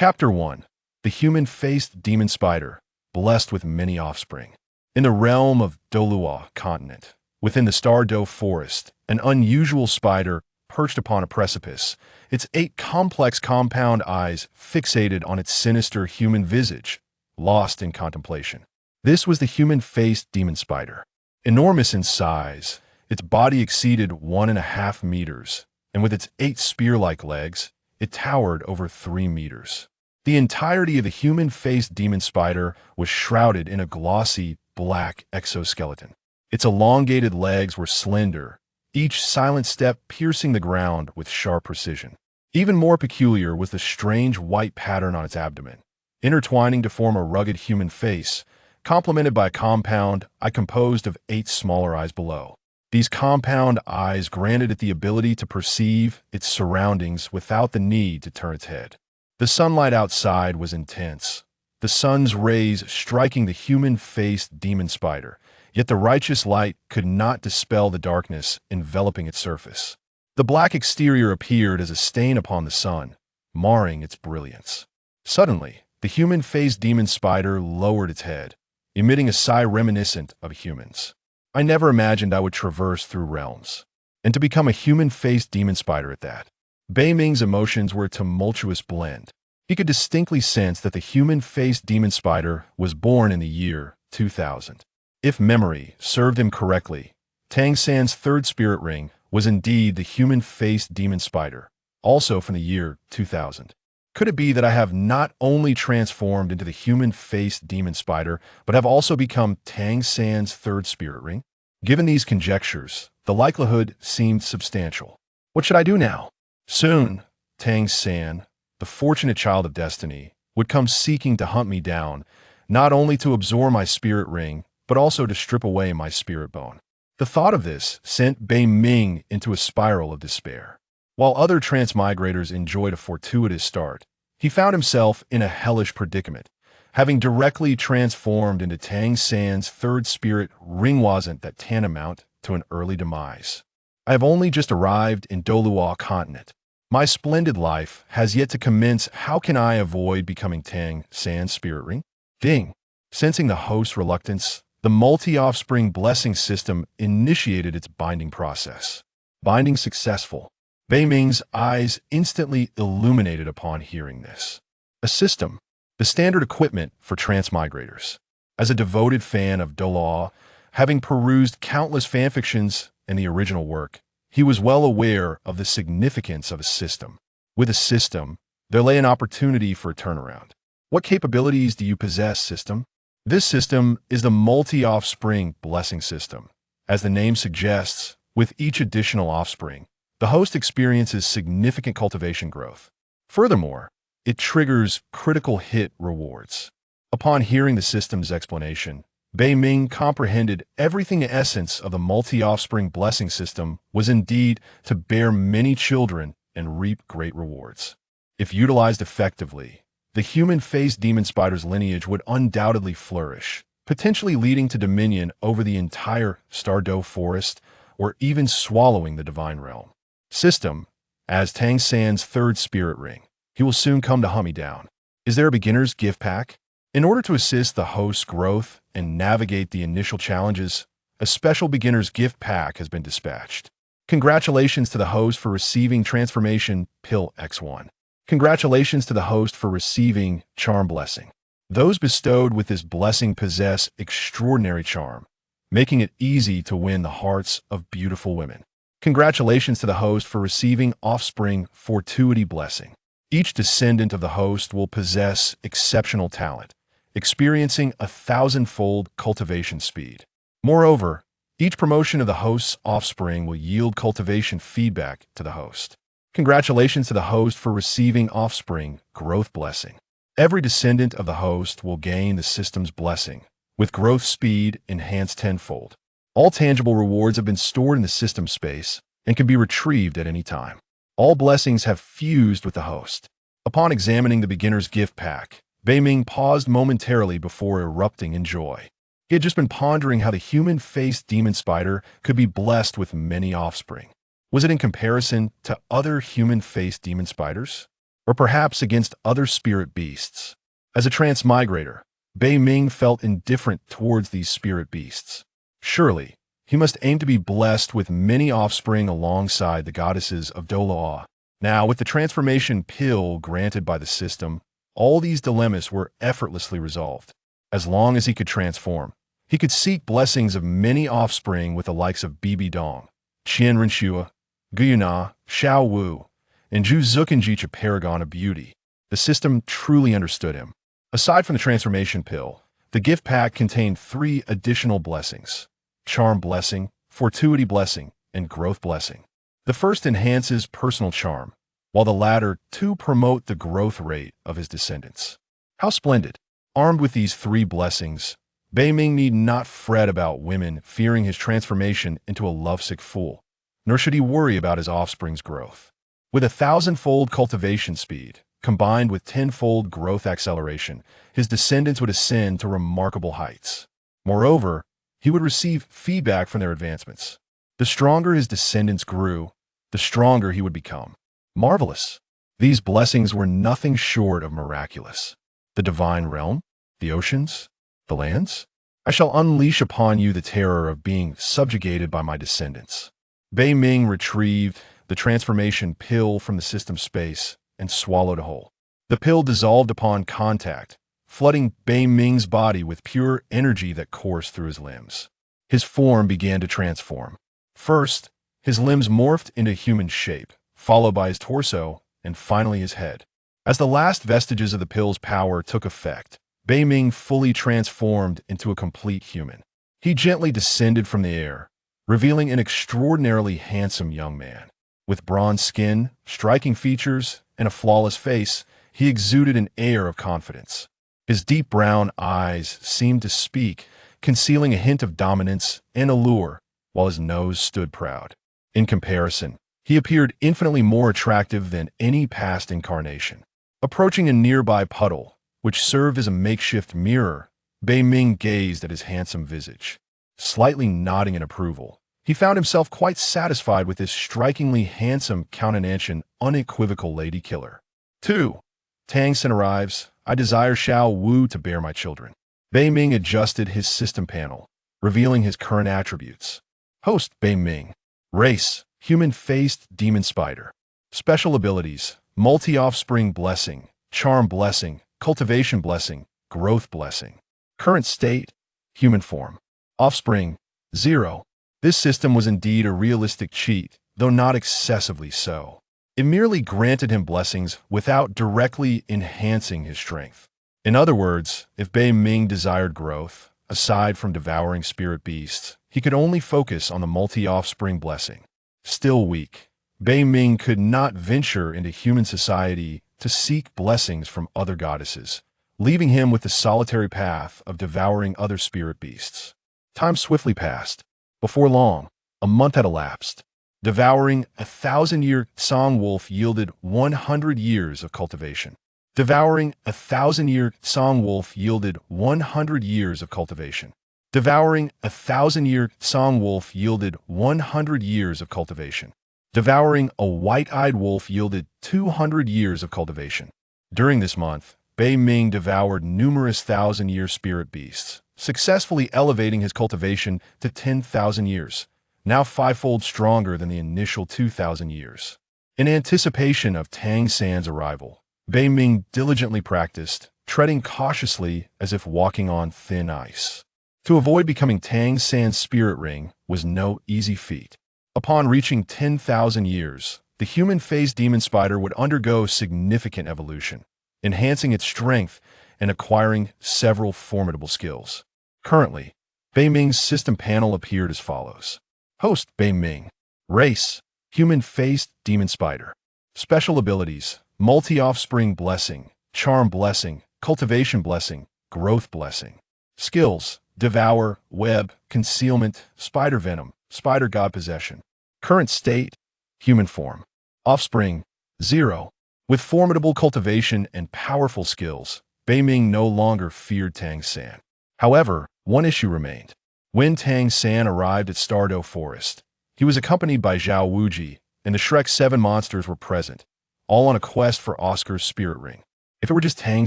Chapter 1. The Human-Faced Demon Spider, Blessed with Many Offspring. In the realm of Douluo Continent, within the Stardow Forest, an unusual spider perched upon a precipice, its 8 complex compound eyes fixated on its sinister human visage, lost in contemplation. This was the human-faced demon spider. Enormous in size, its body exceeded 1.5 meters, and with its 8 spear-like legs, it towered over 3 meters. The entirety of the human-faced demon spider was shrouded in a glossy, black exoskeleton. Its elongated legs were slender, each silent step piercing the ground with sharp precision. Even more peculiar was the strange white pattern on its abdomen, intertwining to form a rugged human face, complemented by a compound eye composed of 8 smaller eyes below. These compound eyes granted it the ability to perceive its surroundings without the need to turn its head. The sunlight outside was intense, the sun's rays striking the human-faced demon spider, yet the righteous light could not dispel the darkness enveloping its surface. The black exterior appeared as a stain upon the sun, marring its brilliance. Suddenly, the human-faced demon spider lowered its head, emitting a sigh reminiscent of humans. I never imagined I would traverse through realms, and to become a human-faced demon spider at that. Beiming's emotions were a tumultuous blend. He could distinctly sense that the human-faced demon spider was born in the year 2000. If memory served him correctly, Tang San's 3rd spirit ring was indeed the human-faced demon spider, also from the year 2000. Could it be that I have not only transformed into the human-faced demon spider, but have also become Tang San's 3rd spirit ring? Given these conjectures, the likelihood seemed substantial. What should I do now? Soon, Tang San, the fortunate child of destiny, would come seeking to hunt me down, not only to absorb my spirit ring, but also to strip away my spirit bone. The thought of this sent Beiming into a spiral of despair. While other transmigrators enjoyed a fortuitous start, he found himself in a hellish predicament. Having directly transformed into Tang San's 3rd spirit ring wasn't that tantamount to an early demise. I have only just arrived in Douluo Continent. My splendid life has yet to commence. How can I avoid becoming Tang San's spirit ring? Ding! Sensing the host's reluctance, the multi-offspring blessing system initiated its binding process. Binding successful. Beiming's eyes instantly illuminated upon hearing this. A system, the standard equipment for transmigrators. As a devoted fan of Douluo, having perused countless fanfictions and the original work, he was well aware of the significance of a system. With a system, there lay an opportunity for a turnaround. What capabilities do you possess, system? This system is the multi-offspring blessing system. As the name suggests, with each additional offspring, the host experiences significant cultivation growth. Furthermore, it triggers critical hit rewards. Upon hearing the system's explanation, Beiming comprehended everything. The essence of the multi-offspring blessing system was indeed to bear many children and reap great rewards. If utilized effectively, the human-faced demon spider's lineage would undoubtedly flourish, potentially leading to dominion over the entire Stardow Forest or even swallowing the divine realm. System, as Tang San's 3rd spirit ring, he will soon come to hunt me down. Is there a beginner's gift pack? In order to assist the host's growth and navigate the initial challenges, a special beginner's gift pack has been dispatched. Congratulations to the host for receiving Transformation Pill X1. Congratulations to the host for receiving Charm Blessing. Those bestowed with this blessing possess extraordinary charm, making it easy to win the hearts of beautiful women. Congratulations to the host for receiving Offspring Fortuity Blessing. Each descendant of the host will possess exceptional talent, experiencing 1,000-fold cultivation speed. Moreover, each promotion of the host's offspring will yield cultivation feedback to the host. Congratulations to the host for receiving Offspring Growth Blessing. Every descendant of the host will gain the system's blessing, with growth speed enhanced tenfold. All tangible rewards have been stored in the system space and can be retrieved at any time. All blessings have fused with the host. Upon examining the beginner's gift pack, Beiming paused momentarily before erupting in joy. He had just been pondering how the human-faced demon spider could be blessed with many offspring. Was it in comparison to other human-faced demon spiders? or perhaps against other spirit beasts. As a transmigrator, Beiming felt indifferent towards these spirit beasts. Surely, he must aim to be blessed with many offspring alongside the goddesses of Douluo. Now, with the transformation pill granted by the system, all these dilemmas were effortlessly resolved. As long as he could transform, he could seek blessings of many offspring with the likes of Bibi, Qian Renshua, Guyuna, Xiao Wu, and Zhu Zukenjicha, a paragon of beauty. The system truly understood him. Aside from the transformation pill, the gift pack contained 3 additional blessings: Charm Blessing, Fortuity Blessing, and Growth Blessing. The first enhances personal charm, while the latter 2 promote the growth rate of his descendants. How splendid! Armed with these 3 blessings, Beiming need not fret about women fearing his transformation into a lovesick fool, nor should he worry about his offspring's growth. With 1,000-fold cultivation speed, combined with 10-fold growth acceleration, his descendants would ascend to remarkable heights. Moreover, he would receive feedback from their advancements. The stronger his descendants grew, the stronger he would become. Marvelous! These blessings were nothing short of miraculous. The divine realm, the oceans, the lands? I shall unleash upon you the terror of being subjugated by my descendants. Beiming retrieved the transformation pill from the system space and swallowed whole. The pill dissolved upon contact, flooding Beiming's body with pure energy that coursed through his limbs. His form began to transform. First, his limbs morphed into human shape, followed by his torso, and finally his head. As the last vestiges of the pill's power took effect, Beiming fully transformed into a complete human. He gently descended from the air, revealing an extraordinarily handsome young man. With bronze skin, striking features, and a flawless face, he exuded an air of confidence. His deep brown eyes seemed to speak, concealing a hint of dominance and allure, while his nose stood proud. In comparison, he appeared infinitely more attractive than any past incarnation. Approaching a nearby puddle, which served as a makeshift mirror, Beiming gazed at his handsome visage. Slightly nodding in approval, he found himself quite satisfied with this strikingly handsome countenance and unequivocal lady killer. 2. Tang San arrives. I desire Xiao Wu to bear my children. Beiming adjusted his system panel, revealing his current attributes. Host Beiming. Race, human-faced demon spider. Special abilities, multi-offspring blessing, charm blessing, cultivation blessing, growth blessing. Current state, human form. Offspring, 0. This system was indeed a realistic cheat, though not excessively so. It merely granted him blessings without directly enhancing his strength. In other words, if Beiming desired growth, aside from devouring spirit beasts, he could only focus on the multi-offspring blessing. Still weak, Beiming could not venture into human society to seek blessings from other goddesses, leaving him with the solitary path of devouring other spirit beasts. Time swiftly passed. Before long, a month had elapsed. Devouring 1,000-year song wolf yielded 100 years of cultivation. Devouring 1,000-year song wolf yielded 100 years of cultivation. Devouring 1,000-year song wolf yielded 100 years of cultivation. Devouring a white-eyed wolf yielded 200 years of cultivation. During this month, Beiming devoured numerous 1,000-year spirit beasts, successfully elevating his cultivation to 10,000 years, now 5-fold stronger than the initial 2,000 years. In anticipation of Tang San's arrival, Beiming diligently practiced, treading cautiously as if walking on thin ice. To avoid becoming Tang San's spirit ring was no easy feat. Upon reaching 10,000 years, the human-faced demon spider would undergo significant evolution, enhancing its strength and acquiring several formidable skills. Currently, Beiming's system panel appeared as follows. Host Beiming. Race, human-faced demon spider. Special abilities, multi-offspring blessing, charm blessing, cultivation blessing, growth blessing. Skills, devour, web, concealment, spider venom, spider god possession. Current state, human form. Offspring, 0. With formidable cultivation and powerful skills, Beiming no longer feared Tang San. However, one issue remained. When Tang San arrived at Stardew Forest, he was accompanied by Zhao Wuji, and the Shrek 7 monsters were present, all on a quest for Oscar's spirit ring. If it were just Tang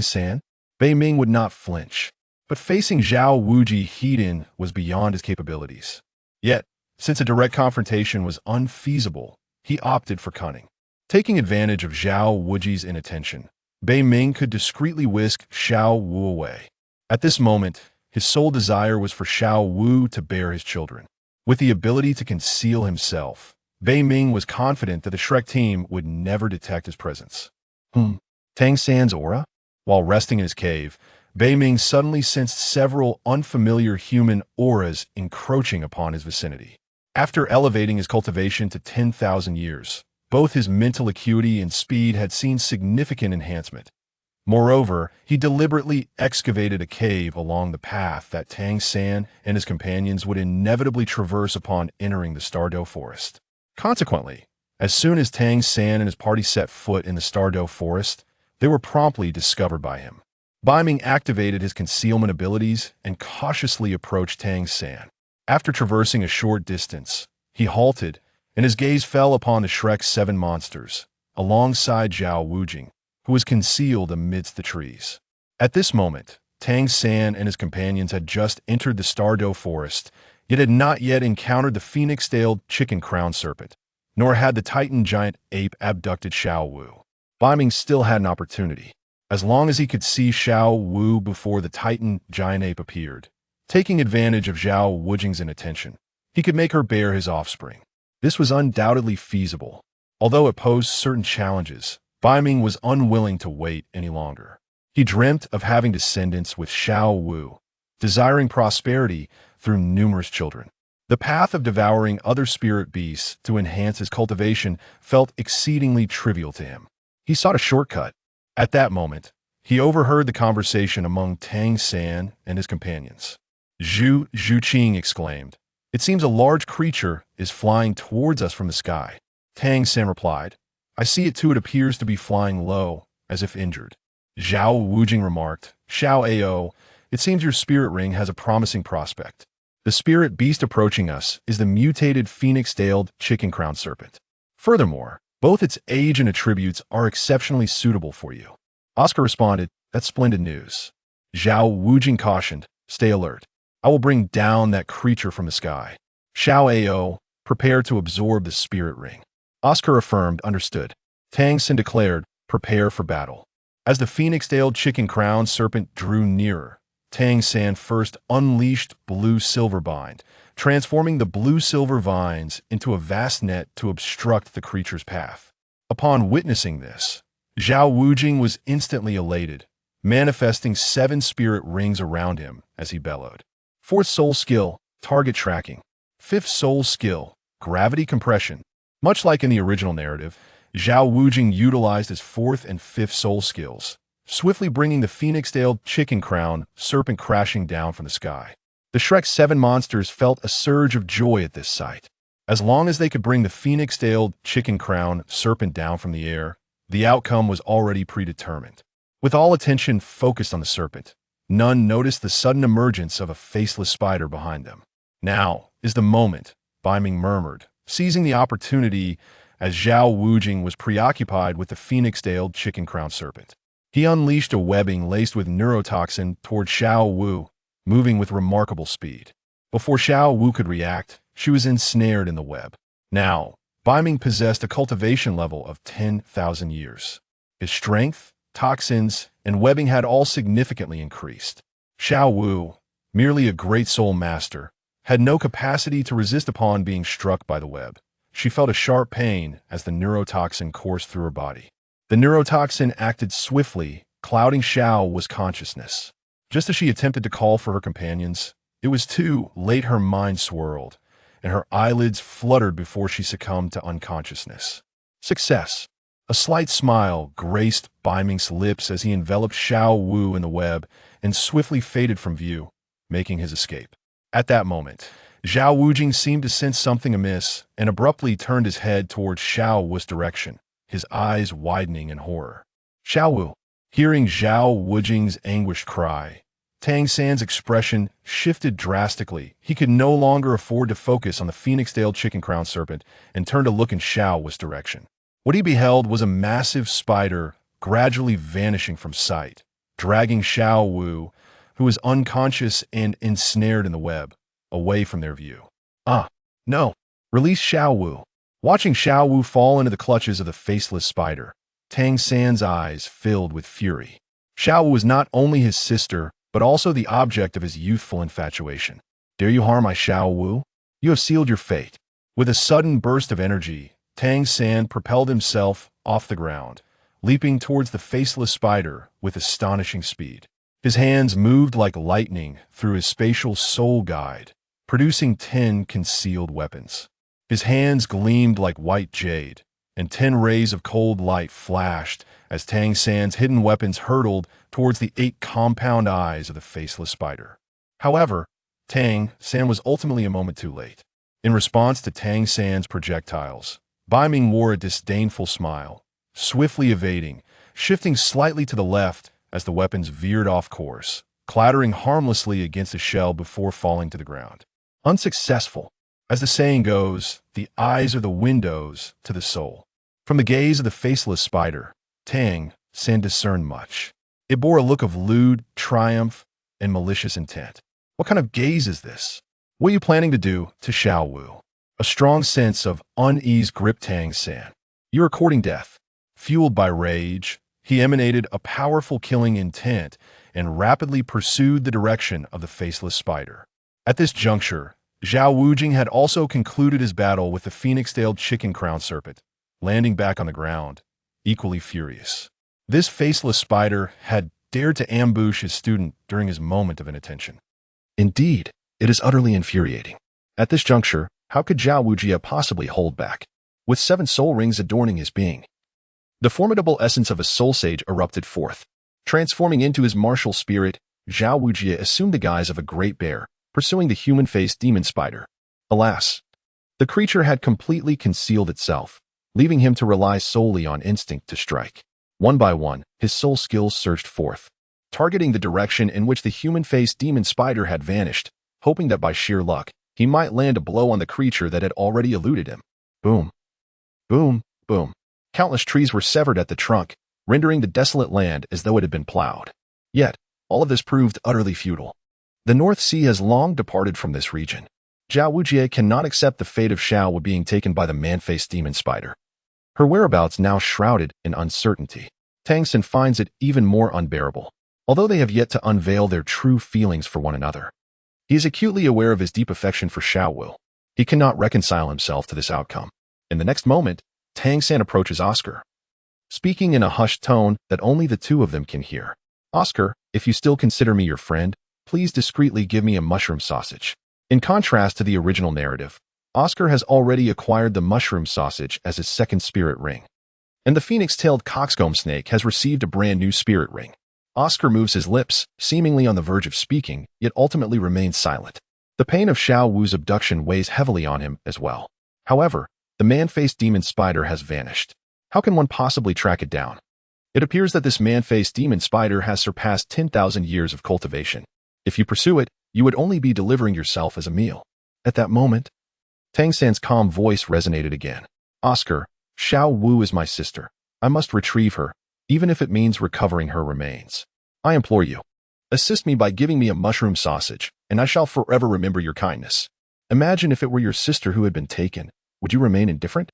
San, Beiming would not flinch. But facing Xiao Wuji heat-in was beyond his capabilities. Yet, since a direct confrontation was unfeasible, he opted for cunning. Taking advantage of Xiao Wuji's inattention, Beiming could discreetly whisk Xiao Wu away. At this moment, his sole desire was for Xiao Wu to bear his children. With the ability to conceal himself, Beiming was confident that the Shrek team would never detect his presence. Tang San's aura? While resting in his cave, Beiming suddenly sensed several unfamiliar human auras encroaching upon his vicinity. After elevating his cultivation to 10,000 years, both his mental acuity and speed had seen significant enhancement. Moreover, he deliberately excavated a cave along the path that Tang San and his companions would inevitably traverse upon entering the Stardow Forest. Consequently, as soon as Tang San and his party set foot in the Stardow Forest, they were promptly discovered by him. Beiming activated his concealment abilities and cautiously approached Tang San. After traversing a short distance, he halted, and his gaze fell upon the Shrek's 7 monsters, alongside Xiao Wujing, who was concealed amidst the trees. At this moment, Tang San and his companions had just entered the Stardow Forest, yet had not yet encountered the phoenix-tailed chicken-crowned serpent, nor had the Titan giant ape abducted Xiao Wu. Beiming still had an opportunity. As long as he could see Xiao Wu before the Titan giant ape appeared, taking advantage of Xiao Wujing's inattention, he could make her bear his offspring. This was undoubtedly feasible. Although it posed certain challenges, Beiming was unwilling to wait any longer. He dreamt of having descendants with Xiao Wu, desiring prosperity through numerous children. The path of devouring other spirit beasts to enhance his cultivation felt exceedingly trivial to him. He sought a shortcut. At that moment, he overheard the conversation among Tang San and his companions. Zhu Qing exclaimed, "It seems a large creature is flying towards us from the sky." Tang San replied, "I see it too. It appears to be flying low, as if injured." Xiao Wujing remarked, "Xiao Ao, it seems your spirit ring has a promising prospect. The spirit beast approaching us is the mutated phoenix-tailed chicken-crowned serpent. Furthermore, both its age and attributes are exceptionally suitable for you." Oscar responded, "That's splendid news." Xiao Wujing cautioned, "Stay alert. I will bring down that creature from the sky." Xiao Ao, "Prepare to absorb the spirit ring." Oscar affirmed, "Understood." Tang San declared, "Prepare for battle." As the phoenix-tailed chicken-crowned serpent drew nearer, Tang San first unleashed blue-silver bind, transforming the blue-silver vines into a vast net to obstruct the creature's path. Upon witnessing this, Xiao Wujing was instantly elated, manifesting 7 spirit rings around him as he bellowed. 4th soul skill, target tracking. 5th soul skill, gravity compression. Much like in the original narrative, Xiao Wujing utilized his 4th and 5th soul skills, swiftly bringing the phoenix-tailed chicken-crowned serpent crashing down from the sky. The Shrek 7 monsters felt a surge of joy at this sight. As long as they could bring the phoenix-tailed chicken-crowned serpent down from the air, the outcome was already predetermined. With all attention focused on the serpent, none noticed the sudden emergence of a faceless spider behind them. "Now is the moment," Beiming murmured, seizing the opportunity as Xiao Wujing was preoccupied with the phoenix-tailed chicken-crowned serpent. He unleashed a webbing laced with neurotoxin toward Xiao Wu, moving with remarkable speed. Before Xiao Wu could react, she was ensnared in the web. Now, Beiming possessed a cultivation level of 10,000 years. His strength, toxins, and webbing had all significantly increased. Xiao Wu, merely a great soul master, had no capacity to resist upon being struck by the web. She felt a sharp pain as the neurotoxin coursed through her body. The neurotoxin acted swiftly, clouding Xiao Wu's consciousness. Just as she attempted to call for her companions, it was too late. Her mind swirled, and her eyelids fluttered before she succumbed to unconsciousness. Success! A slight smile graced Beiming's lips as he enveloped Xiao Wu in the web and swiftly faded from view, making his escape. At that moment, Xiao Wujing seemed to sense something amiss and abruptly turned his head towards Xiao Wu's direction, his eyes widening in horror. "Xiao Wu!" Hearing Xiao Wujing's anguished cry, Tang San's expression shifted drastically. He could no longer afford to focus on the phoenix-tailed chicken-crowned serpent and turned to look in Xiao Wu's direction. What he beheld was a massive spider gradually vanishing from sight, dragging Xiao Wu, who was unconscious and ensnared in the web, away from their view. Ah, no! Release Xiao Wu. Watching Xiao Wu fall into the clutches of the faceless spider, Tang San's eyes filled with fury. Xiao Wu was not only his sister, but also the object of his youthful infatuation. Dare you harm my Xiao Wu? You have sealed your fate. With a sudden burst of energy, Tang San propelled himself off the ground, leaping towards the faceless spider with astonishing speed. His hands moved like lightning through his spatial soul guide, producing 10 concealed weapons. His hands gleamed like white jade, and 10 rays of cold light flashed as Tang San's hidden weapons hurtled towards the 8 compound eyes of the faceless spider. However, Tang San was ultimately a moment too late. In response to Tang San's projectiles, Beiming wore a disdainful smile, swiftly evading, shifting slightly to the left as the weapons veered off course, clattering harmlessly against a shell before falling to the ground. Unsuccessful. As the saying goes, the eyes are the windows to the soul. From the gaze of the faceless spider, Tang San discerned much. It bore a look of lewd triumph and malicious intent. What kind of gaze is this? What are you planning to do to Xiao Wu? A strong sense of unease gripped Tang San. You are courting death. Fueled by rage, he emanated a powerful killing intent and rapidly pursued the direction of the faceless spider. At this juncture, Zhao Wujing had also concluded his battle with the phoenix-tailed chicken-crowned serpent, landing back on the ground, equally furious. This faceless spider had dared to ambush his student during his moment of inattention. Indeed, it is utterly infuriating. At this juncture, how could Zhao Wujia possibly hold back? With 7 soul rings adorning his being, the formidable essence of a soul sage erupted forth. Transforming into his martial spirit, Zhao Wujia assumed the guise of a great bear, pursuing the human-faced demon spider. Alas, the creature had completely concealed itself, leaving him to rely solely on instinct to strike. One by one, his soul skills surged forth, targeting the direction in which the human-faced demon spider had vanished, hoping that by sheer luck, he might land a blow on the creature that had already eluded him. Boom. Boom. Boom. Countless trees were severed at the trunk, rendering the desolate land as though it had been plowed. Yet, all of this proved utterly futile. The North Sea has long departed from this region. Zhao Wujie cannot accept the fate of Xiao Wu being taken by the man-faced demon spider. Her whereabouts now shrouded in uncertainty. Tang San finds it even more unbearable, although they have yet to unveil their true feelings for one another. He is acutely aware of his deep affection for Xiao Wu. He cannot reconcile himself to this outcome. In the next moment, Tang San approaches Oscar, speaking in a hushed tone that only the two of them can hear. Oscar, if you still consider me your friend, please discreetly give me a mushroom sausage. In contrast to the original narrative, Oscar has already acquired the mushroom sausage as his second spirit ring. And the phoenix-tailed coxcomb snake has received a brand new spirit ring. Oscar moves his lips, seemingly on the verge of speaking, yet ultimately remains silent. The pain of Xiao Wu's abduction weighs heavily on him as well. However, the man-faced demon spider has vanished. How can one possibly track it down? It appears that this man-faced demon spider has surpassed 10,000 years of cultivation. If you pursue it, you would only be delivering yourself as a meal. At that moment, Tang San's calm voice resonated again. Oscar, Xiao Wu is my sister. I must retrieve her, even if it means recovering her remains. I implore you, assist me by giving me a mushroom sausage, and I shall forever remember your kindness. Imagine if it were your sister who had been taken. Would you remain indifferent?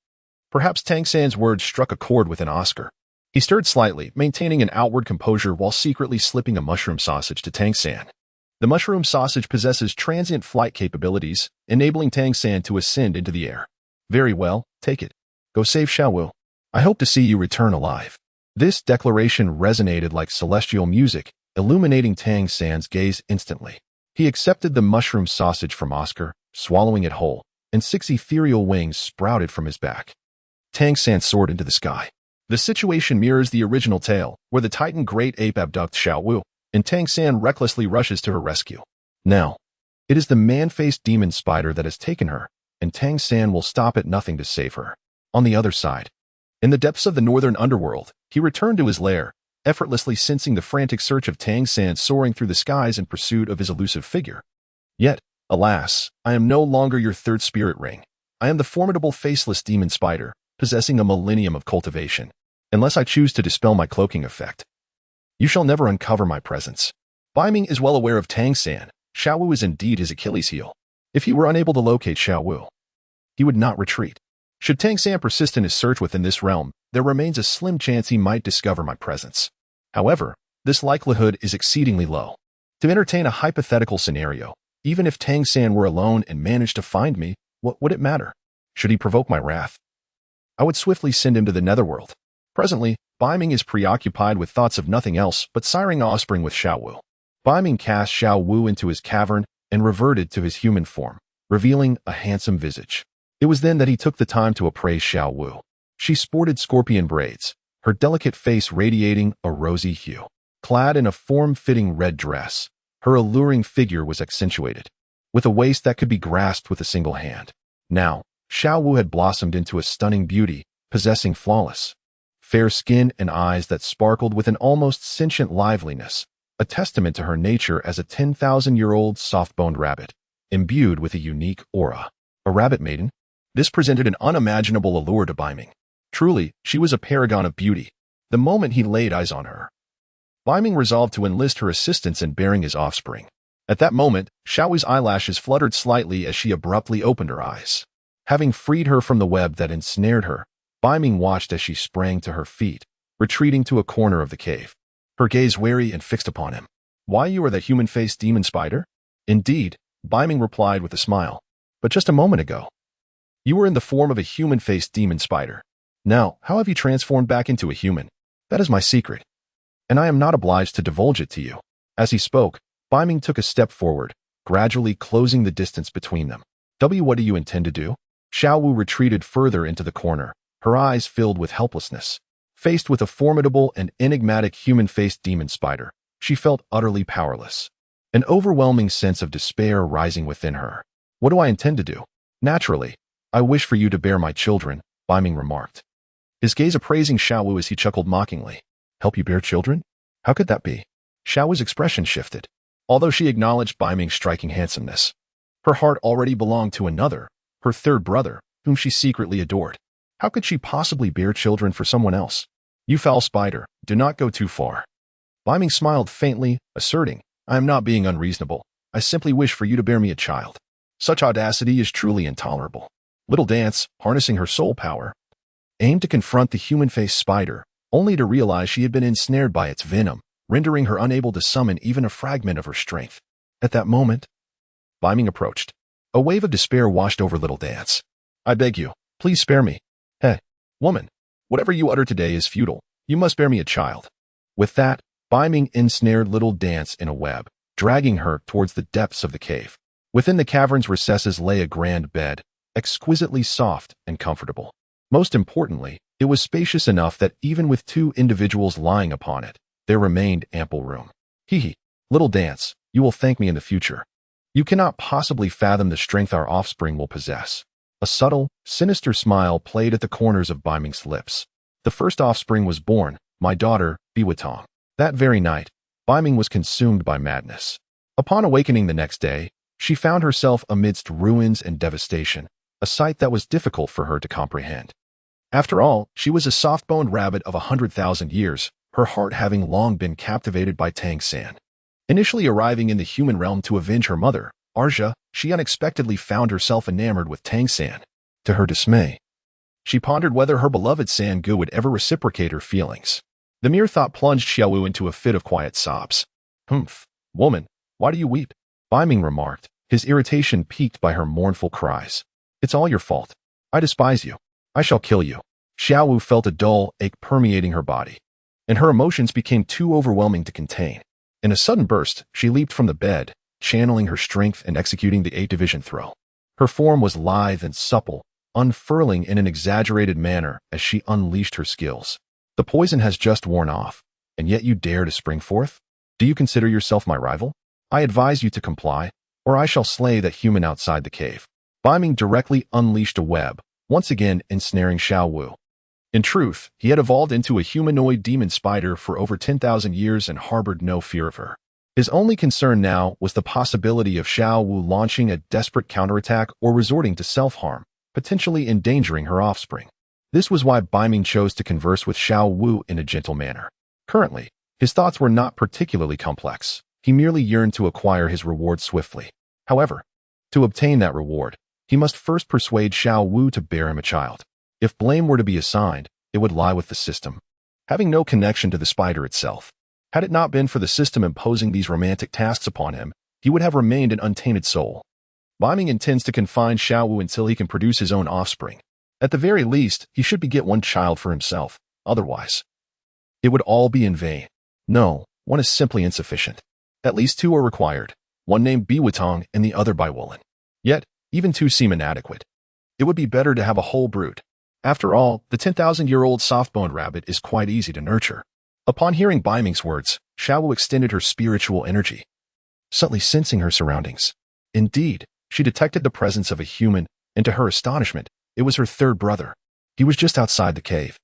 Perhaps Tang San's words struck a chord within Oscar. He stirred slightly, maintaining an outward composure while secretly slipping a mushroom sausage to Tang San. The mushroom sausage possesses transient flight capabilities, enabling Tang San to ascend into the air. Very well, take it. Go save Xiao Wu. I hope to see you return alive. This declaration resonated like celestial music, illuminating Tang San's gaze instantly. He accepted the mushroom sausage from Oscar, swallowing it whole, and 6 ethereal wings sprouted from his back. Tang San soared into the sky. The situation mirrors the original tale, where the Titan Great Ape abducts Xiao Wu, and Tang San recklessly rushes to her rescue. Now, it is the man-faced demon spider that has taken her, and Tang San will stop at nothing to save her. On the other side, in the depths of the northern underworld, he returned to his lair, effortlessly sensing the frantic search of Tang San soaring through the skies in pursuit of his elusive figure. Yet, alas, I am no longer your third spirit ring. I am the formidable faceless demon spider, possessing a millennium of cultivation. Unless I choose to dispel my cloaking effect, you shall never uncover my presence. Beiming is well aware of Tang San. Xiao Wu is indeed his Achilles heel. If he were unable to locate Xiao Wu, he would not retreat. Should Tang San persist in his search within this realm, there remains a slim chance he might discover my presence. However, this likelihood is exceedingly low. To entertain a hypothetical scenario, even if Tang San were alone and managed to find me, what would it matter? Should he provoke my wrath, I would swiftly send him to the netherworld. Presently, Beiming is preoccupied with thoughts of nothing else but siring offspring with Xiao Wu. Beiming cast Xiao Wu into his cavern and reverted to his human form, revealing a handsome visage. It was then that he took the time to appraise Xiao Wu. She sported scorpion braids, her delicate face radiating a rosy hue. Clad in a form-fitting red dress, her alluring figure was accentuated, with a waist that could be grasped with a single hand. Now, Xiao Wu had blossomed into a stunning beauty, possessing flawless, fair skin and eyes that sparkled with an almost sentient liveliness, a testament to her nature as a 10,000-year-old soft-boned rabbit, imbued with a unique aura. A rabbit maiden? This presented an unimaginable allure to Beiming. Truly, she was a paragon of beauty. The moment he laid eyes on her, Beiming resolved to enlist her assistance in bearing his offspring. At that moment, Xiao Wu's eyelashes fluttered slightly as she abruptly opened her eyes. Having freed her from the web that ensnared her, Beiming watched as she sprang to her feet, retreating to a corner of the cave, her gaze wary and fixed upon him. "Why, you are that human-faced demon spider?" "Indeed," Beiming replied with a smile. "But just a moment ago, you were in the form of a human-faced demon spider. Now, how have you transformed back into a human? That is my secret, and I am not obliged to divulge it to you." As he spoke, Beiming took a step forward, gradually closing the distance between them. What do you intend to do?" Xiao Wu retreated further into the corner, her eyes filled with helplessness. Faced with a formidable and enigmatic human-faced demon spider, she felt utterly powerless, an overwhelming sense of despair rising within her. "What do I intend to do?" "Naturally, I wish for you to bear my children," Beiming remarked, his gaze appraising Xiao Wu as he chuckled mockingly. "Help you bear children? How could that be?" Xiao Wu's expression shifted. Although she acknowledged Beiming's striking handsomeness, her heart already belonged to another, her third brother, whom she secretly adored. How could she possibly bear children for someone else? "You foul spider, do not go too far." Beiming smiled faintly, asserting, "I am not being unreasonable. I simply wish for you to bear me a child." Such audacity is truly intolerable. Little Dance, harnessing her soul power, aimed to confront the human-faced spider, only to realize she had been ensnared by its venom, rendering her unable to summon even a fragment of her strength. At that moment, Beiming approached. A wave of despair washed over Little Dance. "I beg you, please spare me." "Hey, woman, whatever you utter today is futile. You must bear me a child." With that, Beiming ensnared Little Dance in a web, dragging her towards the depths of the cave. Within the cavern's recesses lay a grand bed, exquisitely soft and comfortable. Most importantly, it was spacious enough that even with two individuals lying upon it, there remained ample room. "Hee, Little Dance, you will thank me in the future. You cannot possibly fathom the strength our offspring will possess." A subtle, sinister smile played at the corners of Beiming's lips. The first offspring was born, my daughter, Bibi. That very night, Beiming was consumed by madness. Upon awakening the next day, she found herself amidst ruins and devastation, a sight that was difficult for her to comprehend. After all, she was a soft-boned rabbit of 100,000 years, her heart having long been captivated by Tang San. Initially arriving in the human realm to avenge her mother, Arja, she unexpectedly found herself enamored with Tang San. To her dismay, she pondered whether her beloved San Gu would ever reciprocate her feelings. The mere thought plunged Xiao Wu into a fit of quiet sobs. "Humph, woman, why do you weep?" Beiming remarked, his irritation piqued by her mournful cries. "It's all your fault. I despise you. I shall kill you." Xiao Wu felt a dull ache permeating her body, and her emotions became too overwhelming to contain. In a sudden burst, she leaped from the bed, channeling her strength and executing the 8 division throw. Her form was lithe and supple, unfurling in an exaggerated manner as she unleashed her skills. "The poison has just worn off, and yet you dare to spring forth? Do you consider yourself my rival? I advise you to comply, or I shall slay that human outside the cave." Beiming directly unleashed a web, once again ensnaring Xiao Wu. In truth, he had evolved into a humanoid demon spider for over 10,000 years and harbored no fear of her. His only concern now was the possibility of Xiao Wu launching a desperate counterattack or resorting to self-harm, potentially endangering her offspring. This was why Beiming chose to converse with Xiao Wu in a gentle manner. Currently, his thoughts were not particularly complex. He merely yearned to acquire his reward swiftly. However, to obtain that reward, he must first persuade Xiao Wu to bear him a child. If blame were to be assigned, it would lie with the system, having no connection to the spider itself. Had it not been for the system imposing these romantic tasks upon him, he would have remained an untainted soul. Beiming intends to confine Xiao Wu until he can produce his own offspring. At the very least, he should beget one child for himself. Otherwise, it would all be in vain. No, one is simply insufficient. At least two are required, one named Biwitong and the other Baiwulan. Yet, even two seem inadequate. It would be better to have a whole brood. After all, the 10,000-year-old soft-boned rabbit is quite easy to nurture. Upon hearing Beiming's words, Xiao Wu extended her spiritual energy, subtly sensing her surroundings. Indeed, she detected the presence of a human, and to her astonishment, it was her third brother. He was just outside the cave.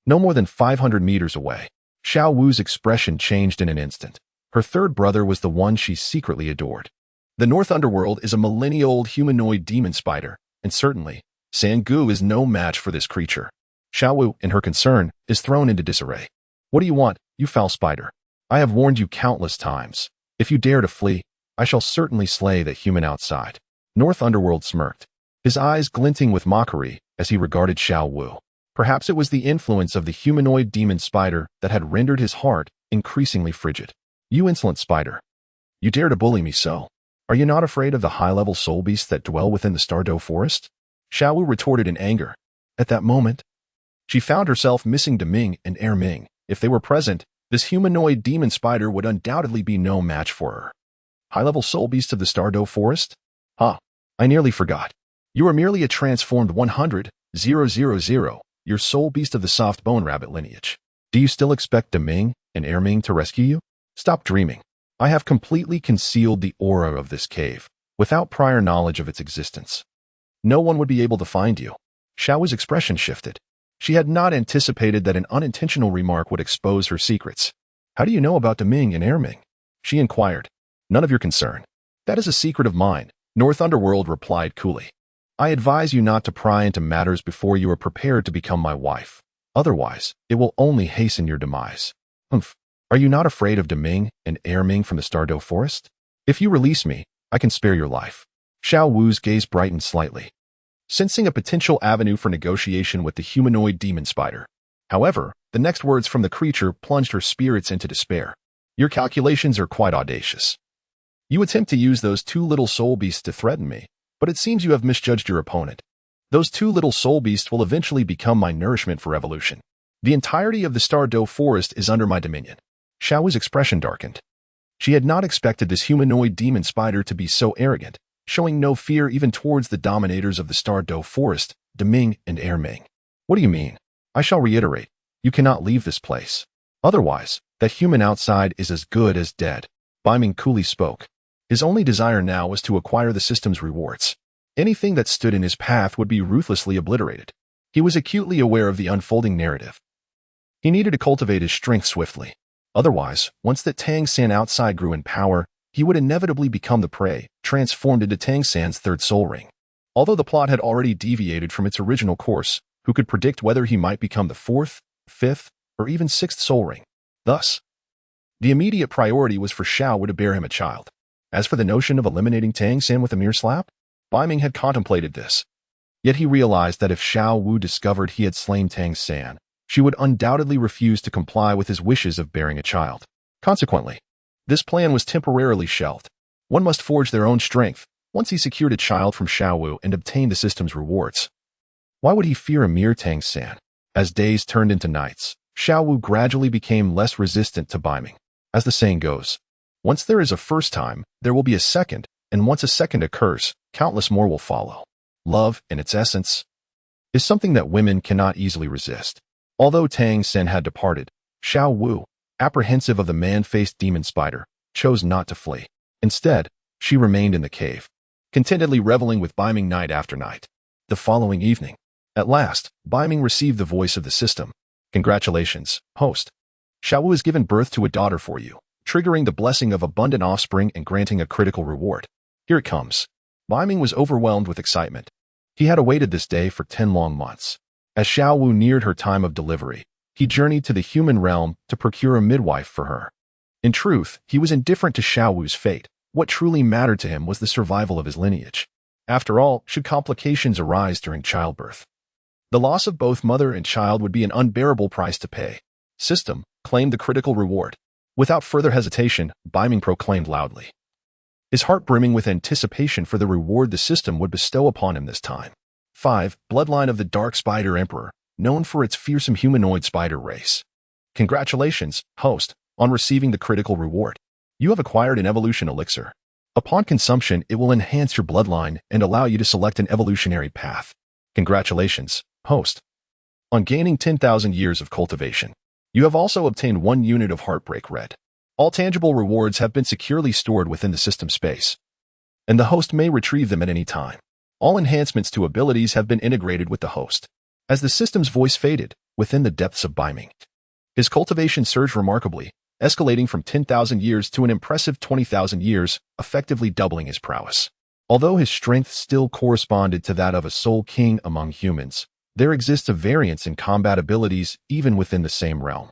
No more than 500 meters away. Xiao Wu's expression changed in an instant. Her third brother was the one she secretly adored. The North Underworld is a millennia-old humanoid demon spider, and certainly, Sangu is no match for this creature. Xiao Wu, in her concern, is thrown into disarray. What do you want, you foul spider? I have warned you countless times. If you dare to flee, I shall certainly slay the human outside. North Underworld smirked, his eyes glinting with mockery as he regarded Xiao Wu. Perhaps it was the influence of the humanoid demon spider that had rendered his heart increasingly frigid. You insolent spider. You dare to bully me so. Are you not afraid of the high-level soul beasts that dwell within the Stardow Forest? Xiao Wu retorted in anger. At that moment, she found herself missing Deming and Erming. If they were present, this humanoid demon spider would undoubtedly be no match for her. High-level soul beast of the Stardow Forest? I nearly forgot. You are merely a transformed 100,000, your soul beast of the soft bone rabbit lineage. Do you still expect Deming and Erming to rescue you? Stop dreaming. I have completely concealed the aura of this cave, without prior knowledge of its existence. No one would be able to find you. Xiao Wu's expression shifted. She had not anticipated that an unintentional remark would expose her secrets. How do you know about Deming and Erming? She inquired. None of your concern. That is a secret of mine, North Underworld replied coolly. I advise you not to pry into matters before you are prepared to become my wife. Otherwise, it will only hasten your demise. Are you not afraid of Deming and Erming from the Stardow Forest? If you release me, I can spare your life. Xiao Wu's gaze brightened slightly, sensing a potential avenue for negotiation with the humanoid demon spider. However, the next words from the creature plunged her spirits into despair. Your calculations are quite audacious. You attempt to use those two little soul beasts to threaten me, but it seems you have misjudged your opponent. Those two little soul beasts will eventually become my nourishment for evolution. The entirety of the Stardow Forest is under my dominion. Xiao Wu's expression darkened. She had not expected this humanoid demon spider to be so arrogant, showing no fear even towards the dominators of the Stardow Forest, Deming and Erming. What do you mean? I shall reiterate, you cannot leave this place. Otherwise, that human outside is as good as dead. Beiming coolly spoke. His only desire now was to acquire the system's rewards. Anything that stood in his path would be ruthlessly obliterated. He was acutely aware of the unfolding narrative. He needed to cultivate his strength swiftly. Otherwise, once that Tang San outside grew in power, he would inevitably become the prey, transformed into Tang San's third soul ring. Although the plot had already deviated from its original course, who could predict whether he might become the fourth, fifth, or even sixth soul ring? Thus, the immediate priority was for Xiao Wu to bear him a child. As for the notion of eliminating Tang San with a mere slap, Beiming had contemplated this. Yet he realized that if Xiao Wu discovered he had slain Tang San, she would undoubtedly refuse to comply with his wishes of bearing a child. Consequently, this plan was temporarily shelved. One must forge their own strength once he secured a child from Xiao Wu and obtained the system's rewards. Why would he fear a mere Tang San? As days turned into nights, Xiao Wu gradually became less resistant to Beiming. As the saying goes, once there is a first time, there will be a second, and once a second occurs, countless more will follow. Love, in its essence, is something that women cannot easily resist. Although Tang San had departed, Xiao Wu, apprehensive of the man-faced demon spider, chose not to flee. Instead, she remained in the cave, contentedly reveling with Beiming night after night. The following evening, at last, Beiming received the voice of the system. Congratulations, host. Xiao Wu has given birth to a daughter for you, triggering the blessing of abundant offspring and granting a critical reward. Here it comes. Beiming was overwhelmed with excitement. He had awaited this day for 10 long months. As Xiao Wu neared her time of delivery, he journeyed to the human realm to procure a midwife for her. In truth, he was indifferent to Xiao Wu's fate. What truly mattered to him was the survival of his lineage. After all, should complications arise during childbirth, the loss of both mother and child would be an unbearable price to pay. System claimed the critical reward. Without further hesitation, Beiming proclaimed loudly, his heart brimming with anticipation for the reward the system would bestow upon him this time. 5. Bloodline of the Dark Spider Emperor, known for its fearsome humanoid spider race. Congratulations, host, on receiving the critical reward. You have acquired an evolution elixir. Upon consumption, it will enhance your bloodline and allow you to select an evolutionary path. Congratulations, host, on gaining 10,000 years of cultivation. You have also obtained 1 unit of Heartbreak Red. All tangible rewards have been securely stored within the system space, and the host may retrieve them at any time. All enhancements to abilities have been integrated with the host. As the system's voice faded within the depths of Beiming, his cultivation surged remarkably, escalating from 10,000 years to an impressive 20,000 years, effectively doubling his prowess. Although his strength still corresponded to that of a soul king among humans, there exists a variance in combat abilities even within the same realm.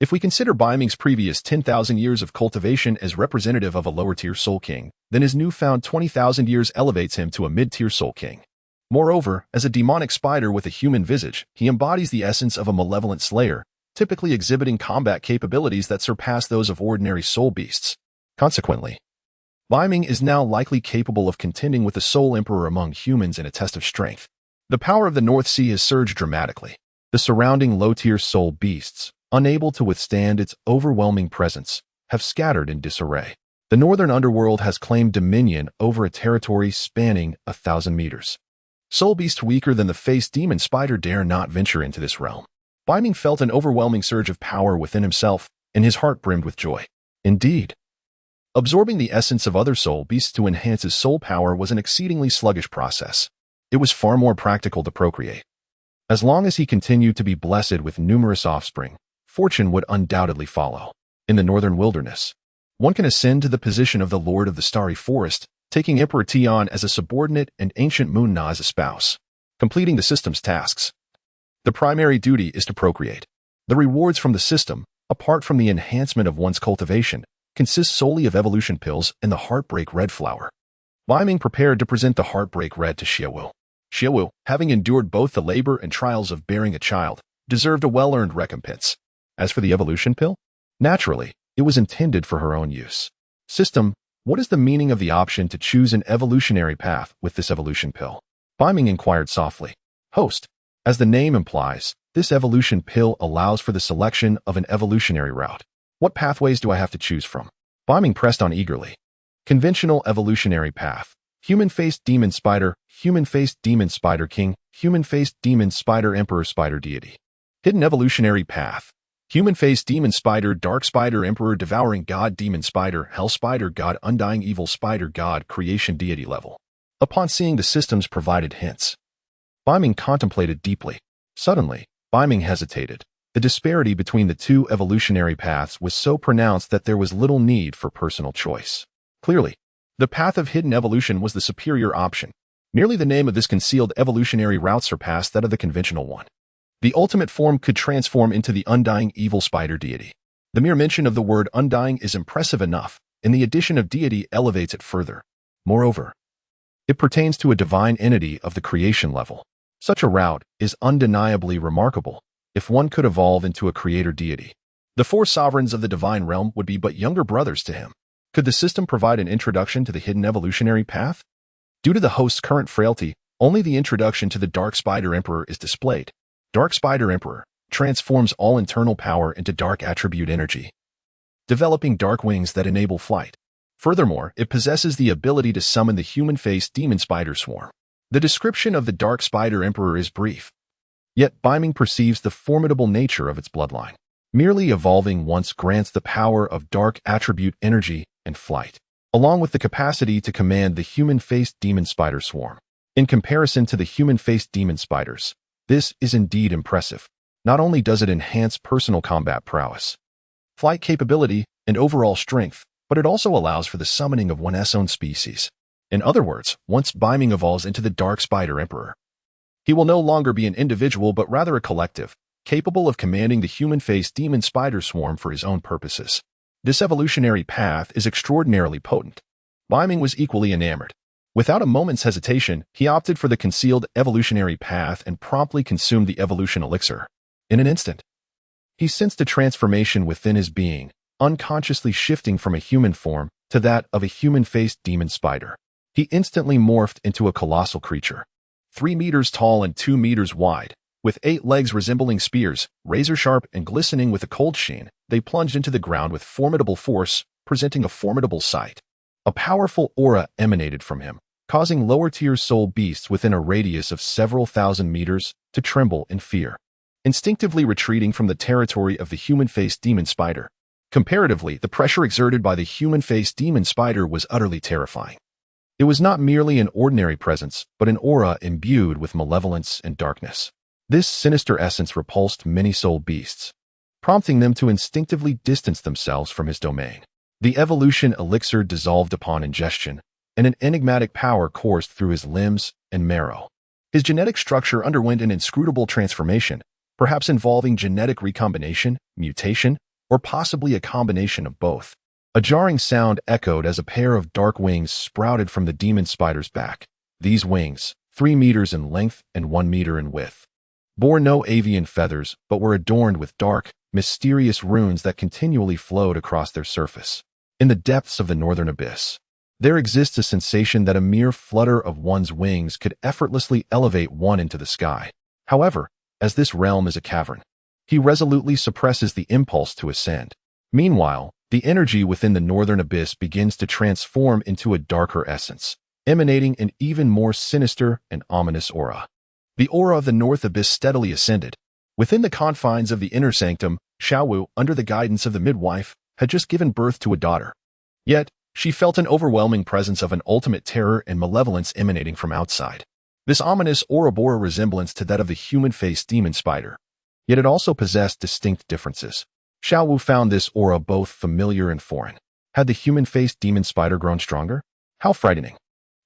If we consider Beiming's previous 10,000 years of cultivation as representative of a lower-tier Soul King, then his newfound 20,000 years elevates him to a mid-tier Soul King. Moreover, as a demonic spider with a human visage, he embodies the essence of a malevolent slayer, typically exhibiting combat capabilities that surpass those of ordinary soul beasts. Consequently, Beiming is now likely capable of contending with the Soul Emperor among humans in a test of strength. The power of the North Sea has surged dramatically. The surrounding low-tier soul beasts, unable to withstand its overwhelming presence, have scattered in disarray. The northern underworld has claimed dominion over a territory spanning 1,000 meters. Soul beasts weaker than the face demon spider dare not venture into this realm. Beiming felt an overwhelming surge of power within himself, and his heart brimmed with joy. Indeed, absorbing the essence of other soul beasts to enhance his soul power was an exceedingly sluggish process. It was far more practical to procreate. As long as he continued to be blessed with numerous offspring, fortune would undoubtedly follow. In the northern wilderness, one can ascend to the position of the Lord of the Starry Forest, taking Emperor Tian as a subordinate and Ancient Moon Na as a spouse, completing the system's tasks. The primary duty is to procreate. The rewards from the system, apart from the enhancement of one's cultivation, consist solely of evolution pills and the Heartbreak Red flower. Beiming prepared to present the Heartbreak Red to Xiao Wu. Xiao Wu, having endured both the labor and trials of bearing a child, deserved a well-earned recompense. As for the evolution pill, naturally, it was intended for her own use. System, what is the meaning of the option to choose an evolutionary path with this evolution pill? Beiming inquired softly. Host, as the name implies, this evolution pill allows for the selection of an evolutionary route. What pathways do I have to choose from? Beiming pressed on eagerly. Conventional evolutionary path. Human-faced demon spider, human-faced demon spider king, human-faced demon spider emperor spider deity. Hidden evolutionary path. Human-faced demon spider, dark spider emperor, devouring god, demon spider, hell spider god, undying evil spider god, creation deity level. Upon seeing the system's provided hints, Beiming contemplated deeply. Suddenly, Beiming hesitated. The disparity between the two evolutionary paths was so pronounced that there was little need for personal choice. Clearly, the path of hidden evolution was the superior option. Merely the name of this concealed evolutionary route surpassed that of the conventional one. The ultimate form could transform into the undying evil spider deity. The mere mention of the word undying is impressive enough, and the addition of deity elevates it further. Moreover, it pertains to a divine entity of the creation level. Such a route is undeniably remarkable. If one could evolve into a creator deity, the 4 sovereigns of the divine realm would be but younger brothers to him. Could the system provide an introduction to the hidden evolutionary path? Due to the host's current frailty, only the introduction to the Dark Spider Emperor is displayed. Dark Spider Emperor transforms all internal power into dark attribute energy, developing dark wings that enable flight. Furthermore, it possesses the ability to summon the human-faced demon spider swarm. The description of the Dark Spider Emperor is brief, yet Beiming perceives the formidable nature of its bloodline. Merely evolving once grants the power of dark attribute energy and flight, along with the capacity to command the human-faced demon spider swarm. In comparison to the human-faced demon spiders, this is indeed impressive. Not only does it enhance personal combat prowess, flight capability, and overall strength, but it also allows for the summoning of one's own species. In other words, once Beiming evolves into the Dark Spider Emperor, He will no longer be an individual but rather a collective, capable of commanding the human-faced demon spider swarm for his own purposes. This evolutionary path is extraordinarily potent. Beiming was equally enamored. Without a moment's hesitation, he opted for the concealed evolutionary path and promptly consumed the evolution elixir. In an instant, he sensed a transformation within his being, unconsciously shifting from a human form to that of a human-faced demon spider. He instantly morphed into a colossal creature, 3 meters tall and 2 meters wide. With 8 legs resembling spears, razor-sharp and glistening with a cold sheen, they plunged into the ground with formidable force, presenting a formidable sight. A powerful aura emanated from him, causing lower-tier soul beasts within a radius of several thousand meters to tremble in fear, instinctively retreating from the territory of the human-faced demon spider. Comparatively, the pressure exerted by the human-faced demon spider was utterly terrifying. It was not merely an ordinary presence, but an aura imbued with malevolence and darkness. This sinister essence repulsed many soul beasts, prompting them to instinctively distance themselves from his domain. The evolution elixir dissolved upon ingestion, and an enigmatic power coursed through his limbs and marrow. His genetic structure underwent an inscrutable transformation, perhaps involving genetic recombination, mutation, or possibly a combination of both. A jarring sound echoed as a pair of dark wings sprouted from the demon spider's back. These wings, 3 meters in length and 1 meter in width, bore no avian feathers but were adorned with dark, mysterious runes that continually flowed across their surface. In the depths of the northern abyss, there exists a sensation that a mere flutter of one's wings could effortlessly elevate one into the sky. However, as this realm is a cavern, he resolutely suppresses the impulse to ascend. Meanwhile, the energy within the northern abyss begins to transform into a darker essence, emanating an even more sinister and ominous aura. The aura of the north abyss steadily ascended. Within the confines of the inner sanctum, Xiao Wu, under the guidance of the midwife, had just given birth to a daughter. Yet, she felt an overwhelming presence of an ultimate terror and malevolence emanating from outside. This ominous aura bore a resemblance to that of the human-faced demon spider, yet it also possessed distinct differences. Xiao Wu found this aura both familiar and foreign. Had the human-faced demon spider grown stronger? How frightening.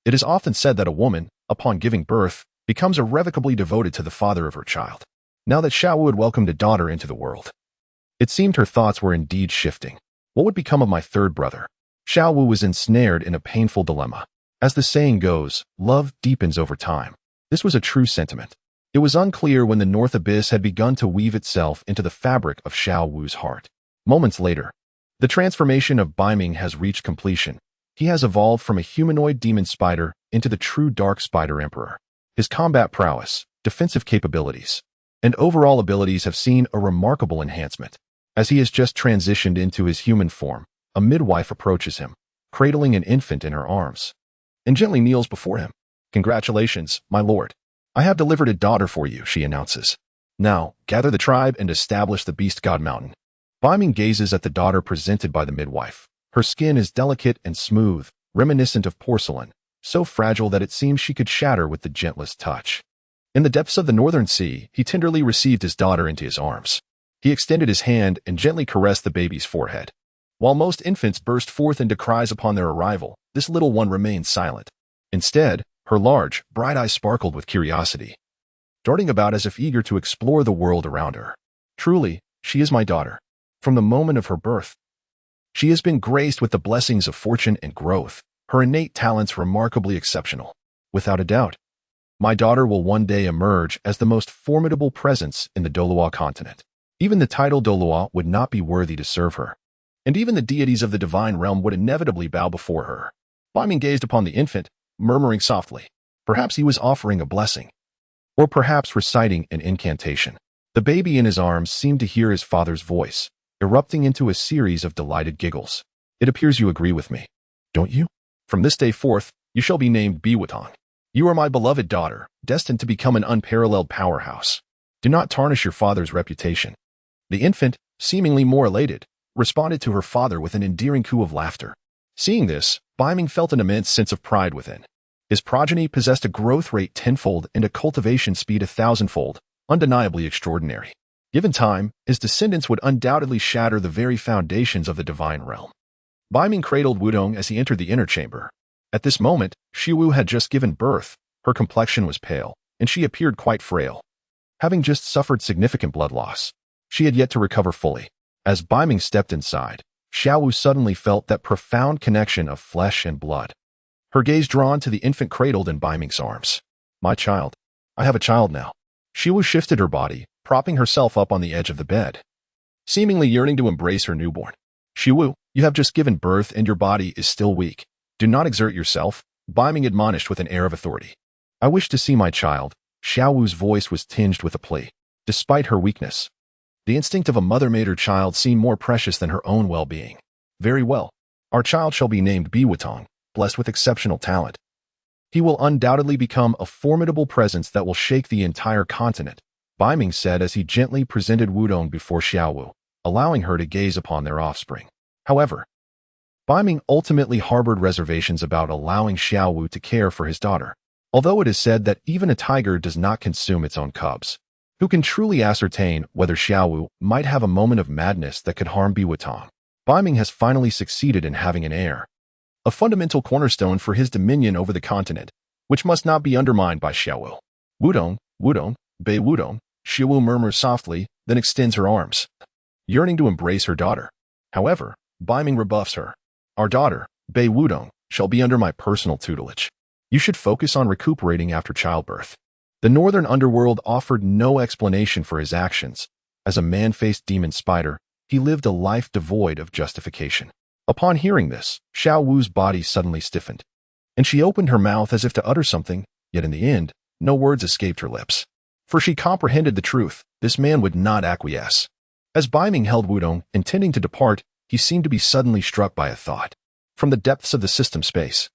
It is often said that a woman, upon giving birth, becomes irrevocably devoted to the father of her child. Now that Xiao Wu had welcomed a daughter into the world, it seemed her thoughts were indeed shifting. What would become of my third brother? Xiao Wu was ensnared in a painful dilemma. As the saying goes, love deepens over time. This was a true sentiment. It was unclear when the North Abyss had begun to weave itself into the fabric of Xiao Wu's heart. Moments later, the transformation of Beiming has reached completion. He has evolved from a humanoid demon spider into the true dark spider emperor. His combat prowess, defensive capabilities, and overall abilities have seen a remarkable enhancement. As he has just transitioned into his human form, a midwife approaches him, cradling an infant in her arms, and gently kneels before him. "Congratulations, my lord. I have delivered a daughter for you," she announces. "Now, gather the tribe and establish the Beast God Mountain." Beiming gazes at the daughter presented by the midwife. Her skin is delicate and smooth, reminiscent of porcelain, so fragile that it seems she could shatter with the gentlest touch. In the depths of the northern sea, he tenderly received his daughter into his arms. He extended his hand and gently caressed the baby's forehead. While most infants burst forth into cries upon their arrival, this little one remained silent. Instead, her large, bright eyes sparkled with curiosity, darting about as if eager to explore the world around her. Truly, she is my daughter. From the moment of her birth, she has been graced with the blessings of fortune and growth, her innate talents remarkably exceptional. Without a doubt, my daughter will one day emerge as the most formidable presence in the Douluo Continent. Even the title Douluo would not be worthy to serve her, and even the deities of the divine realm would inevitably bow before her. Beiming gazed upon the infant, murmuring softly. Perhaps he was offering a blessing, or perhaps reciting an incantation. The baby in his arms seemed to hear his father's voice, erupting into a series of delighted giggles. "It appears you agree with me, don't you? From this day forth, you shall be named Biwatong. You are my beloved daughter, destined to become an unparalleled powerhouse. Do not tarnish your father's reputation." The infant, seemingly more elated, responded to her father with an endearing coo of laughter. Seeing this, Beiming felt an immense sense of pride within. His progeny possessed a growth rate tenfold and a cultivation speed 1,000-fold, undeniably extraordinary. Given time, his descendants would undoubtedly shatter the very foundations of the divine realm. Beiming cradled Wudong as he entered the inner chamber. At this moment, Xiao Wu had just given birth. Her complexion was pale, and she appeared quite frail. Having just suffered significant blood loss, she had yet to recover fully. As Beiming stepped inside, Xiao Wu suddenly felt that profound connection of flesh and blood. Her gaze drawn to the infant cradled in Beiming's arms. My child. I have a child now. Xiao Wu shifted her body, propping herself up on the edge of the bed, seemingly yearning to embrace her newborn. Xiao Wu, you have just given birth and your body is still weak. Do not exert yourself, Beiming admonished with an air of authority. I wish to see my child. Xiao Wu's voice was tinged with a plea. Despite her weakness, the instinct of a mother made her child seem more precious than her own well-being. Very well. Our child shall be named Biwutong, blessed with exceptional talent. He will undoubtedly become a formidable presence that will shake the entire continent, Beiming said as he gently presented Wudong before Xiao Wu, allowing her to gaze upon their offspring. However, Beiming ultimately harbored reservations about allowing Xiao Wu to care for his daughter. Although it is said that even a tiger does not consume its own cubs, who can truly ascertain whether Xiao Wu might have a moment of madness that could harm Biwutong? Beiming has finally succeeded in having an heir, a fundamental cornerstone for his dominion over the continent, which must not be undermined by Xiao Wu. Wudong, Wudong, Bei Wudong, Xiao Wu murmurs softly, then extends her arms, yearning to embrace her daughter. However, Beiming rebuffs her. Our daughter, Bei Wudong, shall be under my personal tutelage. You should focus on recuperating after childbirth. The northern underworld offered no explanation for his actions. As a man-faced demon spider, he lived a life devoid of justification. Upon hearing this, Xiao Wu's body suddenly stiffened, and she opened her mouth as if to utter something, yet in the end, no words escaped her lips. For she comprehended the truth, this man would not acquiesce. As Beiming held Wudong, intending to depart, he seemed to be suddenly struck by a thought. From the depths of the system space,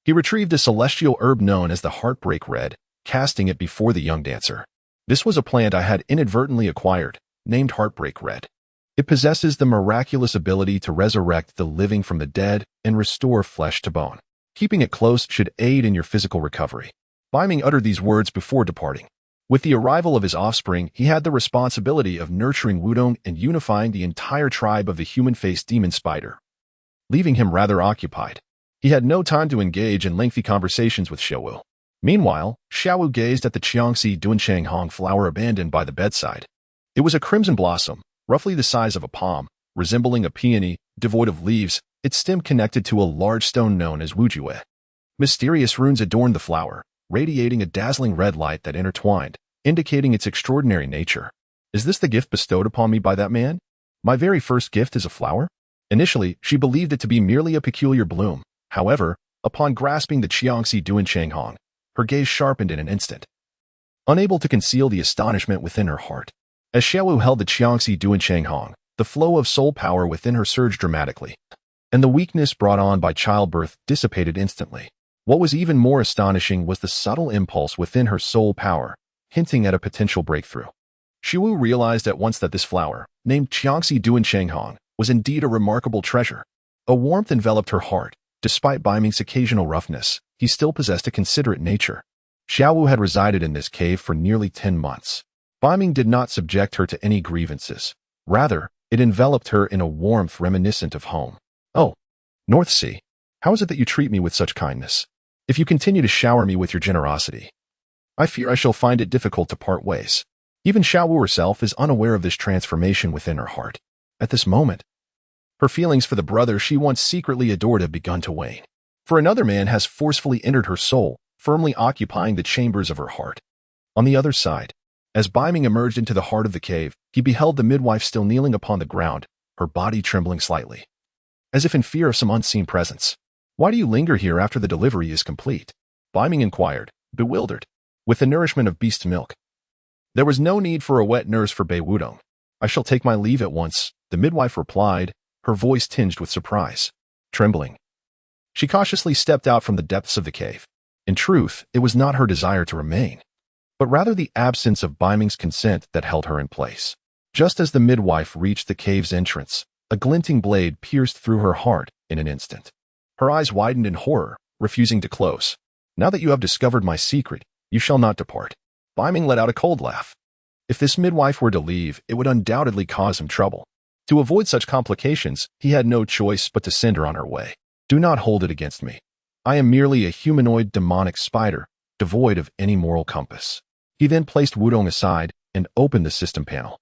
he retrieved a celestial herb known as the Heartbreak Red, casting it before the young dancer. This was a plant I had inadvertently acquired, named Heartbreak Red. It possesses the miraculous ability to resurrect the living from the dead and restore flesh to bone. Keeping it close should aid in your physical recovery. Beiming uttered these words before departing. With the arrival of his offspring, he had the responsibility of nurturing Wudong and unifying the entire tribe of the human-faced demon spider, leaving him rather occupied. He had no time to engage in lengthy conversations with Xiao Wu. Meanwhile, Xiao Wu gazed at the Qiangxi Duanchang flower abandoned by the bedside. It was a crimson blossom, roughly the size of a palm, resembling a peony, devoid of leaves, its stem connected to a large stone known as Wujue. Mysterious runes adorned the flower, radiating a dazzling red light that intertwined, indicating its extraordinary nature. Is this the gift bestowed upon me by that man? My very first gift is a flower? Initially, she believed it to be merely a peculiar bloom. However, upon grasping the Qiangxi Duanchang, her gaze sharpened in an instant, unable to conceal the astonishment within her heart. As Xiao Wu held the Qiangxi Duanchang, the flow of soul power within her surged dramatically, and the weakness brought on by childbirth dissipated instantly. What was even more astonishing was the subtle impulse within her soul power, hinting at a potential breakthrough. Xiao Wu realized at once that this flower, named Qiangxi Duanchang, was indeed a remarkable treasure. A warmth enveloped her heart. Despite Beiming's occasional roughness, he still possessed a considerate nature. Xiao Wu had resided in this cave for nearly 10 months. Beiming did not subject her to any grievances. Rather, it enveloped her in a warmth reminiscent of home. Oh, North Sea, how is it that you treat me with such kindness? If you continue to shower me with your generosity, I fear I shall find it difficult to part ways. Even Xiao Wu herself is unaware of this transformation within her heart. At this moment, her feelings for the brother she once secretly adored have begun to wane. For another man has forcefully entered her soul, firmly occupying the chambers of her heart. On the other side, as Beiming emerged into the heart of the cave, he beheld the midwife still kneeling upon the ground, her body trembling slightly, as if in fear of some unseen presence. Why do you linger here after the delivery is complete? Beiming inquired, bewildered, with the nourishment of beast milk. There was no need for a wet nurse for Bei Wudong. I shall take my leave at once, the midwife replied, her voice tinged with surprise. Trembling, she cautiously stepped out from the depths of the cave. In truth, it was not her desire to remain, but rather the absence of Beiming's consent that held her in place. Just as the midwife reached the cave's entrance, a glinting blade pierced through her heart in an instant. Her eyes widened in horror, refusing to close. Now that you have discovered my secret, you shall not depart. Beiming let out a cold laugh. If this midwife were to leave, it would undoubtedly cause him trouble. To avoid such complications, he had no choice but to send her on her way. Do not hold it against me. I am merely a humanoid demonic spider, devoid of any moral compass. He then placed Wudong aside and opened the system panel.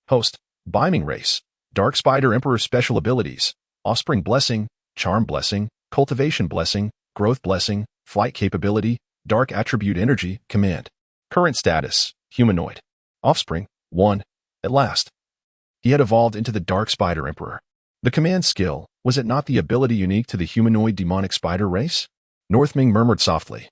Host, Beiming race, Dark Spider Emperor special abilities, Offspring blessing, Charm blessing, Cultivation blessing, Growth blessing, Flight capability, Dark attribute energy, command. Current status, humanoid. Offspring, 1. At last. He had evolved into the Dark Spider Emperor. The command skill, was it not the ability unique to the humanoid demonic spider race? Northming murmured softly.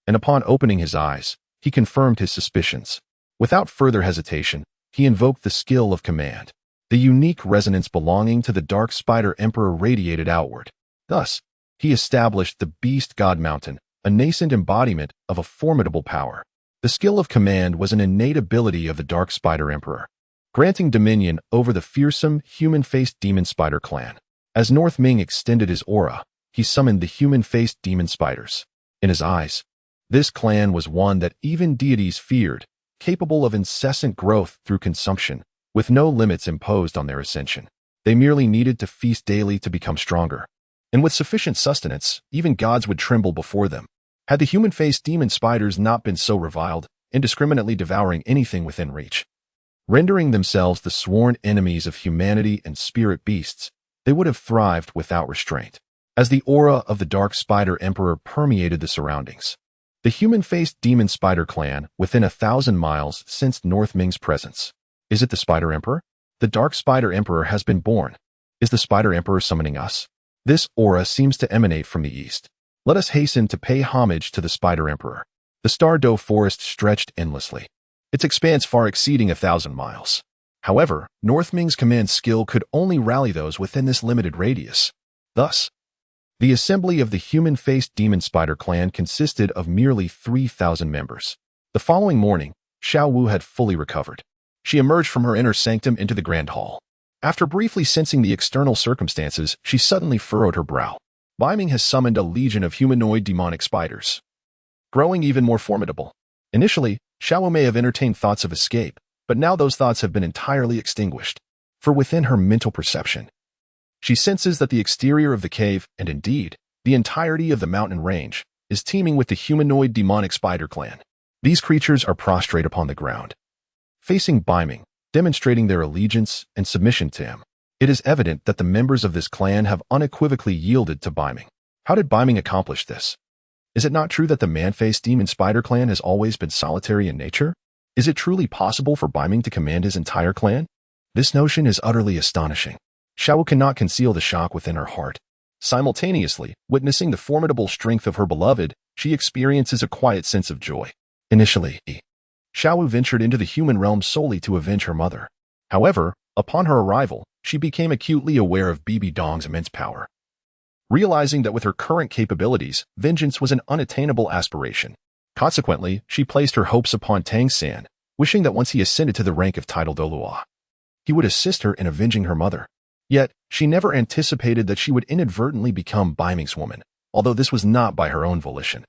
And upon opening his eyes, he confirmed his suspicions. Without further hesitation, he invoked the skill of command. The unique resonance belonging to the Dark Spider Emperor radiated outward. Thus, he established the Beast God Mountain, a nascent embodiment of a formidable power. The skill of command was an innate ability of the Dark Spider Emperor, granting dominion over the fearsome, human-faced demon spider clan. As Northming extended his aura, he summoned the human-faced demon spiders. In his eyes, this clan was one that even deities feared, capable of incessant growth through consumption, with no limits imposed on their ascension. They merely needed to feast daily to become stronger. And with sufficient sustenance, even gods would tremble before them. Had the human-faced demon spiders not been so reviled, indiscriminately devouring anything within reach, rendering themselves the sworn enemies of humanity and spirit beasts, they would have thrived without restraint. As the aura of the Dark Spider Emperor permeated the surroundings, the human-faced demon spider clan, within 1,000 miles, sensed Northming's presence. Is it the Spider Emperor? The Dark Spider Emperor has been born. Is the Spider Emperor summoning us? This aura seems to emanate from the east. Let us hasten to pay homage to the Spider Emperor. The Stardow forest stretched endlessly, its expanse far exceeding 1,000 miles. However, Northming's command skill could only rally those within this limited radius. Thus, the assembly of the human-faced demon spider clan consisted of merely 3,000 members. The following morning, Xiao Wu had fully recovered. She emerged from her inner sanctum into the grand hall. After briefly sensing the external circumstances, she suddenly furrowed her brow. Beiming has summoned a legion of humanoid demonic spiders, growing even more formidable. Initially, Xiao Wu may have entertained thoughts of escape, but now those thoughts have been entirely extinguished. For within her mental perception, she senses that the exterior of the cave, and indeed, the entirety of the mountain range, is teeming with the humanoid demonic spider clan. These creatures are prostrate upon the ground, facing Beiming, demonstrating their allegiance and submission to him. It is evident that the members of this clan have unequivocally yielded to Beiming. How did Beiming accomplish this? Is it not true that the man-faced demon spider clan has always been solitary in nature? Is it truly possible for Beiming to command his entire clan? This notion is utterly astonishing. Xiao Wu cannot conceal the shock within her heart. Simultaneously, witnessing the formidable strength of her beloved, she experiences a quiet sense of joy. Initially, Xiao Wu ventured into the human realm solely to avenge her mother. However, upon her arrival, she became acutely aware of Bibi Dong's immense power. Realizing that with her current capabilities, vengeance was an unattainable aspiration. Consequently, she placed her hopes upon Tang San, wishing that once he ascended to the rank of title Douluo, he would assist her in avenging her mother. Yet, she never anticipated that she would inadvertently become Beiming's woman, although this was not by her own volition.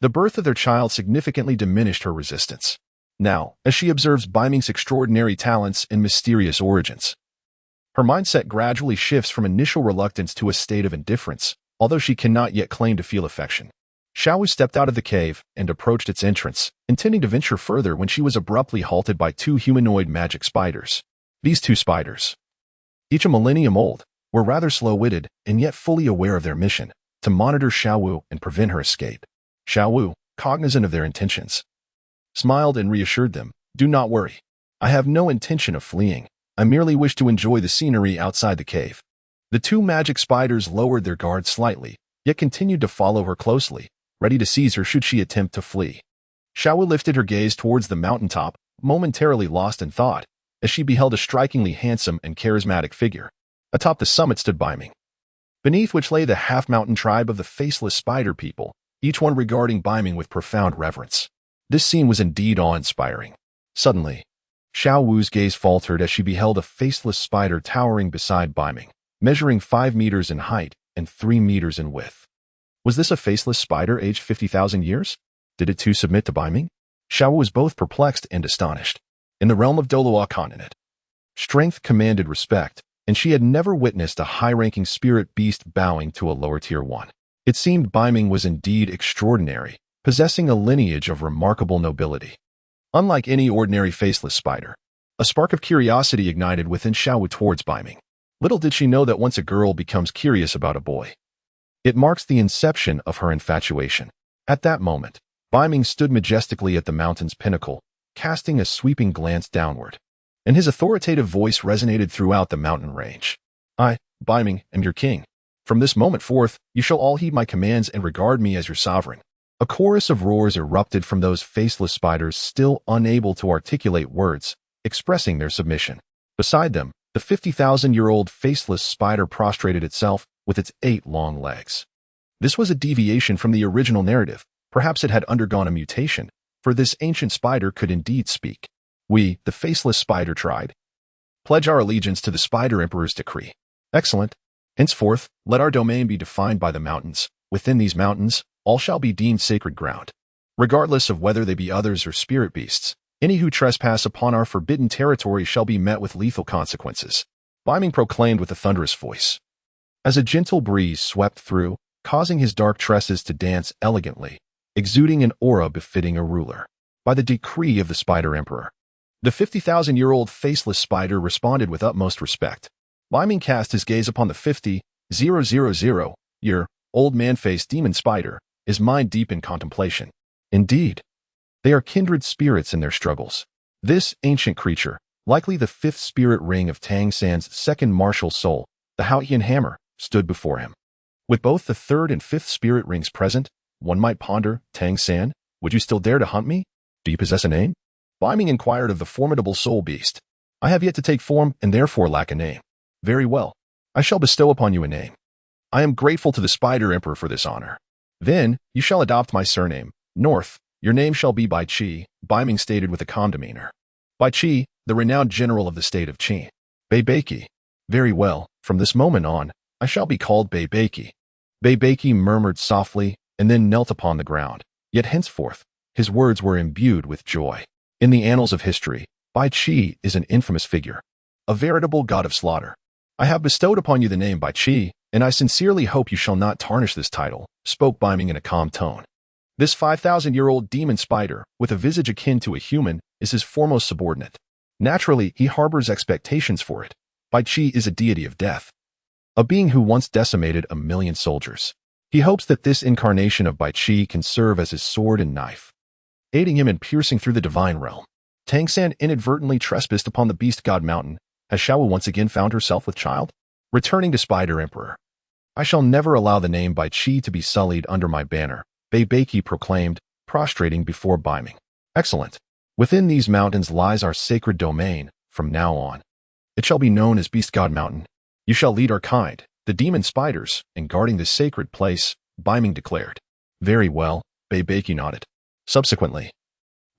The birth of their child significantly diminished her resistance. Now, as she observes Beiming's extraordinary talents and mysterious origins, her mindset gradually shifts from initial reluctance to a state of indifference, although she cannot yet claim to feel affection. Xiao Wu stepped out of the cave and approached its entrance, intending to venture further when she was abruptly halted by two humanoid magic spiders. These two spiders, each a millennium old, were rather slow-witted and yet fully aware of their mission, to monitor Xiao Wu and prevent her escape. Xiao Wu, cognizant of their intentions, smiled and reassured them, "Do not worry. I have no intention of fleeing. I merely wish to enjoy the scenery outside the cave." The two magic spiders lowered their guard slightly, yet continued to follow her closely, ready to seize her should she attempt to flee. Xiao Wu lifted her gaze towards the mountaintop, momentarily lost in thought, as she beheld a strikingly handsome and charismatic figure. Atop the summit stood Beiming, beneath which lay the half-mountain tribe of the faceless spider people, each one regarding Beiming with profound reverence. This scene was indeed awe-inspiring. Suddenly, Xiao Wu's gaze faltered as she beheld a faceless spider towering beside Beiming, measuring 5 meters in height and 3 meters in width. Was this a faceless spider aged 50,000 years? Did it too submit to Beiming? Xiao Wu was both perplexed and astonished. In the realm of Douluo Continent, strength commanded respect, and she had never witnessed a high-ranking spirit beast bowing to a lower tier one. It seemed Beiming was indeed extraordinary, possessing a lineage of remarkable nobility. Unlike any ordinary faceless spider, a spark of curiosity ignited within Xiao Wu towards Beiming. Little did she know that once a girl becomes curious about a boy, it marks the inception of her infatuation. At that moment, Beiming stood majestically at the mountain's pinnacle, casting a sweeping glance downward, and his authoritative voice resonated throughout the mountain range. I, Beiming, am your king. From this moment forth, you shall all heed my commands and regard me as your sovereign. A chorus of roars erupted from those faceless spiders still unable to articulate words, expressing their submission. Beside them, the 50,000-year-old faceless spider prostrated itself with its 8 long legs. This was a deviation from the original narrative. Perhaps it had undergone a mutation, for this ancient spider could indeed speak. We, the faceless spider tribe, pledge our allegiance to the Spider Emperor's decree. Excellent. Henceforth, let our domain be defined by the mountains. Within these mountains, all shall be deemed sacred ground. Regardless of whether they be others or spirit beasts, any who trespass upon our forbidden territory shall be met with lethal consequences. Beiming proclaimed with a thunderous voice. As a gentle breeze swept through, causing his dark tresses to dance elegantly, exuding an aura befitting a ruler. By the decree of the Spider Emperor. The 50,000-year-old faceless spider responded with utmost respect. Beiming cast his gaze upon the 50,000-year-old man-faced demon spider, his mind deep in contemplation. Indeed, they are kindred spirits in their struggles. This ancient creature, likely the 5th spirit ring of Tang San's second martial soul, the Haotian hammer, stood before him. With both the 3rd and 5th spirit rings present, one might ponder, Tang San, would you still dare to hunt me? Do you possess a name? Beiming inquired of the formidable soul beast. I have yet to take form and therefore lack a name. Very well. I shall bestow upon you a name. I am grateful to the Spider Emperor for this honor. Then, you shall adopt my surname, North. Your name shall be Bai Qi, Beiming stated with a calm demeanor. Bai Qi, the renowned general of the state of Qi. Beibeki. Very well, from this moment on, I shall be called Beibeki. Beibeki murmured softly and then knelt upon the ground. Yet henceforth, his words were imbued with joy. In the annals of history, Bai Qi is an infamous figure, a veritable god of slaughter. I have bestowed upon you the name Bai Qi, and I sincerely hope you shall not tarnish this title, spoke Beiming in a calm tone. This 5,000-year-old demon spider, with a visage akin to a human, is his foremost subordinate. Naturally, he harbors expectations for it. Bai Qi is a deity of death, a being who once decimated 1 million soldiers. He hopes that this incarnation of Bai Qi can serve as his sword and knife, aiding him in piercing through the divine realm. Tang San inadvertently trespassed upon the beast god mountain. Has Xiao Wu once again found herself with child? Returning to Spider Emperor. I shall never allow the name Bai Qi to be sullied under my banner, Beibeki proclaimed, prostrating before Beiming. Excellent. Within these mountains lies our sacred domain, from now on. It shall be known as Beast God Mountain. You shall lead our kind, the demon spiders, in guarding this sacred place, Beiming declared. Very well, Beibeki nodded. Subsequently,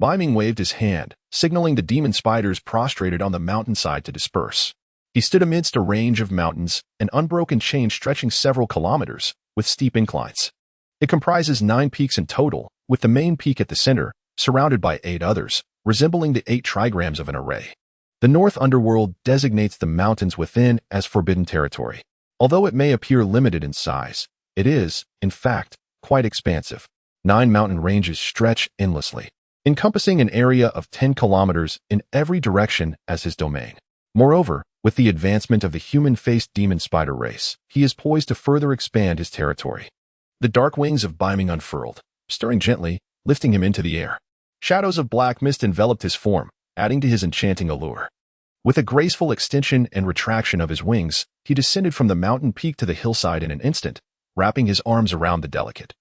Beiming waved his hand, signaling the demon spiders prostrated on the mountainside to disperse. He stood amidst a range of mountains, an unbroken chain stretching several kilometers, with steep inclines. It comprises 9 peaks in total, with the main peak at the center, surrounded by 8 others, resembling the 8 trigrams of an array. The North Underworld designates the mountains within as forbidden territory. Although it may appear limited in size, it is, in fact, quite expansive. 9 mountain ranges stretch endlessly, encompassing an area of 10 kilometers in every direction as his domain. Moreover, with the advancement of the human-faced demon spider race, he is poised to further expand his territory. The dark wings of Beiming unfurled, stirring gently, lifting him into the air. Shadows of black mist enveloped his form, adding to his enchanting allure. With a graceful extension and retraction of his wings, he descended from the mountain peak to the hillside in an instant, wrapping his arms around the delicate,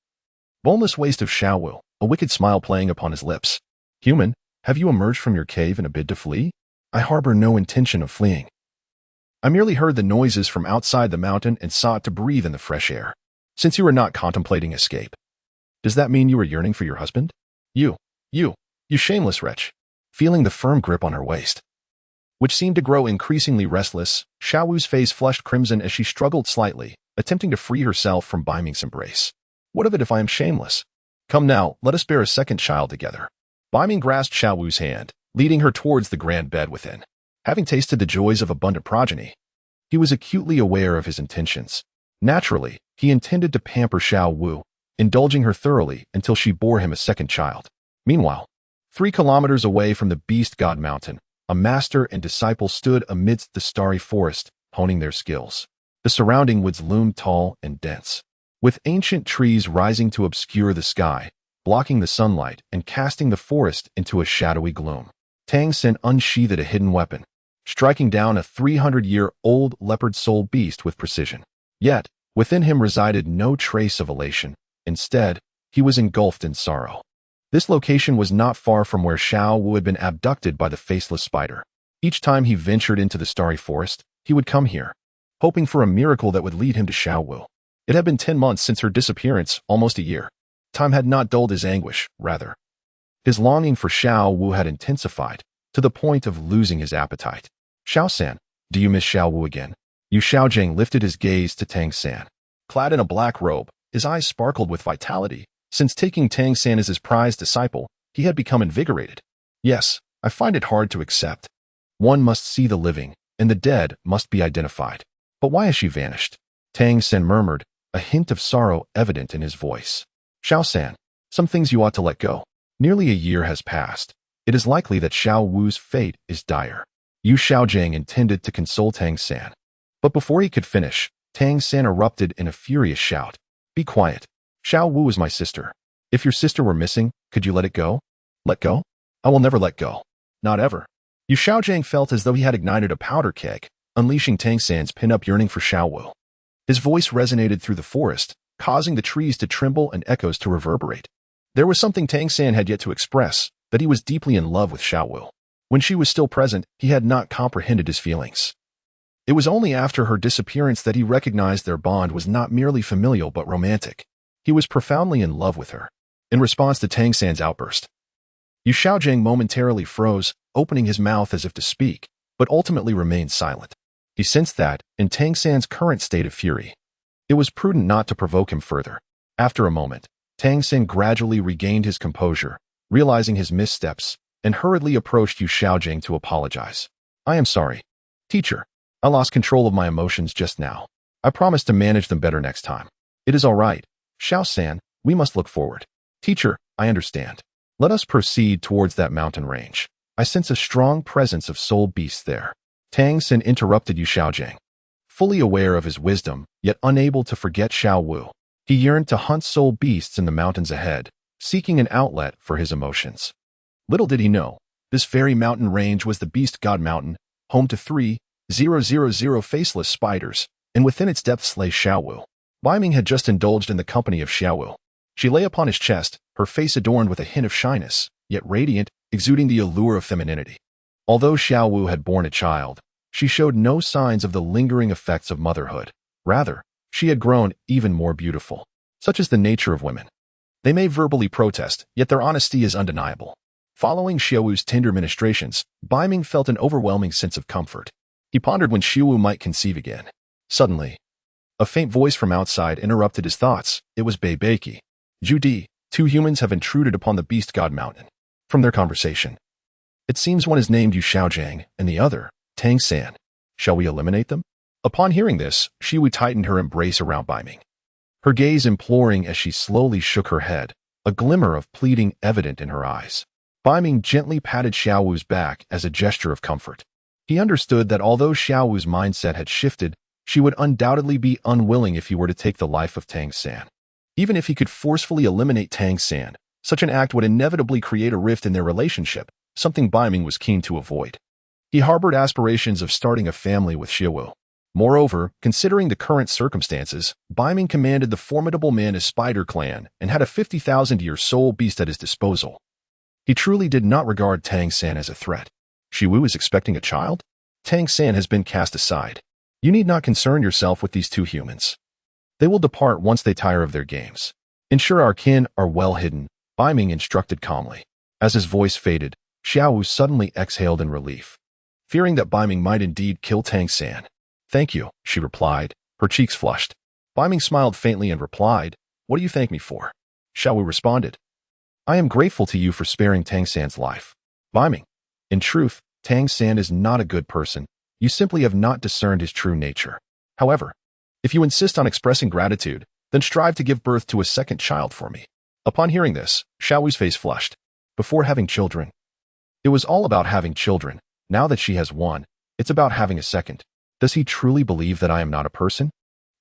boneless waist of Xiao Wu, a wicked smile playing upon his lips. Human, have you emerged from your cave in a bid to flee? I harbor no intention of fleeing. I merely heard the noises from outside the mountain and sought to breathe in the fresh air. Since you are not contemplating escape, does that mean you are yearning for your husband? You shameless wretch. Feeling the firm grip on her waist, which seemed to grow increasingly restless, Xiao Wu's face flushed crimson as she struggled slightly, attempting to free herself from Beiming's embrace. What of it if I am shameless? Come now, let us bear a second child together. Beiming grasped Xiao Wu's hand, leading her towards the grand bed within. Having tasted the joys of abundant progeny, he was acutely aware of his intentions. Naturally, he intended to pamper Xiao Wu, indulging her thoroughly until she bore him a second child. Meanwhile, 3 kilometers away from the Beast God Mountain, a master and disciple stood amidst the starry forest, honing their skills. The surrounding woods loomed tall and dense, with ancient trees rising to obscure the sky, blocking the sunlight and casting the forest into a shadowy gloom. Tang San unsheathed a hidden weapon, striking down a 300-year-old leopard soul beast with precision. Yet, within him resided no trace of elation. Instead, he was engulfed in sorrow. This location was not far from where Xiao Wu had been abducted by the faceless spider. Each time he ventured into the starry forest, he would come here, hoping for a miracle that would lead him to Xiao Wu. It had been 10 months since her disappearance, almost a year. Time had not dulled his anguish, rather. His longing for Xiao Wu had intensified, to the point of losing his appetite. Xiao San, do you miss Xiao Wu again? Yu Xiaojing lifted his gaze to Tang San. Clad in a black robe, his eyes sparkled with vitality. Since taking Tang San as his prized disciple, he had become invigorated. Yes, I find it hard to accept. One must see the living, and the dead must be identified. But why has she vanished? Tang San murmured, a hint of sorrow evident in his voice. Xiao San, some things you ought to let go. Nearly a year has passed. It is likely that Xiao Wu's fate is dire. Yu Xiaojing intended to console Tang San. But before he could finish, Tang San erupted in a furious shout. Be quiet. Xiao Wu is my sister. If your sister were missing, could you let it go? Let go? I will never let go. Not ever. Yu Xiaojing felt as though he had ignited a powder keg, unleashing Tang San's pin-up yearning for Xiao Wu. His voice resonated through the forest, causing the trees to tremble and echoes to reverberate. There was something Tang San had yet to express, that he was deeply in love with Xiao Wu. When she was still present, he had not comprehended his feelings. It was only after her disappearance that he recognized their bond was not merely familial but romantic. He was profoundly in love with her. In response to Tang San's outburst, Yu Xiaojing momentarily froze, opening his mouth as if to speak, but ultimately remained silent. He sensed that, in Tang San's current state of fury, it was prudent not to provoke him further. After a moment, Tang San gradually regained his composure, realizing his missteps, and hurriedly approached Yu Xiaojing to apologize. I am sorry. Teacher, I lost control of my emotions just now. I promise to manage them better next time. It is all right. Xiao San, we must look forward. Teacher, I understand. Let us proceed towards that mountain range. I sense a strong presence of soul beasts there. Tang San interrupted Yu Xiaojing. Fully aware of his wisdom, yet unable to forget Xiao Wu, he yearned to hunt soul beasts in the mountains ahead, seeking an outlet for his emotions. Little did he know, this very mountain range was the Beast God Mountain, home to 3,000 faceless spiders, and within its depths lay Xiao Wu. Beiming had just indulged in the company of Xiao Wu. She lay upon his chest, her face adorned with a hint of shyness, yet radiant, exuding the allure of femininity. Although Xiao Wu had borne a child, she showed no signs of the lingering effects of motherhood. Rather, she had grown even more beautiful. Such is the nature of women. They may verbally protest, yet their honesty is undeniable. Following Xiao Wu's tender ministrations, Beiming felt an overwhelming sense of comfort. He pondered when Xiao Wu might conceive again. Suddenly, a faint voice from outside interrupted his thoughts. It was Bibi. Judy, 2 humans have intruded upon the Beast God Mountain. From their conversation, it seems one is named Yu Xiaojing and the other, Tang San. Shall we eliminate them? Upon hearing this, Xiao Wu tightened her embrace around Beiming, her gaze imploring as she slowly shook her head, a glimmer of pleading evident in her eyes. Beiming gently patted Xiao Wu's back as a gesture of comfort. He understood that although Xiao Wu's mindset had shifted, she would undoubtedly be unwilling if he were to take the life of Tang San. Even if he could forcefully eliminate Tang San, such an act would inevitably create a rift in their relationship, something Beiming was keen to avoid. He harbored aspirations of starting a family with Xiao Wu. Moreover, considering the current circumstances, Beiming commanded the formidable Mantis Spider clan and had a 50,000-year soul beast at his disposal. He truly did not regard Tang San as a threat. Xiao Wu is expecting a child? Tang San has been cast aside. You need not concern yourself with these 2 humans. They will depart once they tire of their games. Ensure our kin are well hidden, Beiming instructed calmly. As his voice faded, Xiao Wu suddenly exhaled in relief, fearing that Beiming might indeed kill Tang San. Thank you, she replied, her cheeks flushed. Beiming smiled faintly and replied, What do you thank me for? Xiao Wu responded, I am grateful to you for sparing Tang San's life. Beiming, in truth, Tang San is not a good person. You simply have not discerned his true nature. However, if you insist on expressing gratitude, then strive to give birth to a second child for me. Upon hearing this, Xiao Wu's face flushed. Before having children, it was all about having children. Now that she has one, it's about having a second. Does he truly believe that I am not a person?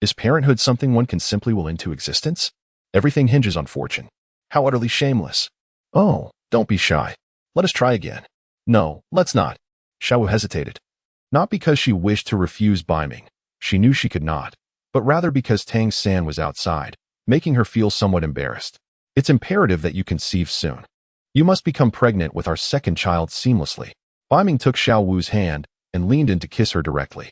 Is parenthood something one can simply will into existence? Everything hinges on fortune. How utterly shameless. Oh, don't be shy. Let us try again. No, let's not. Xiao Wu hesitated. Not because she wished to refuse Beiming. She knew she could not. But rather because Tang San was outside, making her feel somewhat embarrassed. It's imperative that you conceive soon. You must become pregnant with our second child seamlessly. Beiming took Xiao Wu's hand and leaned in to kiss her directly.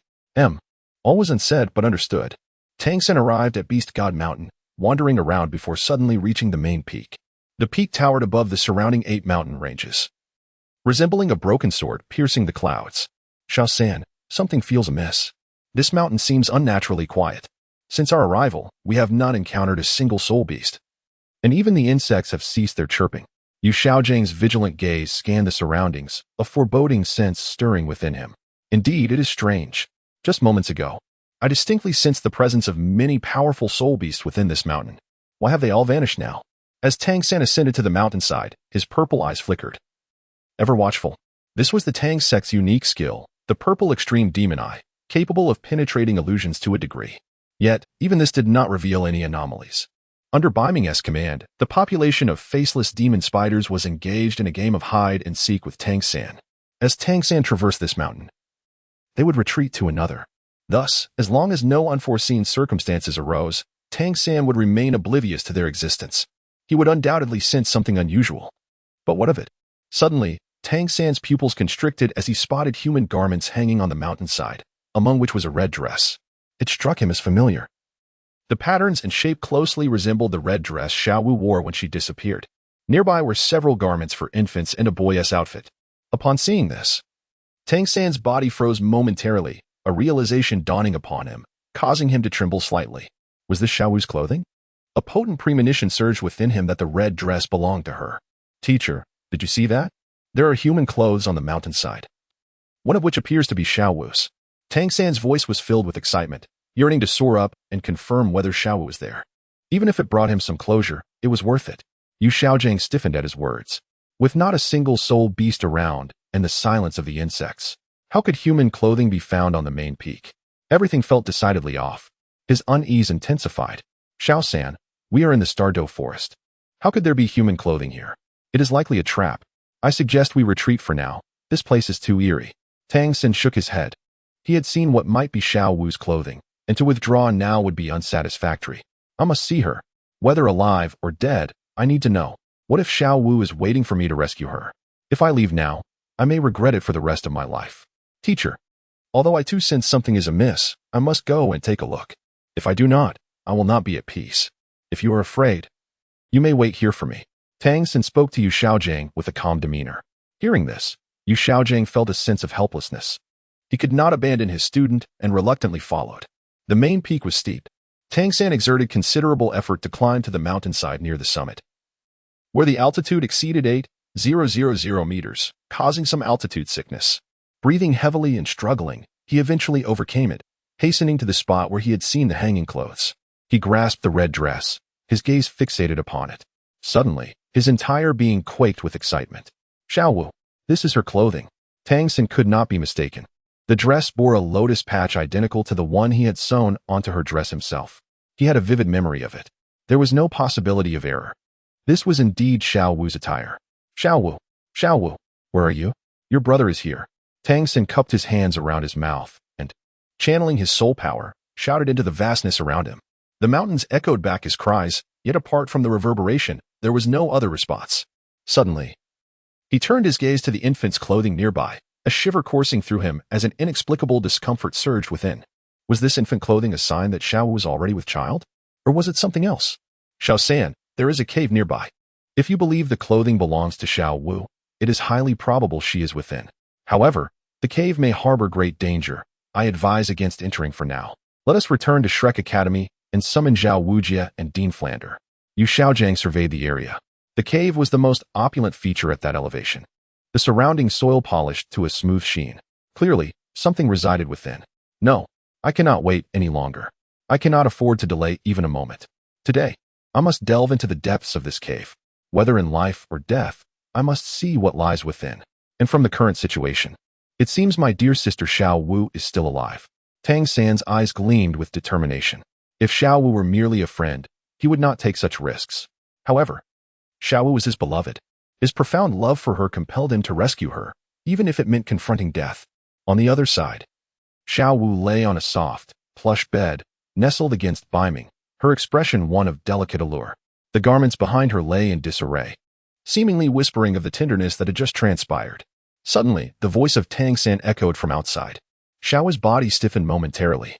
All was unsaid but understood. Tang San arrived at Beast God Mountain, wandering around before suddenly reaching the main peak. The peak towered above the surrounding 8 mountain ranges, resembling a broken sword piercing the clouds. Xiao San, something feels amiss. This mountain seems unnaturally quiet. Since our arrival, we have not encountered a single soul beast. And even the insects have ceased their chirping. Yu Xiaojing's vigilant gaze scanned the surroundings, a foreboding sense stirring within him. Indeed, it is strange. Just moments ago, I distinctly sensed the presence of many powerful soul beasts within this mountain. Why have they all vanished now? As Tang San ascended to the mountainside, his purple eyes flickered. Ever watchful. This was the Tang sect's unique skill, the purple extreme demon eye, capable of penetrating illusions to a degree. Yet, even this did not reveal any anomalies. Under Beiming's command, the population of faceless demon spiders was engaged in a game of hide and seek with Tang San. As Tang San traversed this mountain, they would retreat to another. Thus, as long as no unforeseen circumstances arose, Tang San would remain oblivious to their existence. He would undoubtedly sense something unusual. But what of it? Suddenly, Tang San's pupils constricted as he spotted human garments hanging on the mountainside, among which was a red dress. It struck him as familiar. The patterns and shape closely resembled the red dress Xiao Wu wore when she disappeared. Nearby were several garments for infants and a boy's outfit. Upon seeing this, Tang San's body froze momentarily, a realization dawning upon him, causing him to tremble slightly. Was this Xiao Wu's clothing? A potent premonition surged within him that the red dress belonged to her. Teacher, did you see that? There are human clothes on the mountainside, one of which appears to be Xiao Wu's. Tang San's voice was filled with excitement, yearning to soar up and confirm whether Xiao Wu was there. Even if it brought him some closure, it was worth it. Yu Xiaojing stiffened at his words. With not a single soul beast around and the silence of the insects, how could human clothing be found on the main peak? Everything felt decidedly off. His unease intensified. Xiao San, we are in the Stardow Forest. How could there be human clothing here? It is likely a trap. I suggest we retreat for now. This place is too eerie. Tang San shook his head. He had seen what might be Xiao Wu's clothing, and to withdraw now would be unsatisfactory. I must see her. Whether alive or dead, I need to know. What if Xiao Wu is waiting for me to rescue her? If I leave now, I may regret it for the rest of my life. Teacher, although I too sense something is amiss, I must go and take a look. If I do not, I will not be at peace. If you are afraid, you may wait here for me. Tang San spoke to Yu Xiaojing with a calm demeanor. Hearing this, Yu Xiaojing felt a sense of helplessness. He could not abandon his student and reluctantly followed. The main peak was steep. Tang San exerted considerable effort to climb to the mountainside near the summit, where the altitude exceeded 8,000 meters, causing some altitude sickness. Breathing heavily and struggling, he eventually overcame it, hastening to the spot where he had seen the hanging clothes. He grasped the red dress, his gaze fixated upon it. Suddenly, his entire being quaked with excitement. Xiao Wu, this is her clothing. Tang San could not be mistaken. The dress bore a lotus patch identical to the one he had sewn onto her dress himself. He had a vivid memory of it. There was no possibility of error. This was indeed Xiao Wu's attire. Xiao Wu, where are you? Your brother is here. Tang San cupped his hands around his mouth and, channeling his soul power, shouted into the vastness around him. The mountains echoed back his cries, yet apart from the reverberation, there was no other response. Suddenly, he turned his gaze to the infant's clothing nearby, a shiver coursing through him as an inexplicable discomfort surged within. Was this infant clothing a sign that Xiao Wu was already with child? Or was it something else? Xiao San, there is a cave nearby. If you believe the clothing belongs to Xiao Wu, it is highly probable she is within. However, the cave may harbor great danger. I advise against entering for now. Let us return to Shrek Academy and summon Zhao Wujia and Dean Flander. Yu Xiaojing surveyed the area. The cave was the most opulent feature at that elevation. The surrounding soil polished to a smooth sheen. Clearly, something resided within. No, I cannot wait any longer. I cannot afford to delay even a moment. Today, I must delve into the depths of this cave. Whether in life or death, I must see what lies within. And from the current situation, it seems my dear sister Xiao Wu is still alive. Tang San's eyes gleamed with determination. If Xiao Wu were merely a friend, he would not take such risks. However, Xiao Wu was his beloved. His profound love for her compelled him to rescue her, even if it meant confronting death. On the other side, Xiao Wu lay on a soft, plush bed, nestled against Beiming, her expression one of delicate allure. The garments behind her lay in disarray, seemingly whispering of the tenderness that had just transpired. Suddenly, the voice of Tang San echoed from outside. Xiao Wu's body stiffened momentarily.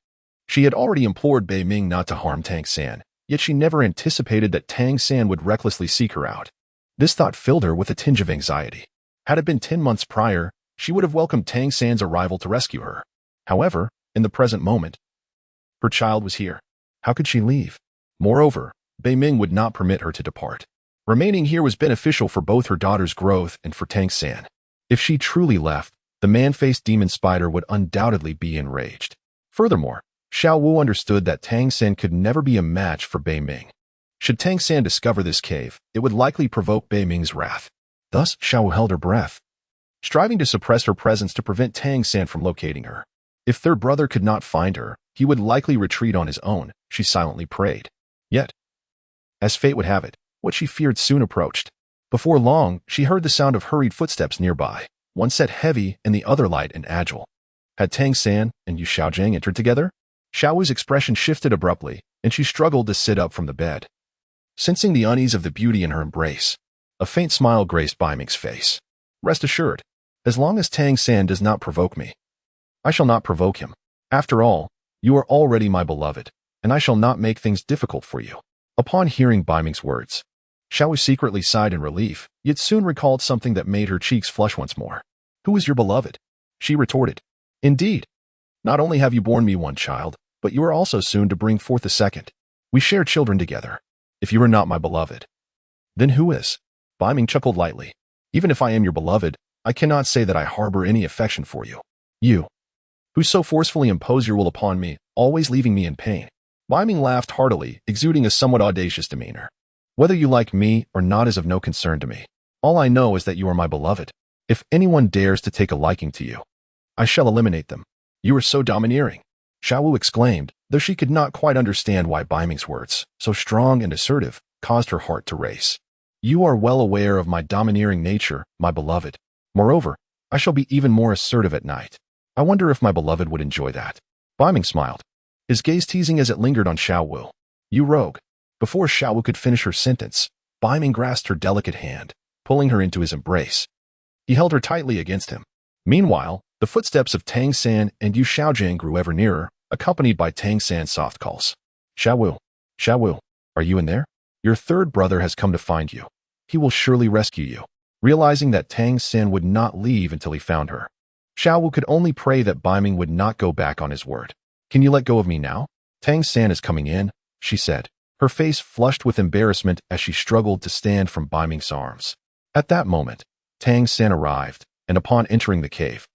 She had already implored Beiming not to harm Tang San, yet she never anticipated that Tang San would recklessly seek her out. This thought filled her with a tinge of anxiety. Had it been 10 months prior, she would have welcomed Tang San's arrival to rescue her. However, in the present moment, her child was here. How could she leave? Moreover, Beiming would not permit her to depart. Remaining here was beneficial for both her daughter's growth and for Tang San. If she truly left, the man-faced demon spider would undoubtedly be enraged. Furthermore, Xiao Wu understood that Tang San could never be a match for Beiming. Should Tang San discover this cave, it would likely provoke Beiming's wrath. Thus, Xiao Wu held her breath, striving to suppress her presence to prevent Tang San from locating her. If third brother could not find her, he would likely retreat on his own, she silently prayed. Yet, as fate would have it, what she feared soon approached. Before long, she heard the sound of hurried footsteps nearby, one set heavy and the other light and agile. Had Tang San and Yu Xiaojing entered together? Xiao Wu's expression shifted abruptly, and she struggled to sit up from the bed. Sensing the unease of the beauty in her embrace, a faint smile graced Beiming's face. Rest assured, as long as Tang San does not provoke me, I shall not provoke him. After all, you are already my beloved, and I shall not make things difficult for you. Upon hearing Beiming's words, Xiao Wu secretly sighed in relief, yet soon recalled something that made her cheeks flush once more. Who is your beloved? She retorted. Indeed. Not only have you borne me one child, but you are also soon to bring forth a second. We share children together. If you are not my beloved, then who is? Beiming chuckled lightly. Even if I am your beloved, I cannot say that I harbor any affection for you. You, who so forcefully impose your will upon me, always leaving me in pain. Beiming laughed heartily, exuding a somewhat audacious demeanor. Whether you like me or not is of no concern to me. All I know is that you are my beloved. If anyone dares to take a liking to you, I shall eliminate them. You are so domineering, Xiao Wu exclaimed, though she could not quite understand why Beiming's words, so strong and assertive, caused her heart to race. You are well aware of my domineering nature, my beloved. Moreover, I shall be even more assertive at night. I wonder if my beloved would enjoy that. Beiming smiled, his gaze teasing as it lingered on Xiao Wu. You rogue. Before Xiao Wu could finish her sentence, Beiming grasped her delicate hand, pulling her into his embrace. He held her tightly against him. Meanwhile, the footsteps of Tang San and Yu Xiaojing grew ever nearer, accompanied by Tang San's soft calls. Xiao Wu, are you in there? Your third brother has come to find you. He will surely rescue you. Realizing that Tang San would not leave until he found her, Xiao Wu could only pray that Beiming would not go back on his word. Can you let go of me now? Tang San is coming in, she said, her face flushed with embarrassment as she struggled to stand from Beiming's arms. At that moment, Tang San arrived, and upon entering the cave,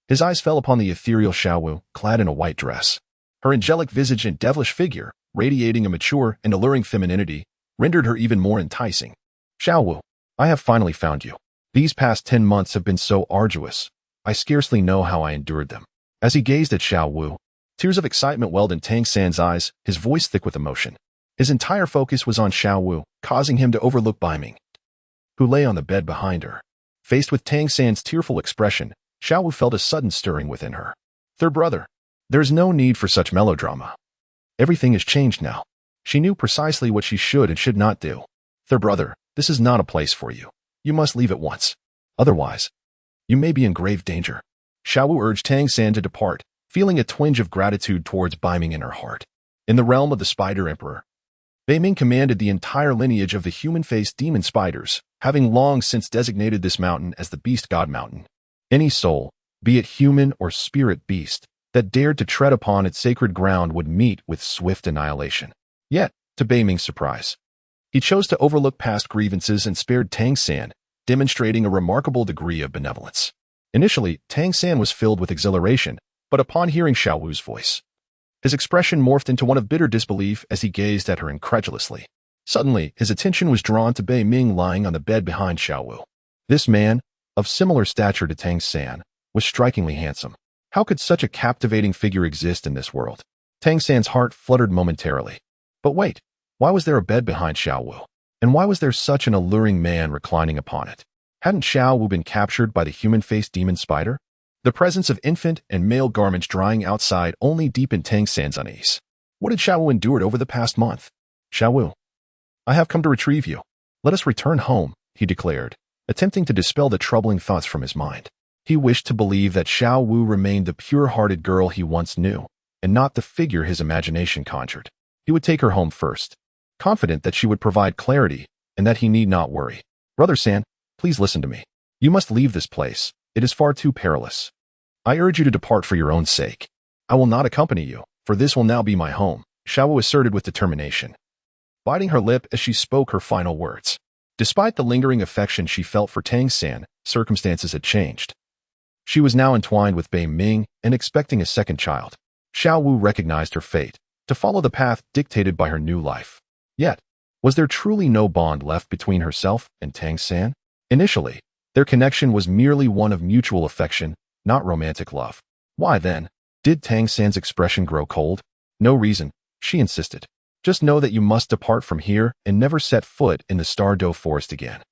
his eyes fell upon the ethereal Xiao Wu, clad in a white dress. Her angelic visage and devilish figure, radiating a mature and alluring femininity, rendered her even more enticing. Xiao Wu, I have finally found you. These past 10 months have been so arduous, I scarcely know how I endured them. As he gazed at Xiao Wu, tears of excitement welled in Tang San's eyes, his voice thick with emotion. His entire focus was on Xiao Wu, causing him to overlook Beiming, who lay on the bed behind her. Faced with Tang San's tearful expression, Xiao Wu felt a sudden stirring within her. Third brother, there is no need for such melodrama. Everything has changed now. She knew precisely what she should and should not do. Third brother, this is not a place for you. You must leave at once. Otherwise, you may be in grave danger. Xiao Wu urged Tang San to depart, feeling a twinge of gratitude towards Beiming in her heart. In the realm of the Spider Emperor, Beiming commanded the entire lineage of the human-faced demon spiders, having long since designated this mountain as the Beast God Mountain. Any soul, be it human or spirit beast, that dared to tread upon its sacred ground would meet with swift annihilation. Yet, to Beiming's surprise, he chose to overlook past grievances and spared Tang San, demonstrating a remarkable degree of benevolence. Initially, Tang San was filled with exhilaration, but upon hearing Xiao Wu's voice, His expression morphed into one of bitter disbelief as he gazed at her incredulously. Suddenly, his attention was drawn to Beiming lying on the bed behind Xiao Wu. This man, of similar stature to Tang San, was strikingly handsome. How could such a captivating figure exist in this world? Tang San's heart fluttered momentarily. But wait, why was there a bed behind Xiao Wu? And why was there such an alluring man reclining upon it? Hadn't Xiao Wu been captured by the human-faced demon spider? The presence of infant and male garments drying outside only deepened Tang San's unease. What had Xiao Wu endured over the past month? Xiao Wu, I have come to retrieve you. Let us return home, he declared, attempting to dispel the troubling thoughts from his mind. He wished to believe that Xiao Wu remained the pure-hearted girl he once knew, and not the figure his imagination conjured. He would take her home first, confident that she would provide clarity and that he need not worry. Brother San, please listen to me. You must leave this place. It is far too perilous. I urge you to depart for your own sake. I will not accompany you, for this will now be my home, Xiao Wu asserted with determination, biting her lip as she spoke her final words. Despite the lingering affection she felt for Tang San, circumstances had changed. She was now entwined with Beiming and expecting a second child. Xiao Wu recognized her fate, to follow the path dictated by her new life. Yet, was there truly no bond left between herself and Tang San? Initially, their connection was merely one of mutual affection, not romantic love. Why then, did Tang San's expression grow cold? No reason, she insisted. Just know that you must depart from here and never set foot in the Douluo forest again.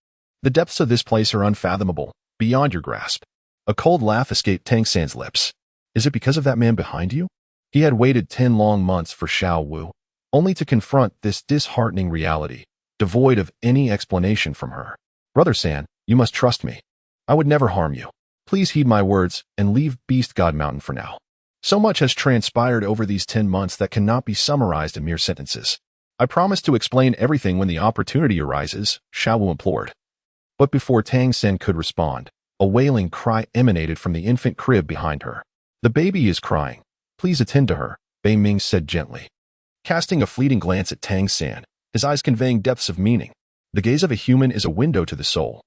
The depths of this place are unfathomable, beyond your grasp. A cold laugh escaped Tang San's lips. Is it because of that man behind you? He had waited 10 long months for Xiao Wu, only to confront this disheartening reality, devoid of any explanation from her. Brother San, you must trust me. I would never harm you. Please heed my words and leave Beast God Mountain for now. So much has transpired over these 10 months that cannot be summarized in mere sentences. I promise to explain everything when the opportunity arises, Xiao Wu implored. But before Tang San could respond, a wailing cry emanated from the infant crib behind her. The baby is crying. Please attend to her, Beiming said gently. Casting a fleeting glance at Tang San, his eyes conveying depths of meaning. The gaze of a human is a window to the soul,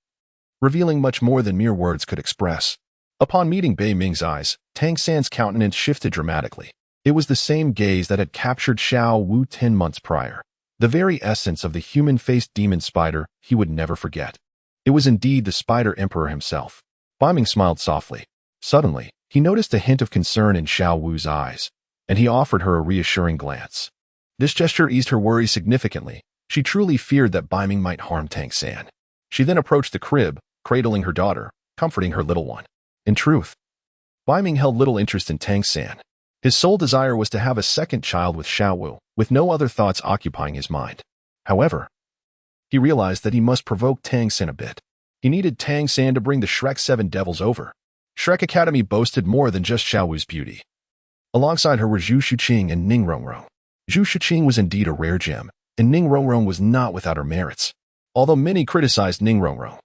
revealing much more than mere words could express. Upon meeting Beiming's eyes, Tang San's countenance shifted dramatically. It was the same gaze that had captured Xiao Wu 10 months prior. The very essence of the human-faced demon spider he would never forget. It was indeed the Spider Emperor himself. Beiming smiled softly. Suddenly, he noticed a hint of concern in Xiao Wu's eyes, and he offered her a reassuring glance. This gesture eased her worry significantly. She truly feared that Beiming might harm Tang San. She then approached the crib, cradling her daughter, comforting her little one. In truth, Beiming held little interest in Tang San. His sole desire was to have a second child with Xiao Wu, with no other thoughts occupying his mind. However, he realized that he must provoke Tang San a bit. He needed Tang San to bring the Shrek 7 devils over. Shrek Academy boasted more than just Xiao Wu's beauty. Alongside her were Zhu Shuqing and Ning Rongrong. Zhu Shuqing was indeed a rare gem, and Ning Rongrong was not without her merits. Although many criticized Ning Rongrong,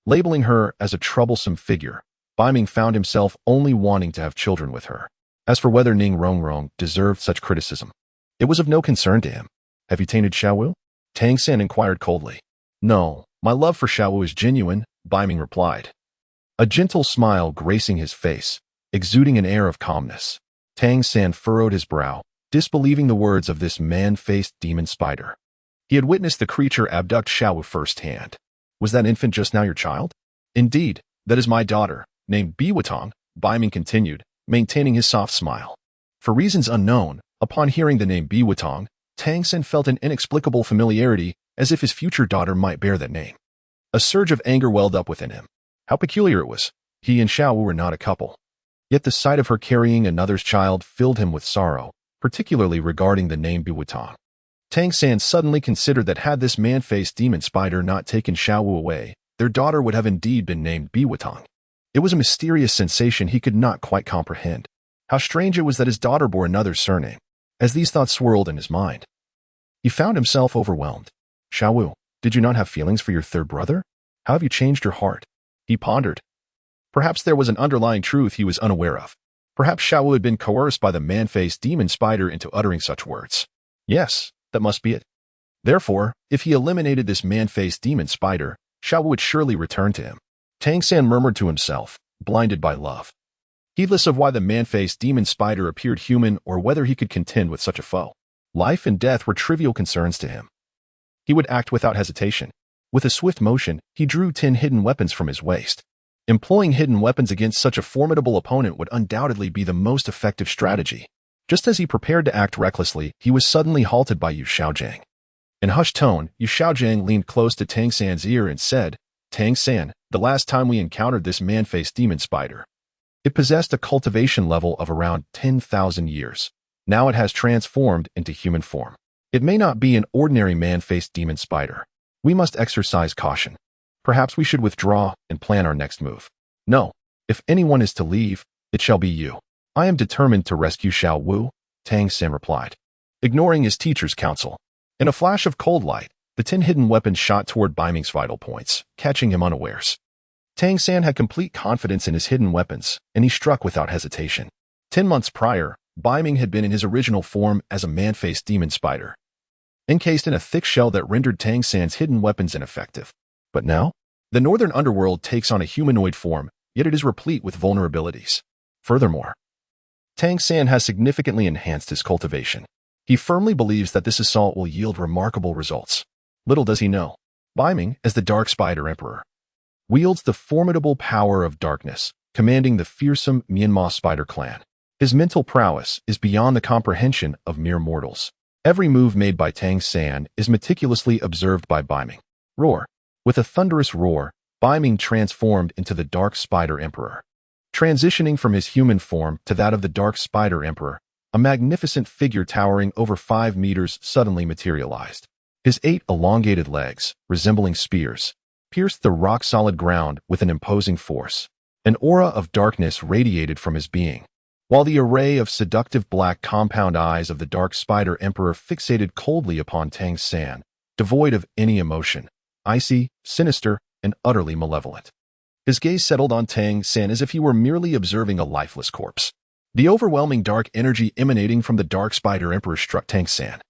labeling her as a troublesome figure, Beiming found himself only wanting to have children with her. As for whether Ning Rongrong deserved such criticism, it was of no concern to him. Have you tainted Xiao Wu? Tang San inquired coldly. No, my love for Xiao Wu is genuine, Beiming replied. A gentle smile gracing his face, exuding an air of calmness. Tang San furrowed his brow, disbelieving the words of this man-faced demon spider. He had witnessed the creature abduct Xiao Wu firsthand. Was that infant just now your child? Indeed, that is my daughter, named Bibi, Beiming continued, maintaining his soft smile. For reasons unknown, upon hearing the name Bibi, Tang San felt an inexplicable familiarity, as if his future daughter might bear that name. A surge of anger welled up within him. How peculiar it was. He and Xiao Wu were not a couple. Yet the sight of her carrying another's child filled him with sorrow, particularly regarding the name Bibi. Tang San suddenly considered that had this man-faced demon spider not taken Xiao Wu away, their daughter would have indeed been named Bibi. It was a mysterious sensation he could not quite comprehend. How strange it was that his daughter bore another's surname. As these thoughts swirled in his mind, he found himself overwhelmed. Xiao Wu, did you not have feelings for your third brother? How have you changed your heart? He pondered. Perhaps there was an underlying truth he was unaware of. Perhaps Xiao Wu had been coerced by the man-faced demon spider into uttering such words. Yes, that must be it. Therefore, if he eliminated this man-faced demon spider, Xiao Wu would surely return to him. Tang San murmured to himself, blinded by love. heedless of why the man-faced demon spider appeared human or whether he could contend with such a foe. Life and death were trivial concerns to him. He would act without hesitation. With a swift motion, he drew 10 hidden weapons from his waist. Employing hidden weapons against such a formidable opponent would undoubtedly be the most effective strategy. Just as he prepared to act recklessly, he was suddenly halted by Yu Xiaojang. In hushed tone, Yu Xiaojang leaned close to Tang San's ear and said, "Tang San, the last time we encountered this man-faced demon spider, it possessed a cultivation level of around 10,000 years. Now it has transformed into human form. It may not be an ordinary man-faced demon spider. We must exercise caution. Perhaps we should withdraw and plan our next move. No, if anyone is to leave, it shall be you." "I am determined to rescue Xiao Wu," Tang San replied, ignoring his teacher's counsel. In a flash of cold light, the 10 hidden weapons shot toward Beiming's vital points, catching him unawares. Tang San had complete confidence in his hidden weapons, and he struck without hesitation. 10 months prior, Beiming had been in his original form as a man-faced demon spider, encased in a thick shell that rendered Tang San's hidden weapons ineffective. But now, the northern underworld takes on a humanoid form, yet it is replete with vulnerabilities. Furthermore, Tang San has significantly enhanced his cultivation. He firmly believes that this assault will yield remarkable results. Little does he know, Beiming, as the Dark Spider Emperor, wields the formidable power of darkness, commanding the fearsome Myanmar spider clan. His mental prowess is beyond the comprehension of mere mortals. Every move made by Tang San is meticulously observed by Beiming. Roar. With a thunderous roar, Beiming transformed into the Dark Spider Emperor. Transitioning from his human form to that of the Dark Spider Emperor, a magnificent figure towering over 5 meters suddenly materialized. His 8 elongated legs, resembling spears, pierced the rock-solid ground with an imposing force. An aura of darkness radiated from his being, while the array of seductive black compound eyes of the Dark Spider Emperor fixated coldly upon Tang San, devoid of any emotion, icy, sinister, and utterly malevolent. His gaze settled on Tang San as if he were merely observing a lifeless corpse. The overwhelming dark energy emanating from the Dark Spider Emperor struck Tang San,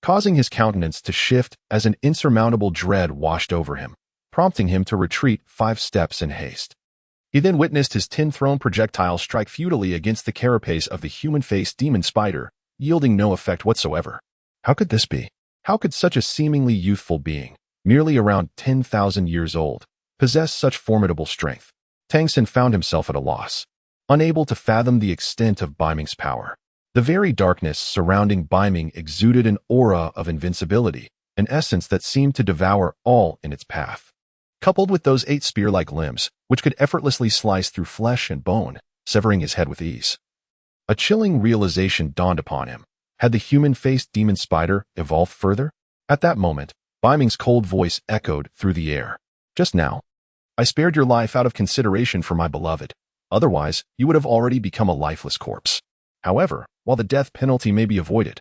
causing his countenance to shift as an insurmountable dread washed over him, prompting him to retreat 5 steps in haste. He then witnessed his 10-thrown projectile strike futilely against the carapace of the human-faced demon spider, yielding no effect whatsoever. How could this be? How could such a seemingly youthful being, merely around 10,000 years old, possess such formidable strength? Tang San found himself at a loss, unable to fathom the extent of Beiming's power. The very darkness surrounding Beiming exuded an aura of invincibility, an essence that seemed to devour all in its path. Coupled with those 8 spear-like limbs, which could effortlessly slice through flesh and bone, severing his head with ease. A chilling realization dawned upon him. Had the human-faced demon spider evolved further? At that moment, Beiming's cold voice echoed through the air. "Just now, I spared your life out of consideration for my beloved. Otherwise, you would have already become a lifeless corpse. However, while the death penalty may be avoided,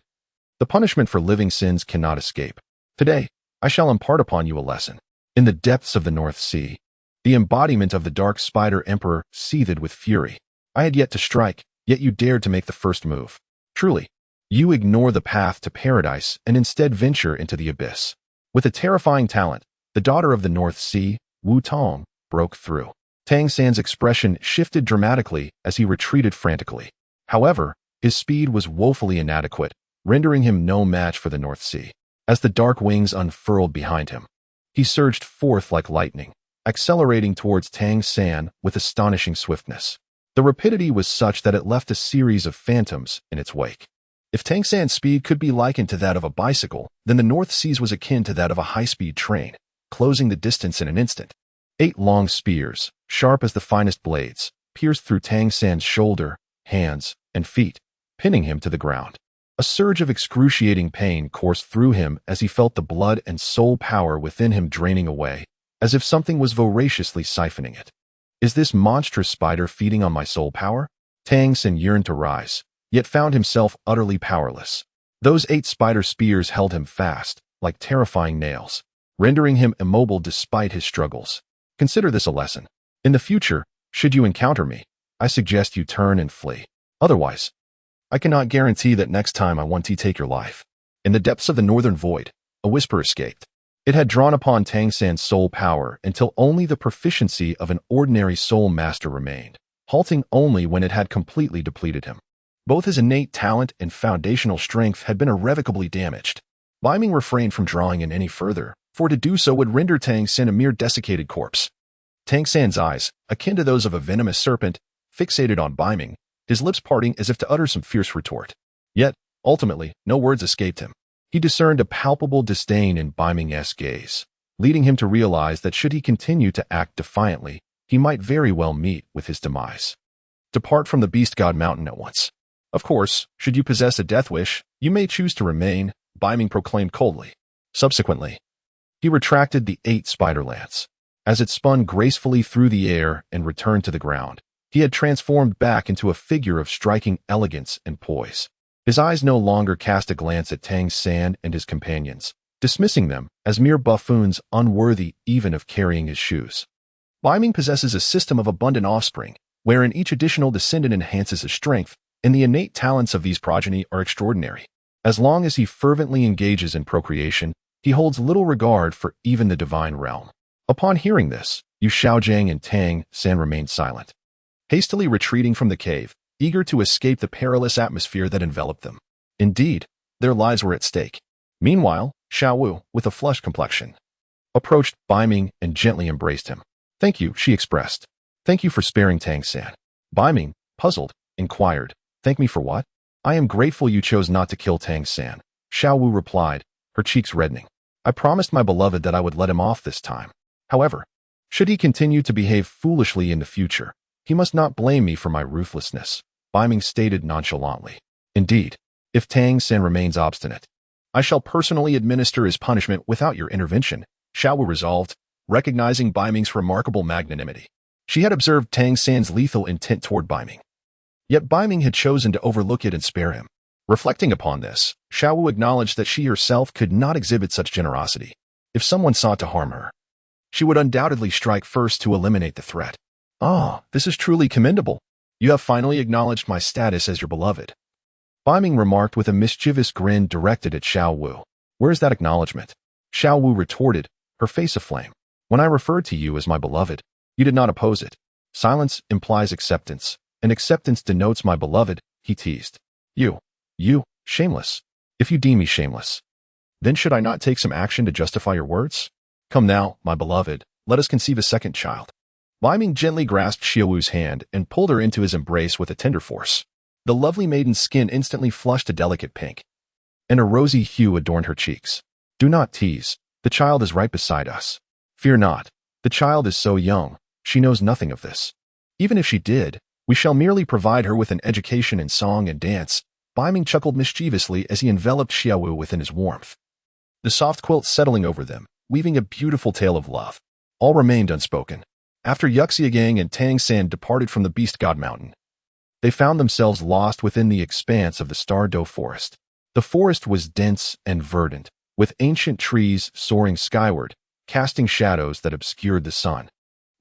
the punishment for living sins cannot escape. Today, I shall impart upon you a lesson." In the depths of the North Sea, the embodiment of the Dark Spider Emperor seethed with fury. "I had yet to strike, yet you dared to make the first move. Truly, you ignore the path to paradise and instead venture into the abyss." With a terrifying talent, the daughter of the North Sea, Wu Tong, broke through. Tang San's expression shifted dramatically as he retreated frantically. However, his speed was woefully inadequate, rendering him no match for the North Sea. As the dark wings unfurled behind him, he surged forth like lightning, accelerating towards Tang San with astonishing swiftness. The rapidity was such that it left a series of phantoms in its wake. If Tang San's speed could be likened to that of a bicycle, then the North Seas was akin to that of a high-speed train, closing the distance in an instant. 8 long spears, sharp as the finest blades, pierced through Tang San's shoulder, hands, and feet, pinning him to the ground. A surge of excruciating pain coursed through him as he felt the blood and soul power within him draining away, as if something was voraciously siphoning it. Is this monstrous spider feeding on my soul power? Tang San yearned to rise, yet found himself utterly powerless. Those 8 spider spears held him fast, like terrifying nails, rendering him immobile despite his struggles. Consider this a lesson. In the future, should you encounter me, I suggest you turn and flee. Otherwise, I cannot guarantee that next time I want to take your life. In the depths of the northern void, a whisper escaped. It had drawn upon Tang San's soul power until only the proficiency of an ordinary soul master remained. halting only when it had completely depleted him. Both his innate talent and foundational strength had been irrevocably damaged. Beiming refrained from drawing in any further, for to do so would render Tang San a mere desiccated corpse. Tang San's eyes, akin to those of a venomous serpent, fixated on Beiming, his lips parting as if to utter some fierce retort. Yet, ultimately, no words escaped him. He discerned a palpable disdain in Beiming's gaze, leading him to realize that should he continue to act defiantly, he might very well meet with his demise. Depart from the Beast God Mountain at once. Of course, should you possess a death wish, you may choose to remain, Beiming proclaimed coldly. Subsequently, he retracted the 8 spider lance. As it spun gracefully through the air and returned to the ground, he had transformed back into a figure of striking elegance and poise. His eyes no longer cast a glance at Tang San and his companions, dismissing them as mere buffoons unworthy even of carrying his shoes. Beiming possesses a system of abundant offspring, wherein each additional descendant enhances his strength, and the innate talents of these progeny are extraordinary. As long as he fervently engages in procreation, he holds little regard for even the divine realm. Upon hearing this, Yu Xiaojiang and Tang San remained silent, hastily retreating from the cave, eager to escape the perilous atmosphere that enveloped them. Indeed, their lives were at stake. Meanwhile, Xiao Wu, with a flushed complexion, approached Beiming and gently embraced him. "Thank you," she expressed. "Thank you for sparing Tang San." Beiming, puzzled, inquired, "Thank me for what?" "I am grateful you chose not to kill Tang San," Xiao Wu replied, her cheeks reddening. "I promised my beloved that I would let him off this time. However, should he continue to behave foolishly in the future, he must not blame me for my ruthlessness," Beiming stated nonchalantly. "Indeed, if Tang San remains obstinate, I shall personally administer his punishment without your intervention," Xiao Wu resolved, recognizing Beiming's remarkable magnanimity. She had observed Tang San's lethal intent toward Beiming. Yet Beiming had chosen to overlook it and spare him. Reflecting upon this, Xiao Wu acknowledged that she herself could not exhibit such generosity. If someone sought to harm her, she would undoubtedly strike first to eliminate the threat. "Ah, this is truly commendable. You have finally acknowledged my status as your beloved," Beiming remarked with a mischievous grin directed at Xiao Wu. "Where is that acknowledgement?" Xiao Wu retorted, her face aflame. "When I referred to you as my beloved, you did not oppose it. Silence implies acceptance, and acceptance denotes my beloved," he teased. You, shameless. If you deem me shameless, then should I not take some action to justify your words? Come now, my beloved, let us conceive a second child." Beiming gently grasped Xiao Wu's hand and pulled her into his embrace with a tender force. The lovely maiden's skin instantly flushed a delicate pink, and a rosy hue adorned her cheeks. "Do not tease. The child is right beside us. Fear not. The child is so young, she knows nothing of this. Even if she did, we shall merely provide her with an education in song and dance." Beiming chuckled mischievously as he enveloped Xiao Wu within his warmth, the soft quilt settling over them, weaving a beautiful tale of love. All remained unspoken. After Yuxiagang and Tang San departed from the Beast God Mountain, they found themselves lost within the expanse of the Stardo Forest. The forest was dense and verdant, with ancient trees soaring skyward, casting shadows that obscured the sun.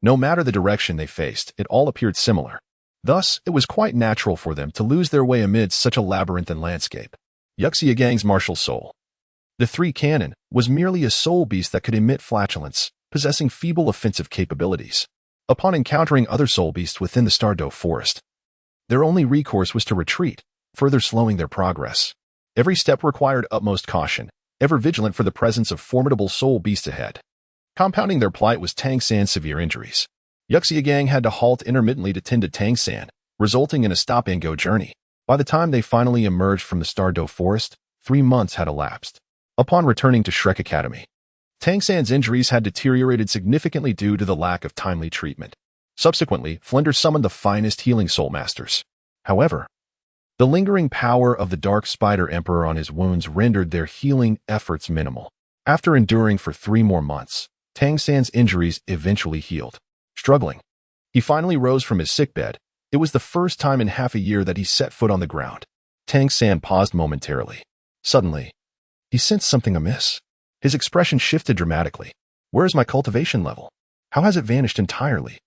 No matter the direction they faced, it all appeared similar. Thus, it was quite natural for them to lose their way amidst such a labyrinthine landscape. Yuxiagang's martial soul, the 3 Cannon, was merely a soul beast that could emit flatulence, possessing feeble offensive capabilities. Upon encountering other soul beasts within the Stardo Forest, their only recourse was to retreat, further slowing their progress. Every step required utmost caution, ever vigilant for the presence of formidable soul beasts ahead. Compounding their plight was Tang San's severe injuries. Yuxiagang had to halt intermittently to tend to Tang San, resulting in a stop-and-go journey. By the time they finally emerged from the Stardo Forest, 3 months had elapsed. Upon returning to Shrek Academy, Tang San's injuries had deteriorated significantly due to the lack of timely treatment. Subsequently, Flender summoned the finest healing soul masters. However, the lingering power of the Dark Spider Emperor on his wounds rendered their healing efforts minimal. After enduring for 3 more months, Tang San's injuries eventually healed. Struggling, he finally rose from his sickbed. It was the first time in half a year that he set foot on the ground. Tang San paused momentarily. Suddenly, he sensed something amiss. His expression shifted dramatically. "Where is my cultivation level? How has it vanished entirely?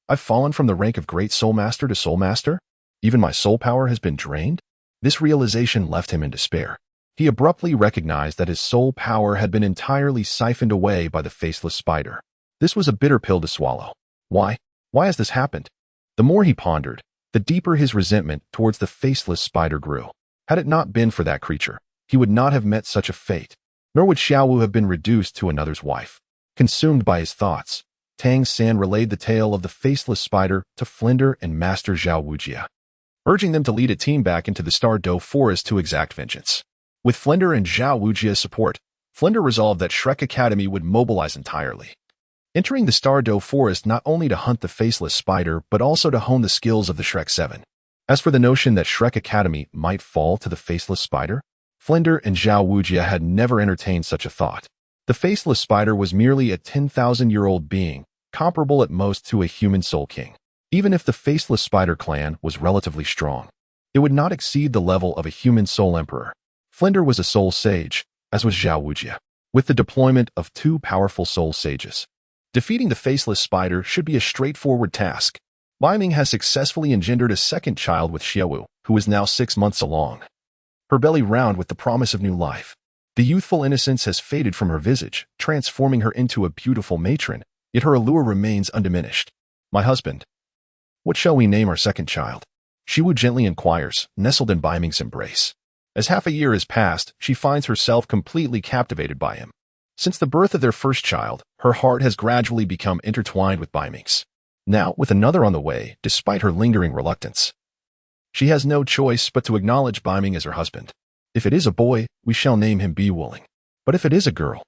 I've fallen from the rank of Great Soul Master to Soul Master? Even my soul power has been drained?" This realization left him in despair. He abruptly recognized that his soul power had been entirely siphoned away by the faceless spider. This was a bitter pill to swallow. Why has this happened? The more he pondered, the deeper his resentment towards the faceless spider grew. Had it not been for that creature, he would not have met such a fate, nor would Xiao Wu have been reduced to another's wife. Consumed by his thoughts, Tang San relayed the tale of the faceless spider to Flinder and Master Zhao Wujia, urging them to lead a team back into the Stardow Forest to exact vengeance. With Flinder and Zhao Wujia's support, Flinder resolved that Shrek Academy would mobilize entirely, entering the Stardow Forest not only to hunt the faceless spider but also to hone the skills of the Shrek 7. As for the notion that Shrek Academy might fall to the faceless spider, Flinder and Zhao Wujia had never entertained such a thought. The faceless spider was merely a 10,000-year-old being, comparable at most to a human soul king. Even if the faceless spider clan was relatively strong, it would not exceed the level of a human soul emperor. Flinder was a soul sage, as was Zhao Wujia. With the deployment of 2 powerful soul sages, defeating the faceless spider should be a straightforward task. Beiming has successfully engendered a second child with Xiao Wu, who is now 6 months along, her belly round with the promise of new life. The youthful innocence has faded from her visage, transforming her into a beautiful matron, yet her allure remains undiminished. My husband, what shall we name our second child? Xiao Wu gently inquires, nestled in Beiming's embrace. As half a year has passed, she finds herself completely captivated by him. Since the birth of their first child, her heart has gradually become intertwined with Beiming's. Now, with another on the way, despite her lingering reluctance, she has no choice but to acknowledge Beiming as her husband. If it is a boy, we shall name him Bibi. But if it is a girl,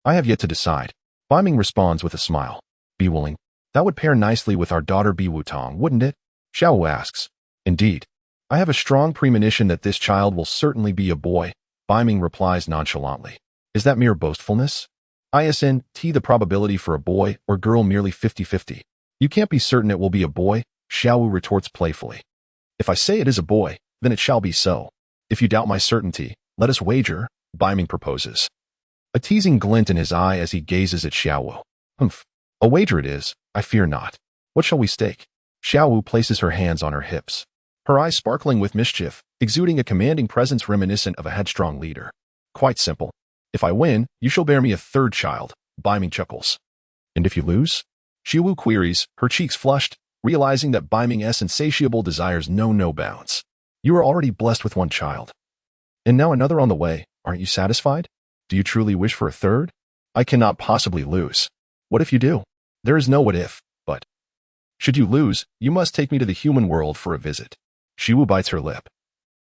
I have yet to decide. Beiming responds with a smile. Bibi, that would pair nicely with our daughter Bibi, wouldn't it? Xiao Wu asks. Indeed. I have a strong premonition that this child will certainly be a boy, Beiming replies nonchalantly. Is that mere boastfulness? Isn't the probability for a boy or girl merely 50-50? You can't be certain it will be a boy, Xiao Wu retorts playfully. If I say it is a boy, then it shall be so. If you doubt my certainty, let us wager, Beiming proposes, a teasing glint in his eye as he gazes at Xiao Wu. Humph, a wager it is, I fear not. What shall we stake? Xiao Wu places her hands on her hips, her eyes sparkling with mischief, exuding a commanding presence reminiscent of a headstrong leader. Quite simple. If I win, you shall bear me a third child, Beiming chuckles. And if you lose? Xiao Wu queries, her cheeks flushed, realizing that Beiming's insatiable desires know no bounds. You are already blessed with one child. And now another on the way. Aren't you satisfied? Do you truly wish for a third? I cannot possibly lose. What if you do? There is no what if, but. Should you lose, you must take me to the human world for a visit. Xiao Wu bites her lip,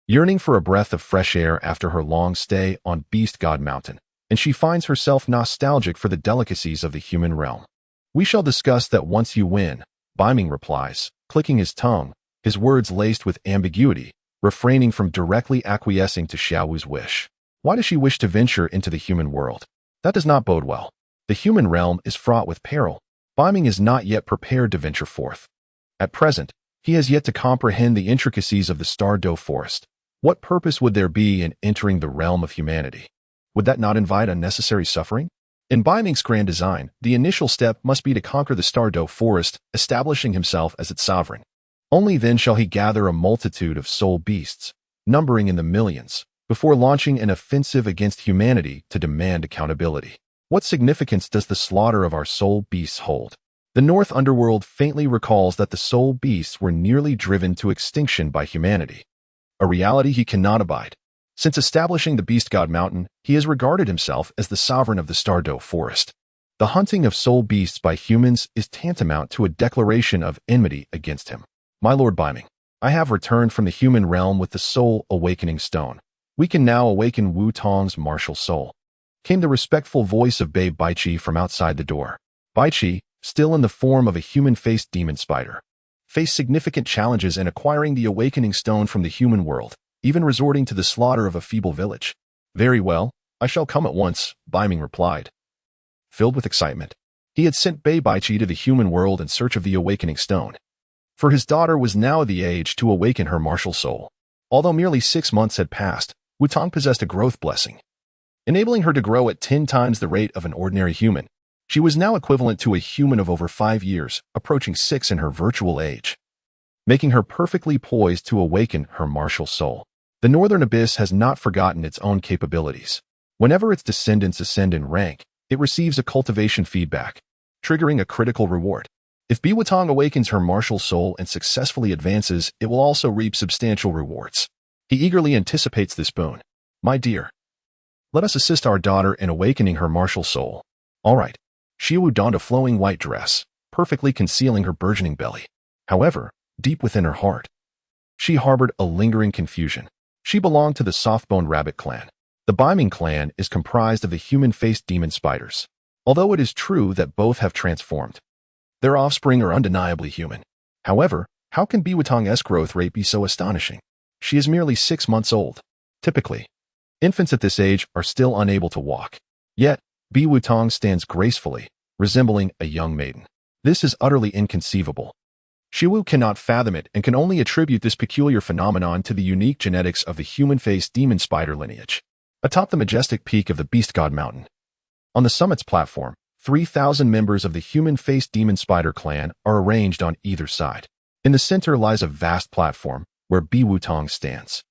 yearning for a breath of fresh air after her long stay on Beast God Mountain, and she finds herself nostalgic for the delicacies of the human realm. We shall discuss that once you win, Beiming replies, clicking his tongue, his words laced with ambiguity, refraining from directly acquiescing to Xiao Wu's wish. Why does she wish to venture into the human world? That does not bode well. The human realm is fraught with peril. Beiming is not yet prepared to venture forth. At present, he has yet to comprehend the intricacies of the Stardow Forest. What purpose would there be in entering the realm of humanity? Would that not invite unnecessary suffering? In Beiming's grand design, the initial step must be to conquer the Stardow Forest, establishing himself as its sovereign. Only then shall he gather a multitude of soul beasts, numbering in the millions, before launching an offensive against humanity to demand accountability. What significance does the slaughter of our soul beasts hold? The North Underworld faintly recalls that the soul beasts were nearly driven to extinction by humanity, a reality he cannot abide. Since establishing the Beast God Mountain, he has regarded himself as the sovereign of the Stardow Forest. The hunting of soul beasts by humans is tantamount to a declaration of enmity against him. My Lord Beiming, I have returned from the human realm with the soul awakening stone. We can now awaken Wu Tong's martial soul. Came the respectful voice of Babe Baichi from outside the door. Baichi, still in the form of a human-faced demon spider, faced significant challenges in acquiring the awakening stone from the human world, even resorting to the slaughter of a feeble village. Very well, I shall come at once, Beiming replied. Filled with excitement, he had sent Bei Baichi to the human world in search of the awakening stone. For his daughter was now the age to awaken her martial soul. Although merely 6 months had passed, Wu Tong possessed a growth blessing, enabling her to grow at 10 times the rate of an ordinary human. She was now equivalent to a human of over 5 years, approaching 6 in her virtual age, making her perfectly poised to awaken her martial soul. The Northern Abyss has not forgotten its own capabilities. Whenever its descendants ascend in rank, it receives a cultivation feedback, triggering a critical reward. If Biwatong awakens her martial soul and successfully advances, it will also reap substantial rewards. He eagerly anticipates this boon. My dear, let us assist our daughter in awakening her martial soul. All right. Xiao Wu donned a flowing white dress, perfectly concealing her burgeoning belly. However, deep within her heart, she harbored a lingering confusion. She belonged to the soft-boned rabbit clan. The Beiming clan is comprised of the human-faced demon spiders. Although it is true that both have transformed, their offspring are undeniably human. However, how can Biwatong's growth rate be so astonishing? She is merely 6 months old. Typically, infants at this age are still unable to walk. Yet, Biwatong stands gracefully, resembling a young maiden. This is utterly inconceivable. Xiao Wu cannot fathom it and can only attribute this peculiar phenomenon to the unique genetics of the human-faced demon spider lineage. Atop the majestic peak of the Beast God Mountain, on the summit's platform, 3,000 members of the human-faced demon spider clan are arranged on either side. In the center lies a vast platform where Biwatong stands,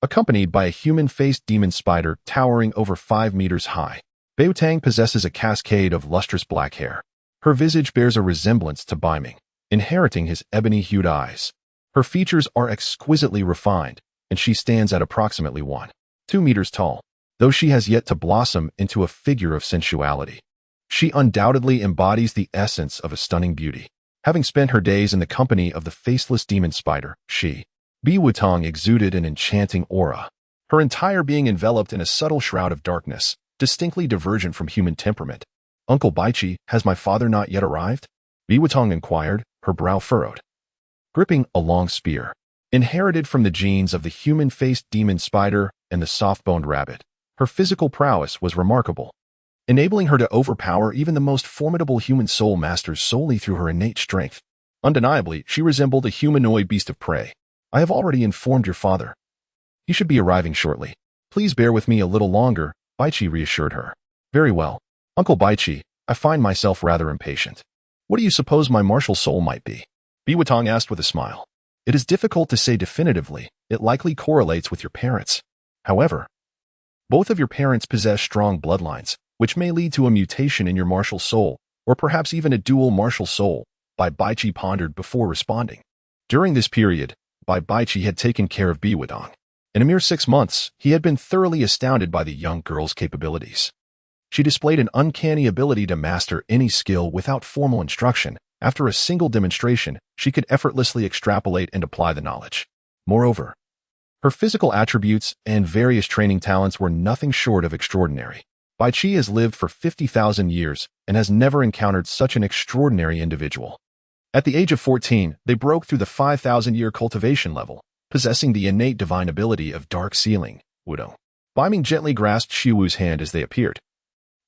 accompanied by a human-faced demon spider towering over 5 meters high. Biwatong possesses a cascade of lustrous black hair. Her visage bears a resemblance to Beiming, inheriting his ebony-hued eyes. Her features are exquisitely refined, and she stands at approximately 1.2 meters tall. Though she has yet to blossom into a figure of sensuality, she undoubtedly embodies the essence of a stunning beauty. Having spent her days in the company of the faceless demon spider, Biwatong exuded an enchanting aura, her entire being enveloped in a subtle shroud of darkness, distinctly divergent from human temperament. Uncle Baichi, has my father not yet arrived? Biwatong inquired, her brow furrowed. Gripping a long spear, inherited from the genes of the human-faced demon spider and the soft-boned rabbit, her physical prowess was remarkable, enabling her to overpower even the most formidable human soul masters solely through her innate strength. Undeniably, she resembled a humanoid beast of prey. I have already informed your father. He should be arriving shortly. Please bear with me a little longer, Baichi reassured her. Very well. Uncle Baichi, I find myself rather impatient. What do you suppose my martial soul might be? Biwatong asked with a smile. It is difficult to say definitively. It likely correlates with your parents. However, both of your parents possess strong bloodlines, which may lead to a mutation in your martial soul, or perhaps even a dual martial soul, Baichi pondered before responding. During this period, Baichi had taken care of Biwatong. In a mere 6 months, he had been thoroughly astounded by the young girl's capabilities. She displayed an uncanny ability to master any skill without formal instruction. After a single demonstration, she could effortlessly extrapolate and apply the knowledge. Moreover, her physical attributes and various training talents were nothing short of extraordinary. Baichi has lived for 50,000 years and has never encountered such an extraordinary individual. At the age of 14, they broke through the 5,000-year cultivation level, possessing the innate divine ability of dark sealing, Wudong. Beiming gently grasped Xiao Wu's hand as they appeared,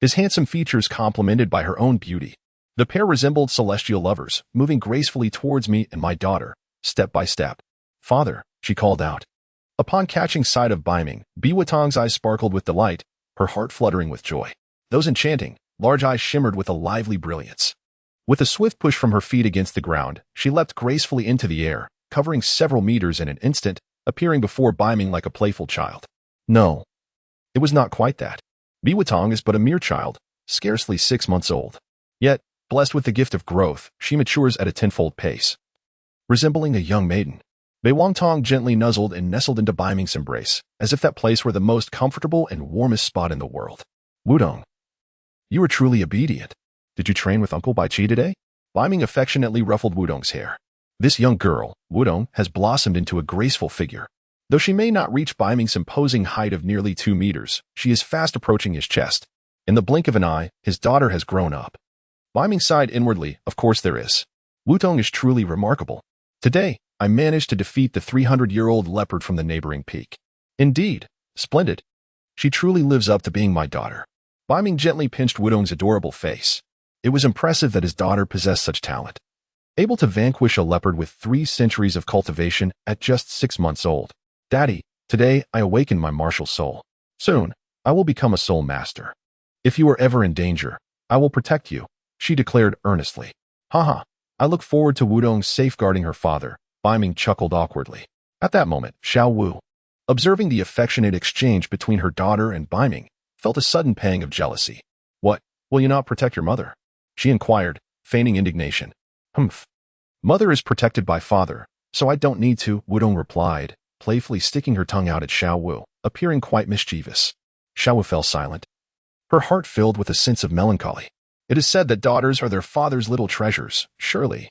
his handsome features complemented by her own beauty. The pair resembled celestial lovers, moving gracefully towards me and my daughter, step by step. Father, she called out. Upon catching sight of Beiming, Biwatong's eyes sparkled with delight, her heart fluttering with joy. Those enchanting, large eyes shimmered with a lively brilliance. With a swift push from her feet against the ground, she leapt gracefully into the air, covering several meters in an instant, appearing before Beiming like a playful child. No, it was not quite that. Biwatong is but a mere child, scarcely 6 months old. Yet, blessed with the gift of growth, she matures at a tenfold pace. Resembling a young maiden, Biwatong gently nuzzled and nestled into Beiming's embrace, as if that place were the most comfortable and warmest spot in the world. Wudong, you are truly obedient. Did you train with Uncle Baichi today? Beiming affectionately ruffled Wudong's hair. This young girl, Wudong, has blossomed into a graceful figure. Though she may not reach Beiming's imposing height of nearly 2 meters, she is fast approaching his chest. In the blink of an eye, his daughter has grown up. Beiming sighed inwardly, of course there is. Wudong is truly remarkable. Today, I managed to defeat the 300-year-old leopard from the neighboring peak. Indeed, splendid. She truly lives up to being my daughter. Beiming gently pinched Wudong's adorable face. It was impressive that his daughter possessed such talent. Able to vanquish a leopard with 3 centuries of cultivation at just 6 months old. Daddy, today I awakened my martial soul. Soon, I will become a soul master. If you are ever in danger, I will protect you, she declared earnestly. Haha, I look forward to Wudong safeguarding her father. Beiming chuckled awkwardly. At that moment, Xiao Wu, observing the affectionate exchange between her daughter and Beiming, felt a sudden pang of jealousy. What, will you not protect your mother? She inquired, feigning indignation. Humph. Mother is protected by father, so I don't need to, Wudong replied, playfully sticking her tongue out at Xiao Wu, appearing quite mischievous. Xiao Wu fell silent, her heart filled with a sense of melancholy. It is said that daughters are their father's little treasures, surely.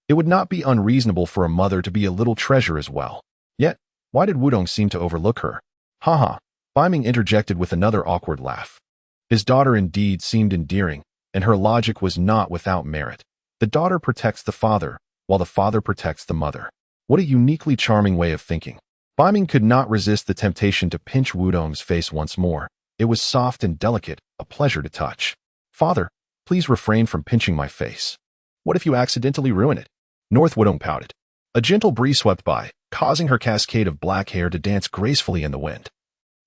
It would not be unreasonable for a mother to be a little treasure as well. Yet, why did Wudong seem to overlook her? Haha, Beiming interjected with another awkward laugh. His daughter indeed seemed endearing, and her logic was not without merit. The daughter protects the father, while the father protects the mother. What a uniquely charming way of thinking. Beiming could not resist the temptation to pinch Wudong's face once more. It was soft and delicate, a pleasure to touch. Father, please refrain from pinching my face. What if you accidentally ruin it? North Wudong pouted. A gentle breeze swept by, causing her cascade of black hair to dance gracefully in the wind,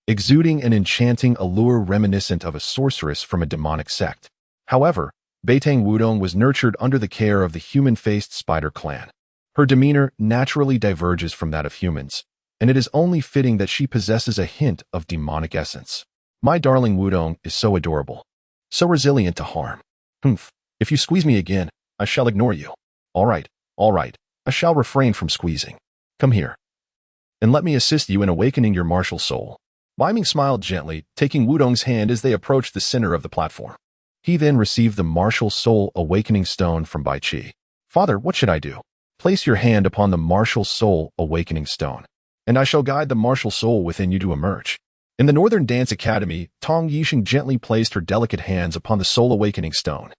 exuding an enchanting allure reminiscent of a sorceress from a demonic sect. However, Beitang Wudong was nurtured under the care of the human-faced spider clan. Her demeanor naturally diverges from that of humans, and it is only fitting that she possesses a hint of demonic essence. My darling Wudong is so adorable, so resilient to harm. Humph, if you squeeze me again, I shall ignore you. All right, I shall refrain from squeezing. Come here, and let me assist you in awakening your martial soul. Beiming smiled gently, taking Wudong's hand as they approached the center of the platform. He then received the martial soul awakening stone from Bai Qi. Father, what should I do? Place your hand upon the martial soul awakening stone, and I shall guide the martial soul within you to emerge. In the Northern Dance Academy, Tong Yixing gently placed her delicate hands upon the soul awakening stone,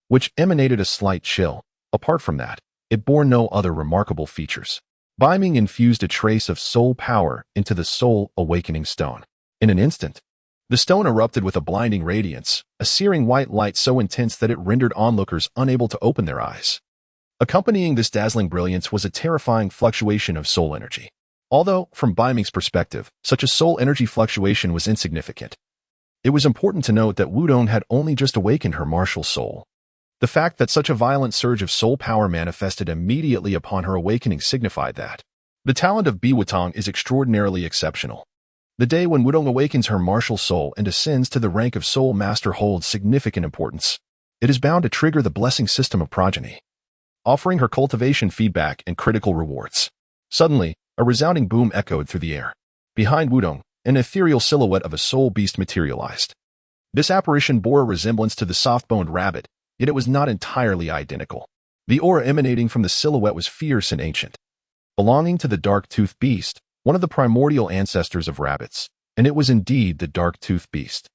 which emanated a slight chill. Apart from that, it bore no other remarkable features. Beiming infused a trace of soul power into the soul awakening stone. In an instant, the stone erupted with a blinding radiance, a searing white light so intense that it rendered onlookers unable to open their eyes. Accompanying this dazzling brilliance was a terrifying fluctuation of soul energy. Although, from Beiming's perspective, such a soul energy fluctuation was insignificant, it was important to note that Wudong had only just awakened her martial soul. The fact that such a violent surge of soul power manifested immediately upon her awakening signified that the talent of Bi Wutong is extraordinarily exceptional. The day when Wudong awakens her martial soul and ascends to the rank of Soul Master holds significant importance. It is bound to trigger the Blessing system of Progeny, offering her cultivation feedback and critical rewards. Suddenly, a resounding boom echoed through the air. Behind Wudong, an ethereal silhouette of a soul beast materialized. This apparition bore a resemblance to the soft-boned rabbit, yet it was not entirely identical. The aura emanating from the silhouette was fierce and ancient, belonging to the dark-toothed beast, one of the primordial ancestors of rabbits, and it was indeed the dark-toothed beast.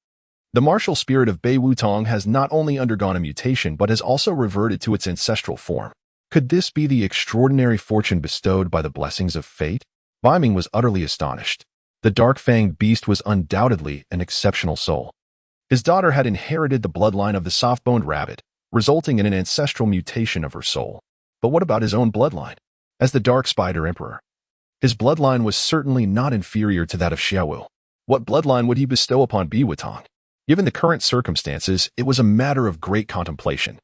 The martial spirit of Bei Wutong has not only undergone a mutation but has also reverted to its ancestral form. Could this be the extraordinary fortune bestowed by the blessings of fate? Beiming was utterly astonished. The dark-fanged beast was undoubtedly an exceptional soul. His daughter had inherited the bloodline of the soft-boned rabbit, resulting in an ancestral mutation of her soul. But what about his own bloodline? As the Dark Spider Emperor, his bloodline was certainly not inferior to that of Xiao Wu. What bloodline would he bestow upon Bi Wutong? Given the current circumstances, it was a matter of great contemplation.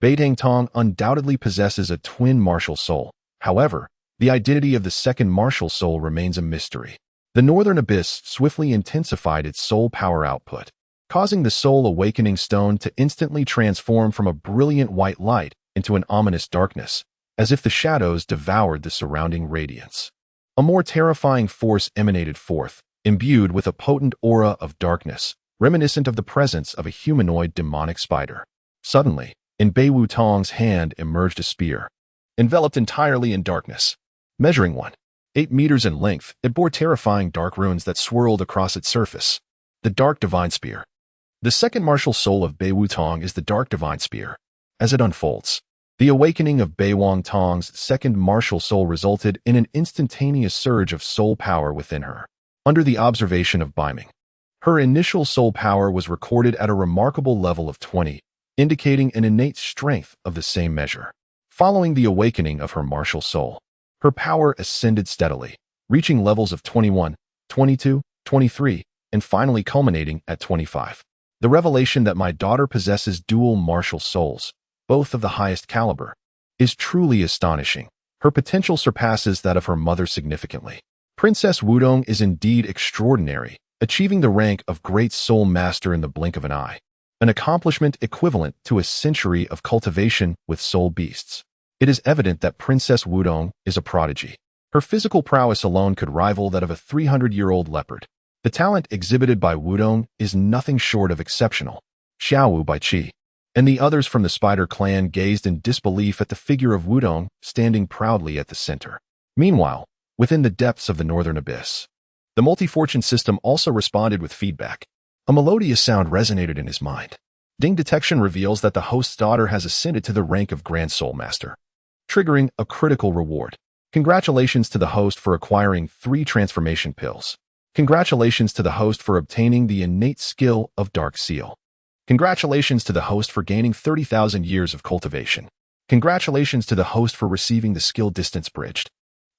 Beitang Tong undoubtedly possesses a twin martial soul. However, the identity of the second martial soul remains a mystery. The Northern Abyss swiftly intensified its soul power output, causing the soul awakening stone to instantly transform from a brilliant white light into an ominous darkness, as if the shadows devoured the surrounding radiance. A more terrifying force emanated forth, imbued with a potent aura of darkness, reminiscent of the presence of a humanoid demonic spider. Suddenly, in Bei Wutong's hand emerged a spear, enveloped entirely in darkness. Measuring 1.8 meters in length, it bore terrifying dark runes that swirled across its surface. The Dark Divine Spear. The second martial soul of Bei Wutong is the Dark Divine Spear. As it unfolds, the awakening of Bei Wutong's second martial soul resulted in an instantaneous surge of soul power within her. Under the observation of Beiming, her initial soul power was recorded at a remarkable level of 20, indicating an innate strength of the same measure. Following the awakening of her martial soul, her power ascended steadily, reaching levels of 21, 22, 23, and finally culminating at 25. The revelation that my daughter possesses dual martial souls, both of the highest caliber, is truly astonishing. Her potential surpasses that of her mother significantly. Princess Wudong is indeed extraordinary, achieving the rank of Great Soul Master in the blink of an eye, an accomplishment equivalent to a century of cultivation with soul beasts. It is evident that Princess Wudong is a prodigy. Her physical prowess alone could rival that of a 300-year-old leopard. The talent exhibited by Wudong is nothing short of exceptional. Xiao Wu by Qi and the others from the Spider clan gazed in disbelief at the figure of Wudong standing proudly at the center. Meanwhile, within the depths of the northern abyss, the multi-fortune system also responded with feedback. A melodious sound resonated in his mind. Ding detection reveals that the host's daughter has ascended to the rank of Grand Soul Master, triggering a critical reward. Congratulations to the host for acquiring 3 transformation pills. Congratulations to the host for obtaining the innate skill of Dark Seal. Congratulations to the host for gaining 30,000 years of cultivation. Congratulations to the host for receiving the skill Distance Bridged.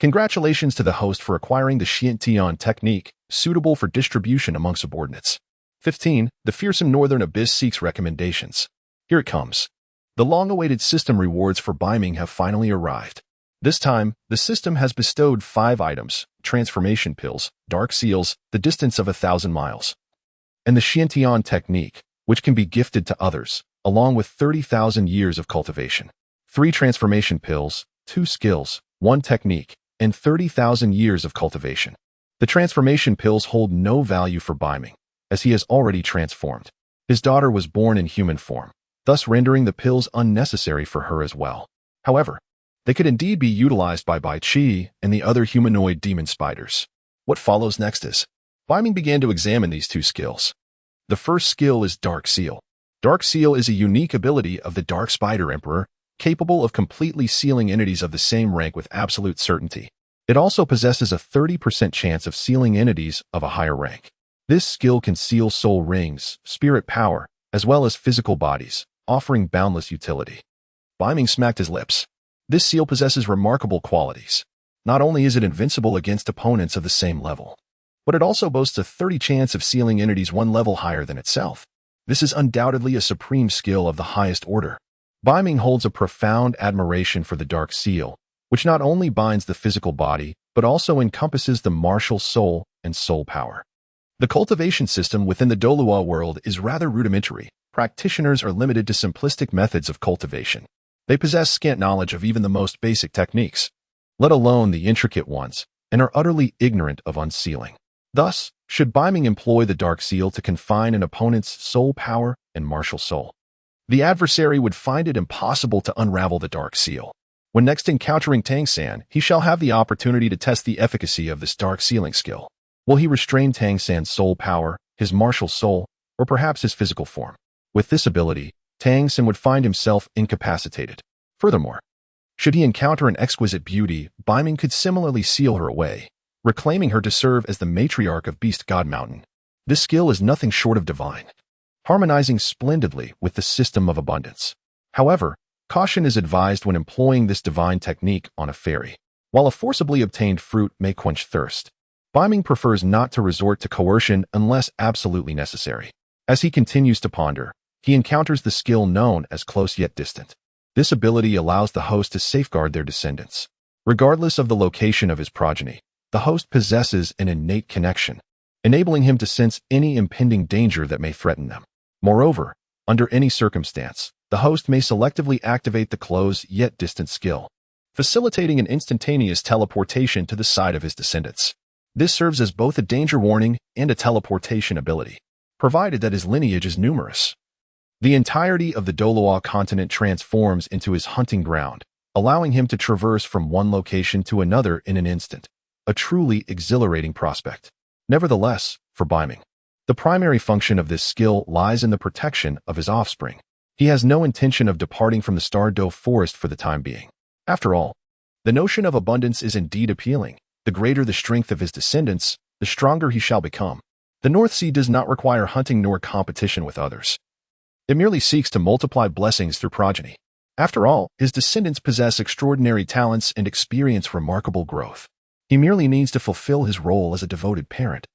Congratulations to the host for acquiring the Xiantian technique, suitable for distribution among subordinates. 15. The fearsome Northern Abyss seeks recommendations. Here it comes. The long-awaited system rewards for Beiming have finally arrived. This time, the system has bestowed 5 items: transformation pills, dark seals, the distance of 1,000 miles, and the Xiantian technique, which can be gifted to others, along with 30,000 years of cultivation. 3 transformation pills, 2 skills, 1 technique, and 30,000 years of cultivation. The transformation pills hold no value for Beiming, as he has already transformed. His daughter was born in human form, thus rendering the pills unnecessary for her as well. However, they could indeed be utilized by Bai Qi and the other humanoid demon spiders. What follows next is, Beiming began to examine these 2 skills. The first skill is Dark Seal. Dark Seal is a unique ability of the Dark Spider Emperor, capable of completely sealing entities of the same rank with absolute certainty. It also possesses a 30% chance of sealing entities of a higher rank. This skill can seal soul rings, spirit power, as well as physical bodies, offering boundless utility. Beiming smacked his lips. This seal possesses remarkable qualities. Not only is it invincible against opponents of the same level, but it also boasts a 30% chance of sealing entities 1 level higher than itself. This is undoubtedly a supreme skill of the highest order. Beiming holds a profound admiration for the Dark Seal, which not only binds the physical body, but also encompasses the martial soul and soul power. The cultivation system within the Douluo world is rather rudimentary. Practitioners are limited to simplistic methods of cultivation. They possess scant knowledge of even the most basic techniques, let alone the intricate ones, and are utterly ignorant of unsealing. Thus, should Beiming employ the Dark Seal to confine an opponent's soul power and martial soul, the adversary would find it impossible to unravel the Dark Seal. When next encountering Tang San, he shall have the opportunity to test the efficacy of this dark sealing skill. Will he restrain Tang San's soul power, his martial soul, or perhaps his physical form? With this ability, Tang San would find himself incapacitated. Furthermore, should he encounter an exquisite beauty, Beiming could similarly seal her away, reclaiming her to serve as the matriarch of Beast God Mountain. This skill is nothing short of divine, harmonizing splendidly with the system of abundance. However, caution is advised when employing this divine technique on a fairy. While a forcibly obtained fruit may quench thirst, Beiming prefers not to resort to coercion unless absolutely necessary. As he continues to ponder, he encounters the skill known as Close Yet Distant. This ability allows the host to safeguard their descendants. Regardless of the location of his progeny, the host possesses an innate connection, enabling him to sense any impending danger that may threaten them. Moreover, under any circumstance, the host may selectively activate the Close Yet Distant skill, facilitating an instantaneous teleportation to the side of his descendants. This serves as both a danger warning and a teleportation ability, provided that his lineage is numerous. The entirety of the Douluo Continent transforms into his hunting ground, allowing him to traverse from one location to another in an instant, a truly exhilarating prospect. Nevertheless, for Beiming, the primary function of this skill lies in the protection of his offspring. He has no intention of departing from the Stardow Forest for the time being. After all, the notion of abundance is indeed appealing. The greater the strength of his descendants, the stronger he shall become. The North Sea does not require hunting nor competition with others. It merely seeks to multiply blessings through progeny. After all, his descendants possess extraordinary talents and experience remarkable growth. He merely needs to fulfill his role as a devoted parent,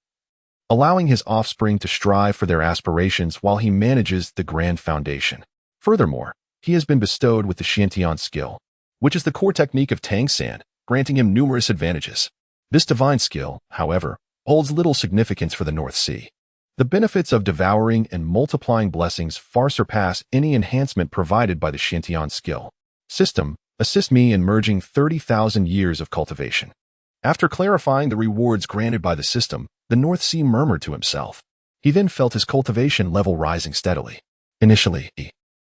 allowing his offspring to strive for their aspirations while he manages the grand foundation. Furthermore, he has been bestowed with the Xiantian skill, which is the core technique of Tang San, granting him numerous advantages. This divine skill, however, holds little significance for the North Sea. The benefits of devouring and multiplying blessings far surpass any enhancement provided by the Xiantian skill system, Assist me in merging 30,000 years of cultivation. After clarifying the rewards granted by the system, the North Sea murmured to himself. He then felt his cultivation level rising steadily. Initially,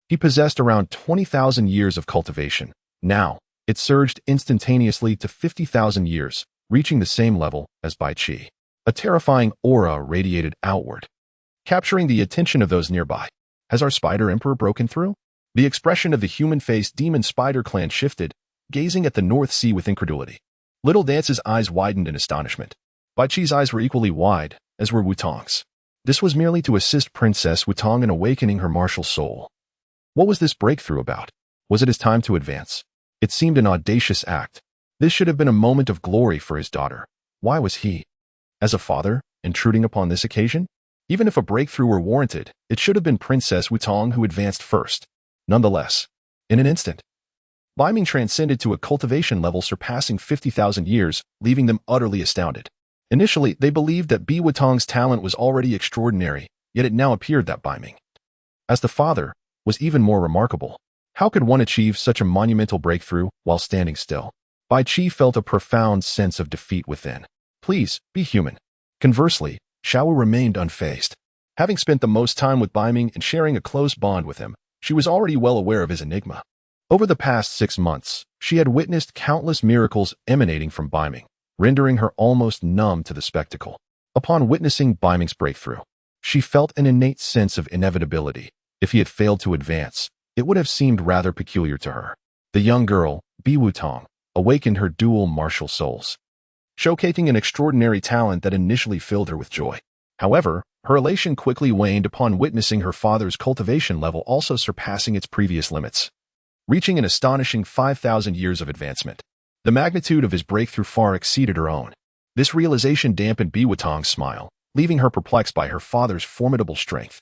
he possessed around 20,000 years of cultivation. Now, it surged instantaneously to 50,000 years, reaching the same level as Bai Qi. A terrifying aura radiated outward, capturing the attention of those nearby. Has our Spider Emperor broken through? The expression of the human-faced demon spider clan shifted, gazing at the North Sea with incredulity. Little Dance's eyes widened in astonishment. Bai Qi's eyes were equally wide, as were Wutong's. This was merely to assist Princess Wutong in awakening her martial soul. What was this breakthrough about? Was it his time to advance? It seemed an audacious act. This should have been a moment of glory for his daughter. Why was he, as a father, intruding upon this occasion? Even if a breakthrough were warranted, it should have been Princess Wutong who advanced first. Nonetheless, in an instant, Beiming transcended to a cultivation level surpassing 50,000 years, leaving them utterly astounded. Initially, they believed that Bi Wutong's talent was already extraordinary, yet it now appeared that Beiming, as the father, was even more remarkable. How could one achieve such a monumental breakthrough while standing still? Bai Qi felt a profound sense of defeat within. Please, be human. Conversely, Xiao Wu remained unfazed. Having spent the most time with Beiming and sharing a close bond with him, she was already well aware of his enigma. Over the past 6 months, she had witnessed countless miracles emanating from Beiming, rendering her almost numb to the spectacle. Upon witnessing Beiming's breakthrough, she felt an innate sense of inevitability. If he had failed to advance, it would have seemed rather peculiar to her. The young girl, Bi Wutong, awakened her dual martial souls, showcasing an extraordinary talent that initially filled her with joy. However, her elation quickly waned upon witnessing her father's cultivation level also surpassing its previous limits, reaching an astonishing 5,000 years of advancement. The magnitude of his breakthrough far exceeded her own. This realization dampened Bi Wutong's smile, leaving her perplexed by her father's formidable strength.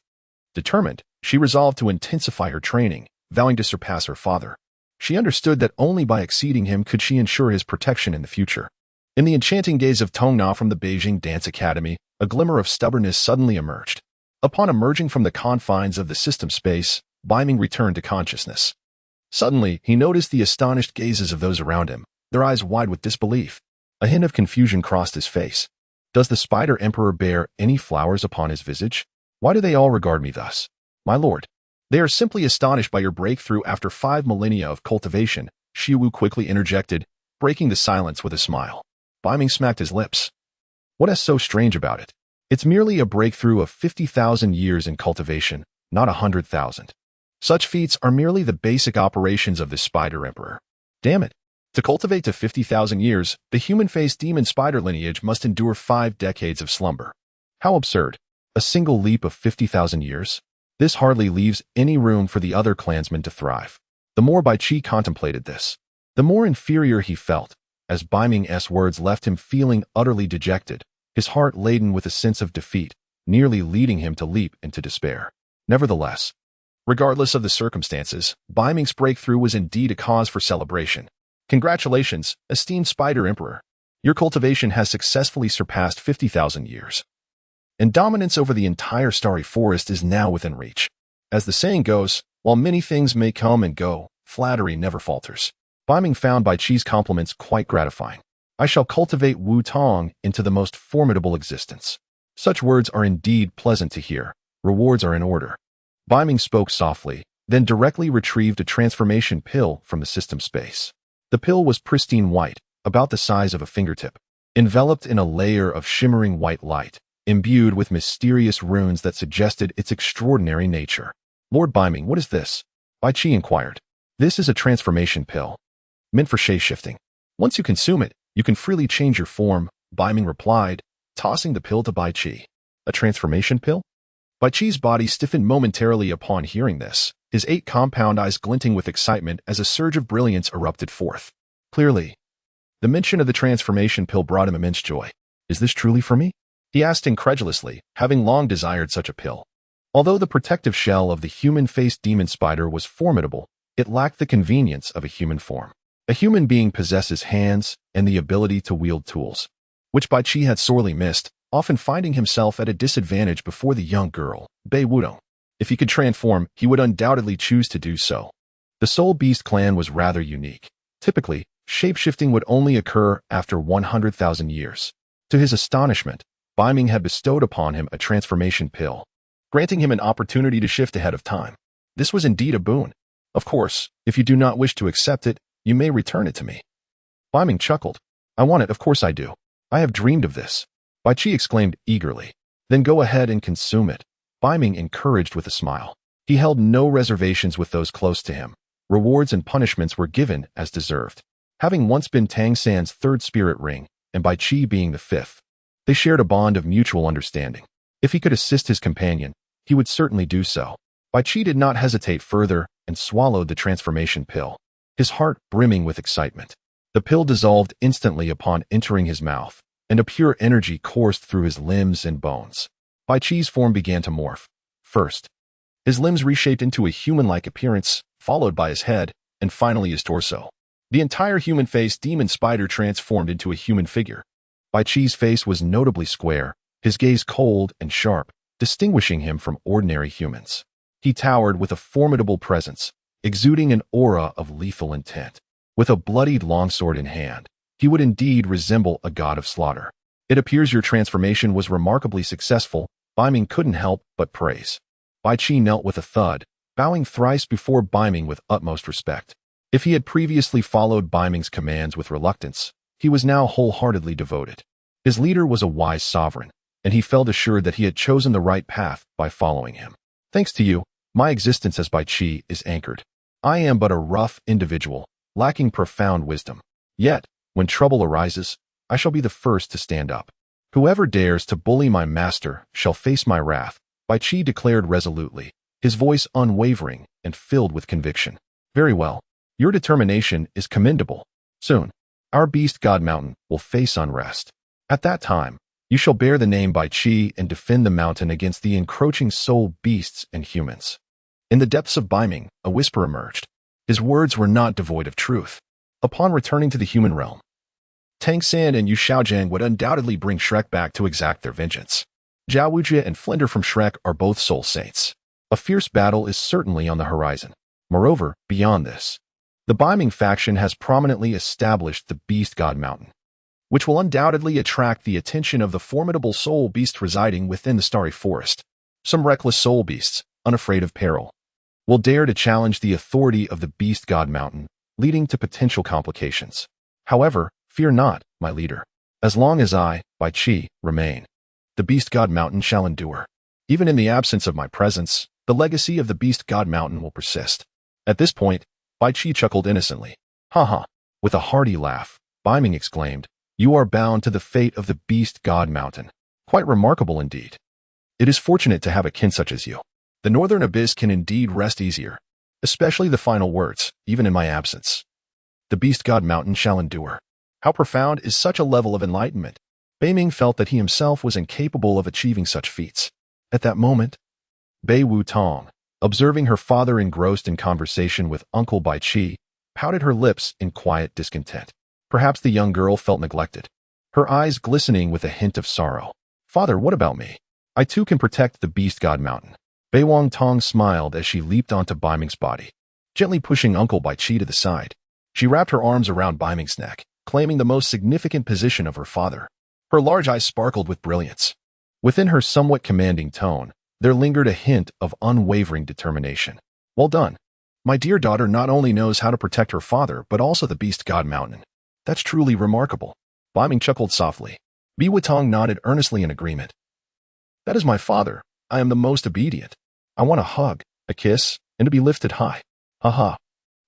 Determined, she resolved to intensify her training, vowing to surpass her father. She understood that only by exceeding him could she ensure his protection in the future. In the enchanting gaze of Tongna from the Beijing Dance Academy, a glimmer of stubbornness suddenly emerged. Upon emerging from the confines of the system space, Beiming returned to consciousness. Suddenly, he noticed the astonished gazes of those around him, their eyes wide with disbelief. A hint of confusion crossed his face. Does the Spider Emperor bear any flowers upon his visage? Why do they all regard me thus? My lord, they are simply astonished by your breakthrough after 5 millennia of cultivation, Xiao Wu quickly interjected, breaking the silence with a smile. Beiming smacked his lips. What is so strange about it? It's merely a breakthrough of 50,000 years in cultivation, not 100,000. Such feats are merely the basic operations of the Spider Emperor. Damn it. To cultivate to 50,000 years, the human-faced demon spider lineage must endure 5 decades of slumber. How absurd. A single leap of 50,000 years? This hardly leaves any room for the other clansmen to thrive. The more Bai Qi contemplated this, the more inferior he felt, as Beiming's words left him feeling utterly dejected, his heart laden with a sense of defeat, nearly leading him to leap into despair. Nevertheless, regardless of the circumstances, Beiming's breakthrough was indeed a cause for celebration. Congratulations, esteemed Spider Emperor. Your cultivation has successfully surpassed 50,000 years. And dominance over the entire starry forest is now within reach. As the saying goes, while many things may come and go, flattery never falters. Beiming found Bai Qi's compliments quite gratifying. I shall cultivate Wutong into the most formidable existence. Such words are indeed pleasant to hear. Rewards are in order. Beiming spoke softly, then directly retrieved a transformation pill from the system space. The pill was pristine white, about the size of a fingertip, enveloped in a layer of shimmering white light, imbued with mysterious runes that suggested its extraordinary nature. Lord Beiming, what is this? Bai Qi inquired. This is a transformation pill, meant for shape-shifting. Once you consume it, you can freely change your form, Beiming replied, tossing the pill to Bai Qi. A transformation pill? Bai Qi's body stiffened momentarily upon hearing this, his 8 compound eyes glinting with excitement as a surge of brilliance erupted forth. Clearly, the mention of the transformation pill brought him immense joy. Is this truly for me? He asked incredulously, having long desired such a pill. Although the protective shell of the human-faced demon spider was formidable, it lacked the convenience of a human form. A human being possesses hands and the ability to wield tools, which Bai Qi had sorely missed, often finding himself at a disadvantage before the young girl, Bei Wudong. If he could transform, he would undoubtedly choose to do so. The Soul Beast clan was rather unique. Typically, shapeshifting would only occur after 100,000 years. To his astonishment, Beiming had bestowed upon him a transformation pill, granting him an opportunity to shift ahead of time. This was indeed a boon. Of course, if you do not wish to accept it, you may return it to me. Beiming chuckled. I want it, of course I do. I have dreamed of this. Bai Qi exclaimed eagerly. Then go ahead and consume it. Beiming encouraged with a smile. He held no reservations with those close to him. Rewards and punishments were given as deserved. Having once been Tang San's third spirit ring, and Bai Qi being the fifth, they shared a bond of mutual understanding. If he could assist his companion, he would certainly do so. Bai Qi did not hesitate further and swallowed the transformation pill, his heart brimming with excitement. The pill dissolved instantly upon entering his mouth, and a pure energy coursed through his limbs and bones. Bai Qi's form began to morph. First, his limbs reshaped into a human-like appearance, followed by his head, and finally his torso. The entire human face demon spider transformed into a human figure. Bai Qi's face was notably square, his gaze cold and sharp, distinguishing him from ordinary humans. He towered with a formidable presence, exuding an aura of lethal intent. With a bloodied longsword in hand, he would indeed resemble a god of slaughter. It appears your transformation was remarkably successful. Beiming couldn't help but praise. Bai Qi knelt with a thud, bowing thrice before Beiming with utmost respect. If he had previously followed Beiming's commands with reluctance, he was now wholeheartedly devoted. His leader was a wise sovereign, and he felt assured that he had chosen the right path by following him. Thanks to you, my existence as Bai Qi is anchored. I am but a rough individual, lacking profound wisdom. Yet, when trouble arises, I shall be the first to stand up. Whoever dares to bully my master shall face my wrath, Bai Qi declared resolutely, his voice unwavering and filled with conviction. Very well. Your determination is commendable. Soon, our beast god mountain will face unrest. At that time, you shall bear the name Bai Qi and defend the mountain against the encroaching soul beasts and humans. In the depths of Beiming, a whisper emerged. His words were not devoid of truth. Upon returning to the human realm, Tang San and Yu Xiaojiang would undoubtedly bring Shrek back to exact their vengeance. Zhao Wujie and Flinder from Shrek are both soul saints. A fierce battle is certainly on the horizon. Moreover, beyond this, the Beiming faction has prominently established the Beast God Mountain, which will undoubtedly attract the attention of the formidable soul beasts residing within the starry forest. Some reckless soul beasts, unafraid of peril, will dare to challenge the authority of the Beast God Mountain, leading to potential complications. However, fear not, my leader. As long as I, Bai Qi, remain, the Beast God Mountain shall endure. Even in the absence of my presence, the legacy of the Beast God Mountain will persist. At this point, Bai Qi chuckled innocently. Ha ha. With a hearty laugh, Beiming exclaimed, You are bound to the fate of the Beast God Mountain. Quite remarkable indeed. It is fortunate to have a kin such as you. The northern abyss can indeed rest easier, especially the final words, even in my absence. The Beast God Mountain shall endure. How profound is such a level of enlightenment? Beiming felt that he himself was incapable of achieving such feats. At that moment, Bei Wu Tong, observing her father engrossed in conversation with Uncle Bai Qi, pouted her lips in quiet discontent. Perhaps the young girl felt neglected, her eyes glistening with a hint of sorrow. Father, what about me? I too can protect the Beast God Mountain. Bei Wang Tong smiled as she leaped onto Beiming's body, gently pushing Uncle Bai Qi to the side. She wrapped her arms around Beiming's neck, claiming the most significant position of her father. Her large eyes sparkled with brilliance. Within her somewhat commanding tone, there lingered a hint of unwavering determination. Well done. My dear daughter not only knows how to protect her father, but also the Beast God Mountain. That's truly remarkable. Beiming chuckled softly. Bi Wutong nodded earnestly in agreement. That is my father. I am the most obedient. I want a hug, a kiss, and to be lifted high. Haha.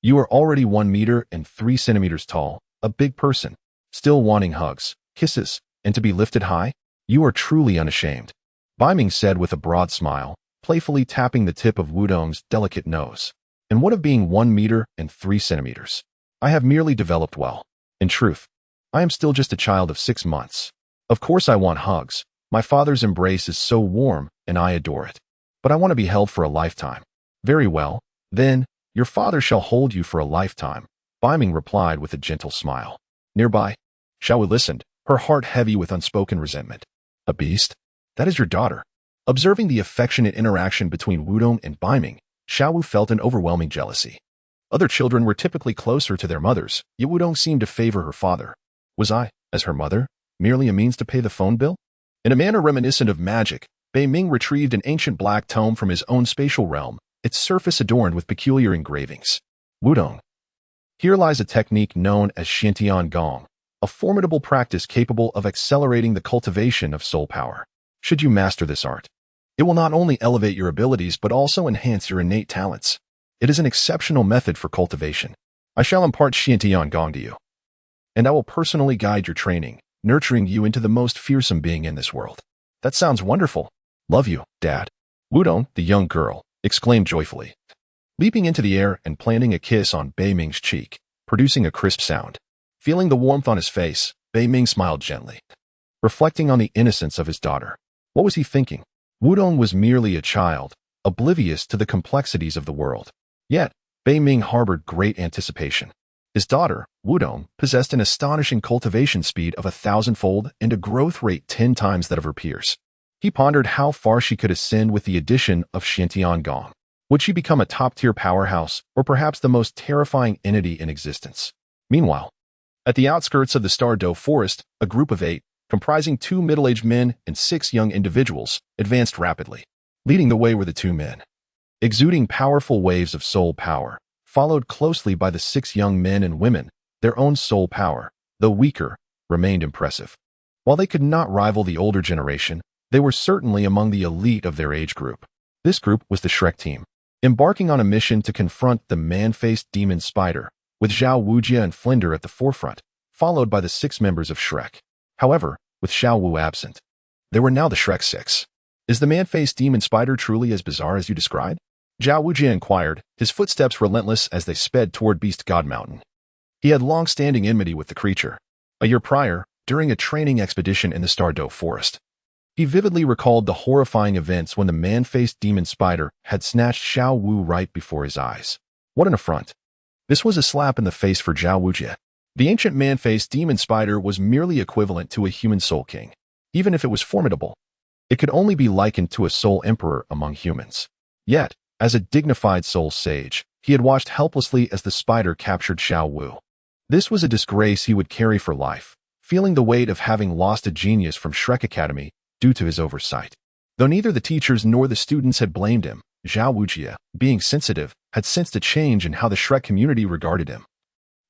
You are already 1 meter and 3 centimeters tall, a big person, still wanting hugs, kisses, and to be lifted high? You are truly unashamed. Beiming said with a broad smile, playfully tapping the tip of Wudong's delicate nose. And what of being 1 meter and 3 centimeters? I have merely developed well. In truth, I am still just a child of 6 months. Of course I want hugs. My father's embrace is so warm, and I adore it. But I want to be held for a lifetime. Very well, then, your father shall hold you for a lifetime, Beiming replied with a gentle smile. Nearby, Xiao Wu listened, her heart heavy with unspoken resentment. A beast? That is your daughter. Observing the affectionate interaction between Wudong and Beiming, Xiao Wu felt an overwhelming jealousy. Other children were typically closer to their mothers, yet Wudong seemed to favor her father. Was I, as her mother, merely a means to pay the phone bill? In a manner reminiscent of magic, Beiming retrieved an ancient black tome from his own spatial realm, its surface adorned with peculiar engravings. Wudong. Here lies a technique known as Xiantian Gong, a formidable practice capable of accelerating the cultivation of soul power. Should you master this art, it will not only elevate your abilities but also enhance your innate talents. It is an exceptional method for cultivation. I shall impart Xiantian Gong to you, and I will personally guide your training, nurturing you into the most fearsome being in this world. That sounds wonderful. Love you, Dad. Wudong, the young girl, exclaimed joyfully, leaping into the air and planting a kiss on Beiming's cheek, producing a crisp sound. Feeling the warmth on his face, Beiming smiled gently, reflecting on the innocence of his daughter. What was he thinking? Wudong was merely a child, oblivious to the complexities of the world. Yet, Beiming harbored great anticipation. His daughter, Wudong, possessed an astonishing cultivation speed of 1,000-fold and a growth rate 10 times that of her peers. He pondered how far she could ascend with the addition of Xiantian Gong. Would she become a top-tier powerhouse, or perhaps the most terrifying entity in existence? Meanwhile, at the outskirts of the Stardow Forest, a group of 8, comprising 2 middle-aged men and 6 young individuals, advanced rapidly. Leading the way were the 2 men, exuding powerful waves of soul power, followed closely by the 6 young men and women. Their own soul power, though weaker, remained impressive. While they could not rival the older generation, they were certainly among the elite of their age group. This group was the Shrek team, embarking on a mission to confront the man-faced demon spider, with Xiao Wu and Flinder at the forefront, followed by the 6 members of Shrek. However, with Xiao Wu absent, they were now the Shrek 6. Is the man-faced demon spider truly as bizarre as you described? Xiao Wu inquired, his footsteps relentless as they sped toward Beast God Mountain. He had long-standing enmity with the creature. A year prior, during a training expedition in the Stardow Forest, he vividly recalled the horrifying events when the man-faced demon spider had snatched Xiao Wu right before his eyes. What an affront. This was a slap in the face for Xiao Wu. The ancient man-faced demon spider was merely equivalent to a human soul king. Even if it was formidable, it could only be likened to a soul emperor among humans. Yet, as a dignified soul sage, he had watched helplessly as the spider captured Xiao Wu. This was a disgrace he would carry for life, feeling the weight of having lost a genius from Shrek Academy due to his oversight. Though neither the teachers nor the students had blamed him, Xiao Wu, being sensitive, had sensed a change in how the Shrek community regarded him.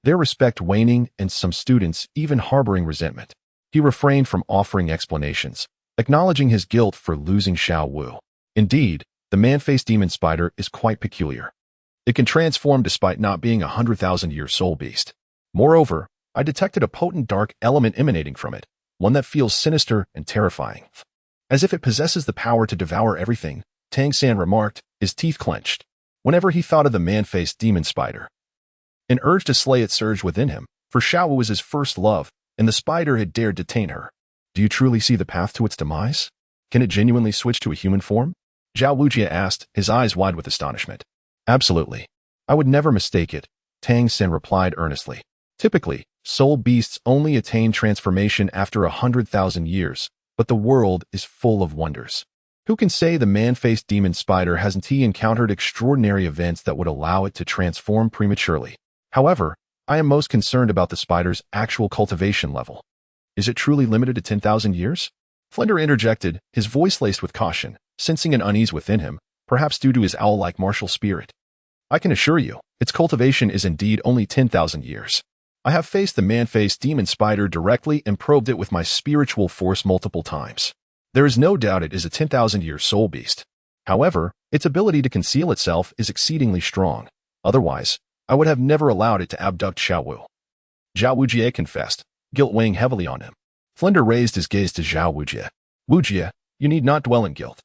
Their respect waning and some students even harboring resentment. He refrained from offering explanations, acknowledging his guilt for losing Xiao Wu. Indeed, the man-faced demon spider is quite peculiar. It can transform despite not being a 100,000-year soul beast. Moreover, I detected a potent dark element emanating from it, one that feels sinister and terrifying. As if it possesses the power to devour everything, Tang San remarked, his teeth clenched. Whenever he thought of the man-faced demon spider, an urge to slay it surged within him, for Xiao Wu was his first love, and the spider had dared detain her. Do you truly see the path to its demise? Can it genuinely switch to a human form? Xiao Wu asked, his eyes wide with astonishment. Absolutely. I would never mistake it, Tang San replied earnestly. Typically, soul beasts only attain transformation after 100,000 years, but the world is full of wonders. Who can say the man-faced demon spider hasn't encountered extraordinary events that would allow it to transform prematurely? However, I am most concerned about the spider's actual cultivation level. Is it truly limited to 10,000 years? Flinder interjected, his voice laced with caution, sensing an unease within him, perhaps due to his owl-like martial spirit. I can assure you, its cultivation is indeed only 10,000 years. I have faced the man-faced demon spider directly and probed it with my spiritual force multiple times. There is no doubt it is a 10,000-year soul beast. However, its ability to conceal itself is exceedingly strong. Otherwise, I would have never allowed it to abduct Xiao Wu. Xiao Wu confessed, guilt weighing heavily on him. Flinder raised his gaze to Xiao Wu. Wu, you need not dwell in guilt.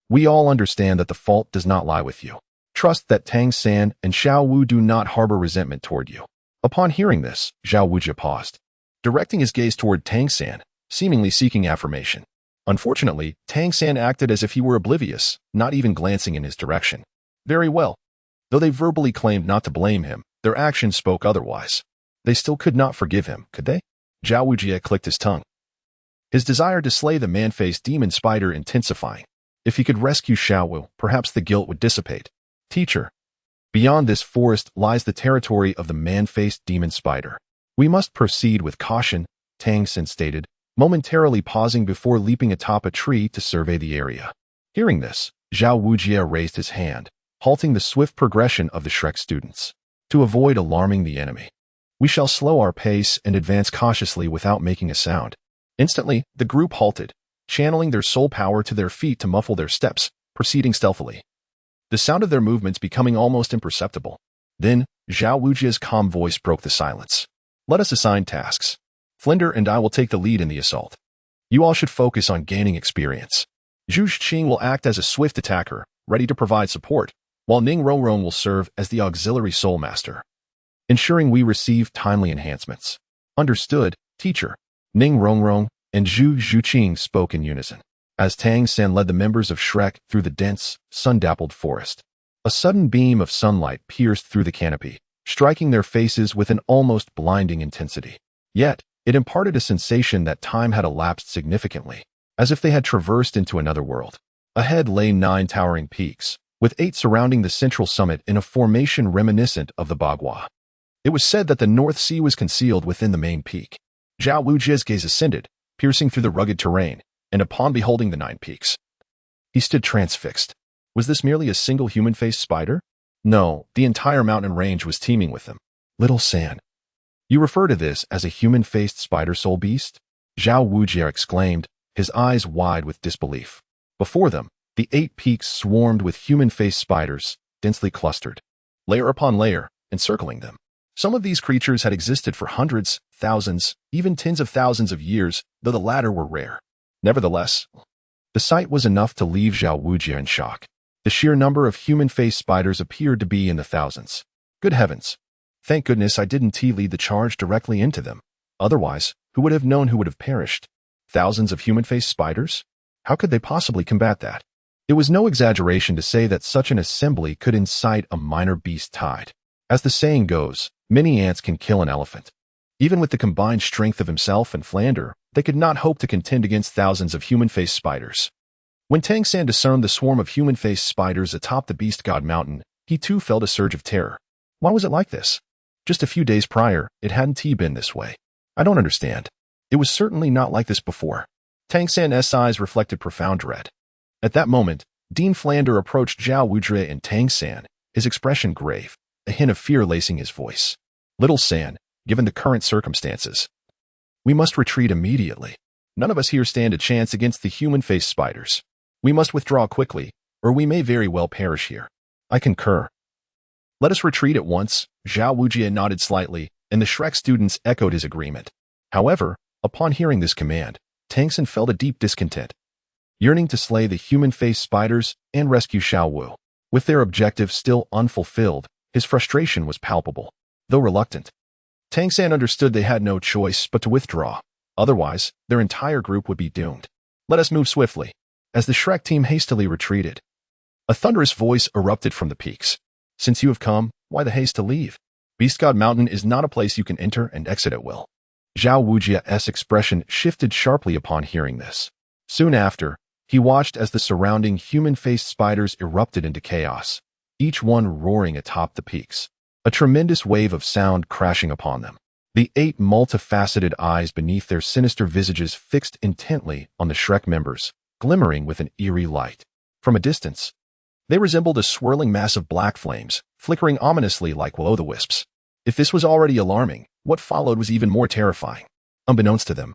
We all understand that the fault does not lie with you. Trust that Tang San and Xiao Wu do not harbor resentment toward you. Upon hearing this, Xiao Wu paused, directing his gaze toward Tang San, seemingly seeking affirmation. Unfortunately, Tang San acted as if he were oblivious, not even glancing in his direction. Very well. Though they verbally claimed not to blame him, their actions spoke otherwise. They still could not forgive him, could they? Xiao Wu clicked his tongue, his desire to slay the man-faced demon spider intensifying. If he could rescue Xiao Wu, perhaps the guilt would dissipate. Teacher, Beyond this forest lies the territory of the man-faced demon spider. We must proceed with caution, Tang San stated, momentarily pausing before leaping atop a tree to survey the area. Hearing this, Xiao Wujie raised his hand, halting the swift progression of the Shrek students. To avoid alarming the enemy, we shall slow our pace and advance cautiously without making a sound. Instantly, the group halted, channeling their soul power to their feet to muffle their steps, proceeding stealthily. The sound of their movements becoming almost imperceptible. Then, Xiao Wujie's calm voice broke the silence. Let us assign tasks. Flinder and I will take the lead in the assault. You all should focus on gaining experience. Zhu Xing will act as a swift attacker, ready to provide support, while Ning Rongrong will serve as the auxiliary soul master, ensuring we receive timely enhancements. Understood, teacher. Ning Rongrong and Zhu Zhuqing spoke in unison, as Tang San led the members of Shrek through the dense, sun-dappled forest. A sudden beam of sunlight pierced through the canopy, striking their faces with an almost blinding intensity. Yet, it imparted a sensation that time had elapsed significantly, as if they had traversed into another world. Ahead lay 9 towering peaks, with 8 surrounding the central summit in a formation reminiscent of the Bagua. It was said that the North Sea was concealed within the main peak. Zhao Wujie's gaze ascended, piercing through the rugged terrain, and upon beholding the 9 peaks, he stood transfixed. Was this merely a single human-faced spider? No, the entire mountain range was teeming with them. Little San. You refer to this as a human-faced spider soul beast? Zhao Wujie exclaimed, his eyes wide with disbelief. Before them, the 8 peaks swarmed with human-faced spiders, densely clustered, layer upon layer, encircling them. Some of these creatures had existed for hundreds, thousands, even tens of thousands of years, though the latter were rare. Nevertheless, the sight was enough to leave Xiao Wujie in shock. The sheer number of human-faced spiders appeared to be in the thousands. Good heavens. Thank goodness I didn't lead the charge directly into them. Otherwise, who would have known who would have perished? Thousands of human-faced spiders? How could they possibly combat that? It was no exaggeration to say that such an assembly could incite a minor beast tide. As the saying goes, many ants can kill an elephant. Even with the combined strength of himself and Flander, they could not hope to contend against thousands of human-faced spiders. When Tang San discerned the swarm of human-faced spiders atop the Beast God Mountain, he too felt a surge of terror. Why was it like this? Just a few days prior, it hadn't been this way. I don't understand. It was certainly not like this before. Tang San's eyes reflected profound dread. At that moment, Dean Flander approached Zhao Wujie and Tang San, his expression grave, a hint of fear lacing his voice. Little San, given the current circumstances, we must retreat immediately. None of us here stand a chance against the human-faced spiders. We must withdraw quickly, or we may very well perish here. I concur. Let us retreat at once. Zhao Wujie nodded slightly, and the Shrek students echoed his agreement. However, upon hearing this command, Tang San felt a deep discontent, yearning to slay the human-faced spiders and rescue Xiao Wu. With their objective still unfulfilled, his frustration was palpable. Though reluctant, Tang San understood they had no choice but to withdraw. Otherwise, their entire group would be doomed. Let us move swiftly. As the Shrek team hastily retreated, a thunderous voice erupted from the peaks. Since you have come, why the haste to leave? Beast God Mountain is not a place you can enter and exit at will. Zhao Wujie's expression shifted sharply upon hearing this. Soon after, he watched as the surrounding human-faced spiders erupted into chaos, each one roaring atop the peaks, a tremendous wave of sound crashing upon them. The 8 multifaceted eyes beneath their sinister visages fixed intently on the Shrek members, glimmering with an eerie light. From a distance, they resembled a swirling mass of black flames, flickering ominously like will-o'-the-wisps. If this was already alarming, what followed was even more terrifying. Unbeknownst to them,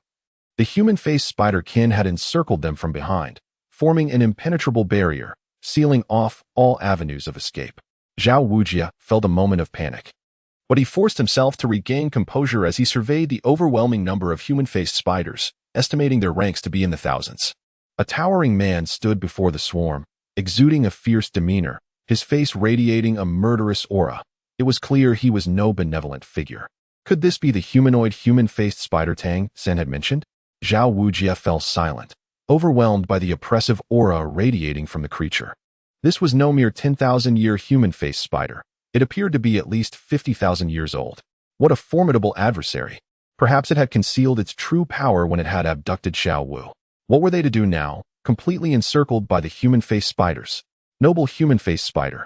the human-faced spider-kin had encircled them from behind, forming an impenetrable barrier, sealing off all avenues of escape. Zhao Wujie felt a moment of panic, but he forced himself to regain composure as he surveyed the overwhelming number of human-faced spiders, estimating their ranks to be in the thousands. A towering man stood before the swarm, exuding a fierce demeanor, his face radiating a murderous aura. It was clear he was no benevolent figure. Could this be the humanoid human-faced spider Tang San had mentioned? Zhao Wujie fell silent, overwhelmed by the oppressive aura radiating from the creature. This was no mere 10,000-year human-faced spider. It appeared to be at least 50,000 years old. What a formidable adversary. Perhaps it had concealed its true power when it had abducted Xiao Wu. What were they to do now, completely encircled by the human-faced spiders? Noble human-faced spider,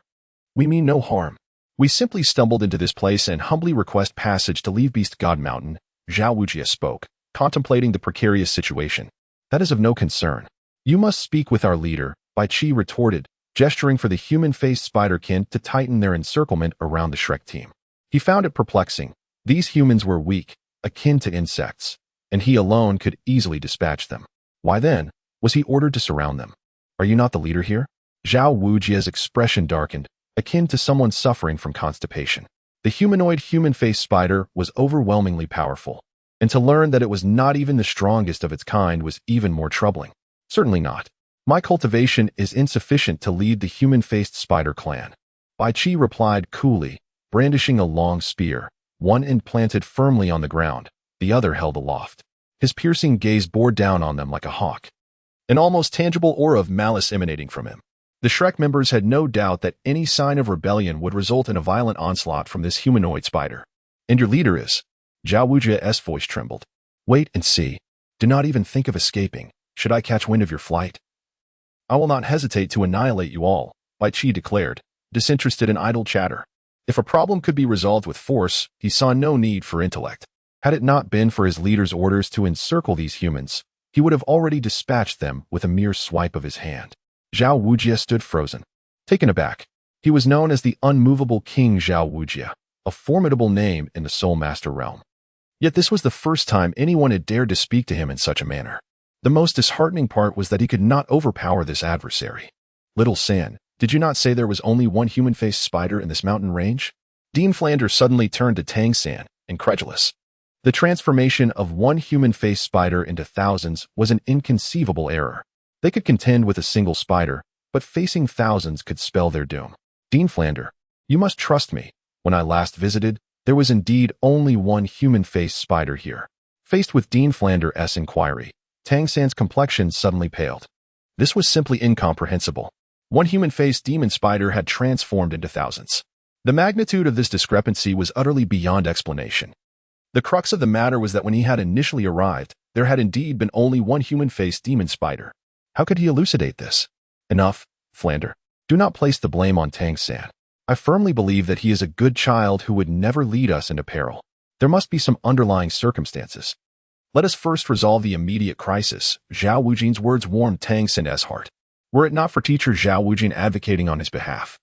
we mean no harm. We simply stumbled into this place and humbly request passage to leave Beast God Mountain, Xiao Wu spoke, contemplating the precarious situation. That is of no concern. You must speak with our leader, Bai Qi retorted, gesturing for the human-faced spiderkin to tighten their encirclement around the Shrek team. He found it perplexing. These humans were weak, akin to insects, and he alone could easily dispatch them. Why then was he ordered to surround them? Are you not the leader here? Xiao Wujia's expression darkened, akin to someone suffering from constipation. The humanoid human-faced spider was overwhelmingly powerful, and to learn that it was not even the strongest of its kind was even more troubling. Certainly not. My cultivation is insufficient to lead the human-faced spider clan. Bai Qi replied coolly, brandishing a long spear, one end planted firmly on the ground, the other held aloft. His piercing gaze bore down on them like a hawk, an almost tangible aura of malice emanating from him. The Shrek members had no doubt that any sign of rebellion would result in a violent onslaught from this humanoid spider. And your leader is? Zhao Wujia's voice trembled. Wait and see. Do not even think of escaping, should I catch wind of your flight. I will not hesitate to annihilate you all, Bai Qi declared, disinterested in idle chatter. If a problem could be resolved with force, he saw no need for intellect. Had it not been for his leader's orders to encircle these humans, he would have already dispatched them with a mere swipe of his hand. Zhao Wujia stood frozen, taken aback. He was known as the unmovable King Zhao Wujia, a formidable name in the Soul Master realm. Yet this was the first time anyone had dared to speak to him in such a manner. The most disheartening part was that he could not overpower this adversary. Little San, did you not say there was only one human-faced spider in this mountain range? Dean Flanders suddenly turned to Tang San, incredulous. The transformation of one human-faced spider into thousands was an inconceivable error. They could contend with a single spider, but facing thousands could spell their doom. Dean Flander, you must trust me. When I last visited, there was indeed only one human-faced spider here. Faced with Dean Flanders' inquiry, Tang San's complexion suddenly paled. This was simply incomprehensible. One human-faced demon spider had transformed into thousands. The magnitude of this discrepancy was utterly beyond explanation. The crux of the matter was that when he had initially arrived, there had indeed been only one human-faced demon spider. How could he elucidate this? Enough, Flander. Do not place the blame on Tang San. I firmly believe that he is a good child who would never lead us into peril. There must be some underlying circumstances. Let us first resolve the immediate crisis. Zhao Wujin's words warmed Tang San's heart. Were it not for teacher Zhao Wujin advocating on his behalf,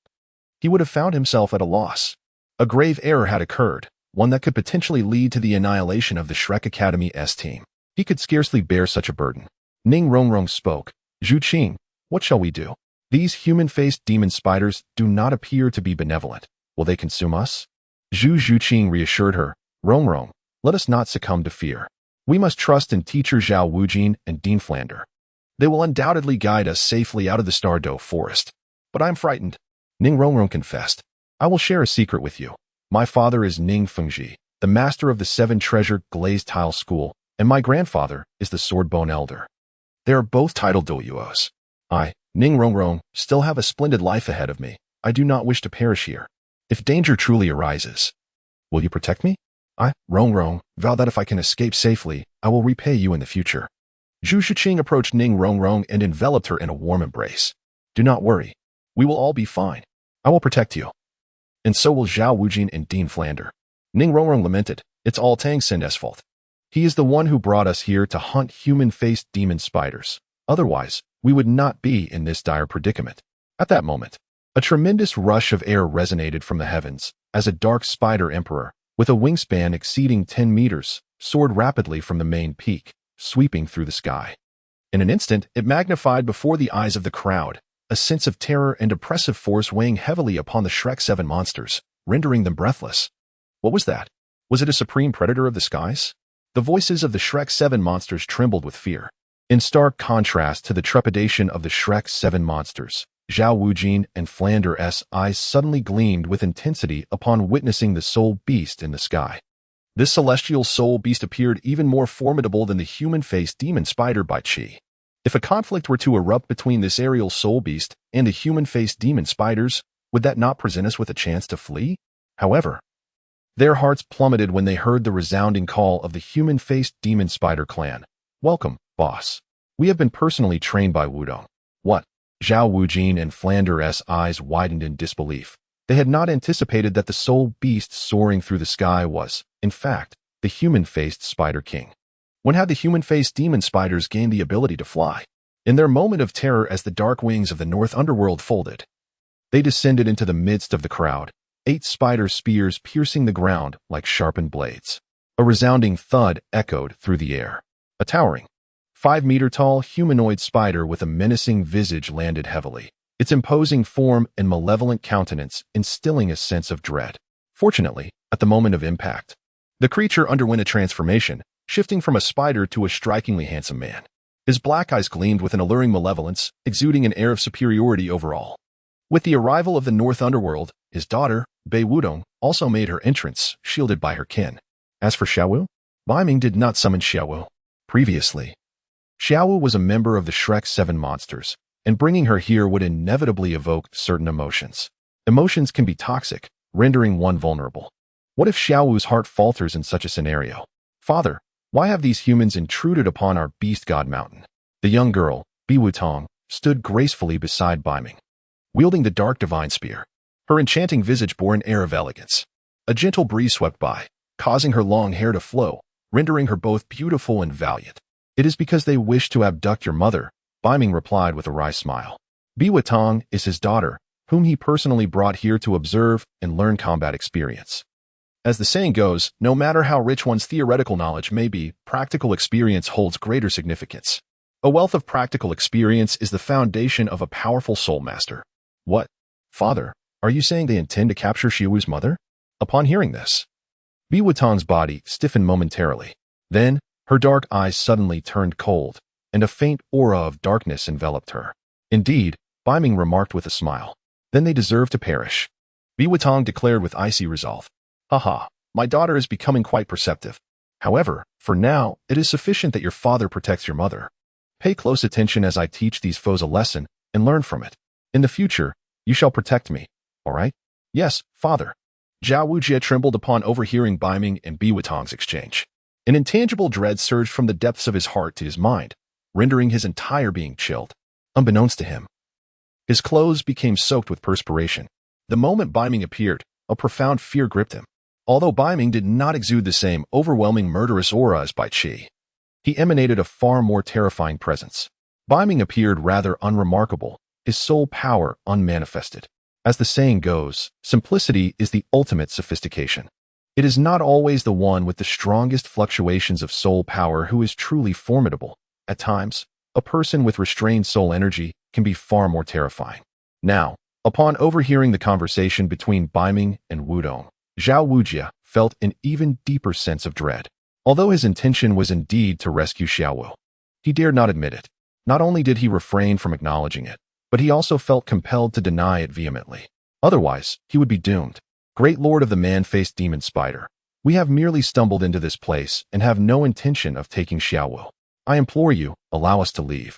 he would have found himself at a loss. A grave error had occurred, one that could potentially lead to the annihilation of the Shrek Academy's team. He could scarcely bear such a burden. Ning Rongrong spoke. Zhu Qing, what shall we do? These human-faced demon spiders do not appear to be benevolent. Will they consume us? Zhu Qing reassured her. Rongrong, let us not succumb to fear. We must trust in teacher Zhao Wujin and Dean Flander. They will undoubtedly guide us safely out of the Stardow forest. But I am frightened. Ning Rongrong confessed. I will share a secret with you. My father is Ning Fengji, the master of the 7-treasure glazed tile school, and my grandfather is the Swordbone Elder. They are both titled Douluos. I, Ning Rongrong, still have a splendid life ahead of me. I do not wish to perish here. If danger truly arises, will you protect me? I, Rongrong, vow that if I can escape safely, I will repay you in the future. Zhu Shiqing approached Ning Rongrong and enveloped her in a warm embrace. Do not worry. We will all be fine. I will protect you. And so will Zhao Wujin and Dean Flander. Ning Rongrong lamented. It's all Tang San's fault. He is the one who brought us here to hunt human-faced demon spiders. Otherwise, we would not be in this dire predicament. At that moment, a tremendous rush of air resonated from the heavens as a dark spider emperor, with a wingspan exceeding 10 meters, soared rapidly from the main peak, sweeping through the sky. In an instant, it magnified before the eyes of the crowd, a sense of terror and oppressive force weighing heavily upon the Shrek 7 monsters, rendering them breathless. What was that? Was it a supreme predator of the skies? The voices of the Shrek 7 monsters trembled with fear. In stark contrast to the trepidation of the Shrek 7 monsters, Zhao Wujin and Flanders' eyes suddenly gleamed with intensity upon witnessing the soul beast in the sky. This celestial soul beast appeared even more formidable than the human-faced demon spider Bai Qi. If a conflict were to erupt between this aerial soul beast and the human-faced demon spiders, would that not present us with a chance to flee? However, their hearts plummeted when they heard the resounding call of the human-faced demon spider clan. Welcome, boss. We have been personally trained by Wudong. What? Zhao Wujin and Flanders' eyes widened in disbelief. They had not anticipated that the soul beast soaring through the sky was, in fact, the human-faced Spider King. When had the human-faced demon spiders gained the ability to fly? In their moment of terror as the dark wings of the North Underworld folded, they descended into the midst of the crowd, 8 spider spears piercing the ground like sharpened blades. A resounding thud echoed through the air. A towering, 5-meter-tall humanoid spider with a menacing visage landed heavily, its imposing form and malevolent countenance instilling a sense of dread. Fortunately, at the moment of impact, the creature underwent a transformation, shifting from a spider to a strikingly handsome man. His black eyes gleamed with an alluring malevolence, exuding an air of superiority overall. With the arrival of the North Underworld, his daughter, Bei Wudong, also made her entrance, shielded by her kin. As for Xiao Wu, Beiming did not summon Xiao Wu. Previously, Xiao Wu was a member of the Shrek 7 monsters, and bringing her here would inevitably evoke certain emotions. Emotions can be toxic, rendering one vulnerable. What if Xiao Wu's heart falters in such a scenario? Father, why have these humans intruded upon our beast god mountain? The young girl, Bi Wutong, stood gracefully beside Beiming, wielding the dark divine spear. Her enchanting visage bore an air of elegance. A gentle breeze swept by, causing her long hair to flow, rendering her both beautiful and valiant. It is because they wish to abduct your mother, Beiming replied with a wry smile. Bi Wutong is his daughter, whom he personally brought here to observe and learn combat experience. As the saying goes, no matter how rich one's theoretical knowledge may be, practical experience holds greater significance. A wealth of practical experience is the foundation of a powerful soul master. What? Father, are you saying they intend to capture Xiao Wu's mother? Upon hearing this, Bi Wutong's body stiffened momentarily. Then, her dark eyes suddenly turned cold, and a faint aura of darkness enveloped her. Indeed, Beiming remarked with a smile. Then they deserve to perish. Bi Wutong declared with icy resolve. Haha, my daughter is becoming quite perceptive. However, for now, it is sufficient that your father protects your mother. Pay close attention as I teach these foes a lesson, and learn from it. In the future, you shall protect me, all right? Yes, father. Xiao Wujie trembled upon overhearing Beiming and Bi Wutong's exchange. An intangible dread surged from the depths of his heart to his mind, rendering his entire being chilled. Unbeknownst to him, his clothes became soaked with perspiration. The moment Beiming appeared, a profound fear gripped him. Although Beiming did not exude the same overwhelming murderous aura as Bai Qi, he emanated a far more terrifying presence. Beiming appeared rather unremarkable, his soul power unmanifested. As the saying goes, simplicity is the ultimate sophistication. It is not always the one with the strongest fluctuations of soul power who is truly formidable. At times, a person with restrained soul energy can be far more terrifying. Now, upon overhearing the conversation between Beiming and Wudong, Xiao Wujie felt an even deeper sense of dread. Although his intention was indeed to rescue Xiao Wu, he dared not admit it. Not only did he refrain from acknowledging it, but he also felt compelled to deny it vehemently. Otherwise, he would be doomed. Great Lord of the man-faced demon spider, we have merely stumbled into this place and have no intention of taking Xiao Wu. I implore you, allow us to leave.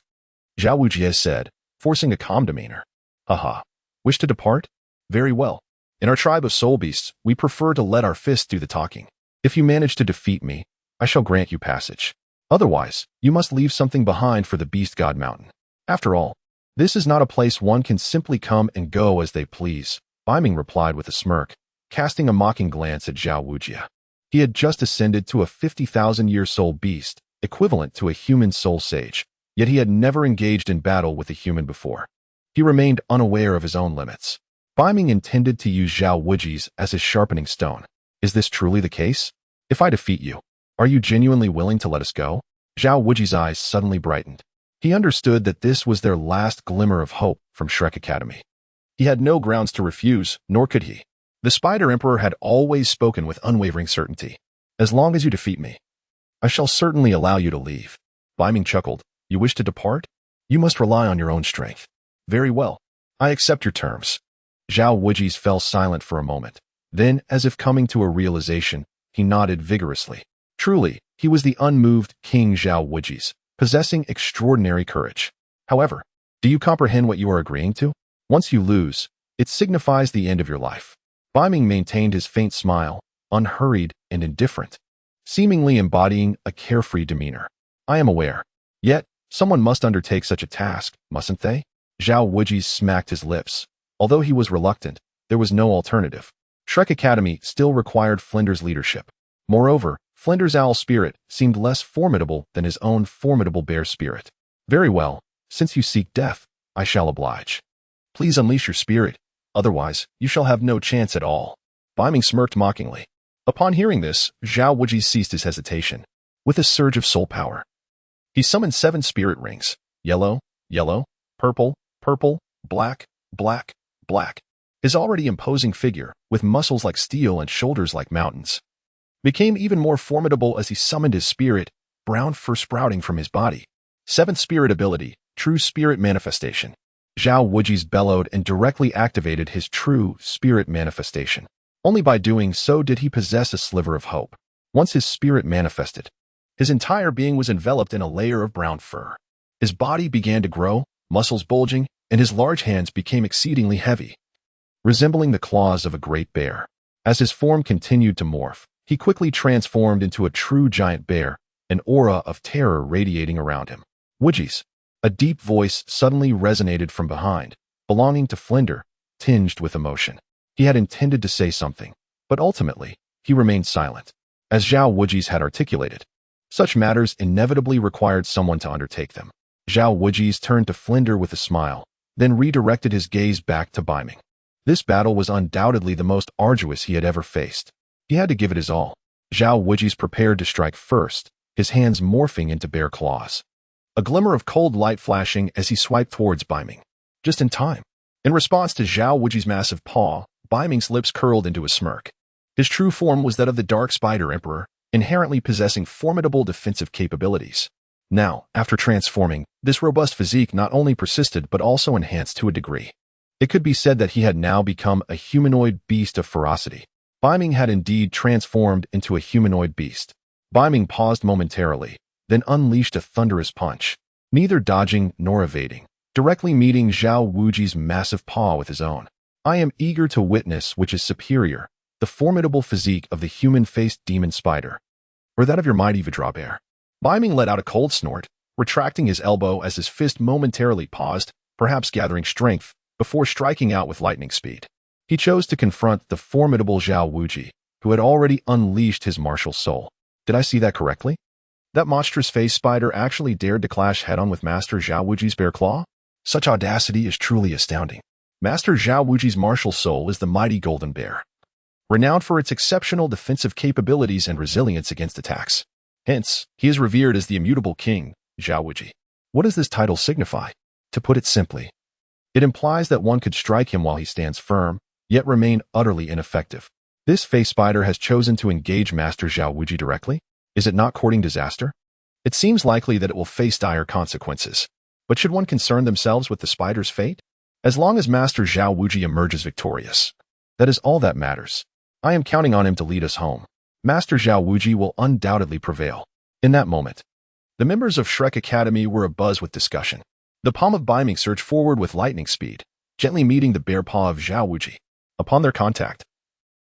Xiao Wujie said, forcing a calm demeanor. Haha. Wish to depart? Very well. In our tribe of soul beasts, we prefer to let our fists do the talking. If you manage to defeat me, I shall grant you passage. Otherwise, you must leave something behind for the Beast God Mountain. After all, this is not a place one can simply come and go as they please, Beiming replied with a smirk, casting a mocking glance at Xiao Wujie. He had just ascended to a 50,000-year soul beast, equivalent to a human soul sage, yet he had never engaged in battle with a human before. He remained unaware of his own limits. Beiming intended to use Xiao Wujie's as his sharpening stone. Is this truly the case? If I defeat you, are you genuinely willing to let us go? Xiao Wujie's eyes suddenly brightened. He understood that this was their last glimmer of hope from Shrek Academy. He had no grounds to refuse, nor could he. The Spider Emperor had always spoken with unwavering certainty. As long as you defeat me, I shall certainly allow you to leave. Beiming chuckled. You wish to depart? You must rely on your own strength. Very well. I accept your terms. Xiao Wujie fell silent for a moment. Then, as if coming to a realization, he nodded vigorously. Truly, he was the unmoved King Xiao Wujie, possessing extraordinary courage. However, do you comprehend what you are agreeing to? Once you lose, it signifies the end of your life. Beiming maintained his faint smile, unhurried and indifferent, seemingly embodying a carefree demeanor. I am aware. Yet, someone must undertake such a task, mustn't they? Xiao Wujie smacked his lips. Although he was reluctant, there was no alternative. Shrek Academy still required Flinder's leadership. Moreover, Flinder's owl spirit seemed less formidable than his own formidable bear spirit. Very well, since you seek death, I shall oblige. Please unleash your spirit, otherwise you shall have no chance at all. Beiming smirked mockingly. Upon hearing this, Xiao Wuji ceased his hesitation. With a surge of soul power, he summoned 7 spirit rings. Yellow, yellow, purple, purple, black, black, black. His already imposing figure, with muscles like steel and shoulders like mountains, became even more formidable as he summoned his spirit, brown fur sprouting from his body. 7th spirit ability, true spirit manifestation. Xiao Wuji's bellowed and directly activated his true spirit manifestation. Only by doing so did he possess a sliver of hope. Once his spirit manifested, his entire being was enveloped in a layer of brown fur. His body began to grow, muscles bulging, and his large hands became exceedingly heavy, resembling the claws of a great bear. As his form continued to morph, he quickly transformed into a true giant bear, an aura of terror radiating around him. Wuji's. A deep voice suddenly resonated from behind, belonging to Flinder, tinged with emotion. He had intended to say something, but ultimately, he remained silent. As Xiao Wuji's had articulated, such matters inevitably required someone to undertake them. Xiao Wuji's turned to Flinder with a smile, then redirected his gaze back to Beiming. This battle was undoubtedly the most arduous he had ever faced. He had to give it his all. Xiao Wuji's prepared to strike first, his hands morphing into bear claws. A glimmer of cold light flashing as he swiped towards Beiming. Just in time. In response to Xiao Wuji's massive paw, Beiming's lips curled into a smirk. His true form was that of the Dark Spider Emperor, inherently possessing formidable defensive capabilities. Now, after transforming, this robust physique not only persisted but also enhanced to a degree. It could be said that he had now become a humanoid beast of ferocity. Beiming had indeed transformed into a humanoid beast. Beiming paused momentarily, then unleashed a thunderous punch, neither dodging nor evading, directly meeting Xiao Wuji's massive paw with his own. I am eager to witness which is superior, the formidable physique of the human-faced demon spider, or that of your mighty Vidra bear. Beiming let out a cold snort, retracting his elbow as his fist momentarily paused, perhaps gathering strength, before striking out with lightning speed. He chose to confront the formidable Xiao Wuji, who had already unleashed his martial soul. Did I see that correctly? That monstrous face spider actually dared to clash head-on with Master Xiao Wuji's bear claw? Such audacity is truly astounding. Master Xiao Wuji's martial soul is the mighty golden bear, renowned for its exceptional defensive capabilities and resilience against attacks. Hence, he is revered as the immutable king, Xiao Wuji. What does this title signify? To put it simply, it implies that one could strike him while he stands firm, yet remain utterly ineffective. This face spider has chosen to engage Master Xiao Wuji directly? Is it not courting disaster? It seems likely that it will face dire consequences. But should one concern themselves with the spider's fate? As long as Master Xiao Wuji emerges victorious, that is all that matters. I am counting on him to lead us home. Master Xiao Wuji will undoubtedly prevail. In that moment, the members of Shrek Academy were abuzz with discussion. The palm of Beiming surged forward with lightning speed, gently meeting the bare paw of Xiao Wuji. Upon their contact,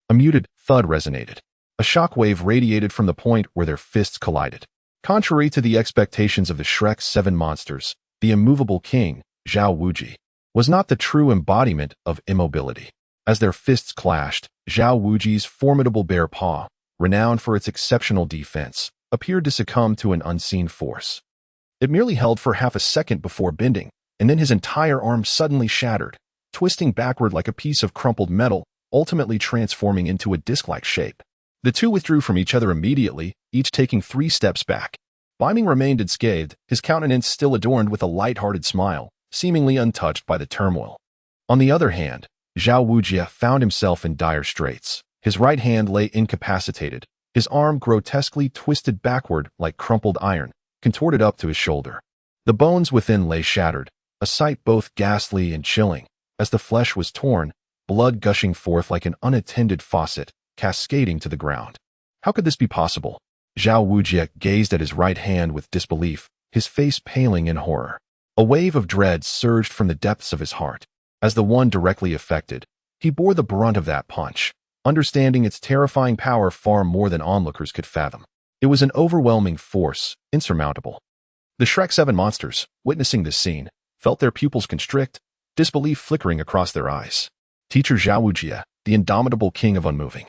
a muted thud resonated. A shockwave radiated from the point where their fists collided. Contrary to the expectations of the Shrek's 7 monsters, the immovable king, Xiao Wuji, was not the true embodiment of immobility. As their fists clashed, Xiao Wuji's formidable bear paw, renowned for its exceptional defense, appeared to succumb to an unseen force. It merely held for half a second before bending, and then his entire arm suddenly shattered, twisting backward like a piece of crumpled metal, ultimately transforming into a disc-like shape. The two withdrew from each other immediately, each taking 3 steps back. Beiming remained unscathed, his countenance still adorned with a light-hearted smile, seemingly untouched by the turmoil. On the other hand, Xiao Wuji found himself in dire straits. His right hand lay incapacitated, his arm grotesquely twisted backward like crumpled iron, contorted up to his shoulder. The bones within lay shattered, a sight both ghastly and chilling, as the flesh was torn, blood gushing forth like an unattended faucet, cascading to the ground. How could this be possible? Xiao Wuji gazed at his right hand with disbelief, his face paling in horror. A wave of dread surged from the depths of his heart. As the one directly affected, he bore the brunt of that punch, understanding its terrifying power far more than onlookers could fathom. It was an overwhelming force, insurmountable. The Shrek 7 monsters, witnessing this scene, felt their pupils constrict, disbelief flickering across their eyes. Teacher Xiao Wu, the indomitable king of unmoving,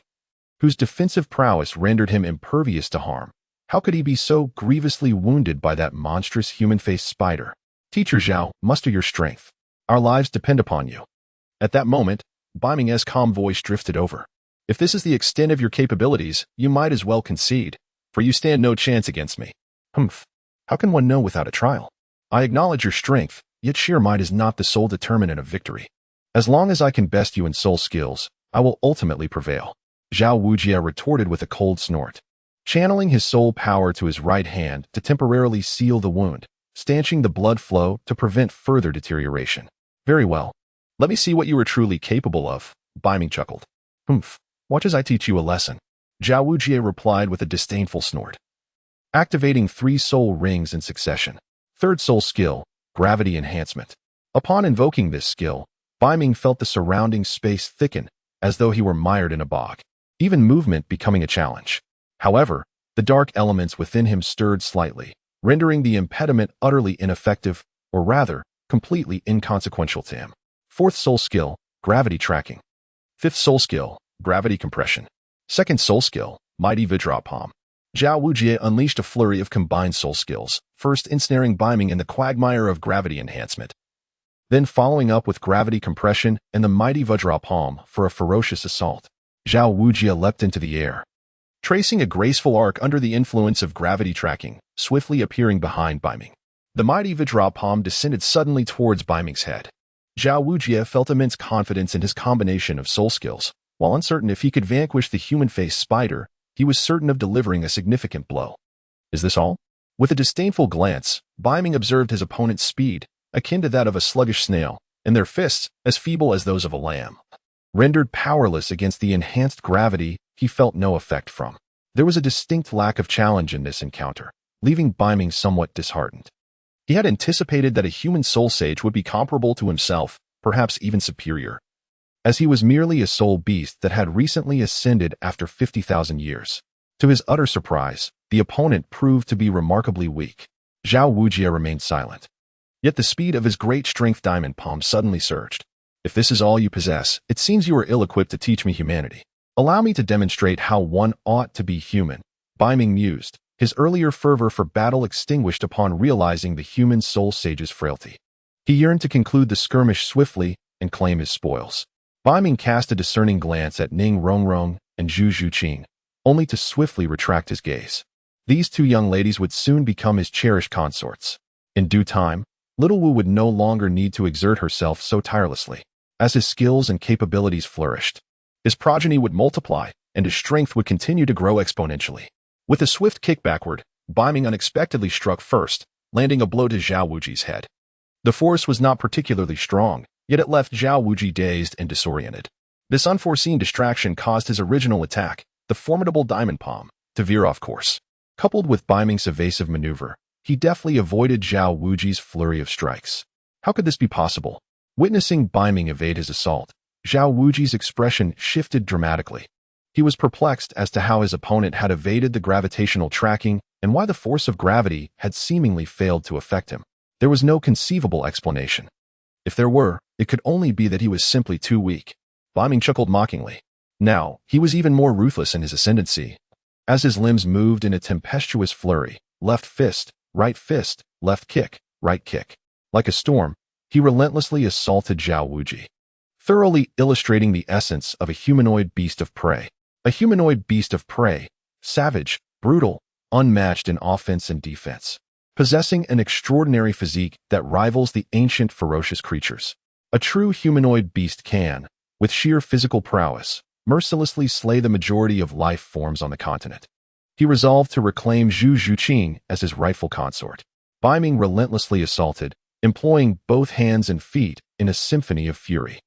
whose defensive prowess rendered him impervious to harm. How could he be so grievously wounded by that monstrous human-faced spider? Teacher Xiao, muster your strength. Our lives depend upon you. At that moment, Beiming's calm voice drifted over. If this is the extent of your capabilities, you might as well concede, for you stand no chance against me. Humph. How can one know without a trial? I acknowledge your strength, yet sheer might is not the sole determinant of victory. As long as I can best you in soul skills, I will ultimately prevail. Xiao Wujie retorted with a cold snort, channeling his soul power to his right hand to temporarily seal the wound, stanching the blood flow to prevent further deterioration. Very well. Let me see what you are truly capable of, Beiming chuckled. Humph. Watch as I teach you a lesson. Xiao Wujie replied with a disdainful snort. Activating 3 soul rings in succession. Third soul skill, gravity enhancement. Upon invoking this skill, Beiming felt the surrounding space thicken, as though he were mired in a bog, even movement becoming a challenge. However, the dark elements within him stirred slightly, rendering the impediment utterly ineffective, or rather, completely inconsequential to him. Fourth soul skill, gravity tracking. Fifth soul skill, gravity compression. Second soul skill, mighty Vajra palm. Xiao Wujie unleashed a flurry of combined soul skills, first ensnaring Beiming in the quagmire of gravity enhancement, then following up with gravity compression and the mighty Vajra palm for a ferocious assault. Xiao Wujie leapt into the air, tracing a graceful arc under the influence of gravity tracking, swiftly appearing behind Beiming. The mighty Vajra palm descended suddenly towards Beiming's head. Xiao Wujie felt immense confidence in his combination of soul skills. While uncertain if he could vanquish the human-faced spider, he was certain of delivering a significant blow. Is this all? With a disdainful glance, Beiming observed his opponent's speed, akin to that of a sluggish snail, and their fists as feeble as those of a lamb. Rendered powerless against the enhanced gravity he felt no effect from. There was a distinct lack of challenge in this encounter, leaving Beiming somewhat disheartened. He had anticipated that a human soul sage would be comparable to himself, perhaps even superior, as he was merely a soul beast that had recently ascended after 50,000 years. To his utter surprise, the opponent proved to be remarkably weak. Xiao Wujie remained silent. Yet the speed of his great strength diamond palm suddenly surged. If this is all you possess, it seems you are ill-equipped to teach me humanity. Allow me to demonstrate how one ought to be human, Beiming mused, his earlier fervor for battle extinguished upon realizing the human soul sage's frailty. He yearned to conclude the skirmish swiftly and claim his spoils. Beiming cast a discerning glance at Ning Rongrong and Zhu Zhuqing, only to swiftly retract his gaze. These 2 young ladies would soon become his cherished consorts. In due time, little Wu would no longer need to exert herself so tirelessly. As his skills and capabilities flourished, his progeny would multiply, and his strength would continue to grow exponentially. With a swift kick backward, Beiming unexpectedly struck first, landing a blow to Xiao Wujie's head. The force was not particularly strong, yet it left Xiao Wujie dazed and disoriented. This unforeseen distraction caused his original attack, the formidable diamond palm, to veer off course. Coupled with Beiming's evasive maneuver, he deftly avoided Xiao Wujie's flurry of strikes. How could this be possible? Witnessing Beiming evade his assault, Xiao Wujie's expression shifted dramatically. He was perplexed as to how his opponent had evaded the gravitational tracking and why the force of gravity had seemingly failed to affect him. There was no conceivable explanation. If there were, it could only be that he was simply too weak. Beiming chuckled mockingly. Now, he was even more ruthless in his ascendancy. As his limbs moved in a tempestuous flurry, left fist, left kick, right kick. Like a storm, he relentlessly assaulted Xiao Wujie, thoroughly illustrating the essence of a humanoid beast of prey. A humanoid beast of prey, savage, brutal, unmatched in offense and defense, possessing an extraordinary physique that rivals the ancient ferocious creatures. A true humanoid beast can, with sheer physical prowess, mercilessly slay the majority of life forms on the continent. He resolved to reclaim Zhu Zhuqing as his rightful consort. Beiming relentlessly assaulted, employing both hands and feet in a symphony of fury.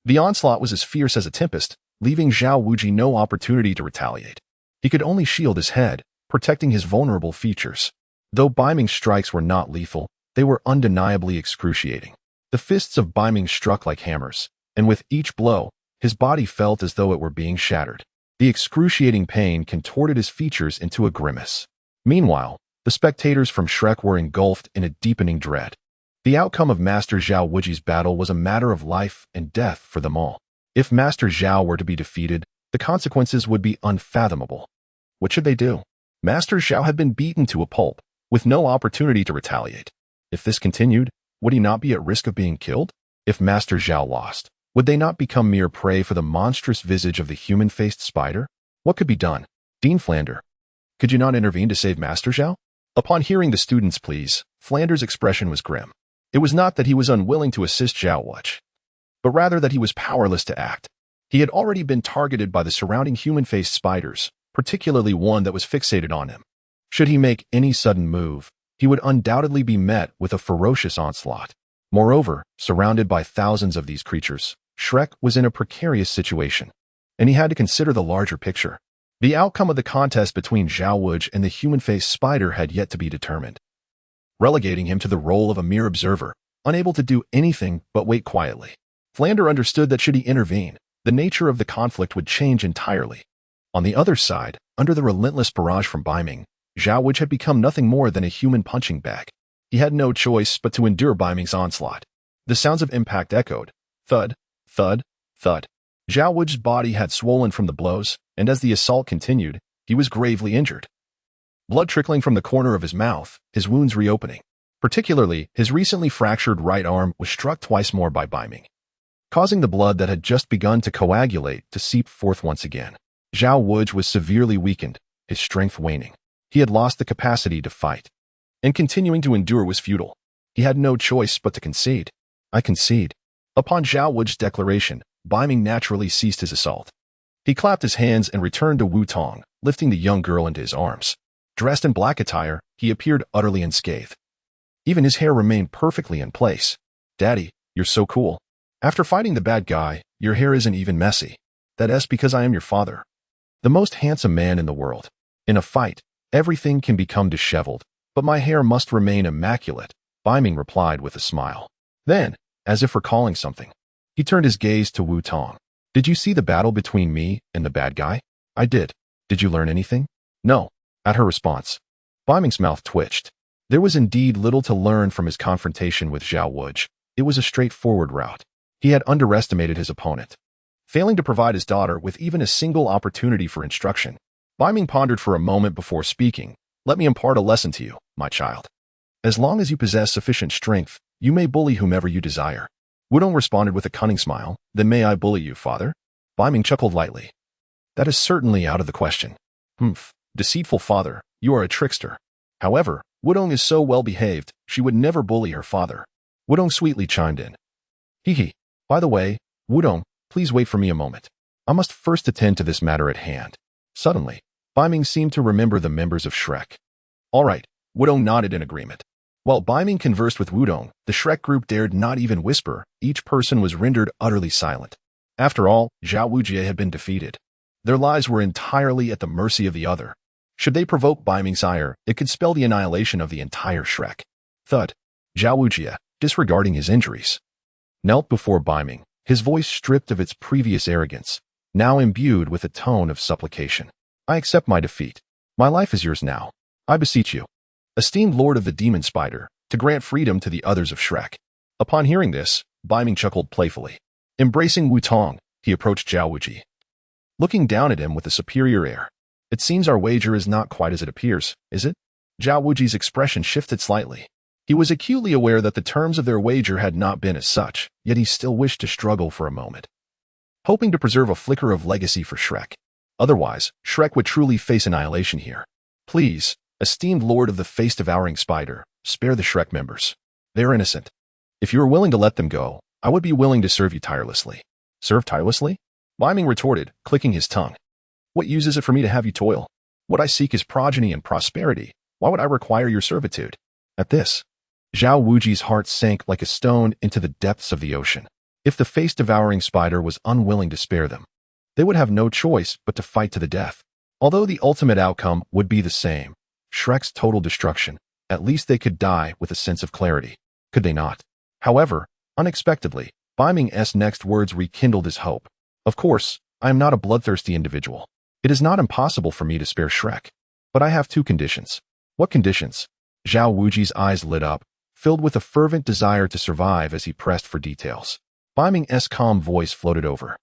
The onslaught was as fierce as a tempest, leaving Xiao Wujie no opportunity to retaliate. He could only shield his head, protecting his vulnerable features. Though Beiming's strikes were not lethal, they were undeniably excruciating. The fists of Beiming struck like hammers, and with each blow, his body felt as though it were being shattered. The excruciating pain contorted his features into a grimace. Meanwhile, the spectators from Shrek were engulfed in a deepening dread. The outcome of Master Xiao Wujie's battle was a matter of life and death for them all. If Master Xiao were to be defeated, the consequences would be unfathomable. What should they do? Master Xiao had been beaten to a pulp, with no opportunity to retaliate. If this continued, would he not be at risk of being killed? If Master Xiao lost, would they not become mere prey for the monstrous visage of the human-faced spider? What could be done? Dean Flander, could you not intervene to save Master Xiao? Upon hearing the student's pleas, Flander's expression was grim. It was not that he was unwilling to assist Xiao Wu, but rather that he was powerless to act. He had already been targeted by the surrounding human-faced spiders, particularly one that was fixated on him. Should he make any sudden move, he would undoubtedly be met with a ferocious onslaught. Moreover, surrounded by thousands of these creatures, Shrek was in a precarious situation, and he had to consider the larger picture. The outcome of the contest between Xiao Wu and the human-faced spider had yet to be determined, relegating him to the role of a mere observer, unable to do anything but wait quietly. Flander understood that should he intervene, the nature of the conflict would change entirely. On the other side, under the relentless barrage from Beiming, Xiao Wu had become nothing more than a human punching bag. He had no choice but to endure Beiming's onslaught. The sounds of impact echoed. Thud, thud, thud. Xiao Wu's body had swollen from the blows, and as the assault continued, he was gravely injured. Blood trickling from the corner of his mouth, his wounds reopening. Particularly, his recently fractured right arm was struck twice more by Beiming, causing the blood that had just begun to coagulate to seep forth once again. Xiao Wu was severely weakened, his strength waning. He had lost the capacity to fight, and continuing to endure was futile. He had no choice but to concede. I concede. Upon Xiao Wu's declaration, Beiming naturally ceased his assault. He clapped his hands and returned to Wu Tong, lifting the young girl into his arms. Dressed in black attire, he appeared utterly unscathed. Even his hair remained perfectly in place. Daddy, you're so cool. After fighting the bad guy, your hair isn't even messy. That's because I am your father, the most handsome man in the world. In a fight, everything can become disheveled, but my hair must remain immaculate, Beiming replied with a smile. Then, as if recalling something, he turned his gaze to Wu Tong. Did you see the battle between me and the bad guy? I did. Did you learn anything? No. At her response, Beiming's mouth twitched. There was indeed little to learn from his confrontation with Xiao Wu. It was a straightforward route. He had underestimated his opponent, failing to provide his daughter with even a single opportunity for instruction. Beiming pondered for a moment before speaking. Let me impart a lesson to you, my child. As long as you possess sufficient strength, you may bully whomever you desire. Wudong responded with a cunning smile. Then may I bully you, father? Beiming chuckled lightly. That is certainly out of the question. Humph, deceitful father, you are a trickster. However, Wudong is so well behaved, she would never bully her father. Wudong sweetly chimed in. Hee. By the way, Wudong, please wait for me a moment. I must first attend to this matter at hand. Suddenly, Beiming seemed to remember the members of Shrek. All right, Wudong nodded in agreement. While Beiming conversed with Wudong, the Shrek group dared not even whisper. Each person was rendered utterly silent. After all, Xiao Wu had been defeated. Their lives were entirely at the mercy of the other. Should they provoke Beiming's ire, it could spell the annihilation of the entire Shrek. Thud. Xiao Wu, disregarding his injuries, knelt before Beiming, his voice stripped of its previous arrogance, now imbued with a tone of supplication. I accept my defeat. My life is yours now. I beseech you, esteemed Lord of the Demon Spider, to grant freedom to the others of Shrek. Upon hearing this, Beiming chuckled playfully. Embracing Wu Tong, he approached Xiao Wu, looking down at him with a superior air. It seems our wager is not quite as it appears, is it? Xiao Wu's expression shifted slightly. He was acutely aware that the terms of their wager had not been as such, yet he still wished to struggle for a moment, hoping to preserve a flicker of legacy for Shrek. Otherwise, Shrek would truly face annihilation here. Please, esteemed Lord of the Face-Devouring Spider, spare the Shrek members. They are innocent. If you are willing to let them go, I would be willing to serve you tirelessly. Serve tirelessly? Beiming retorted, clicking his tongue. What use is it for me to have you toil? What I seek is progeny and prosperity. Why would I require your servitude? At this, Xiao Wu's heart sank like a stone into the depths of the ocean. If the face-devouring spider was unwilling to spare them, they would have no choice but to fight to the death. Although the ultimate outcome would be the same, Shrek's total destruction, at least they could die with a sense of clarity. Could they not? However, unexpectedly, Beiming's next words rekindled his hope. Of course, I am not a bloodthirsty individual. It is not impossible for me to spare Shrek. But I have two conditions. What conditions? Xiao Wu's eyes lit up, filled with a fervent desire to survive as he pressed for details. Beiming's calm voice floated over.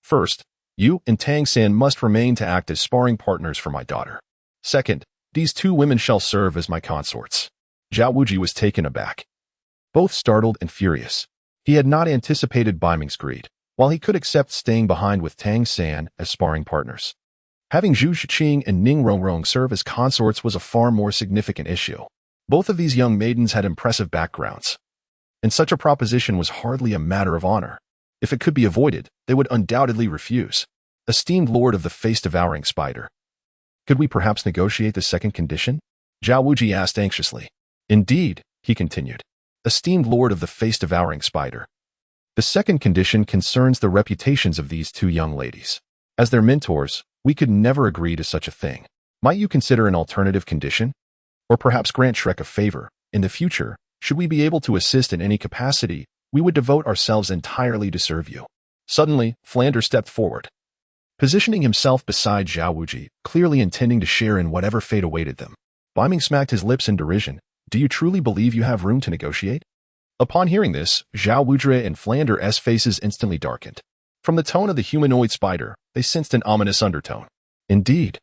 First, you and Tang San must remain to act as sparring partners for my daughter. Second, these two women shall serve as my consorts. Xiao Wuji was taken aback. Both startled and furious. He had not anticipated Beiming's greed, while he could accept staying behind with Tang San as sparring partners. Having Zhu Shiqing and Ning Rongrong serve as consorts was a far more significant issue. Both of these young maidens had impressive backgrounds, and such a proposition was hardly a matter of honor. If it could be avoided, they would undoubtedly refuse. Esteemed Lord of the Face-Devouring Spider, could we perhaps negotiate the second condition? Xiao Wuji asked anxiously. Indeed, he continued. Esteemed Lord of the Face-Devouring Spider, the second condition concerns the reputations of these two young ladies. As their mentors, we could never agree to such a thing. Might you consider an alternative condition? Or perhaps grant Shrek a favor. In the future, should we be able to assist in any capacity, we would devote ourselves entirely to serve you. Suddenly, Flander stepped forward, positioning himself beside Xiao Wuji, clearly intending to share in whatever fate awaited them. Beiming smacked his lips in derision. Do you truly believe you have room to negotiate? Upon hearing this, Xiao Wudre and Flander's faces instantly darkened. From the tone of the humanoid spider, they sensed an ominous undertone. Indeed.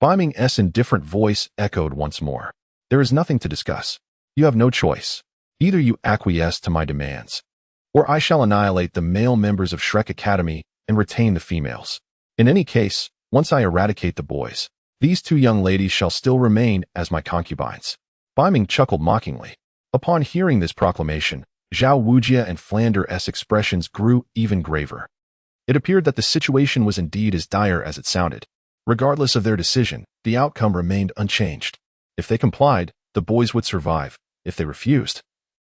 Beiming's indifferent voice echoed once more. There is nothing to discuss. You have no choice. Either you acquiesce to my demands, or I shall annihilate the male members of Shrek Academy and retain the females. In any case, once I eradicate the boys, these two young ladies shall still remain as my concubines. Beiming chuckled mockingly. Upon hearing this proclamation, Xiao Wujia and Flander's expressions grew even graver. It appeared that the situation was indeed as dire as it sounded. Regardless of their decision, the outcome remained unchanged. If they complied, the boys would survive. If they refused,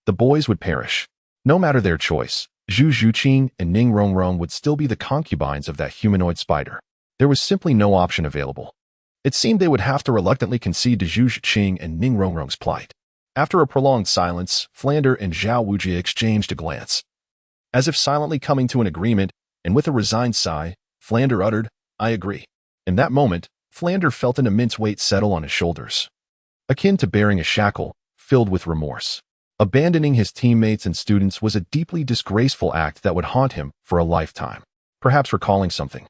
the boys would perish. No matter their choice, Zhu Zhuqing and Ning Rongrong would still be the concubines of that humanoid spider. There was simply no option available. It seemed they would have to reluctantly concede to Zhu Zhuqing and Ning Rongrong's plight. After a prolonged silence, Flander and Xiao Wuji exchanged a glance. As if silently coming to an agreement, and with a resigned sigh, Flander uttered, I agree. In that moment, Flander felt an immense weight settle on his shoulders, akin to bearing a shackle, filled with remorse. Abandoning his teammates and students was a deeply disgraceful act that would haunt him for a lifetime. Perhaps recalling something,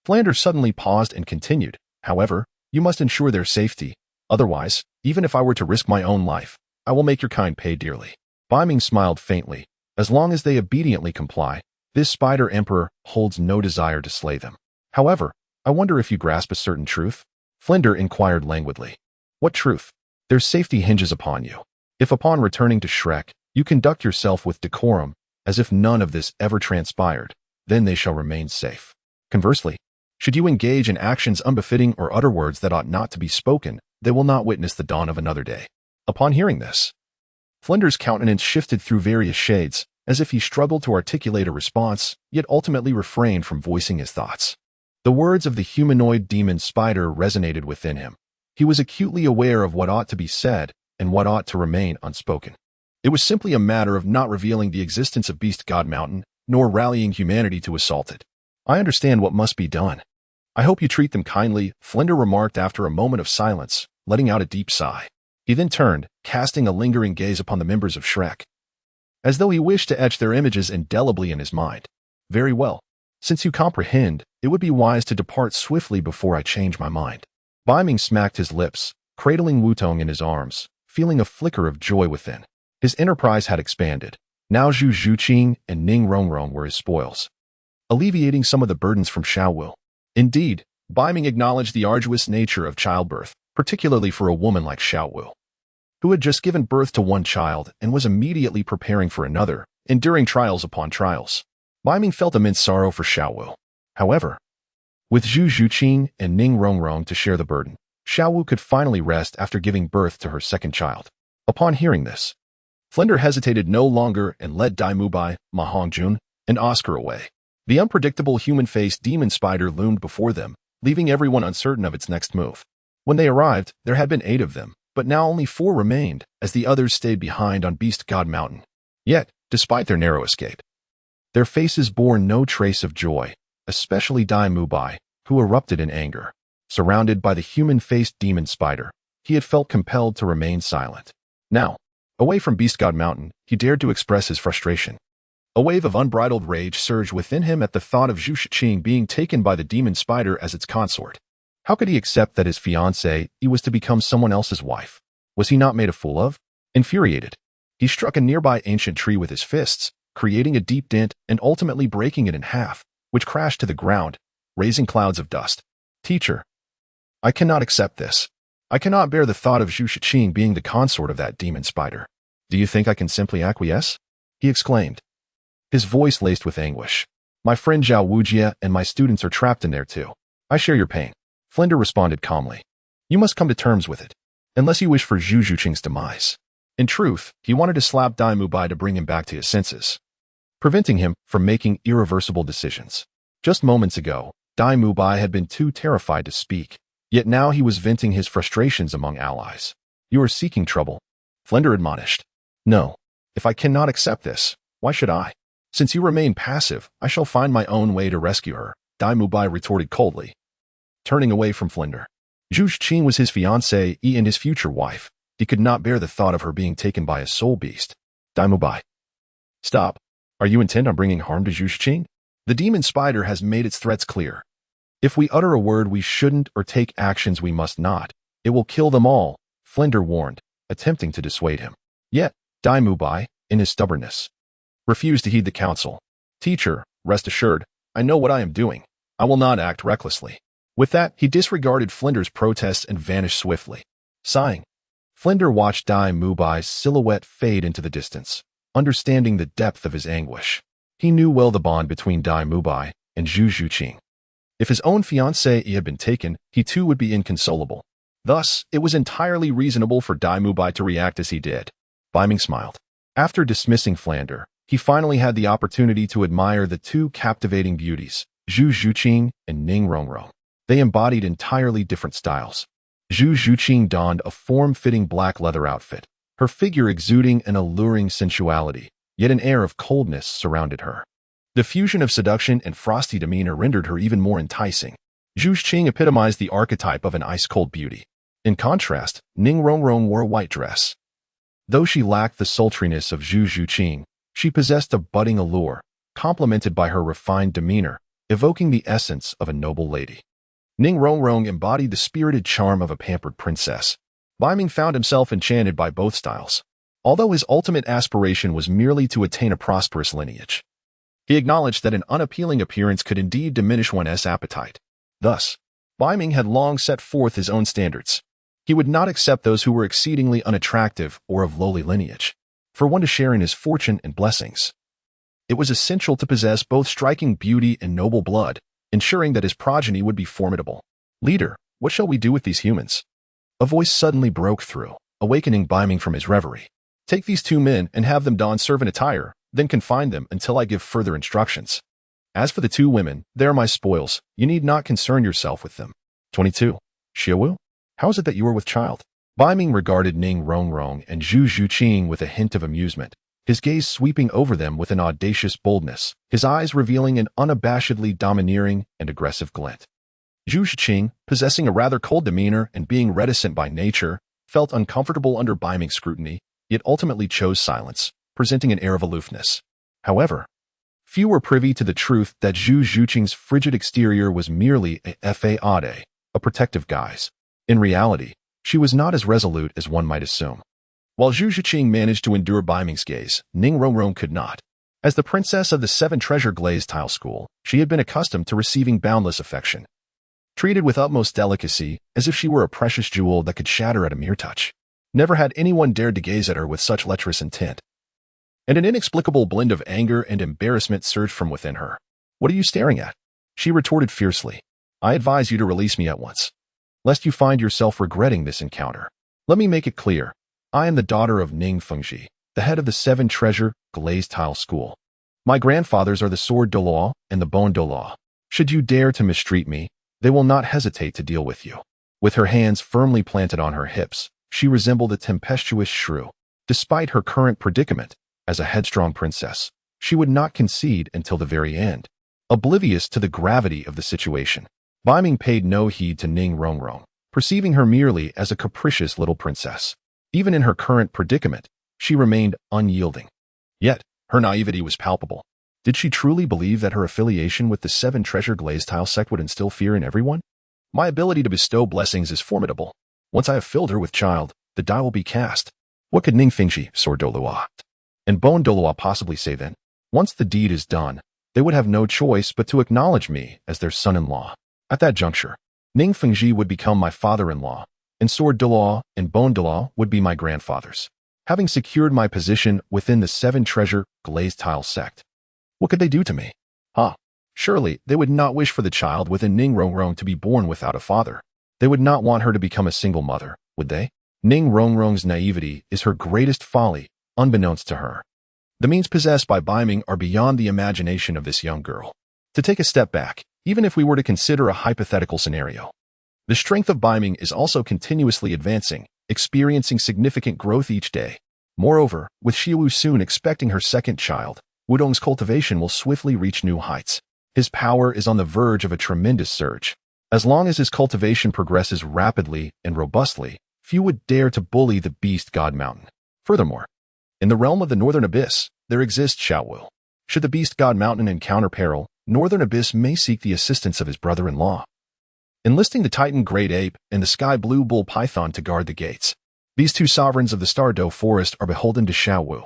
Flander suddenly paused and continued, however, you must ensure their safety. Otherwise, even if I were to risk my own life, I will make your kind pay dearly. Beiming smiled faintly. As long as they obediently comply, this spider emperor holds no desire to slay them. However, I wonder if you grasp a certain truth? Flinder inquired languidly. What truth? Their safety hinges upon you. If upon returning to Shrek, you conduct yourself with decorum, as if none of this ever transpired, then they shall remain safe. Conversely, should you engage in actions unbefitting or utter words that ought not to be spoken, they will not witness the dawn of another day. Upon hearing this, Flinder's countenance shifted through various shades, as if he struggled to articulate a response, yet ultimately refrained from voicing his thoughts. The words of the humanoid demon spider resonated within him. He was acutely aware of what ought to be said and what ought to remain unspoken. It was simply a matter of not revealing the existence of Beast God Mountain, nor rallying humanity to assault it. I understand what must be done. I hope you treat them kindly, Flinder remarked after a moment of silence, letting out a deep sigh. He then turned, casting a lingering gaze upon the members of Shrek, as though he wished to etch their images indelibly in his mind. Very well. Since you comprehend, it would be wise to depart swiftly before I change my mind. Beiming smacked his lips, cradling Wutong in his arms, feeling a flicker of joy within. His enterprise had expanded. Now Zhu Zhuqing and Ning Rongrong were his spoils, alleviating some of the burdens from Xiao Wu. Indeed, Beiming acknowledged the arduous nature of childbirth, particularly for a woman like Xiao Wu, who had just given birth to one child and was immediately preparing for another, enduring trials upon trials. Beiming felt immense sorrow for Xiao Wu. However, with Zhu Zhuqing and Ning Rongrong to share the burden, Xiao Wu could finally rest after giving birth to her second child. Upon hearing this, Flinder hesitated no longer and led Dai Mubai, Ma Hongjun, and Oscar away. The unpredictable human-faced demon spider loomed before them, leaving everyone uncertain of its next move. When they arrived, there had been 8 of them, but now only 4 remained, as the others stayed behind on Beast God Mountain. Yet, despite their narrow escape, their faces bore no trace of joy, especially Dai Mubai, who erupted in anger. Surrounded by the human-faced demon spider, he had felt compelled to remain silent. Now, away from Beast God Mountain, he dared to express his frustration. A wave of unbridled rage surged within him at the thought of Zhu Shiqing being taken by the demon spider as its consort. How could he accept that his fiancée was to become someone else's wife? Was he not made a fool of? Infuriated, he struck a nearby ancient tree with his fists, creating a deep dent and ultimately breaking it in half, which crashed to the ground, raising clouds of dust. Teacher, I cannot accept this. I cannot bear the thought of Zhu Shiqing being the consort of that demon spider. Do you think I can simply acquiesce? He exclaimed, his voice laced with anguish. My friend Xiao Wujia and my students are trapped in there too. I share your pain. Flinder responded calmly. You must come to terms with it, unless you wish for Zhu Shiqing's demise. In truth, he wanted to slap Dai Mubai to bring him back to his senses, preventing him from making irreversible decisions. Just moments ago, Dai Mubai had been too terrified to speak, yet now he was venting his frustrations among allies. You are seeking trouble, Flinder admonished. No. If I cannot accept this, why should I? Since you remain passive, I shall find my own way to rescue her, Dai Mubai retorted coldly, turning away from Flinder. Zhu Shiqing was his fiancée and his future wife. He could not bear the thought of her being taken by a soul beast. Dai Mubai. Stop. Are you intent on bringing harm to Zhu Shiqing? The demon spider has made its threats clear. If we utter a word we shouldn't or take actions we must not, it will kill them all, Flinder warned, attempting to dissuade him. Yet, Dai Mubai, in his stubbornness, refused to heed the counsel. Teacher, rest assured, I know what I am doing. I will not act recklessly. With that, he disregarded Flinder's protests and vanished swiftly. Sighing, Flinder watched Dai Mubai's silhouette fade into the distance, understanding the depth of his anguish. He knew well the bond between Dai Mubai and Zhu Shiqing. If his own fiancée had been taken, he too would be inconsolable. Thus, it was entirely reasonable for Dai Mubai to react as he did. Beiming smiled. After dismissing Flinder, he finally had the opportunity to admire the two captivating beauties, Zhu Shiqing and Ning Rongrong. They embodied entirely different styles. Zhu Shiqing donned a form-fitting black leather outfit, her figure exuding an alluring sensuality, yet an air of coldness surrounded her. The fusion of seduction and frosty demeanor rendered her even more enticing. Zhu Shiqing epitomized the archetype of an ice-cold beauty. In contrast, Ning Rongrong wore a white dress. Though she lacked the sultriness of Zhu Shiqing, she possessed a budding allure, complemented by her refined demeanor, evoking the essence of a noble lady. Ning Rongrong embodied the spirited charm of a pampered princess. Beiming found himself enchanted by both styles, although his ultimate aspiration was merely to attain a prosperous lineage. He acknowledged that an unappealing appearance could indeed diminish one's appetite. Thus, Beiming had long set forth his own standards. He would not accept those who were exceedingly unattractive or of lowly lineage. For one to share in his fortune and blessings, it was essential to possess both striking beauty and noble blood, ensuring that his progeny would be formidable. Leader, what shall we do with these humans? A voice suddenly broke through, awakening Beiming from his reverie. Take these two men and have them don servant attire, then confine them until I give further instructions. As for the two women, they are my spoils. You need not concern yourself with them. 22. Xiao Wu? How is it that you are with child? Beiming regarded Ning Rongrong and Zhu Shiqing with a hint of amusement, his gaze sweeping over them with an audacious boldness, his eyes revealing an unabashedly domineering and aggressive glint. Zhu Shiqing, possessing a rather cold demeanor and being reticent by nature, felt uncomfortable under Beiming's scrutiny, yet ultimately chose silence, presenting an air of aloofness. However, few were privy to the truth that Zhu Shiqing's frigid exterior was merely a fade, a protective guise. In reality, she was not as resolute as one might assume. While Zhu Shiqing managed to endure Beiming's gaze, Ning Rongrong could not. As the princess of the Seven Treasure Glazed Tile School, she had been accustomed to receiving boundless affection, treated with utmost delicacy as if she were a precious jewel that could shatter at a mere touch. Never had anyone dared to gaze at her with such lecherous intent, and an inexplicable blend of anger and embarrassment surged from within her. What are you staring at? She retorted fiercely. I advise you to release me at once, lest you find yourself regretting this encounter. Let me make it clear. I am the daughter of Ning Fengji, the head of the Seven Treasure Glazed Tile School. My grandfathers are the Sword Douluo and the Bone Douluo. Should you dare to mistreat me, they will not hesitate to deal with you. With her hands firmly planted on her hips, she resembled a tempestuous shrew. Despite her current predicament, as a headstrong princess, she would not concede until the very end. Oblivious to the gravity of the situation, Beiming paid no heed to Ning Rongrong, perceiving her merely as a capricious little princess. Even in her current predicament, she remained unyielding. Yet, Her naivety was palpable. Did she truly believe that her affiliation with the Seven Treasure Glazed Tile sect would instill fear in everyone? My ability to bestow blessings is formidable. Once I have filled her with child, the die will be cast. What could Ning Fengxi, Sword Douluo, and Bone Douluo possibly say then? Once the deed is done, they would have no choice but to acknowledge me as their son-in-law. At that juncture, Ning Fengxi would become my father-in-law, and Sword Douluo and Bone Douluo would be my grandfathers. Having secured my position within the Seven Treasure Glazed Tile sect, what could they do to me? Surely they would not wish for the child within Ning Rongrong to be born without a father. They would not want her to become a single mother, would they? Ning Rongrong's naivety is her greatest folly, unbeknownst to her. The means possessed by Beiming are beyond the imagination of this young girl. To take a step back, even if we were to consider a hypothetical scenario, the strength of Beiming is also continuously advancing, experiencing significant growth each day. Moreover, with Xiao Wu soon expecting her second child, Wudong's cultivation will swiftly reach new heights. His power is on the verge of a tremendous surge. As long as his cultivation progresses rapidly and robustly, few would dare to bully the beast god mountain. Furthermore, in the realm of the Northern Abyss, there exists Xiao Wu. Should the beast god mountain encounter peril, Northern Abyss may seek the assistance of his brother-in-law, enlisting the Titan Great Ape and the Sky Blue Bull Python to guard the gates. These two sovereigns of the Stardow Forest are beholden to Xiao Wu.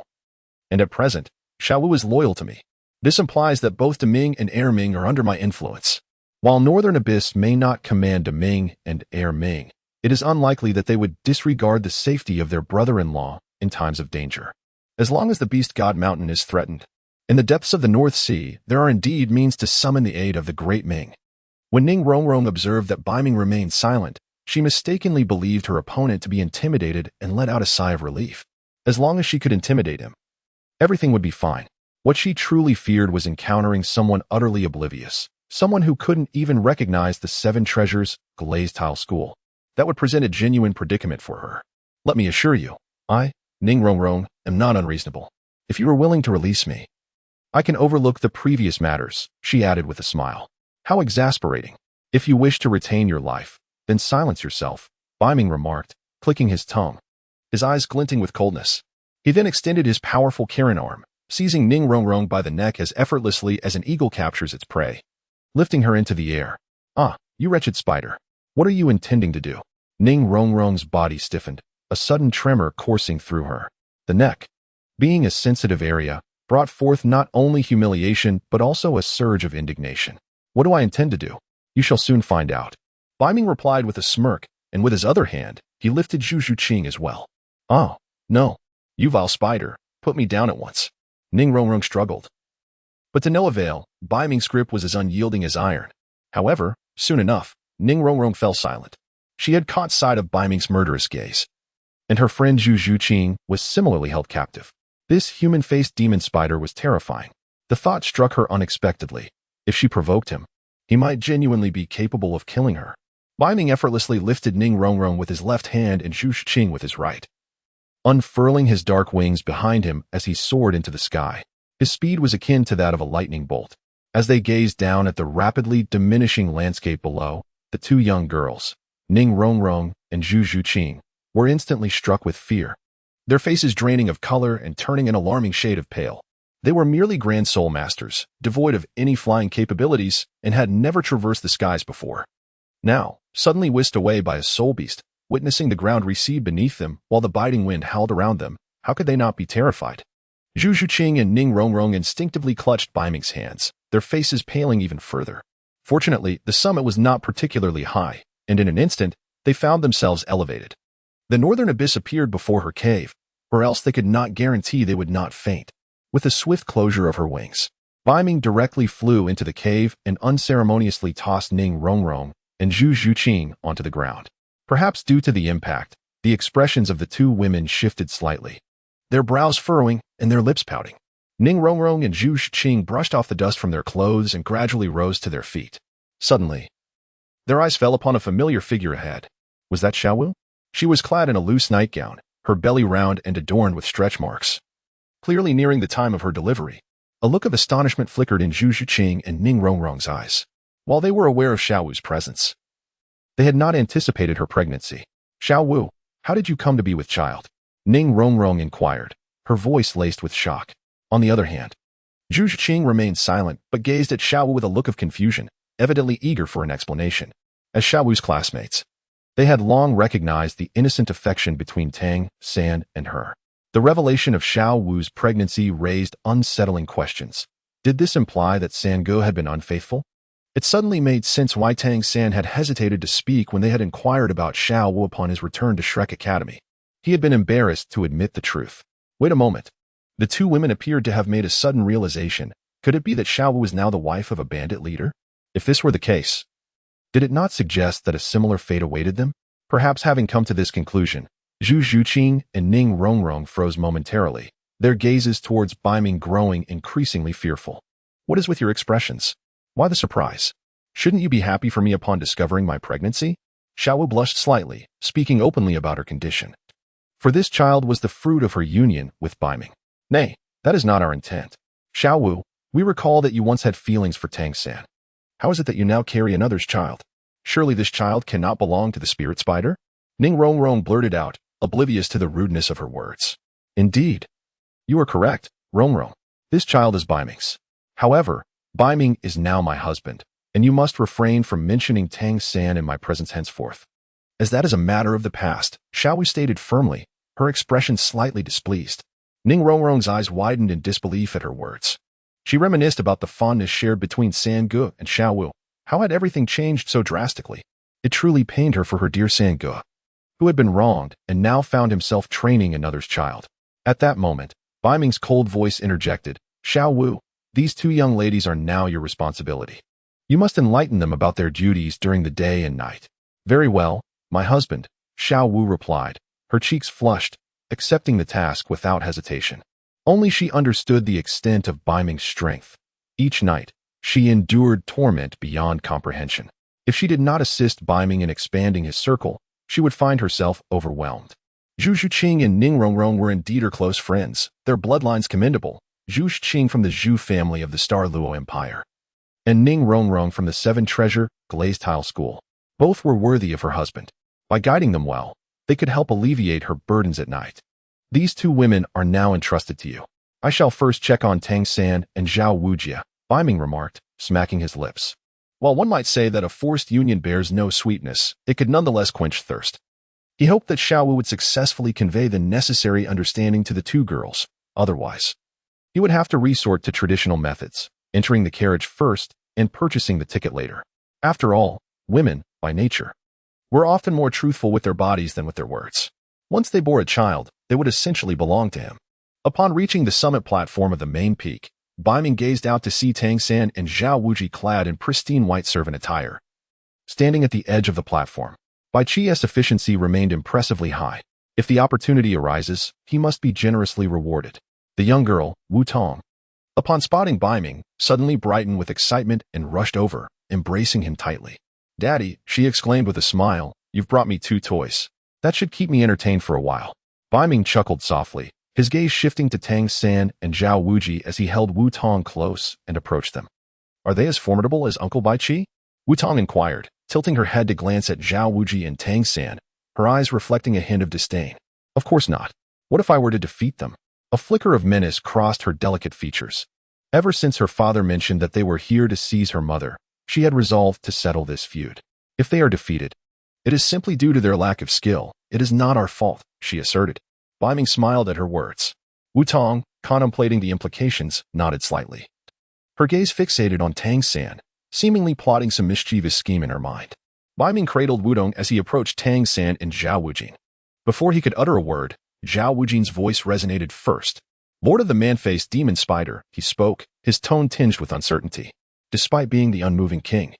And at present, Xiao Wu is loyal to me. This implies that both Deming and Air Ming are under my influence. While Northern Abyss may not command Deming and Air Ming, it is unlikely that they would disregard the safety of their brother-in-law in times of danger. As long as the Beast God Mountain is threatened, in the depths of the North Sea, there are indeed means to summon the aid of the Great Ming. When Ning Rongrong observed that Beiming remained silent, she mistakenly believed her opponent to be intimidated and let out a sigh of relief. As long as she could intimidate him, everything would be fine. What she truly feared was encountering someone utterly oblivious, someone who couldn't even recognize the Seven Treasures Glazed Tile School. That would present a genuine predicament for her. Let me assure you, I, Ning Rongrong, am not unreasonable. If you are willing to release me, I can overlook the previous matters, she added with a smile. How exasperating. If you wish to retain your life, then silence yourself, Beiming remarked, clicking his tongue, his eyes glinting with coldness. He then extended his powerful Kirin arm, seizing Ning Rongrong by the neck as effortlessly as an eagle captures its prey, lifting her into the air. You wretched spider. What are you intending to do? Ning Rongrong's body stiffened, a sudden tremor coursing through her. The neck, being a sensitive area, brought forth not only humiliation but also a surge of indignation. What do I intend to do? You shall soon find out. Beiming replied with a smirk, and with his other hand, he lifted Zhu Zhuqing as well. Oh, no. You vile spider, put me down at once. Ning Rongrong struggled. But to no avail, Beiming's grip was as unyielding as iron. However, soon enough, Ning Rongrong fell silent. She had caught sight of Beiming's murderous gaze, and her friend Zhu Zhuqing was similarly held captive. This human-faced demon spider was terrifying. The thought struck her unexpectedly. If she provoked him, he might genuinely be capable of killing her. Beiming effortlessly lifted Ning Rongrong with his left hand and Zhu Zhuqing with his right, unfurling his dark wings behind him as he soared into the sky. His speed was akin to that of a lightning bolt. As they gazed down at the rapidly diminishing landscape below, the two young girls, Ning Rongrong and Zhu Zhuqing, were instantly struck with fear, their faces draining of color and turning an alarming shade of pale. They were merely grand soul masters, devoid of any flying capabilities, and had never traversed the skies before. Now, suddenly whisked away by a soul beast, witnessing the ground recede beneath them while the biting wind howled around them, how could they not be terrified? Zhu Zhuqing and Ning Rongrong instinctively clutched Beiming's hands, their faces paling even further. Fortunately, the summit was not particularly high, and in an instant, they found themselves elevated. The Northern Abyss appeared before her cave, or else they could not guarantee they would not faint. With a swift closure of her wings, Beiming directly flew into the cave and unceremoniously tossed Ning Rongrong and Zhu Zhuqing onto the ground. Perhaps due to the impact, the expressions of the two women shifted slightly, their brows furrowing and their lips pouting. Ning Rongrong and Zhu Zhuqing brushed off the dust from their clothes and gradually rose to their feet. Suddenly, their eyes fell upon a familiar figure ahead. Was that Xiao Wu? She was clad in a loose nightgown, her belly round and adorned with stretch marks, clearly nearing the time of her delivery. A look of astonishment flickered in Zhu Zhuqing and Ning Rongrong's eyes. While they were aware of Xiao Wu's presence, they had not anticipated her pregnancy. Xiao Wu, how did you come to be with child? Ning Rongrong inquired, her voice laced with shock. On the other hand, Zhu Qing remained silent but gazed at Xiao Wu with a look of confusion, evidently eager for an explanation. As Xiao Wu's classmates, they had long recognized the innocent affection between Tang San and her. The revelation of Xiao Wu's pregnancy raised unsettling questions. Did this imply that Sango had been unfaithful? It suddenly made sense why Tang San had hesitated to speak when they had inquired about Xiao Wu upon his return to Shrek Academy. He had been embarrassed to admit the truth. Wait a moment. The two women appeared to have made a sudden realization. Could it be that Xiao Wu was now the wife of a bandit leader? If this were the case, did it not suggest that a similar fate awaited them? Perhaps having come to this conclusion, Zhu Zhuqing and Ning Rongrong froze momentarily, their gazes towards Beiming growing increasingly fearful. What is with your expressions? Why the surprise? Shouldn't you be happy for me upon discovering my pregnancy? Xiao Wu blushed slightly, speaking openly about her condition. For this child was the fruit of her union with Beiming. Nay, that is not our intent. Xiao Wu, we recall that you once had feelings for Tang San. How is it that you now carry another's child? Surely this child cannot belong to the spirit spider? Ning Rongrong blurted out, oblivious to the rudeness of her words. Indeed. You are correct, Rongrong. This child is Beiming's. However, Beiming is now my husband, and you must refrain from mentioning Tang San in my presence henceforth. As that is a matter of the past, Xiao Wu stated firmly, her expression slightly displeased. Ning Rongrong's eyes widened in disbelief at her words. She reminisced about the fondness shared between Sange and Xiao Wu. How had everything changed so drastically? It truly pained her for her dear Sange, who had been wronged and now found himself training another's child. At that moment, Beiming's cold voice interjected, Xiao Wu, these two young ladies are now your responsibility. You must enlighten them about their duties during the day and night. Very well, my husband, Xiao Wu replied, her cheeks flushed, accepting the task without hesitation. Only she understood the extent of Beiming's strength. Each night, she endured torment beyond comprehension. If she did not assist Beiming in expanding his circle, she would find herself overwhelmed. Zhu Zhuqing and Ning Rongrong were indeed her close friends, their bloodlines commendable. Zhu Zhuqing from the Zhu family of the Star Luo Empire, and Ning Rongrong from the Seven Treasure Glazed Tile School. Both were worthy of her husband. By guiding them well, they could help alleviate her burdens at night. These two women are now entrusted to you. I shall first check on Tang San and Zhao Wujia, Beiming remarked, smacking his lips. While one might say that a forced union bears no sweetness, it could nonetheless quench thirst. He hoped that Xiao Wu would successfully convey the necessary understanding to the two girls. Otherwise, he would have to resort to traditional methods, entering the carriage first and purchasing the ticket later. After all, women, by nature, were often more truthful with their bodies than with their words. Once they bore a child, they would essentially belong to him. Upon reaching the summit platform of the main peak, Beiming gazed out to see Tang San and Zhao Wuji clad in pristine white servant attire, standing at the edge of the platform. Bai Qi's efficiency remained impressively high. If the opportunity arises, he must be generously rewarded. The young girl, Wu Tong, upon spotting Beiming, suddenly brightened with excitement and rushed over, embracing him tightly. Daddy, she exclaimed with a smile, you've brought me 2 toys. That should keep me entertained for a while. Beiming chuckled softly, his gaze shifting to Tang San and Zhao Wuji as he held Wu Tong close and approached them. Are they as formidable as Uncle Bai Qi? Wu Tong inquired, tilting her head to glance at Zhao Wuji and Tang San, her eyes reflecting a hint of disdain. Of course not. What if I were to defeat them? A flicker of menace crossed her delicate features. Ever since her father mentioned that they were here to seize her mother, she had resolved to settle this feud. If they are defeated, it is simply due to their lack of skill. It is not our fault, she asserted. Beiming smiled at her words. Wu Tong, contemplating the implications, nodded slightly. Her gaze fixated on Tang San, seemingly plotting some mischievous scheme in her mind. Beiming cradled Wu Tong as he approached Tang San and Zhao Wujing. Before he could utter a word, Zhao Wujing's voice resonated first. Lord of the man-faced demon spider, he spoke, his tone tinged with uncertainty. Despite being the unmoving king,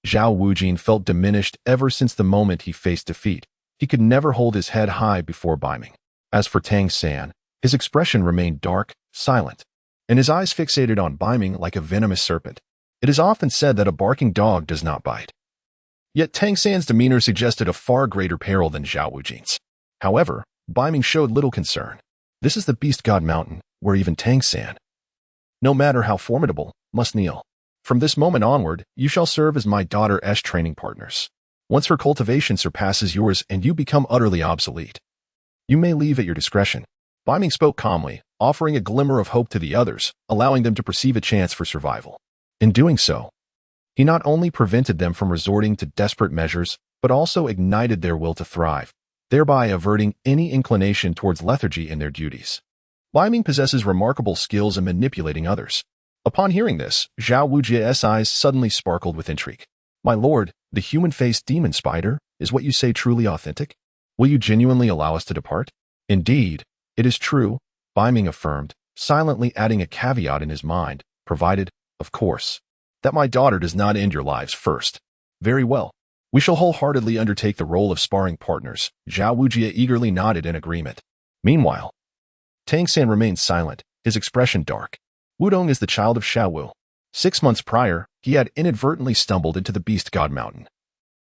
Zhao Wujing felt diminished ever since the moment he faced defeat. He could never hold his head high before Beiming. As for Tang San, his expression remained dark, silent, and his eyes fixated on Beiming like a venomous serpent. It is often said that a barking dog does not bite. Yet Tang San's demeanor suggested a far greater peril than Zhao Wujing's. However, Beiming showed little concern. This is the Beast God Mountain, where even Tang San, no matter how formidable, must kneel. From this moment onward, you shall serve as my daughter's training partners. Once her cultivation surpasses yours and you become utterly obsolete, you may leave at your discretion. Beiming spoke calmly, offering a glimmer of hope to the others, allowing them to perceive a chance for survival. In doing so, he not only prevented them from resorting to desperate measures, but also ignited their will to thrive, thereby averting any inclination towards lethargy in their duties. Beiming possesses remarkable skills in manipulating others. Upon hearing this, Xiao Wujia's eyes suddenly sparkled with intrigue. My lord, the human-faced demon spider, is what you say truly authentic? Will you genuinely allow us to depart? Indeed, it is true, Beiming affirmed, silently adding a caveat in his mind, provided, of course, that my daughter does not end your lives first. Very well. We shall wholeheartedly undertake the role of sparring partners. Xiao Wujia eagerly nodded in agreement. Meanwhile, Tang San remained silent, his expression dark. Wudong is the child of Xiao Wu. 6 months prior, he had inadvertently stumbled into the Beast God Mountain,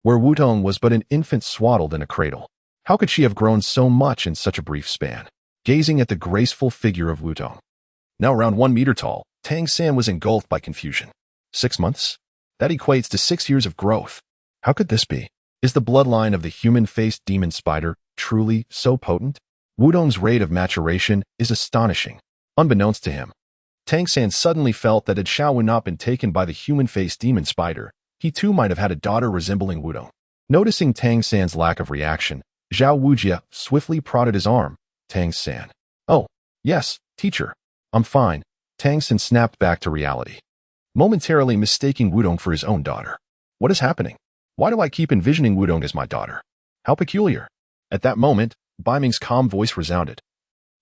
where Wudong was but an infant swaddled in a cradle. How could she have grown so much in such a brief span? Gazing at the graceful figure of Wudong, now around 1 meter tall, Tang San was engulfed by confusion. 6 months? That equates to 6 years of growth. How could this be? Is the bloodline of the human-faced demon spider truly so potent? Wudong's rate of maturation is astonishing. Unbeknownst to him, Tang San suddenly felt that had Xiao Wu not been taken by the human-faced demon spider, he too might have had a daughter resembling Wudong. Noticing Tang San's lack of reaction, Xiao Wujia swiftly prodded his arm. Tang San. Oh, yes, teacher. I'm fine. Tang San snapped back to reality, momentarily mistaking Wudong for his own daughter. What is happening? Why do I keep envisioning Wudong as my daughter? How peculiar. At that moment, Beiming's calm voice resounded.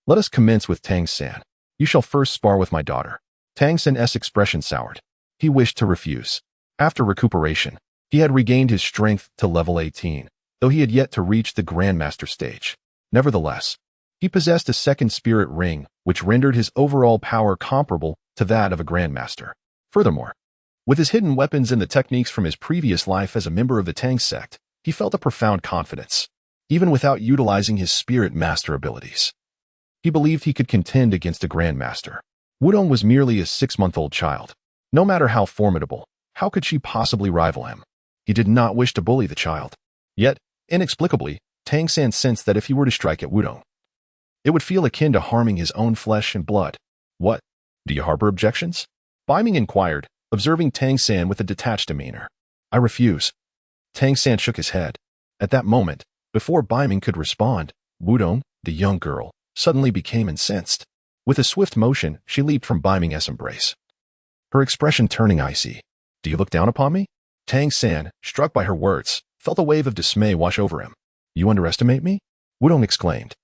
Let us commence with Tang San. You shall first spar with my daughter. Tang San's expression soured. He wished to refuse. After recuperation, he had regained his strength to level 18, though he had yet to reach the Grandmaster stage. Nevertheless, he possessed a second spirit ring, which rendered his overall power comparable to that of a Grandmaster. Furthermore, with his hidden weapons and the techniques from his previous life as a member of the Tang sect, he felt a profound confidence, even without utilizing his spirit master abilities. He believed he could contend against a Grandmaster. Wudong was merely a 6-month-old child. No matter how formidable, how could she possibly rival him? He did not wish to bully the child. Yet, inexplicably, Tang San sensed that if he were to strike at Wudong, it would feel akin to harming his own flesh and blood. What? Do you harbor objections? Beiming inquired, observing Tang San with a detached demeanor. I refuse. Tang San shook his head. At that moment, before Beiming could respond, Wudong, the young girl, suddenly became incensed. With a swift motion, she leaped from Beiming's embrace, her expression turning icy. Do you look down upon me? Tang San, struck by her words, felt a wave of dismay wash over him. You underestimate me? Wudong exclaimed,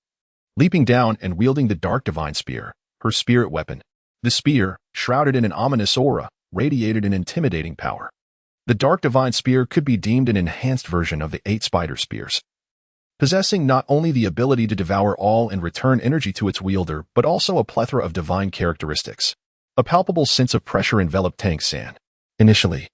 leaping down and wielding the Dark Divine Spear, her spirit weapon. The spear, shrouded in an ominous aura, radiated an intimidating power. The Dark Divine Spear could be deemed an enhanced version of the 8 Spider Spears, possessing not only the ability to devour all and return energy to its wielder, but also a plethora of divine characteristics. A palpable sense of pressure enveloped Tang San. Initially,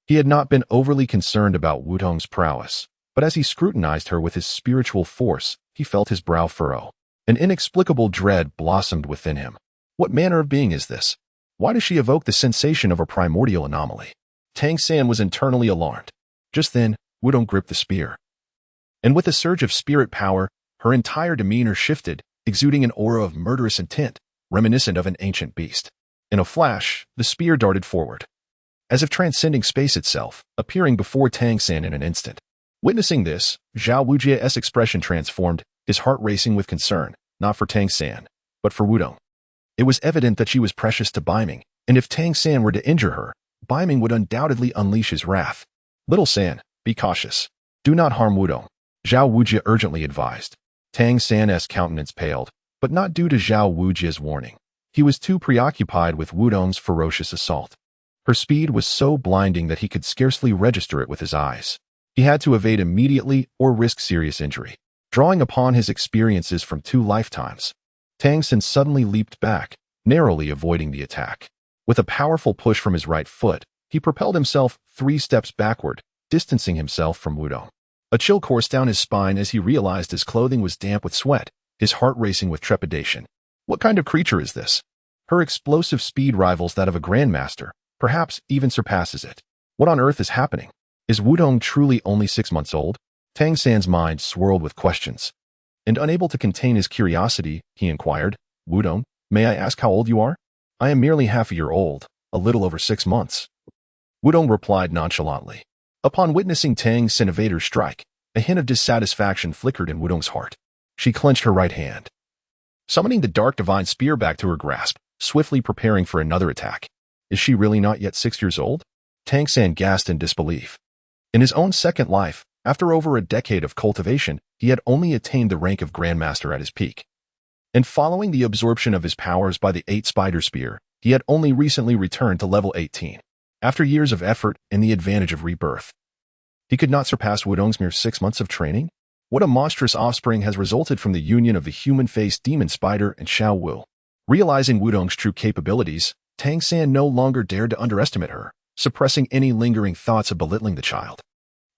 he had not been overly concerned about Wudong's prowess, but as he scrutinized her with his spiritual force, he felt his brow furrow. An inexplicable dread blossomed within him. What manner of being is this? Why does she evoke the sensation of a primordial anomaly? Tang San was internally alarmed. Just then, Wudong gripped the spear, and with a surge of spirit power, her entire demeanor shifted, exuding an aura of murderous intent, reminiscent of an ancient beast. In a flash, the spear darted forward, as if transcending space itself, appearing before Tang San in an instant. Witnessing this, Xiao Wujia's expression transformed, his heart racing with concern, not for Tang San, but for Wudong. It was evident that she was precious to Beiming, and if Tang San were to injure her, Beiming would undoubtedly unleash his wrath. Little San, be cautious. Do not harm Wudong, Xiao Wujia urgently advised. Tang San's countenance paled, but not due to Xiao Wujia's warning. He was too preoccupied with Wudong's ferocious assault. Her speed was so blinding that he could scarcely register it with his eyes. He had to evade immediately or risk serious injury. Drawing upon his experiences from 2 lifetimes, Tang San suddenly leaped back, narrowly avoiding the attack. With a powerful push from his right foot, he propelled himself 3 steps backward, distancing himself from Wudong. A chill coursed down his spine as he realized his clothing was damp with sweat, his heart racing with trepidation. What kind of creature is this? Her explosive speed rivals that of a Grandmaster, perhaps even surpasses it. What on earth is happening? Is Wudong truly only 6 months old? Tang San's mind swirled with questions. and unable to contain his curiosity, he inquired, "Wudong, may I ask how old you are?" "I am merely half a year old, a little over 6 months." Wudong replied nonchalantly. Upon witnessing Tang's innovator's strike, a hint of dissatisfaction flickered in Wudong's heart. She clenched her right hand, summoning the dark divine spear back to her grasp, swiftly preparing for another attack. Is she really not yet 6 years old? Tang San gasped in disbelief. In his own second life, after over a decade of cultivation, he had only attained the rank of Grandmaster at his peak. And following the absorption of his powers by the 8 Spider Spear, he had only recently returned to level 18, after years of effort and the advantage of rebirth. He could not surpass Wudong's mere 6 months of training? What a monstrous offspring has resulted from the union of the human-faced demon spider and Xiao Wu. Realizing Wudong's true capabilities, Tang San no longer dared to underestimate her, suppressing any lingering thoughts of belittling the child.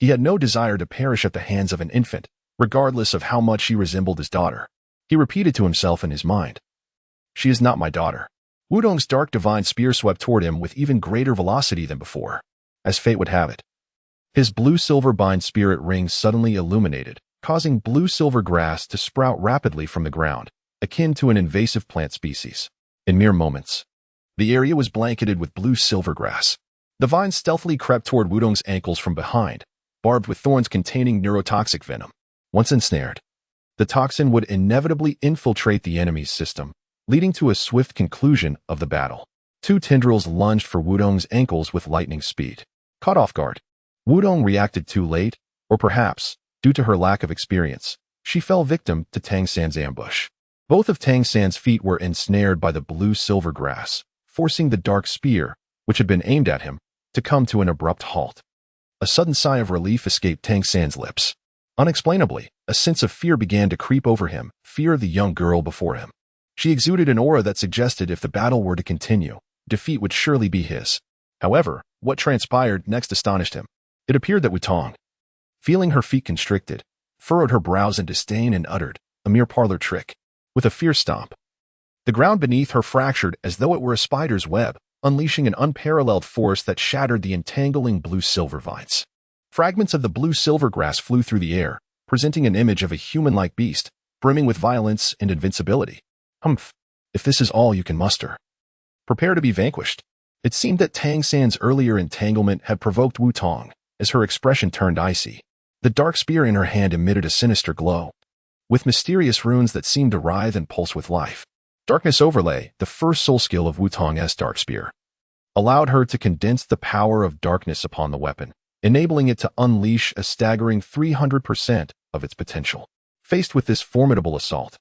He had no desire to perish at the hands of an infant, regardless of how much she resembled his daughter. He repeated to himself in his mind, "She is not my daughter." Wudong's dark divine spear swept toward him with even greater velocity than before. As fate would have it, his blue-silver bind spirit ring suddenly illuminated, causing blue-silver grass to sprout rapidly from the ground, akin to an invasive plant species. In mere moments, the area was blanketed with blue-silver grass. The vine stealthily crept toward Wudong's ankles from behind, barbed with thorns containing neurotoxic venom. Once ensnared, the toxin would inevitably infiltrate the enemy's system, leading to a swift conclusion of the battle. 2 tendrils lunged for Wudong's ankles with lightning speed. Caught off guard, Wudong reacted too late, or perhaps, due to her lack of experience, she fell victim to Tang San's ambush. Both of Tang San's feet were ensnared by the blue-silver grass, forcing the dark spear, which had been aimed at him, to come to an abrupt halt. A sudden sigh of relief escaped Tang San's lips. Unexplainably, a sense of fear began to creep over him, fear of the young girl before him. She exuded an aura that suggested if the battle were to continue, defeat would surely be his. However, what transpired next astonished him. It appeared that Wutong, feeling her feet constricted, furrowed her brows in disdain and uttered, "A mere parlor trick." With a fierce stomp, the ground beneath her fractured as though it were a spider's web, unleashing an unparalleled force that shattered the entangling blue-silver vines. Fragments of the blue-silver grass flew through the air, presenting an image of a human-like beast, brimming with violence and invincibility. Humph, if this is all you can muster, prepare to be vanquished. It seemed that Tang San's earlier entanglement had provoked Wutong, as her expression turned icy. The dark spear in her hand emitted a sinister glow, with mysterious runes that seemed to writhe and pulse with life. Darkness Overlay, the first soul skill of Wutong's dark spear, allowed her to condense the power of darkness upon the weapon, enabling it to unleash a staggering 300% of its potential. Faced with this formidable assault,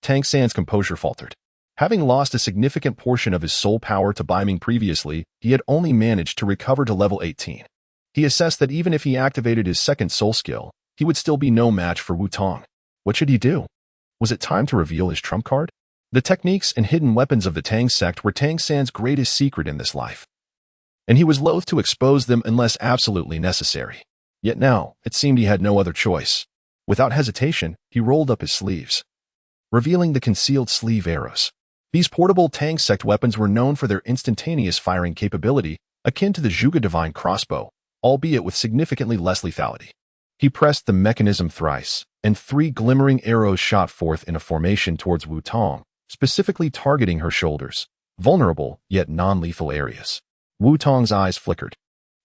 Tang San's composure faltered. Having lost a significant portion of his soul power to Beiming previously, he had only managed to recover to level 18. He assessed that even if he activated his second soul skill, he would still be no match for Wutong. What should he do? Was it time to reveal his trump card? The techniques and hidden weapons of the Tang sect were Tang San's greatest secret in this life, and he was loath to expose them unless absolutely necessary. Yet now, it seemed he had no other choice. Without hesitation, he rolled up his sleeves, revealing the concealed sleeve arrows. These portable Tang sect weapons were known for their instantaneous firing capability, akin to the Zhuge Divine crossbow, albeit with significantly less lethality. He pressed the mechanism thrice, and 3 glimmering arrows shot forth in a formation towards Wutong, specifically targeting her shoulders, vulnerable yet non-lethal areas. Wutong's eyes flickered.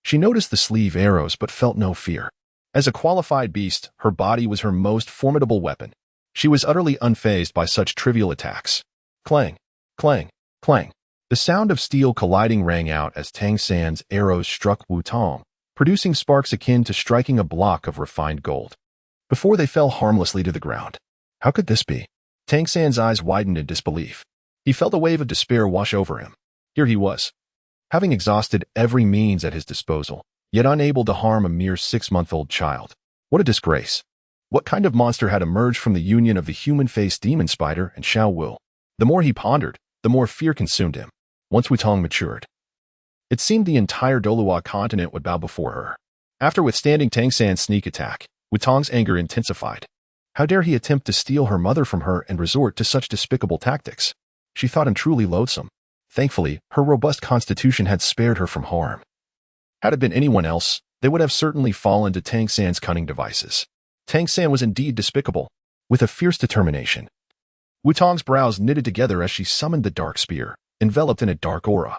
She noticed the sleeve arrows but felt no fear. As a qualified beast, her body was her most formidable weapon. She was utterly unfazed by such trivial attacks. Clang, clang, clang. The sound of steel colliding rang out as Tang San's arrows struck Wutong, producing sparks akin to striking a block of refined gold, before they fell harmlessly to the ground. How could this be? Tang San's eyes widened in disbelief. He felt a wave of despair wash over him. Here he was, having exhausted every means at his disposal, yet unable to harm a mere 6-month-old child. What a disgrace. What kind of monster had emerged from the union of the human-faced demon spider and Xiao Wu? The more he pondered, the more fear consumed him. Once Wutong matured, it seemed the entire Douluo Continent would bow before her. After withstanding Tang San's sneak attack, Wutong's anger intensified. How dare he attempt to steal her mother from her and resort to such despicable tactics? She thought him truly loathsome. Thankfully, her robust constitution had spared her from harm. Had it been anyone else, they would have certainly fallen to Tang San's cunning devices. Tang San was indeed despicable. with a fierce determination. Wutong's brows knitted together as she summoned the dark spear, enveloped in a dark aura.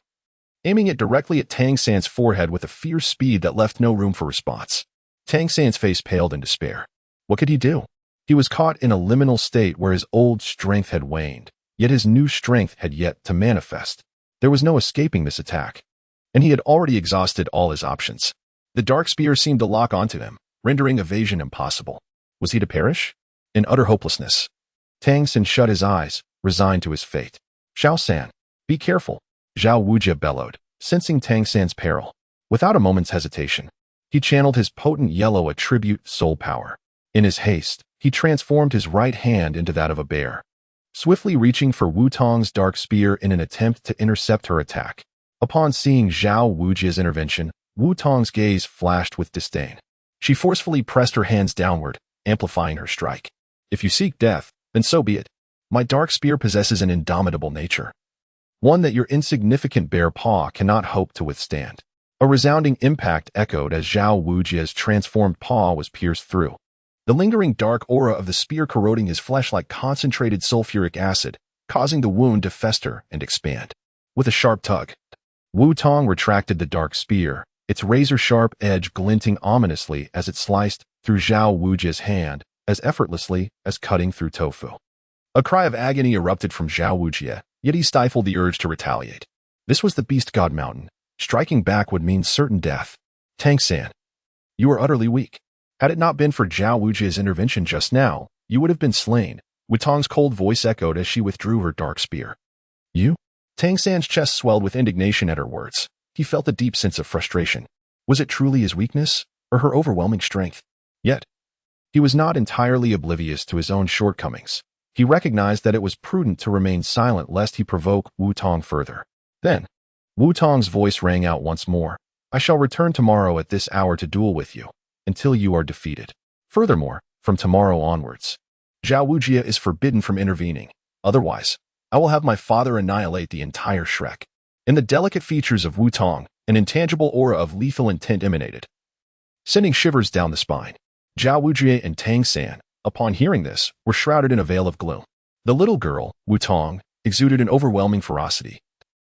Aiming it directly at Tang San's forehead with a fierce speed that left no room for response. Tang San's face paled in despair. What could he do? He was caught in a liminal state where his old strength had waned, yet his new strength had yet to manifest. There was no escaping this attack, and he had already exhausted all his options. The dark spear seemed to lock onto him, rendering evasion impossible. Was he to perish? In utter hopelessness. Tang San shut his eyes, resigned to his fate. Xiao San, be careful, Xiao Wu bellowed, sensing Tang San's peril. Without a moment's hesitation, he channeled his potent yellow attribute soul power. In his haste, he transformed his right hand into that of a bear, swiftly reaching for Wutong's dark spear in an attempt to intercept her attack. Upon seeing Xiao Wujia's intervention, Wutong's gaze flashed with disdain. She forcefully pressed her hands downward, amplifying her strike. If you seek death, then so be it. My dark spear possesses an indomitable nature, one that your insignificant bare paw cannot hope to withstand. A resounding impact echoed as Xiao Wujia's transformed paw was pierced through, the lingering dark aura of the spear corroding his flesh like concentrated sulfuric acid, causing the wound to fester and expand. With a sharp tug, Wutong retracted the dark spear, its razor-sharp edge glinting ominously as it sliced through Xiao Wujia's hand as effortlessly as cutting through tofu. A cry of agony erupted from Xiao Wujia, yet he stifled the urge to retaliate. This was the Beast God Mountain. Striking back would mean certain death. Tang San, you are utterly weak. Had it not been for Xiao Wujia's intervention just now, you would have been slain. Wutong's cold voice echoed as she withdrew her dark spear. You? Tang San's chest swelled with indignation at her words. He felt a deep sense of frustration. Was it truly his weakness, or her overwhelming strength? Yet, he was not entirely oblivious to his own shortcomings. He recognized that it was prudent to remain silent lest he provoke Wutong further. Then, Wutong's voice rang out once more. I shall return tomorrow at this hour to duel with you, until you are defeated. Furthermore, from tomorrow onwards, Xiao Wujia is forbidden from intervening. Otherwise, I will have my father annihilate the entire Shrek. In the delicate features of Wutong, an intangible aura of lethal intent emanated, sending shivers down the spine. Xiao Wujia and Tang San, upon hearing this, were shrouded in a veil of gloom. The little girl, Wutong, exuded an overwhelming ferocity,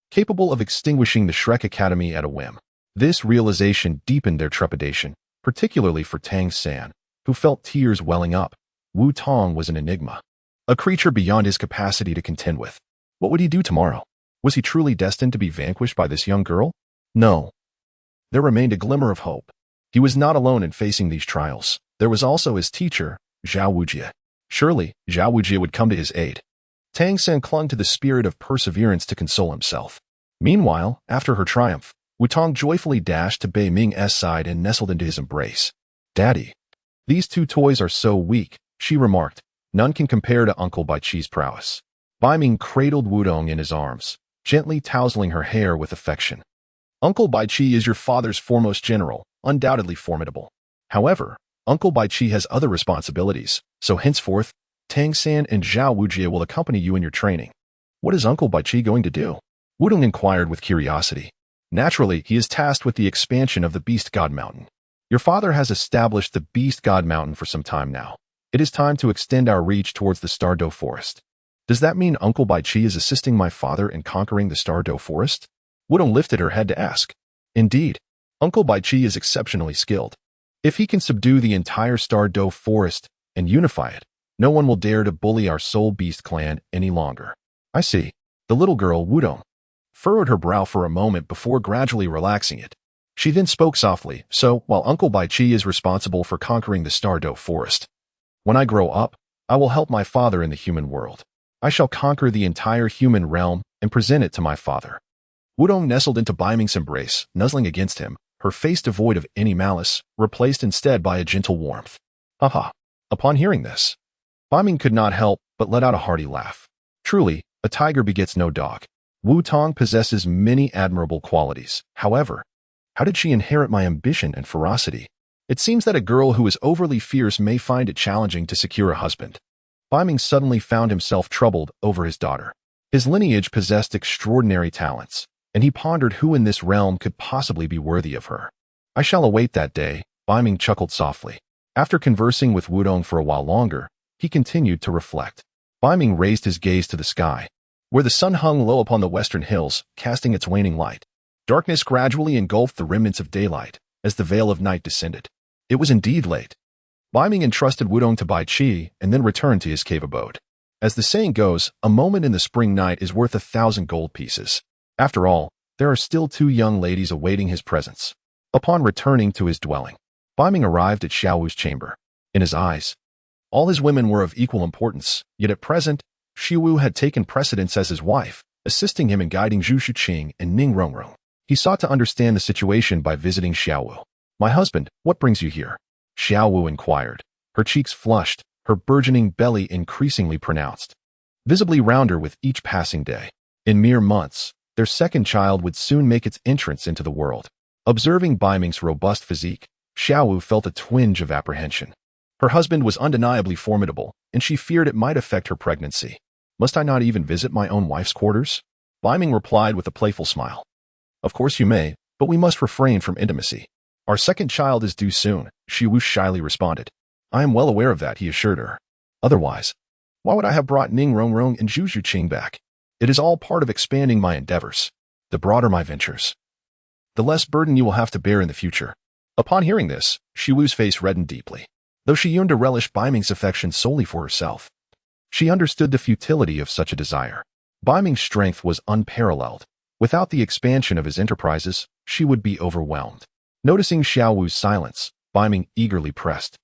capable of extinguishing the Shrek Academy at a whim. This realization deepened their trepidation, particularly for Tang San, who felt tears welling up. Wutong was an enigma, a creature beyond his capacity to contend with. What would he do tomorrow? Was he truly destined to be vanquished by this young girl? No. There remained a glimmer of hope. He was not alone in facing these trials. There was also his teacher, Xiao Wujia. Surely, Xiao Wujia would come to his aid. Tang San clung to the spirit of perseverance to console himself. Meanwhile, after her triumph, Wutong joyfully dashed to Beiming's side and nestled into his embrace. Daddy, these two toys are so weak, she remarked. None can compare to Uncle Baichi's prowess. Beiming cradled Wutong in his arms, gently tousling her hair with affection. Uncle Baichi is your father's foremost general, undoubtedly formidable. However, Uncle Baichi has other responsibilities, so henceforth, Tang San and Xiao Wujia will accompany you in your training. What is Uncle Baichi going to do? Wutong inquired with curiosity. Naturally, he is tasked with the expansion of the Beast God Mountain. Your father has established the Beast God Mountain for some time now. It is time to extend our reach towards the Stardow Forest. Does that mean Uncle Baichi is assisting my father in conquering the Stardow Forest? Wutong lifted her head to ask. Indeed, Uncle Baichi is exceptionally skilled. If he can subdue the entire Stardow Forest and unify it, no one will dare to bully our Soul Beast clan any longer. I see. The little girl, Wutong, furrowed her brow for a moment before gradually relaxing it. She then spoke softly, so, while Uncle Baichi is responsible for conquering the Stardow Forest, when I grow up, I will help my father in the human world. I shall conquer the entire human realm and present it to my father. Wutong nestled into Beiming's embrace, nuzzling against him, her face devoid of any malice, replaced instead by a gentle warmth. Haha. Upon hearing this, Beiming could not help but let out a hearty laugh. Truly, a tiger begets no dog. Wutong possesses many admirable qualities. However, how did she inherit my ambition and ferocity? It seems that a girl who is overly fierce may find it challenging to secure a husband. Beiming suddenly found himself troubled over his daughter. His lineage possessed extraordinary talents, and he pondered who in this realm could possibly be worthy of her. I shall await that day, Beiming chuckled softly. After conversing with Wutong for a while longer, he continued to reflect. Beiming raised his gaze to the sky, where the sun hung low upon the western hills, casting its waning light. Darkness gradually engulfed the remnants of daylight as the veil of night descended. It was indeed late. Beiming entrusted Wudong to Bai Qi and then returned to his cave abode. As the saying goes, a moment in the spring night is worth 1,000 gold pieces. After all, there are still 2 young ladies awaiting his presence. Upon returning to his dwelling, Beiming arrived at Xiao Wu's chamber. In his eyes, all his women were of equal importance, yet at present, Xiao Wu had taken precedence as his wife, assisting him in guiding Zhu Shuqing and Ning Rongrong. He sought to understand the situation by visiting Xiao Wu. "My husband, what brings you here?" Xiao Wu inquired. Her cheeks flushed, her burgeoning belly increasingly pronounced, visibly rounder with each passing day. In mere months, their second child would soon make its entrance into the world. Observing Beiming's robust physique, Xiao Wu felt a twinge of apprehension. Her husband was undeniably formidable, and she feared it might affect her pregnancy. "Must I not even visit my own wife's quarters?" Beiming replied with a playful smile. "Of course you may, but we must refrain from intimacy. Our second child is due soon," Xiao Wu shyly responded. "I am well aware of that," he assured her. "Otherwise, why would I have brought Ning Rongrong and Zhu Shuqing back? It is all part of expanding my endeavors. The broader my ventures, the less burden you will have to bear in the future." Upon hearing this, Xiao Wu's face reddened deeply. Though she yearned to relish Beiming's affection solely for herself, she understood the futility of such a desire. Beiming's strength was unparalleled. Without the expansion of his enterprises, she would be overwhelmed. Noticing Xiao Wu's silence, Beiming eagerly pressed.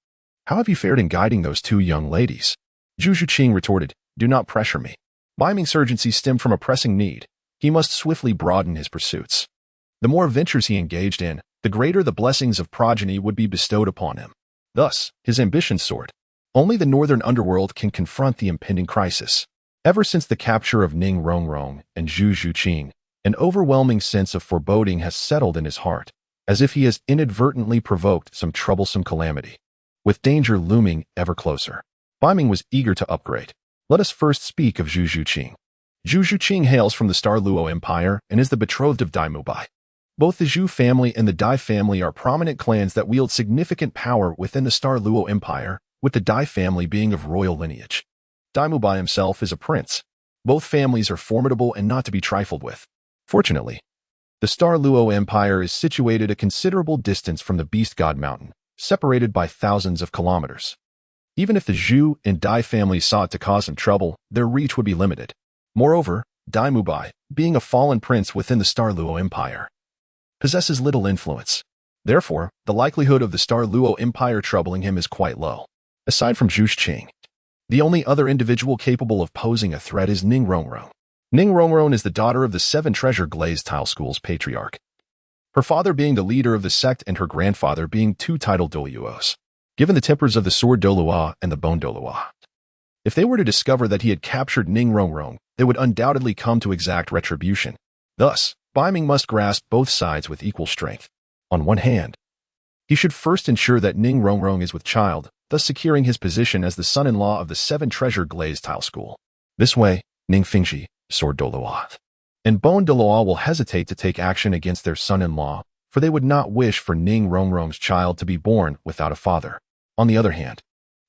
"How have you fared in guiding those 2 young ladies?" Zhu Shuqing retorted, "Do not pressure me." Beiming's urgency stemmed from a pressing need. He must swiftly broaden his pursuits. The more ventures he engaged in, the greater the blessings of progeny would be bestowed upon him. Thus, his ambition soared. Only the northern underworld can confront the impending crisis. Ever since the capture of Ning Rongrong and Zhu Shuqing, an overwhelming sense of foreboding has settled in his heart, as if he has inadvertently provoked some troublesome calamity. With danger looming ever closer, Beiming was eager to upgrade. Let us first speak of Zhu Shuqing. Zhu Shuqing hails from the Star Luo Empire and is the betrothed of Dai Mubai. Both the Zhu family and the Dai family are prominent clans that wield significant power within the Star Luo Empire, with the Dai family being of royal lineage. Dai Mubai himself is a prince. Both families are formidable and not to be trifled with. Fortunately, the Star Luo Empire is situated a considerable distance from the Beast God Mountain, separated by thousands of kilometers. Even if the Zhu and Dai families sought to cause him trouble, their reach would be limited. Moreover, Dai Mubai, being a fallen prince within the Star Luo Empire, possesses little influence. Therefore, the likelihood of the Star Luo Empire troubling him is quite low. Aside from Zhu Shuqing, the only other individual capable of posing a threat is Ning Rongrong. Ning Rongrong is the daughter of the 7 Treasure Glazed Tile School's patriarch, her father being the leader of the sect and her grandfather being 2 titled Douluos. Given the tempers of the Sword Douluo and the Bone Douluo, if they were to discover that he had captured Ning Rongrong, they would undoubtedly come to exact retribution. Thus, Beiming must grasp both sides with equal strength. On one hand, he should first ensure that Ning Rongrong is with child, thus securing his position as the son-in-law of the 7 Treasure Glazed Tile School. This way, Ning Fingxi, Sword Douluo, and Bone Douluo will hesitate to take action against their son-in-law, for they would not wish for Ning Rongrong's child to be born without a father. On the other hand,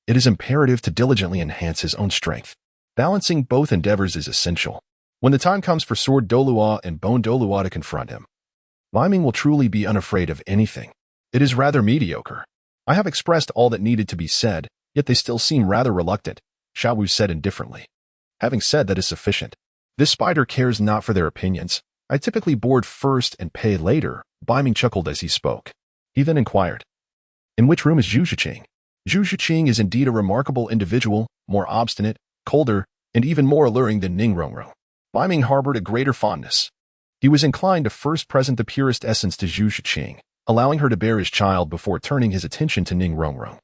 it is imperative to diligently enhance his own strength. Balancing both endeavors is essential. When the time comes for Sword Douluo and Bone Douluo to confront him, Beiming will truly be unafraid of anything. It is rather mediocre. I have expressed all that needed to be said, yet they still seem rather reluctant, Xiao Wu said indifferently. Having said that is sufficient. This spider cares not for their opinions. I typically board first and pay later, Beiming chuckled as he spoke. He then inquired, "In which room is Zhu Shuqing?" Zhu Shuqing is indeed a remarkable individual, more obstinate, colder, and even more alluring than Ning Rongrong. Beiming harbored a greater fondness. He was inclined to first present the purest essence to Zhu Shuqing, allowing her to bear his child before turning his attention to Ning Rongrong.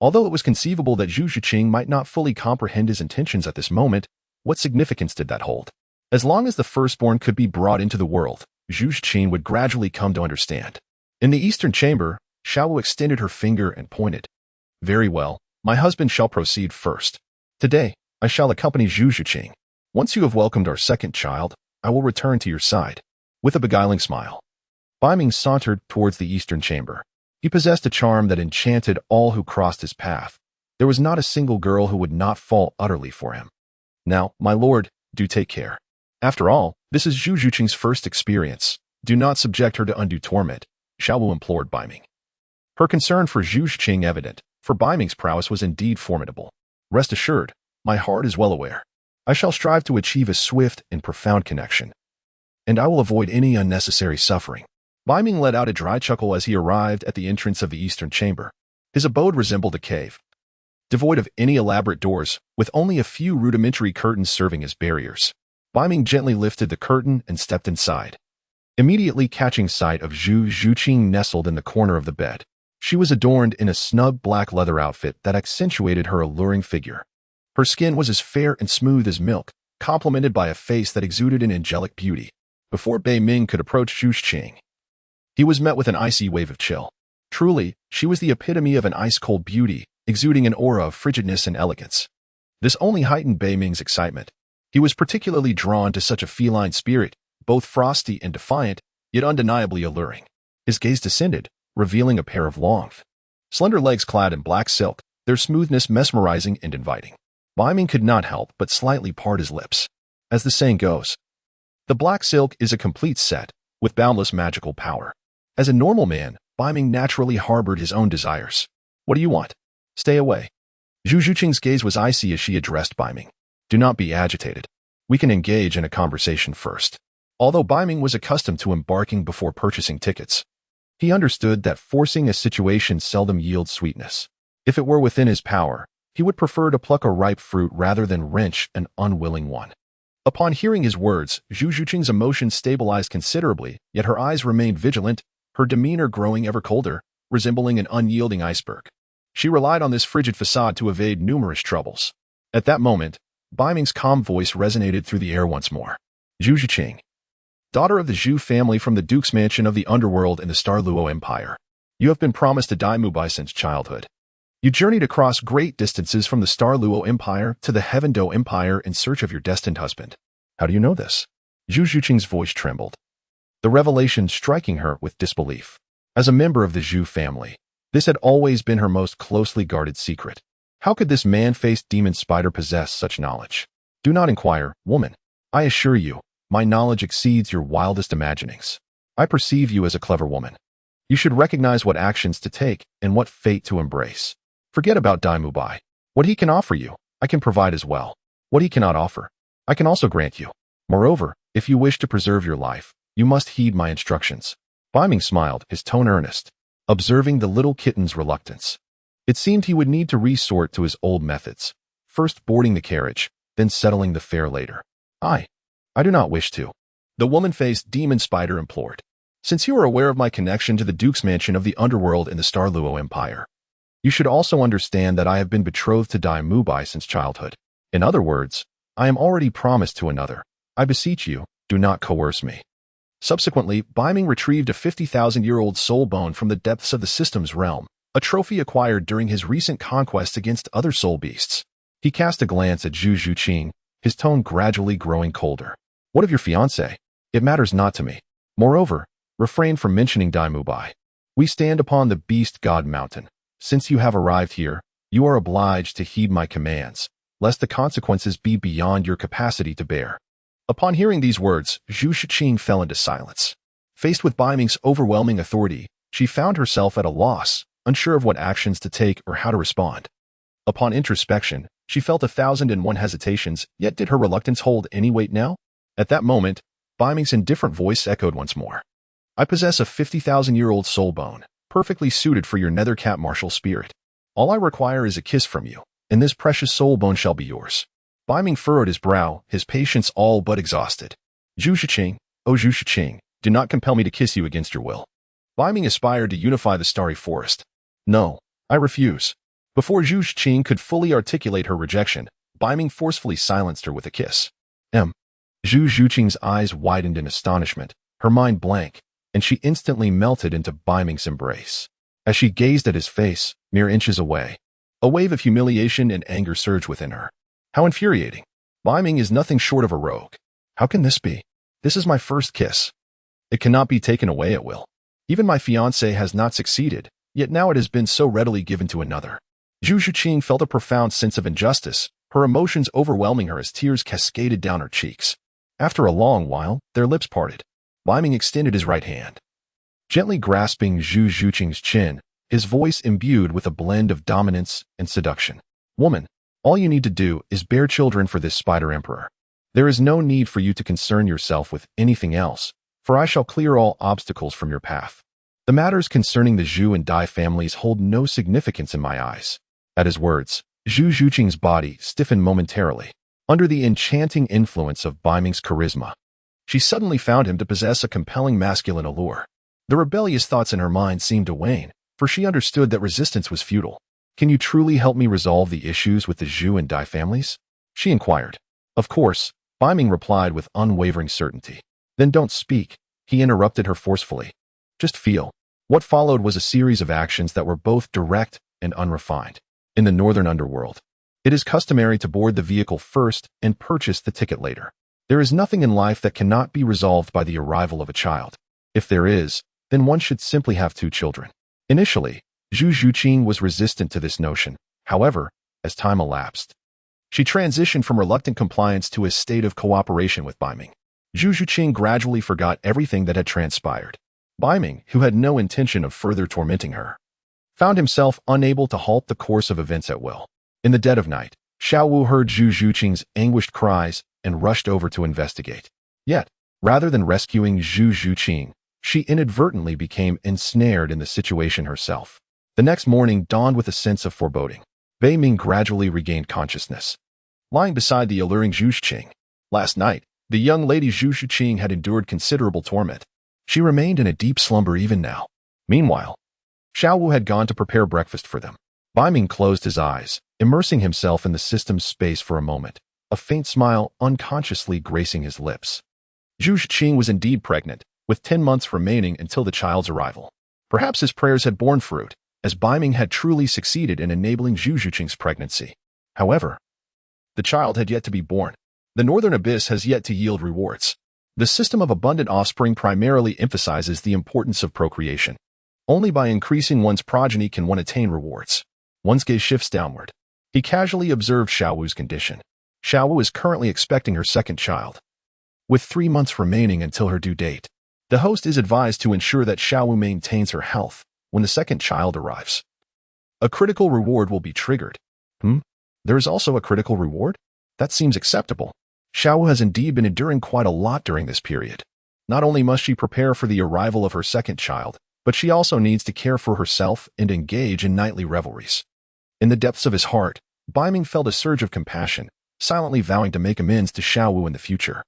Although it was conceivable that Zhu Shuqing might not fully comprehend his intentions at this moment, what significance did that hold? As long as the firstborn could be brought into the world, Zhu Shuqing would gradually come to understand. In the eastern chamber, Xiao Wu extended her finger and pointed. "Very well, my husband shall proceed first. Today, I shall accompany Zhu Shuqing. Once you have welcomed our second child, I will return to your side." With a beguiling smile, Beiming sauntered towards the eastern chamber. He possessed a charm that enchanted all who crossed his path, There was not a single girl who would not fall utterly for him. Now, my lord, do take care. After all, this is Zhu Juqing's first experience. Do not subject her to undue torment, Xiao Wu implored Beiming. Her concern for Zhu Juqing evident, for Beiming's prowess was indeed formidable. Rest assured, my heart is well aware. I shall strive to achieve a swift and profound connection, and I will avoid any unnecessary suffering. Beiming let out a dry chuckle as he arrived at the entrance of the eastern chamber. His abode resembled a cave, devoid of any elaborate doors, with only a few rudimentary curtains serving as barriers. Beiming gently lifted the curtain and stepped inside, immediately catching sight of Zhu Juqing nestled in the corner of the bed. She was adorned in a snug black leather outfit that accentuated her alluring figure. Her skin was as fair and smooth as milk, complemented by a face that exuded an angelic beauty. Before Beiming could approach Zhu Juqing, he was met with an icy wave of chill. Truly, she was the epitome of an ice-cold beauty, exuding an aura of frigidness and elegance. This only heightened Beiming's excitement. He was particularly drawn to such a feline spirit, both frosty and defiant, yet undeniably alluring. His gaze descended, revealing a pair of long, slender legs clad in black silk, their smoothness mesmerizing and inviting. Beiming could not help but slightly part his lips. As the saying goes, the black silk is a complete set, with boundless magical power. As a normal man, Beiming naturally harbored his own desires. What do you want? Stay away. Zhu Juqing's gaze was icy as she addressed Beiming. Do not be agitated. We can engage in a conversation first. Although Beiming was accustomed to embarking before purchasing tickets, he understood that forcing a situation seldom yields sweetness. If it were within his power, he would prefer to pluck a ripe fruit rather than wrench an unwilling one. Upon hearing his words, Zhu Juqing's emotions stabilized considerably, yet her eyes remained vigilant, her demeanor growing ever colder, resembling an unyielding iceberg. She relied on this frigid facade to evade numerous troubles. At that moment, Beiming's calm voice resonated through the air once more. Zhu Juqing, daughter of the Zhu family from the Duke's Mansion of the Underworld in the Star Luo Empire. You have been promised to Dai Mubai since childhood. You journeyed across great distances from the Star Luo Empire to the Heaven Do Empire in search of your destined husband. How do you know this? Zhu Juqing's voice trembled, the revelation striking her with disbelief. As a member of the Zhu family, this had always been her most closely guarded secret. How could this man-faced demon spider possess such knowledge? Do not inquire, woman. I assure you, my knowledge exceeds your wildest imaginings. I perceive you as a clever woman. You should recognize what actions to take and what fate to embrace. Forget about Dai Mubai. What he can offer you, I can provide as well. What he cannot offer, I can also grant you. Moreover, if you wish to preserve your life, you must heed my instructions. Beiming smiled, his tone earnest, observing the little kitten's reluctance. It seemed he would need to resort to his old methods, first boarding the carriage, then settling the fare later. I do not wish to. The woman-faced demon spider implored. Since you are aware of my connection to the Duke's Mansion of the Underworld in the Star Luo Empire, you should also understand that I have been betrothed to Dai Mubai since childhood. In other words, I am already promised to another. I beseech you, do not coerce me. Subsequently, Beiming retrieved a 50,000-year-old soul bone from the depths of the system's realm, a trophy acquired during his recent conquest against other soul beasts. He cast a glance at Zhu Juqing, his tone gradually growing colder. What of your fiancé? It matters not to me. Moreover, refrain from mentioning Dai Mubai. We stand upon the Beast God Mountain. Since you have arrived here, you are obliged to heed my commands, lest the consequences be beyond your capacity to bear. Upon hearing these words, Zhu Juqing fell into silence. Faced with Beiming's overwhelming authority, she found herself at a loss, unsure of what actions to take or how to respond. Upon introspection, she felt 1,001 hesitations, yet did her reluctance hold any weight now? At that moment, Beiming's indifferent voice echoed once more. I possess a 50,000-year-old soul bone, perfectly suited for your nethercat martial spirit. All I require is a kiss from you, and this precious soul bone shall be yours. Beiming furrowed his brow, his patience all but exhausted. Zhu Juqing, oh Zhu Juqing, do not compel me to kiss you against your will. Beiming aspired to unify the starry forest. No, I refuse. Before Zhu Juqing could fully articulate her rejection, Beiming forcefully silenced her with a kiss. Zhu Juqing's eyes widened in astonishment, her mind blank, and she instantly melted into Beiming's embrace. As she gazed at his face, mere inches away, a wave of humiliation and anger surged within her. How infuriating. Beiming is nothing short of a rogue. How can this be? This is my first kiss. It cannot be taken away at will. Even my fiancé has not succeeded, yet now it has been so readily given to another. Zhu Zhuqing felt a profound sense of injustice, her emotions overwhelming her as tears cascaded down her cheeks. After a long while, their lips parted. Beiming extended his right hand, gently grasping Zhu Zhuqing's chin, his voice imbued with a blend of dominance and seduction. Woman, all you need to do is bear children for this spider emperor. There is no need for you to concern yourself with anything else, for I shall clear all obstacles from your path. The matters concerning the Zhu and Dai families hold no significance in my eyes. At his words, Zhu Zhuqing's body stiffened momentarily. Under the enchanting influence of Beiming's charisma, she suddenly found him to possess a compelling masculine allure. The rebellious thoughts in her mind seemed to wane, for she understood that resistance was futile. Can you truly help me resolve the issues with the Zhu and Dai families? She inquired. Of course, Beiming replied with unwavering certainty. Then don't speak, he interrupted her forcefully. Just feel. What followed was a series of actions that were both direct and unrefined. In the northern underworld, it is customary to board the vehicle first and purchase the ticket later. There is nothing in life that cannot be resolved by the arrival of a child. If there is, then one should simply have 2 children. Initially, Zhu Zhuqing was resistant to this notion. However, as time elapsed, she transitioned from reluctant compliance to a state of cooperation with Beiming. Zhu Zhuqing gradually forgot everything that had transpired. Beiming, who had no intention of further tormenting her, found himself unable to halt the course of events at will. In the dead of night, Xiao Wu heard Zhu Zhuqing's anguished cries and rushed over to investigate. Yet, rather than rescuing Zhu Zhuqing, she inadvertently became ensnared in the situation herself. The next morning dawned with a sense of foreboding. Beiming gradually regained consciousness, lying beside the alluring Zhu Zhuqing. Last night, the young lady Zhu Zhuqing had endured considerable torment. She remained in a deep slumber even now. Meanwhile, Xiao Wu had gone to prepare breakfast for them. Beiming closed his eyes, immersing himself in the system's space for a moment, a faint smile unconsciously gracing his lips. Zhu Zhuqing was indeed pregnant, with 10 months remaining until the child's arrival. Perhaps his prayers had borne fruit, as Beiming had truly succeeded in enabling Zhu Zhuqing's pregnancy. However, the child had yet to be born. The northern abyss has yet to yield rewards. The system of abundant offspring primarily emphasizes the importance of procreation. Only by increasing one's progeny can one attain rewards. One's gaze shifts downward. He casually observed Xiao Wu's condition. Xiao Wu is currently expecting her second child, with 3 months remaining until her due date. The host is advised to ensure that Xiao Wu maintains her health when the second child arrives. A critical reward will be triggered. There is also a critical reward? That seems acceptable. Xiao Wu has indeed been enduring quite a lot during this period. Not only must she prepare for the arrival of her second child, but she also needs to care for herself and engage in nightly revelries. In the depths of his heart, Beiming felt a surge of compassion, silently vowing to make amends to Xiao Wu in the future.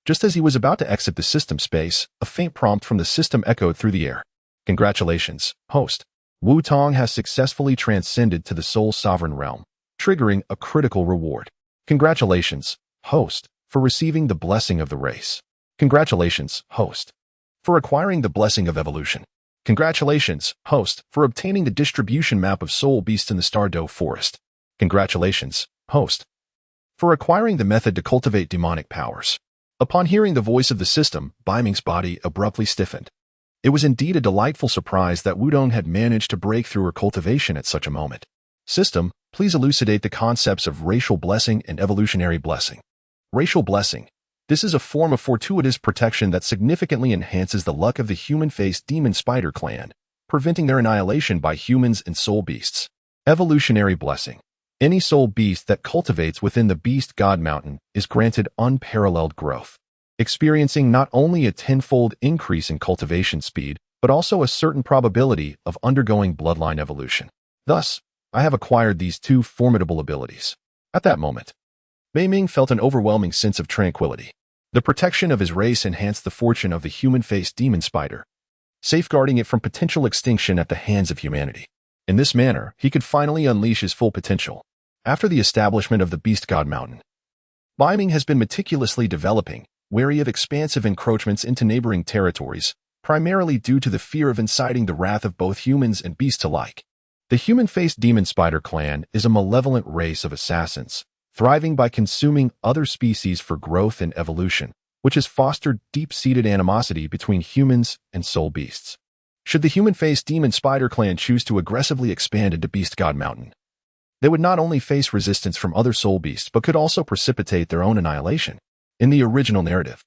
Just as he was about to exit the system space, a faint prompt from the system echoed through the air. Congratulations, host. Wu Tong has successfully transcended to the Soul Sovereign Realm, triggering a critical reward. Congratulations, host, for receiving the blessing of the race. Congratulations, host, for acquiring the blessing of evolution. Congratulations, host, for obtaining the distribution map of soul beasts in the Douluo Forest. Congratulations, host, for acquiring the method to cultivate demonic powers. Upon hearing the voice of the system, Beiming's body abruptly stiffened. It was indeed a delightful surprise that Wudong had managed to break through her cultivation at such a moment. System, please elucidate the concepts of racial blessing and evolutionary blessing. Racial blessing. This is a form of fortuitous protection that significantly enhances the luck of the human-faced demon spider clan, preventing their annihilation by humans and soul beasts. Evolutionary blessing. Any soul beast that cultivates within the Beast God Mountain is granted unparalleled growth, experiencing not only a tenfold increase in cultivation speed, but also a certain probability of undergoing bloodline evolution. Thus, I have acquired these 2 formidable abilities. At that moment, Beiming felt an overwhelming sense of tranquility. The protection of his race enhanced the fortune of the human-faced demon spider, safeguarding it from potential extinction at the hands of humanity. In this manner, he could finally unleash his full potential. After the establishment of the Beast God Mountain, Beiming has been meticulously developing, wary of expansive encroachments into neighboring territories, primarily due to the fear of inciting the wrath of both humans and beasts alike. The human-faced demon spider clan is a malevolent race of assassins, thriving by consuming other species for growth and evolution, which has fostered deep-seated animosity between humans and soul beasts. Should the human-faced demon spider clan choose to aggressively expand into Beast God Mountain, They would not only face resistance from other soul beasts but could also precipitate their own annihilation. In the original narrative,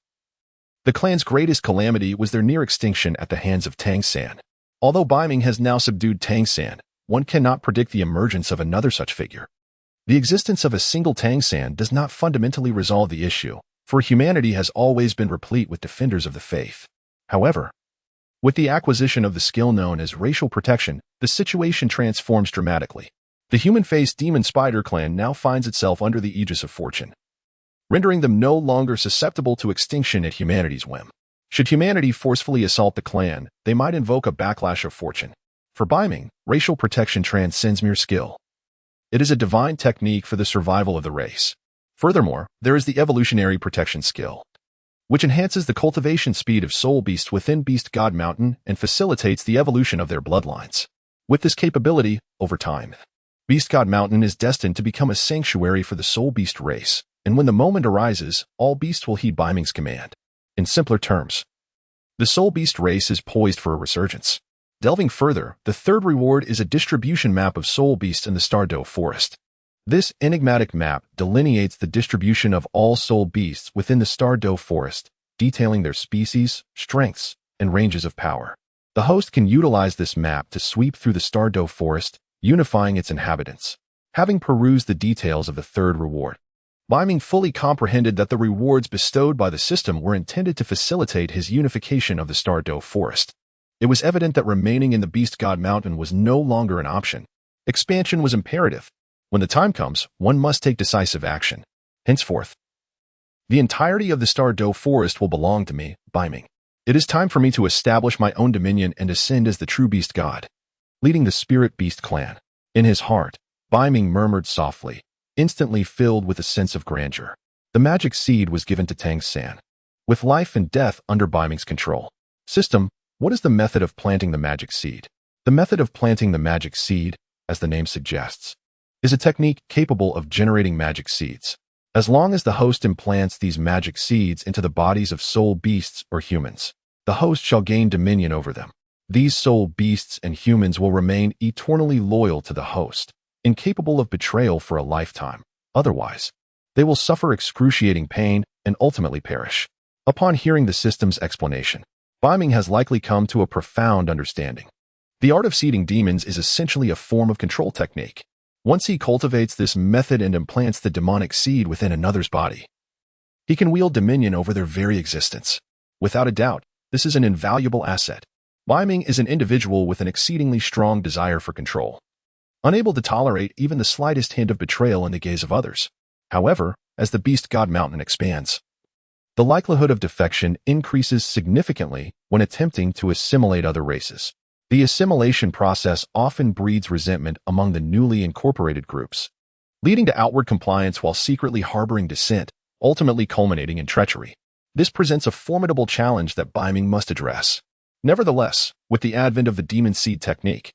the clan's greatest calamity was their near extinction at the hands of Tang San. Although Beiming has now subdued Tang San, one cannot predict the emergence of another such figure. The existence of a single Tang San does not fundamentally resolve the issue, for humanity has always been replete with defenders of the faith. However, with the acquisition of the skill known as racial protection, the situation transforms dramatically. The human-faced demon spider clan now finds itself under the aegis of fortune, rendering them no longer susceptible to extinction at humanity's whim. Should humanity forcefully assault the clan, they might invoke a backlash of fortune. For Beiming, racial protection transcends mere skill. It is a divine technique for the survival of the race. Furthermore, there is the evolutionary protection skill, which enhances the cultivation speed of soul beasts within Beast God Mountain and facilitates the evolution of their bloodlines. With this capability, over time, Beast God Mountain is destined to become a sanctuary for the soul beast race, and when the moment arises, all beasts will heed Beiming's command. In simpler terms, the soul beast race is poised for a resurgence. Delving further, the third reward is a distribution map of soul beasts in the Stardow Forest. This enigmatic map delineates the distribution of all soul beasts within the Stardow Forest, detailing their species, strengths, and ranges of power. The host can utilize this map to sweep through the Stardow Forest, unifying its inhabitants. Having perused the details of the third reward, Beiming fully comprehended that the rewards bestowed by the system were intended to facilitate his unification of the Stardow Forest. It was evident that remaining in the Beast God Mountain was no longer an option. Expansion was imperative. When the time comes, one must take decisive action. Henceforth, the entirety of the Stardow Forest will belong to me, Beiming. It is time for me to establish my own dominion and ascend as the true Beast God. Leading the Spirit Beast clan. In his heart, Beiming murmured softly, instantly filled with a sense of grandeur. The magic seed was given to Tang San, with life and death under Beiming's control. System, what is the method of planting the magic seed? The method of planting the magic seed, as the name suggests, is a technique capable of generating magic seeds. As long as the host implants these magic seeds into the bodies of soul beasts or humans, the host shall gain dominion over them. These soul beasts and humans will remain eternally loyal to the host, incapable of betrayal for a lifetime. Otherwise, they will suffer excruciating pain and ultimately perish. Upon hearing the system's explanation, Beiming has likely come to a profound understanding. The art of seeding demons is essentially a form of control technique. Once he cultivates this method and implants the demonic seed within another's body, he can wield dominion over their very existence. Without a doubt, this is an invaluable asset. Beiming is an individual with an exceedingly strong desire for control, unable to tolerate even the slightest hint of betrayal in the gaze of others. However, as the Beast God Mountain expands, the likelihood of defection increases significantly when attempting to assimilate other races. The assimilation process often breeds resentment among the newly incorporated groups, leading to outward compliance while secretly harboring dissent, ultimately culminating in treachery. This presents a formidable challenge that Beiming must address. Nevertheless, with the advent of the demon seed technique,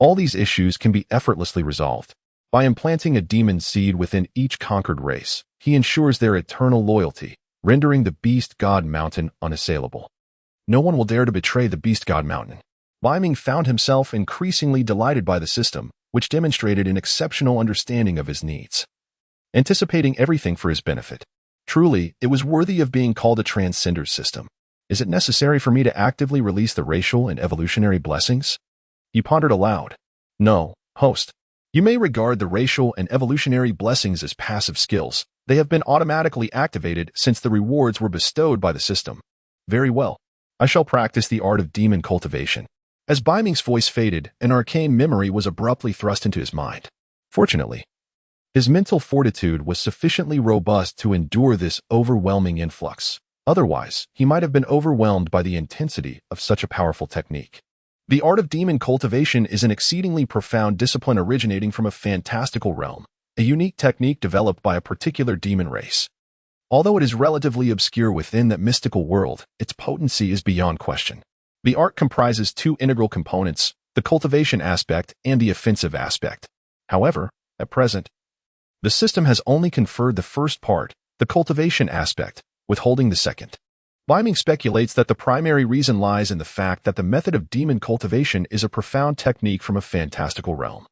all these issues can be effortlessly resolved. By implanting a demon seed within each conquered race, he ensures their eternal loyalty, rendering the Beast God Mountain unassailable. No one will dare to betray the Beast God Mountain. Beiming found himself increasingly delighted by the system, which demonstrated an exceptional understanding of his needs, anticipating everything for his benefit. Truly, it was worthy of being called a transcender system. Is it necessary for me to actively release the racial and evolutionary blessings? He pondered aloud. No, host. You may regard the racial and evolutionary blessings as passive skills. They have been automatically activated since the rewards were bestowed by the system. Very well. I shall practice the art of demon cultivation. As Beiming's voice faded, an arcane memory was abruptly thrust into his mind. Fortunately, his mental fortitude was sufficiently robust to endure this overwhelming influx. Otherwise, he might have been overwhelmed by the intensity of such a powerful technique. The art of demon cultivation is an exceedingly profound discipline originating from a fantastical realm, a unique technique developed by a particular demon race. Although it is relatively obscure within that mystical world, its potency is beyond question. The art comprises two integral components, the cultivation aspect and the offensive aspect. However, at present, the system has only conferred the first part, the cultivation aspect, withholding the second. Beiming speculates that the primary reason lies in the fact that the method of demon cultivation is a profound technique from a fantastical realm.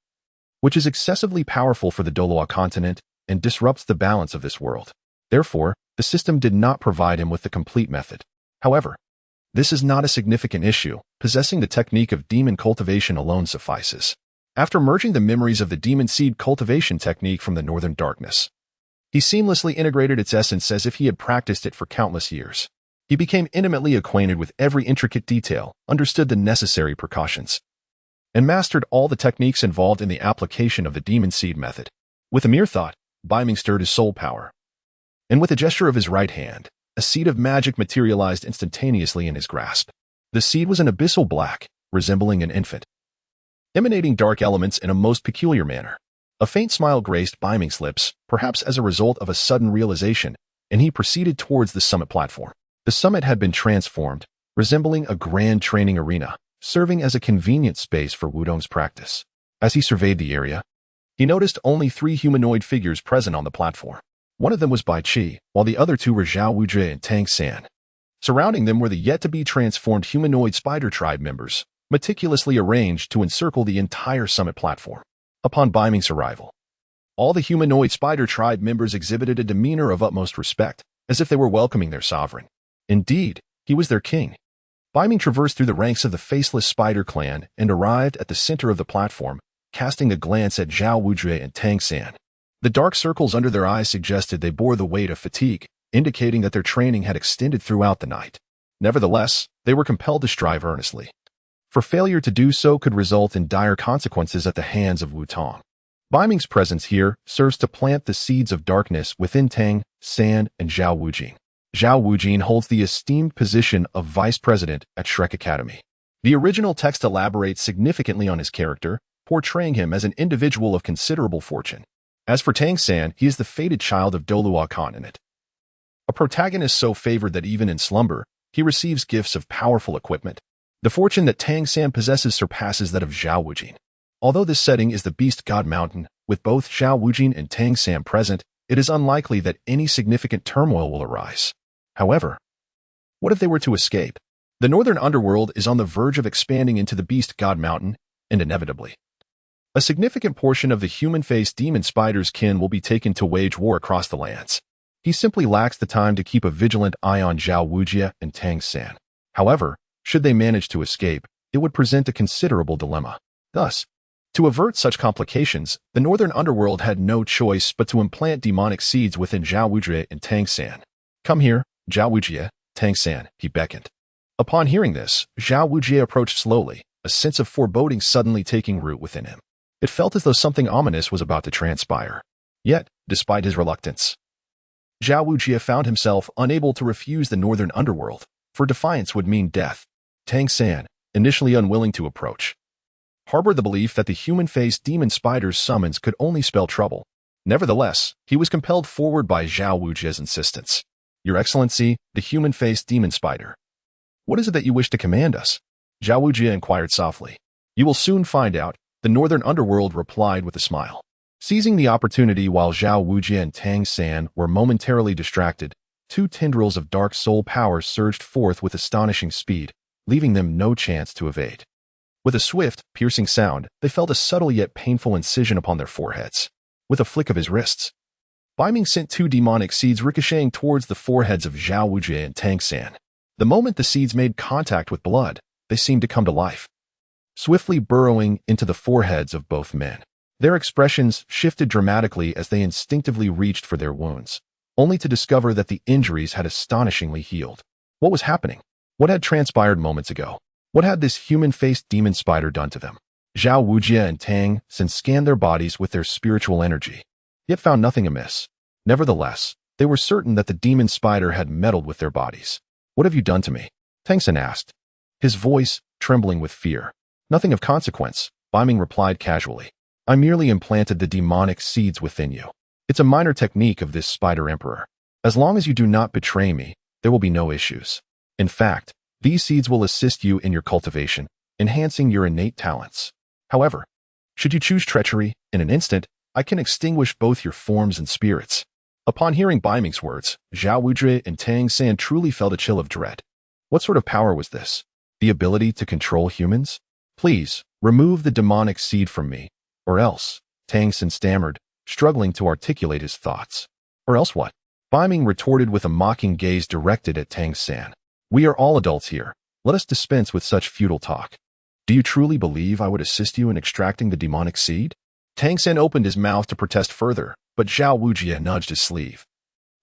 which is excessively powerful for the Douluo Continent and disrupts the balance of this world. Therefore, the system did not provide him with the complete method. However, this is not a significant issue. Possessing the technique of demon cultivation alone suffices. After merging the memories of the demon seed cultivation technique from the Northern Darkness, he seamlessly integrated its essence as if he had practiced it for countless years. He became intimately acquainted with every intricate detail, understood the necessary precautions, and mastered all the techniques involved in the application of the demon seed method. With a mere thought, Beiming stirred his soul power, and with a gesture of his right hand, a seed of magic materialized instantaneously in his grasp. The seed was an abyssal black, resembling an infant, emanating dark elements in a most peculiar manner. A faint smile graced Beiming's lips, perhaps as a result of a sudden realization, and he proceeded towards the summit platform. The summit had been transformed, resembling a grand training arena, serving as a convenient space for Wudong's practice. As he surveyed the area, he noticed only 3 humanoid figures present on the platform. One of them was Bai Qi, while the other 2 were Xiao Wu and Tang San. Surrounding them were the yet-to-be-transformed humanoid spider tribe members, meticulously arranged to encircle the entire summit platform. Upon Beiming's arrival, all the humanoid spider tribe members exhibited a demeanor of utmost respect, as if they were welcoming their sovereign. Indeed, he was their king. Beiming traversed through the ranks of the faceless spider clan and arrived at the center of the platform, casting a glance at Xiao Wu and Tang San. The dark circles under their eyes suggested they bore the weight of fatigue, indicating that their training had extended throughout the night. Nevertheless, they were compelled to strive earnestly, for failure to do so could result in dire consequences at the hands of Wu Tong. Beiming's presence here serves to plant the seeds of darkness within Tang San and Xiao Wu. Xiao Wu holds the esteemed position of vice president at Shrek Academy. The original text elaborates significantly on his character, portraying him as an individual of considerable fortune. As for Tang San, he is the fated child of Douluo Continent, a protagonist so favored that even in slumber, he receives gifts of powerful equipment. The fortune that Tang San possesses surpasses that of Xiao Wu. Although this setting is the Beast God Mountain, with both Xiao Wu and Tang San present, it is unlikely that any significant turmoil will arise. However, what if they were to escape? The Northern Underworld is on the verge of expanding into the Beast God Mountain, and inevitably, a significant portion of the human-faced demon spider's kin will be taken to wage war across the lands. He simply lacks the time to keep a vigilant eye on Xiao Wu and Tang San. However, should they manage to escape, it would present a considerable dilemma. Thus, to avert such complications, the Northern Underworld had no choice but to implant demonic seeds within Xiao Wu and Tang San. Come here, Xiao Wu, Tang San, he beckoned. Upon hearing this, Xiao Wu approached slowly, a sense of foreboding suddenly taking root within him. It felt as though something ominous was about to transpire. Yet, despite his reluctance, Xiao Wu found himself unable to refuse the Northern Underworld, for defiance would mean death. Tang San, initially unwilling to approach, harbored the belief that the human-faced demon spider's summons could only spell trouble. Nevertheless, he was compelled forward by Xiao Wu's insistence. Your Excellency, the human-faced demon spider, what is it that you wish to command us? Xiao Wu inquired softly. You will soon find out, the Northern Underworld replied with a smile. Seizing the opportunity while Xiao Wu and Tang San were momentarily distracted, 2 tendrils of dark soul power surged forth with astonishing speed, leaving them no chance to evade. With a swift, piercing sound, they felt a subtle yet painful incision upon their foreheads. With a flick of his wrists, Beiming sent 2 demonic seeds ricocheting towards the foreheads of Xiao Wu and Tang San. The moment the seeds made contact with blood, they seemed to come to life, swiftly burrowing into the foreheads of both men. Their expressions shifted dramatically as they instinctively reached for their wounds, only to discover that the injuries had astonishingly healed. What was happening? What had transpired moments ago? What had this human-faced demon spider done to them? Xiao Wu and Tang San scanned their bodies with their spiritual energy, yet found nothing amiss. Nevertheless, they were certain that the demon spider had meddled with their bodies. What have you done to me? Tang San asked, his voice trembling with fear. Nothing of consequence, Beiming replied casually. I merely implanted the demonic seeds within you. It's a minor technique of this spider emperor. As long as you do not betray me, there will be no issues. In fact, these seeds will assist you in your cultivation, enhancing your innate talents. However, should you choose treachery, in an instant, I can extinguish both your forms and spirits. Upon hearing Beiming's words, Xiao Wu and Tang San truly felt a chill of dread. What sort of power was this? The ability to control humans? Please, remove the demonic seed from me, or else, Tang San stammered, struggling to articulate his thoughts. Or else what? Beiming retorted with a mocking gaze directed at Tang San. We are all adults here. Let us dispense with such futile talk. Do you truly believe I would assist you in extracting the demonic seed? Tang San opened his mouth to protest further, but Xiao Wu nudged his sleeve,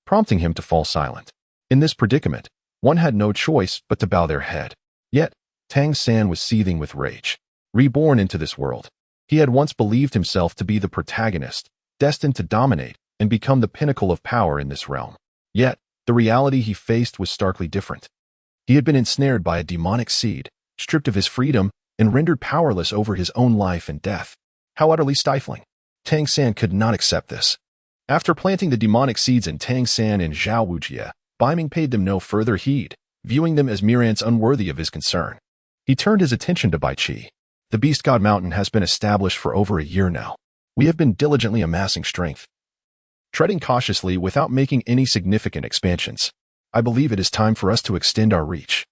prompting him to fall silent. In this predicament, one had no choice but to bow their head. Yet, Tang San was seething with rage. Reborn into this world, he had once believed himself to be the protagonist, destined to dominate and become the pinnacle of power in this realm. Yet, the reality he faced was starkly different. He had been ensnared by a demonic seed, stripped of his freedom, and rendered powerless over his own life and death. How utterly stifling. Tang San could not accept this. After planting the demonic seeds in Tang San and Xiao Wu, Beiming paid them no further heed, viewing them as mere ants unworthy of his concern. He turned his attention to Bibi. The Beast God Mountain has been established for over a year now. We have been diligently amassing strength, treading cautiously without making any significant expansions. I believe it is time for us to extend our reach.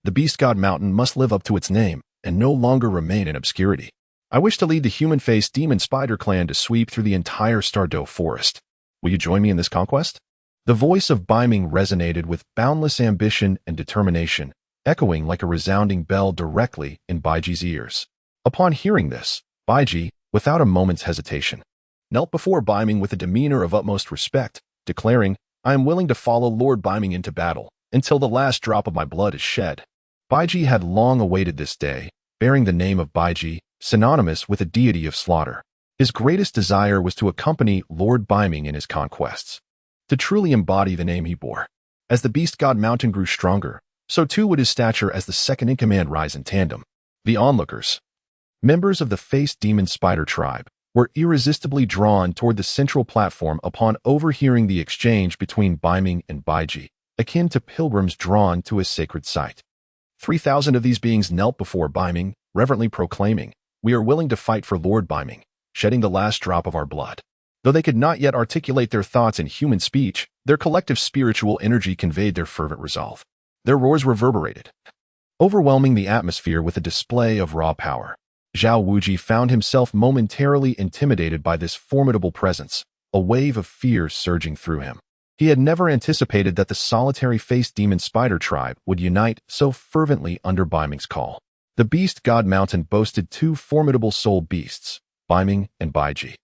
The Beast God Mountain must live up to its name and no longer remain in obscurity. I wish to lead the human-faced demon spider clan to sweep through the entire Douluo forest. Will you join me in this conquest? The voice of Beiming resonated with boundless ambition and determination, echoing like a resounding bell directly in Biji's ears. Upon hearing this, Biji, without a moment's hesitation, knelt before Beiming with a demeanor of utmost respect, declaring, I am willing to follow Lord Beiming into battle, until the last drop of my blood is shed. Biji had long awaited this day, bearing the name of Biji, synonymous with a deity of slaughter. His greatest desire was to accompany Lord Beiming in his conquests, to truly embody the name he bore. As the Beast God Mountain grew stronger, so too would his stature as the second-in-command rise in tandem. The onlookers, members of the Faced Demon Spider tribe, were irresistibly drawn toward the central platform upon overhearing the exchange between Beiming and Biji, akin to pilgrims drawn to a sacred site. 3,000 of these beings knelt before Beiming, reverently proclaiming, We are willing to fight for Lord Beiming, shedding the last drop of our blood. Though they could not yet articulate their thoughts in human speech, their collective spiritual energy conveyed their fervent resolve. Their roars reverberated, overwhelming the atmosphere with a display of raw power. Xiao Wu found himself momentarily intimidated by this formidable presence, a wave of fear surging through him. He had never anticipated that the solitary faced demon spider tribe would unite so fervently under Beiming's call. The Beast God Mountain boasted two formidable soul beasts, Beiming and Biji,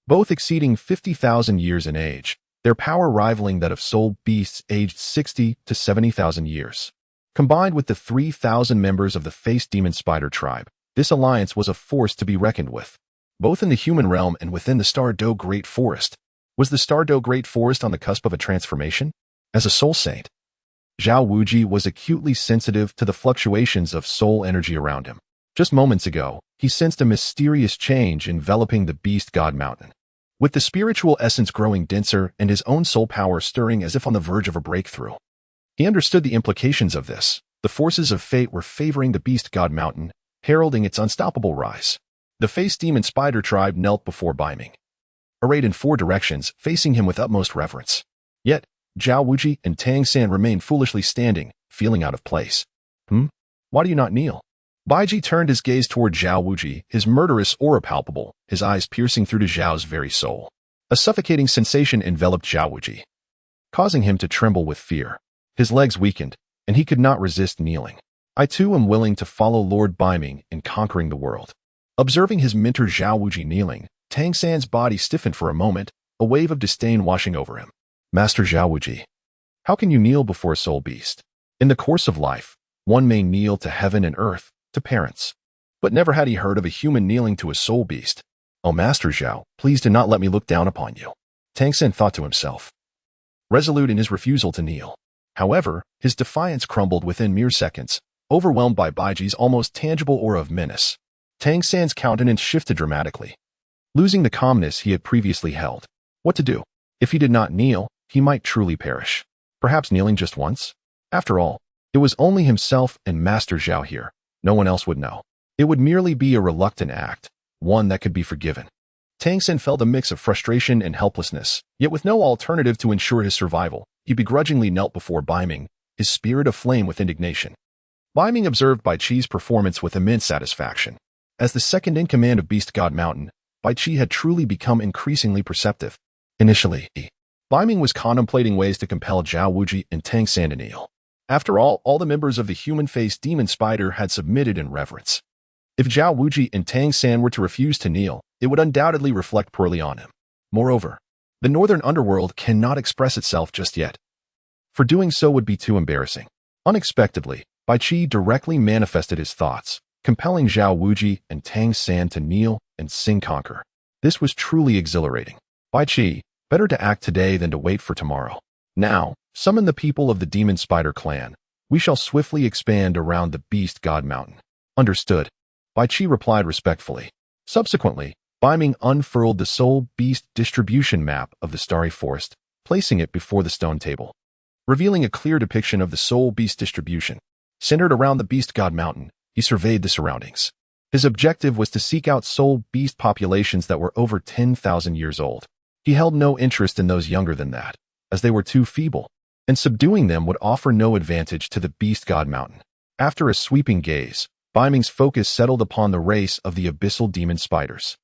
both exceeding 50,000 years in age, their power rivaling that of soul beasts aged 60 to 70,000 years. Combined with the 3,000 members of the faced demon spider tribe, this alliance was a force to be reckoned with, both in the human realm and within the Douluo Great Forest. Was the Douluo Great Forest on the cusp of a transformation? As a soul saint, Xiao Wu was acutely sensitive to the fluctuations of soul energy around him. Just moments ago, he sensed a mysterious change enveloping the Beast God Mountain, with the spiritual essence growing denser and his own soul power stirring as if on the verge of a breakthrough. He understood the implications of this. The forces of fate were favoring the Beast God Mountain, heralding its unstoppable rise. The Faced Demon Spider tribe knelt before Beiming, arrayed in 4 directions, facing him with utmost reverence. Yet, Xiao Wu and Tang San remained foolishly standing, feeling out of place. Why do you not kneel? Biji turned his gaze toward Xiao Wu, his murderous aura palpable, his eyes piercing through to Xiao's very soul. A suffocating sensation enveloped Xiao Wu, causing him to tremble with fear. His legs weakened, and he could not resist kneeling. I too am willing to follow Lord Beiming in conquering the world. Observing his mentor Xiao Wu kneeling, Tang San's body stiffened for a moment, a wave of disdain washing over him. Master Xiao Wu, how can you kneel before a soul beast? In the course of life, one may kneel to heaven and earth, to parents. But never had he heard of a human kneeling to a soul beast. Oh, Master Xiao, please do not let me look down upon you. Tang San thought to himself, resolute in his refusal to kneel. However, his defiance crumbled within mere seconds, overwhelmed by Biji's almost tangible aura of menace. Tang San's countenance shifted dramatically, losing the calmness he had previously held. What to do? If he did not kneel, he might truly perish. Perhaps kneeling just once? After all, it was only himself and Master Xiao here. No one else would know. It would merely be a reluctant act, one that could be forgiven. Tang San felt a mix of frustration and helplessness, yet with no alternative to ensure his survival, he begrudgingly knelt before Beiming, his spirit aflame with indignation. Beiming observed Biji's performance with immense satisfaction. As the second-in-command of Beast God Mountain, Bai Qi had truly become increasingly perceptive. Initially, Beiming was contemplating ways to compel Xiao Wu and Tang San to kneel. After all the members of the human-faced demon spider had submitted in reverence. If Xiao Wu and Tang San were to refuse to kneel, it would undoubtedly reflect poorly on him. Moreover, the northern underworld cannot express itself just yet. For doing so would be too embarrassing. Unexpectedly, Bai Qi directly manifested his thoughts, compelling Xiao Wu and Tang San to kneel and sing conquer. This was truly exhilarating. Bai Qi, better to act today than to wait for tomorrow. Now, summon the people of the Demon Spider clan. We shall swiftly expand around the Beast God Mountain. Understood. Bai Qi replied respectfully. Subsequently, Beiming unfurled the Soul Beast distribution map of the Starry Forest, placing it before the stone table. Revealing a clear depiction of the Soul Beast distribution. Centered around the Beast God Mountain, he surveyed the surroundings. His objective was to seek out Soul Beast populations that were over 10,000 years old. He held no interest in those younger than that, as they were too feeble, and subduing them would offer no advantage to the Beast God Mountain. After a sweeping gaze, Beiming's focus settled upon the race of the Abyssal Demon Spiders.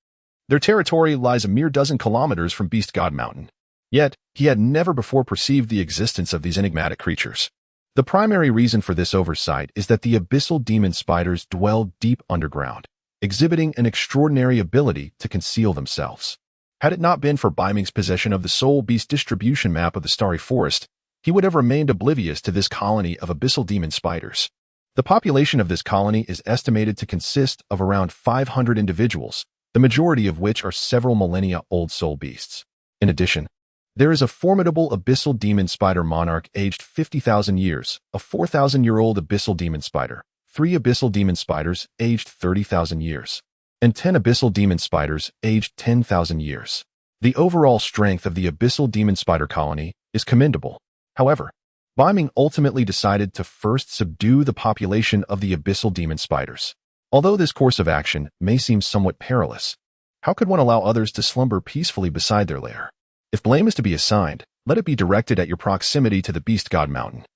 Their territory lies a mere dozen kilometers from Beast God Mountain. Yet, he had never before perceived the existence of these enigmatic creatures. The primary reason for this oversight is that the Abyssal Demon Spiders dwell deep underground, exhibiting an extraordinary ability to conceal themselves. Had it not been for Beiming's possession of the Soul Beast distribution map of the Starry Forest, he would have remained oblivious to this colony of Abyssal Demon Spiders. The population of this colony is estimated to consist of around 500 individuals, the majority of which are several millennia old soul beasts. In addition, there is a formidable Abyssal Demon Spider monarch aged 50,000 years, a 4,000-year-old Abyssal Demon Spider, 3 Abyssal Demon Spiders aged 30,000 years, and 10 Abyssal Demon Spiders aged 10,000 years. The overall strength of the Abyssal Demon Spider colony is commendable. However, Beiming ultimately decided to first subdue the population of the Abyssal Demon Spiders. Although this course of action may seem somewhat perilous, how could one allow others to slumber peacefully beside their lair? If blame is to be assigned, let it be directed at your proximity to the Beast God Mountain.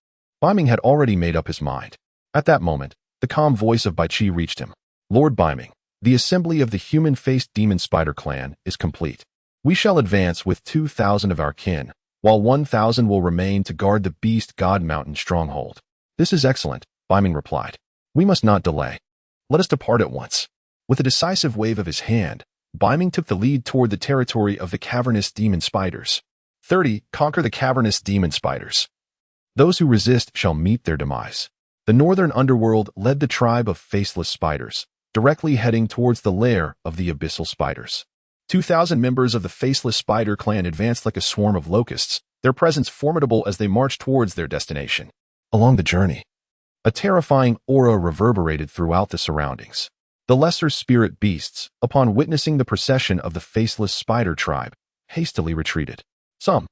Beiming had already made up his mind. At that moment, the calm voice of Bai Qi reached him. Lord Beiming, the assembly of the human-faced demon spider clan is complete. We shall advance with 2,000 of our kin, while 1,000 will remain to guard the Beast God Mountain stronghold. This is excellent, Beiming replied. We must not delay. Let us depart at once. With a decisive wave of his hand, Beiming took the lead toward the territory of the cavernous demon spiders. 30. Conquer the cavernous demon spiders. Those who resist shall meet their demise. The northern underworld led the tribe of faceless spiders, directly heading towards the lair of the abyssal spiders. 2,000 members of the faceless spider clan advanced like a swarm of locusts, their presence formidable as they marched towards their destination. Along the journey, a terrifying aura reverberated throughout the surroundings. The lesser spirit beasts, upon witnessing the procession of the faceless spider tribe, hastily retreated. Some,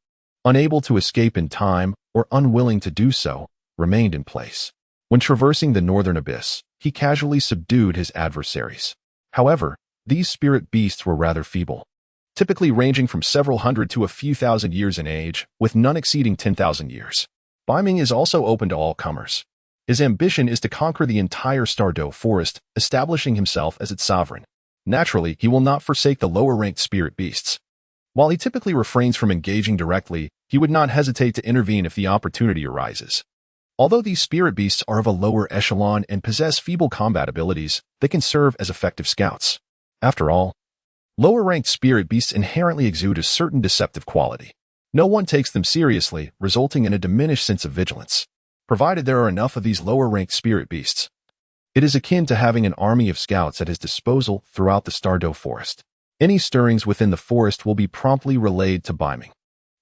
unable to escape in time or unwilling to do so, remained in place. When traversing the northern abyss, he casually subdued his adversaries. However, these spirit beasts were rather feeble, typically ranging from several hundred to a few thousand years in age, with none exceeding 10,000 years. Beiming is also open to all comers. His ambition is to conquer the entire Douluo forest, establishing himself as its sovereign. Naturally, he will not forsake the lower-ranked spirit beasts. While he typically refrains from engaging directly, he would not hesitate to intervene if the opportunity arises. Although these spirit beasts are of a lower echelon and possess feeble combat abilities, they can serve as effective scouts. After all, lower-ranked spirit beasts inherently exude a certain deceptive quality. No one takes them seriously, resulting in a diminished sense of vigilance. Provided there are enough of these lower-ranked spirit beasts, it is akin to having an army of scouts at his disposal throughout the Douluo forest. Any stirrings within the forest will be promptly relayed to Beiming.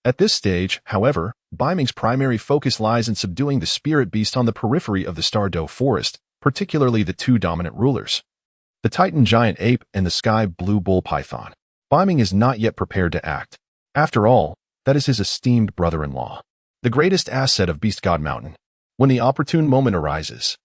At this stage, however, Beiming's primary focus lies in subduing the spirit beast on the periphery of the Douluo forest, particularly the 2 dominant rulers, the Titan giant ape and the sky blue bull python. Beiming is not yet prepared to act. After all, that is his esteemed brother-in-law, the greatest asset of Beast God Mountain. When the opportune moment arises,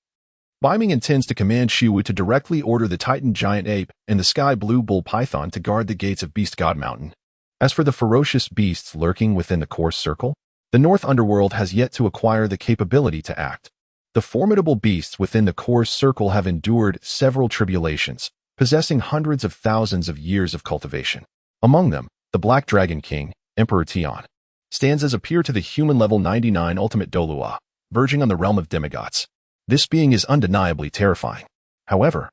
Beiming intends to command Xiao Wu to directly order the Titan giant ape and the sky blue bull python to guard the gates of Beast God Mountain. As for the ferocious beasts lurking within the course circle, the North Underworld has yet to acquire the capability to act. The formidable beasts within the course circle have endured several tribulations, possessing hundreds of thousands of years of cultivation. Among them, the Black Dragon King, Emperor Tian, stands as a peer to the human level 99 ultimate Douluo, verging on the realm of demigods. This being is undeniably terrifying. However,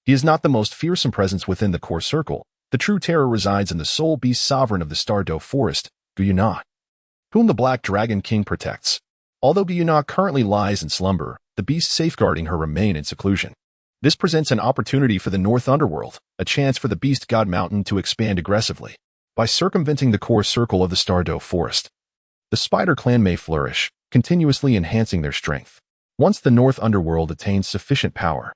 he is not the most fearsome presence within the core circle. The true terror resides in the sole beast sovereign of the Stardow Forest, Guyuna, whom the Black Dragon King protects. Although Guyuna currently lies in slumber, the beasts safeguarding her remain in seclusion. This presents an opportunity for the North Underworld, a chance for the Beast God Mountain to expand aggressively. By circumventing the core circle of the Stardow Forest, the Spider Clan may flourish, continuously enhancing their strength. Once the North Underworld attains sufficient power,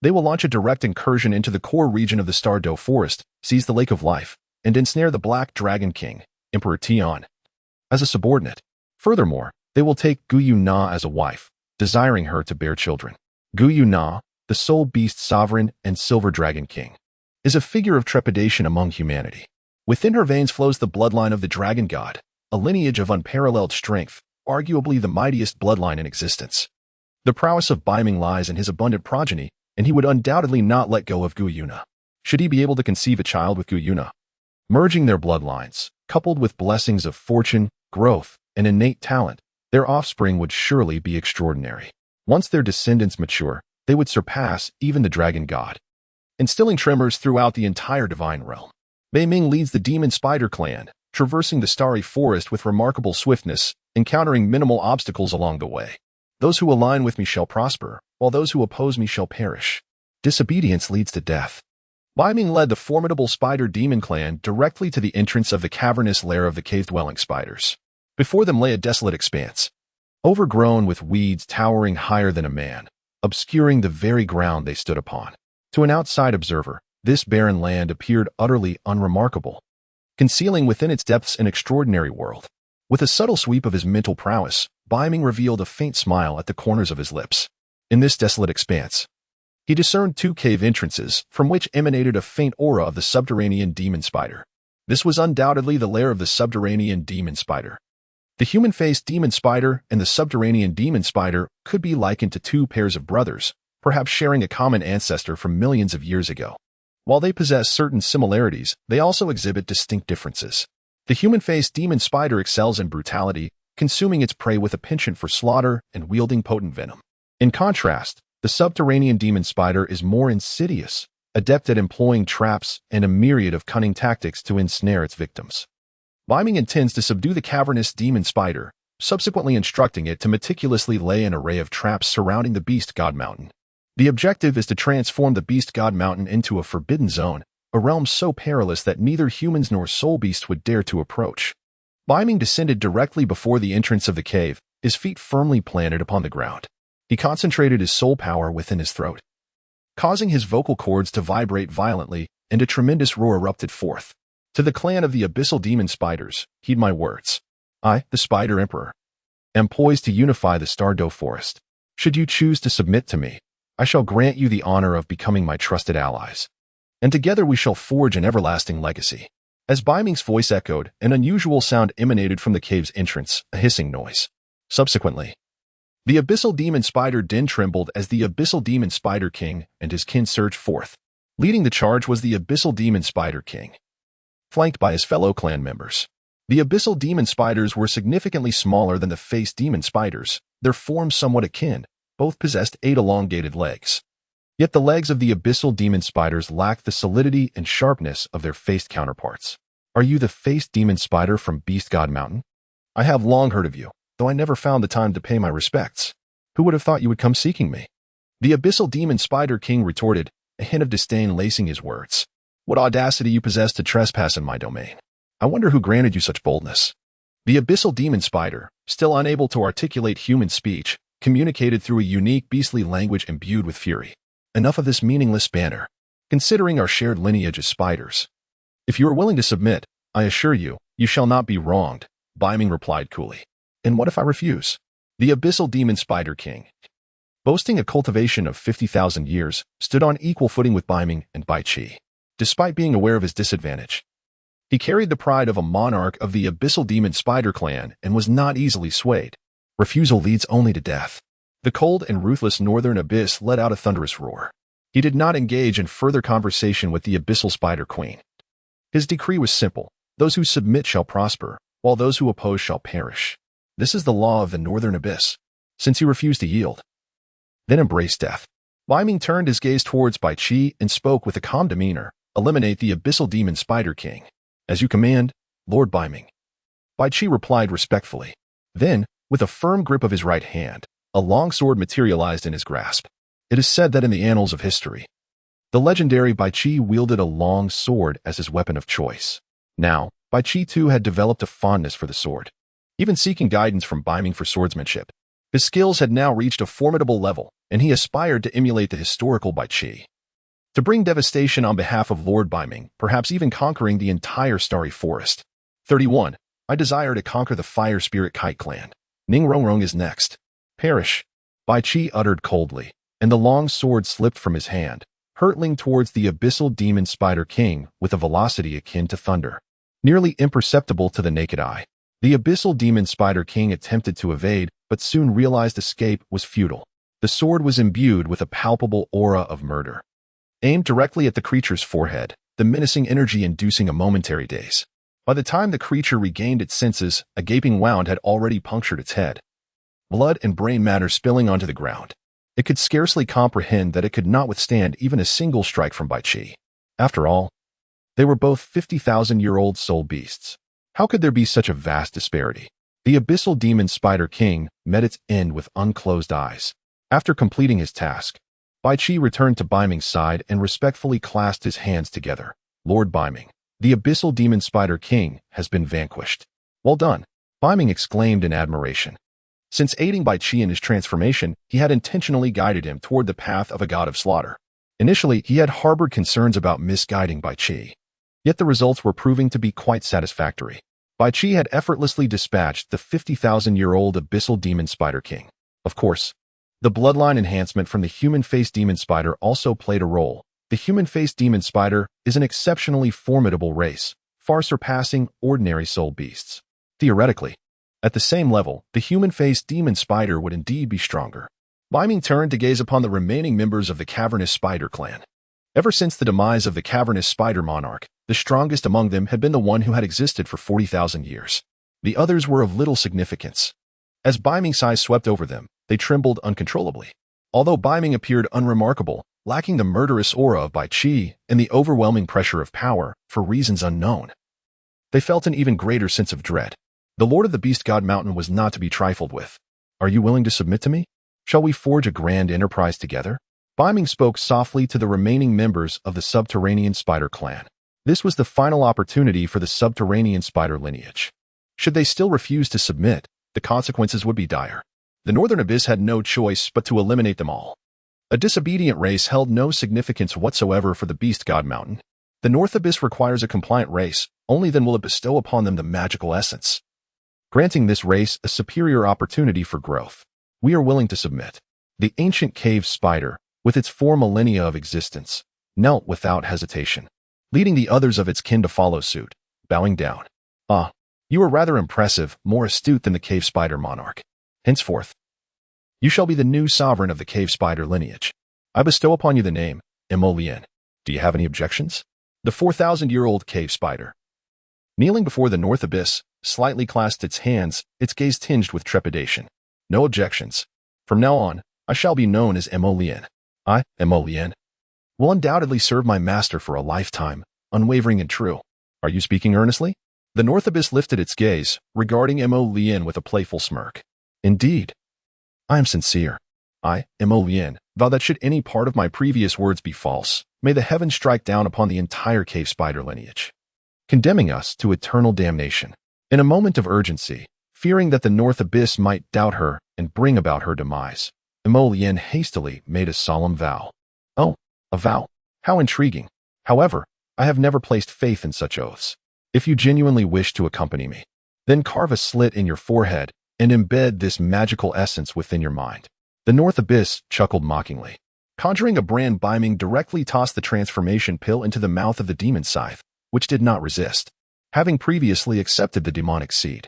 they will launch a direct incursion into the core region of the Stardow Forest, seize the Lake of Life, and ensnare the Black Dragon King, Emperor Tian, as a subordinate. Furthermore, they will take Guyuna as a wife, desiring her to bear children. Guyuna, the sole beast sovereign and Silver Dragon King, is a figure of trepidation among humanity. Within her veins flows the bloodline of the Dragon God, a lineage of unparalleled strength, arguably the mightiest bloodline in existence. The prowess of Beiming lies in his abundant progeny, and he would undoubtedly not let go of Guyuna, should he be able to conceive a child with Guyuna. Merging their bloodlines, coupled with blessings of fortune, growth, and innate talent, their offspring would surely be extraordinary. Once their descendants mature, they would surpass even the Dragon God, instilling tremors throughout the entire divine realm. Beiming leads the Demon Spider Clan, traversing the starry forest with remarkable swiftness, encountering minimal obstacles along the way. Those who align with me shall prosper, while those who oppose me shall perish. Disobedience leads to death. Beiming led the formidable Spider Demon Clan directly to the entrance of the cavernous lair of the cave-dwelling spiders. Before them lay a desolate expanse, overgrown with weeds towering higher than a man, obscuring the very ground they stood upon. To an outside observer, this barren land appeared utterly unremarkable, concealing within its depths an extraordinary world. With a subtle sweep of his mental prowess, Beiming revealed a faint smile at the corners of his lips. In this desolate expanse, he discerned two cave entrances from which emanated a faint aura of the subterranean demon spider. This was undoubtedly the lair of the subterranean demon spider. The human-faced demon spider and the subterranean demon spider could be likened to two pairs of brothers, perhaps sharing a common ancestor from millions of years ago. While they possess certain similarities, they also exhibit distinct differences. The human-faced demon spider excels in brutality, consuming its prey with a penchant for slaughter and wielding potent venom. In contrast, the subterranean demon spider is more insidious, adept at employing traps and a myriad of cunning tactics to ensnare its victims. Beiming intends to subdue the cavernous demon spider, subsequently instructing it to meticulously lay an array of traps surrounding the Beast God Mountain. The objective is to transform the Beast God Mountain into a forbidden zone, a realm so perilous that neither humans nor soul beasts would dare to approach. Beiming descended directly before the entrance of the cave, his feet firmly planted upon the ground. He concentrated his soul power within his throat, causing his vocal cords to vibrate violently, and a tremendous roar erupted forth. To the clan of the Abyssal Demon Spiders, heed my words. I, the Spider Emperor, am poised to unify the Stardow Forest. Should you choose to submit to me, I shall grant you the honor of becoming my trusted allies, and together we shall forge an everlasting legacy. As Beiming's voice echoed, an unusual sound emanated from the cave's entrance, a hissing noise. Subsequently, the Abyssal Demon Spider den trembled as the Abyssal Demon Spider King and his kin surged forth. Leading the charge was the Abyssal Demon Spider King, flanked by his fellow clan members. The Abyssal Demon Spiders were significantly smaller than the face demon spiders, their forms somewhat akin. Both possessed 8 elongated legs. Yet the legs of the Abyssal Demon Spiders lacked the solidity and sharpness of their faced counterparts. Are you the faced demon spider from Beast God Mountain? I have long heard of you, though I never found the time to pay my respects. Who would have thought you would come seeking me? The Abyssal Demon Spider King retorted, a hint of disdain lacing his words. What audacity you possess to trespass in my domain. I wonder who granted you such boldness. The Abyssal Demon Spider, still unable to articulate human speech, communicated through a unique beastly language imbued with fury. Enough of this meaningless banter, considering our shared lineage as spiders. If you are willing to submit, I assure you, you shall not be wronged, Beiming replied coolly. And what if I refuse? The Abyssal Demon Spider King, boasting a cultivation of 50,000 years, stood on equal footing with Beiming and Bai Qi. Despite being aware of his disadvantage, he carried the pride of a monarch of the Abyssal Demon Spider clan and was not easily swayed. Refusal leads only to death. The cold and ruthless northern abyss let out a thunderous roar. He did not engage in further conversation with the Abyssal Spider Queen. His decree was simple: those who submit shall prosper, while those who oppose shall perish. This is the law of the Northern Abyss, since he refused to yield. Then embrace death. Beiming turned his gaze towards Bai Qi and spoke with a calm demeanor. Eliminate the Abyssal Demon Spider King. As you command, Lord Beiming. Bai Qi replied respectfully. Then, with a firm grip of his right hand, a long sword materialized in his grasp. It is said that in the annals of history, the legendary Bai Qi wielded a long sword as his weapon of choice. Now, Bai Qi too had developed a fondness for the sword, even seeking guidance from Beiming for swordsmanship. His skills had now reached a formidable level, and he aspired to emulate the historical Bai Qi. To bring devastation on behalf of Lord Beiming, perhaps even conquering the entire Starry Forest. 31. I desire to conquer the Fire Spirit Kite Clan. Ning Rongrong is next. Perish. Bai Qi uttered coldly, and the long sword slipped from his hand, hurtling towards the Abyssal Demon Spider King with a velocity akin to thunder. Nearly imperceptible to the naked eye, the Abyssal Demon Spider King attempted to evade, but soon realized escape was futile. The sword was imbued with a palpable aura of murder. Aimed directly at the creature's forehead, the menacing energy inducing a momentary daze. By the time the creature regained its senses, a gaping wound had already punctured its head, blood and brain matter spilling onto the ground. It could scarcely comprehend that it could not withstand even a single strike from Bai Qi. After all, they were both 50,000-year-old soul beasts. How could there be such a vast disparity? The Abyssal Demon Spider King met its end with unclosed eyes. After completing his task, Bai Qi returned to Beiming's side and respectfully clasped his hands together. Lord Beiming, the Abyssal Demon Spider King has been vanquished. Well done, Beiming exclaimed in admiration. Since aiding Bai Qi in his transformation, he had intentionally guided him toward the path of a god of slaughter. Initially, he had harbored concerns about misguiding Bai Qi. Yet the results were proving to be quite satisfactory. Bai Qi had effortlessly dispatched the 50,000-year-old Abyssal Demon Spider King. Of course, the bloodline enhancement from the human-faced demon spider also played a role. The human-faced demon spider is an exceptionally formidable race, far surpassing ordinary soul beasts. Theoretically, at the same level, the human-faced demon spider would indeed be stronger. Beiming turned to gaze upon the remaining members of the cavernous spider clan. Ever since the demise of the cavernous spider monarch, the strongest among them had been the one who had existed for 40,000 years. The others were of little significance. As Beiming's eyes swept over them, they trembled uncontrollably. Although Beiming appeared unremarkable, lacking the murderous aura of Bai Qi and the overwhelming pressure of power, for reasons unknown, they felt an even greater sense of dread. The Lord of the Beast God Mountain was not to be trifled with. Are you willing to submit to me? Shall we forge a grand enterprise together? Beiming spoke softly to the remaining members of the subterranean spider clan. This was the final opportunity for the subterranean spider lineage. Should they still refuse to submit, the consequences would be dire. The Northern Abyss had no choice but to eliminate them all. A disobedient race held no significance whatsoever for the Beast God Mountain. The North Abyss requires a compliant race, only then will it bestow upon them the magical essence, granting this race a superior opportunity for growth. We are willing to submit. The ancient cave spider, with its 4 millennia of existence, knelt without hesitation, leading the others of its kin to follow suit, bowing down. Ah, you are rather impressive, more astute than the cave spider monarch. Henceforth, you shall be the new sovereign of the cave spider lineage. I bestow upon you the name, Mo Lien. Do you have any objections? The 4,000-year-old cave spider, kneeling before the North Abyss, slightly clasped its hands, its gaze tinged with trepidation. No objections. From now on, I shall be known as Mo Lien. I, Mo Lien, will undoubtedly serve my master for a lifetime, unwavering and true. Are you speaking earnestly? The North Abyss lifted its gaze, regarding Mo Lien with a playful smirk. Indeed. I am sincere. I, Mo Lien, vow that should any part of my previous words be false, may the heavens strike down upon the entire cave spider lineage, condemning us to eternal damnation. In a moment of urgency, fearing that the North Abyss might doubt her and bring about her demise, Mo Lien hastily made a solemn vow. Oh, a vow. How intriguing. However, I have never placed faith in such oaths. If you genuinely wish to accompany me, then carve a slit in your forehead and embed this magical essence within your mind. The North Abyss chuckled mockingly. Conjuring a brand, Beiming directly tossed the transformation pill into the mouth of the demon scythe, which did not resist, having previously accepted the demonic seed.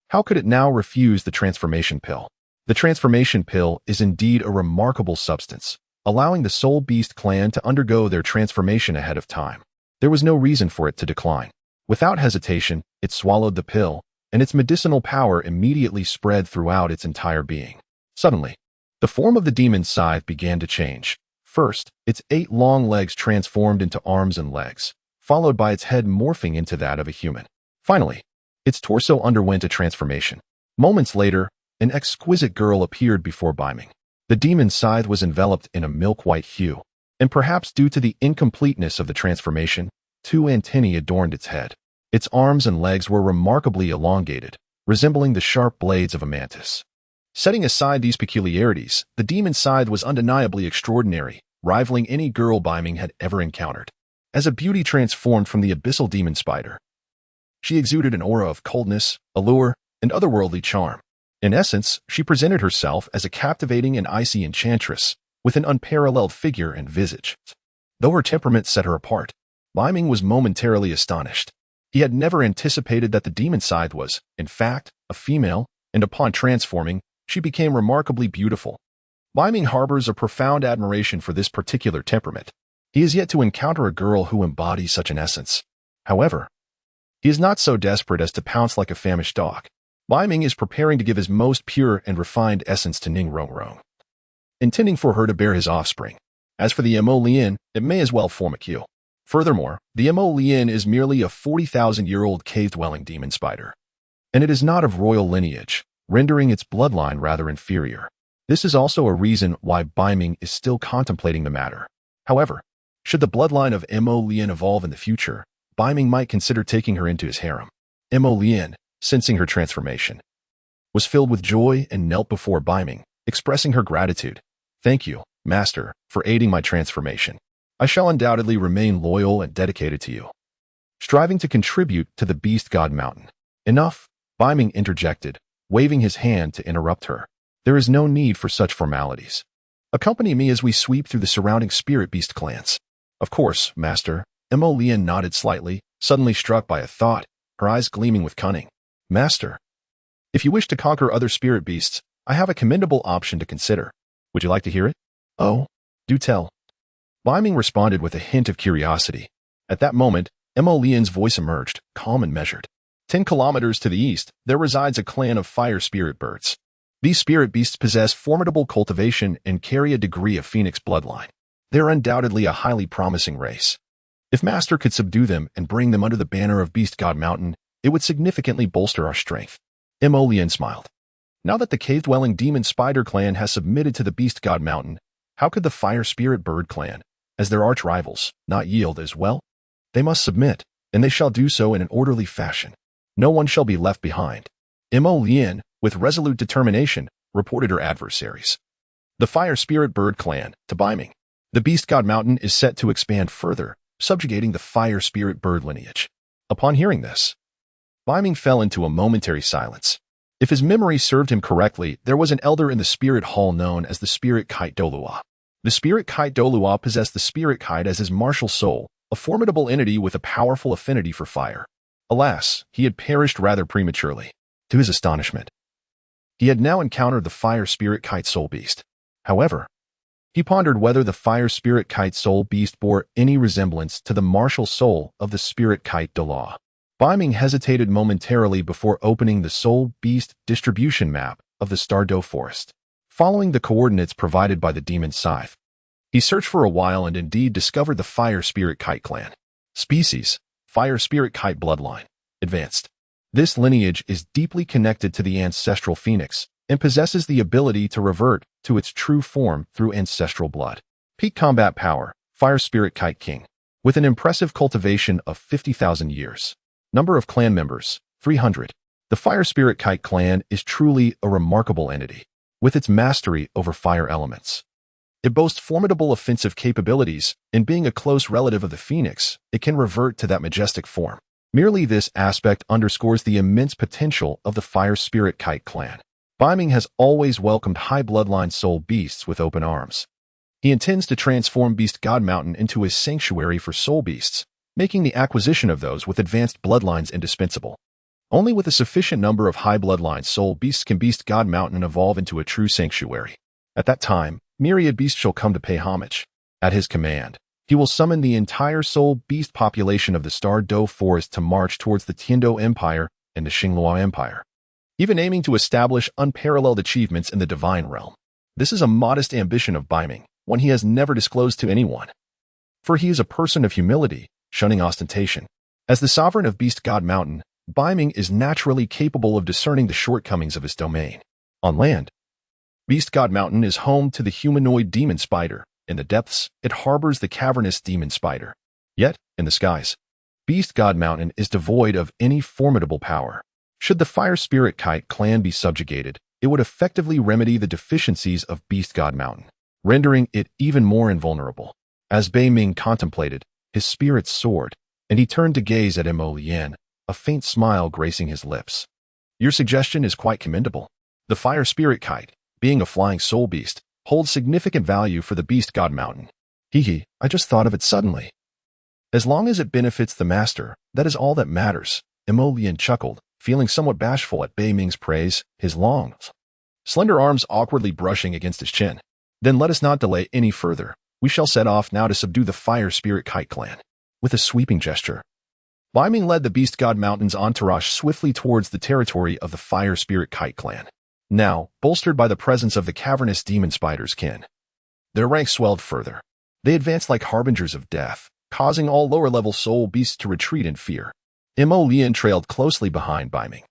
How could it now refuse the transformation pill? The transformation pill is indeed a remarkable substance, allowing the Soul Beast clan to undergo their transformation ahead of time. There was no reason for it to decline. Without hesitation, it swallowed the pill, and its medicinal power immediately spread throughout its entire being. Suddenly, the form of the demon scythe began to change. First, its 8 long legs transformed into arms and legs, followed by its head morphing into that of a human. Finally, its torso underwent a transformation. Moments later, an exquisite girl appeared before Beiming. The demon scythe was enveloped in a milk-white hue, and perhaps due to the incompleteness of the transformation, 2 antennae adorned its head. Its arms and legs were remarkably elongated, resembling the sharp blades of a mantis. Setting aside these peculiarities, the demon scythe was undeniably extraordinary, rivaling any girl Beiming had ever encountered. As a beauty transformed from the abyssal demon spider, she exuded an aura of coldness, allure, and otherworldly charm. In essence, she presented herself as a captivating and icy enchantress, with an unparalleled figure and visage. Though her temperament set her apart, Beiming was momentarily astonished. He had never anticipated that the demon scythe was, in fact, a female, and upon transforming, she became remarkably beautiful. Beiming harbors a profound admiration for this particular temperament. He is yet to encounter a girl who embodies such an essence. However, he is not so desperate as to pounce like a famished dog. Beiming is preparing to give his most pure and refined essence to Ning Rongrong, intending for her to bear his offspring. As for the Mo Lien, it may as well form a queue. Furthermore, the Mo Lien is merely a 40,000-year-old cave-dwelling demon spider, and it is not of royal lineage, rendering its bloodline rather inferior. This is also a reason why Beiming is still contemplating the matter. However, should the bloodline of Mo Lien evolve in the future, Beiming might consider taking her into his harem. Mo Lien, sensing her transformation, was filled with joy and knelt before Beiming, expressing her gratitude. "Thank you, Master, for aiding my transformation. I shall undoubtedly remain loyal and dedicated to you." Striving to contribute to the Beast God Mountain. "Enough," Beiming interjected, waving his hand to interrupt her. "There is no need for such formalities. Accompany me as we sweep through the surrounding spirit beast clans." "Of course, Master." Mo Lien nodded slightly, suddenly struck by a thought, her eyes gleaming with cunning. "Master, if you wish to conquer other spirit beasts, I have a commendable option to consider. Would you like to hear it?" "Oh, do tell." Beiming responded with a hint of curiosity. At that moment, Mo Lien's voice emerged, calm and measured. 10 kilometers to the east, there resides a clan of fire spirit birds. These spirit beasts possess formidable cultivation and carry a degree of phoenix bloodline. They are undoubtedly a highly promising race. If Master could subdue them and bring them under the banner of Beast God Mountain, it would significantly bolster our strength. Mo Lien smiled. Now that the cave-dwelling demon spider clan has submitted to the Beast God Mountain, how could the fire spirit bird clan, as their arch-rivals, not yield as well? They must submit, and they shall do so in an orderly fashion. No one shall be left behind. Mo Lien, with resolute determination, reported her adversaries. The fire spirit bird clan, to Beiming. The Beast God Mountain is set to expand further, subjugating the fire spirit bird lineage. Upon hearing this, Beiming fell into a momentary silence. If his memory served him correctly, there was an elder in the spirit hall known as the spirit kite Douluo. The spirit kite Douluo possessed the spirit kite as his martial soul, a formidable entity with a powerful affinity for fire. Alas, he had perished rather prematurely. To his astonishment, he had now encountered the fire spirit kite soul beast. However, he pondered whether the fire spirit kite soul beast bore any resemblance to the martial soul of the spirit kite Douluo. Beiming hesitated momentarily before opening the soul beast distribution map of the Stardow Forest. Following the coordinates provided by the demon scythe, he searched for a while and indeed discovered the fire spirit kite clan. Species: fire spirit kite bloodline. Advanced. This lineage is deeply connected to the ancestral phoenix and possesses the ability to revert to its true form through ancestral blood. Peak combat power: fire spirit kite king. With an impressive cultivation of 50,000 years. Number of clan members: 300. The fire spirit kite clan is truly a remarkable entity, with its mastery over fire elements. It boasts formidable offensive capabilities, and being a close relative of the phoenix, it can revert to that majestic form. Merely this aspect underscores the immense potential of the fire spirit kite clan. Beiming has always welcomed high bloodline soul beasts with open arms. He intends to transform Beast God Mountain into a sanctuary for soul beasts, making the acquisition of those with advanced bloodlines indispensable. Only with a sufficient number of high bloodline soul beasts can Beast God Mountain evolve into a true sanctuary. At that time, myriad beasts shall come to pay homage. At his command, he will summon the entire soul beast population of the Star Doe Forest to march towards the Tiando Empire and the Xinghua Empire, even aiming to establish unparalleled achievements in the divine realm. This is a modest ambition of Beiming, one he has never disclosed to anyone. For he is a person of humility, shunning ostentation. As the sovereign of Beast God Mountain, Beiming is naturally capable of discerning the shortcomings of his domain. On land, Beast God Mountain is home to the humanoid demon spider. In the depths, it harbors the cavernous demon spider. Yet, in the skies, Beast God Mountain is devoid of any formidable power. Should the Fire Spirit Kite clan be subjugated, it would effectively remedy the deficiencies of Beast God Mountain, rendering it even more invulnerable. As Beiming contemplated, his spirits soared, and he turned to gaze at Mo Lian, a faint smile gracing his lips. Your suggestion is quite commendable. The Fire Spirit Kite, being a flying soul beast, holds significant value for the Beast God Mountain. I just thought of it suddenly. As long as it benefits the master, that is all that matters. Mo Lian chuckled, feeling somewhat bashful at Beiming's praise, his long, slender arms awkwardly brushing against his chin. Then let us not delay any further. We shall set off now to subdue the Fire Spirit Kite clan. With a sweeping gesture, Beiming led the Beast God Mountain's entourage swiftly towards the territory of the Fire Spirit Kite clan, now bolstered by the presence of the cavernous demon spider's kin. Their ranks swelled further. They advanced like harbingers of death, causing all lower-level soul beasts to retreat in fear. Mo Lian trailed closely behind Beiming,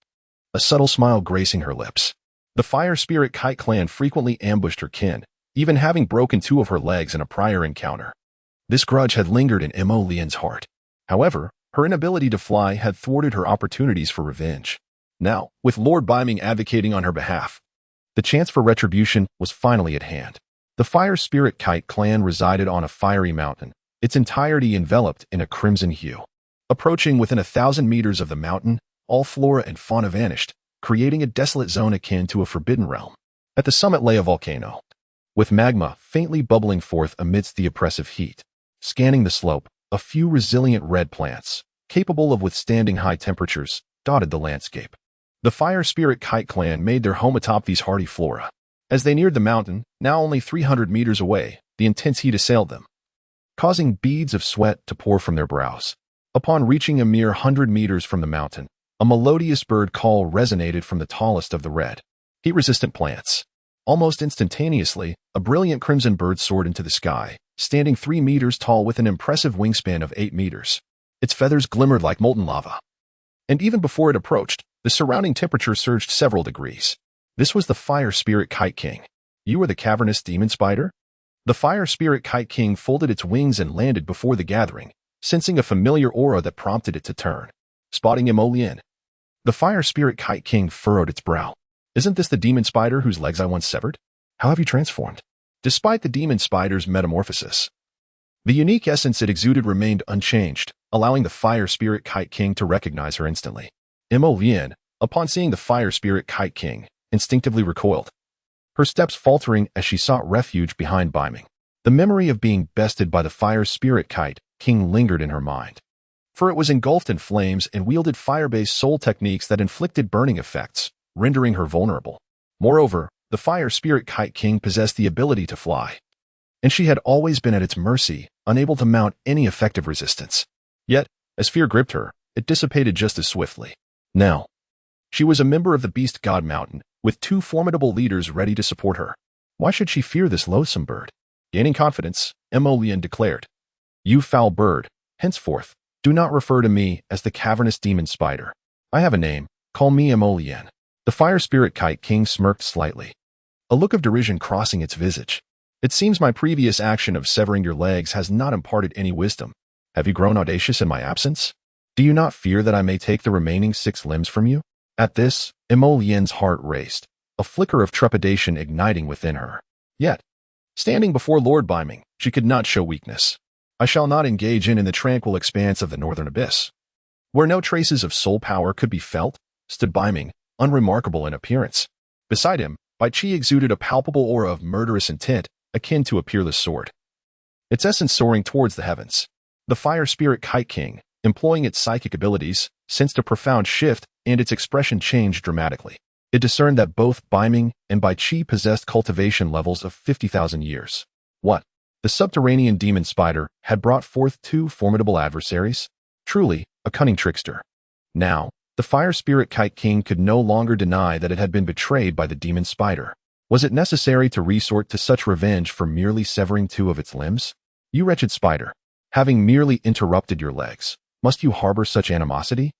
a subtle smile gracing her lips. The Fire Spirit Kite clan frequently ambushed her kin, even having broken 2 of her legs in a prior encounter. This grudge had lingered in Mo Lian's heart. However, her inability to fly had thwarted her opportunities for revenge. Now, with Lord Beiming advocating on her behalf, the chance for retribution was finally at hand. The Fire Spirit Kite clan resided on a fiery mountain, its entirety enveloped in a crimson hue. Approaching within 1,000 meters of the mountain, all flora and fauna vanished, creating a desolate zone akin to a forbidden realm. At the summit lay a volcano, with magma faintly bubbling forth amidst the oppressive heat. Scanning the slope, a few resilient red plants, capable of withstanding high temperatures, dotted the landscape. The Fire Spirit Kite clan made their home atop these hardy flora. As they neared the mountain, now only 300 meters away, the intense heat assailed them, causing beads of sweat to pour from their brows. Upon reaching a mere 100 meters from the mountain, a melodious bird call resonated from the tallest of the red, heat-resistant plants. Almost instantaneously, a brilliant crimson bird soared into the sky, standing 3 meters tall with an impressive wingspan of 8 meters. Its feathers glimmered like molten lava. And even before it approached, the surrounding temperature surged several degrees. This was the Fire Spirit Kite King. You are the cavernous demon spider? The Fire Spirit Kite King folded its wings and landed before the gathering, sensing a familiar aura that prompted it to turn. Spotting Mo Lian, the Fire Spirit Kite King furrowed its brow. Isn't this the demon spider whose legs I once severed? How have you transformed? Despite the demon spider's metamorphosis, the unique essence it exuded remained unchanged, allowing the Fire Spirit Kite King to recognize her instantly. Mo Lian, upon seeing the Fire Spirit Kite King, instinctively recoiled, her steps faltering as she sought refuge behind Beiming. The memory of being bested by the Fire Spirit Kite King lingered in her mind, for it was engulfed in flames and wielded fire-based soul techniques that inflicted burning effects, rendering her vulnerable. Moreover, the Fire Spirit Kite King possessed the ability to fly, and she had always been at its mercy, unable to mount any effective resistance. Yet, as fear gripped her, it dissipated just as swiftly. Now, she was a member of the Beast God Mountain, with 2 formidable leaders ready to support her. Why should she fear this loathsome bird? Gaining confidence, Mo Lian declared, "You foul bird, henceforth, do not refer to me as the cavernous demon spider. I have a name, call me Mo Lian." The Fire Spirit Kite King smirked slightly, a look of derision crossing its visage. "It seems my previous action of severing your legs has not imparted any wisdom. Have you grown audacious in my absence? Do you not fear that I may take the remaining 6 limbs from you?" At this, Mo Lian's heart raced, a flicker of trepidation igniting within her. Yet, standing before Lord Beiming, she could not show weakness. "I shall not engage in the tranquil expanse of the northern abyss, where no traces of soul power could be felt," stood Beiming, unremarkable in appearance. Beside him, Bai Qi exuded a palpable aura of murderous intent, akin to a peerless sword, its essence soaring towards the heavens. The Fire Spirit Kite King, employing its psychic abilities, sensed a profound shift, and its expression changed dramatically. It discerned that both Beiming and Bibi possessed cultivation levels of 50,000 years. What? The subterranean demon spider had brought forth two formidable adversaries? Truly, a cunning trickster. Now, the fire spirit Kite King could no longer deny that it had been betrayed by the demon spider. Was it necessary to resort to such revenge for merely severing two of its limbs? You wretched spider, having merely interrupted your legs, must you harbor such animosity?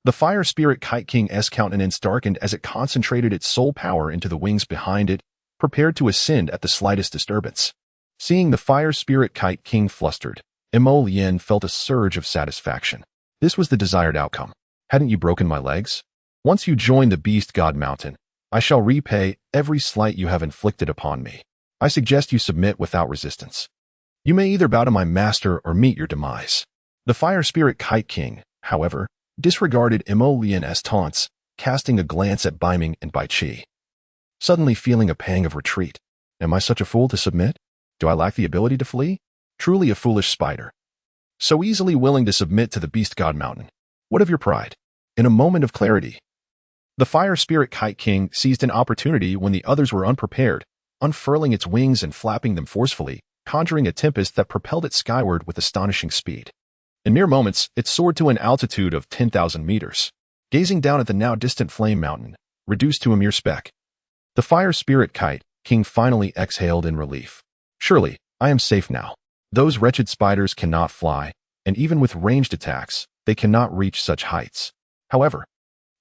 The fire spirit Kite King's countenance darkened as it concentrated its soul power into the wings behind it, prepared to ascend at the slightest disturbance. Seeing the fire spirit Kite King flustered, Mo Lien felt a surge of satisfaction. This was the desired outcome. Hadn't you broken my legs? Once you join the Beast God Mountain, I shall repay every slight you have inflicted upon me. I suggest you submit without resistance. You may either bow to my master or meet your demise. The fire spirit Kite King, however, disregarded Mo Lien's taunts, casting a glance at Beiming and Bibi. Suddenly feeling a pang of retreat. Am I such a fool to submit? Do I lack the ability to flee? Truly a foolish spider. So easily willing to submit to the Beast God Mountain. What of your pride? In a moment of clarity, the fire spirit Kite King seized an opportunity when the others were unprepared, unfurling its wings and flapping them forcefully, conjuring a tempest that propelled it skyward with astonishing speed. In mere moments, it soared to an altitude of 10,000 meters, gazing down at the now distant flame mountain, reduced to a mere speck. The fire spirit Kite King finally exhaled in relief. Surely, I am safe now. Those wretched spiders cannot fly, and even with ranged attacks, they cannot reach such heights. However,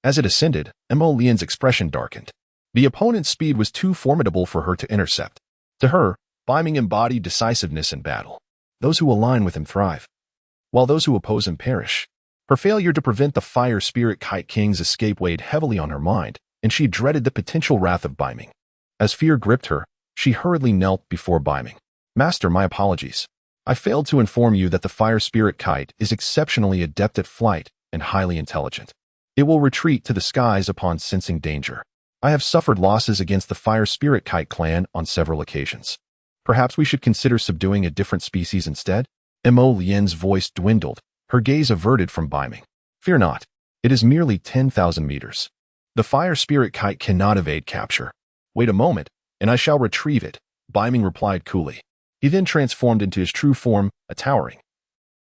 as it ascended, Mo Lien's expression darkened. The opponent's speed was too formidable for her to intercept. To her, Beiming embodied decisiveness in battle. Those who align with him thrive, while those who oppose him perish. Her failure to prevent the fire spirit Kite King's escape weighed heavily on her mind, and she dreaded the potential wrath of Beiming. As fear gripped her, she hurriedly knelt before Beiming. Master, my apologies. I failed to inform you that the fire spirit kite is exceptionally adept at flight and highly intelligent. It will retreat to the skies upon sensing danger. I have suffered losses against the fire spirit kite clan on several occasions. Perhaps we should consider subduing a different species instead? Mo Lien's voice dwindled, her gaze averted from Beiming. Fear not. It is merely 10,000 meters. The fire spirit kite cannot evade capture. Wait a moment, and I shall retrieve it, Beiming replied coolly. He then transformed into his true form, a towering,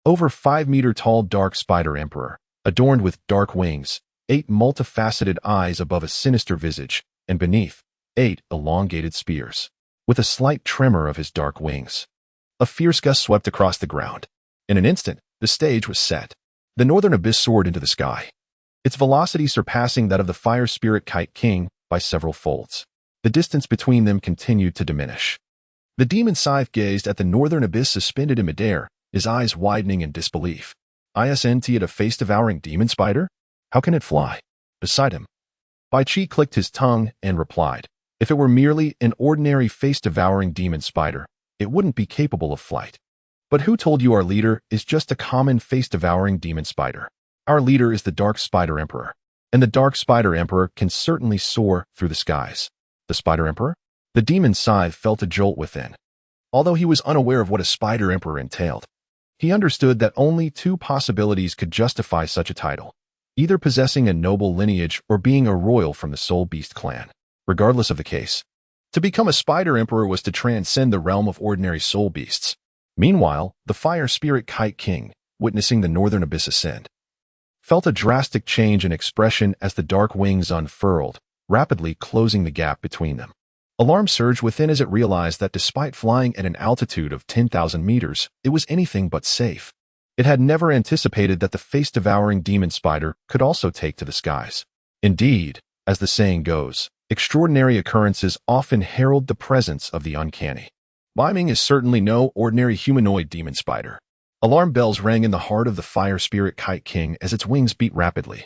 over 5-meter-tall dark spider emperor, adorned with dark wings, 8 multifaceted eyes above a sinister visage, and beneath, 8 elongated spears. With a slight tremor of his dark wings, a fierce gust swept across the ground. In an instant, the stage was set. The northern abyss soared into the sky, its velocity surpassing that of the fire spirit Kite King by several folds. The distance between them continued to diminish. The demon scythe gazed at the northern abyss suspended in midair, his eyes widening in disbelief. Isn't it a face-devouring demon spider? How can it fly? Beside him, Bibi clicked his tongue and replied, if it were merely an ordinary face-devouring demon spider, it wouldn't be capable of flight. But who told you our leader is just a common face-devouring demon spider? Our leader is the Dark Spider Emperor, and the Dark Spider Emperor can certainly soar through the skies. The Spider Emperor? The demon scythe felt a jolt within. Although he was unaware of what a Spider Emperor entailed, he understood that only 2 possibilities could justify such a title, either possessing a noble lineage or being a royal from the Soul Beast clan. Regardless of the case, to become a Spider Emperor was to transcend the realm of ordinary soul beasts. Meanwhile, the fire spirit Kite King, witnessing the northern abyss ascend, felt a drastic change in expression as the dark wings unfurled, rapidly closing the gap between them. Alarm surged within as it realized that despite flying at an altitude of 10,000 meters, it was anything but safe. It had never anticipated that the face-devouring demon spider could also take to the skies. Indeed, as the saying goes, extraordinary occurrences often herald the presence of the uncanny. Beiming is certainly no ordinary humanoid demon spider. Alarm bells rang in the heart of the fire spirit Kite King as its wings beat rapidly,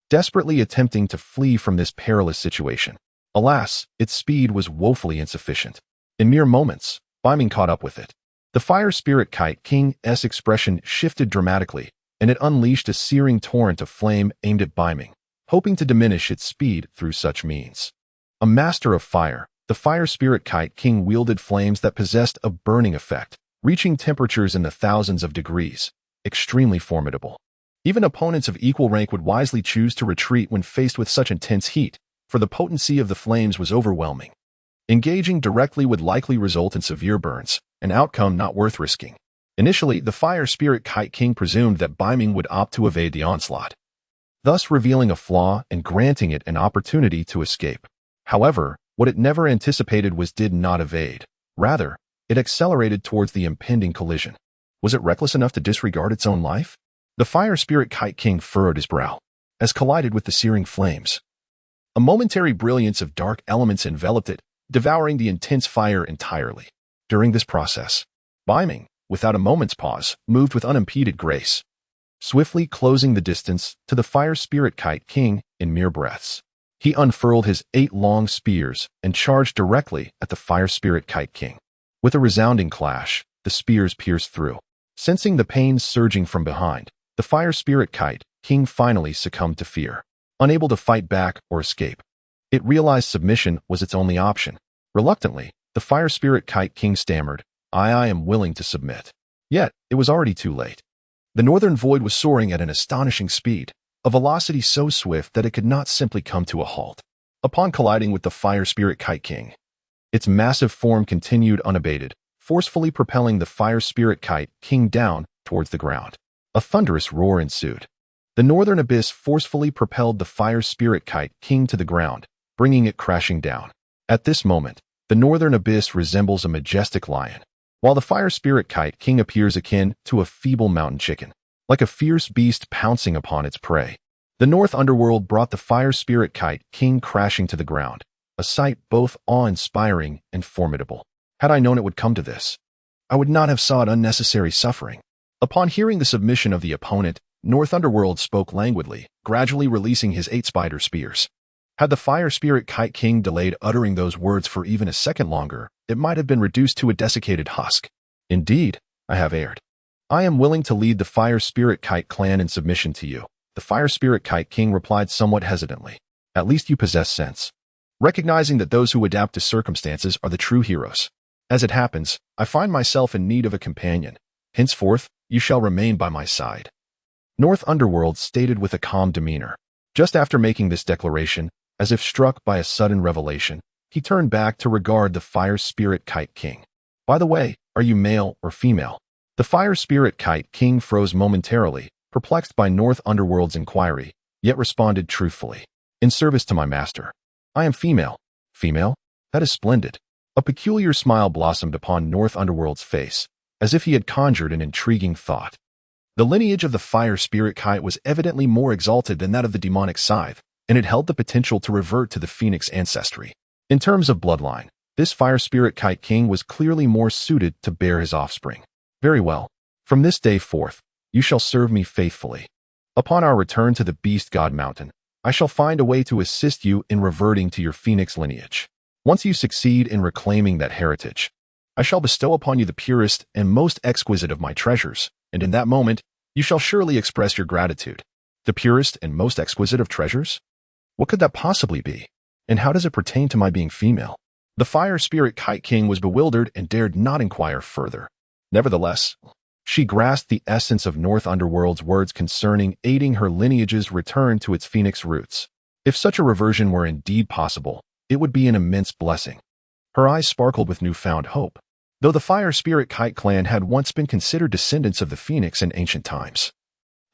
desperately attempting to flee from this perilous situation. Alas, its speed was woefully insufficient. In mere moments, Beiming caught up with it. The fire spirit Kite King's expression shifted dramatically, and it unleashed a searing torrent of flame aimed at Beiming, hoping to diminish its speed through such means. A master of fire, the fire spirit Kite King wielded flames that possessed a burning effect, reaching temperatures in the thousands of degrees, extremely formidable. Even opponents of equal rank would wisely choose to retreat when faced with such intense heat, for the potency of the flames was overwhelming. Engaging directly would likely result in severe burns, an outcome not worth risking. Initially, the Fire Spirit Kite King presumed that Beiming would opt to evade the onslaught, thus revealing a flaw and granting it an opportunity to escape. However, what it never anticipated did not evade. Rather, it accelerated towards the impending collision. Was it reckless enough to disregard its own life? The Fire Spirit Kite King furrowed his brow, as collided with the searing flames. A momentary brilliance of dark elements enveloped it, devouring the intense fire entirely. During this process, Beiming, without a moment's pause, moved with unimpeded grace, swiftly closing the distance to the Fire Spirit Kite King in mere breaths. He unfurled his 8 long spears and charged directly at the Fire Spirit Kite King. With a resounding clash, the spears pierced through. Sensing the pain surging from behind, the Fire Spirit Kite King finally succumbed to fear. Unable to fight back or escape, it realized submission was its only option. Reluctantly, the Fire Spirit Kite King stammered, I am willing to submit. Yet, it was already too late. The northern void was soaring at an astonishing speed, a velocity so swift that it could not simply come to a halt. Upon colliding with the Fire Spirit Kite King, its massive form continued unabated, forcefully propelling the Fire Spirit Kite King down towards the ground. A thunderous roar ensued. The northern abyss forcefully propelled the Fire Spirit Kite King to the ground, bringing it crashing down. At this moment, the northern abyss resembles a majestic lion, while the Fire Spirit Kite King appears akin to a feeble mountain chicken, like a fierce beast pouncing upon its prey. The North Underworld brought the Fire Spirit Kite King crashing to the ground, a sight both awe-inspiring and formidable. Had I known it would come to this, I would not have sought unnecessary suffering. Upon hearing the submission of the opponent, North Underworld spoke languidly, gradually releasing his 8 spider spears. Had the Fire Spirit Kite King delayed uttering those words for even a second longer, it might have been reduced to a desiccated husk. Indeed, I have erred. I am willing to lead the Fire Spirit Kite clan in submission to you. The Fire Spirit Kite King replied somewhat hesitantly. At least you possess sense, recognizing that those who adapt to circumstances are the true heroes. As it happens, I find myself in need of a companion. Henceforth, you shall remain by my side. North Underworld stated with a calm demeanor. Just after making this declaration, as if struck by a sudden revelation, he turned back to regard the Fire Spirit Kite King. By the way, are you male or female? The Fire Spirit Kite King froze momentarily, perplexed by North Underworld's inquiry, yet responded truthfully. In service to my master. I am female. Female? That is splendid. A peculiar smile blossomed upon North Underworld's face, as if he had conjured an intriguing thought. The lineage of the Fire Spirit Kite was evidently more exalted than that of the demonic scythe, and it held the potential to revert to the Phoenix ancestry. In terms of bloodline, this Fire Spirit Kite King was clearly more suited to bear his offspring. Very well. From this day forth, you shall serve me faithfully. Upon our return to the Beast God Mountain, I shall find a way to assist you in reverting to your Phoenix lineage. Once you succeed in reclaiming that heritage, I shall bestow upon you the purest and most exquisite of my treasures, and in that moment, you shall surely express your gratitude. The purest and most exquisite of treasures? What could that possibly be? And how does it pertain to my being female? The Fire Spirit Kite King was bewildered and dared not inquire further. Nevertheless, she grasped the essence of North Underworld's words concerning aiding her lineage's return to its Phoenix roots. If such a reversion were indeed possible, it would be an immense blessing. Her eyes sparkled with newfound hope. Though the Fire Spirit Kite clan had once been considered descendants of the Phoenix in ancient times,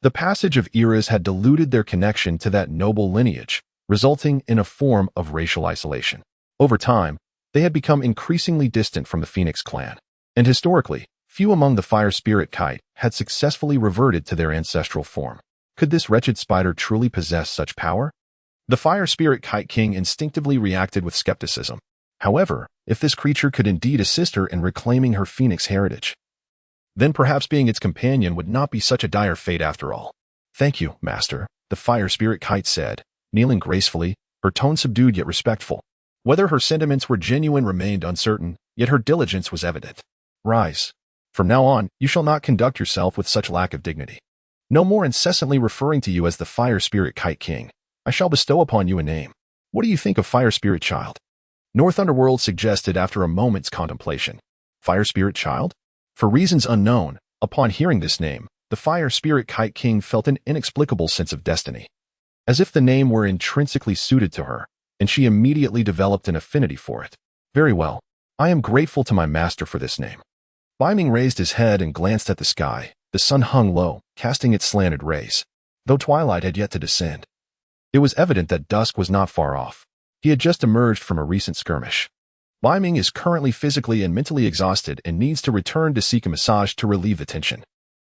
the passage of eras had diluted their connection to that noble lineage, resulting in a form of racial isolation. Over time, they had become increasingly distant from the Phoenix clan, and historically, few among the Fire Spirit Kite had successfully reverted to their ancestral form. Could this wretched spider truly possess such power? The Fire Spirit Kite King instinctively reacted with skepticism. However, if this creature could indeed assist her in reclaiming her Phoenix heritage, then perhaps being its companion would not be such a dire fate after all. Thank you, Master, the Fire Spirit Kite said, kneeling gracefully, her tone subdued yet respectful. Whether her sentiments were genuine remained uncertain, yet her diligence was evident. Rise. From now on, you shall not conduct yourself with such lack of dignity. No more incessantly referring to you as the Fire Spirit Kite King. I shall bestow upon you a name. What do you think of Fire Spirit Child? North Underworld suggested after a moment's contemplation. Fire Spirit Child? For reasons unknown, upon hearing this name, the Fire Spirit Kite King felt an inexplicable sense of destiny. As if the name were intrinsically suited to her, and she immediately developed an affinity for it. Very well. I am grateful to my master for this name. Beiming raised his head and glanced at the sky. The sun hung low, casting its slanted rays, though twilight had yet to descend. It was evident that dusk was not far off. He had just emerged from a recent skirmish. Beiming is currently physically and mentally exhausted and needs to return to seek a massage to relieve the tension.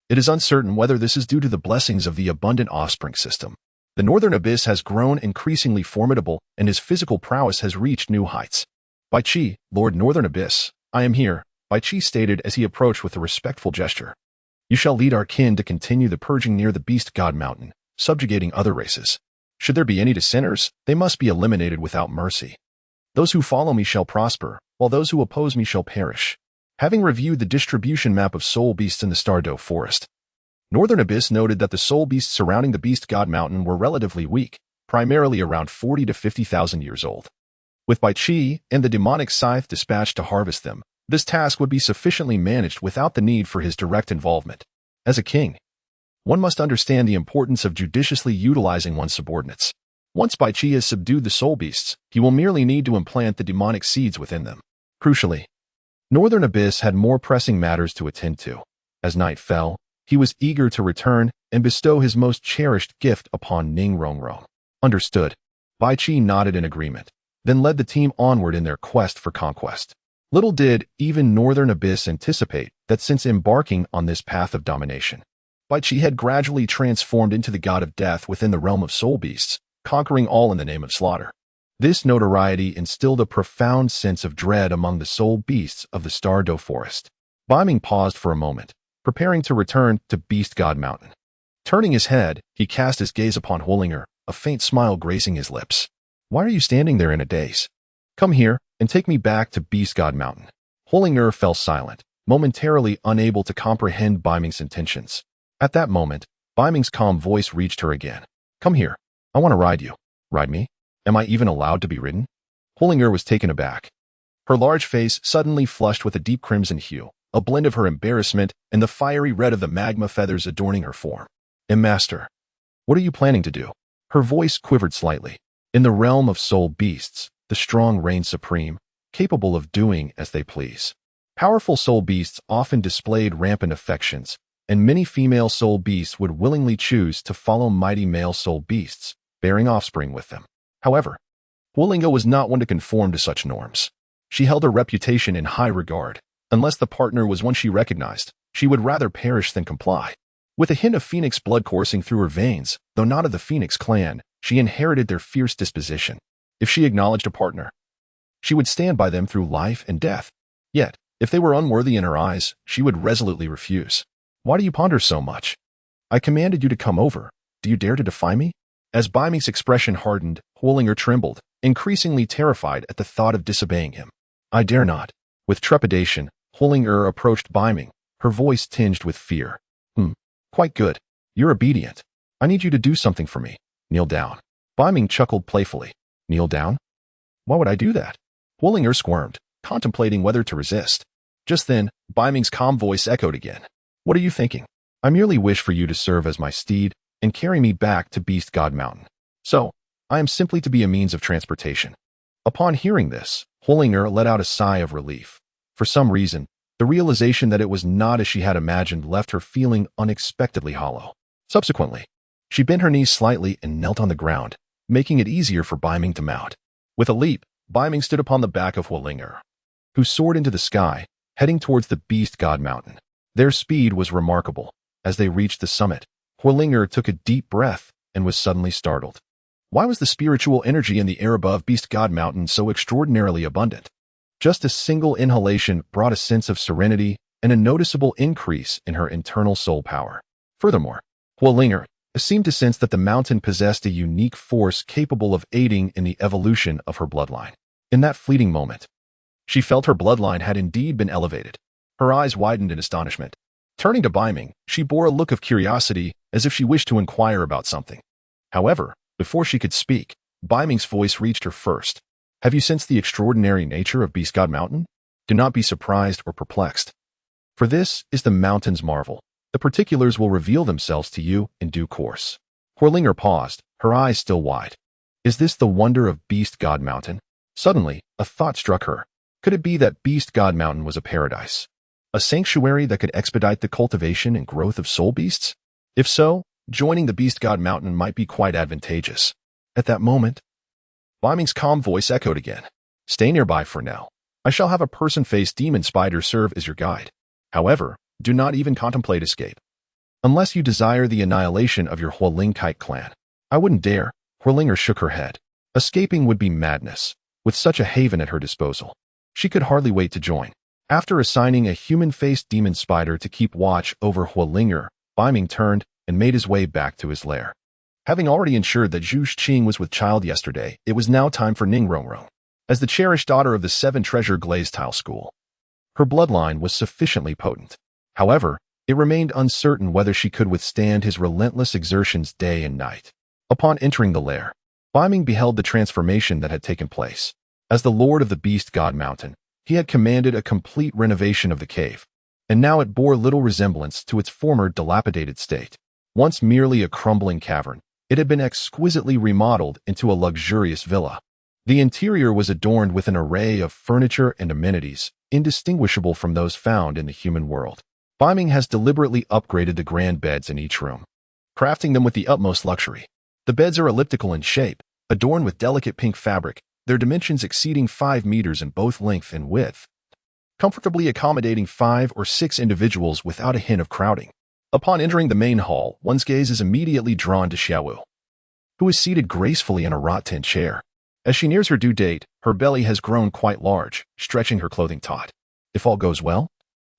It is uncertain whether this is due to the blessings of the abundant offspring system. The Northern Abyss has grown increasingly formidable, and his physical prowess has reached new heights. Bai Qi, Lord Northern Abyss, I am here, Bai Qi stated as he approached with a respectful gesture. You shall lead our kin to continue the purging near the Beast God Mountain, subjugating other races. Should there be any dissenters, they must be eliminated without mercy. Those who follow me shall prosper, while those who oppose me shall perish. Having reviewed the distribution map of soul beasts in the Stardow Forest, Northern Abyss noted that the soul beasts surrounding the Beast God Mountain were relatively weak, primarily around 40 to 50,000 years old. With Bai Qi and the demonic scythe dispatched to harvest them, this task would be sufficiently managed without the need for his direct involvement. As a king, one must understand the importance of judiciously utilizing one's subordinates. Once Bai Qi has subdued the soul beasts, he will merely need to implant the demonic seeds within them. Crucially, Northern Abyss had more pressing matters to attend to. As night fell, he was eager to return and bestow his most cherished gift upon Ning Rongrong. Understood. Bai Qi nodded in agreement, then led the team onward in their quest for conquest. Little did even Northern Abyss anticipate that since embarking on this path of domination, Bai Qi had gradually transformed into the god of death within the realm of soul beasts, conquering all in the name of slaughter. This notoriety instilled a profound sense of dread among the soul beasts of the Stardow Forest. Beiming paused for a moment, preparing to return to Beast God Mountain. Turning his head, he cast his gaze upon Huolinger, a faint smile gracing his lips. Why are you standing there in a daze? Come here and take me back to Beast God Mountain. Huolinger fell silent, momentarily unable to comprehend Beiming's intentions. At that moment, Beiming's calm voice reached her again. Come here. I want to ride you. Ride me? Am I even allowed to be ridden? Huolinger was taken aback. Her large face suddenly flushed with a deep crimson hue, a blend of her embarrassment and the fiery red of the magma feathers adorning her form. Master, what are you planning to do? Her voice quivered slightly. In the realm of soul beasts, the strong reign supreme, capable of doing as they please. Powerful soul beasts often displayed rampant affections, and many female soul beasts would willingly choose to follow mighty male soul beasts, bearing offspring with them. However, Huolinger was not one to conform to such norms. She held her reputation in high regard. Unless the partner was one she recognized, she would rather perish than comply. With a hint of phoenix blood coursing through her veins, though not of the Phoenix clan, she inherited their fierce disposition. If she acknowledged a partner, she would stand by them through life and death. Yet, if they were unworthy in her eyes, she would resolutely refuse. Why do you ponder so much? I commanded you to come over. Do you dare to defy me? As Beiming's expression hardened, Huolinger trembled, increasingly terrified at the thought of disobeying him. I dare not. With trepidation, Huolinger approached Beiming, her voice tinged with fear. Quite good. You're obedient. I need you to do something for me. Kneel down. Beiming chuckled playfully. Kneel down? Why would I do that? Huolinger squirmed, contemplating whether to resist. Just then, Beiming's calm voice echoed again. What are you thinking? I merely wish for you to serve as my steed and carry me back to Beast God Mountain. So, I am simply to be a means of transportation. Upon hearing this, Huolinger let out a sigh of relief. For some reason, the realization that it was not as she had imagined left her feeling unexpectedly hollow. Subsequently, she bent her knees slightly and knelt on the ground, making it easier for Beiming to mount. With a leap, Beiming stood upon the back of Huolinger, who soared into the sky, heading towards the Beast God Mountain. Their speed was remarkable. As they reached the summit, Huolinger took a deep breath and was suddenly startled. Why was the spiritual energy in the air above Beast God Mountain so extraordinarily abundant? Just a single inhalation brought a sense of serenity and a noticeable increase in her internal soul power. Furthermore, Huolinger seemed to sense that the mountain possessed a unique force capable of aiding in the evolution of her bloodline. In that fleeting moment, she felt her bloodline had indeed been elevated. Her eyes widened in astonishment. Turning to Beiming, she bore a look of curiosity as if she wished to inquire about something. However, before she could speak, Beiming's voice reached her first. Have you sensed the extraordinary nature of Beast God Mountain? Do not be surprised or perplexed. For this is the mountain's marvel. The particulars will reveal themselves to you in due course. Huolinger paused, her eyes still wide. Is this the wonder of Beast God Mountain? Suddenly, a thought struck her. Could it be that Beast God Mountain was a paradise? A sanctuary that could expedite the cultivation and growth of soul beasts? If so, joining the Beast God Mountain might be quite advantageous. At that moment, Beiming's calm voice echoed again. Stay nearby for now. I shall have a person-faced demon spider serve as your guide. However, do not even contemplate escape. Unless you desire the annihilation of your Huolingkite clan. I wouldn't dare. Huolinger shook her head. Escaping would be madness. With such a haven at her disposal, she could hardly wait to join. After assigning a human-faced demon spider to keep watch over Huolinger, Beiming turned and made his way back to his lair. Having already ensured that Zhu Qing was with child yesterday, it was now time for Ning Rongrong. As the cherished daughter of the 7 Treasure Glazed Tile School, her bloodline was sufficiently potent. However, it remained uncertain whether she could withstand his relentless exertions day and night. Upon entering the lair, Beiming beheld the transformation that had taken place. As the Lord of the Beast God Mountain, he had commanded a complete renovation of the cave, and now it bore little resemblance to its former dilapidated state. Once merely a crumbling cavern, it had been exquisitely remodeled into a luxurious villa. The interior was adorned with an array of furniture and amenities, indistinguishable from those found in the human world. Beiming has deliberately upgraded the grand beds in each room, crafting them with the utmost luxury. The beds are elliptical in shape, adorned with delicate pink fabric, their dimensions exceeding 5 meters in both length and width, comfortably accommodating 5 or 6 individuals without a hint of crowding. Upon entering the main hall, one's gaze is immediately drawn to Xiao Wu, who is seated gracefully in a wrought tin chair. As she nears her due date, her belly has grown quite large, stretching her clothing taut. If all goes well,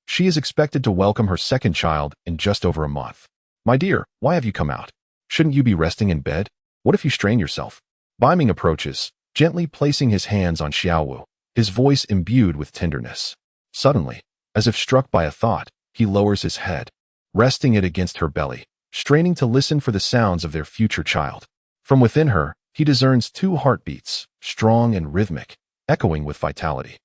she is expected to welcome her second child in just over a month. My dear, why have you come out? Shouldn't you be resting in bed? What if you strain yourself? Beiming approaches, gently placing his hands on Xiao Wu, his voice imbued with tenderness. Suddenly, as if struck by a thought, he lowers his head, resting it against her belly, straining to listen for the sounds of their future child. From within her, he discerns 2 heartbeats, strong and rhythmic, echoing with vitality.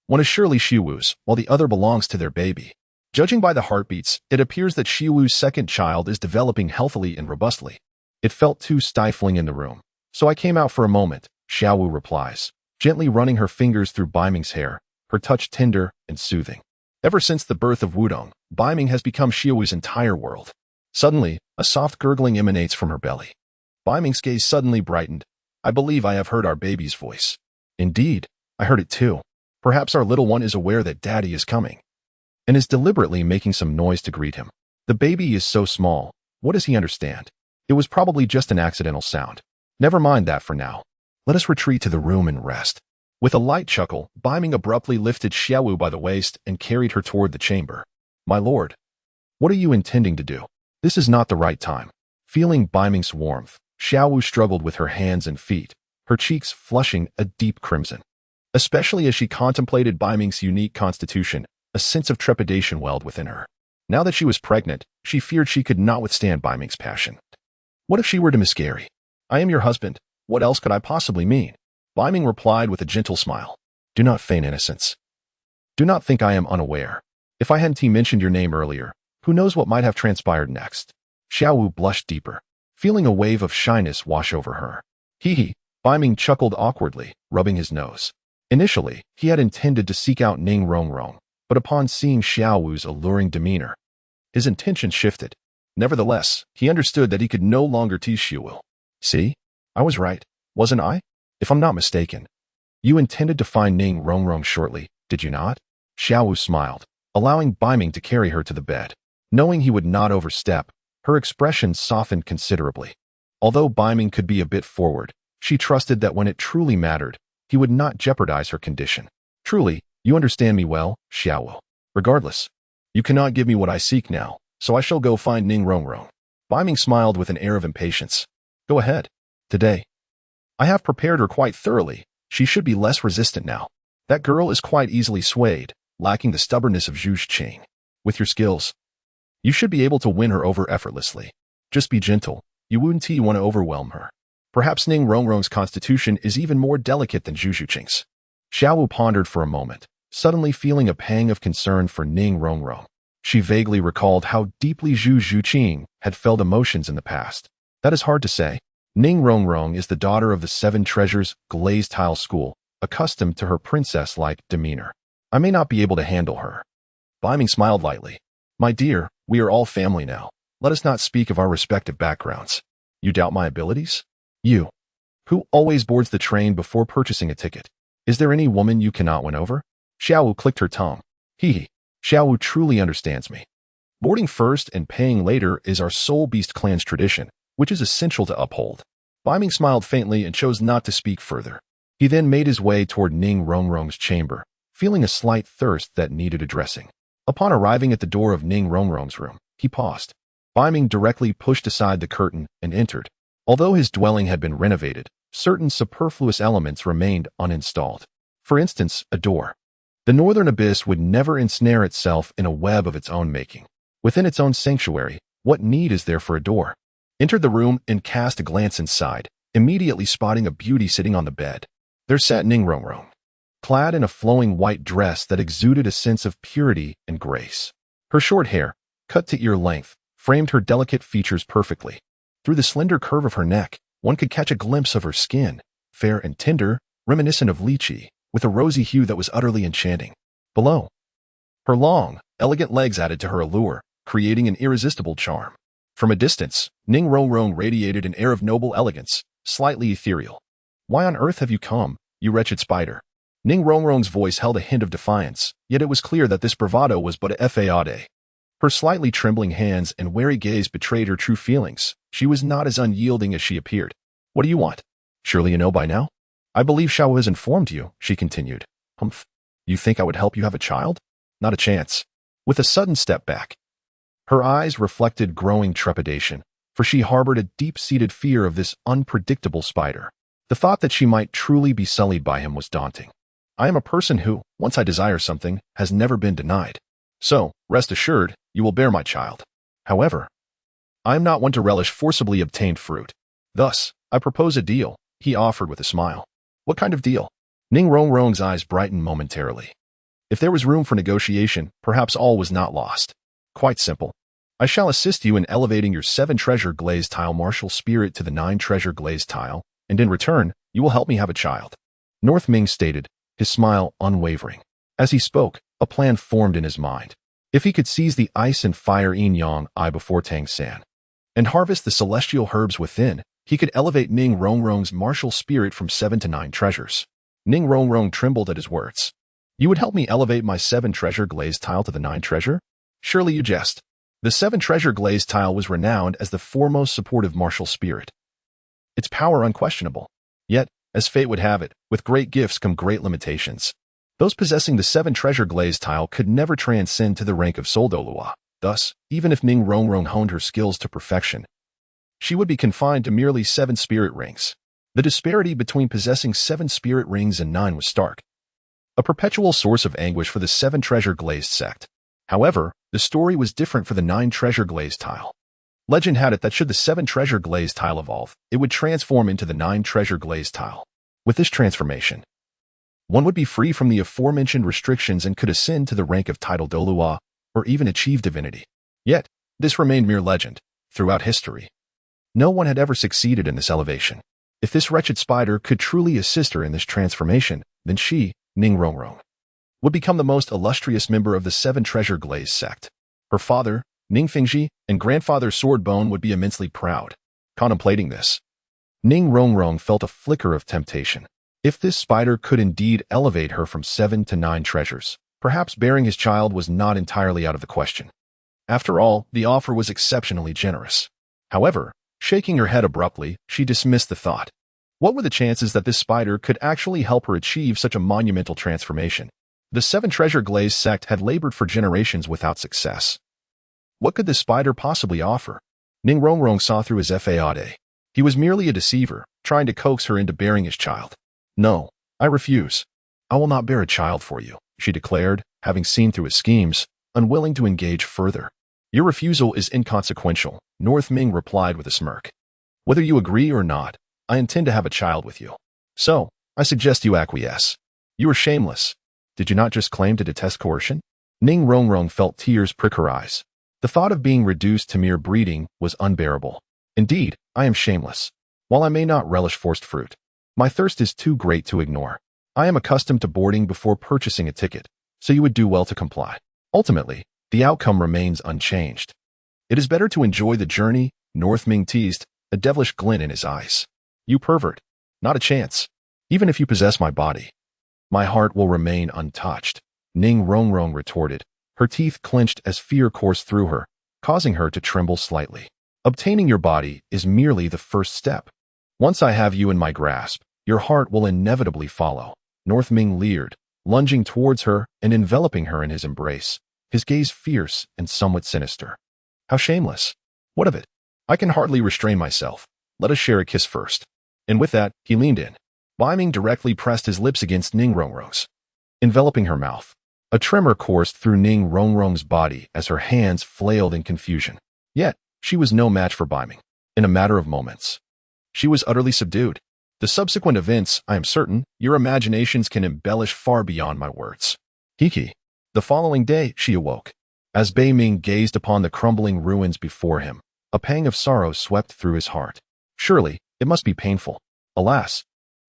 One is surely Xiwu's, while the other belongs to their baby. Judging by the heartbeats, it appears that Xiwu's second child is developing healthily and robustly. It felt too stifling in the room, so I came out for a moment, Xiao Wu replies, gently running her fingers through Beiming's hair, her touch tender and soothing. Ever since the birth of Wudong, Beiming has become Xiaowu's entire world. Suddenly, a soft gurgling emanates from her belly. Beiming's gaze suddenly brightened. I believe I have heard our baby's voice. Indeed, I heard it too. Perhaps our little one is aware that Daddy is coming, and is deliberately making some noise to greet him. The baby is so small, what does he understand? It was probably just an accidental sound. Never mind that for now. Let us retreat to the room and rest. With a light chuckle, Beiming abruptly lifted Xiao Wu by the waist and carried her toward the chamber. My lord, what are you intending to do? This is not the right time. Feeling Beiming's warmth, Xiao Wu struggled with her hands and feet, her cheeks flushing a deep crimson. Especially as she contemplated Beiming's unique constitution, a sense of trepidation welled within her. Now that she was pregnant, she feared she could not withstand Beiming's passion. What if she were to miscarry? I am your husband. What else could I possibly mean? Beiming replied with a gentle smile. Do not feign innocence. Do not think I am unaware. If I hadn't mentioned your name earlier, who knows what might have transpired next? Xiao Wu blushed deeper, feeling a wave of shyness wash over her. Hee. Beiming chuckled awkwardly, rubbing his nose. Initially, he had intended to seek out Ning Rongrong, but upon seeing Xiao Wu's alluring demeanor, his intentions shifted. Nevertheless, he understood that he could no longer tease Xiao Wu. See? I was right, wasn't I? If I'm not mistaken, you intended to find Ning Rongrong shortly, did you not? Xiao Wu smiled, allowing Beiming to carry her to the bed. Knowing he would not overstep, her expression softened considerably. Although Beiming could be a bit forward, she trusted that when it truly mattered, he would not jeopardize her condition. Truly, you understand me well, Xiao Wu. Regardless, you cannot give me what I seek now, so I shall go find Ning Rongrong. Beiming smiled with an air of impatience. Go ahead. Today, I have prepared her quite thoroughly. She should be less resistant now. That girl is quite easily swayed, lacking the stubbornness of Zhu Qing. With your skills, you should be able to win her over effortlessly. Just be gentle. You wouldn't want to overwhelm her. Perhaps Ning Rongrong's constitution is even more delicate than Zhu Qing's. Xiao Wu pondered for a moment, suddenly feeling a pang of concern for Ning Rongrong. She vaguely recalled how deeply Zhu Qing had felt emotions in the past. That is hard to say. Ning Rongrong is the daughter of the Seven Treasures glazed tile school, accustomed to her princess-like demeanor. I may not be able to handle her. Beiming smiled lightly. My dear, we are all family now. Let us not speak of our respective backgrounds. You doubt my abilities? You, who always boards the train before purchasing a ticket. Is there any woman you cannot win over? Xiao Wu clicked her tongue. Hee. Xiao Wu truly understands me. Boarding first and paying later is our Soul Beast clan's tradition, which is essential to uphold. Beiming smiled faintly and chose not to speak further. He then made his way toward Ning Rongrong's chamber, feeling a slight thirst that needed addressing. Upon arriving at the door of Ning Rongrong's room, he paused. Beiming directly pushed aside the curtain and entered. Although his dwelling had been renovated, certain superfluous elements remained uninstalled. For instance, a door. The northern abyss would never ensnare itself in a web of its own making. Within its own sanctuary, what need is there for a door? Entered the room and cast a glance inside, immediately spotting a beauty sitting on the bed. There sat Ning Rongrong, clad in a flowing white dress that exuded a sense of purity and grace. Her short hair, cut to ear length, framed her delicate features perfectly. Through the slender curve of her neck, one could catch a glimpse of her skin, fair and tender, reminiscent of lychee, with a rosy hue that was utterly enchanting. Below, her long, elegant legs added to her allure, creating an irresistible charm. From a distance, Ning Rongrong radiated an air of noble elegance, slightly ethereal. Why on earth have you come, you wretched spider? Ning Rongrong's voice held a hint of defiance, yet it was clear that this bravado was but a fade. Her slightly trembling hands and wary gaze betrayed her true feelings. She was not as unyielding as she appeared. What do you want? Surely you know by now? I believe Xiao Wu has informed you, she continued. Humph. You think I would help you have a child? Not a chance. With a sudden step back, her eyes reflected growing trepidation, for she harbored a deep-seated fear of this unpredictable spider. The thought that she might truly be sullied by him was daunting. I am a person who, once I desire something, has never been denied. So, rest assured, you will bear my child. However, I am not one to relish forcibly obtained fruit. Thus, I propose a deal, he offered with a smile. What kind of deal? Ning Rongrong's eyes brightened momentarily. If there was room for negotiation, perhaps all was not lost. Quite simple. I shall assist you in elevating your 7-treasure glazed tile martial spirit to the 9-treasure glazed tile, and in return, you will help me have a child. North Ming stated, his smile unwavering. As he spoke, a plan formed in his mind. If he could seize the ice and fire yin-yang eye before Tang San, and harvest the celestial herbs within, he could elevate Ning Rongrong's martial spirit from 7 to 9 treasures. Ning Rongrong trembled at his words. You would help me elevate my 7-treasure glazed tile to the 9-treasure? Surely you jest. The 7-treasure glazed tile was renowned as the foremost supportive martial spirit. Its power unquestionable. Yet, as fate would have it, with great gifts come great limitations. Those possessing the 7-treasure glazed tile could never transcend to the rank of Soul Douluo. Thus, even if Ning Rongrong honed her skills to perfection, she would be confined to merely 7 spirit rings. The disparity between possessing 7 spirit rings and 9 was stark, a perpetual source of anguish for the 7-treasure glazed sect. However, the story was different for the 9-treasure glazed tile. Legend had it that should the 7-treasure glazed tile evolve, it would transform into the 9-treasure glazed tile. With this transformation, one would be free from the aforementioned restrictions and could ascend to the rank of title Douluo, or even achieve divinity. Yet, this remained mere legend. Throughout history, no one had ever succeeded in this elevation. If this wretched spider could truly assist her in this transformation, then she, Ning Rongrong, would become the most illustrious member of the 7-treasure glazed sect. Her father, Ning Fingji, and grandfather Swordbone would be immensely proud. Contemplating this, Ning Rongrong felt a flicker of temptation. If this spider could indeed elevate her from 7 to 9 treasures, perhaps bearing his child was not entirely out of the question. After all, the offer was exceptionally generous. However, shaking her head abruptly, she dismissed the thought. What were the chances that this spider could actually help her achieve such a monumental transformation? The 7-treasure glazed sect had labored for generations without success. What could this spider possibly offer? Ning Rongrong saw through his fade. He was merely a deceiver, trying to coax her into bearing his child. No, I refuse. I will not bear a child for you, she declared, having seen through his schemes, unwilling to engage further. Your refusal is inconsequential, North Ming replied with a smirk. Whether you agree or not, I intend to have a child with you. So, I suggest you acquiesce. You are shameless. Did you not just claim to detest coercion? Ning Rongrong felt tears prick her eyes. The thought of being reduced to mere breeding was unbearable. Indeed, I am shameless. While I may not relish forced fruit, my thirst is too great to ignore. I am accustomed to boarding before purchasing a ticket, so you would do well to comply. Ultimately, the outcome remains unchanged. It is better to enjoy the journey, Northming teased, a devilish glint in his eyes. You pervert. Not a chance. Even if you possess my body, my heart will remain untouched, Ning Rongrong retorted, her teeth clenched as fear coursed through her, causing her to tremble slightly. Obtaining your body is merely the first step. Once I have you in my grasp, your heart will inevitably follow. Northming leered, lunging towards her and enveloping her in his embrace, his gaze fierce and somewhat sinister. How shameless. What of it? I can hardly restrain myself. Let us share a kiss first. And with that, he leaned in. Beiming directly pressed his lips against Ning Rongrong's, enveloping her mouth. A tremor coursed through Ning Rongrong's body as her hands flailed in confusion. Yet, she was no match for Beiming. In a matter of moments, she was utterly subdued. The subsequent events, I am certain, your imaginations can embellish far beyond my words. Hiki. The following day, she awoke. As Beiming gazed upon the crumbling ruins before him, a pang of sorrow swept through his heart. Surely, it must be painful. Alas,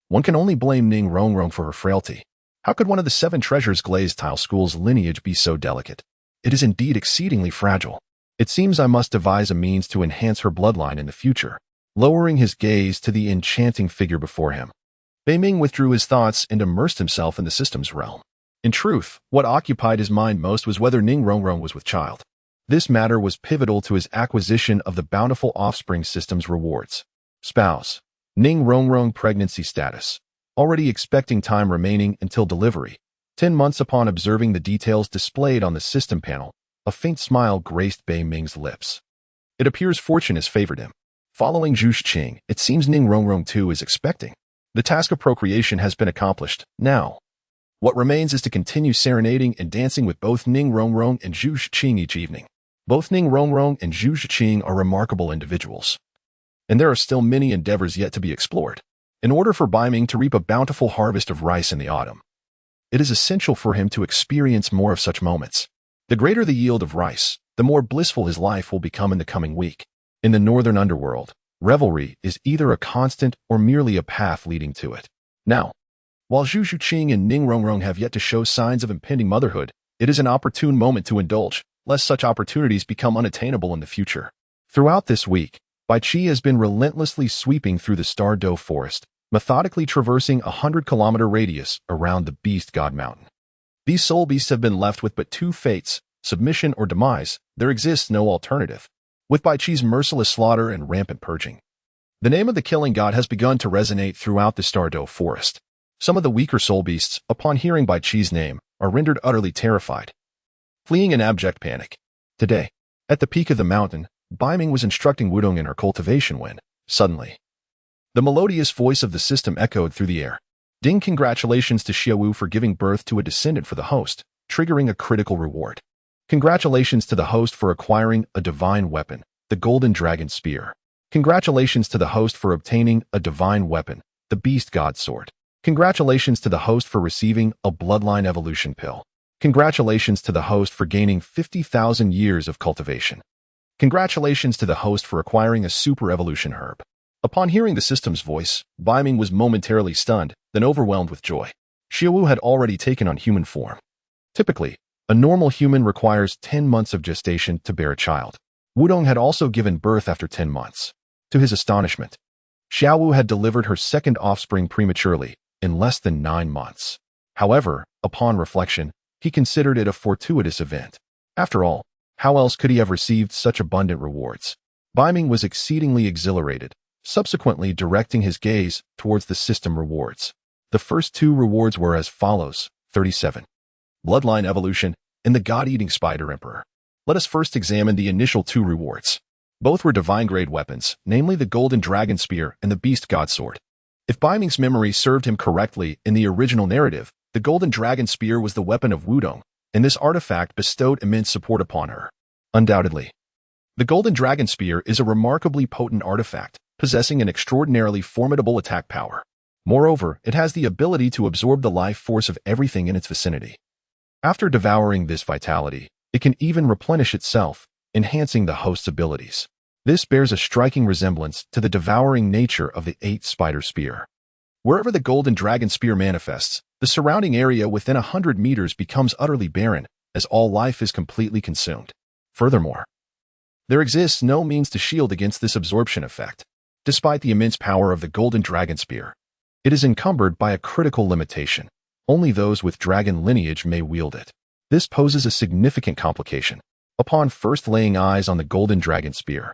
one can only blame Ning Rongrong for her frailty. How could one of the 7 treasures glazed tile school's lineage be so delicate? It is indeed exceedingly fragile. It seems I must devise a means to enhance her bloodline in the future. Lowering his gaze to the enchanting figure before him, Beiming withdrew his thoughts and immersed himself in the system's realm. In truth, what occupied his mind most was whether Ning Rongrong was with child. This matter was pivotal to his acquisition of the bountiful Offspring system's rewards. Spouse. Ning Rongrong pregnancy status. Already expecting time remaining until delivery. 10 months upon observing the details displayed on the system panel, a faint smile graced Beiming's lips. It appears fortune has favored him. Following Zhu Qing, it seems Ning Rongrong too is expecting. The task of procreation has been accomplished. Now, what remains is to continue serenading and dancing with both Ning Rongrong and Zhu Qing each evening. Both Ning Rongrong and Zhu Qing are remarkable individuals, and there are still many endeavors yet to be explored. In order for Beiming to reap a bountiful harvest of rice in the autumn, it is essential for him to experience more of such moments. The greater the yield of rice, the more blissful his life will become in the coming week. In the northern underworld, revelry is either a constant or merely a path leading to it. Now, while Zhu Qing and Ning Rongrong have yet to show signs of impending motherhood, it is an opportune moment to indulge, lest such opportunities become unattainable in the future. Throughout this week, Bibi has been relentlessly sweeping through the Douluo forest, methodically traversing a 100-kilometer radius around the Beast God Mountain. These soul beasts have been left with but 2 fates, submission or demise. There exists no alternative. With Bibi's merciless slaughter and rampant purging, the name of the killing god has begun to resonate throughout the Douluo forest. Some of the weaker soul beasts, upon hearing Bibi's name, are rendered utterly terrified, fleeing in abject panic. Today, at the peak of the mountain, Beiming was instructing Wudong in her cultivation when, suddenly, the melodious voice of the system echoed through the air. Ding, congratulations to Xiao Wu for giving birth to a descendant for the host, triggering a critical reward. Congratulations to the host for acquiring a divine weapon, the Golden Dragon Spear. Congratulations to the host for obtaining a divine weapon, the Beast God Sword. Congratulations to the host for receiving a Bloodline Evolution Pill. Congratulations to the host for gaining 50,000 years of cultivation. Congratulations to the host for acquiring a Super Evolution Herb. Upon hearing the system's voice, Beiming was momentarily stunned, then overwhelmed with joy. Xiao Wu had already taken on human form. Typically, a normal human requires 10 months of gestation to bear a child. Wudong had also given birth after 10 months. To his astonishment, Xiao Wu had delivered her second offspring prematurely, in less than 9 months. However, upon reflection, he considered it a fortuitous event. After all, how else could he have received such abundant rewards? Beiming was exceedingly exhilarated, subsequently directing his gaze towards the system rewards. The first 2 rewards were as follows: 37. Bloodline Evolution, and the God-Eating Spider Emperor. Let us first examine the initial 2 rewards. Both were divine-grade weapons, namely the Golden Dragon Spear and the Beast God Sword. If Beiming's memory served him correctly in the original narrative, the Golden Dragon Spear was the weapon of Wudong, and this artifact bestowed immense support upon her. Undoubtedly, the Golden Dragon Spear is a remarkably potent artifact, possessing an extraordinarily formidable attack power. Moreover, it has the ability to absorb the life force of everything in its vicinity. After devouring this vitality, it can even replenish itself, enhancing the host's abilities. This bears a striking resemblance to the devouring nature of the 8-spider spear. Wherever the golden dragon spear manifests, the surrounding area within 100 meters becomes utterly barren, as all life is completely consumed. Furthermore, there exists no means to shield against this absorption effect. Despite the immense power of the golden dragon spear, it is encumbered by a critical limitation. Only those with dragon lineage may wield it. This poses a significant complication. Upon first laying eyes on the golden dragon spear,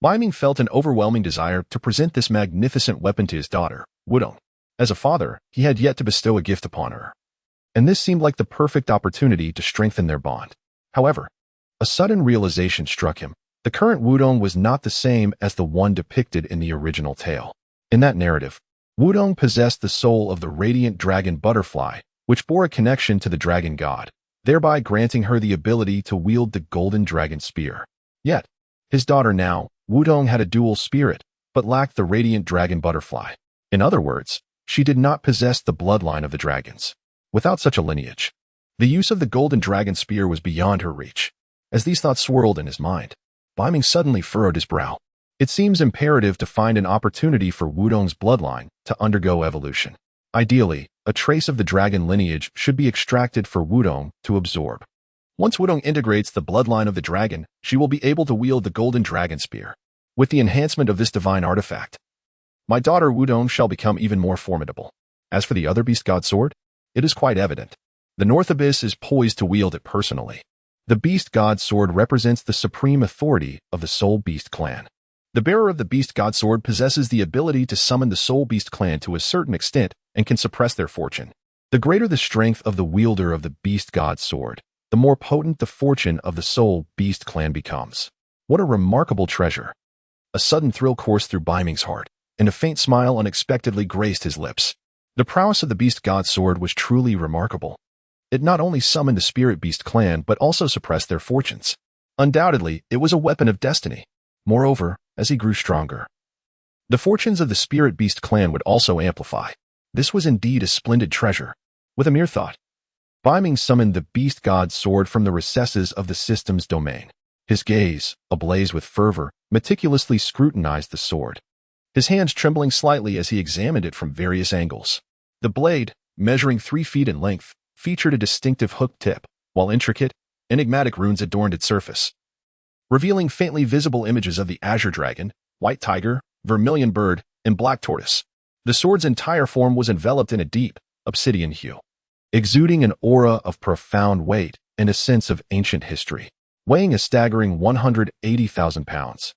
Beiming felt an overwhelming desire to present this magnificent weapon to his daughter, Wudong. As a father, he had yet to bestow a gift upon her, and this seemed like the perfect opportunity to strengthen their bond. However, a sudden realization struck him. The current Wudong was not the same as the one depicted in the original tale. In that narrative, Wudong possessed the soul of the radiant dragon butterfly, which bore a connection to the dragon god, thereby granting her the ability to wield the golden dragon spear. Yet, his daughter now, Wudong, had a dual spirit, but lacked the radiant dragon butterfly. In other words, she did not possess the bloodline of the dragons. Without such a lineage, the use of the golden dragon spear was beyond her reach. As these thoughts swirled in his mind, Beiming suddenly furrowed his brow. It seems imperative to find an opportunity for Wudong's bloodline to undergo evolution. Ideally, a trace of the dragon lineage should be extracted for Wudong to absorb. Once Wudong integrates the bloodline of the dragon, she will be able to wield the golden dragon spear. With the enhancement of this divine artifact, my daughter Wudong shall become even more formidable. As for the other beast god sword, it is quite evident. The North Abyss is poised to wield it personally. The beast god sword represents the supreme authority of the Soul Beast clan. The bearer of the beast god sword possesses the ability to summon the Soul Beast clan to a certain extent and can suppress their fortune. The greater the strength of the wielder of the beast god sword, the more potent the fortune of the Soul Beast clan becomes. What a remarkable treasure! A sudden thrill coursed through Beiming's heart, and a faint smile unexpectedly graced his lips. The prowess of the beast god sword was truly remarkable. It not only summoned the spirit beast clan, but also suppressed their fortunes. Undoubtedly, it was a weapon of destiny. Moreover, as he grew stronger, the fortunes of the spirit beast clan would also amplify. This was indeed a splendid treasure. With a mere thought, Beiming summoned the beast god sword from the recesses of the system's domain. His gaze, ablaze with fervor, meticulously scrutinized the sword, his hands trembling slightly as he examined it from various angles. The blade, measuring 3 feet in length, featured a distinctive hooked tip, while intricate, enigmatic runes adorned its surface, revealing faintly visible images of the azure dragon, white tiger, vermilion bird, and black tortoise. The sword's entire form was enveloped in a deep, obsidian hue, exuding an aura of profound weight and a sense of ancient history. Weighing a staggering 180,000 pounds,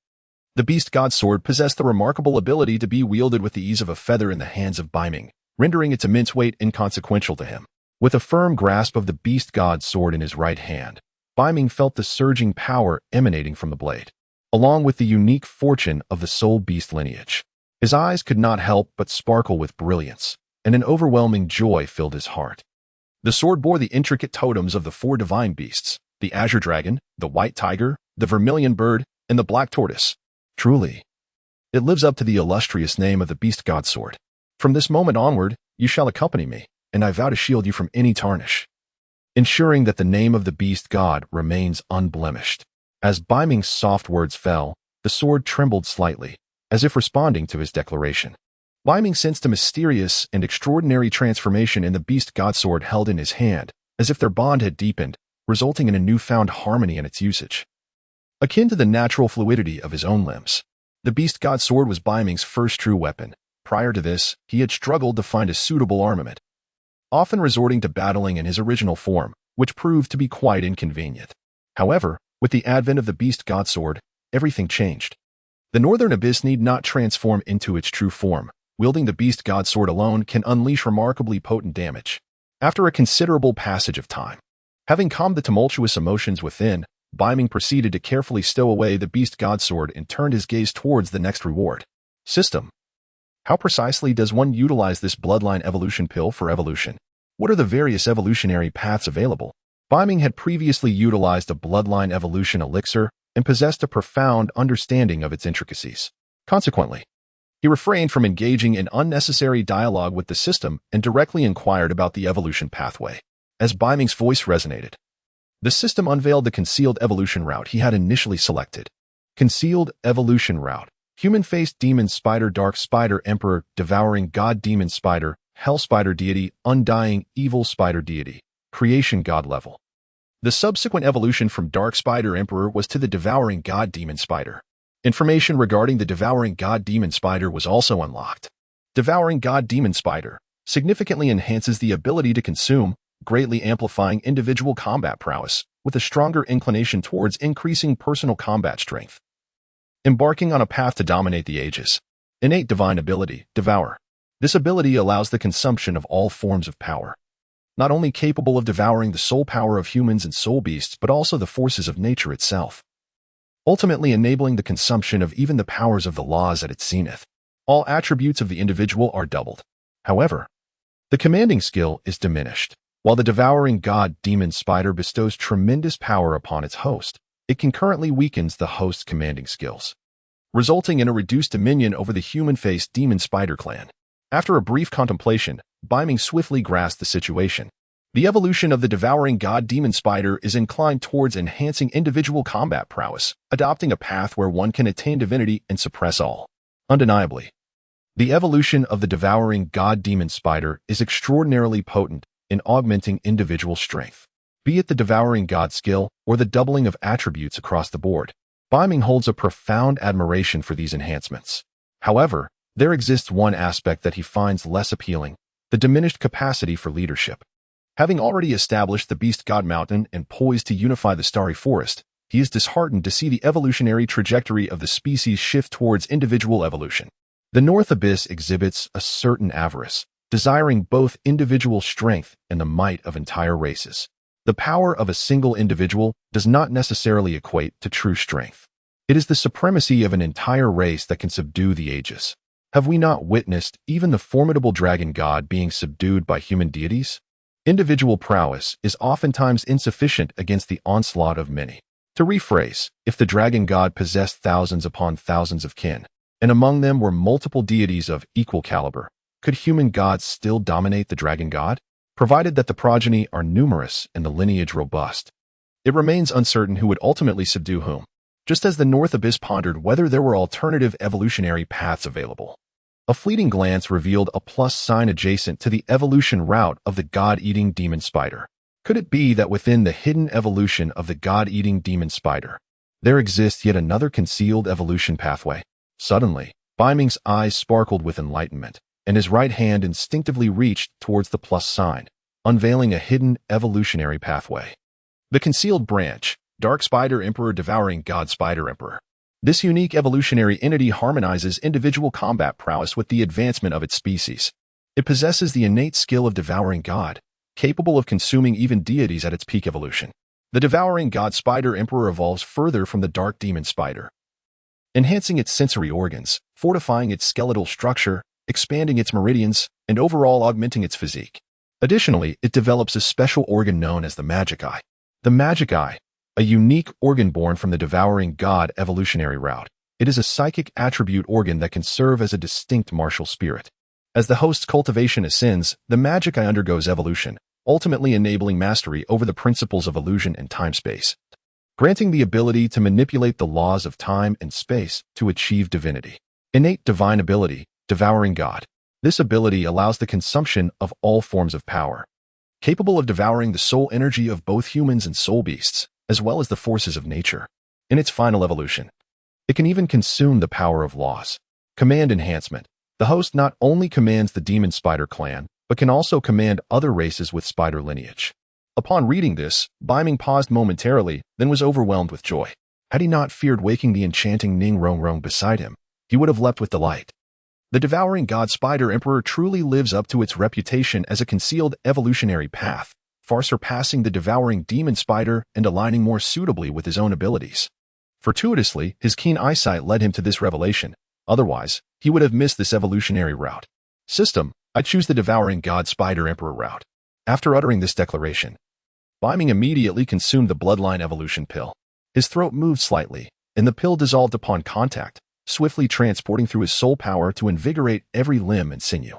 the beast god sword possessed the remarkable ability to be wielded with the ease of a feather in the hands of Beiming, rendering its immense weight inconsequential to him. With a firm grasp of the beast god sword in his right hand, Beiming felt the surging power emanating from the blade, along with the unique fortune of the soul beast lineage. His eyes could not help but sparkle with brilliance, and an overwhelming joy filled his heart. The sword bore the intricate totems of the 4 divine beasts, the azure dragon, the white tiger, the vermilion bird, and the black tortoise. Truly, it lives up to the illustrious name of the beast god sword. From this moment onward, you shall accompany me, and I vow to shield you from any tarnish, ensuring that the name of the beast god remains unblemished. As Beiming's soft words fell, the sword trembled slightly, as if responding to his declaration. Beiming sensed a mysterious and extraordinary transformation in the beast god sword held in his hand, as if their bond had deepened, resulting in a newfound harmony in its usage. Akin to the natural fluidity of his own limbs, the beast god sword was Beiming's first true weapon. Prior to this, he had struggled to find a suitable armament, often resorting to battling in his original form, which proved to be quite inconvenient. However, with the advent of the beast god sword, everything changed. The Northern Abyss need not transform into its true form. Wielding the beast god sword alone can unleash remarkably potent damage. After a considerable passage of time, having calmed the tumultuous emotions within, Beiming proceeded to carefully stow away the beast god sword and turned his gaze towards the next reward. System. How precisely does one utilize this bloodline evolution pill for evolution? What are the various evolutionary paths available? Beiming had previously utilized a bloodline evolution elixir and possessed a profound understanding of its intricacies. Consequently, he refrained from engaging in unnecessary dialogue with the system and directly inquired about the evolution pathway. As Beiming's voice resonated, the system unveiled the concealed evolution route he had initially selected. Concealed Evolution Route. Human-faced Demon Spider, Dark Spider Emperor, Devouring God Demon Spider, Hell Spider Deity, Undying Evil Spider Deity, Creation God level. The subsequent evolution from Dark Spider Emperor was to the Devouring God Demon Spider. Information regarding the Devouring God Demon Spider was also unlocked. Devouring God Demon Spider significantly enhances the ability to consume, greatly amplifying individual combat prowess, with a stronger inclination towards increasing personal combat strength. Embarking on a path to dominate the ages. Innate Divine Ability, Devour. This ability allows the consumption of all forms of power. Not only capable of devouring the soul power of humans and soul beasts, but also the forces of nature itself. Ultimately enabling the consumption of even the powers of the laws at its zenith. All attributes of the individual are doubled. However, the commanding skill is diminished. While the Devouring God Demon Spider bestows tremendous power upon its host, it concurrently weakens the host's commanding skills, resulting in a reduced dominion over the human-faced Demon Spider clan. After a brief contemplation, Beiming swiftly grasped the situation. The evolution of the Devouring God Demon Spider is inclined towards enhancing individual combat prowess, adopting a path where one can attain divinity and suppress all. Undeniably, the evolution of the Devouring God Demon Spider is extraordinarily potent in augmenting individual strength, be it the Devouring God skill or the doubling of attributes across the board. Beiming holds a profound admiration for these enhancements. However, there exists one aspect that he finds less appealing: the diminished capacity for leadership. Having already established the Beast God Mountain and poised to unify the Starry Forest, he is disheartened to see the evolutionary trajectory of the species shift towards individual evolution. The North Abyss exhibits a certain avarice, desiring both individual strength and the might of entire races. The power of a single individual does not necessarily equate to true strength. It is the supremacy of an entire race that can subdue the ages. Have we not witnessed even the formidable dragon god being subdued by human deities? Individual prowess is oftentimes insufficient against the onslaught of many. To rephrase, if the dragon god possessed thousands upon thousands of kin, and among them were multiple deities of equal caliber, could human gods still dominate the dragon god? Provided that the progeny are numerous and the lineage robust, it remains uncertain who would ultimately subdue whom, just as the North Abyss pondered whether there were alternative evolutionary paths available. A fleeting glance revealed a plus sign adjacent to the evolution route of the God-eating demon spider. Could it be that within the hidden evolution of the God-eating demon spider, there exists yet another concealed evolution pathway? Suddenly, Beiming's eyes sparkled with enlightenment, and his right hand instinctively reached towards the plus sign, unveiling a hidden evolutionary pathway. The concealed branch, Dark Spider Emperor Devouring God Spider Emperor. This unique evolutionary entity harmonizes individual combat prowess with the advancement of its species. It possesses the innate skill of Devouring God, capable of consuming even deities at its peak evolution. The Devouring God Spider Emperor evolves further from the Dark Demon Spider, enhancing its sensory organs, fortifying its skeletal structure, expanding its meridians, and overall augmenting its physique. Additionally, it develops a special organ known as the Magic Eye. The Magic Eye, a unique organ born from the Devouring God evolutionary route. It is a psychic attribute organ that can serve as a distinct martial spirit. As the host's cultivation ascends, the Magic Eye undergoes evolution, ultimately enabling mastery over the principles of illusion and time-space, granting the ability to manipulate the laws of time and space to achieve divinity. Innate Divine Ability, Devouring God. This ability allows the consumption of all forms of power, capable of devouring the soul energy of both humans and soul beasts, as well as the forces of nature. In its final evolution, it can even consume the power of laws. Command Enhancement. The host not only commands the Demon Spider clan, but can also command other races with spider lineage. Upon reading this, Beiming paused momentarily, then was overwhelmed with joy. Had he not feared waking the enchanting Ning Rong Rong beside him, he would have leapt with delight. The Devouring God Spider Emperor truly lives up to its reputation as a concealed evolutionary path, far surpassing the Devouring Demon Spider and aligning more suitably with his own abilities. Fortuitously, his keen eyesight led him to this revelation. Otherwise, he would have missed this evolutionary route. System, I choose the Devouring God Spider Emperor route. After uttering this declaration, Beiming immediately consumed the Bloodline Evolution pill. His throat moved slightly, and the pill dissolved upon contact, swiftly transporting through his soul power to invigorate every limb and sinew.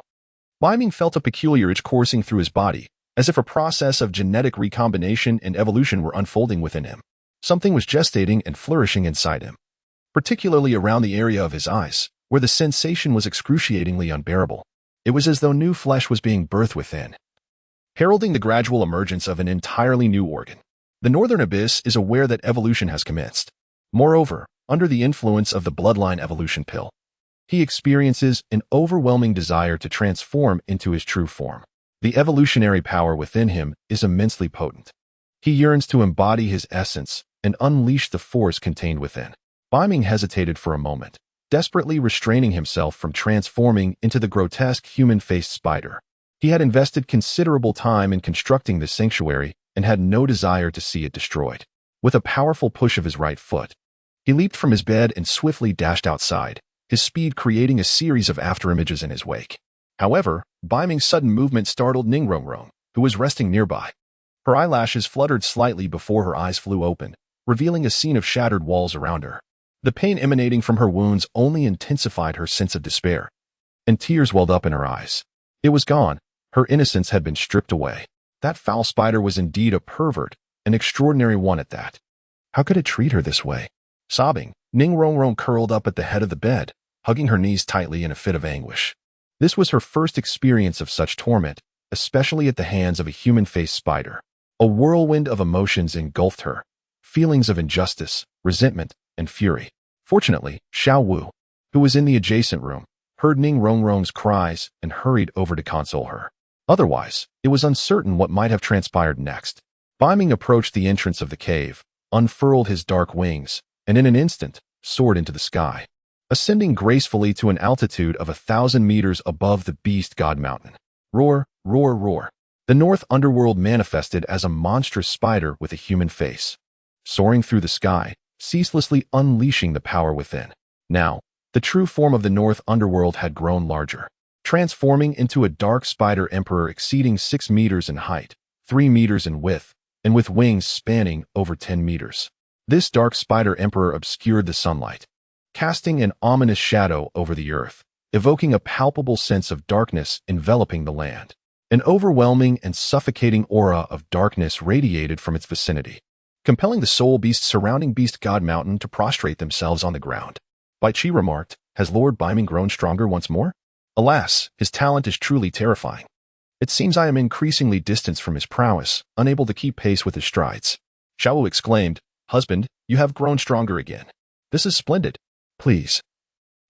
Beiming felt a peculiar itch coursing through his body, as if a process of genetic recombination and evolution were unfolding within him. Something was gestating and flourishing inside him. particularly around the area of his eyes, where the sensation was excruciatingly unbearable. It was as though new flesh was being birthed within, heralding the gradual emergence of an entirely new organ. The Northern Abyss is aware that evolution has commenced. Moreover, under the influence of the bloodline evolution pill, he experiences an overwhelming desire to transform into his true form. The evolutionary power within him is immensely potent. He yearns to embody his essence and unleash the force contained within. Beiming hesitated for a moment, desperately restraining himself from transforming into the grotesque human-faced spider. He had invested considerable time in constructing this sanctuary and had no desire to see it destroyed. With a powerful push of his right foot, he leaped from his bed and swiftly dashed outside, his speed creating a series of afterimages in his wake. However, Beiming's sudden movement startled Ningrongrong, who was resting nearby. Her eyelashes fluttered slightly before her eyes flew open, revealing a scene of shattered walls around her. The pain emanating from her wounds only intensified her sense of despair, and tears welled up in her eyes. It was gone. Her innocence had been stripped away. That foul spider was indeed a pervert, an extraordinary one at that. How could it treat her this way? Sobbing, Ningrongrong curled up at the head of the bed, hugging her knees tightly in a fit of anguish. This was her first experience of such torment, especially at the hands of a human-faced spider. A whirlwind of emotions engulfed her, feelings of injustice, resentment, and fury. Fortunately, Xiao Wu, who was in the adjacent room, heard Ningrongrong's cries and hurried over to console her. Otherwise, it was uncertain what might have transpired next. Beiming approached the entrance of the cave, unfurled his dark wings, and in an instant, soared into the sky, ascending gracefully to an altitude of 1,000 meters above the Beast God Mountain. Roar, roar, roar. The North Underworld manifested as a monstrous spider with a human face, soaring through the sky, ceaselessly unleashing the power within. Now, the true form of the North Underworld had grown larger, transforming into a dark spider emperor exceeding 6 meters in height, 3 meters in width, and with wings spanning over 10 meters. This dark spider emperor obscured the sunlight, casting an ominous shadow over the earth, evoking a palpable sense of darkness enveloping the land. An overwhelming and suffocating aura of darkness radiated from its vicinity, compelling the soul beasts surrounding Beast God Mountain to prostrate themselves on the ground. Bai Qi remarked, "Has Lord Beiming grown stronger once more? Alas, his talent is truly terrifying. It seems I am increasingly distanced from his prowess, unable to keep pace with his strides." Xiao Wu exclaimed, "Husband, you have grown stronger again. This is splendid. Please,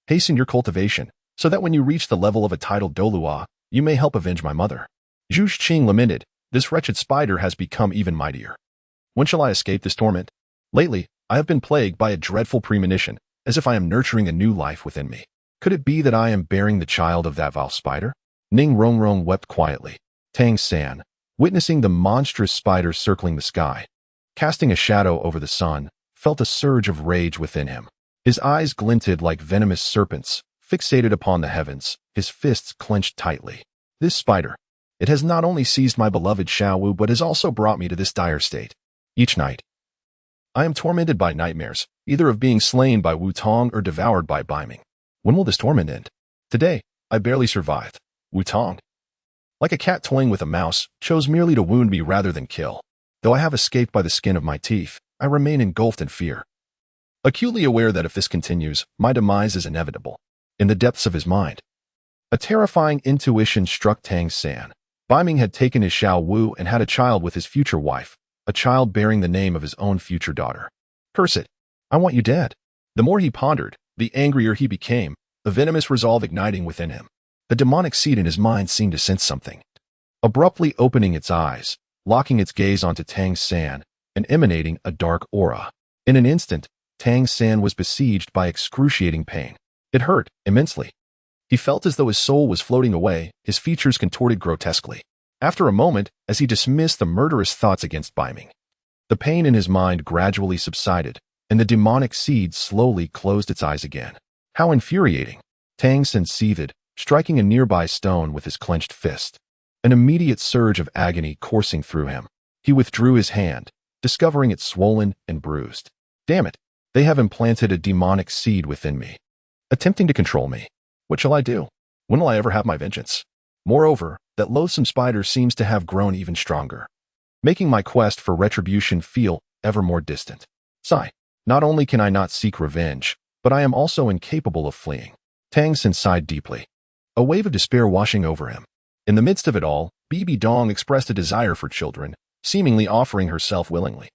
hasten your cultivation, so that when you reach the level of a titled Douluo, you may help avenge my mother." Zhu Qing lamented, "This wretched spider has become even mightier. When shall I escape this torment? Lately, I have been plagued by a dreadful premonition, as if I am nurturing a new life within me. Could it be that I am bearing the child of that vile spider?" Ningrongrong wept quietly. Tang San, witnessing the monstrous spider circling the sky, casting a shadow over the sun, felt a surge of rage within him. His eyes glinted like venomous serpents, fixated upon the heavens, his fists clenched tightly. This spider, it has not only seized my beloved Xiao Wu, but has also brought me to this dire state. Each night, I am tormented by nightmares, either of being slain by Wu Tong or devoured by Beiming. When will this torment end? Today, I barely survived. Wu Tong, like a cat toying with a mouse, chose merely to wound me rather than kill. Though I have escaped by the skin of my teeth, I remain engulfed in fear, acutely aware that if this continues, my demise is inevitable. In the depths of his mind, a terrifying intuition struck Tang San. Beiming had taken his Xiao Wu and had a child with his future wife, a child bearing the name of his own future daughter. Curse it! I want you dead. The more he pondered, the angrier he became, a venomous resolve igniting within him. The demonic seed in his mind seemed to sense something. Abruptly opening its eyes, locking its gaze onto Tang San, and emanating a dark aura. In an instant, Tang San was besieged by excruciating pain. It hurt immensely. He felt as though his soul was floating away, his features contorted grotesquely. After a moment, as he dismissed the murderous thoughts against Beiming, the pain in his mind gradually subsided, and the demonic seed slowly closed its eyes again. How infuriating! Tang San seethed, striking a nearby stone with his clenched fist. An immediate surge of agony coursing through him. He withdrew his hand, discovering it swollen and bruised. Damn it! They have implanted a demonic seed within me, attempting to control me. What shall I do? When will I ever have my vengeance? Moreover, that loathsome spider seems to have grown even stronger, making my quest for retribution feel ever more distant. Sigh. Not only can I not seek revenge, but I am also incapable of fleeing. Tang San sighed deeply, a wave of despair washing over him. In the midst of it all, Bibi Dong expressed a desire for children, seemingly offering herself willingly.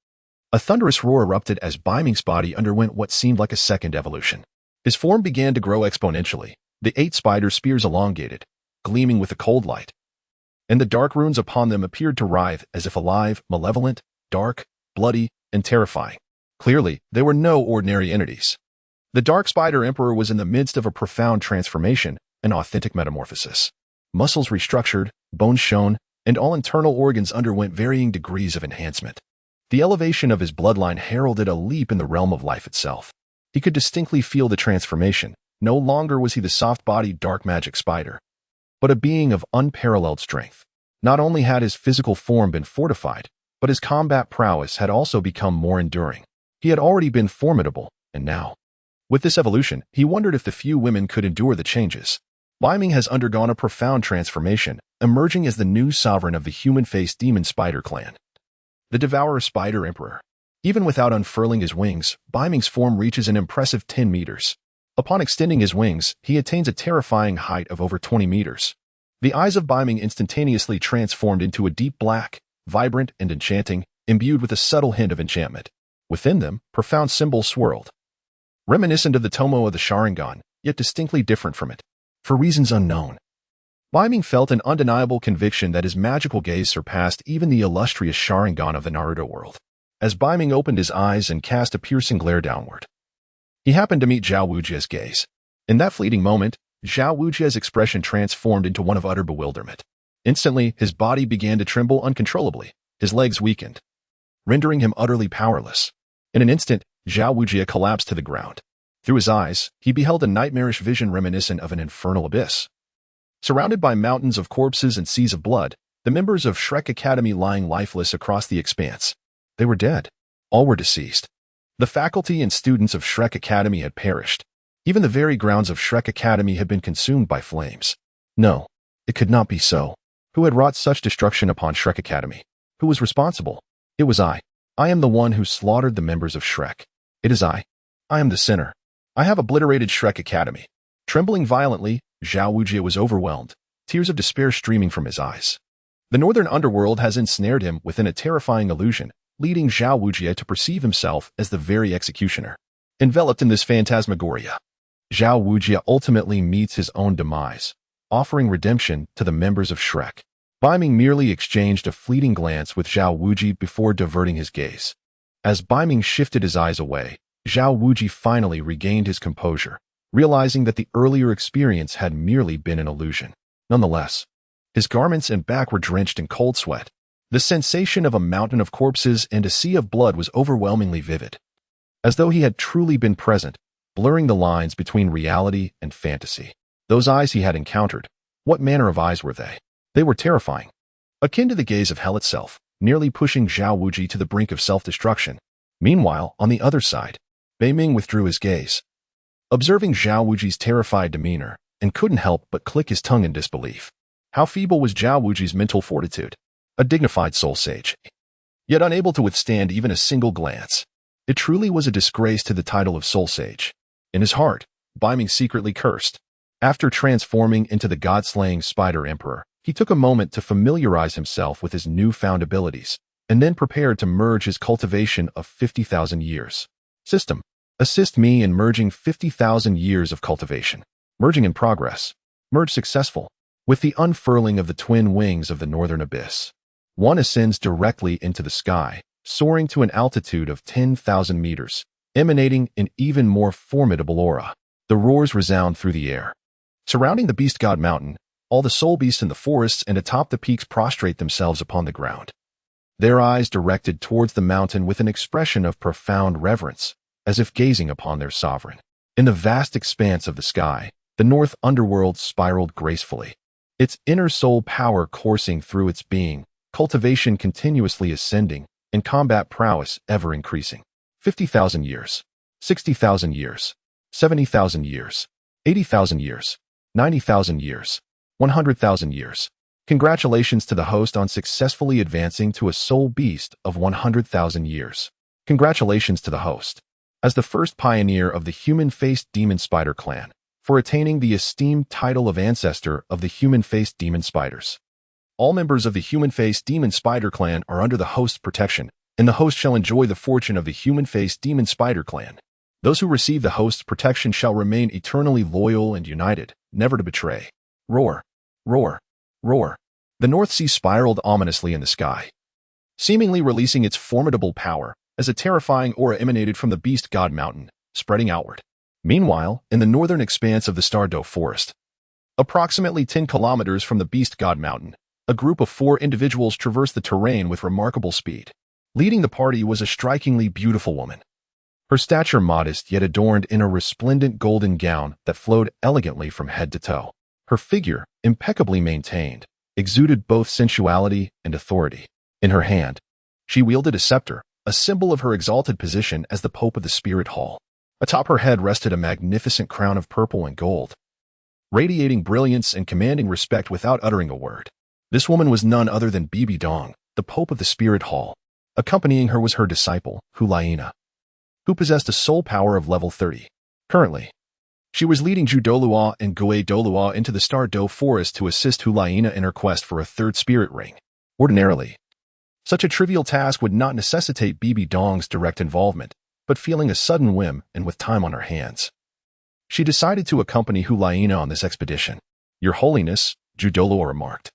A thunderous roar erupted as Beiming's body underwent what seemed like a second evolution. His form began to grow exponentially, the 8 spider spears elongated, gleaming with the cold light, and the dark runes upon them appeared to writhe as if alive, malevolent, dark, bloody, and terrifying. Clearly, they were no ordinary entities. The Dark Spider Emperor was in the midst of a profound transformation, an authentic metamorphosis. Muscles restructured, bones shone, and all internal organs underwent varying degrees of enhancement. The elevation of his bloodline heralded a leap in the realm of life itself. He could distinctly feel the transformation. No longer was he the soft-bodied dark magic spider, but a being of unparalleled strength. Not only had his physical form been fortified, but his combat prowess had also become more enduring. He had already been formidable, and now, with this evolution, he wondered if the few women could endure the changes. Beiming has undergone a profound transformation, emerging as the new sovereign of the human-faced demon spider clan, the Devourer Spider Emperor. Even without unfurling his wings, Beiming's form reaches an impressive 10 meters. Upon extending his wings, he attains a terrifying height of over 20 meters. The eyes of Beiming instantaneously transformed into a deep black, vibrant and enchanting, imbued with a subtle hint of enchantment. Within them, profound symbols swirled, reminiscent of the Tomo of the Sharingan, yet distinctly different from it. For reasons unknown, Beiming felt an undeniable conviction that his magical gaze surpassed even the illustrious Sharingan of the Naruto world. As Beiming opened his eyes and cast a piercing glare downward, he happened to meet Xiao Wujia's gaze. In that fleeting moment, Xiao Wujia's expression transformed into one of utter bewilderment. Instantly, his body began to tremble uncontrollably. His legs weakened, rendering him utterly powerless. In an instant, Xiao Wujia collapsed to the ground. Through his eyes, he beheld a nightmarish vision reminiscent of an infernal abyss. Surrounded by mountains of corpses and seas of blood, the members of Shrek Academy lying lifeless across the expanse. They were dead. All were deceased. The faculty and students of Shrek Academy had perished. Even the very grounds of Shrek Academy had been consumed by flames. No, it could not be so. Who had wrought such destruction upon Shrek Academy? Who was responsible? It was I. I am the one who slaughtered the members of Shrek. It is I. I am the sinner. I have obliterated Shrek Academy. Trembling violently, Xiao Wujia was overwhelmed, tears of despair streaming from his eyes. The northern underworld has ensnared him within a terrifying illusion, leading Xiao Wujia to perceive himself as the very executioner. Enveloped in this phantasmagoria, Xiao Wujia ultimately meets his own demise, offering redemption to the members of Shrek. Beiming merely exchanged a fleeting glance with Xiao Wuji before diverting his gaze. As Beiming shifted his eyes away, Xiao Wuji finally regained his composure, realizing that the earlier experience had merely been an illusion. Nonetheless, his garments and back were drenched in cold sweat. The sensation of a mountain of corpses and a sea of blood was overwhelmingly vivid, as though he had truly been present, blurring the lines between reality and fantasy. Those eyes he had encountered, what manner of eyes were they? They were terrifying, akin to the gaze of hell itself, nearly pushing Xiao Wuji to the brink of self-destruction. Meanwhile, on the other side, Beiming withdrew his gaze, observing Xiao Wuji's terrified demeanor, and couldn't help but click his tongue in disbelief. How feeble was Xiao Wuji's mental fortitude? A dignified soul sage, yet unable to withstand even a single glance. It truly was a disgrace to the title of soul sage. In his heart, Beiming secretly cursed. After transforming into the god-slaying Spider Emperor, he took a moment to familiarize himself with his newfound abilities, and then prepared to merge his cultivation of 50,000 years. System. Assist me in merging 50,000 years of cultivation. Merging in progress. Merge successful. With the unfurling of the twin wings of the northern abyss, one ascends directly into the sky, soaring to an altitude of 10,000 meters, emanating an even more formidable aura. The roars resound through the air. Surrounding the beast god mountain, all the soul beasts in the forests and atop the peaks prostrate themselves upon the ground, their eyes directed towards the mountain with an expression of profound reverence, as if gazing upon their sovereign. In the vast expanse of the sky, the north underworld spiraled gracefully, its inner soul power coursing through its being, cultivation continuously ascending, and combat prowess ever increasing. 50,000 years, 60,000 years, 70,000 years, 80,000 years, 90,000 years, 100,000 years. Congratulations to the host on successfully advancing to a soul beast of 100,000 years. Congratulations to the host. as the first pioneer of the human-faced demon spider clan, for attaining the esteemed title of ancestor of the human-faced demon spiders. All members of the human-faced demon spider clan are under the host's protection, and the host shall enjoy the fortune of the human-faced demon spider clan. Those who receive the host's protection shall remain eternally loyal and united, never to betray. Roar, roar, roar. The North Sea spiraled ominously in the sky, seemingly releasing its formidable power as a terrifying aura emanated from the Beast God Mountain, spreading outward. Meanwhile, in the northern expanse of the Douluo Forest, approximately 10 kilometers from the Beast God Mountain, a group of 4 individuals traversed the terrain with remarkable speed. Leading the party was a strikingly beautiful woman. Her stature modest yet adorned in a resplendent golden gown that flowed elegantly from head to toe. Her figure, impeccably maintained, exuded both sensuality and authority. In her hand, she wielded a scepter, a symbol of her exalted position as the Pope of the Spirit Hall. Atop her head rested a magnificent crown of purple and gold, radiating brilliance and commanding respect without uttering a word. This woman was none other than Bibi, the Pope of the Spirit Hall. Accompanying her was her disciple, Hulaina, who possessed a soul power of level 30. Currently, she was leading Douluo and Douluo into the Douluo Forest to assist Hulaina in her quest for a 3rd spirit ring. Ordinarily, such a trivial task would not necessitate Bibi Dong's direct involvement, but feeling a sudden whim and with time on her hands, she decided to accompany Hulaina on this expedition. Your Holiness, Douluo remarked,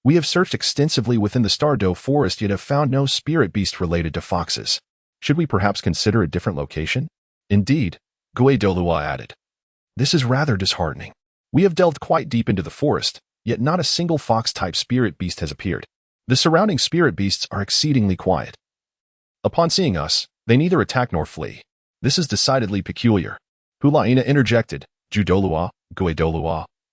we have searched extensively within the Douluo Forest yet have found no spirit beast related to foxes. Should we perhaps consider a different location? Indeed, Douluo added. This is rather disheartening. We have delved quite deep into the forest, yet not a single fox-type spirit beast has appeared. The surrounding spirit beasts are exceedingly quiet. Upon seeing us, they neither attack nor flee. This is decidedly peculiar. Hulaina interjected, Douluo,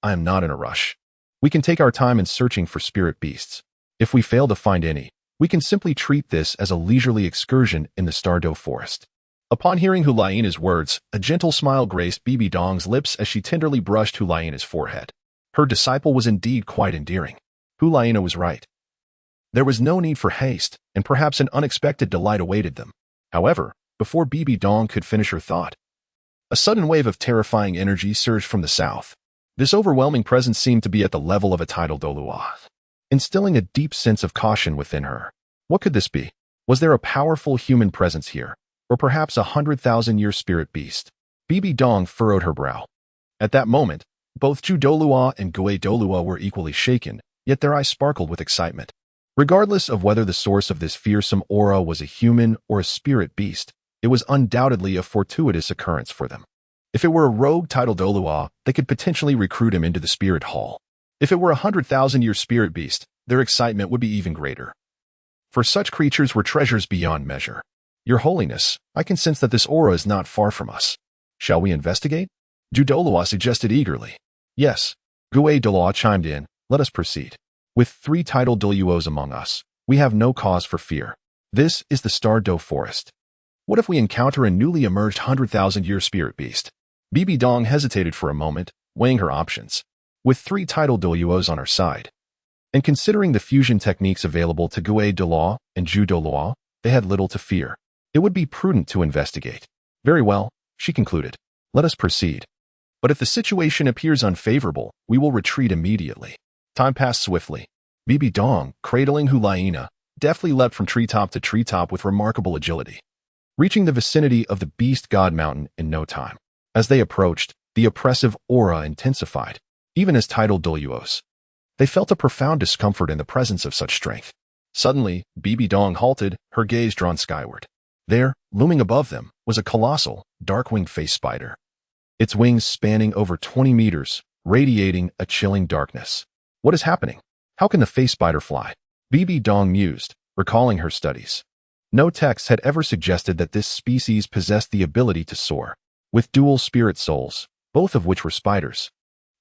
I am not in a rush. We can take our time in searching for spirit beasts. If we fail to find any, we can simply treat this as a leisurely excursion in the Douluo Forest. Upon hearing Hulaina's words, a gentle smile graced Bibi Dong's lips as she tenderly brushed Hulaina's forehead. Her disciple was indeed quite endearing. Hulaina was right. There was no need for haste, and perhaps an unexpected delight awaited them. However, before Bibi Dong could finish her thought, a sudden wave of terrifying energy surged from the south. This overwhelming presence seemed to be at the level of a tidal Douluo, instilling a deep sense of caution within her. What could this be? Was there a powerful human presence here, or perhaps a 100,000-year spirit beast? Bibi Dong furrowed her brow. At that moment, both Douluo and Douluo were equally shaken, yet their eyes sparkled with excitement. Regardless of whether the source of this fearsome aura was a human or a spirit beast, it was undoubtedly a fortuitous occurrence for them. If it were a rogue tidal Douluo, they could potentially recruit him into the Spirit Hall. If it were a 100,000-year spirit beast, their excitement would be even greater. For such creatures were treasures beyond measure. Your Holiness, I can sense that this aura is not far from us. Shall we investigate? Douluo suggested eagerly. Yes. Douluo chimed in. Let us proceed. With 3 tidal Douluos among us, we have no cause for fear. This is the Douluo Forest. What if we encounter a newly emerged 100,000-year spirit beast? Bibi Dong hesitated for a moment, weighing her options. With 3 tidal Douluos on her side, and considering the fusion techniques available to Douluo and Douluo, they had little to fear. It would be prudent to investigate. Very well, she concluded. Let us proceed. But if the situation appears unfavorable, we will retreat immediately. Time passed swiftly. Bibi Dong, cradling Hulaina, deftly leapt from treetop to treetop with remarkable agility, reaching the vicinity of the Beast God Mountain in no time. As they approached, the oppressive aura intensified, even as tidal Douluos. They felt a profound discomfort in the presence of such strength. Suddenly, Bibi Dong halted, her gaze drawn skyward. There, looming above them, was a colossal, dark-winged face spider. Its wings spanning over 20 meters, radiating a chilling darkness. What is happening? How can the face spider fly? Bibi Dong mused, recalling her studies. No text had ever suggested that this species possessed the ability to soar. With dual spirit souls, both of which were spiders.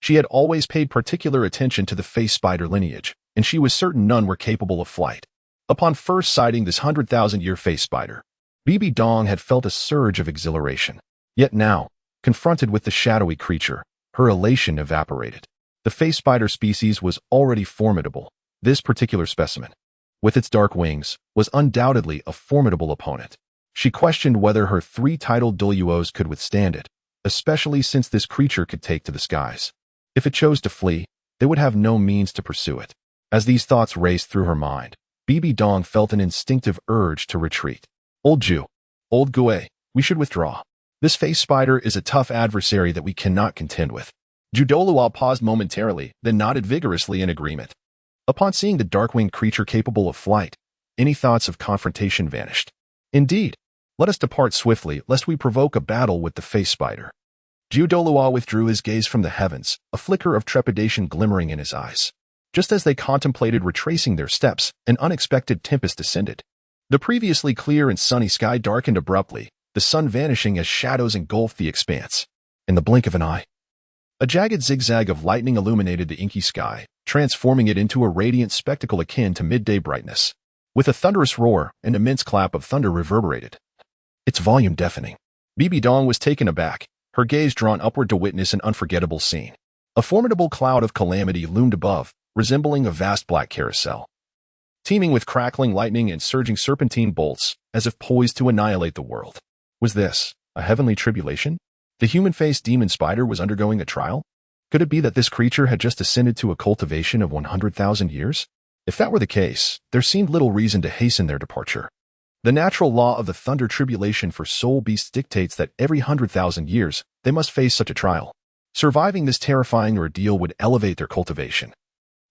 She had always paid particular attention to the face spider lineage, and she was certain none were capable of flight. Upon first sighting this 100,000-year face spider, Bibi Dong had felt a surge of exhilaration. Yet now, confronted with the shadowy creature, her elation evaporated. The face spider species was already formidable. This particular specimen, with its dark wings, was undoubtedly a formidable opponent. She questioned whether her 3 titled Douluos could withstand it, especially since this creature could take to the skies. If it chose to flee, they would have no means to pursue it. As these thoughts raced through her mind, Bibi Dong felt an instinctive urge to retreat. Old Jew, old Gue, we should withdraw. This face spider is a tough adversary that we cannot contend with. Douluo paused momentarily, then nodded vigorously in agreement. Upon seeing the dark-winged creature capable of flight, any thoughts of confrontation vanished. Indeed, let us depart swiftly, lest we provoke a battle with the face spider. Douluo withdrew his gaze from the heavens, a flicker of trepidation glimmering in his eyes. Just as they contemplated retracing their steps, an unexpected tempest descended. The previously clear and sunny sky darkened abruptly, the sun vanishing as shadows engulfed the expanse. In the blink of an eye, a jagged zigzag of lightning illuminated the inky sky, transforming it into a radiant spectacle akin to midday brightness. With a thunderous roar, an immense clap of thunder reverberated, its volume deafening. Bibi Dong was taken aback, her gaze drawn upward to witness an unforgettable scene. A formidable cloud of calamity loomed above, resembling a vast black carousel, teeming with crackling lightning and surging serpentine bolts, as if poised to annihilate the world. Was this a heavenly tribulation? The human-faced demon spider was undergoing a trial? Could it be that this creature had just ascended to a cultivation of 100,000 years? If that were the case, there seemed little reason to hasten their departure. The natural law of the thunder tribulation for soul beasts dictates that every 100,000 years, they must face such a trial. Surviving this terrifying ordeal would elevate their cultivation.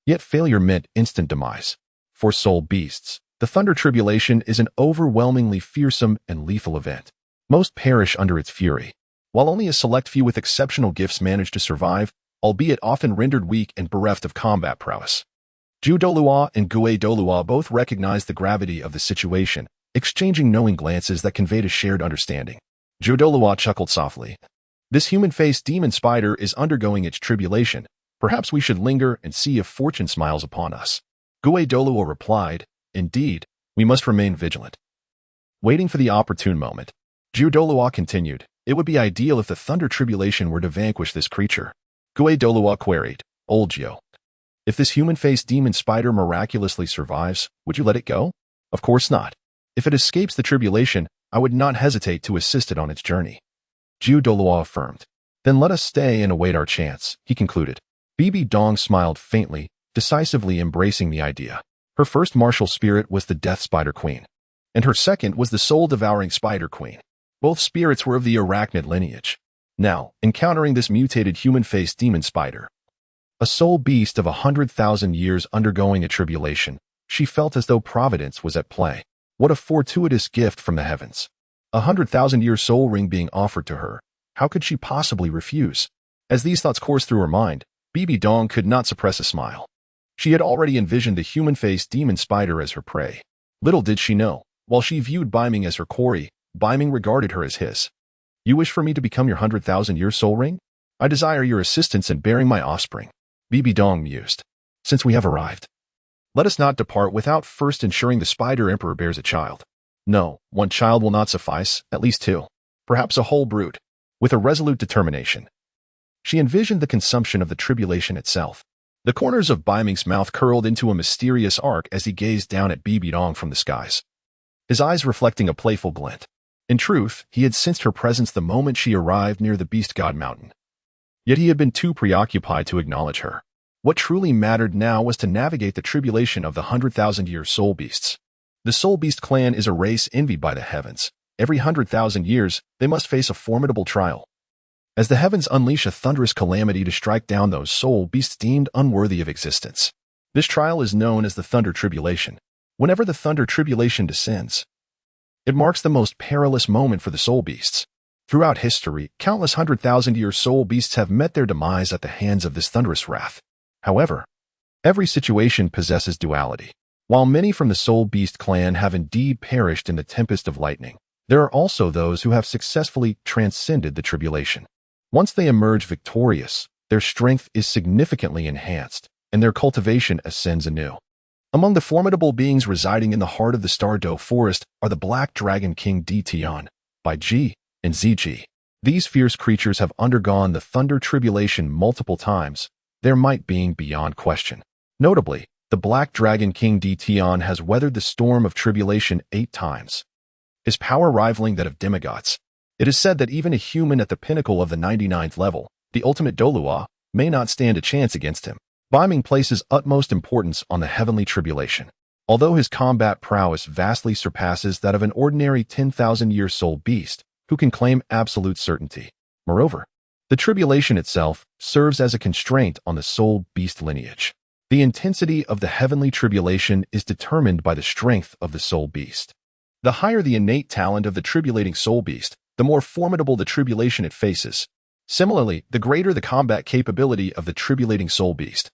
Yet failure meant instant demise. For soul beasts, the thunder tribulation is an overwhelmingly fearsome and lethal event. Most perish under its fury, while only a select few with exceptional gifts manage to survive, albeit often rendered weak and bereft of combat prowess. Douluo and Gue Douluo both recognized the gravity of the situation, exchanging knowing glances that conveyed a shared understanding. Douluo chuckled softly. This human-faced demon spider is undergoing its tribulation. Perhaps we should linger and see if fortune smiles upon us. Gue Douluo replied, indeed, we must remain vigilant. Waiting for the opportune moment, Douluo continued, it would be ideal if the thunder tribulation were to vanquish this creature. Gue Douluo queried, old Jio, if this human-faced demon spider miraculously survives, would you let it go? Of course not. If it escapes the tribulation, I would not hesitate to assist it on its journey. Douluo affirmed. Then let us stay and await our chance, he concluded. Bibi Dong smiled faintly, decisively embracing the idea. Her first martial spirit was the Death Spider Queen, and her second was the Soul-Devouring Spider Queen. Both spirits were of the arachnid lineage. Now, encountering this mutated human-faced demon spider, a soul beast of 100,000 years undergoing a tribulation, she felt as though Providence was at play. What a fortuitous gift from the heavens. 100,000-year soul ring being offered to her. How could she possibly refuse? As these thoughts coursed through her mind, Bibi Dong could not suppress a smile. She had already envisioned the human-faced demon spider as her prey. Little did she know, while she viewed Beiming as her quarry, Beiming regarded her as his. You wish for me to become your 100,000-year soul ring? I desire your assistance in bearing my offspring. Bibi Dong mused. Since we have arrived, let us not depart without first ensuring the Spider Emperor bears a child. No, one child will not suffice, at least 2. Perhaps a whole brood. With a resolute determination, she envisioned the consumption of the tribulation itself. The corners of Beiming's mouth curled into a mysterious arc as he gazed down at Bibi Dong from the skies, his eyes reflecting a playful glint. In truth, he had sensed her presence the moment she arrived near the Beast God Mountain. Yet he had been too preoccupied to acknowledge her. What truly mattered now was to navigate the tribulation of the 100,000-year soul beasts. The soul beast clan is a race envied by the heavens. Every 100,000 years, they must face a formidable trial, as the heavens unleash a thunderous calamity to strike down those soul beasts deemed unworthy of existence. This trial is known as the Thunder Tribulation. Whenever the Thunder Tribulation descends, it marks the most perilous moment for the soul beasts. Throughout history, countless 100,000-year soul beasts have met their demise at the hands of this thunderous wrath. However, every situation possesses duality. While many from the soul beast clan have indeed perished in the tempest of lightning, there are also those who have successfully transcended the tribulation. Once they emerge victorious, their strength is significantly enhanced, and their cultivation ascends anew. Among the formidable beings residing in the heart of the Stardow Forest are the Black Dragon King D. Tian, Bai Ji, and ZG. These fierce creatures have undergone the Thunder Tribulation multiple times, their might being beyond question. Notably, the Black Dragon King D. Tian has weathered the storm of tribulation 8 times. his power rivaling that of demigods. It is said that even a human at the pinnacle of the 99th level, the ultimate Douluo, may not stand a chance against him. Beiming places utmost importance on the heavenly tribulation. Although his combat prowess vastly surpasses that of an ordinary 10,000-year soul beast, who can claim absolute certainty. Moreover, the tribulation itself serves as a constraint on the soul beast lineage. The intensity of the heavenly tribulation is determined by the strength of the soul beast. The higher the innate talent of the tribulating soul beast, the more formidable the tribulation it faces. Similarly, the greater the combat capability of the tribulating soul beast,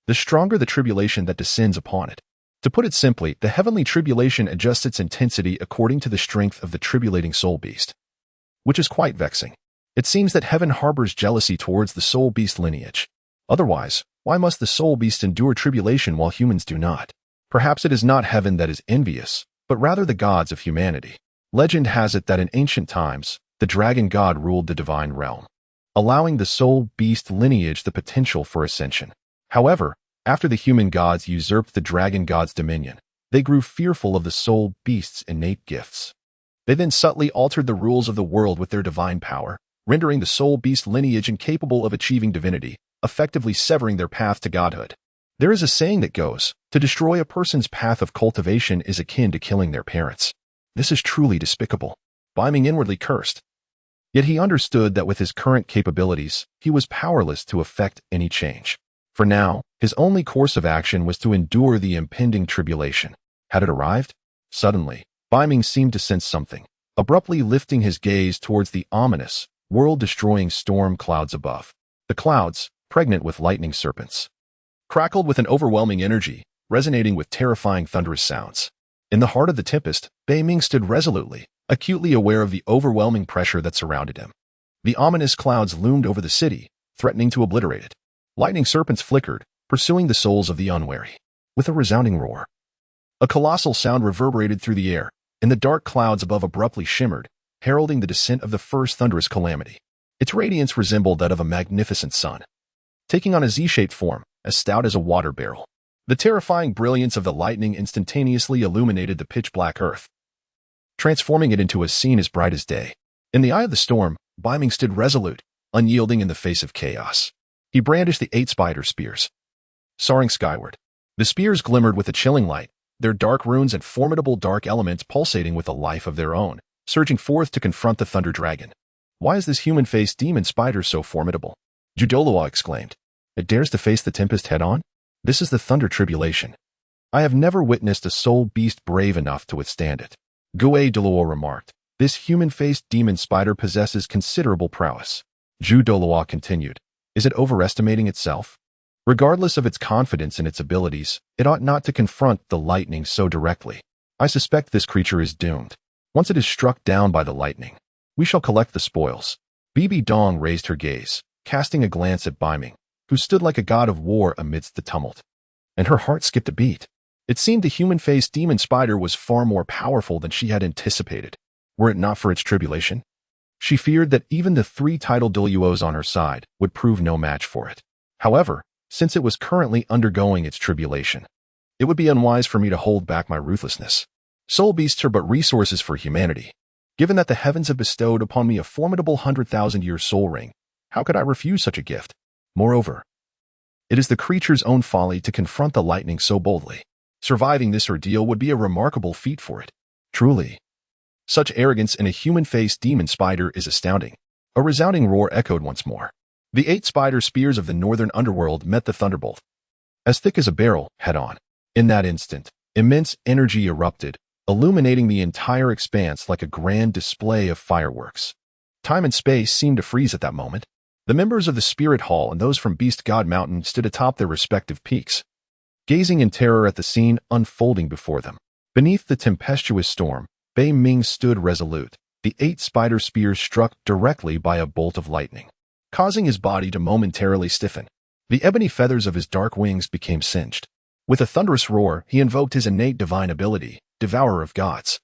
the stronger the tribulation that descends upon it. To put it simply, the heavenly tribulation adjusts its intensity according to the strength of the tribulating soul beast, which is quite vexing. It seems that heaven harbors jealousy towards the soul beast lineage. Otherwise, why must the soul beast endure tribulation while humans do not? Perhaps it is not heaven that is envious, but rather the gods of humanity. Legend has it that in ancient times, the dragon god ruled the divine realm, allowing the soul beast lineage the potential for ascension. However, after the human gods usurped the dragon god's dominion, they grew fearful of the soul beast's innate gifts. They then subtly altered the rules of the world with their divine power, rendering the soul beast lineage incapable of achieving divinity, effectively severing their path to godhood. There is a saying that goes, to destroy a person's path of cultivation is akin to killing their parents. This is truly despicable. Beiming inwardly cursed. Yet he understood that with his current capabilities, he was powerless to effect any change. For now, his only course of action was to endure the impending tribulation. Had it arrived? Suddenly, Beiming seemed to sense something, abruptly lifting his gaze towards the ominous, world-destroying storm clouds above. The clouds, pregnant with lightning serpents, crackled with an overwhelming energy, resonating with terrifying thunderous sounds. In the heart of the tempest, Beiming stood resolutely, acutely aware of the overwhelming pressure that surrounded him. The ominous clouds loomed over the city, threatening to obliterate it. Lightning serpents flickered, pursuing the souls of the unwary. With a resounding roar, a colossal sound reverberated through the air, and the dark clouds above abruptly shimmered, heralding the descent of the first thunderous calamity. Its radiance resembled that of a magnificent sun, taking on a Z-shaped form, as stout as a water barrel. The terrifying brilliance of the lightning instantaneously illuminated the pitch-black earth, transforming it into a scene as bright as day. In the eye of the storm, Beiming stood resolute, unyielding in the face of chaos. He brandished the 8 spider spears, soaring skyward. The spears glimmered with a chilling light, their dark runes and formidable dark elements pulsating with a life of their own, surging forth to confront the thunder dragon. Why is this human-faced demon spider so formidable? Douluo exclaimed. It dares to face the tempest head-on? This is the thunder tribulation. I have never witnessed a soul beast brave enough to withstand it. Douluo remarked. This human-faced demon spider possesses considerable prowess. Douluo continued. Is it overestimating itself? Regardless of its confidence in its abilities, it ought not to confront the lightning so directly. I suspect this creature is doomed. Once it is struck down by the lightning, we shall collect the spoils. Bibi raised her gaze, casting a glance at Beiming, who stood like a god of war amidst the tumult. And her heart skipped a beat. It seemed the human-faced demon spider was far more powerful than she had anticipated, were it not for its tribulation. She feared that even the 3 titled Douluos on her side would prove no match for it. However, since it was currently undergoing its tribulation, it would be unwise for me to hold back my ruthlessness. Soul beasts are but resources for humanity. Given that the heavens have bestowed upon me a formidable 100,000-year soul ring, how could I refuse such a gift? Moreover, it is the creature's own folly to confront the lightning so boldly. Surviving this ordeal would be a remarkable feat for it. Truly, such arrogance in a human-faced demon spider is astounding. A resounding roar echoed once more. The 8 spider spears of the northern underworld met the thunderbolt, as thick as a barrel, head-on. In that instant, immense energy erupted, illuminating the entire expanse like a grand display of fireworks. Time and space seemed to freeze at that moment. The members of the Spirit Hall and those from Beast God Mountain stood atop their respective peaks, gazing in terror at the scene unfolding before them. Beneath the tempestuous storm, Beiming stood resolute, the 8 spider spears struck directly by a bolt of lightning, causing his body to momentarily stiffen. The ebony feathers of his dark wings became singed. With a thunderous roar, he invoked his innate divine ability, Devourer of Gods,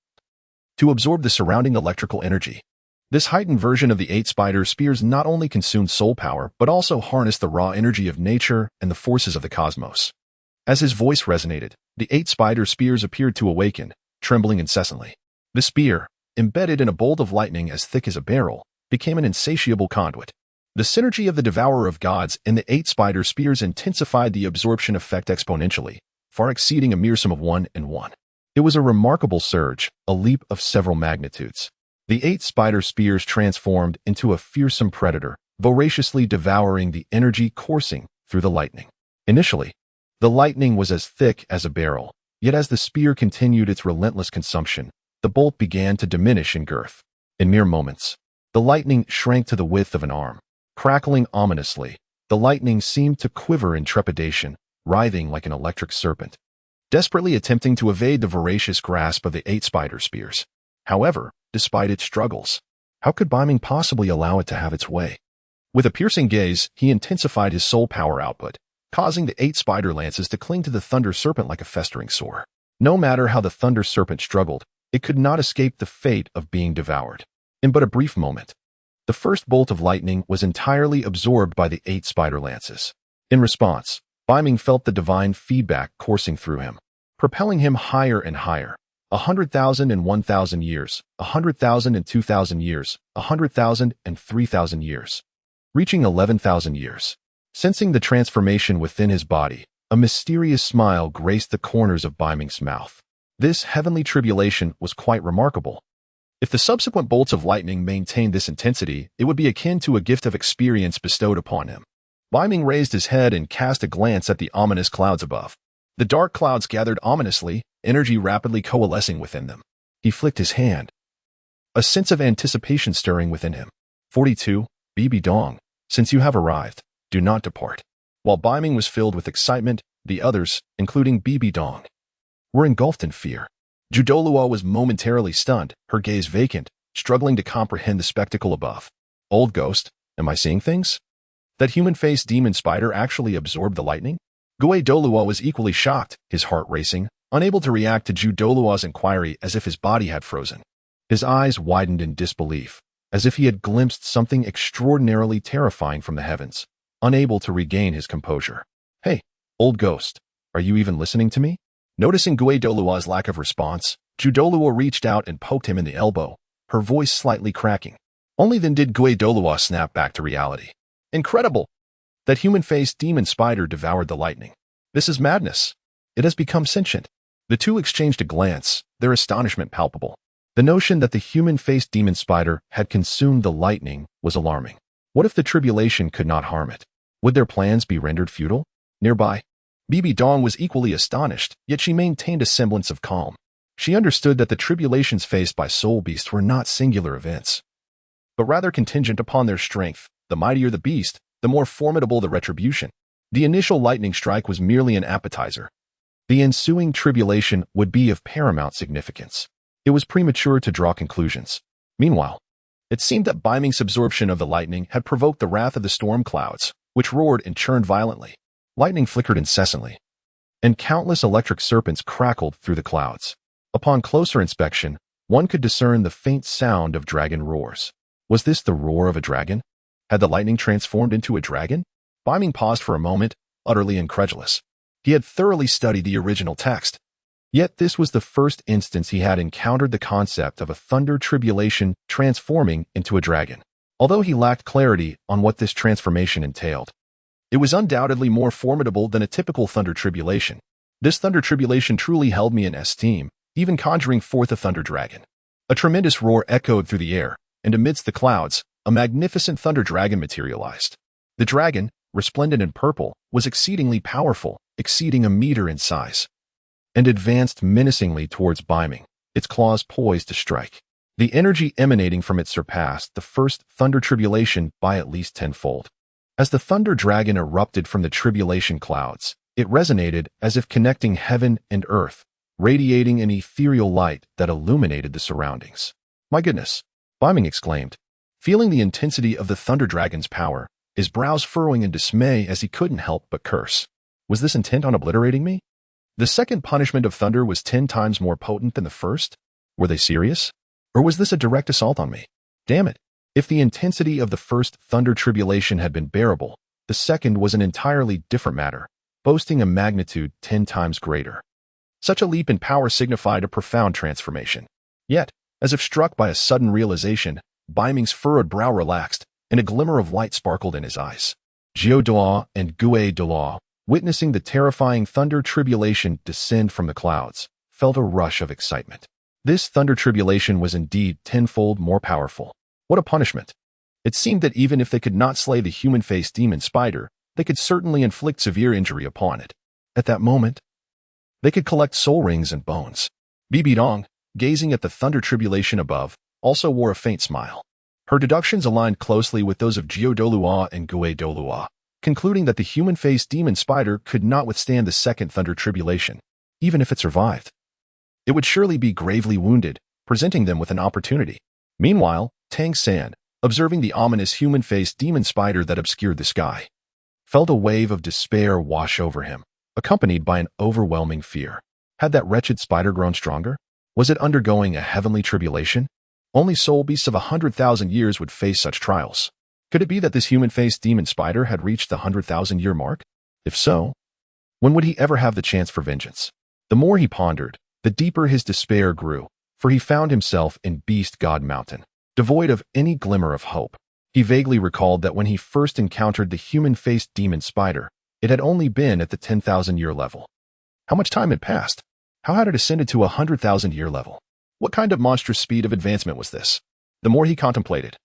to absorb the surrounding electrical energy. This heightened version of the 8 spider spears not only consumed soul power, but also harnessed the raw energy of nature and the forces of the cosmos. As his voice resonated, the 8 spider spears appeared to awaken, trembling incessantly. The spear, embedded in a bolt of lightning as thick as a barrel, became an insatiable conduit. The synergy of the Devourer of Gods and the 8 spider spears intensified the absorption effect exponentially, far exceeding a mere sum of 1 and 1. It was a remarkable surge, a leap of several magnitudes. The 8 spider spears transformed into a fearsome predator, voraciously devouring the energy coursing through the lightning. Initially, the lightning was as thick as a barrel, yet as the spear continued its relentless consumption, the bolt began to diminish in girth. In mere moments, the lightning shrank to the width of an arm. Crackling ominously, the lightning seemed to quiver in trepidation, writhing like an electric serpent, desperately attempting to evade the voracious grasp of the 8 spider spears. However, despite its struggles, how could Beiming possibly allow it to have its way? With a piercing gaze, he intensified his soul power output, causing the 8 spider lances to cling to the thunder serpent like a festering sore. No matter how the thunder serpent struggled, it could not escape the fate of being devoured. In but a brief moment, the first bolt of lightning was entirely absorbed by the 8 spider lances. In response, Beiming felt the divine feedback coursing through him, propelling him higher and higher. 100,000 and 1,000 years, 100,000 and 2,000 years, 100,000 and 3,000 years, reaching 11,000 years. Sensing the transformation within his body, a mysterious smile graced the corners of Beiming's mouth. This heavenly tribulation was quite remarkable. If the subsequent bolts of lightning maintained this intensity, it would be akin to a gift of experience bestowed upon him. Beiming raised his head and cast a glance at the ominous clouds above. The dark clouds gathered ominously, energy rapidly coalescing within them. He flicked his hand, a sense of anticipation stirring within him. 42, Bibi Dong, since you have arrived, do not depart. While Beiming was filled with excitement, the others, including Bibi Dong, were engulfed in fear. Douluo was momentarily stunned, her gaze vacant, struggling to comprehend the spectacle above. Old ghost, am I seeing things? That human-faced demon spider actually absorbed the lightning? Douluo was equally shocked, his heart racing, unable to react to Douluo's inquiry as if his body had frozen. His eyes widened in disbelief, as if he had glimpsed something extraordinarily terrifying from the heavens, unable to regain his composure. Hey, old ghost, are you even listening to me? Noticing Douluo's lack of response, Douluo reached out and poked him in the elbow, her voice slightly cracking. Only then did Douluo snap back to reality. Incredible! That human-faced demon spider devoured the lightning. This is madness. It has become sentient. The two exchanged a glance, their astonishment palpable. The notion that the human-faced demon spider had consumed the lightning was alarming. What if the tribulation could not harm it? Would their plans be rendered futile? Nearby, Bibi Dong was equally astonished, yet she maintained a semblance of calm. She understood that the tribulations faced by soul beasts were not singular events, but rather contingent upon their strength. The mightier the beast, the more formidable the retribution. The initial lightning strike was merely an appetizer. The ensuing tribulation would be of paramount significance. It was premature to draw conclusions. Meanwhile, it seemed that Beiming's absorption of the lightning had provoked the wrath of the storm clouds, which roared and churned violently. Lightning flickered incessantly, and countless electric serpents crackled through the clouds. Upon closer inspection, one could discern the faint sound of dragon roars. Was this the roar of a dragon? Had the lightning transformed into a dragon? Beiming paused for a moment, utterly incredulous. He had thoroughly studied the original text. Yet this was the first instance he had encountered the concept of a thunder tribulation transforming into a dragon. Although he lacked clarity on what this transformation entailed, it was undoubtedly more formidable than a typical thunder tribulation. This thunder tribulation truly held me in esteem, even conjuring forth a thunder dragon. A tremendous roar echoed through the air, and amidst the clouds, a magnificent thunder dragon materialized. The dragon, resplendent in purple, was exceedingly powerful, exceeding a meter in size, and advanced menacingly towards Beiming, its claws poised to strike. The energy emanating from it surpassed the first thunder tribulation by at least tenfold. As the thunder dragon erupted from the tribulation clouds, it resonated as if connecting heaven and earth, radiating an ethereal light that illuminated the surroundings. My goodness, Beiming exclaimed, feeling the intensity of the thunder dragon's power, his brows furrowing in dismay as he couldn't help but curse. Was this intent on obliterating me? The second punishment of thunder was 10 times more potent than the first? Were they serious? Or was this a direct assault on me? Damn it. If the intensity of the first thunder tribulation had been bearable, the second was an entirely different matter, boasting a magnitude 10 times greater. Such a leap in power signified a profound transformation. Yet, As if struck by a sudden realization, Beiming's furrowed brow relaxed, and a glimmer of light sparkled in his eyes. Xiao Duo and Duo, witnessing the terrifying thunder tribulation descend from the clouds, felt a rush of excitement. This thunder tribulation was indeed tenfold more powerful. What a punishment! It seemed that even if they could not slay the human-faced demon spider, they could certainly inflict severe injury upon it. At that moment, they could collect soul rings and bones. Bibi, gazing at the thunder tribulation above, also wore a faint smile. Her deductions aligned closely with those of Douluo and Douluo, concluding that the human-faced demon spider could not withstand the second thunder tribulation. Even if it survived, it would surely be gravely wounded, presenting them with an opportunity. Meanwhile, Tang San, observing the ominous human-faced demon spider that obscured the sky, felt a wave of despair wash over him, accompanied by an overwhelming fear. Had that wretched spider grown stronger? Was it undergoing a heavenly tribulation? Only soul beasts of 100,000 years would face such trials. Could it be that this human-faced demon spider had reached the 100,000-year mark? If so, when would he ever have the chance for vengeance? The more he pondered, the deeper his despair grew, for he found himself in Beast God Mountain, devoid of any glimmer of hope. He vaguely recalled that when he first encountered the human-faced demon spider, it had only been at the 10,000-year level. How much time had passed? How had it ascended to a 100,000-year level? What kind of monstrous speed of advancement was this? The more he contemplated,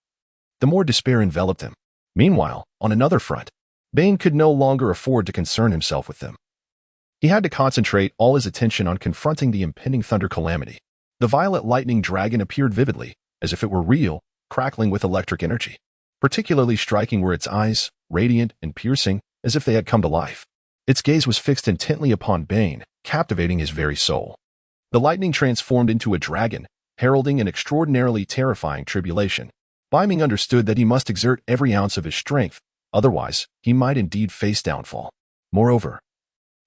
the more despair enveloped him. Meanwhile, on another front, Bane could no longer afford to concern himself with them. He had to concentrate all his attention on confronting the impending thunder calamity. The violet lightning dragon appeared vividly, as if it were real, crackling with electric energy. Particularly striking were its eyes, radiant and piercing, as if they had come to life. Its gaze was fixed intently upon Bane, captivating his very soul. The lightning transformed into a dragon, heralding an extraordinarily terrifying tribulation. Beiming understood that he must exert every ounce of his strength, otherwise he might indeed face downfall. Moreover,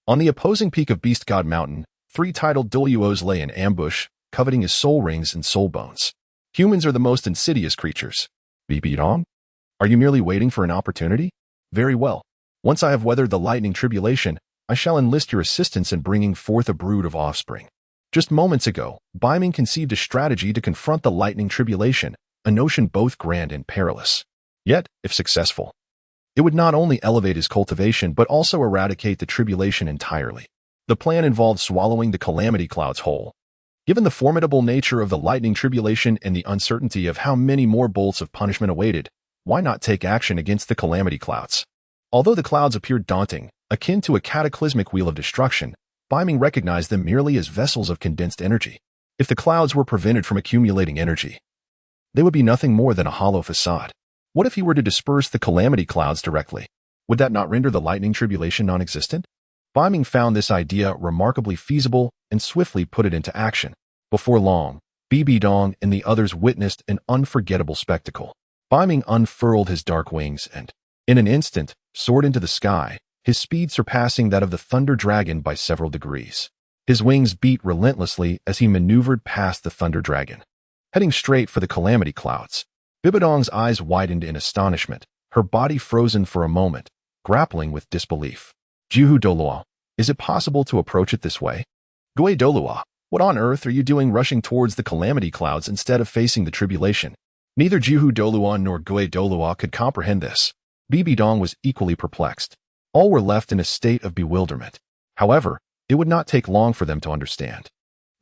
on the opposing peak of Beast God Mountain, 3 titled Douluos lay in ambush, coveting his soul rings and soul bones. Humans are the most insidious creatures. Bibi, are you merely waiting for an opportunity? Very well. Once I have weathered the lightning tribulation, I shall enlist your assistance in bringing forth a brood of offspring. Just moments ago, Beiming conceived a strategy to confront the lightning tribulation, a notion both grand and perilous. Yet, if successful, it would not only elevate his cultivation but also eradicate the tribulation entirely. The plan involved swallowing the calamity clouds whole. Given the formidable nature of the lightning tribulation and the uncertainty of how many more bolts of punishment awaited, why not take action against the calamity clouds? Although the clouds appeared daunting, akin to a cataclysmic wheel of destruction, Beiming recognized them merely as vessels of condensed energy. If the clouds were prevented from accumulating energy, they would be nothing more than a hollow facade. What if he were to disperse the calamity clouds directly? Would that not render the lightning tribulation non-existent? Beiming found this idea remarkably feasible and swiftly put it into action. Before long, Bibi and the others witnessed an unforgettable spectacle. Beiming unfurled his dark wings and, in an instant, soared into the sky, his speed surpassing that of the thunder dragon by several degrees. His wings beat relentlessly as he maneuvered past the thunder dragon, heading straight for the calamity clouds. Bibidong's eyes widened in astonishment, her body frozen for a moment, grappling with disbelief. Douluo, is it possible to approach it this way? Douluo, what on earth are you doing rushing towards the calamity clouds instead of facing the tribulation? Neither Douluo nor Douluo could comprehend this. Bibi was equally perplexed. All were left in a state of bewilderment. However, it would not take long for them to understand.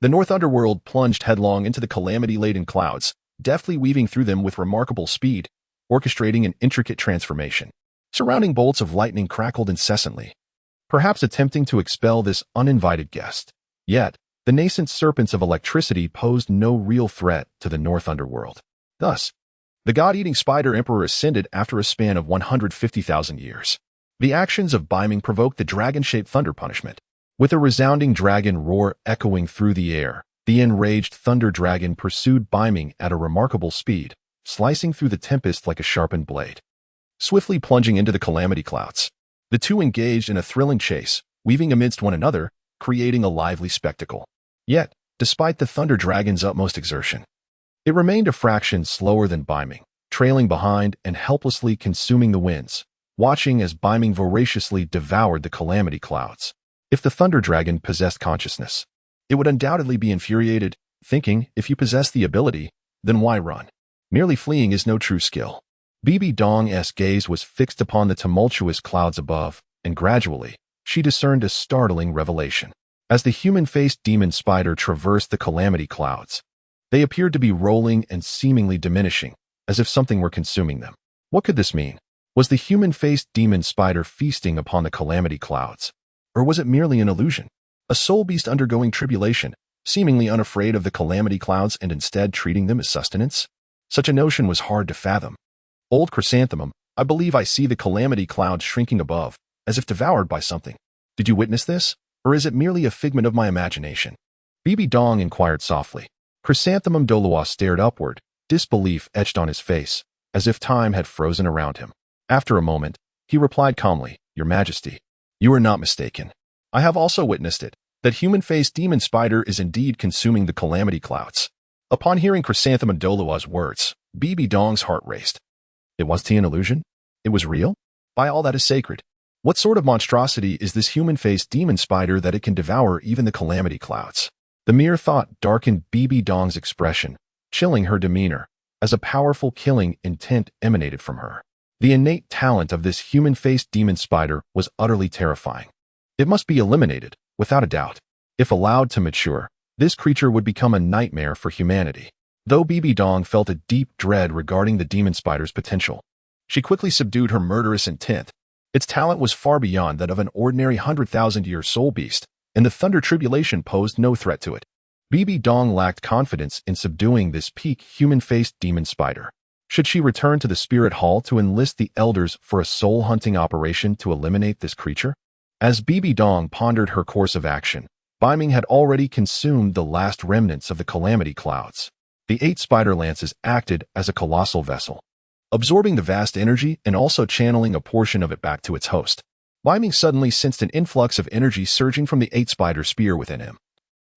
The North Underworld plunged headlong into the calamity-laden clouds, deftly weaving through them with remarkable speed, orchestrating an intricate transformation. Surrounding bolts of lightning crackled incessantly, perhaps attempting to expel this uninvited guest. Yet, the nascent serpents of electricity posed no real threat to the North Underworld. Thus, the god-eating spider emperor ascended after a span of 150,000 years. The actions of Beiming provoked the dragon-shaped thunder punishment. With a resounding dragon roar echoing through the air, the enraged thunder dragon pursued Beiming at a remarkable speed, slicing through the tempest like a sharpened blade. Swiftly plunging into the calamity clouds, the two engaged in a thrilling chase, weaving amidst one another, creating a lively spectacle. Yet, despite the thunder dragon's utmost exertion, it remained a fraction slower than Beiming, trailing behind and helplessly consuming the winds, watching as Beiming voraciously devoured the calamity clouds. If the thunder dragon possessed consciousness, it would undoubtedly be infuriated, thinking, if you possess the ability, then why run? Merely fleeing is no true skill. Bibi Dong's gaze was fixed upon the tumultuous clouds above, and gradually, she discerned a startling revelation. As the human-faced demon spider traversed the calamity clouds, they appeared to be rolling and seemingly diminishing, as if something were consuming them. What could this mean? Was the human-faced demon spider feasting upon the calamity clouds? Or was it merely an illusion? A soul beast undergoing tribulation, seemingly unafraid of the calamity clouds and instead treating them as sustenance? Such a notion was hard to fathom. Old chrysanthemum, I believe I see the calamity clouds shrinking above, as if devoured by something. Did you witness this? Or is it merely a figment of my imagination? Bibi Dong inquired softly. Chrysanthemum Douluo stared upward, disbelief etched on his face, as if time had frozen around him. After a moment, he replied calmly, Your Majesty, you are not mistaken. I have also witnessed it. That human-faced demon spider is indeed consuming the calamity clouds. Upon hearing Chrysanthemum Douluo's words, Bibi Dong's heart raced. It was an illusion? It was real? By all that is sacred. What sort of monstrosity is this human-faced demon spider that it can devour even the calamity clouds? The mere thought darkened Bibi Dong's expression, chilling her demeanor, as a powerful killing intent emanated from her. The innate talent of this human-faced demon spider was utterly terrifying. It must be eliminated, without a doubt. If allowed to mature, this creature would become a nightmare for humanity. Though Bibi Dong felt a deep dread regarding the demon spider's potential, she quickly subdued her murderous intent. Its talent was far beyond that of an ordinary 100,000-year soul beast, and the thunder tribulation posed no threat to it. Bibi Dong lacked confidence in subduing this peak human-faced demon spider. Should she return to the spirit hall to enlist the elders for a soul-hunting operation to eliminate this creature? As Bibi Dong pondered her course of action, Beiming had already consumed the last remnants of the calamity clouds. The 8 spider lances acted as a colossal vessel, absorbing the vast energy and also channeling a portion of it back to its host. Beiming suddenly sensed an influx of energy surging from the 8 spider spear within him,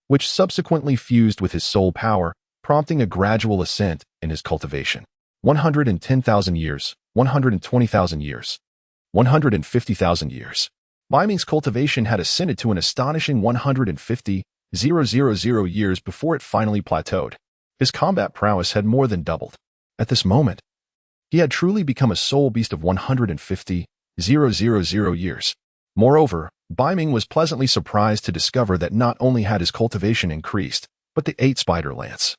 which subsequently fused with his soul power, prompting a gradual ascent in his cultivation. 110,000 years, 120,000 years, 150,000 years. Beiming's cultivation had ascended to an astonishing 150,000 years before it finally plateaued. His combat prowess had more than doubled. At this moment, he had truly become a soul beast of 150,000 years. Moreover, Beiming was pleasantly surprised to discover that not only had his cultivation increased, but the 8 spider lance,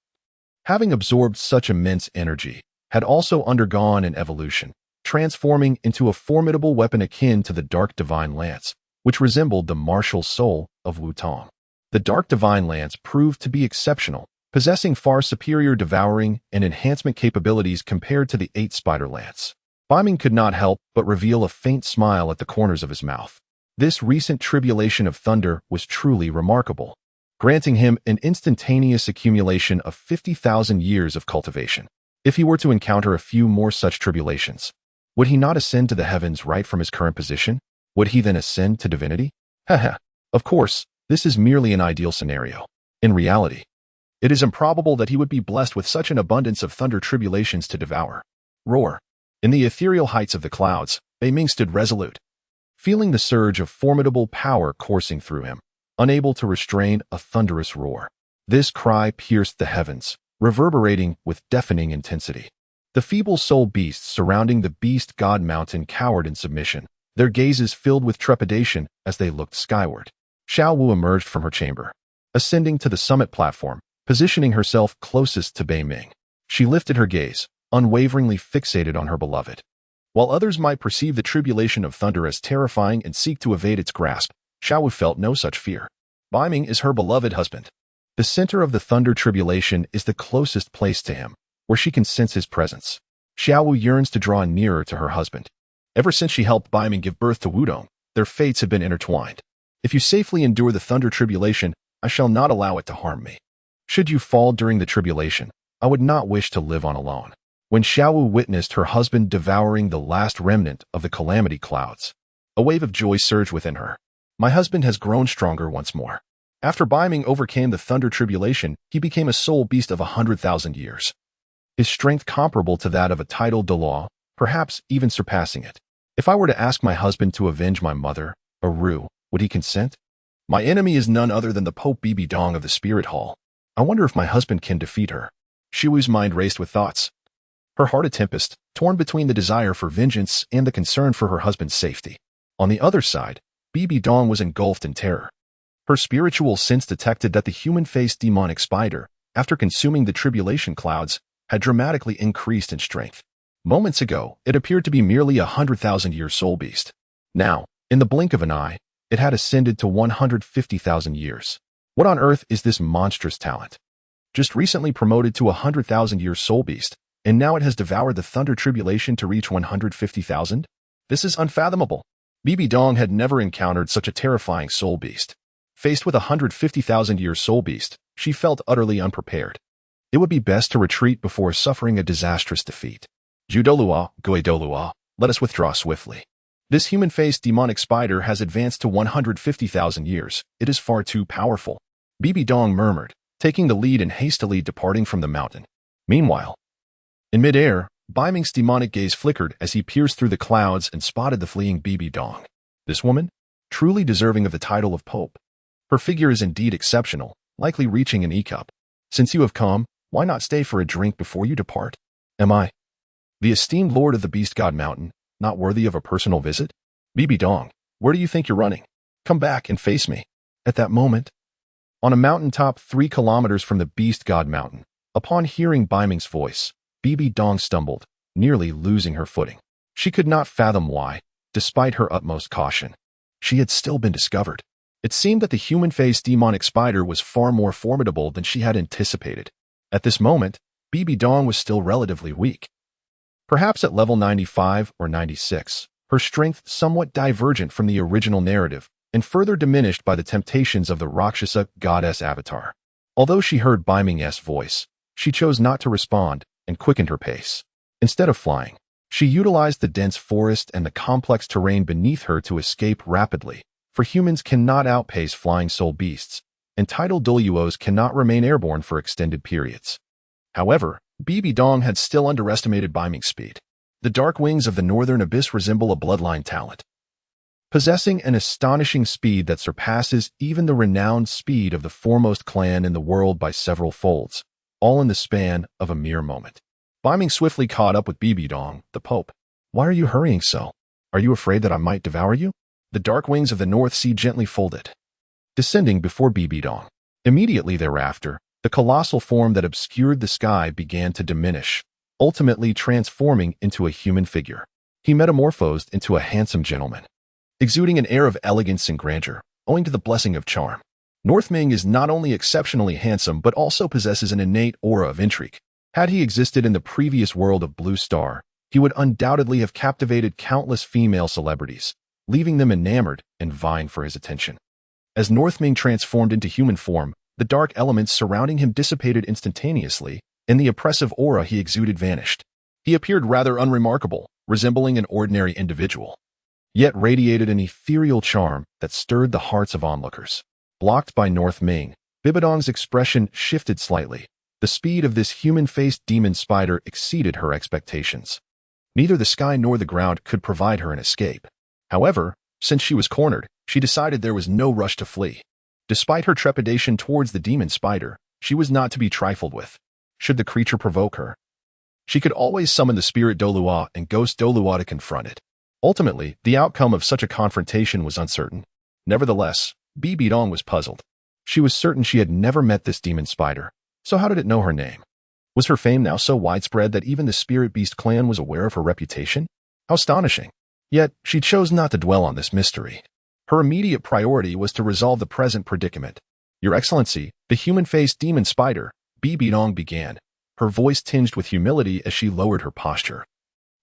having absorbed such immense energy, had also undergone an evolution, transforming into a formidable weapon akin to the Dark Divine Lance, which resembled the martial soul of Wu Tong. The Dark Divine Lance proved to be exceptional, possessing far superior devouring and enhancement capabilities compared to the 8 spider lance. Beiming could not help but reveal a faint smile at the corners of his mouth. This recent tribulation of thunder was truly remarkable, granting him an instantaneous accumulation of 50,000 years of cultivation. If he were to encounter a few more such tribulations, would he not ascend to the heavens right from his current position? Would he then ascend to divinity? Haha. Of course, this is merely an ideal scenario. In reality, it is improbable that he would be blessed with such an abundance of thunder tribulations to devour. Roar. In the ethereal heights of the clouds, Beiming stood resolute, feeling the surge of formidable power coursing through him, unable to restrain a thunderous roar. This cry pierced the heavens, reverberating with deafening intensity. The feeble soul beasts surrounding the beast god mountain cowered in submission, their gazes filled with trepidation as they looked skyward. Xiao Wu emerged from her chamber, ascending to the summit platform, positioning herself closest to Beiming. She lifted her gaze, unwaveringly fixated on her beloved. While others might perceive the tribulation of thunder as terrifying and seek to evade its grasp, Xiao Wu felt no such fear. Beiming is her beloved husband. The center of the thunder tribulation is the closest place to him, where she can sense his presence. Xiao Wu yearns to draw nearer to her husband. Ever since she helped Beiming give birth to Wudong, their fates have been intertwined. If you safely endure the thunder tribulation, I shall not allow it to harm me. Should you fall during the tribulation, I would not wish to live on alone. When Xiao Wu witnessed her husband devouring the last remnant of the calamity clouds, a wave of joy surged within her. My husband has grown stronger once more. After Beiming overcame the thunder tribulation, he became a soul beast of 100,000 years. His strength comparable to that of a tidal Douluo, perhaps even surpassing it. If I were to ask my husband to avenge my mother, Aru, would he consent? My enemy is none other than the Pope Bibi Dong of the Spirit Hall. I wonder if my husband can defeat her. Xiao Wu's mind raced with thoughts. Her heart a tempest, torn between the desire for vengeance and the concern for her husband's safety. On the other side, Bibi Dong was engulfed in terror. Her spiritual sense detected that the human-faced demonic spider, after consuming the tribulation clouds, had dramatically increased in strength. Moments ago, it appeared to be merely a 100,000-year soul beast. Now, in the blink of an eye, it had ascended to 150,000 years. What on earth is this monstrous talent? Just recently promoted to a 100,000-year soul beast, and now it has devoured the thunder tribulation to reach 150,000? This is unfathomable. Bibi Dong had never encountered such a terrifying soul beast. Faced with a 150,000-year soul beast, she felt utterly unprepared. It would be best to retreat before suffering a disastrous defeat. Douluo, Douluo, let us withdraw swiftly. This human-faced demonic spider has advanced to 150,000 years. It is far too powerful. Bibi Dong murmured, taking the lead and hastily departing from the mountain. Meanwhile, in midair, Beiming's demonic gaze flickered as he pierced through the clouds and spotted the fleeing Bibi Dong. This woman? Truly deserving of the title of Pope. Her figure is indeed exceptional, likely reaching an E-cup. Since you have come, why not stay for a drink before you depart? Am I, the esteemed lord of the Beast God Mountain, not worthy of a personal visit? Bibi Dong, where do you think you're running? Come back and face me. At that moment, on a mountaintop 3 kilometers from the Beast God Mountain, upon hearing Beiming's voice, Bibi Dong stumbled, nearly losing her footing. She could not fathom why, despite her utmost caution, she had still been discovered. It seemed that the human-faced demonic spider was far more formidable than she had anticipated. At this moment, Bibi Dong was still relatively weak. Perhaps at level 95 or 96, her strength somewhat divergent from the original narrative and further diminished by the temptations of the Rakshasa goddess avatar. Although she heard Beiming's voice, she chose not to respond and quickened her pace. Instead of flying, she utilized the dense forest and the complex terrain beneath her to escape rapidly, for humans cannot outpace flying soul beasts, and tidal Douluos cannot remain airborne for extended periods. However, Bibi Dong had still underestimated Beiming's speed. The dark wings of the northern abyss resemble a bloodline talent, possessing an astonishing speed that surpasses even the renowned speed of the foremost clan in the world by several folds, all in the span of a mere moment. Beiming swiftly caught up with Bibi Dong, the Pope. Why are you hurrying so? Are you afraid that I might devour you? The dark wings of the North Sea gently folded, descending before Bibi Dong. Immediately thereafter, the colossal form that obscured the sky began to diminish, ultimately transforming into a human figure. He metamorphosed into a handsome gentleman, exuding an air of elegance and grandeur, owing to the blessing of charm. Northming is not only exceptionally handsome but also possesses an innate aura of intrigue. Had he existed in the previous world of Blue Star, he would undoubtedly have captivated countless female celebrities, leaving them enamored and vying for his attention. As Northming transformed into human form, the dark elements surrounding him dissipated instantaneously, and the oppressive aura he exuded vanished. He appeared rather unremarkable, resembling an ordinary individual, yet radiated an ethereal charm that stirred the hearts of onlookers. Blocked by Northming, Bibi Dong's expression shifted slightly. The speed of this human-faced demon spider exceeded her expectations. Neither the sky nor the ground could provide her an escape. However, since she was cornered, she decided there was no rush to flee. Despite her trepidation towards the demon spider, she was not to be trifled with. Should the creature provoke her, she could always summon the spirit Douluo and ghost Douluo to confront it. Ultimately, the outcome of such a confrontation was uncertain. Nevertheless, Bibi Dong was puzzled. She was certain she had never met this demon spider. So how did it know her name? Was her fame now so widespread that even the Spirit Beast clan was aware of her reputation? How astonishing. Yet, she chose not to dwell on this mystery. Her immediate priority was to resolve the present predicament. Your Excellency, the human-faced demon spider, Bibi Dong began, her voice tinged with humility as she lowered her posture,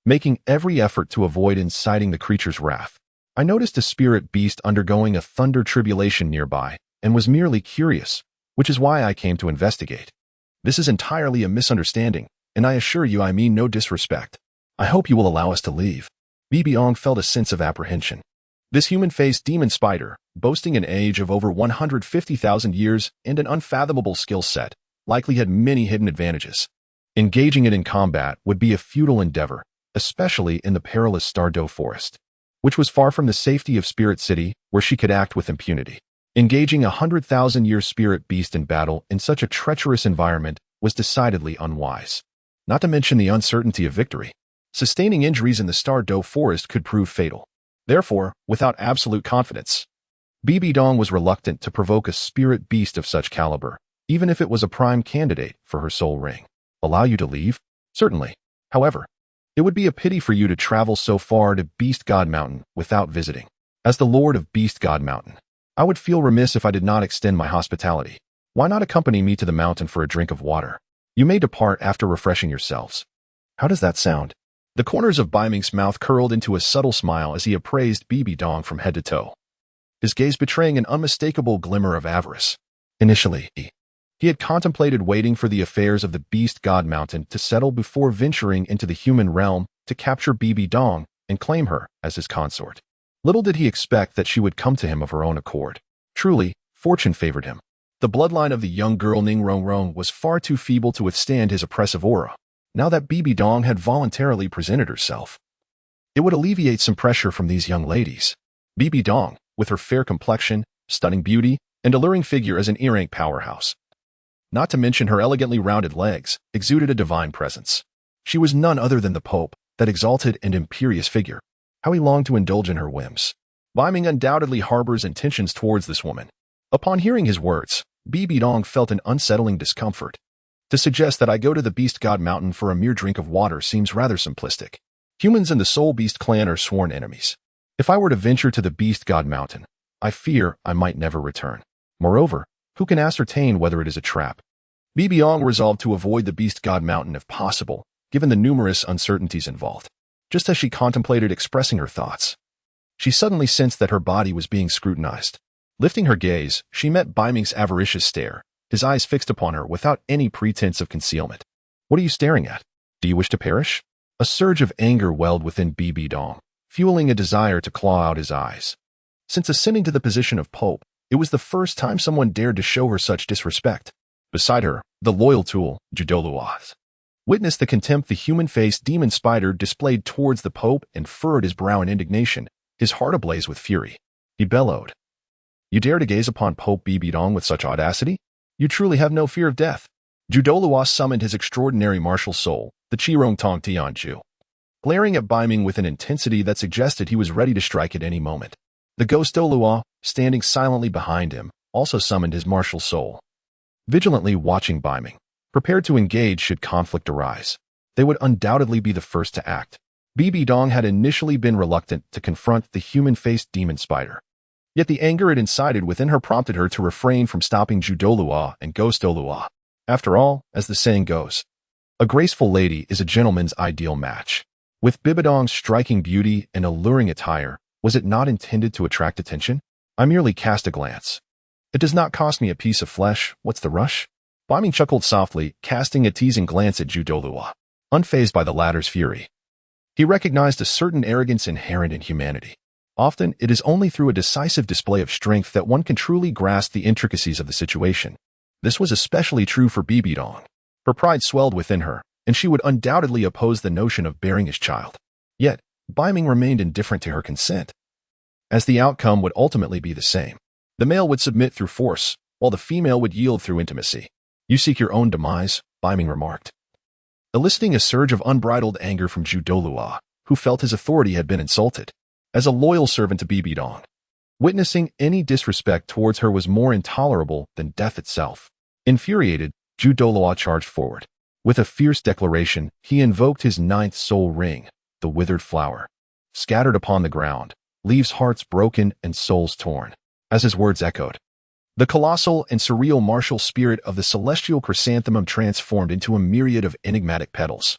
making every effort to avoid inciting the creature's wrath. I noticed a spirit beast undergoing a thunder tribulation nearby, and was merely curious, which is why I came to investigate. This is entirely a misunderstanding, and I assure you I mean no disrespect. I hope you will allow us to leave. Bibi Dong felt a sense of apprehension. This human-faced demon spider, boasting an age of over 150,000 years and an unfathomable skill set, likely had many hidden advantages. Engaging it in combat would be a futile endeavor, especially in the perilous Stardow Forest, which was far from the safety of Spirit City, where she could act with impunity. Engaging a 100,000-year spirit beast in battle in such a treacherous environment was decidedly unwise. Not to mention the uncertainty of victory. Sustaining injuries in the Stardo Forest could prove fatal. Therefore, without absolute confidence, Bibi was reluctant to provoke a spirit beast of such caliber, even if it was a prime candidate for her soul ring. Allow you to leave? Certainly. However, it would be a pity for you to travel so far to Beast God Mountain without visiting. As the Lord of Beast God Mountain, I would feel remiss if I did not extend my hospitality. Why not accompany me to the mountain for a drink of water? You may depart after refreshing yourselves. How does that sound? The corners of Beiming's mouth curled into a subtle smile as he appraised Bibi from head to toe, his gaze betraying an unmistakable glimmer of avarice. Initially, he had contemplated waiting for the affairs of the Beast God Mountain to settle before venturing into the human realm to capture Bibi and claim her as his consort. Little did he expect that she would come to him of her own accord. Truly, fortune favored him. The bloodline of the young girl Ning Rong was far too feeble to withstand his oppressive aura. Now that Bibi had voluntarily presented herself, it would alleviate some pressure from these young ladies. Bibi with her fair complexion, stunning beauty, and alluring figure as an earring powerhouse, not to mention her elegantly rounded legs, exuded a divine presence. She was none other than the Pope, that exalted and imperious figure. How he longed to indulge in her whims. Beiming undoubtedly harbors intentions towards this woman. Upon hearing his words, Bibi felt an unsettling discomfort. To suggest that I go to the Beast God Mountain for a mere drink of water seems rather simplistic. Humans and the Soul Beast clan are sworn enemies. If I were to venture to the Beast God Mountain, I fear I might never return. Moreover, who can ascertain whether it is a trap? Bibi resolved to avoid the Beast God Mountain if possible, given the numerous uncertainties involved. Just as she contemplated expressing her thoughts, she suddenly sensed that her body was being scrutinized. Lifting her gaze, she met Beiming's avaricious stare, his eyes fixed upon her without any pretense of concealment. What are you staring at? Do you wish to perish? A surge of anger welled within Bibi fueling a desire to claw out his eyes. Since ascending to the position of Pope, it was the first time someone dared to show her such disrespect. Beside her, the loyal tool, Douluo, witnessed the contempt the human-faced demon spider displayed towards the Pope and furrowed his brow in indignation, his heart ablaze with fury. He bellowed, "You dare to gaze upon Pope Bibi with such audacity? You truly have no fear of death." Douluo summoned his extraordinary martial soul, the Qirong Tong Tianju, glaring at Beiming with an intensity that suggested he was ready to strike at any moment. The ghost Douluo, standing silently behind him, also summoned his martial soul, vigilantly watching Beiming, prepared to engage should conflict arise. They would undoubtedly be the first to act. Bibi had initially been reluctant to confront the human-faced demon spider. Yet the anger it incited within her prompted her to refrain from stopping Douluo and Ghost Douluo. After all, as the saying goes, a graceful lady is a gentleman's ideal match. With Bibidong's striking beauty and alluring attire, was it not intended to attract attention? I merely cast a glance. It does not cost me a piece of flesh, what's the rush? Beiming chuckled softly, casting a teasing glance at Douluo, unfazed by the latter's fury. He recognized a certain arrogance inherent in humanity. Often, it is only through a decisive display of strength that one can truly grasp the intricacies of the situation. This was especially true for Bibi. Her pride swelled within her, and she would undoubtedly oppose the notion of bearing his child. Yet, Beiming remained indifferent to her consent, as the outcome would ultimately be the same. The male would submit through force, while the female would yield through intimacy. "You seek your own demise," Beiming remarked, eliciting a surge of unbridled anger from Douluo, who felt his authority had been insulted. As a loyal servant to Bibi, witnessing any disrespect towards her was more intolerable than death itself. Infuriated, Douluo charged forward. With a fierce declaration, he invoked his ninth soul ring, the withered flower. Scattered upon the ground, leaves hearts broken and souls torn. As his words echoed, the colossal and surreal martial spirit of the celestial chrysanthemum transformed into a myriad of enigmatic petals,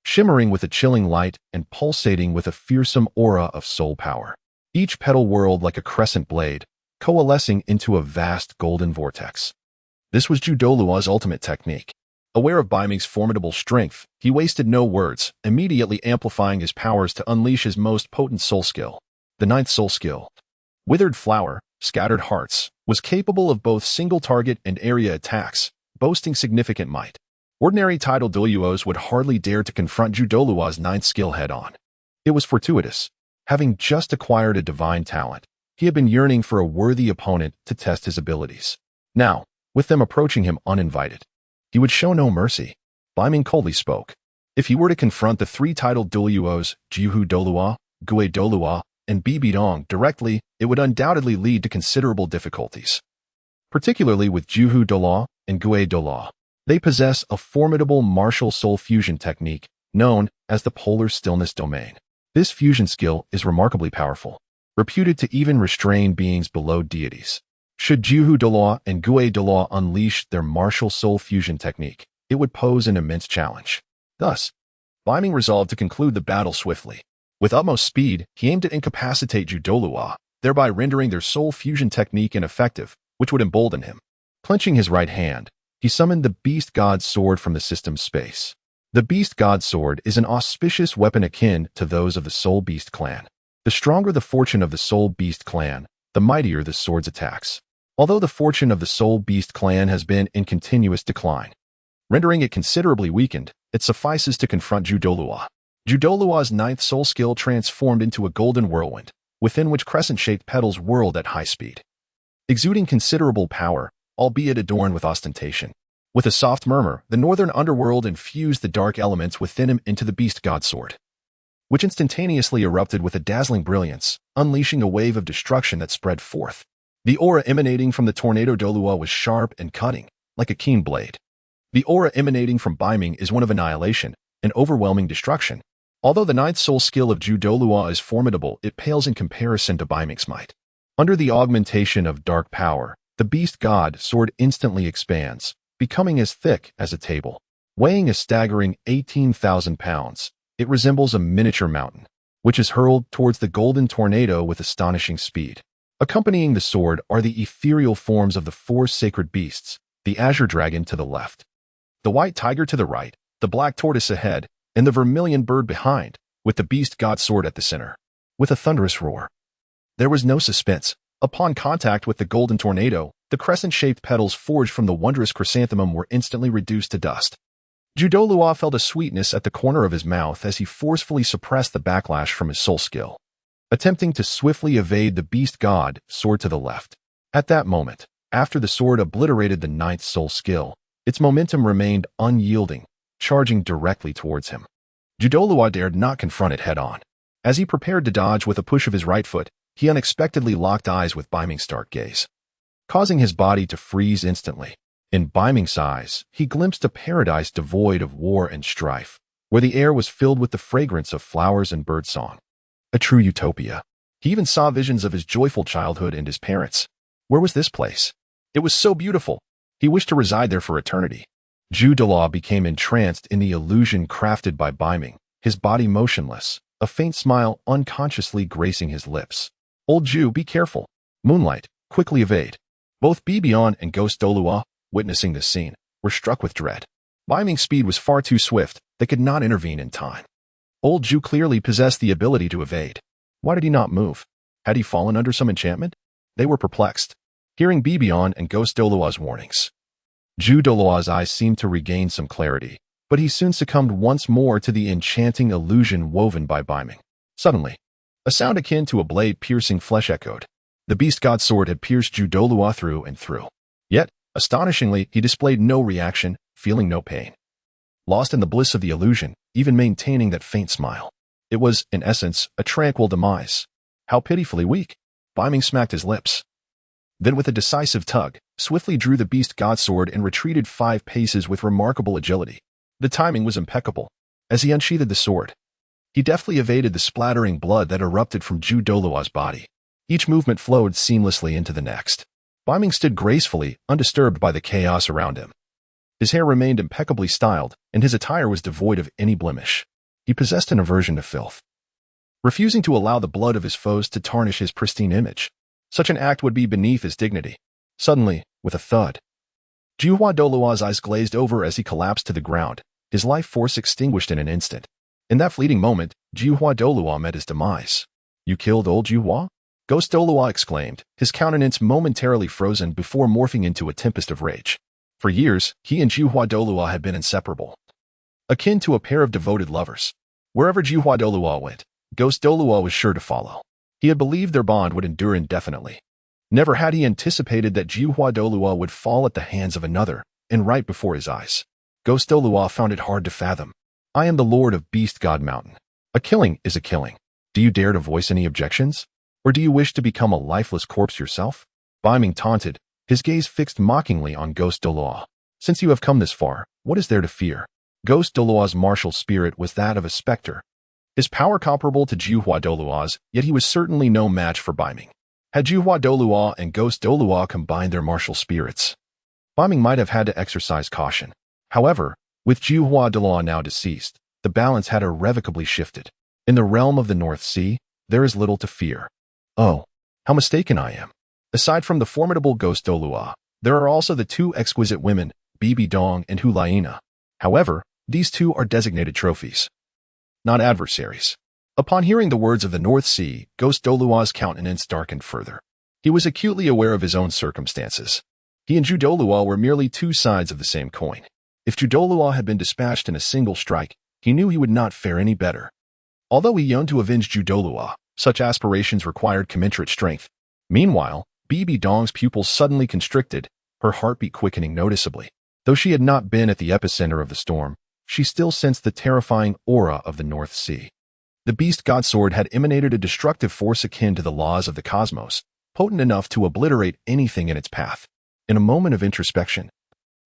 shimmering with a chilling light and pulsating with a fearsome aura of soul power. Each petal whirled like a crescent blade, coalescing into a vast golden vortex. This was Douluo's ultimate technique. Aware of Beiming's formidable strength, he wasted no words, immediately amplifying his powers to unleash his most potent soul skill. The ninth soul skill, Withered Flower, Scattered Hearts, was capable of both single-target and area attacks, boasting significant might. Ordinary title Douluos would hardly dare to confront Douluo's ninth skill head-on. It was fortuitous. Having just acquired a divine talent, He had been yearning for a worthy opponent to test his abilities. Now, with them approaching him uninvited, he would show no mercy. Beiming coldly spoke. If he were to confront the three titled Douluos, Jiuhu Douluo, Gue Douluo, and Bibi directly, it would undoubtedly lead to considerable difficulties. Particularly with Jiuhu Douluo and Gue Douluo. They possess a formidable martial soul fusion technique known as the Polar Stillness Domain. This fusion skill is remarkably powerful, reputed to even restrain beings below deities. Should Jiuhu Douluo and Gue Douluo unleash their martial soul fusion technique, it would pose an immense challenge. Thus, Beiming resolved to conclude the battle swiftly. With utmost speed, he aimed to incapacitate Jiuhu Douluo, thereby rendering their soul fusion technique ineffective, which would embolden him. Clenching his right hand, he summoned the Beast God's Sword from the system's space. The Beast God's Sword is an auspicious weapon akin to those of the Soul Beast clan. The stronger the fortune of the Soul Beast clan, the mightier the sword's attacks. Although the fortune of the Soul Beast clan has been in continuous decline, rendering it considerably weakened, it suffices to confront Jiuhu Douluo. Jiuhu Douluo's ninth soul skill transformed into a golden whirlwind, within which crescent-shaped petals whirled at high speed, exuding considerable power, albeit adorned with ostentation. With a soft murmur, the northern underworld infused the dark elements within him into the Beast God's Sword, which instantaneously erupted with a dazzling brilliance, unleashing a wave of destruction that spread forth. The aura emanating from the tornado Douluo was sharp and cutting, like a keen blade. The aura emanating from Beiming is one of annihilation and overwhelming destruction. Although the ninth soul skill of Jiuhu Douluo is formidable, it pales in comparison to Beiming's might. Under the augmentation of dark power, the Beast God Sword instantly expands, becoming as thick as a table. Weighing a staggering 18,000 pounds, it resembles a miniature mountain, which is hurled towards the golden tornado with astonishing speed. Accompanying the sword are the ethereal forms of the four sacred beasts, the azure dragon to the left, the white tiger to the right, the black tortoise ahead, and the vermilion bird behind, with the Beast God's Sword at the center. With a thunderous roar, there was no suspense. Upon contact with the golden tornado, the crescent-shaped petals forged from the wondrous chrysanthemum were instantly reduced to dust. Jiuhu Douluo felt a sweetness at the corner of his mouth as he forcefully suppressed the backlash from his soul skill, attempting to swiftly evade the Beast God Sword to the left. At that moment, after the sword obliterated the ninth soul skill, its momentum remained unyielding, charging directly towards him. Jiuhu Douluo dared not confront it head-on. As he prepared to dodge with a push of his right foot, he unexpectedly locked eyes with Beiming's stark gaze, causing his body to freeze instantly. In Beiming's eyes, he glimpsed a paradise devoid of war and strife, where the air was filled with the fragrance of flowers and birdsong. A true utopia. He even saw visions of his joyful childhood and his parents. Where was this place? It was so beautiful. He wished to reside there for eternity. Jiuhu Douluo became entranced in the illusion crafted by Beiming, his body motionless, a faint smile unconsciously gracing his lips. Old Jiu, be careful. Moonlight, quickly evade. Both Bibi and Ghost Douluo, witnessing this scene, were struck with dread. Beiming's speed was far too swift, they could not intervene in time. Old Jiu clearly possessed the ability to evade. Why did he not move? Had he fallen under some enchantment? They were perplexed, hearing Bibi and Ghost Douluo's warnings. Jiuhu Douluo's eyes seemed to regain some clarity, but he soon succumbed once more to the enchanting illusion woven by Beiming. Suddenly, a sound akin to a blade piercing flesh echoed. The Beast God's Sword had pierced Jiuhu Douluo through and through. Yet, astonishingly, he displayed no reaction, feeling no pain. Lost in the bliss of the illusion, even maintaining that faint smile. It was, in essence, a tranquil demise. How pitifully weak. Beiming smacked his lips. Then with a decisive tug, swiftly drew the Beast God's Sword and retreated 5 paces with remarkable agility. The timing was impeccable. As he unsheathed the sword, he deftly evaded the splattering blood that erupted from Jiuhu Douluo's body. Each movement flowed seamlessly into the next. Beiming stood gracefully, undisturbed by the chaos around him. His hair remained impeccably styled, and his attire was devoid of any blemish. He possessed an aversion to filth, refusing to allow the blood of his foes to tarnish his pristine image. Such an act would be beneath his dignity. Suddenly, with a thud, Jiuhu Douluo's eyes glazed over as he collapsed to the ground, his life force extinguished in an instant. In that fleeting moment, Jiuhu Douluo met his demise. You killed old Jiuhu? Ghost Douluo exclaimed, his countenance momentarily frozen before morphing into a tempest of rage. For years, he and Jiuhu Douluo had been inseparable, akin to a pair of devoted lovers. Wherever Jiuhu Douluo went, Ghost Douluo was sure to follow. He had believed their bond would endure indefinitely. Never had he anticipated that Jiuhua Douluo would fall at the hands of another, and right before his eyes. Ghost Douluo found it hard to fathom. I am the Lord of Beast God Mountain. A killing is a killing. Do you dare to voice any objections? Or do you wish to become a lifeless corpse yourself? Beiming taunted, his gaze fixed mockingly on Ghost Douluo. Since you have come this far, what is there to fear? Ghost Douluo's martial spirit was that of a specter. His power comparable to Jiuhua Douluo's, yet he was certainly no match for Beiming. Had Jiuhua Douluo and Ghost Douluo combined their martial spirits, Beiming might have had to exercise caution. However, with Jiuhua Douluo now deceased, the balance had irrevocably shifted. In the realm of the North Sea, there is little to fear. Oh, how mistaken I am. Aside from the formidable Ghost Douluo, there are also the two exquisite women, Bibi and Hulaina. However, these two are designated trophies, not adversaries. Upon hearing the words of the North Sea, Ghost Douluo's countenance darkened further. He was acutely aware of his own circumstances. He and Ju Douluo were merely two sides of the same coin. If Ju Douluo had been dispatched in a single strike, he knew he would not fare any better. Although he yearned to avenge Ju Douluo, such aspirations required commensurate strength. Meanwhile, Bibi Dong's pupils suddenly constricted, her heartbeat quickening noticeably. Though she had not been at the epicenter of the storm, she still sensed the terrifying aura of the North Sea. The beast god sword had emanated a destructive force akin to the laws of the cosmos, potent enough to obliterate anything in its path. In a moment of introspection,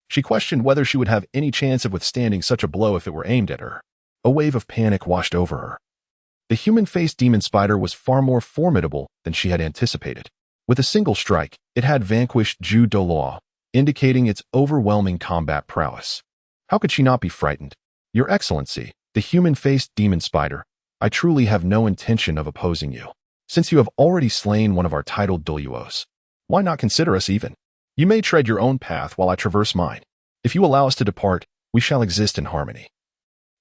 she questioned whether she would have any chance of withstanding such a blow if it were aimed at her. A wave of panic washed over her. The human-faced demon spider was far more formidable than she had anticipated. With a single strike, it had vanquished Ju Douluo, indicating its overwhelming combat prowess. How could she not be frightened? Your Excellency, the human-faced demon spider, I truly have no intention of opposing you. Since you have already slain one of our titled Douluos, why not consider us even? You may tread your own path while I traverse mine. If you allow us to depart, we shall exist in harmony.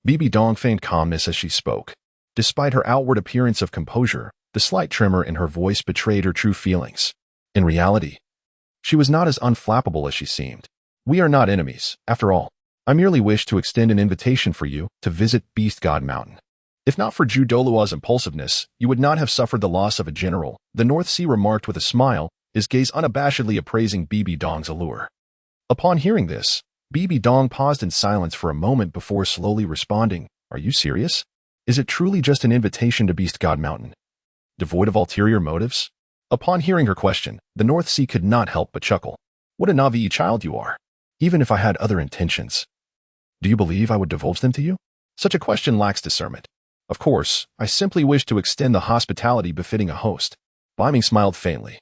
Bibi Dong feigned calmness as she spoke. Despite her outward appearance of composure, the slight tremor in her voice betrayed her true feelings. In reality, she was not as unflappable as she seemed. We are not enemies, after all. I merely wish to extend an invitation for you to visit Beast God Mountain. If not for Ju Douluo's impulsiveness, you would not have suffered the loss of a general, the North Sea remarked with a smile, his gaze unabashedly appraising Bibi Dong's allure. Upon hearing this, Bibi Dong paused in silence for a moment before slowly responding, Are you serious? Is it truly just an invitation to Beast God Mountain, devoid of ulterior motives? Upon hearing her question, the North Sea could not help but chuckle. What a Navi child you are. Even if I had other intentions, do you believe I would divulge them to you? Such a question lacks discernment. Of course, I simply wish to extend the hospitality befitting a host. Beiming smiled faintly,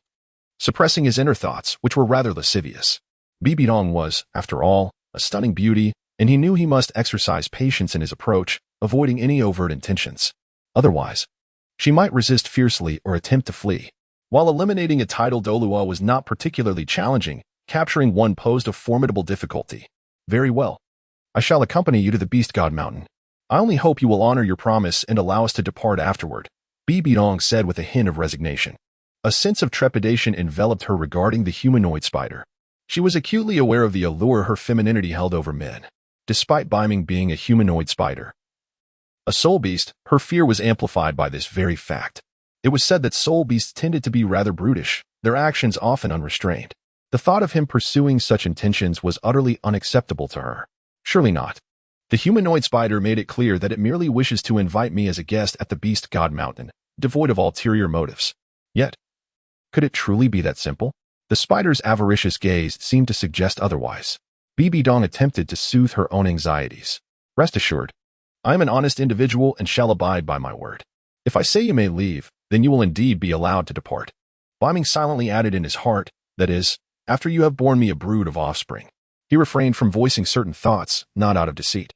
suppressing his inner thoughts, which were rather lascivious. Bibi Dong was, after all, a stunning beauty, and he knew he must exercise patience in his approach, avoiding any overt intentions. Otherwise, she might resist fiercely or attempt to flee. While eliminating a titled Douluo was not particularly challenging, capturing one posed a formidable difficulty. Very well. I shall accompany you to the Beast God Mountain. I only hope you will honor your promise and allow us to depart afterward, Bibi Dong said with a hint of resignation. A sense of trepidation enveloped her regarding the humanoid spider. She was acutely aware of the allure her femininity held over men. Despite Beiming being a humanoid spider, a soul beast, her fear was amplified by this very fact. It was said that soul beasts tended to be rather brutish, their actions often unrestrained. The thought of him pursuing such intentions was utterly unacceptable to her. Surely not. The humanoid spider made it clear that it merely wishes to invite me as a guest at the Beast God Mountain, devoid of ulterior motives. Yet, could it truly be that simple? The spider's avaricious gaze seemed to suggest otherwise. Bibi Dong attempted to soothe her own anxieties. Rest assured, I am an honest individual and shall abide by my word. If I say you may leave, then you will indeed be allowed to depart. Beiming silently added in his heart, that is, after you have borne me a brood of offspring. He refrained from voicing certain thoughts, not out of deceit,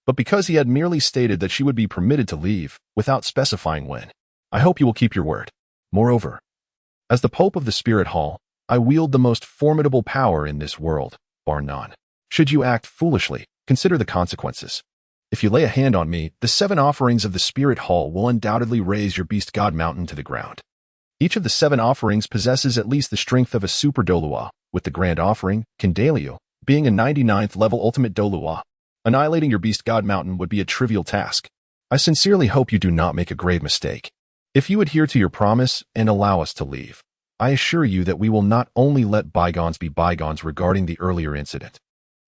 but because he had merely stated that she would be permitted to leave, without specifying when. I hope you will keep your word. Moreover, as the Pope of the Spirit Hall, I wield the most formidable power in this world, bar none. Should you act foolishly, consider the consequences. If you lay a hand on me, the 7 offerings of the Spirit Hall will undoubtedly raise your Beast God Mountain to the ground. Each of the 7 offerings possesses at least the strength of a Super Douluo, with the Grand Offering, Kendalio, being a 99th level Ultimate Douluo. Annihilating your Beast God Mountain would be a trivial task. I sincerely hope you do not make a grave mistake. If you adhere to your promise and allow us to leave, I assure you that we will not only let bygones be bygones regarding the earlier incident,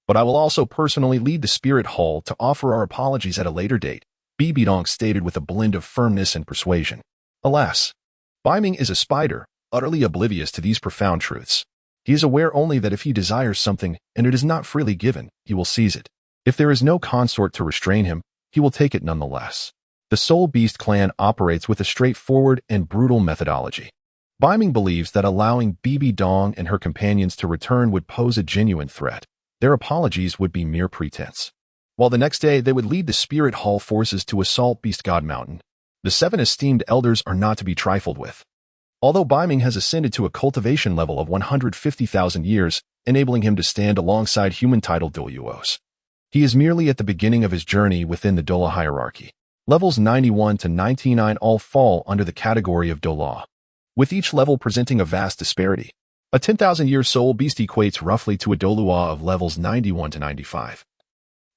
but I will also personally lead the spirit hall to offer our apologies at a later date, Bibi stated with a blend of firmness and persuasion. Alas, Beiming is a spider, utterly oblivious to these profound truths. He is aware only that if he desires something and it is not freely given, he will seize it. If there is no consort to restrain him, he will take it nonetheless. The Soul Beast clan operates with a straightforward and brutal methodology. Beiming believes that allowing Bibi and her companions to return would pose a genuine threat. Their apologies would be mere pretense. While the next day they would lead the Spirit Hall forces to assault Beast God Mountain, the 7 esteemed elders are not to be trifled with. Although Beiming has ascended to a cultivation level of 150,000 years, enabling him to stand alongside human-titled Douluos, he is merely at the beginning of his journey within the Douluo hierarchy. Levels 91 to 99 all fall under the category of Douluo, with each level presenting a vast disparity. A 10,000-year soul beast equates roughly to a Douluo of levels 91 to 95,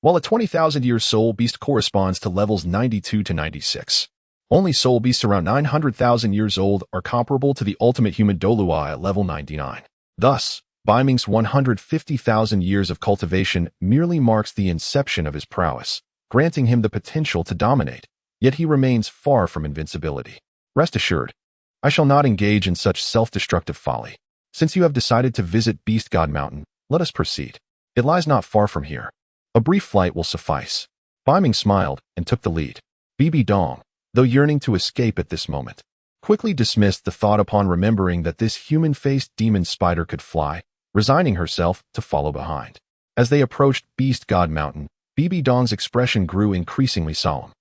while a 20,000-year soul beast corresponds to levels 92 to 96. Only soul beasts around 900,000 years old are comparable to the ultimate human Douluo at level 99. Thus, Beiming's 150,000 years of cultivation merely marks the inception of his prowess, granting him the potential to dominate, yet he remains far from invincibility. Rest assured, I shall not engage in such self-destructive folly. Since you have decided to visit Beast God Mountain, let us proceed. It lies not far from here. A brief flight will suffice. Beiming smiled and took the lead. Bibi, though yearning to escape at this moment, quickly dismissed the thought upon remembering that this human-faced demon spider could fly, resigning herself to follow behind. As they approached Beast God Mountain, Bibi's expression grew increasingly solemn.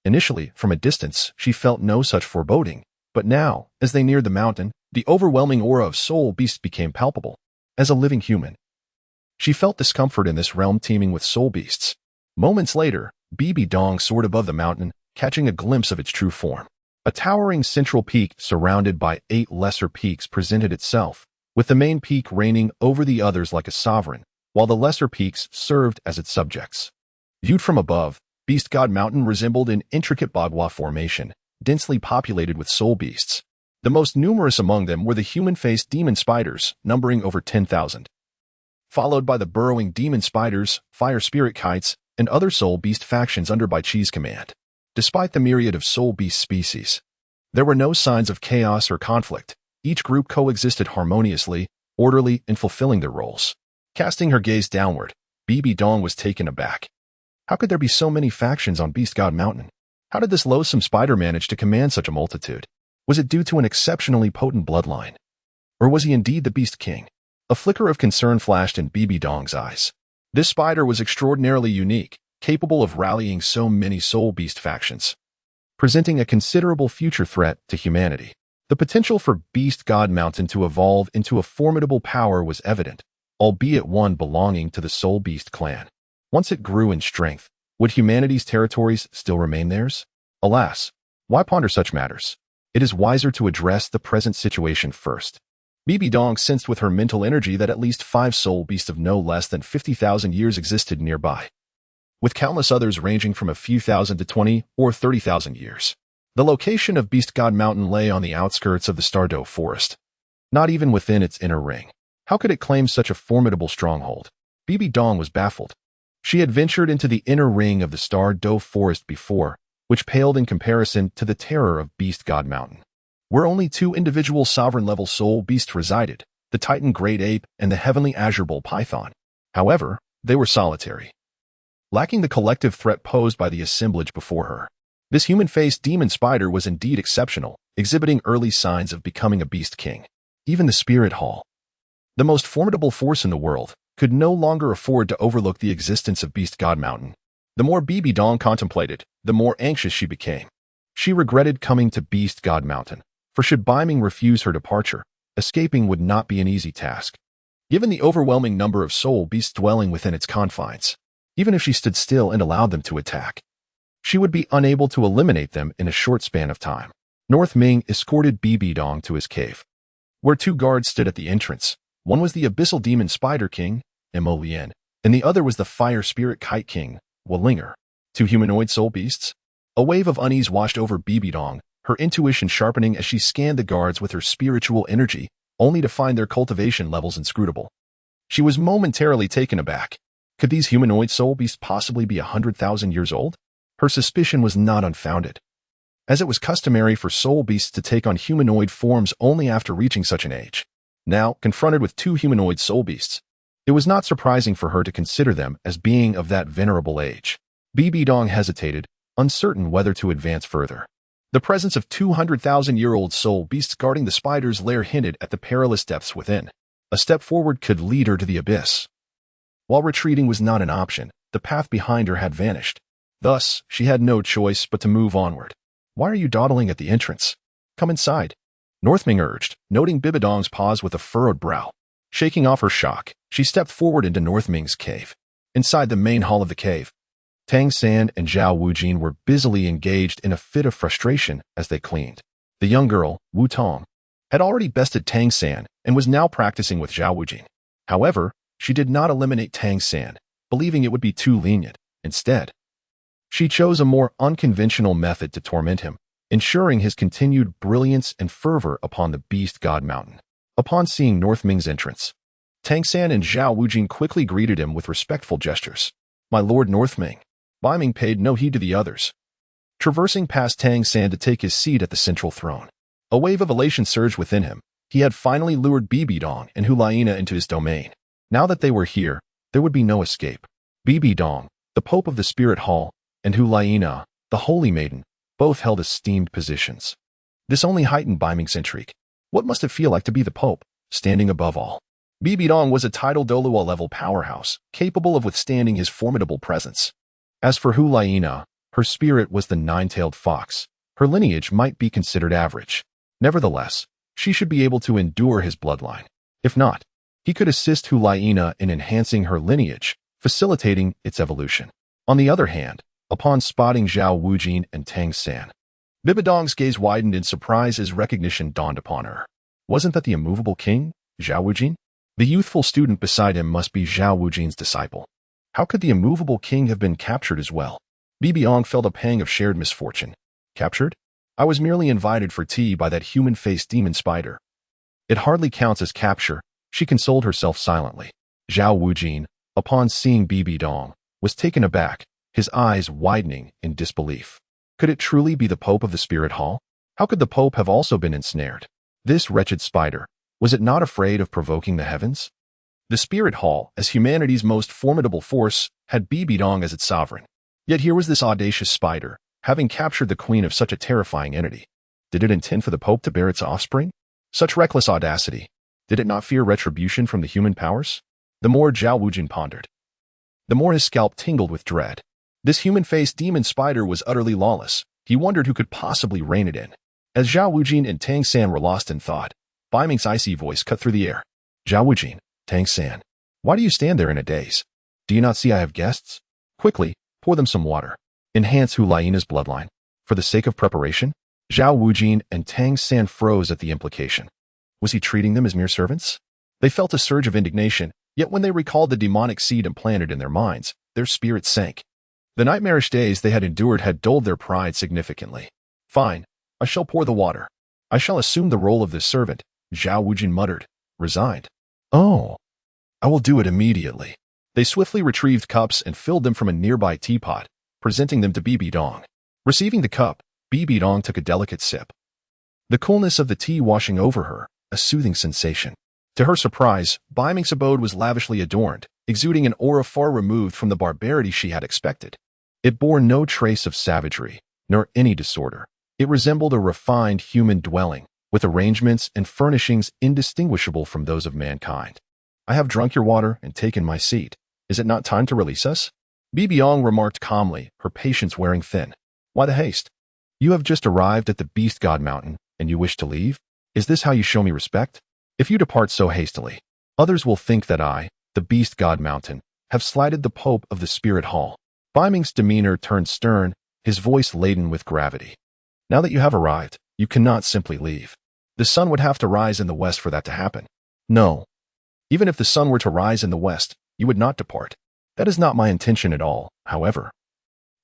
Initially, from a distance, she felt no such foreboding, but now, as they neared the mountain, the overwhelming aura of soul beasts became palpable. As a living human, she felt discomfort in this realm teeming with soul beasts. Moments later, Bibi soared above the mountain, catching a glimpse of its true form. A towering central peak surrounded by 8 lesser peaks presented itself, with the main peak reigning over the others like a sovereign, while the lesser peaks served as its subjects. Viewed from above, Beast God Mountain resembled an intricate bagua formation, densely populated with soul beasts. The most numerous among them were the human-faced demon spiders, numbering over 10,000, followed by the burrowing demon spiders, fire spirit kites, and other soul beast factions under Bai Chi's command. Despite the myriad of soul beast species, there were no signs of chaos or conflict. Each group coexisted harmoniously, orderly, and fulfilling their roles. Casting her gaze downward, Bibi was taken aback. How could there be so many factions on Beast God Mountain? How did this loathsome spider manage to command such a multitude? Was it due to an exceptionally potent bloodline? Or was he indeed the Beast King? A flicker of concern flashed in Bibi's eyes. This spider was extraordinarily unique, capable of rallying so many soul beast factions, presenting a considerable future threat to humanity. The potential for Beast God Mountain to evolve into a formidable power was evident, albeit one belonging to the Soul Beast clan. Once it grew in strength, would humanity's territories still remain theirs? Alas, why ponder such matters? It is wiser to address the present situation first. Bibi sensed with her mental energy that at least 5 soul beasts of no less than 50,000 years existed nearby, with countless others ranging from a few thousand to 20 or 30,000 years. The location of Beast God Mountain lay on the outskirts of the Douluo forest, not even within its inner ring. How could it claim such a formidable stronghold? Bibi was baffled. She had ventured into the inner ring of the Douluo forest before, which paled in comparison to the terror of Beast God Mountain, where only 2 individual sovereign-level soul beasts resided, the Titan Great Ape and the Heavenly Azure Bull Python. However, they were solitary, lacking the collective threat posed by the assemblage before her. This human-faced demon spider was indeed exceptional, exhibiting early signs of becoming a beast king. Even the Spirit Hall, the most formidable force in the world, could no longer afford to overlook the existence of Beast God Mountain. The more Bibi contemplated, the more anxious she became. She regretted coming to Beast God Mountain, for should Beiming refuse her departure, escaping would not be an easy task, given the overwhelming number of soul beasts dwelling within its confines. Even if she stood still and allowed them to attack, she would be unable to eliminate them in a short span of time. North Ming escorted Bibi to his cave, where 2 guards stood at the entrance. One was the Abyssal Demon Spider King, Mo Lien, and the other was the Fire Spirit Kite King, Walinger. 2 humanoid soul beasts? A wave of unease washed over Bibi her intuition sharpening as she scanned the guards with her spiritual energy, only to find their cultivation levels inscrutable. She was momentarily taken aback. Could these humanoid soul beasts possibly be 100,000 years old? Her suspicion was not unfounded, as it was customary for soul beasts to take on humanoid forms only after reaching such an age. Now, confronted with two humanoid soul beasts, it was not surprising for her to consider them as being of that venerable age. Bibi hesitated, uncertain whether to advance further. The presence of 200,000-year-old soul beasts guarding the spider's lair hinted at the perilous depths within. A step forward could lead her to the abyss. While retreating was not an option, the path behind her had vanished. Thus, she had no choice but to move onward. "Why are you dawdling at the entrance? Come inside," Northming urged, noting Bibidong's pause with a furrowed brow. Shaking off her shock, she stepped forward into Northming's cave. Inside the main hall of the cave, Tang San and Xiao Wu were busily engaged in a fit of frustration as they cleaned. The young girl, Wu Tong, had already bested Tang San and was now practicing with Xiao Wu. However, she did not eliminate Tang San, believing it would be too lenient. Instead, she chose a more unconventional method to torment him, ensuring his continued brilliance and fervor upon the Beast God Mountain. Upon seeing Northming's entrance, Tang San and Xiao Wu quickly greeted him with respectful gestures. "My Lord Northming." Beiming paid no heed to the others, traversing past Tang San to take his seat at the central throne. A wave of elation surged within him. He had finally lured Bibidong and Hulaina into his domain. Now that they were here, there would be no escape. Bibidong, the Pope of the Spirit Hall, and Hulaina, the Holy Maiden, both held esteemed positions. This only heightened Beiming's intrigue. What must it feel like to be the Pope, standing above all? Bibidong was a tidal Douluo-level powerhouse, capable of withstanding his formidable presence. As for Hulaina, her spirit was the nine-tailed fox. Her lineage might be considered average. Nevertheless, she should be able to endure his bloodline. If not, he could assist Hulaina in enhancing her lineage, facilitating its evolution. On the other hand, upon spotting Xiao Wu and Tang San, Bibidong's gaze widened in surprise as recognition dawned upon her. Wasn't that the immovable king, Xiao Wu? The youthful student beside him must be Xiao Wu's disciple. How could the immovable king have been captured as well? Bibidong felt a pang of shared misfortune. Captured? I was merely invited for tea by that human-faced demon spider. It hardly counts as capture, she consoled herself silently. Xiao Wu, upon seeing Bibidong, was taken aback, his eyes widening in disbelief. Could it truly be the Pope of the Spirit Hall? How could the Pope have also been ensnared? This wretched spider, was it not afraid of provoking the heavens? The Spirit Hall, as humanity's most formidable force, had Bibidong as its sovereign. Yet here was this audacious spider, having captured the queen of such a terrifying entity. Did it intend for the Pope to bear its offspring? Such reckless audacity. Did it not fear retribution from the human powers? The more Xiao Wu pondered, the more his scalp tingled with dread. This human-faced demon spider was utterly lawless. He wondered who could possibly rein it in. As Xiao Wu and Tang San were lost in thought, Beiming's icy voice cut through the air. "Xiao Wu, Tang San, why do you stand there in a daze? Do you not see I have guests? Quickly, pour them some water. Enhance Hulaina's bloodline. For the sake of preparation?" Xiao Wu and Tang San froze at the implication. Was he treating them as mere servants? They felt a surge of indignation, yet when they recalled the demonic seed implanted in their minds, their spirits sank. The nightmarish days they had endured had dulled their pride significantly. "Fine, I shall pour the water. I shall assume the role of this servant," Xiao Wu muttered, resigned. "Oh, I will do it immediately." They swiftly retrieved cups and filled them from a nearby teapot, presenting them to Bibidong. Receiving the cup, Bibidong took a delicate sip. The coolness of the tea washing over her, a soothing sensation. To her surprise, Beiming's abode was lavishly adorned, exuding an aura far removed from the barbarity she had expected. It bore no trace of savagery, nor any disorder. It resembled a refined human dwelling, with arrangements and furnishings indistinguishable from those of mankind. "I have drunk your water and taken my seat. Is it not time to release us?" Bibidong remarked calmly, her patience wearing thin. "Why the haste? You have just arrived at the Beast God Mountain, and you wish to leave? Is this how you show me respect? If you depart so hastily, others will think that I, the Beast God Mountain, have slighted the Pope of the Spirit Hall." Beiming's demeanor turned stern, his voice laden with gravity. "Now that you have arrived, you cannot simply leave. The sun would have to rise in the west for that to happen. No. Even if the sun were to rise in the west, you would not depart. That is not my intention at all, however.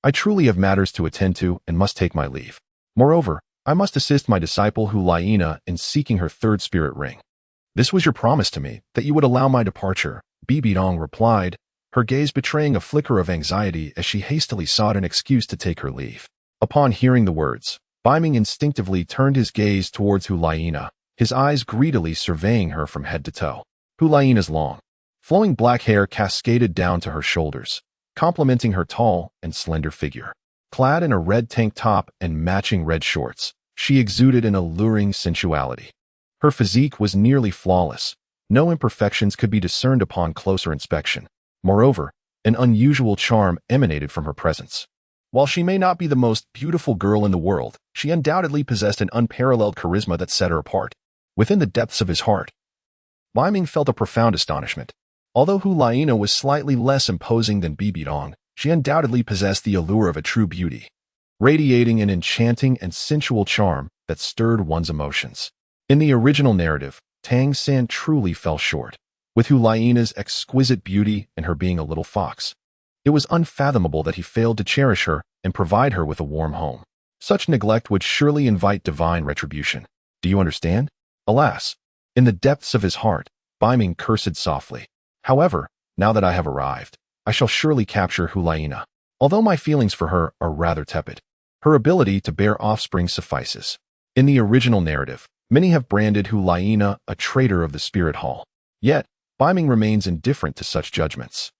I truly have matters to attend to and must take my leave. Moreover, I must assist my disciple Hulaina in seeking her third spirit ring. This was your promise to me, that you would allow my departure, Bibi replied, her gaze betraying a flicker of anxiety as she hastily sought an excuse to take her leave. Upon hearing the words, Beiming instinctively turned his gaze towards Hulaina, his eyes greedily surveying her from head to toe. Hulaina's long, flowing black hair cascaded down to her shoulders, complementing her tall and slender figure. Clad in a red tank top and matching red shorts, she exuded an alluring sensuality. Her physique was nearly flawless. No imperfections could be discerned upon closer inspection. Moreover, an unusual charm emanated from her presence. While she may not be the most beautiful girl in the world, she undoubtedly possessed an unparalleled charisma that set her apart. Within the depths of his heart, Beiming felt a profound astonishment. Although Hulaina was slightly less imposing than Bibi, she undoubtedly possessed the allure of a true beauty, radiating an enchanting and sensual charm that stirred one's emotions. In the original narrative, Tang San truly fell short, with Hulaina's exquisite beauty and her being a little fox. It was unfathomable that he failed to cherish her and provide her with a warm home. Such neglect would surely invite divine retribution. Do you understand? Alas, in the depths of his heart, Beiming cursed softly. However, now that I have arrived, I shall surely capture Hulaina. Although my feelings for her are rather tepid, her ability to bear offspring suffices. In the original narrative, many have branded Hulaina a traitor of the spirit hall. Yet, Beiming remains indifferent to such judgments.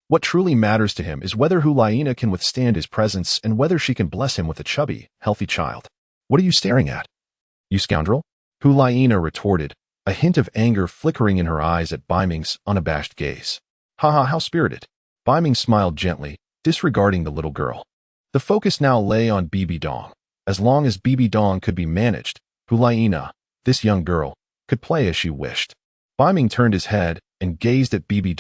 What truly matters to him is whether Hulaina can withstand his presence and whether she can bless him with a chubby, healthy child. What are you staring at, you scoundrel? Hulaina retorted, a hint of anger flickering in her eyes at Beiming's unabashed gaze. Haha, how spirited. Beiming smiled gently, disregarding the little girl. The focus now lay on Bibi. As long as Bibi could be managed, Hulaina, this young girl, could play as she wished. Beiming turned his head and gazed at Bibi,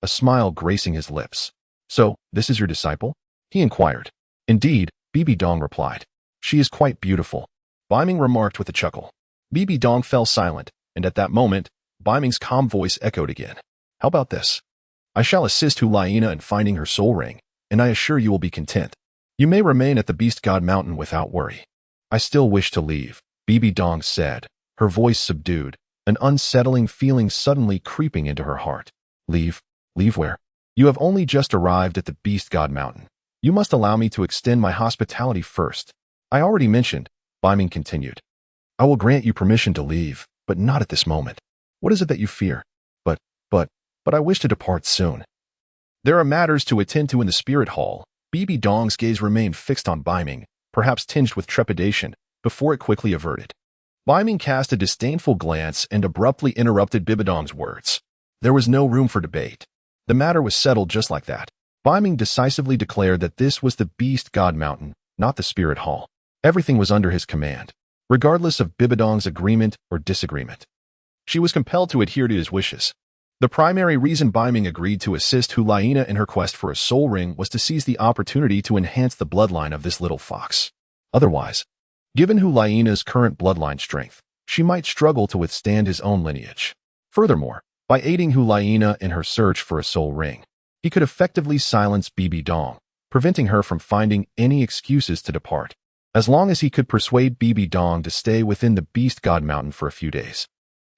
a smile gracing his lips. So, this is your disciple? He inquired. Indeed, Bibi replied. She is quite beautiful, Beiming remarked with a chuckle. Bibi fell silent, and at that moment, Beiming's calm voice echoed again. How about this? I shall assist Hulaina in finding her soul ring, and I assure you will be content. You may remain at the Beast God Mountain without worry. I still wish to leave, Bibi said, her voice subdued, an unsettling feeling suddenly creeping into her heart. Leave? Leave where? You have only just arrived at the Beast God Mountain. You must allow me to extend my hospitality first. I already mentioned, Beiming continued. I will grant you permission to leave, but not at this moment. What is it that you fear? But I wish to depart soon. There are matters to attend to in the spirit hall. Bibi gaze remained fixed on Beiming, perhaps tinged with trepidation, before it quickly averted. Beiming cast a disdainful glance and abruptly interrupted Bibi words. There was no room for debate. The matter was settled just like that. Beiming decisively declared that this was the Beast God Mountain, not the Spirit Hall. Everything was under his command, regardless of Bibi agreement or disagreement. She was compelled to adhere to his wishes. The primary reason Beiming agreed to assist Hulaina in her quest for a soul ring was to seize the opportunity to enhance the bloodline of this little fox. Otherwise, given Hulaina's current bloodline strength, she might struggle to withstand his own lineage. Furthermore, by aiding Hulaina in her search for a soul ring, he could effectively silence Bibi, preventing her from finding any excuses to depart, as long as he could persuade Bibi to stay within the Beast God Mountain for a few days.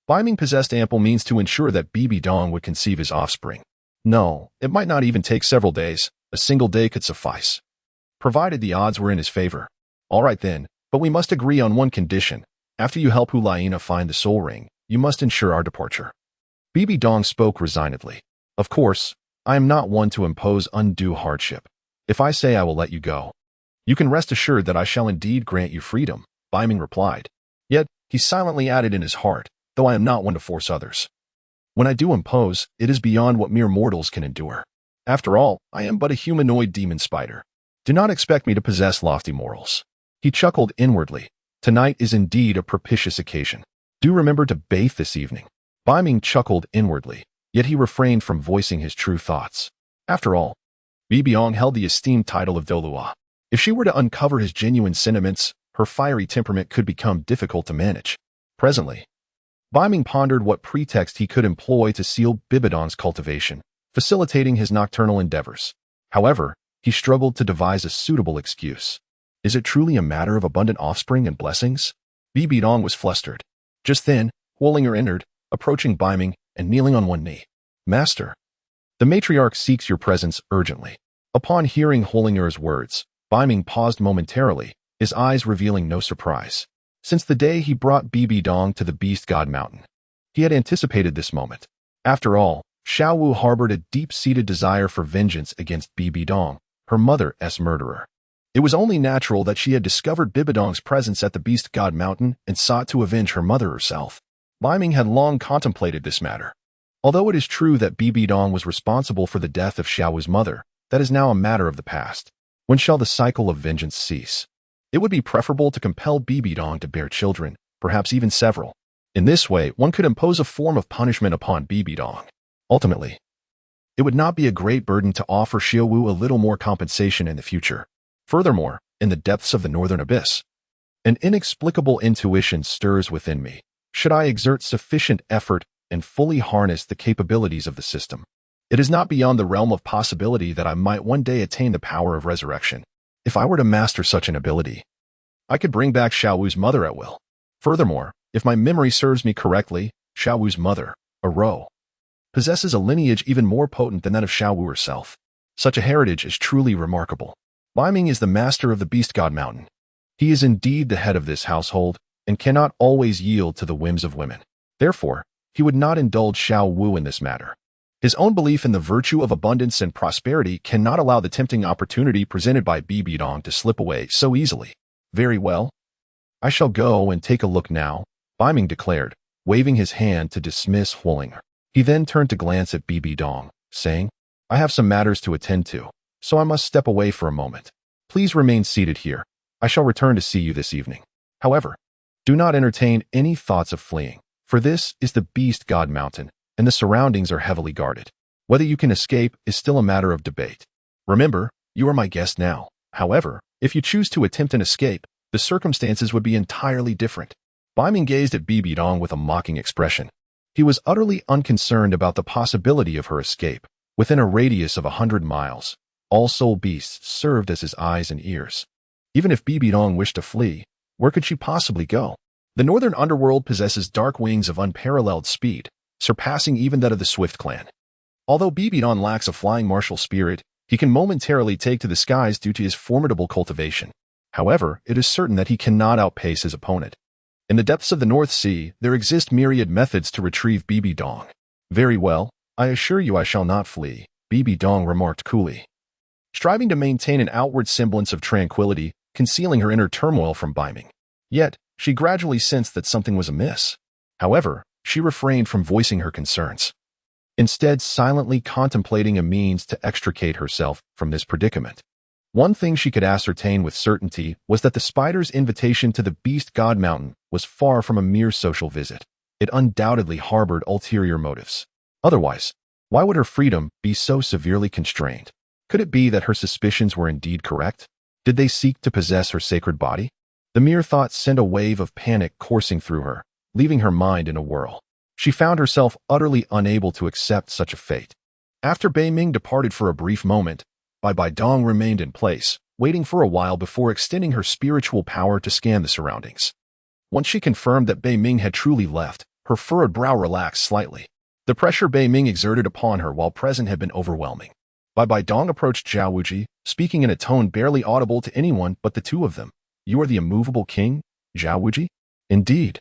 Beiming possessed ample means to ensure that Bibi would conceive his offspring. No, it might not even take several days. A single day could suffice, provided the odds were in his favor. All right then, but we must agree on one condition. After you help Hulaina find the soul ring, you must ensure our departure. Bibi spoke resignedly. Of course, I am not one to impose undue hardship. If I say I will let you go, you can rest assured that I shall indeed grant you freedom, Beiming replied. Yet, he silently added in his heart, though I am not one to force others. When I do impose, it is beyond what mere mortals can endure. After all, I am but a humanoid demon spider. Do not expect me to possess lofty morals. He chuckled inwardly. Tonight is indeed a propitious occasion. Do remember to bathe this evening. Beiming chuckled inwardly, yet he refrained from voicing his true thoughts. After all, Bibi held the esteemed title of Douluo. If she were to uncover his genuine sentiments, her fiery temperament could become difficult to manage. Presently, Beiming pondered what pretext he could employ to seal Bibi's cultivation, facilitating his nocturnal endeavors. However, he struggled to devise a suitable excuse. Is it truly a matter of abundant offspring and blessings? Bibi was flustered. Just then, Wollinger entered, approaching Beiming and kneeling on one knee. Master, the matriarch seeks your presence urgently. Upon hearing Wollinger's words, Beiming paused momentarily, his eyes revealing no surprise. Since the day he brought Bibi to the Beast God Mountain, he had anticipated this moment. After all, Xiao Wu harbored a deep-seated desire for vengeance against Bibi, her mother's murderer. It was only natural that she had discovered Bibidong's presence at the Beast God Mountain and sought to avenge her mother herself. Beiming had long contemplated this matter. Although it is true that Bibi was responsible for the death of Xiao Wu's mother, that is now a matter of the past. When shall the cycle of vengeance cease? It would be preferable to compel Bibi to bear children, perhaps even several. In this way, one could impose a form of punishment upon Bibi. Ultimately, it would not be a great burden to offer Xiao Wu a little more compensation in the future. Furthermore, in the depths of the northern abyss, an inexplicable intuition stirs within me. Should I exert sufficient effort and fully harness the capabilities of the system, it is not beyond the realm of possibility that I might one day attain the power of resurrection. If I were to master such an ability, I could bring back Xiao Wu's mother at will. Furthermore, if my memory serves me correctly, Xiao Wu's mother, Aro, possesses a lineage even more potent than that of Xiao Wu herself. Such a heritage is truly remarkable. Beiming is the master of the Beast God Mountain. He is indeed the head of this household and cannot always yield to the whims of women. Therefore, he would not indulge Xiao Wu in this matter. His own belief in the virtue of abundance and prosperity cannot allow the tempting opportunity presented by Bibi to slip away so easily. Very well. I shall go and take a look now, Beiming declared, waving his hand to dismiss Wollinger. He then turned to glance at Bibi, saying, I have some matters to attend to, so I must step away for a moment. Please remain seated here. I shall return to see you this evening. However, do not entertain any thoughts of fleeing, for this is the Beast God Mountain, and the surroundings are heavily guarded. Whether you can escape is still a matter of debate. Remember, you are my guest now. However, if you choose to attempt an escape, the circumstances would be entirely different. Beiming gazed at Bibi with a mocking expression. He was utterly unconcerned about the possibility of her escape. Within a radius of 100 miles, all soul beasts served as his eyes and ears. Even if Bibi wished to flee, where could she possibly go? The northern underworld possesses dark wings of unparalleled speed, surpassing even that of the Swift clan. Although Bibi lacks a flying martial spirit, he can momentarily take to the skies due to his formidable cultivation. However, it is certain that he cannot outpace his opponent. In the depths of the North Sea, there exist myriad methods to retrieve Bibi. Very well, I assure you I shall not flee, Bibi remarked coolly, striving to maintain an outward semblance of tranquility, concealing her inner turmoil from Beiming. Yet, she gradually sensed that something was amiss. However, she refrained from voicing her concerns, instead silently contemplating a means to extricate herself from this predicament. One thing she could ascertain with certainty was that the spider's invitation to the Beast God Mountain was far from a mere social visit. It undoubtedly harbored ulterior motives. Otherwise, why would her freedom be so severely constrained? Could it be that her suspicions were indeed correct? Did they seek to possess her sacred body? The mere thought sent a wave of panic coursing through her, leaving her mind in a whirl. She found herself utterly unable to accept such a fate. After Beiming departed for a brief moment, Bai Dong remained in place, waiting for a while before extending her spiritual power to scan the surroundings. Once she confirmed that Beiming had truly left, her furrowed brow relaxed slightly. The pressure Beiming exerted upon her while present had been overwhelming. Bai Dong approached Zhao Wuji, speaking in a tone barely audible to anyone but the two of them. You are the immovable king, Zhao Wuji? Indeed.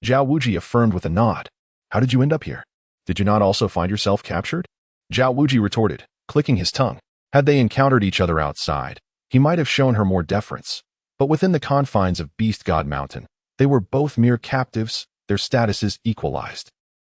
Zhao Wuji affirmed with a nod. How did you end up here? Did you not also find yourself captured? Zhao Wuji retorted, clicking his tongue. Had they encountered each other outside, he might have shown her more deference. But within the confines of Beast God Mountain, they were both mere captives, their statuses equalized.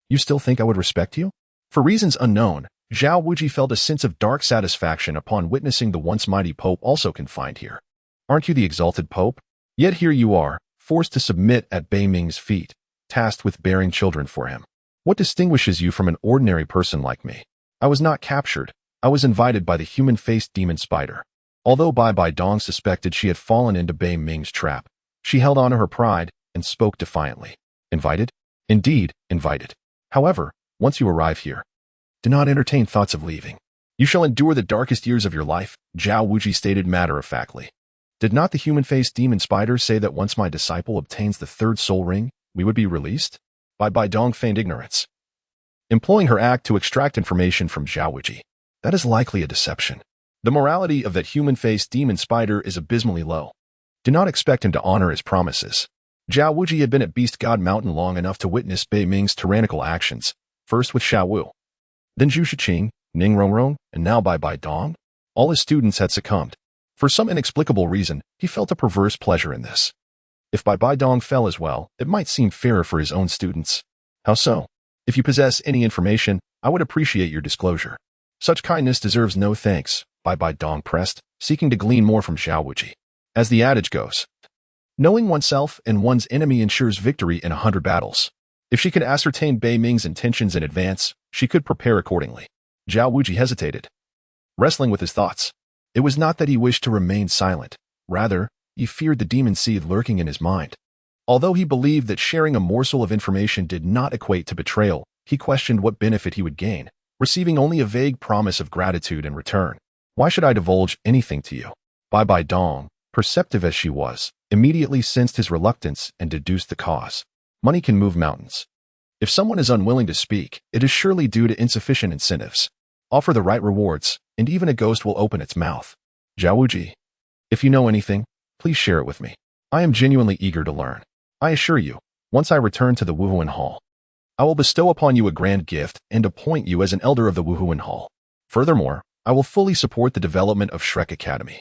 You still think I would respect you? For reasons unknown, Zhao Wuji felt a sense of dark satisfaction upon witnessing the once mighty Pope also confined here. Aren't you the exalted Pope? Yet here you are, forced to submit at Beiming's feet, tasked with bearing children for him. What distinguishes you from an ordinary person like me? I was not captured. I was invited by the human-faced demon spider. Although Bai Dong suspected she had fallen into Beiming's trap, she held on to her pride and spoke defiantly. Invited? Indeed, invited. However, once you arrive here, do not entertain thoughts of leaving. You shall endure the darkest years of your life, Zhao Wuji stated matter-of-factly. Did not the human-faced demon spider say that once my disciple obtains the third soul ring, we would be released? Bai Dong feigned ignorance, employing her act to extract information from Xiao Wuji. That is likely a deception. The morality of that human-faced demon spider is abysmally low. Do not expect him to honor his promises. Xiao Wuji had been at Beast God Mountain long enough to witness Beiming's tyrannical actions, first with Xiao Wu, then Zhu Shiqing, Ning Rongrong, and now Bai Dong. All his students had succumbed. For some inexplicable reason, he felt a perverse pleasure in this. If Bai Dong fell as well, it might seem fairer for his own students. How so? If you possess any information, I would appreciate your disclosure. Such kindness deserves no thanks, Bai Dong pressed, seeking to glean more from Xiao Wuji. As the adage goes, knowing oneself and one's enemy ensures victory in 100 battles. If she could ascertain Beiming's intentions in advance, she could prepare accordingly. Xiao Wuji hesitated, wrestling with his thoughts. It was not that he wished to remain silent. Rather, he feared the demon seed lurking in his mind. Although he believed that sharing a morsel of information did not equate to betrayal, he questioned what benefit he would gain, receiving only a vague promise of gratitude in return. Why should I divulge anything to you? Bai Dong, perceptive as she was, immediately sensed his reluctance and deduced the cause. Money can move mountains. If someone is unwilling to speak, it is surely due to insufficient incentives. Offer the right rewards, and even a ghost will open its mouth. Xiao Wuji, if you know anything, please share it with me. I am genuinely eager to learn. I assure you, once I return to the Wuhuan Hall, I will bestow upon you a grand gift and appoint you as an elder of the Wuhuan Hall. Furthermore, I will fully support the development of Shrek Academy,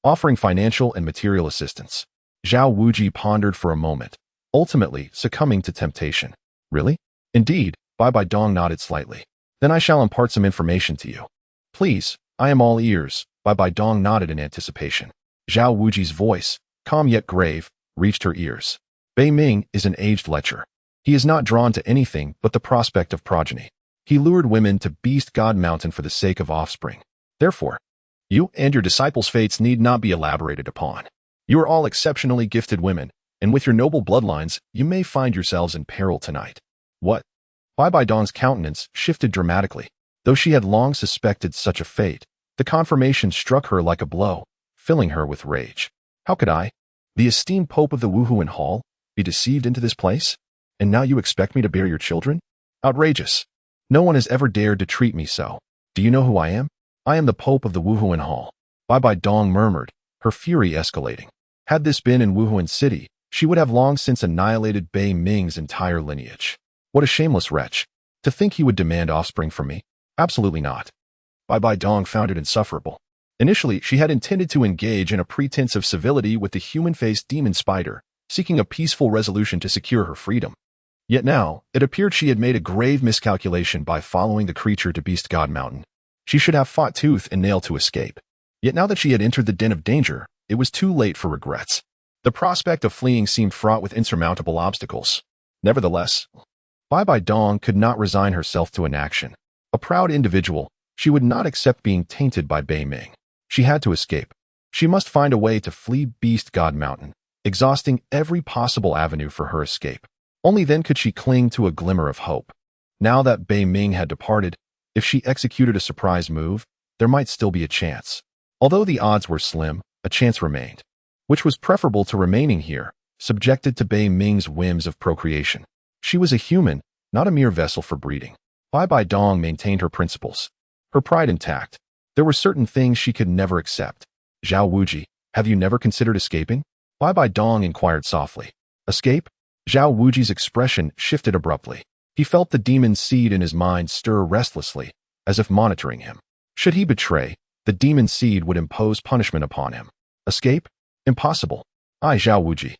offering financial and material assistance. Xiao Wuji pondered for a moment, ultimately succumbing to temptation. Really? Indeed, Bai Dong nodded slightly. Then I shall impart some information to you. Please, I am all ears. Bai Dong nodded in anticipation. Xiao Wuji's voice, calm yet grave, reached her ears. Beiming is an aged lecher. He is not drawn to anything but the prospect of progeny. He lured women to Beast God Mountain for the sake of offspring. Therefore, you and your disciples' fates need not be elaborated upon. You are all exceptionally gifted women, and with your noble bloodlines, you may find yourselves in peril tonight. What? Bai Dong's countenance shifted dramatically. Though she had long suspected such a fate, the confirmation struck her like a blow, filling her with rage. How could I, the esteemed Pope of the Wuhuan Hall, be deceived into this place? And now you expect me to bear your children? Outrageous. No one has ever dared to treat me so. Do you know who I am? I am the Pope of the Wuhuan Hall. Bai Dong murmured, her fury escalating. Had this been in Wuhuan City, she would have long since annihilated Beiming's entire lineage. What a shameless wretch. To think he would demand offspring from me? Absolutely not. Bai Dong found it insufferable. Initially, she had intended to engage in a pretense of civility with the human-faced demon spider, seeking a peaceful resolution to secure her freedom. Yet now, it appeared she had made a grave miscalculation by following the creature to Beast God Mountain. She should have fought tooth and nail to escape. Yet now that she had entered the den of danger, it was too late for regrets. The prospect of fleeing seemed fraught with insurmountable obstacles. Nevertheless, Bai Dong could not resign herself to inaction. A proud individual, she would not accept being tainted by Beiming. She had to escape. She must find a way to flee Beast God Mountain, exhausting every possible avenue for her escape. Only then could she cling to a glimmer of hope. Now that Beiming had departed, if she executed a surprise move, there might still be a chance. Although the odds were slim, a chance remained, which was preferable to remaining here, subjected to Beiming's whims of procreation. She was a human, not a mere vessel for breeding. Bai Dong maintained her principles, her pride intact. There were certain things she could never accept. Xiao Wuji, have you never considered escaping? Bai Dong inquired softly. Escape? Xiao Wuji's expression shifted abruptly. He felt the demon seed in his mind stir restlessly, as if monitoring him. Should he betray, the demon seed would impose punishment upon him. Escape? Impossible. I, Xiao Wuji,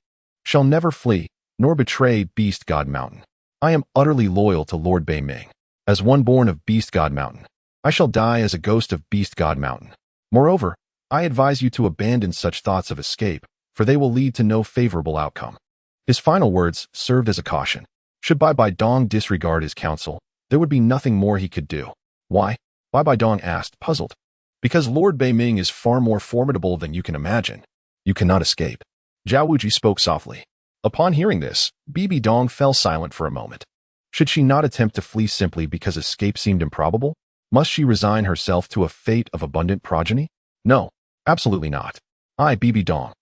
shall never flee, nor betray Beast God Mountain. I am utterly loyal to Lord Beiming. As one born of Beast God Mountain, I shall die as a ghost of Beast God Mountain. Moreover, I advise you to abandon such thoughts of escape, for they will lead to no favorable outcome. His final words served as a caution. Should Bai Dong disregard his counsel, there would be nothing more he could do. Why? Bai Dong asked, puzzled. Because Lord Beiming is far more formidable than you can imagine. You cannot escape. Xiao Wuji spoke softly. Upon hearing this, Bibi Dong fell silent for a moment. Should she not attempt to flee simply because escape seemed improbable? Must she resign herself to a fate of abundant progeny? No, absolutely not. I, Bibi Dong,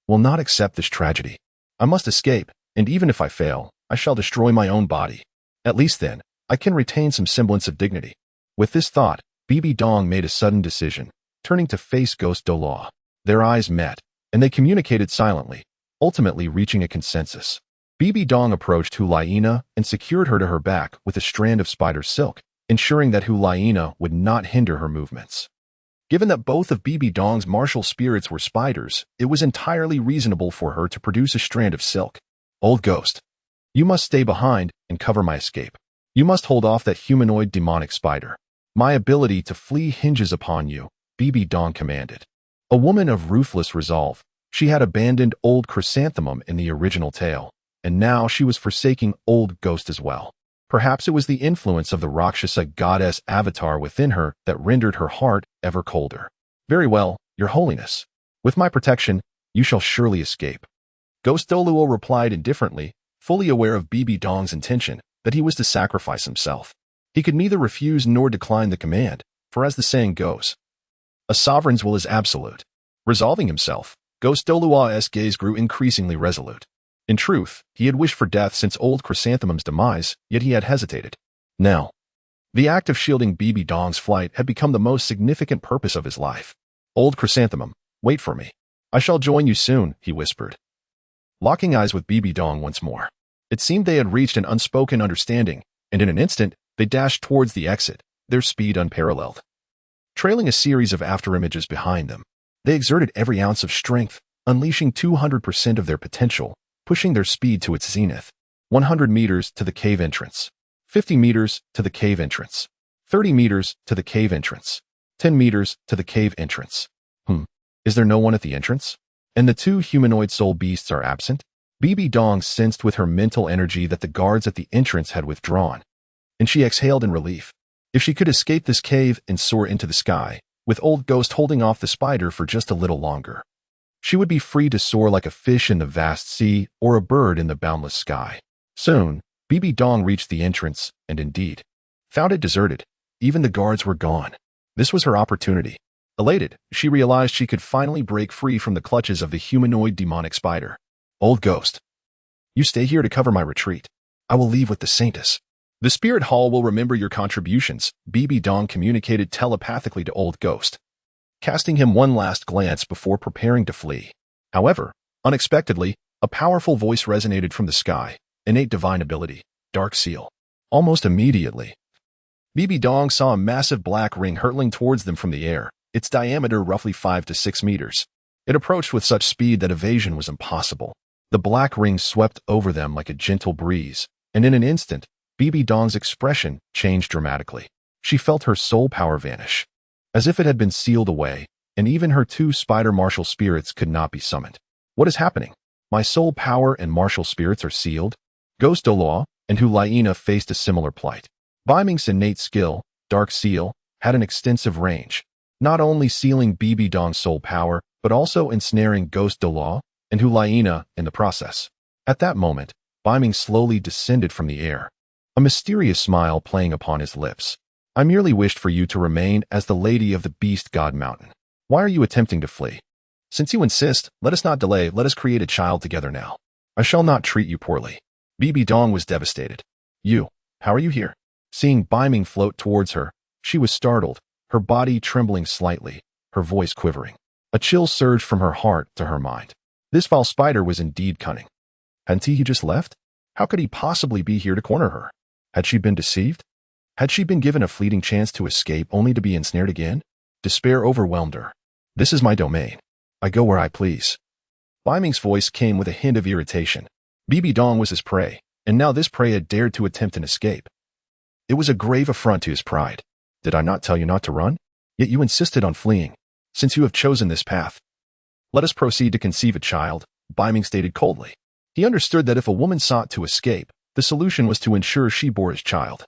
will not accept this tragedy. I must escape, and even if I fail, I shall destroy my own body. At least then, I can retain some semblance of dignity. With this thought, Bibi Dong made a sudden decision, turning to face Ghost Douluo. Their eyes met, and they communicated silently, ultimately reaching a consensus. Bibi Dong approached Hulaina and secured her to her back with a strand of spider silk, ensuring that Hulaina would not hinder her movements. Given that both of Bibi Dong's martial spirits were spiders, it was entirely reasonable for her to produce a strand of silk. Old Ghost, you must stay behind and cover my escape. You must hold off that humanoid demonic spider. My ability to flee hinges upon you, Bibi Dong commanded. A woman of ruthless resolve, she had abandoned Old Chrysanthemum in the original tale, and now she was forsaking Old Ghost as well. Perhaps it was the influence of the Rakshasa goddess avatar within her that rendered her heart ever colder. Very well, Your Holiness. With my protection, you shall surely escape. Ghost Douluo replied indifferently, fully aware of Bibi Dong's intention, that he was to sacrifice himself. He could neither refuse nor decline the command, for as the saying goes, a sovereign's will is absolute. Resolving himself, Ghost Douluo's gaze grew increasingly resolute. In truth, he had wished for death since Old Chrysanthemum's demise, yet he had hesitated. Now, the act of shielding Bibi Dong's flight had become the most significant purpose of his life. Old Chrysanthemum, wait for me. I shall join you soon, he whispered. Locking eyes with Bibi Dong once more. It seemed they had reached an unspoken understanding, and in an instant, they dashed towards the exit, their speed unparalleled. Trailing a series of afterimages behind them, they exerted every ounce of strength, unleashing 200% of their potential, pushing their speed to its zenith. 100 meters to the cave entrance. 50 meters to the cave entrance. 30 meters to the cave entrance. 10 meters to the cave entrance. Is there no one at the entrance? And the two humanoid soul beasts are absent? Bibi Dong sensed with her mental energy that the guards at the entrance had withdrawn, and she exhaled in relief. If she could escape this cave and soar into the sky, with Old Ghost holding off the spider for just a little longer, she would be free to soar like a fish in the vast sea or a bird in the boundless sky. Soon, Bibi Dong reached the entrance and indeed found it deserted. Even the guards were gone. This was her opportunity. Elated, she realized she could finally break free from the clutches of the humanoid demonic spider. Old Ghost, you stay here to cover my retreat. I will leave with the Saintess. The Spirit Hall will remember your contributions, Bibi Dong communicated telepathically to Old Ghost, casting him one last glance before preparing to flee. However, unexpectedly, a powerful voice resonated from the sky, innate divine ability, Dark Seal. Almost immediately, Bibi Dong saw a massive black ring hurtling towards them from the air, its diameter roughly 5 to 6 meters. It approached with such speed that evasion was impossible. The black ring swept over them like a gentle breeze, and in an instant, Bibi Dong's expression changed dramatically. She felt her soul power vanish, as if it had been sealed away, and even her two spider martial spirits could not be summoned. What is happening? My soul power and martial spirits are sealed? Ghost Douluo and Hulaina faced a similar plight. Beiming's innate skill, Dark Seal, had an extensive range, not only sealing Bibi Dong's soul power, but also ensnaring Ghost Douluo and Hulaina in the process. At that moment, Beiming slowly descended from the air, a mysterious smile playing upon his lips. I merely wished for you to remain as the Lady of the Beast God Mountain. Why are you attempting to flee? Since you insist, let us not delay, let us create a child together now. I shall not treat you poorly. Bibi Dong was devastated. You, how are you here? Seeing Beiming float towards her, she was startled, her body trembling slightly, her voice quivering. A chill surged from her heart to her mind. This foul spider was indeed cunning. Hadn't he just left? How could he possibly be here to corner her? Had she been deceived? Had she been given a fleeting chance to escape only to be ensnared again? Despair overwhelmed her. This is my domain. I go where I please. Beiming's voice came with a hint of irritation. Bibi Dong was his prey, and now this prey had dared to attempt an escape. It was a grave affront to his pride. Did I not tell you not to run? Yet you insisted on fleeing. Since you have chosen this path, let us proceed to conceive a child, Beiming stated coldly. He understood that if a woman sought to escape, the solution was to ensure she bore his child,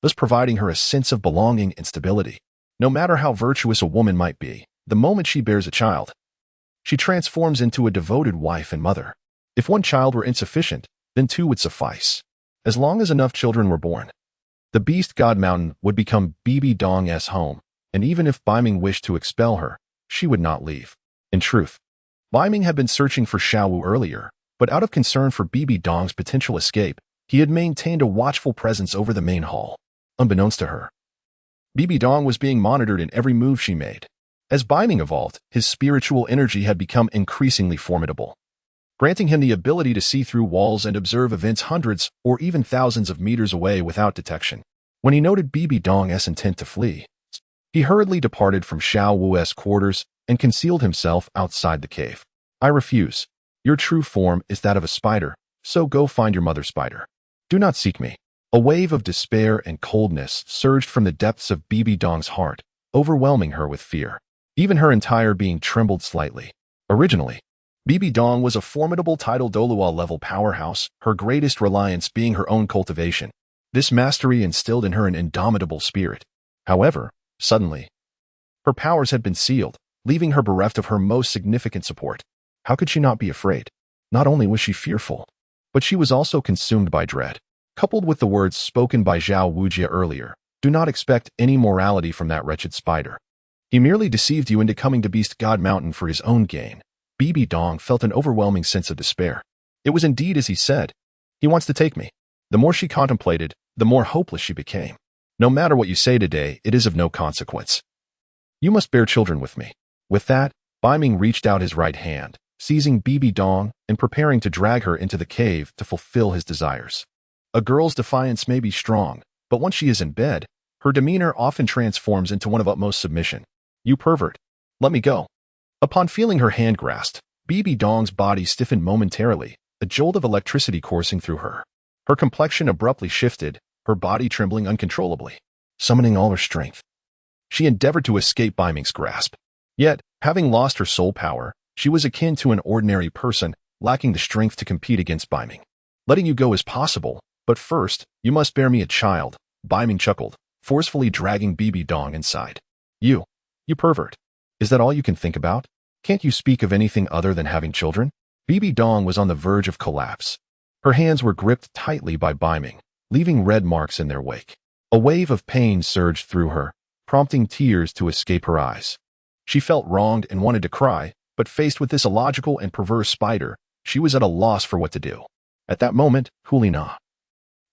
thus providing her a sense of belonging and stability. No matter how virtuous a woman might be, the moment she bears a child, she transforms into a devoted wife and mother. If one child were insufficient, then two would suffice. As long as enough children were born, the Beast God Mountain would become Bibi Dong's home, and even if Beiming wished to expel her, she would not leave. In truth, Beiming had been searching for Xiao Wu earlier, but out of concern for Bibi Dong's potential escape, he had maintained a watchful presence over the main hall. Unbeknownst to her, Bibi Dong was being monitored in every move she made. As Beiming evolved, his spiritual energy had become increasingly formidable, granting him the ability to see through walls and observe events hundreds or even thousands of meters away without detection. When he noted Bibi Dong's intent to flee, he hurriedly departed from Xiao Wu's quarters and concealed himself outside the cave. I refuse. Your true form is that of a spider, so go find your mother spider. Do not seek me. A wave of despair and coldness surged from the depths of Bibi Dong's heart, overwhelming her with fear. Even her entire being trembled slightly. Originally, Bibi Dong was a formidable tidal Douluo-level powerhouse, her greatest reliance being her own cultivation. This mastery instilled in her an indomitable spirit. However, suddenly, her powers had been sealed, leaving her bereft of her most significant support. How could she not be afraid? Not only was she fearful, but she was also consumed by dread. Coupled with the words spoken by Xiao Wujia earlier, do not expect any morality from that wretched spider. He merely deceived you into coming to Beast God Mountain for his own gain. Bibi Dong felt an overwhelming sense of despair. It was indeed as he said. He wants to take me. The more she contemplated, the more hopeless she became. No matter what you say today, it is of no consequence. You must bear children with me. With that, Beiming reached out his right hand, seizing Bibi Dong and preparing to drag her into the cave to fulfill his desires. A girl's defiance may be strong, but once she is in bed, her demeanor often transforms into one of utmost submission. You pervert. Let me go. Upon feeling her hand grasped, Bibi Dong's body stiffened momentarily, a jolt of electricity coursing through her. Her complexion abruptly shifted, her body trembling uncontrollably. Summoning all her strength, she endeavored to escape Beiming's grasp. Yet, having lost her soul power, she was akin to an ordinary person, lacking the strength to compete against Beiming. Letting you go is possible, but first, you must bear me a child, Beiming chuckled, forcefully dragging Bibi Dong inside. You pervert. Is that all you can think about? Can't you speak of anything other than having children? Bibi Dong was on the verge of collapse. Her hands were gripped tightly by Beiming, leaving red marks in their wake. A wave of pain surged through her, prompting tears to escape her eyes. She felt wronged and wanted to cry, but faced with this illogical and perverse spider, she was at a loss for what to do. At that moment, Hulina,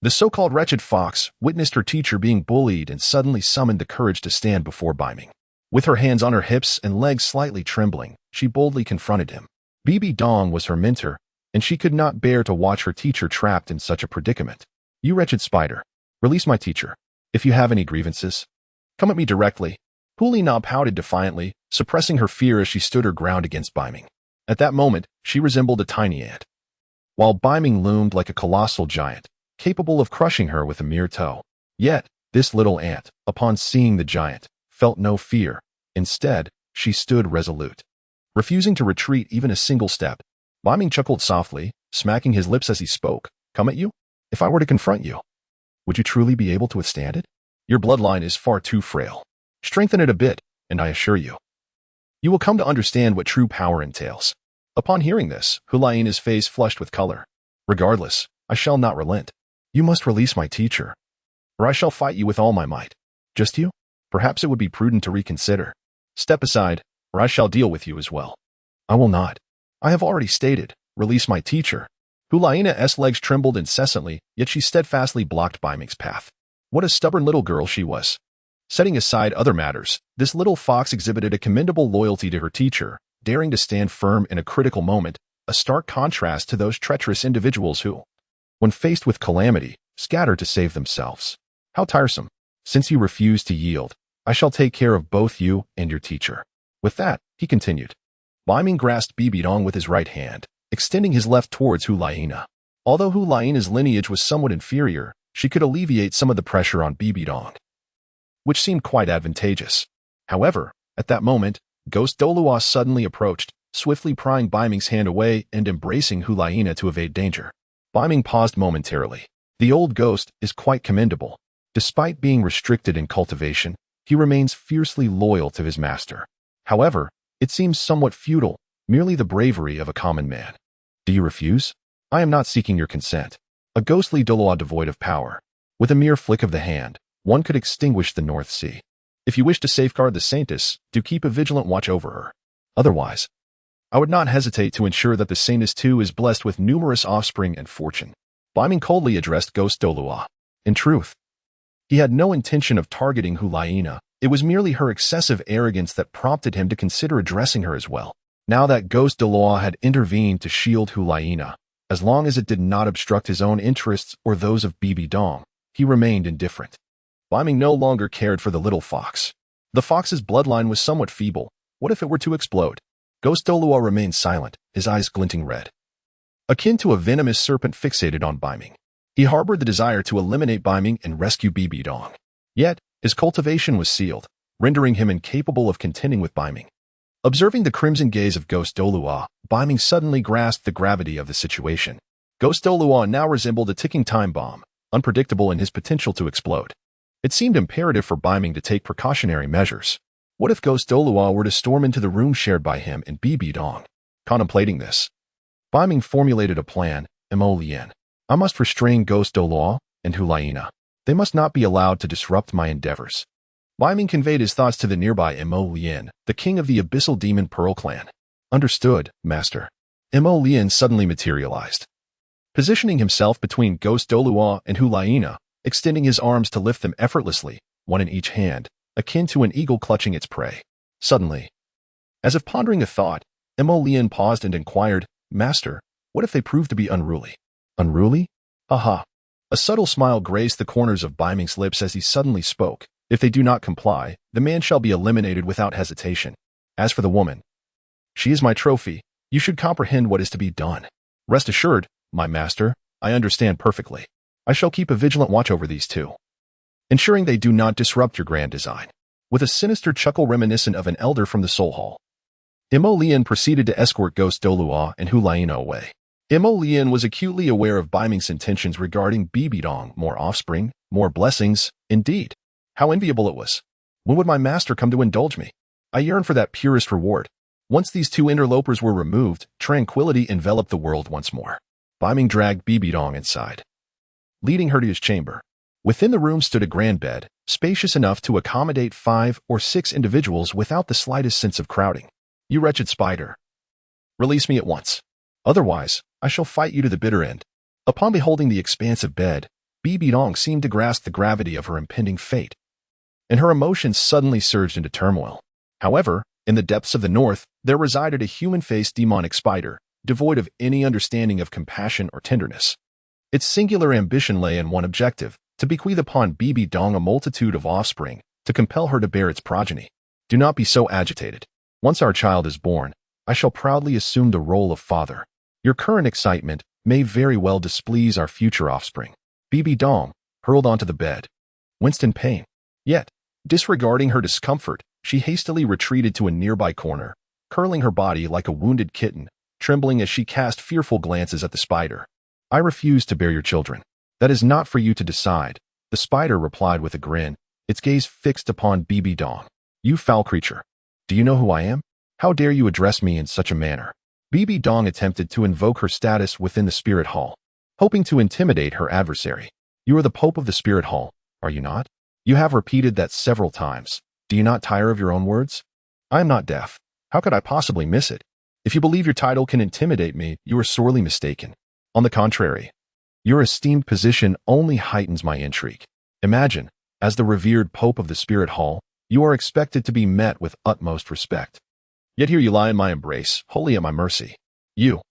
the so-called wretched fox, witnessed her teacher being bullied and suddenly summoned the courage to stand before Beiming. With her hands on her hips and legs slightly trembling, she boldly confronted him. Bibi Dong was her mentor, and she could not bear to watch her teacher trapped in such a predicament. You wretched spider, release my teacher. If you have any grievances, come at me directly. Hulina pouted defiantly, suppressing her fear as she stood her ground against Beiming. At that moment, she resembled a tiny ant, while Beiming loomed like a colossal giant, capable of crushing her with a mere toe. Yet, this little ant, upon seeing the giant, felt no fear. Instead, she stood resolute, refusing to retreat even a single step. Beiming chuckled softly, smacking his lips as he spoke. Come at you? If I were to confront you, would you truly be able to withstand it? Your bloodline is far too frail. Strengthen it a bit, and I assure you, you will come to understand what true power entails. Upon hearing this, Hulaina's face flushed with color. Regardless, I shall not relent. You must release my teacher, or I shall fight you with all my might. Just you? Perhaps it would be prudent to reconsider. Step aside, or I shall deal with you as well. I will not. I have already stated, release my teacher. Hulaina's legs trembled incessantly, yet she steadfastly blocked Beiming's path. What a stubborn little girl she was. Setting aside other matters, this little fox exhibited a commendable loyalty to her teacher, daring to stand firm in a critical moment, a stark contrast to those treacherous individuals who, when faced with calamity, scatter to save themselves. How tiresome. Since you refuse to yield, I shall take care of both you and your teacher. With that, he continued. Beiming grasped Bibi Dong with his right hand, extending his left towards Hulaina. Although Hulaina's lineage was somewhat inferior, she could alleviate some of the pressure on Bibi Dong, which seemed quite advantageous. However, at that moment, Ghost Douluo suddenly approached, swiftly prying Beiming's hand away and embracing Hulaina to evade danger. Beiming paused momentarily. The old ghost is quite commendable. Despite being restricted in cultivation, he remains fiercely loyal to his master. However, it seems somewhat futile, merely the bravery of a common man. Do you refuse? I am not seeking your consent. A ghostly Douluo devoid of power. With a mere flick of the hand, one could extinguish the North Sea. If you wish to safeguard the Saintess, do keep a vigilant watch over her. Otherwise, I would not hesitate to ensure that the Saintess too is blessed with numerous offspring and fortune. Beiming coldly addressed Ghost Douluo. In truth, he had no intention of targeting Hulaina. It was merely her excessive arrogance that prompted him to consider addressing her as well. Now that Ghost Douluo had intervened to shield Hulaina, as long as it did not obstruct his own interests or those of Bibi, he remained indifferent. Beiming no longer cared for the little fox. The fox's bloodline was somewhat feeble. What if it were to explode? Ghost Douluo remained silent, his eyes glinting red. Akin to a venomous serpent fixated on Beiming. He harbored the desire to eliminate Beiming and rescue Bibi. Yet, his cultivation was sealed, rendering him incapable of contending with Beiming. Observing the crimson gaze of Ghost Douluo, Beiming suddenly grasped the gravity of the situation. Ghost Douluo now resembled a ticking time bomb, unpredictable in his potential to explode. It seemed imperative for Beiming to take precautionary measures. What if Ghost Douluo were to storm into the room shared by him and Bibi? Contemplating this, Beiming formulated a plan. I must restrain Ghost Douluo and Hulaina. They must not be allowed to disrupt my endeavors. Beiming conveyed his thoughts to the nearby the king of the Abyssal Demon Pearl clan. Understood, master. Suddenly materialized. Positioning himself between Ghost Douluo and Hulaina, extending his arms to lift them effortlessly, one in each hand, akin to an eagle clutching its prey. Suddenly, as if pondering a thought, paused and inquired, Master, what if they prove to be unruly? Unruly? Aha. A subtle smile graced the corners of Beiming's lips as he suddenly spoke. If they do not comply, the man shall be eliminated without hesitation. As for the woman, she is my trophy. You should comprehend what is to be done. Rest assured, my master, I understand perfectly. I shall keep a vigilant watch over these two, ensuring they do not disrupt your grand design. With a sinister chuckle reminiscent of an elder from the Soul Hall, proceeded to escort Ghost Douluo and Hulaina away. Was acutely aware of Beiming's intentions regarding Bibi. More offspring, more blessings, indeed. How enviable it was. When would my master come to indulge me? I yearn for that purest reward. Once these two interlopers were removed, tranquility enveloped the world once more. Beiming dragged Bibi inside, leading her to his chamber. Within the room stood a grand bed, spacious enough to accommodate 5 or 6 individuals without the slightest sense of crowding. You wretched spider. Release me at once. Otherwise, I shall fight you to the bitter end. Upon beholding the expansive bed, Bibi seemed to grasp the gravity of her impending fate, and her emotions suddenly surged into turmoil. However, in the depths of the north, there resided a human-faced demonic spider, devoid of any understanding of compassion or tenderness. Its singular ambition lay in one objective: to bequeath upon Bibi a multitude of offspring, to compel her to bear its progeny. Do not be so agitated. Once our child is born, I shall proudly assume the role of father. Your current excitement may very well displease our future offspring. Bibi hurled onto the bed, winced in pain. Yet, disregarding her discomfort, she hastily retreated to a nearby corner, curling her body like a wounded kitten, trembling as she cast fearful glances at the spider. I refuse to bear your children. That is not for you to decide, the spider replied with a grin, its gaze fixed upon Bibi. You foul creature. Do you know who I am? How dare you address me in such a manner? Bibi attempted to invoke her status within the spirit hall, hoping to intimidate her adversary. You are the Pope of the spirit hall, are you not? You have repeated that several times. Do you not tire of your own words? I am not deaf. How could I possibly miss it? If you believe your title can intimidate me, you are sorely mistaken. On the contrary, your esteemed position only heightens my intrigue. Imagine, as the revered Pope of the spirit hall, you are expected to be met with utmost respect. Yet here you lie in my embrace, wholly at my mercy. You,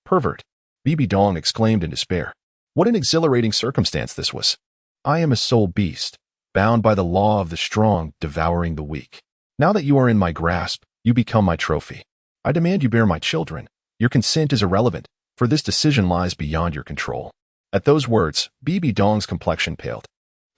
pervert, Bibi exclaimed in despair. What an exhilarating circumstance this was. I am a soul beast, bound by the law of the strong, devouring the weak. Now that you are in my grasp, you become my trophy. I demand you bear my children. Your consent is irrelevant, for this decision lies beyond your control. At those words, Bibi complexion paled.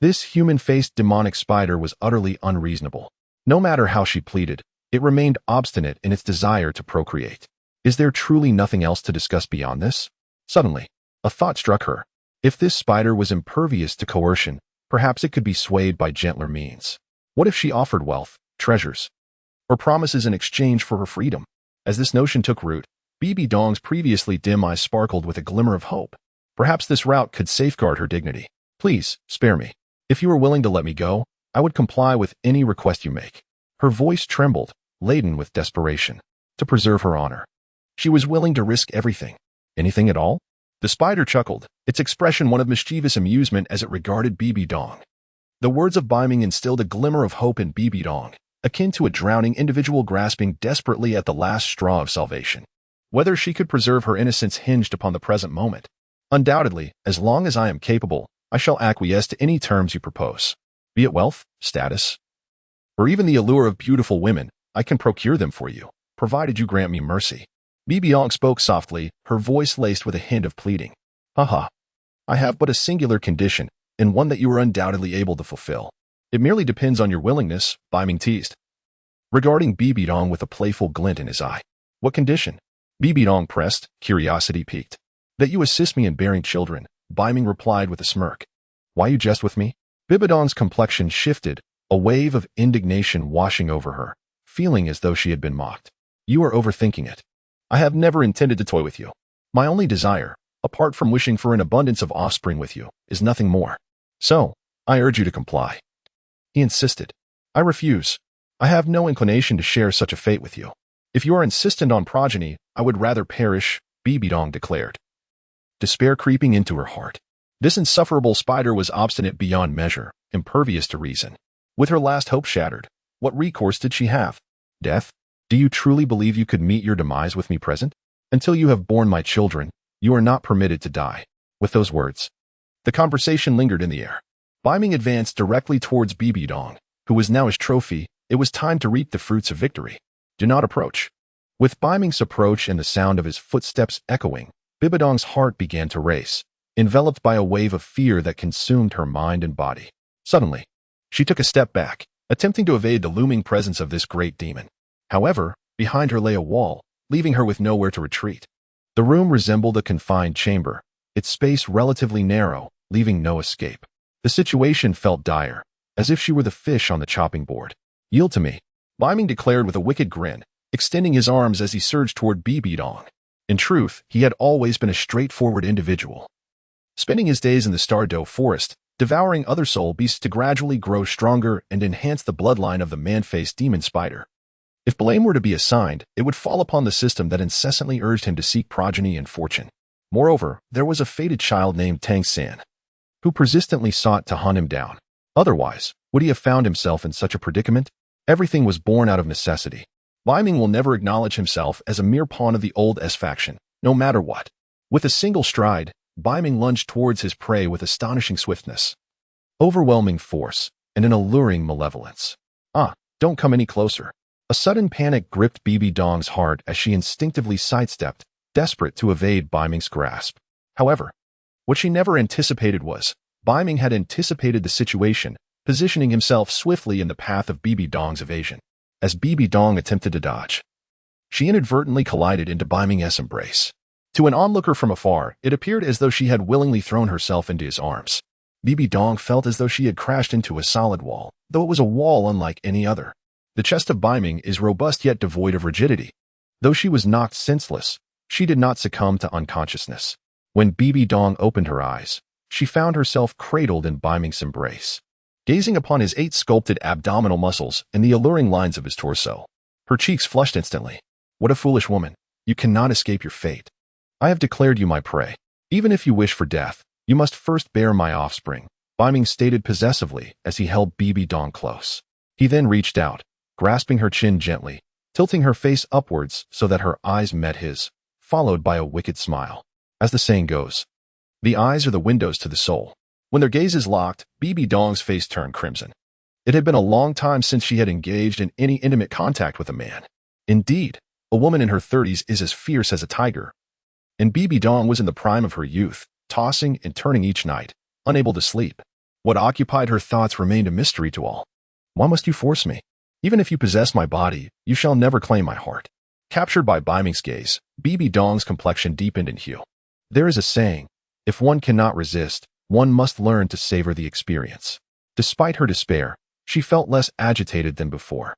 This human-faced demonic spider was utterly unreasonable. No matter how she pleaded, it remained obstinate in its desire to procreate. Is there truly nothing else to discuss beyond this? Suddenly, a thought struck her. If this spider was impervious to coercion, perhaps it could be swayed by gentler means. What if she offered wealth, treasures, or promises in exchange for her freedom? As this notion took root, Bibi's previously dim eyes sparkled with a glimmer of hope. Perhaps this route could safeguard her dignity. Please, spare me. If you are willing to let me go, I would comply with any request you make. Her voice trembled, laden with desperation. to preserve her honor. She was willing to risk everything. Anything at all? The spider chuckled, its expression one of mischievous amusement as it regarded Bibi Dong. The words of Beiming instilled a glimmer of hope in Bibi Dong, akin to a drowning individual grasping desperately at the last straw of salvation. Whether she could preserve her innocence hinged upon the present moment. Undoubtedly, as long as I am capable, I shall acquiesce to any terms you propose. Be it wealth, status, or even the allure of beautiful women, I can procure them for you, provided you grant me mercy. Bibi Dong spoke softly, her voice laced with a hint of pleading. Haha. I have but a singular condition, and one that you are undoubtedly able to fulfill. It merely depends on your willingness, Beiming teased, regarding Bibi Dong with a playful glint in his eye. What condition? Bibi Dong pressed, curiosity piqued. That you assist me in bearing children, Beiming replied with a smirk. Why you jest with me? Bibi Dong's complexion shifted, a wave of indignation washing over her, feeling as though she had been mocked. You are overthinking it. I have never intended to toy with you. My only desire, apart from wishing for an abundance of offspring with you, is nothing more. So, I urge you to comply. He insisted. I refuse. I have no inclination to share such a fate with you. If you are insistent on progeny, I would rather perish, Bibi Dong declared. Despair creeping into her heart. This insufferable spider was obstinate beyond measure, impervious to reason. With her last hope shattered, what recourse did she have? Death? Do you truly believe you could meet your demise with me present? Until you have borne my children, you are not permitted to die. With those words, the conversation lingered in the air. Beiming advanced directly towards Bibi Dong, who was now his trophy. It was time to reap the fruits of victory. Do not approach. With Beiming's approach and the sound of his footsteps echoing, Bibi Dong's heart began to race, enveloped by a wave of fear that consumed her mind and body. Suddenly, she took a step back, attempting to evade the looming presence of this great demon. However, behind her lay a wall, leaving her with nowhere to retreat. The room resembled a confined chamber, its space relatively narrow, leaving no escape. The situation felt dire, as if she were the fish on the chopping board. Yield to me, Beiming declared with a wicked grin, extending his arms as he surged toward Bibi Dong. In truth, he had always been a straightforward individual, spending his days in the Douluo forest, devouring other soul beasts to gradually grow stronger and enhance the bloodline of the man-faced demon spider. If blame were to be assigned, it would fall upon the system that incessantly urged him to seek progeny and fortune. Moreover, there was a fated child named Tang San, who persistently sought to hunt him down. Otherwise, would he have found himself in such a predicament? Everything was born out of necessity. Beiming will never acknowledge himself as a mere pawn of the old S faction, no matter what. With a single stride, Beiming lunged towards his prey with astonishing swiftness, overwhelming force, and an alluring malevolence. Don't come any closer. A sudden panic gripped Bibi Dong's heart as she instinctively sidestepped, desperate to evade Beiming's grasp. However, what she never anticipated was, Beiming had anticipated the situation, positioning himself swiftly in the path of Bibi Dong's evasion. As Bibi Dong attempted to dodge, she inadvertently collided into Beiming's embrace. To an onlooker from afar, it appeared as though she had willingly thrown herself into his arms. Bibi Dong felt as though she had crashed into a solid wall, though it was a wall unlike any other. The chest of Beiming is robust yet devoid of rigidity. Though she was knocked senseless, she did not succumb to unconsciousness. When Bibi Dong opened her eyes, she found herself cradled in Beiming's embrace, gazing upon his 8 sculpted abdominal muscles and the alluring lines of his torso. Her cheeks flushed instantly. What a foolish woman. You cannot escape your fate. I have declared you my prey. Even if you wish for death, you must first bear my offspring, Beiming stated possessively as he held Bibi Dong close. He then reached out, grasping her chin gently, tilting her face upwards so that her eyes met his, followed by a wicked smile. As the saying goes, the eyes are the windows to the soul. When their gazes locked, Bibi Dong's face turned crimson. It had been a long time since she had engaged in any intimate contact with a man. Indeed, a woman in her 30s is as fierce as a tiger. And Bibi Dong was in the prime of her youth, tossing and turning each night, unable to sleep. What occupied her thoughts remained a mystery to all. Why must you force me? Even if you possess my body, you shall never claim my heart. Captured by Beiming's gaze, Bibi Dong's complexion deepened in hue. There is a saying, if one cannot resist, one must learn to savor the experience. Despite her despair, she felt less agitated than before.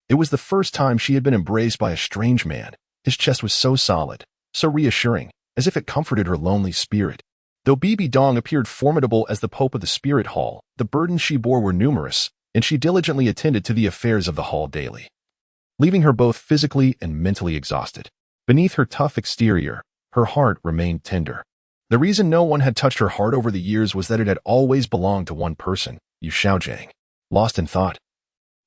It was the first time she had been embraced by a strange man. His chest was so solid, so reassuring, as if it comforted her lonely spirit. Though Bibi Dong appeared formidable as the Pope of the Spirit Hall, the burdens she bore were numerous, and she diligently attended to the affairs of the hall daily. leaving her both physically and mentally exhausted. Beneath her tough exterior, her heart remained tender. The reason no one had touched her heart over the years was that it had always belonged to one person, Yu Xiaojing. Lost in thought,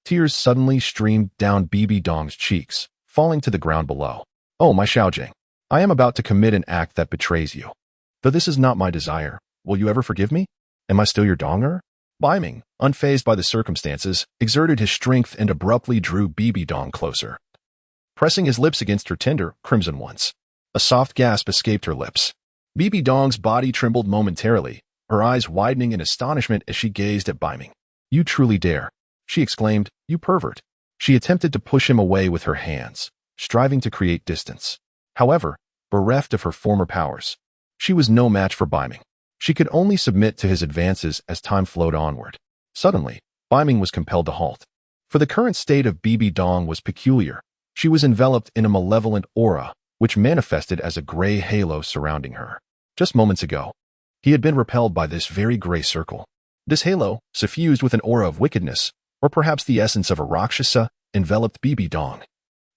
tears suddenly streamed down Bibi Dong's cheeks, falling to the ground below. Oh, my Xiaojing, I am about to commit an act that betrays you. Though this is not my desire, will you ever forgive me? Am I still your donger? Beiming, unfazed by the circumstances, exerted his strength and abruptly drew Bibi Dong closer, pressing his lips against her tender, crimson ones. A soft gasp escaped her lips. Bibi Dong's body trembled momentarily, her eyes widening in astonishment as she gazed at Beiming. You truly dare, she exclaimed, you pervert. She attempted to push him away with her hands, striving to create distance. However, bereft of her former powers, she was no match for Beiming. She could only submit to his advances as time flowed onward. Suddenly, Beiming was compelled to halt. For the current state of Bibi Dong was peculiar. She was enveloped in a malevolent aura, which manifested as a gray halo surrounding her. Just moments ago, he had been repelled by this very gray circle. This halo, suffused with an aura of wickedness, or perhaps the essence of a Rakshasa, enveloped Bibi Dong,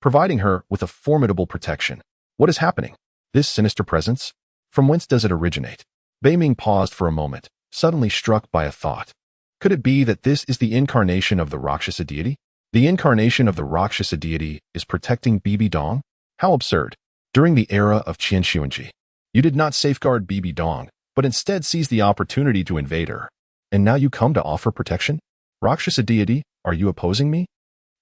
providing her with a formidable protection. What is happening? This sinister presence? From whence does it originate? Beiming paused for a moment, suddenly struck by a thought. Could it be that this is the incarnation of the Rakshasa deity? The incarnation of the Rakshasa deity is protecting Bibi Dong? How absurd. During the era of Qian Xuanji, you did not safeguard Bibi Dong, but instead seized the opportunity to invade her. And now you come to offer protection? Rakshasa deity, are you opposing me?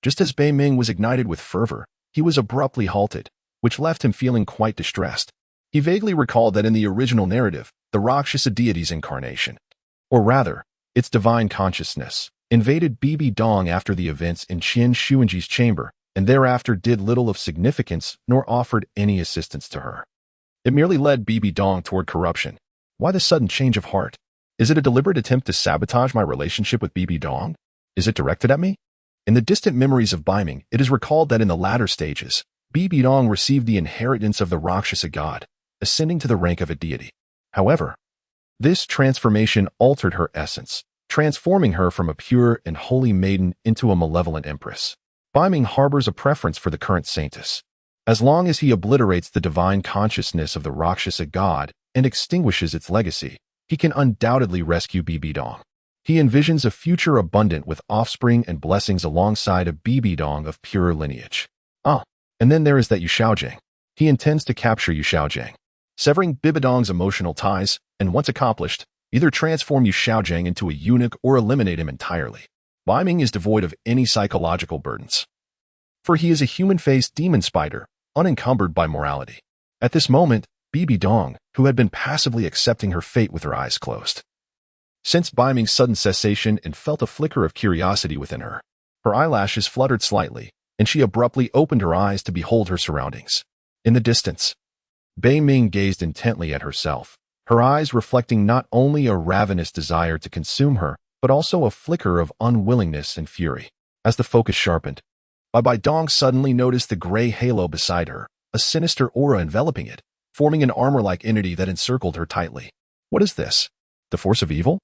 Just as Beiming was ignited with fervor, he was abruptly halted, which left him feeling quite distressed. He vaguely recalled that in the original narrative, the Rakshasa deity's incarnation, or rather, its divine consciousness, invaded Bibi Dong after the events in Qian Xuanji's chamber, and thereafter did little of significance nor offered any assistance to her. It merely led Bibi Dong toward corruption. Why the sudden change of heart? Is it a deliberate attempt to sabotage my relationship with Bibi Dong? Is it directed at me? In the distant memories of Beiming, it is recalled that in the latter stages, Bibi Dong received the inheritance of the Rakshasa god, ascending to the rank of a deity. However, this transformation altered her essence, transforming her from a pure and holy maiden into a malevolent empress. Beiming harbors a preference for the current saintess. As long as he obliterates the divine consciousness of the Rakshasa god and extinguishes its legacy, he can undoubtedly rescue Bibi Dong. He envisions a future abundant with offspring and blessings alongside a Bibi Dong of pure lineage. And then there is that Yu Xiaojing. He intends to capture Yu Xiaojing, severing Bibi Dong's emotional ties, and once accomplished, either transform Yu Xiaojing into a eunuch or eliminate him entirely. Beiming is devoid of any psychological burdens, for he is a human-faced demon spider, unencumbered by morality. At this moment, Bibi Dong, who had been passively accepting her fate with her eyes closed, sensed Beiming's sudden cessation and felt a flicker of curiosity within her. Her eyelashes fluttered slightly, and she abruptly opened her eyes to behold her surroundings. In the distance, Beiming gazed intently at herself, her eyes reflecting not only a ravenous desire to consume her, but also a flicker of unwillingness and fury. As the focus sharpened, Bibi Dong suddenly noticed the gray halo beside her, a sinister aura enveloping it, forming an armor-like entity that encircled her tightly. What is this? The force of evil?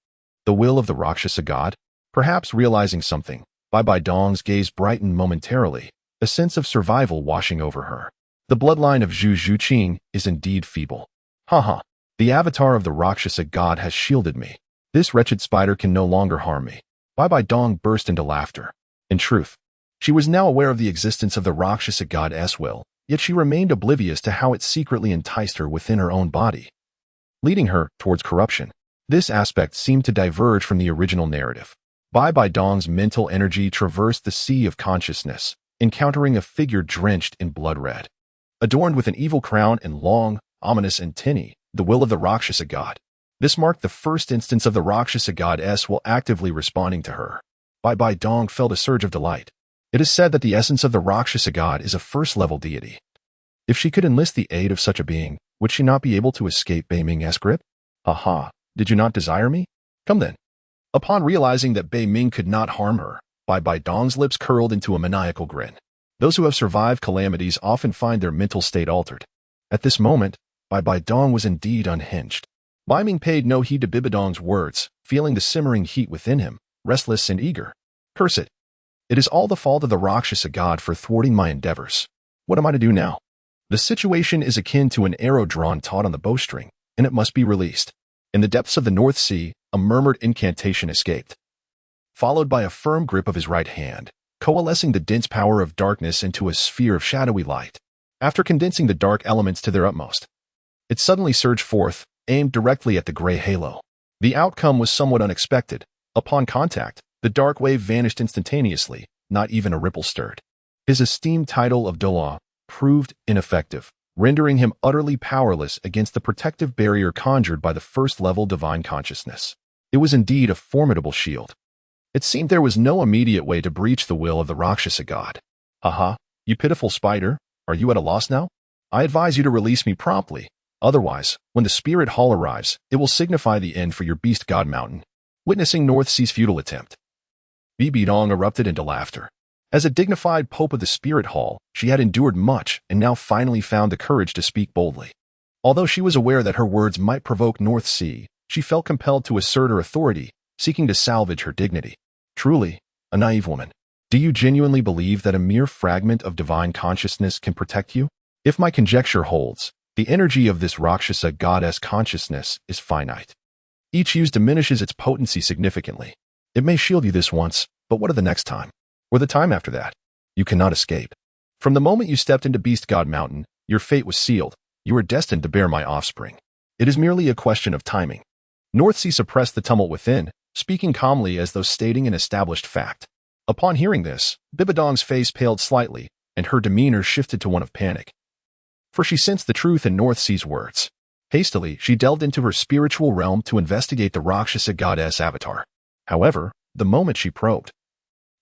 The will of the Rakshasa god? Perhaps realizing something, Bibi Dong's gaze brightened momentarily, a sense of survival washing over her. The bloodline of Zhu Zhuqing is indeed feeble. Haha, the avatar of the Rakshasa god has shielded me. This wretched spider can no longer harm me. Bibi Dong burst into laughter. In truth, she was now aware of the existence of the Rakshasa god's will, yet she remained oblivious to how it secretly enticed her within her own body, leading her towards corruption. This aspect seemed to diverge from the original narrative. Bibi Dong's mental energy traversed the sea of consciousness, encountering a figure drenched in blood red, adorned with an evil crown and long, ominous antennae, the will of the Rakshasa god. This marked the first instance of the Rakshasa god's will actively responding to her. Bibi Dong felt a surge of delight. It is said that the essence of the Rakshasa god is a first-level deity. If she could enlist the aid of such a being, would she not be able to escape Beiming's grip? Aha, did you not desire me? Come then. Upon realizing that Beiming could not harm her, Bibi Dong's lips curled into a maniacal grin. Those who have survived calamities often find their mental state altered. At this moment, Bibi Dong was indeed unhinged. Beiming paid no heed to Bibi Dong's words, feeling the simmering heat within him, restless and eager. Curse it. It is all the fault of the Rakshasa god for thwarting my endeavors. What am I to do now? The situation is akin to an arrow drawn taut on the bowstring, and it must be released. In the depths of the North Sea, a murmured incantation escaped, followed by a firm grip of his right hand, coalescing the dense power of darkness into a sphere of shadowy light. After condensing the dark elements to their utmost, it suddenly surged forth, aimed directly at the gray halo. The outcome was somewhat unexpected. Upon contact, the dark wave vanished instantaneously, not even a ripple stirred. His esteemed title of Douluo proved ineffective, rendering him utterly powerless against the protective barrier conjured by the first-level divine consciousness. It was indeed a formidable shield. It seemed there was no immediate way to breach the will of the Rakshasa god. Haha, you pitiful spider, are you at a loss now? I advise you to release me promptly. Otherwise, when the spirit hall arrives, it will signify the end for your beast god mountain. Witnessing North Sea's futile attempt, Bibi erupted into laughter. As a dignified pope of the spirit hall, she had endured much and now finally found the courage to speak boldly. Although she was aware that her words might provoke North Sea, she felt compelled to assert her authority, seeking to salvage her dignity. Truly, a naive woman. Do you genuinely believe that a mere fragment of divine consciousness can protect you? If my conjecture holds, the energy of this Rakshasa goddess consciousness is finite. Each use diminishes its potency significantly. It may shield you this once, but what of the next time? Or the time after that? You cannot escape. From the moment you stepped into Beast God Mountain, your fate was sealed. You are destined to bear my offspring. It is merely a question of timing. North Sea suppressed the tumult within, speaking calmly as though stating an established fact. Upon hearing this, Bibidong's face paled slightly, and her demeanor shifted to one of panic. For she sensed the truth in North Sea's words. Hastily, she delved into her spiritual realm to investigate the Rakshasa goddess avatar. However, the moment she probed,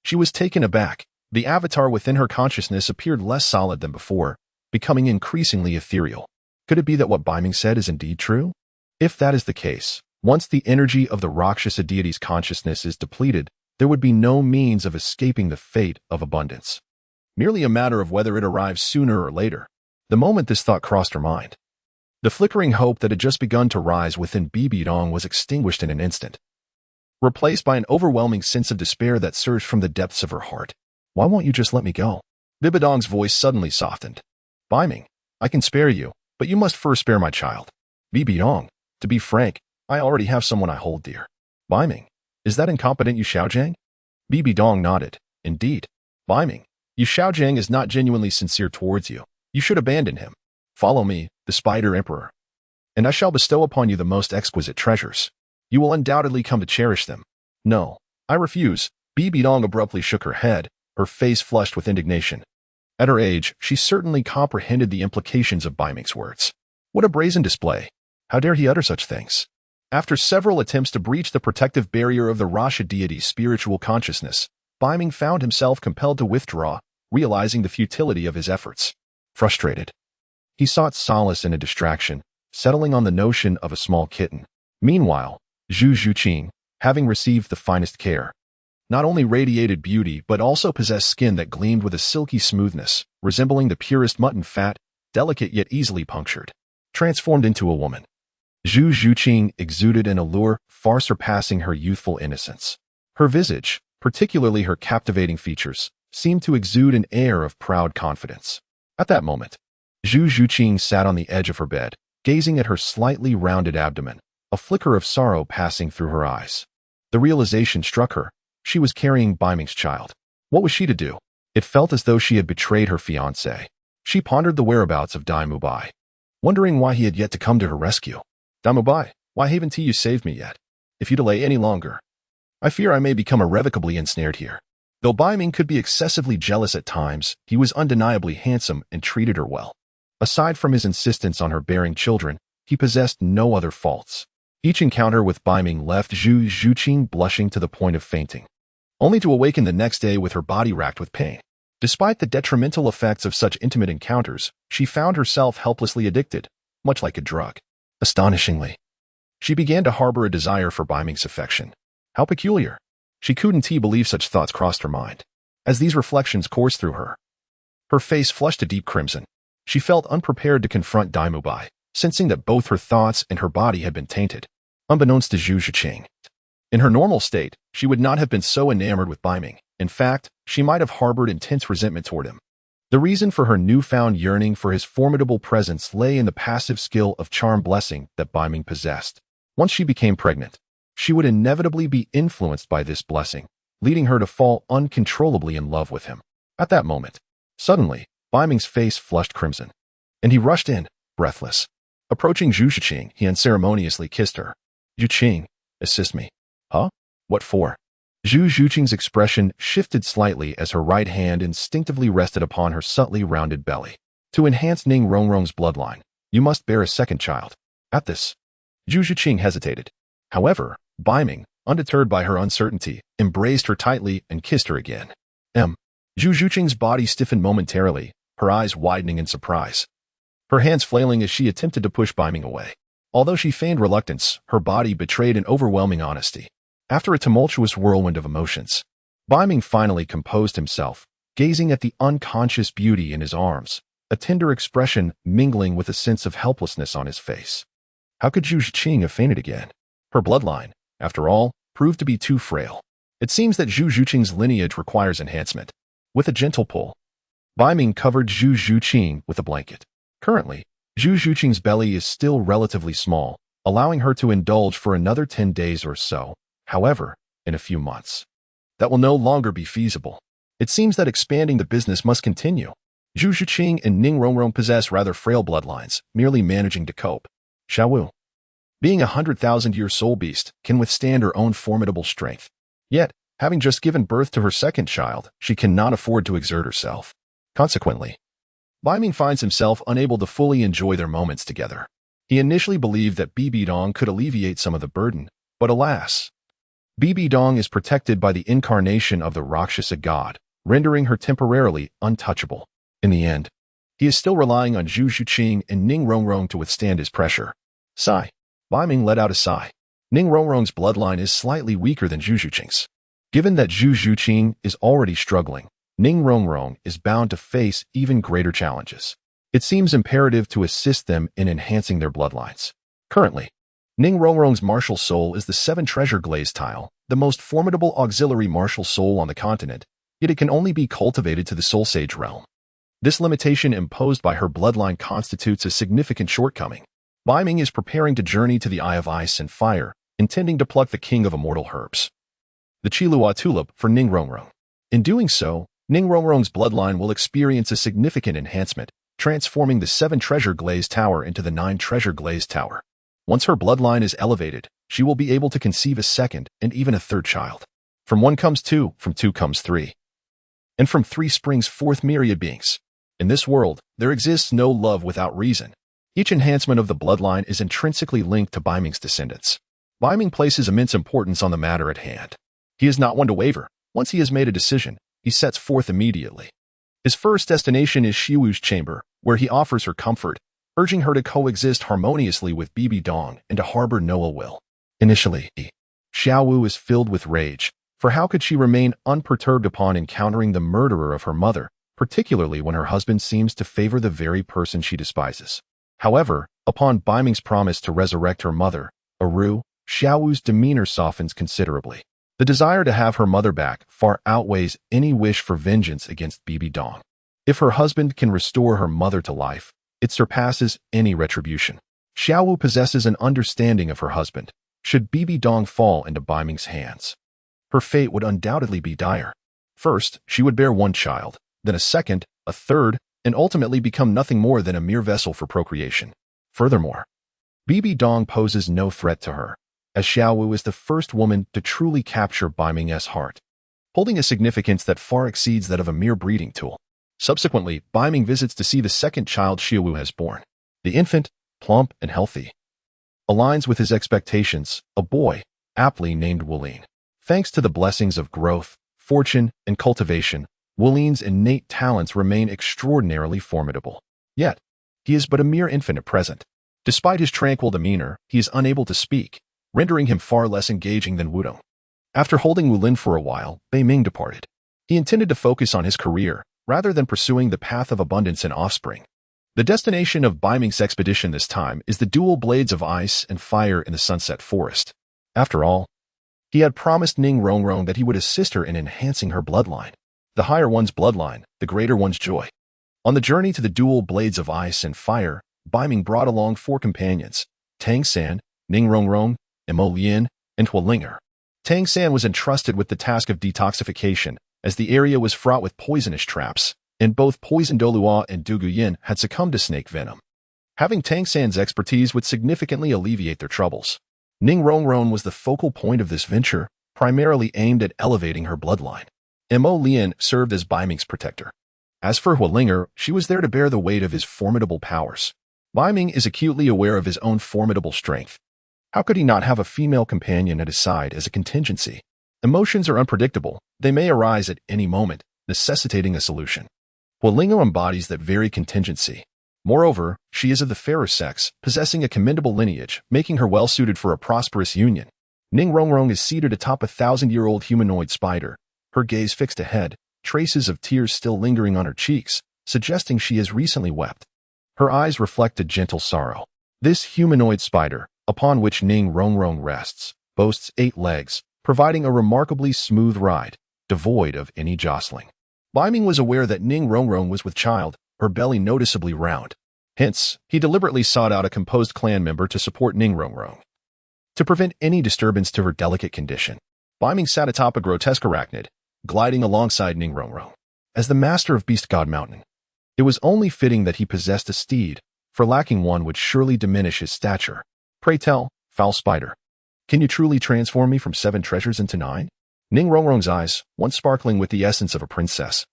she was taken aback. The avatar within her consciousness appeared less solid than before, becoming increasingly ethereal. Could it be that what Beiming said is indeed true? If that is the case, once the energy of the Rakshasa deity's consciousness is depleted, there would be no means of escaping the fate of abundance. Merely a matter of whether it arrives sooner or later. The moment this thought crossed her mind, the flickering hope that had just begun to rise within Bibidong was extinguished in an instant, replaced by an overwhelming sense of despair that surged from the depths of her heart. Why won't you just let me go? Bibidong's voice suddenly softened. Beiming, I can spare you, but you must first spare my child. Bibidong, to be frank, I already have someone I hold dear. Beiming, is that incompetent Yu Xiaojang? Bibidong nodded. Indeed. Beiming, Yu Xiaojang is not genuinely sincere towards you. You should abandon him. Follow me, the Spider Emperor, and I shall bestow upon you the most exquisite treasures. You will undoubtedly come to cherish them. No, I refuse. Bibidong abruptly shook her head, her face flushed with indignation. At her age, she certainly comprehended the implications of Beiming's words. What a brazen display. How dare he utter such things? After several attempts to breach the protective barrier of the Rasha deity's spiritual consciousness, Beiming found himself compelled to withdraw, realizing the futility of his efforts. Frustrated, he sought solace in a distraction, settling on the notion of a small kitten. Meanwhile, Zhu Zhuqing, having received the finest care, not only radiated beauty but also possessed skin that gleamed with a silky smoothness, resembling the purest mutton fat, delicate yet easily punctured. Transformed into a woman, Zhu Zhuqing exuded an allure far surpassing her youthful innocence. Her visage, particularly her captivating features, seemed to exude an air of proud confidence. At that moment, Zhu Zhuqing sat on the edge of her bed, gazing at her slightly rounded abdomen, a flicker of sorrow passing through her eyes. The realization struck her. She was carrying Beiming's child. What was she to do? It felt as though she had betrayed her fiancé. She pondered the whereabouts of Dai Mubai, wondering why he had yet to come to her rescue. Dai Mubai, why haven't you saved me yet? If you delay any longer, I fear I may become irrevocably ensnared here. Though Beiming could be excessively jealous at times, he was undeniably handsome and treated her well. Aside from his insistence on her bearing children, he possessed no other faults. Each encounter with Beiming left Zhu Zhuqing blushing to the point of fainting, only to awaken the next day with her body racked with pain. Despite the detrimental effects of such intimate encounters, she found herself helplessly addicted, much like a drug. Astonishingly, she began to harbor a desire for Beiming's affection. How peculiar. She couldn't believe such thoughts crossed her mind. As these reflections coursed through her, her face flushed a deep crimson. She felt unprepared to confront Dai Mubai, sensing that both her thoughts and her body had been tainted. Unbeknownst to Zhu Zhuqing, In her normal state, she would not have been so enamored with Beiming. In fact, she might have harbored intense resentment toward him. The reason for her newfound yearning for his formidable presence lay in the passive skill of charm blessing that Beiming possessed. Once she became pregnant, she would inevitably be influenced by this blessing, leading her to fall uncontrollably in love with him. At that moment, suddenly, Beiming's face flushed crimson, and he rushed in, breathless. Approaching Zhu Zhiqing, he unceremoniously kissed her. Zhiqing, assist me. Huh? What for? Zhu Zhiqing's expression shifted slightly as her right hand instinctively rested upon her subtly rounded belly. To enhance Ning Rongrong's bloodline, you must bear a second child. At this, Zhu Zhiqing hesitated. However, Beiming, undeterred by her uncertainty, embraced her tightly and kissed her again. Zhu Zhiqing's body stiffened momentarily, her eyes widening in surprise. Her hands flailing as she attempted to push Beiming away. Although she feigned reluctance, her body betrayed an overwhelming honesty. After a tumultuous whirlwind of emotions, Beiming finally composed himself, gazing at the unconscious beauty in his arms, a tender expression mingling with a sense of helplessness on his face. How could Zhu Zhiqing have fainted again? Her bloodline, after all, proved to be too frail. It seems that Zhu Zhiqing's lineage requires enhancement. With a gentle pull, Beiming covered Zhu Zhiqing with a blanket. Currently, Zhu Zhiqing's belly is still relatively small, allowing her to indulge for another 10 days or so. However, in a few months, that will no longer be feasible. It seems that expanding the business must continue. Zhu Zhiqing and Ning Rongrong possess rather frail bloodlines, merely managing to cope. Xiao Wu, being a 100,000-year soul beast, can withstand her own formidable strength. Yet, having just given birth to her second child, she cannot afford to exert herself. Consequently, Beiming finds himself unable to fully enjoy their moments together. He initially believed that Bibi could alleviate some of the burden, but alas, Bibi is protected by the incarnation of the Rakshasa god, rendering her temporarily untouchable. In the end, he is still relying on Zhu Zhiqing and Ning Rongrong to withstand his pressure. Sigh. Beiming let out a sigh. Ning Rongrong's bloodline is slightly weaker than Zhu Zhiqing's. Given that Zhu Zhiqing is already struggling, Ning Rongrong is bound to face even greater challenges. It seems imperative to assist them in enhancing their bloodlines. Currently, Ning Rongrong's martial soul is the 7 treasure glaze tile, the most formidable auxiliary martial soul on the continent, yet it can only be cultivated to the soul sage realm. This limitation imposed by her bloodline constitutes a significant shortcoming. Beiming is preparing to journey to the Eye of Ice and Fire, intending to pluck the king of immortal herbs, the Qilua tulip, for Ning Rongrong. In doing so, Ning Rongrong's bloodline will experience a significant enhancement, transforming the 7 treasure glaze tower into the 9 treasure glaze tower. Once her bloodline is elevated, she will be able to conceive a second and even a third child. From 1 comes 2, from 2 comes 3. And from 3 springs forth myriad beings. In this world, there exists no love without reason. Each enhancement of the bloodline is intrinsically linked to Beiming's descendants. Beiming places immense importance on the matter at hand. He is not one to waver. Once he has made a decision, he sets forth immediately. His first destination is Xiaowu's chamber, where he offers her comfort, urging her to coexist harmoniously with Bibi and to harbor no ill will. Initially, Xiao Wu is filled with rage, for how could she remain unperturbed upon encountering the murderer of her mother, particularly when her husband seems to favor the very person she despises. However, upon Beiming's promise to resurrect her mother, Aru, Xiao Wu's demeanor softens considerably. The desire to have her mother back far outweighs any wish for vengeance against Bibi. If her husband can restore her mother to life, it surpasses any retribution. Xiao Wu possesses an understanding of her husband. Should Bibi fall into Beiming's hands, her fate would undoubtedly be dire. First, she would bear 1 child, then a second, a third, and ultimately become nothing more than a mere vessel for procreation. Furthermore, Bibi poses no threat to her, as Xiao Wu is the first woman to truly capture Beiming's heart, holding a significance that far exceeds that of a mere breeding tool. Subsequently, Beiming visits to see the second child Xiao Wu has born. The infant, plump and healthy, aligns with his expectations, a boy, aptly named Wulin. Thanks to the blessings of growth, fortune, and cultivation, Wulin's innate talents remain extraordinarily formidable. Yet, he is but a mere infant at present. Despite his tranquil demeanor, he is unable to speak, rendering him far less engaging than Wudong. After holding Wulin for a while, Beiming departed. He intended to focus on his career, rather than pursuing the path of abundance and offspring. The destination of Beiming's expedition this time is the dual blades of ice and fire in the Sunset Forest. After all, He had promised Ning Rongrong that he would assist her in enhancing her bloodline. The higher one's bloodline, the greater one's joy. On the journey to the dual blades of ice and fire, Beiming brought along 4 companions, Tang San, Ning Rongrong, Mo Lian, and Hualinger. Tang San was entrusted with the task of detoxification, as the area was fraught with poisonous traps, and both poison Douluo and Duguyin had succumbed to snake venom. Having Tang San's expertise would significantly alleviate their troubles. Ning Rongrong was the focal point of this venture, primarily aimed at elevating her bloodline. Mo Lian served as Beiming's protector. As for Hualinger, she was there to bear the weight of his formidable powers. Beiming is acutely aware of his own formidable strength. How could he not have a female companion at his side as a contingency? Emotions are unpredictable. They may arise at any moment, necessitating a solution. Hualinger embodies that very contingency. Moreover, she is of the fairer sex, possessing a commendable lineage, making her well-suited for a prosperous union. Ning Rongrong is seated atop a 1,000-year-old humanoid spider, her gaze fixed ahead, traces of tears still lingering on her cheeks, suggesting she has recently wept. Her eyes reflect a gentle sorrow. This humanoid spider, upon which Ning Rongrong rests, boasts 8 legs, providing a remarkably smooth ride, devoid of any jostling. Beiming was aware that Ning Rongrong was with child, her belly noticeably round. Hence, he deliberately sought out a composed clan member to support Ning Rongrong. To prevent any disturbance to her delicate condition, Beiming sat atop a grotesque arachnid, gliding alongside Ning Rongrong. As the master of Beast God Mountain, it was only fitting that he possessed a steed, for lacking one would surely diminish his stature. Pray tell, foul spider, can you truly transform me from 7 treasures into 9? Ning Rongrong's eyes, once sparkling with the essence of a princess,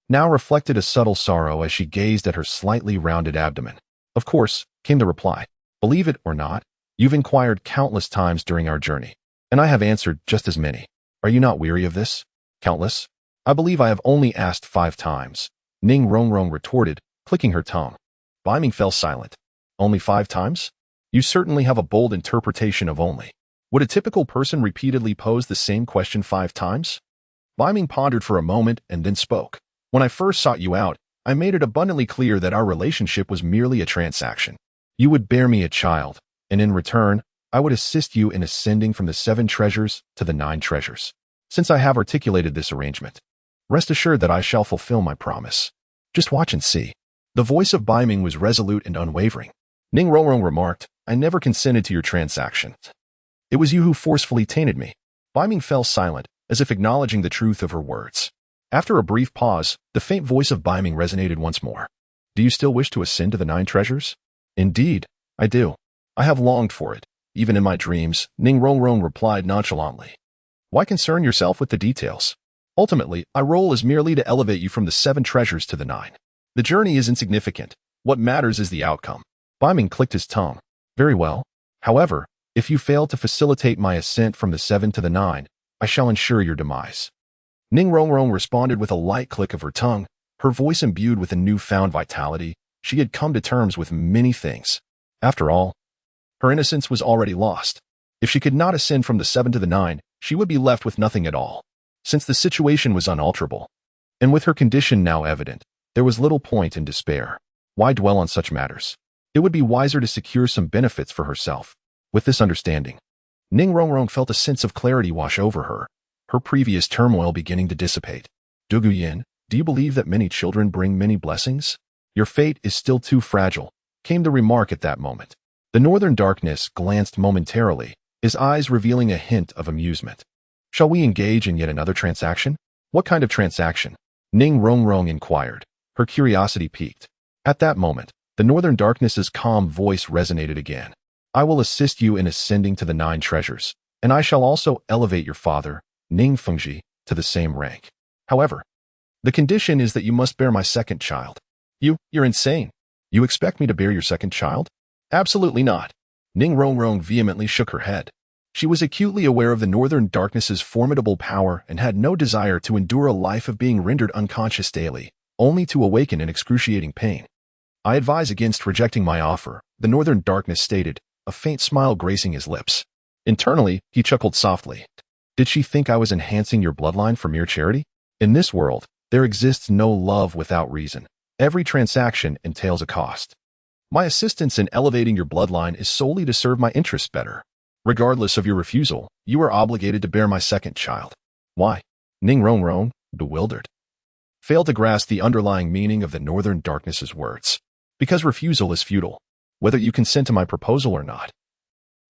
now reflected a subtle sorrow as she gazed at her slightly rounded abdomen. Of course, came the reply. Believe it or not, you've inquired countless times during our journey, and I have answered just as many. Are you not weary of this? Countless? I believe I have only asked 5 times. Ning Rongrong retorted, clicking her tongue. Beiming fell silent. Only 5 times? You certainly have a bold interpretation of only. Would a typical person repeatedly pose the same question 5 times? Beiming pondered for a moment and then spoke. When I first sought you out, I made it abundantly clear that our relationship was merely a transaction. You would bear me a child, and in return, I would assist you in ascending from the 7 treasures to the 9 treasures. Since I have articulated this arrangement, rest assured that I shall fulfill my promise. Just watch and see. The voice of Beiming was resolute and unwavering. Ning Rongrong remarked, I never consented to your transaction. It was you who forcefully tainted me. Beiming fell silent, as if acknowledging the truth of her words. After a brief pause, the faint voice of Beiming resonated once more. Do you still wish to ascend to the 9 treasures? Indeed, I do. I have longed for it. Even in my dreams, Ning Rongrong replied nonchalantly. Why concern yourself with the details? Ultimately, my role is merely to elevate you from the 7 treasures to the 9. The journey is insignificant. What matters is the outcome. Beiming clicked his tongue. Very well. However, if you fail to facilitate my ascent from the 7 to the 9, I shall ensure your demise. Ning Rongrong responded with a light click of her tongue, her voice imbued with a newfound vitality. She had come to terms with many things. After all, her innocence was already lost. If she could not ascend from the 7 to the 9, she would be left with nothing at all. Since the situation was unalterable, and with her condition now evident, there was little point in despair. Why dwell on such matters? It would be wiser to secure some benefits for herself. With this understanding, Ning Rongrong felt a sense of clarity wash over her, her previous turmoil beginning to dissipate. Duguyin, do you believe that many children bring many blessings? Your fate is still too fragile, came the remark at that moment. The northern darkness glanced momentarily, his eyes revealing a hint of amusement. Shall we engage in yet another transaction? What kind of transaction? Ning Rongrong inquired, her curiosity piqued. At that moment, the northern darkness's calm voice resonated again. I will assist you in ascending to the 9 treasures, and I shall also elevate your father, Ning Fengji, to the same rank. However, the condition is that you must bear my 2nd child. You're insane. You expect me to bear your 2nd child? Absolutely not. Ning Rongrong vehemently shook her head. She was acutely aware of the northern darkness's formidable power and had no desire to endure a life of being rendered unconscious daily, only to awaken in excruciating pain. I advise against rejecting my offer, the northern darkness stated, a faint smile gracing his lips. Internally, he chuckled softly. Did she think I was enhancing your bloodline for mere charity? In this world, there exists no love without reason. Every transaction entails a cost. My assistance in elevating your bloodline is solely to serve my interests better. Regardless of your refusal, you are obligated to bear my second child. Why? Ning Rongrong, bewildered, failed to grasp the underlying meaning of the Northern Darkness's words. Because refusal is futile, whether you consent to my proposal or not.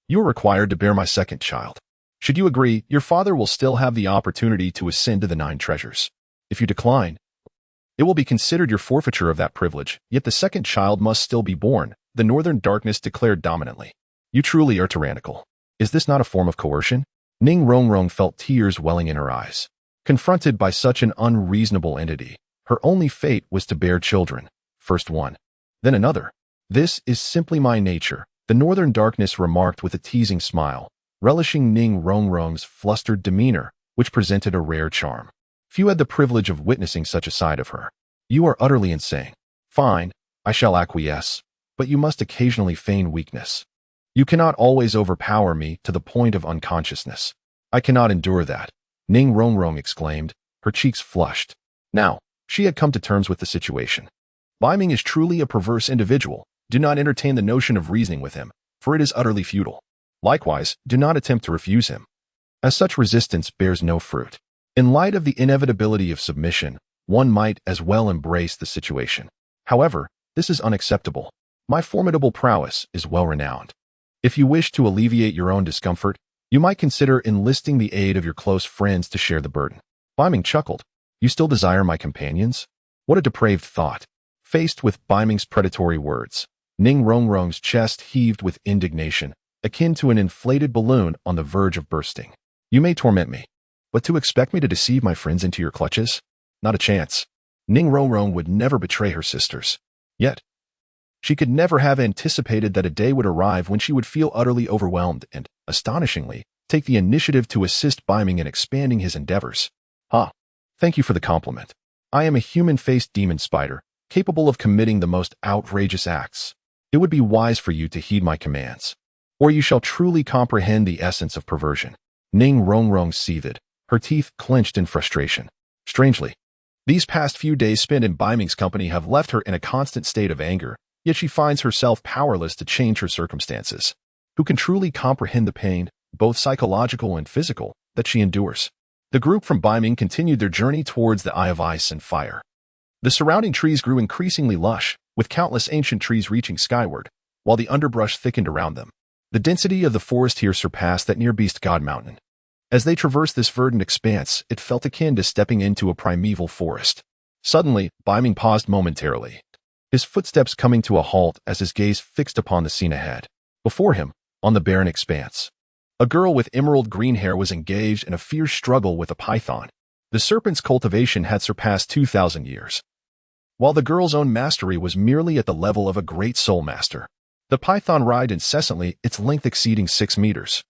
You are required to bear my second child. Should you agree, your father will still have the opportunity to ascend to the 9 treasures. If you decline, it will be considered your forfeiture of that privilege, yet the second child must still be born, the Northern Darkness declared dominantly. You truly are tyrannical. Is this not a form of coercion? Ning Rongrong felt tears welling in her eyes. Confronted by such an unreasonable entity, her only fate was to bear children, first one, then another. This is simply my nature, the Northern Darkness remarked with a teasing smile, relishing Ning Rongrong's flustered demeanor, which presented a rare charm. Few had the privilege of witnessing such a side of her. You are utterly insane. Fine, I shall acquiesce, but you must occasionally feign weakness. You cannot always overpower me to the point of unconsciousness. I cannot endure that, Ning Rongrong exclaimed, her cheeks flushed. Now, she had come to terms with the situation. Beiming is truly a perverse individual. Do not entertain the notion of reasoning with him, for it is utterly futile. Likewise, do not attempt to refuse him, as such resistance bears no fruit. In light of the inevitability of submission, one might as well embrace the situation. However, this is unacceptable. My formidable prowess is well renowned. If you wish to alleviate your own discomfort, you might consider enlisting the aid of your close friends to share the burden. Beiming chuckled. You still desire my companions? What a depraved thought. Faced with Beiming's predatory words, Ning Rongrong's chest heaved with indignation, akin to an inflated balloon on the verge of bursting. You may torment me, but to expect me to deceive my friends into your clutches? Not a chance. Ning Rongrong would never betray her sisters. Yet, she could never have anticipated that a day would arrive when she would feel utterly overwhelmed and, astonishingly, take the initiative to assist Beiming in expanding his endeavors. Thank you for the compliment. I am a human-faced demon spider, capable of committing the most outrageous acts. It would be wise for you to heed my commands, or you shall truly comprehend the essence of perversion. Ning Rongrong seethed, her teeth clenched in frustration. Strangely, these past few days spent in Beiming's company have left her in a constant state of anger, yet she finds herself powerless to change her circumstances. Who can truly comprehend the pain, both psychological and physical, that she endures? The group from Beiming continued their journey towards the Eye of Ice and Fire. The surrounding trees grew increasingly lush, with countless ancient trees reaching skyward, while the underbrush thickened around them. The density of the forest here surpassed that near Beast God Mountain. As they traversed this verdant expanse, it felt akin to stepping into a primeval forest. Suddenly, Beiming paused momentarily, his footsteps coming to a halt as his gaze fixed upon the scene ahead. Before him, on the barren expanse, a girl with emerald green hair was engaged in a fierce struggle with a python. The serpent's cultivation had surpassed 2,000 years, while the girl's own mastery was merely at the level of a great soul master. The python writhed incessantly, its length exceeding 6 meters,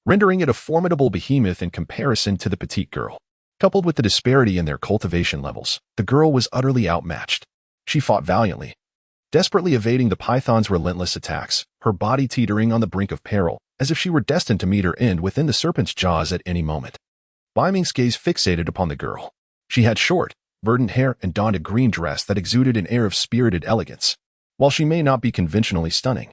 rendering it a formidable behemoth in comparison to the petite girl. Coupled with the disparity in their cultivation levels, the girl was utterly outmatched. She fought valiantly, desperately evading the python's relentless attacks, her body teetering on the brink of peril, as if she were destined to meet her end within the serpent's jaws at any moment. Beiming's gaze fixated upon the girl. She had short, verdant hair and donned a green dress that exuded an air of spirited elegance. While she may not be conventionally stunning,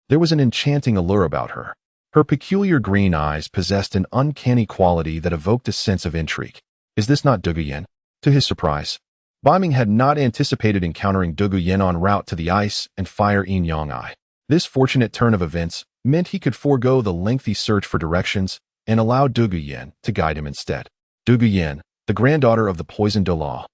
there was an enchanting allure about her. Her peculiar green eyes possessed an uncanny quality that evoked a sense of intrigue. Is this not Duguyen? To his surprise, Beiming had not anticipated encountering Duguyen en route to the Ice and Fire Yin Yang Eye. This fortunate turn of events meant he could forego the lengthy search for directions and allow Duguyen to guide him instead. Duguyen, the granddaughter of the poisoned Douluo,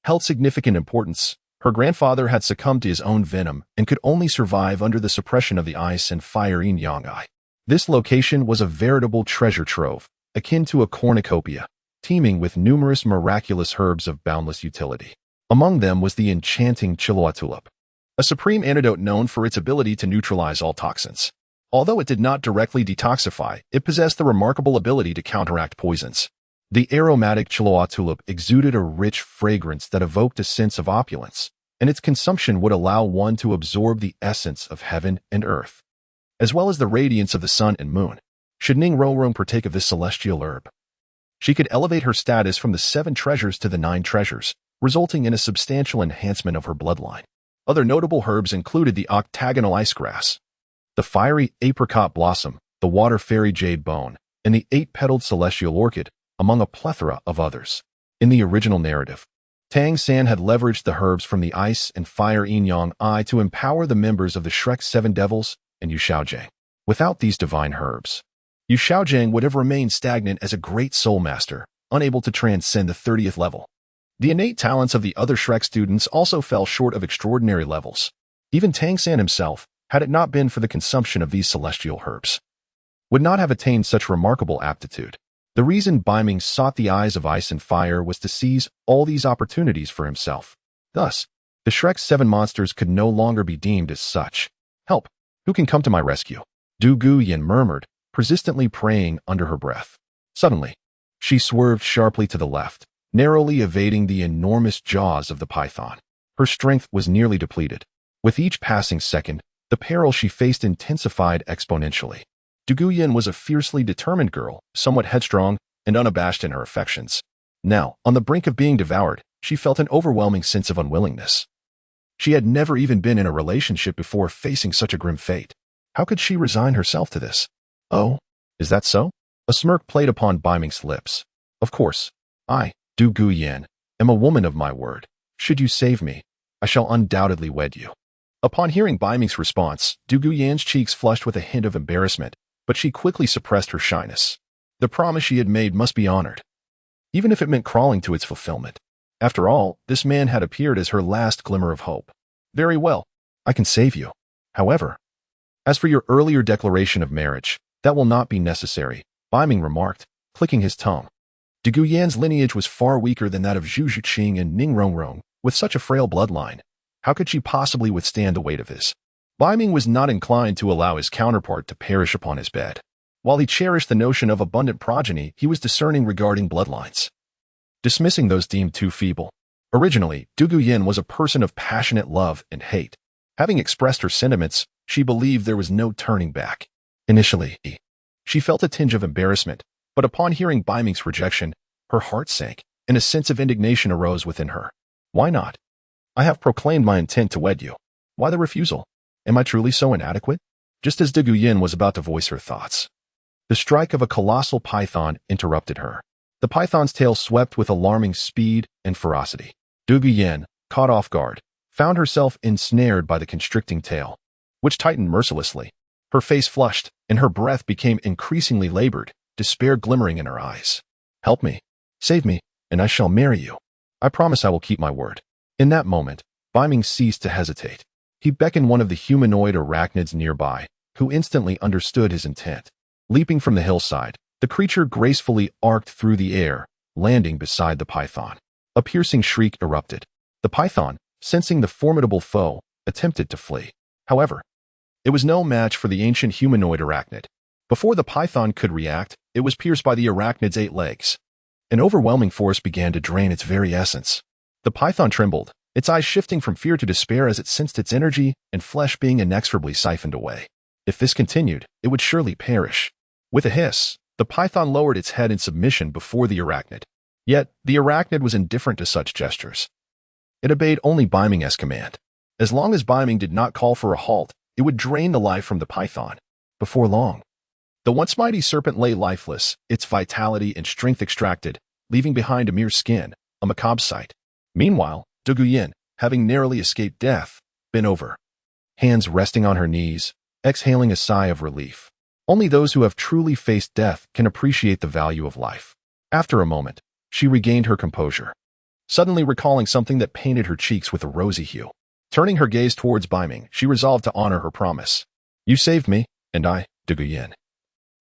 held significant importance. Her grandfather had succumbed to his own venom and could only survive under the suppression of the Ice and Fire Yin Yang Eye. This location was a veritable treasure trove, akin to a cornucopia, teeming with numerous miraculous herbs of boundless utility. Among them was the enchanting Chiloa tulip, a supreme antidote known for its ability to neutralize all toxins. Although it did not directly detoxify, it possessed the remarkable ability to counteract poisons. The aromatic Chiloa tulip exuded a rich fragrance that evoked a sense of opulence, and its consumption would allow one to absorb the essence of heaven and earth, as well as the radiance of the sun and moon. Should Ning Rongrong partake of this celestial herb, she could elevate her status from the 7 treasures to the 9 treasures, resulting in a substantial enhancement of her bloodline. Other notable herbs included the octagonal ice grass, the fiery apricot blossom, the water fairy jade bone, and the 8-petaled celestial orchid, among a plethora of others. In the original narrative, Tang San had leveraged the herbs from the ice and fire yin-yang eye to empower the members of the Shrek's 7 devils and Yu Xiaojang. Without these divine herbs, Yu Xiaojang would have remained stagnant as a great soul master, unable to transcend the 30th level. The innate talents of the other Shrek students also fell short of extraordinary levels. Even Tang San himself, had it not been for the consumption of these celestial herbs, would not have attained such remarkable aptitude. The reason Beiming sought the eyes of ice and fire was to seize all these opportunities for himself. Thus, the Shrek's 7 monsters could no longer be deemed as such. Help! Who can come to my rescue? Du Guyan murmured, persistently praying under her breath. Suddenly, she swerved sharply to the left, narrowly evading the enormous jaws of the python. Her strength was nearly depleted. With each passing second, the peril she faced intensified exponentially. Du Guyan was a fiercely determined girl, somewhat headstrong and unabashed in her affections. Now, on the brink of being devoured, she felt an overwhelming sense of unwillingness. She had never even been in a relationship before facing such a grim fate. How could she resign herself to this? Oh, is that so? A smirk played upon Beiming's lips. Of course, I, Du Guyan, am a woman of my word. Should you save me, I shall undoubtedly wed you. Upon hearing Beiming's response, Du Guyan's cheeks flushed with a hint of embarrassment, but she quickly suppressed her shyness. The promise she had made must be honored, even if it meant crawling to its fulfillment. After all, this man had appeared as her last glimmer of hope. Very well, I can save you. However, as for your earlier declaration of marriage, that will not be necessary, Beiming remarked, clicking his tongue. Du Guyan's lineage was far weaker than that of Zhu Zhuqing and Ning Rongrong. With such a frail bloodline, how could she possibly withstand the weight of his? Beiming was not inclined to allow his counterpart to perish upon his bed. While he cherished the notion of abundant progeny, he was discerning regarding bloodlines, dismissing those deemed too feeble. Originally, Du Guyan was a person of passionate love and hate. Having expressed her sentiments, she believed there was no turning back. Initially, she felt a tinge of embarrassment, but upon hearing Beiming's rejection, her heart sank, and a sense of indignation arose within her. Why not? I have proclaimed my intent to wed you. Why the refusal? Am I truly so inadequate? Just as Du Guyan was about to voice her thoughts, the strike of a colossal python interrupted her. The python's tail swept with alarming speed and ferocity. Du Guyan, caught off guard, found herself ensnared by the constricting tail, which tightened mercilessly. Her face flushed, and her breath became increasingly labored, despair glimmering in her eyes. Help me, save me, and I shall marry you. I promise I will keep my word. In that moment, Beiming ceased to hesitate. He beckoned one of the humanoid arachnids nearby, who instantly understood his intent. Leaping from the hillside, the creature gracefully arced through the air, landing beside the python. A piercing shriek erupted. The python, sensing the formidable foe, attempted to flee. However, it was no match for the ancient humanoid arachnid. Before the python could react, it was pierced by the arachnid's 8 legs. An overwhelming force began to drain its very essence. The python trembled, its eyes shifting from fear to despair as it sensed its energy and flesh being inexorably siphoned away. If this continued, it would surely perish. With a hiss, the python lowered its head in submission before the arachnid. Yet, the arachnid was indifferent to such gestures. It obeyed only Beiming's command. As long as Beiming did not call for a halt, it would drain the life from the python. Before long, the once mighty serpent lay lifeless, its vitality and strength extracted, leaving behind a mere skin, a macabre sight. Meanwhile, Du Guyan, having narrowly escaped death, bent over, hands resting on her knees, exhaling a sigh of relief. Only those who have truly faced death can appreciate the value of life. After a moment, she regained her composure, suddenly recalling something that painted her cheeks with a rosy hue. Turning her gaze towards Beiming, she resolved to honor her promise. You saved me, and I, Du Guyan,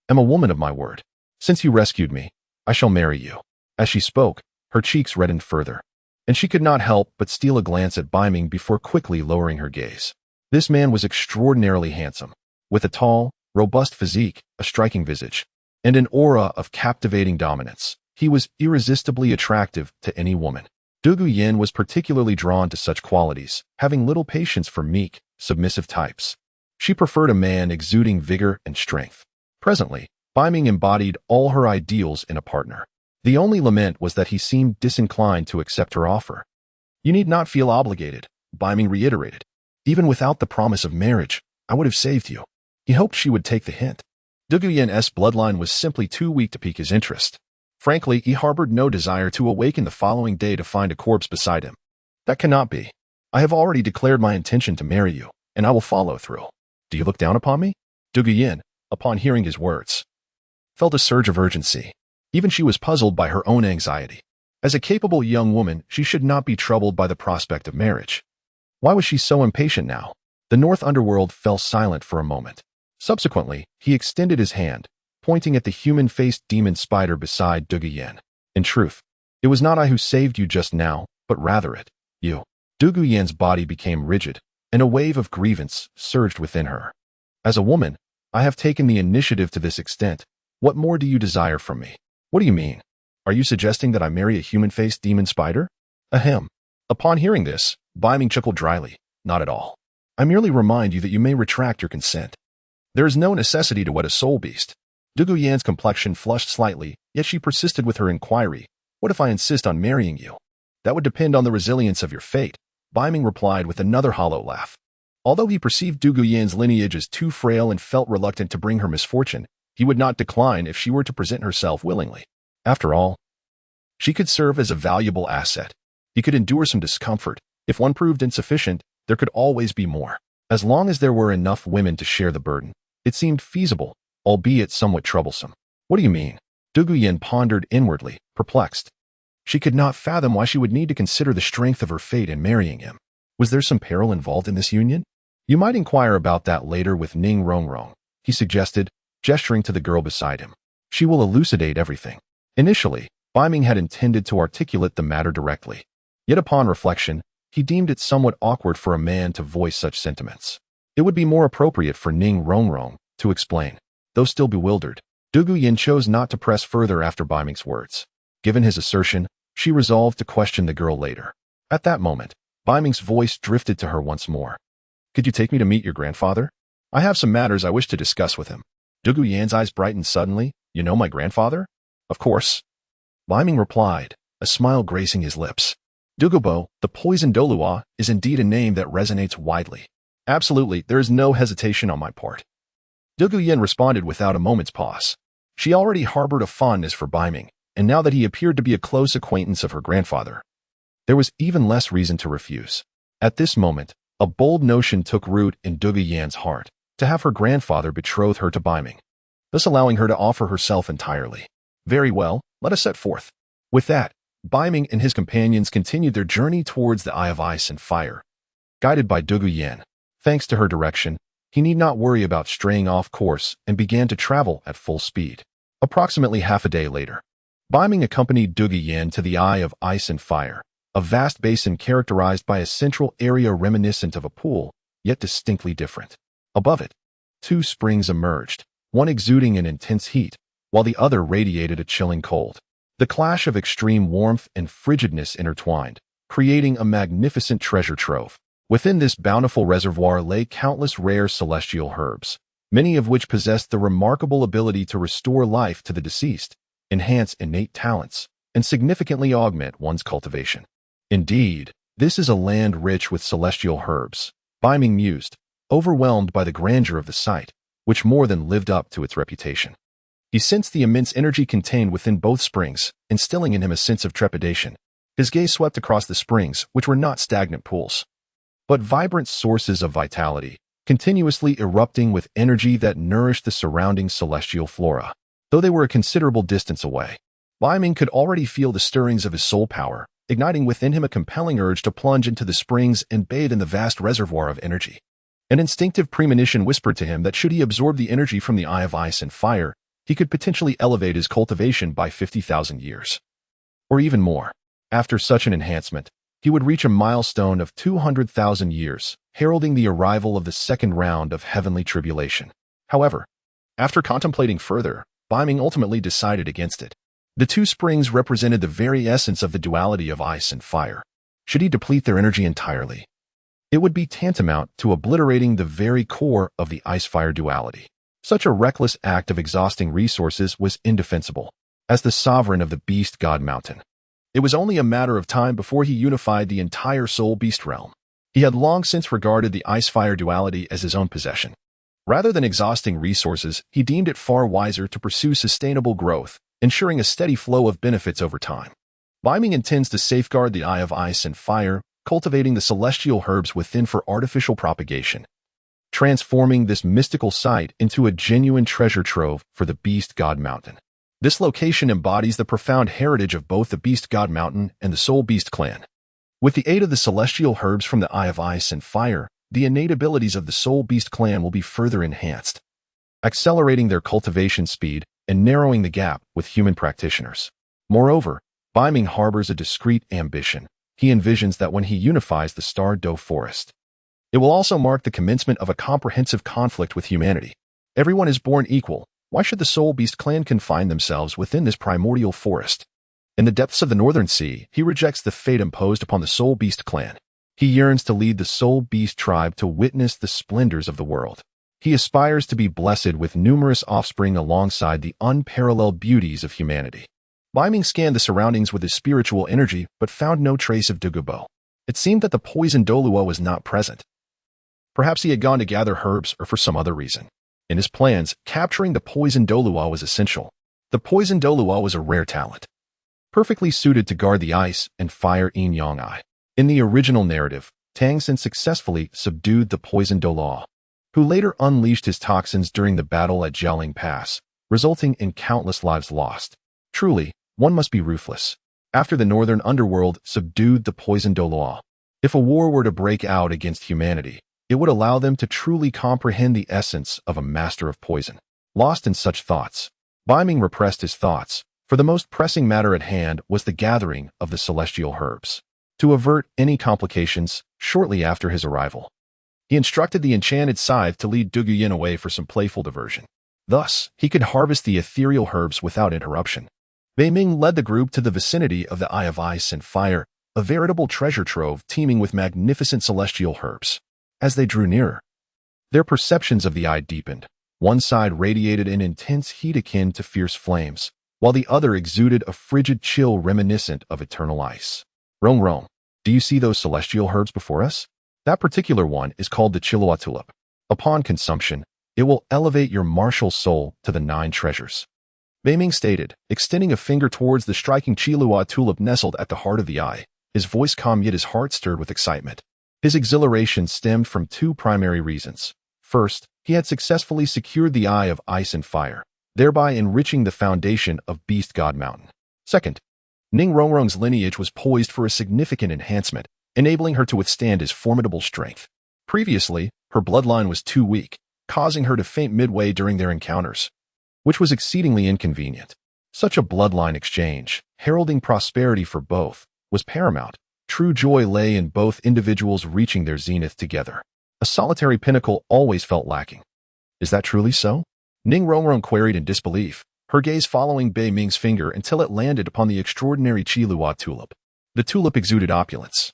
am a woman of my word. Since you rescued me, I shall marry you. As she spoke, her cheeks reddened further, and she could not help but steal a glance at Beiming before quickly lowering her gaze. This man was extraordinarily handsome, with a tall, robust physique, a striking visage, and an aura of captivating dominance. He was irresistibly attractive to any woman. Du Guyan was particularly drawn to such qualities, having little patience for meek, submissive types. She preferred a man exuding vigor and strength. Presently, Beiming embodied all her ideals in a partner. The only lament was that he seemed disinclined to accept her offer. You need not feel obligated, Beiming reiterated. Even without the promise of marriage, I would have saved you. He hoped she would take the hint. Duguyen's bloodline was simply too weak to pique his interest. Frankly, he harbored no desire to awaken the following day to find a corpse beside him. That cannot be. I have already declared my intention to marry you, and I will follow through. Do you look down upon me? Duguyen, upon hearing his words, felt a surge of urgency. Even she was puzzled by her own anxiety. As a capable young woman, she should not be troubled by the prospect of marriage. Why was she so impatient now? The North Underworld fell silent for a moment. Subsequently, he extended his hand, pointing at the human-faced demon spider beside Duguyen. In truth, it was not I who saved you just now, but rather it, you. Duguyen's body became rigid, and a wave of grievance surged within her. As a woman, I have taken the initiative to this extent. What more do you desire from me? What do you mean? Are you suggesting that I marry a human-faced demon spider? Ahem. Upon hearing this, Beiming chuckled dryly. Not at all. I merely remind you that you may retract your consent. There is no necessity to wed a soul beast. Duguyen's complexion flushed slightly, yet she persisted with her inquiry. What if I insist on marrying you? That would depend on the resilience of your fate. Beiming replied with another hollow laugh. Although he perceived Duguyen's lineage as too frail and felt reluctant to bring her misfortune, he would not decline if she were to present herself willingly. After all, she could serve as a valuable asset. He could endure some discomfort. If one proved insufficient, there could always be more. As long as there were enough women to share the burden, it seemed feasible, albeit somewhat troublesome. What do you mean? Duguyen pondered inwardly, perplexed. She could not fathom why she would need to consider the strength of her fate in marrying him. Was there some peril involved in this union? You might inquire about that later with Ning Rongrong, he suggested, gesturing to the girl beside him. She will elucidate everything. Initially, Beiming had intended to articulate the matter directly. Yet upon reflection, he deemed it somewhat awkward for a man to voice such sentiments. It would be more appropriate for Ning Rongrong to explain. Though still bewildered, Duguyen chose not to press further after Beiming's words. Given his assertion, she resolved to question the girl later. At that moment, Beiming's voice drifted to her once more. Could you take me to meet your grandfather? I have some matters I wish to discuss with him. Duguyen's eyes brightened suddenly. You know my grandfather? Of course. Beiming replied, a smile gracing his lips. Dugubo, the poison Douluo, is indeed a name that resonates widely. Absolutely, there is no hesitation on my part. Duguyen responded without a moment's pause. She already harbored a fondness for Beiming, and now that he appeared to be a close acquaintance of her grandfather, there was even less reason to refuse. At this moment, a bold notion took root in Duguyen's heart, to have her grandfather betroth her to Beiming, thus allowing her to offer herself entirely. Very well, let us set forth. With that, Beiming and his companions continued their journey towards the Eye of Ice and Fire. Guided by Duguyen, thanks to her direction, he need not worry about straying off course and began to travel at full speed. Approximately half a day later, Beiming accompanied Duguyen to the Eye of Ice and Fire, a vast basin characterized by a central area reminiscent of a pool, yet distinctly different. Above it, two springs emerged, one exuding an intense heat, while the other radiated a chilling cold. The clash of extreme warmth and frigidness intertwined, creating a magnificent treasure trove. Within this bountiful reservoir lay countless rare celestial herbs, many of which possessed the remarkable ability to restore life to the deceased, enhance innate talents, and significantly augment one's cultivation. Indeed, this is a land rich with celestial herbs, Beiming mused, overwhelmed by the grandeur of the site, which more than lived up to its reputation. He sensed the immense energy contained within both springs, instilling in him a sense of trepidation. His gaze swept across the springs, which were not stagnant pools, but vibrant sources of vitality, continuously erupting with energy that nourished the surrounding celestial flora. Though they were a considerable distance away, Beiming could already feel the stirrings of his soul power, igniting within him a compelling urge to plunge into the springs and bathe in the vast reservoir of energy. An instinctive premonition whispered to him that should he absorb the energy from the Eye of Ice and Fire, he could potentially elevate his cultivation by 50,000 years. Or even more. After such an enhancement, he would reach a milestone of 200,000 years, heralding the arrival of the second round of heavenly tribulation. However, after contemplating further, Beiming ultimately decided against it. The two springs represented the very essence of the duality of ice and fire. Should he deplete their energy entirely, it would be tantamount to obliterating the very core of the ice-fire duality. Such a reckless act of exhausting resources was indefensible. As the sovereign of the Beast God Mountain, it was only a matter of time before he unified the entire Soul Beast realm. He had long since regarded the ice-fire duality as his own possession. Rather than exhausting resources, he deemed it far wiser to pursue sustainable growth, ensuring a steady flow of benefits over time. Beiming intends to safeguard the Eye of Ice and Fire, cultivating the celestial herbs within for artificial propagation, transforming this mystical site into a genuine treasure trove for the Beast God Mountain. This location embodies the profound heritage of both the Beast God Mountain and the Soul Beast clan. With the aid of the celestial herbs from the Eye of Ice and Fire, the innate abilities of the Soul Beast clan will be further enhanced, accelerating their cultivation speed and narrowing the gap with human practitioners. Moreover, Beiming harbors a discreet ambition. He envisions that when he unifies the Star Doe Forest, it will also mark the commencement of a comprehensive conflict with humanity. Everyone is born equal. Why should the Soul Beast clan confine themselves within this primordial forest? In the depths of the Northern Sea, he rejects the fate imposed upon the Soul Beast clan. He yearns to lead the Soul Beast tribe to witness the splendors of the world. He aspires to be blessed with numerous offspring alongside the unparalleled beauties of humanity. Beiming scanned the surroundings with his spiritual energy but found no trace of Douluo. It seemed that the poison Douluo was not present. Perhaps he had gone to gather herbs or for some other reason. In his plans, capturing the poison Douluo was essential. The poison Douluo was a rare talent, perfectly suited to guard the ice and fire yin-yang eye. In the original narrative, Tang San successfully subdued the poison Douluo, who later unleashed his toxins during the battle at Jialing Pass, resulting in countless lives lost. Truly, one must be ruthless. After the northern underworld subdued the poison Douluo, if a war were to break out against humanity, it would allow them to truly comprehend the essence of a master of poison. Lost in such thoughts, Beiming repressed his thoughts, for the most pressing matter at hand was the gathering of the celestial herbs. To avert any complications, shortly after his arrival, he instructed the enchanted scythe to lead Douluo away for some playful diversion. Thus, he could harvest the ethereal herbs without interruption. Beiming led the group to the vicinity of the Eye of Ice and Fire, a veritable treasure trove teeming with magnificent celestial herbs. As they drew nearer, their perceptions of the eye deepened. One side radiated an intense heat akin to fierce flames, while the other exuded a frigid chill reminiscent of eternal ice. Rong, do you see those celestial herbs before us? That particular one is called the Chiluo tulip. Upon consumption, it will elevate your martial soul to the 9 treasures. Beiming stated, extending a finger towards the striking Chiluo tulip nestled at the heart of the eye. His voice calm yet his heart stirred with excitement. His exhilaration stemmed from 2 primary reasons. First, he had successfully secured the Eye of Ice and Fire, thereby enriching the foundation of Beast God Mountain. Second, Ning Rongrong's lineage was poised for a significant enhancement, enabling her to withstand his formidable strength. Previously, her bloodline was too weak, causing her to faint midway during their encounters, which was exceedingly inconvenient. Such a bloodline exchange, heralding prosperity for both, was paramount. True joy lay in both individuals reaching their zenith together. A solitary pinnacle always felt lacking. Is that truly so? Ning Rongrong queried in disbelief, her gaze following Beiming's finger until it landed upon the extraordinary Chiluo tulip. The tulip exuded opulence,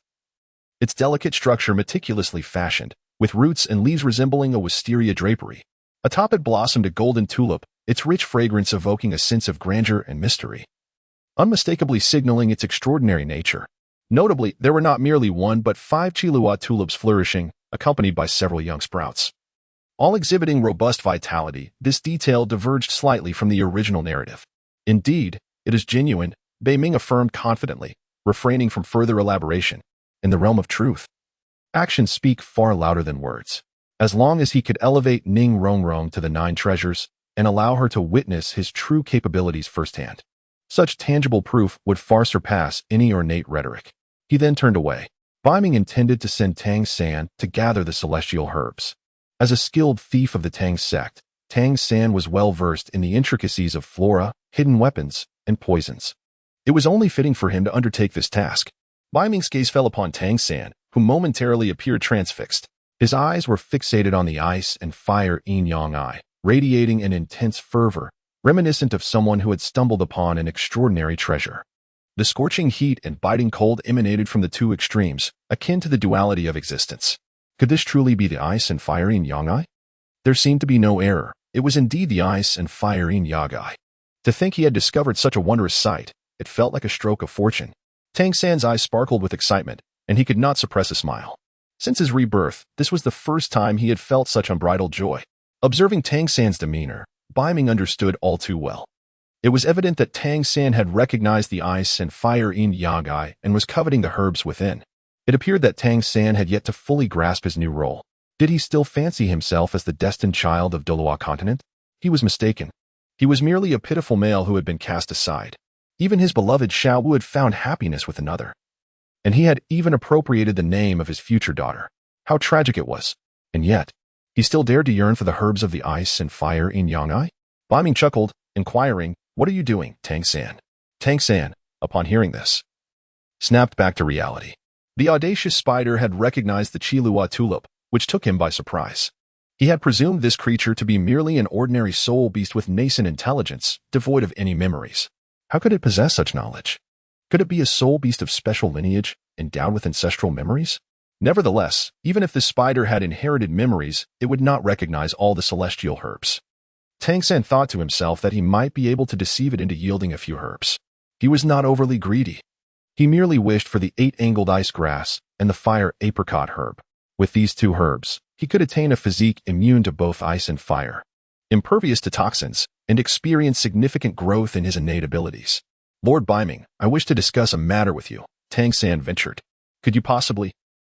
its delicate structure meticulously fashioned, with roots and leaves resembling a wisteria drapery. Atop it blossomed a golden tulip, its rich fragrance evoking a sense of grandeur and mystery, unmistakably signaling its extraordinary nature. Notably, there were not merely 1 but 5 Chiluo tulips flourishing, accompanied by several young sprouts, all exhibiting robust vitality. This detail diverged slightly from the original narrative. Indeed, it is genuine, Beiming affirmed confidently, refraining from further elaboration. In the realm of truth, actions speak far louder than words. As long as he could elevate Ning Rongrong to the 9 treasures and allow her to witness his true capabilities firsthand, such tangible proof would far surpass any ornate rhetoric. He then turned away. Beiming intended to send Tang San to gather the celestial herbs. As a skilled thief of the Tang sect, Tang San was well versed in the intricacies of flora, hidden weapons, and poisons. It was only fitting for him to undertake this task. Beiming's gaze fell upon Tang San, who momentarily appeared transfixed. His eyes were fixated on the ice and fire yin-yang eye, radiating an intense fervor, reminiscent of someone who had stumbled upon an extraordinary treasure. The scorching heat and biting cold emanated from the 2 extremes, akin to the duality of existence. Could this truly be the ice and fire yin-yang eye? There seemed to be no error. It was indeed the ice and fire yin-yang eye. To think he had discovered such a wondrous sight, it felt like a stroke of fortune. Tang San's eyes sparkled with excitement, and he could not suppress a smile. Since his rebirth, this was the first time he had felt such unbridled joy. Observing Tang San's demeanor, Beiming understood all too well. It was evident that Tang San had recognized the ice and fire yin-yang eye and was coveting the herbs within. It appeared that Tang San had yet to fully grasp his new role. Did he still fancy himself as the destined child of Douluo Continent? He was mistaken. He was merely a pitiful male who had been cast aside. Even his beloved Xiao Wu had found happiness with another. And he had even appropriated the name of his future daughter. How tragic it was. And yet, he still dared to yearn for the herbs of the ice and fire yin-yang eye? Beiming chuckled, inquiring, "What are you doing, Tang San?" Tang San, upon hearing this, snapped back to reality. The audacious spider had recognized the Qilua tulip, which took him by surprise. He had presumed this creature to be merely an ordinary soul beast with nascent intelligence, devoid of any memories. How could it possess such knowledge? Could it be a soul beast of special lineage, endowed with ancestral memories? Nevertheless, even if the spider had inherited memories, it would not recognize all the celestial herbs. Tang San thought to himself that he might be able to deceive it into yielding a few herbs. He was not overly greedy. He merely wished for the 8-angled ice grass and the fire apricot herb. With these two herbs, he could attain a physique immune to both ice and fire, impervious to toxins, and experience significant growth in his innate abilities. "Lord Beiming, I wish to discuss a matter with you," Tang San ventured. "Could you possibly—"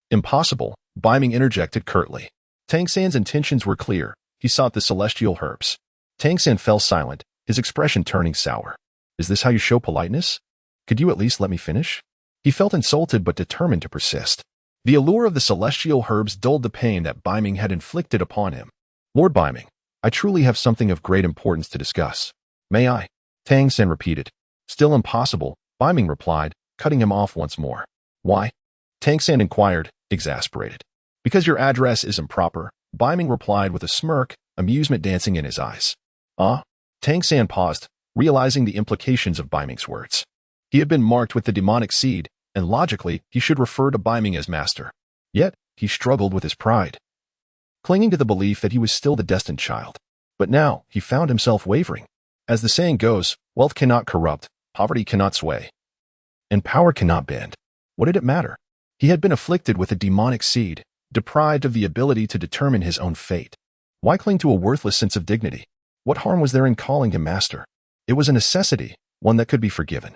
"Impossible," Beiming interjected curtly. Tang San's intentions were clear. He sought the celestial herbs. Tang San fell silent, his expression turning sour. "Is this how you show politeness? Could you at least let me finish?" He felt insulted but determined to persist. The allure of the celestial herbs dulled the pain that Beiming had inflicted upon him. "Lord Beiming, I truly have something of great importance to discuss. May I?" Tang San repeated. "Still impossible," Beiming replied, cutting him off once more. "Why?" Tang San inquired, exasperated. "Because your address is improper," Beiming replied with a smirk, amusement dancing in his eyes. "Ah?" Tang San paused, realizing the implications of Beiming's words. He had been marked with the demonic seed, and logically, he should refer to Beiming as master. Yet, he struggled with his pride, clinging to the belief that he was still the destined child. But now, he found himself wavering. As the saying goes, wealth cannot corrupt, poverty cannot sway, and power cannot bend. What did it matter? He had been afflicted with a demonic seed, deprived of the ability to determine his own fate. Why cling to a worthless sense of dignity? What harm was there in calling him master? It was a necessity, one that could be forgiven.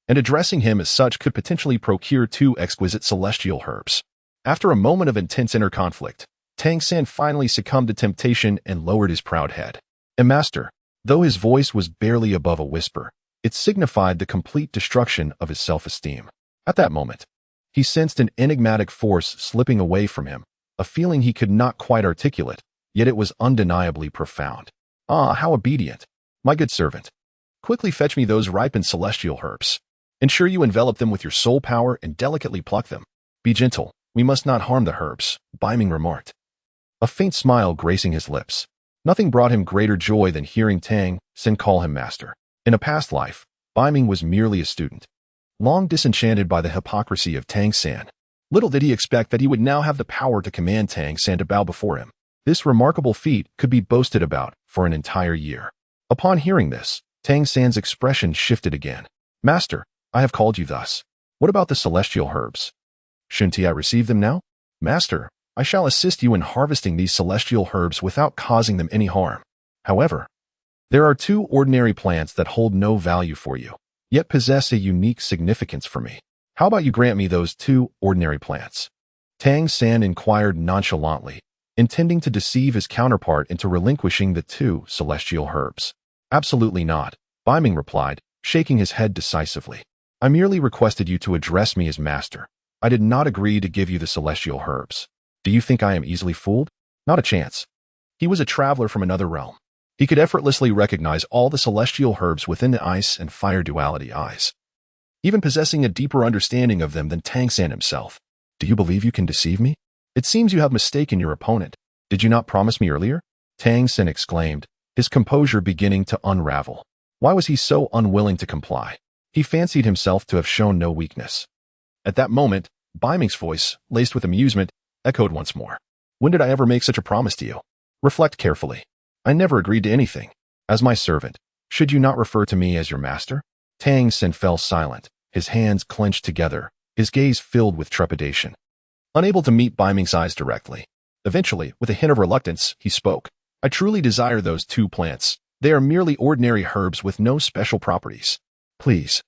And addressing him as such could potentially procure 2 exquisite celestial herbs. After a moment of intense inner conflict, Tang San finally succumbed to temptation and lowered his proud head. "A master," though his voice was barely above a whisper, it signified the complete destruction of his self-esteem. At that moment, he sensed an enigmatic force slipping away from him, a feeling he could not quite articulate, yet it was undeniably profound. "Ah, how obedient! My good servant. Quickly fetch me those ripened celestial herbs. Ensure you envelop them with your soul power and delicately pluck them. Be gentle, we must not harm the herbs," Beiming remarked, a faint smile gracing his lips. Nothing brought him greater joy than hearing Tang San call him master. In a past life, Beiming was merely a student, long disenchanted by the hypocrisy of Tang San. Little did he expect that he would now have the power to command Tang San to bow before him. This remarkable feat could be boasted about for an entire year. Upon hearing this, Tang San's expression shifted again. "Master, I have called you thus. What about the celestial herbs? Shouldn't I receive them now?" "Master, I shall assist you in harvesting these celestial herbs without causing them any harm. However, there are 2 ordinary plants that hold no value for you, yet possess a unique significance for me. How about you grant me those 2 ordinary plants?" Tang San inquired nonchalantly, intending to deceive his counterpart into relinquishing the 2 celestial herbs. "Absolutely not," Beiming replied, shaking his head decisively. "I merely requested you to address me as master. I did not agree to give you the celestial herbs. Do you think I am easily fooled? Not a chance." He was a traveler from another realm. He could effortlessly recognize all the celestial herbs within the ice and fire duality eyes, even possessing a deeper understanding of them than Tang San himself. "Do you believe you can deceive me? It seems you have mistaken your opponent. Did you not promise me earlier?" Tang San exclaimed, his composure beginning to unravel. Why was he so unwilling to comply? He fancied himself to have shown no weakness. At that moment, Beiming's voice, laced with amusement, echoed once more. "When did I ever make such a promise to you? Reflect carefully. I never agreed to anything. As my servant, should you not refer to me as your master?" Tang San fell silent, his hands clenched together, his gaze filled with trepidation. Unable to meet Beiming's eyes directly, eventually, with a hint of reluctance, he spoke. I truly desire those 2 plants. They are merely ordinary herbs with no special properties. Please,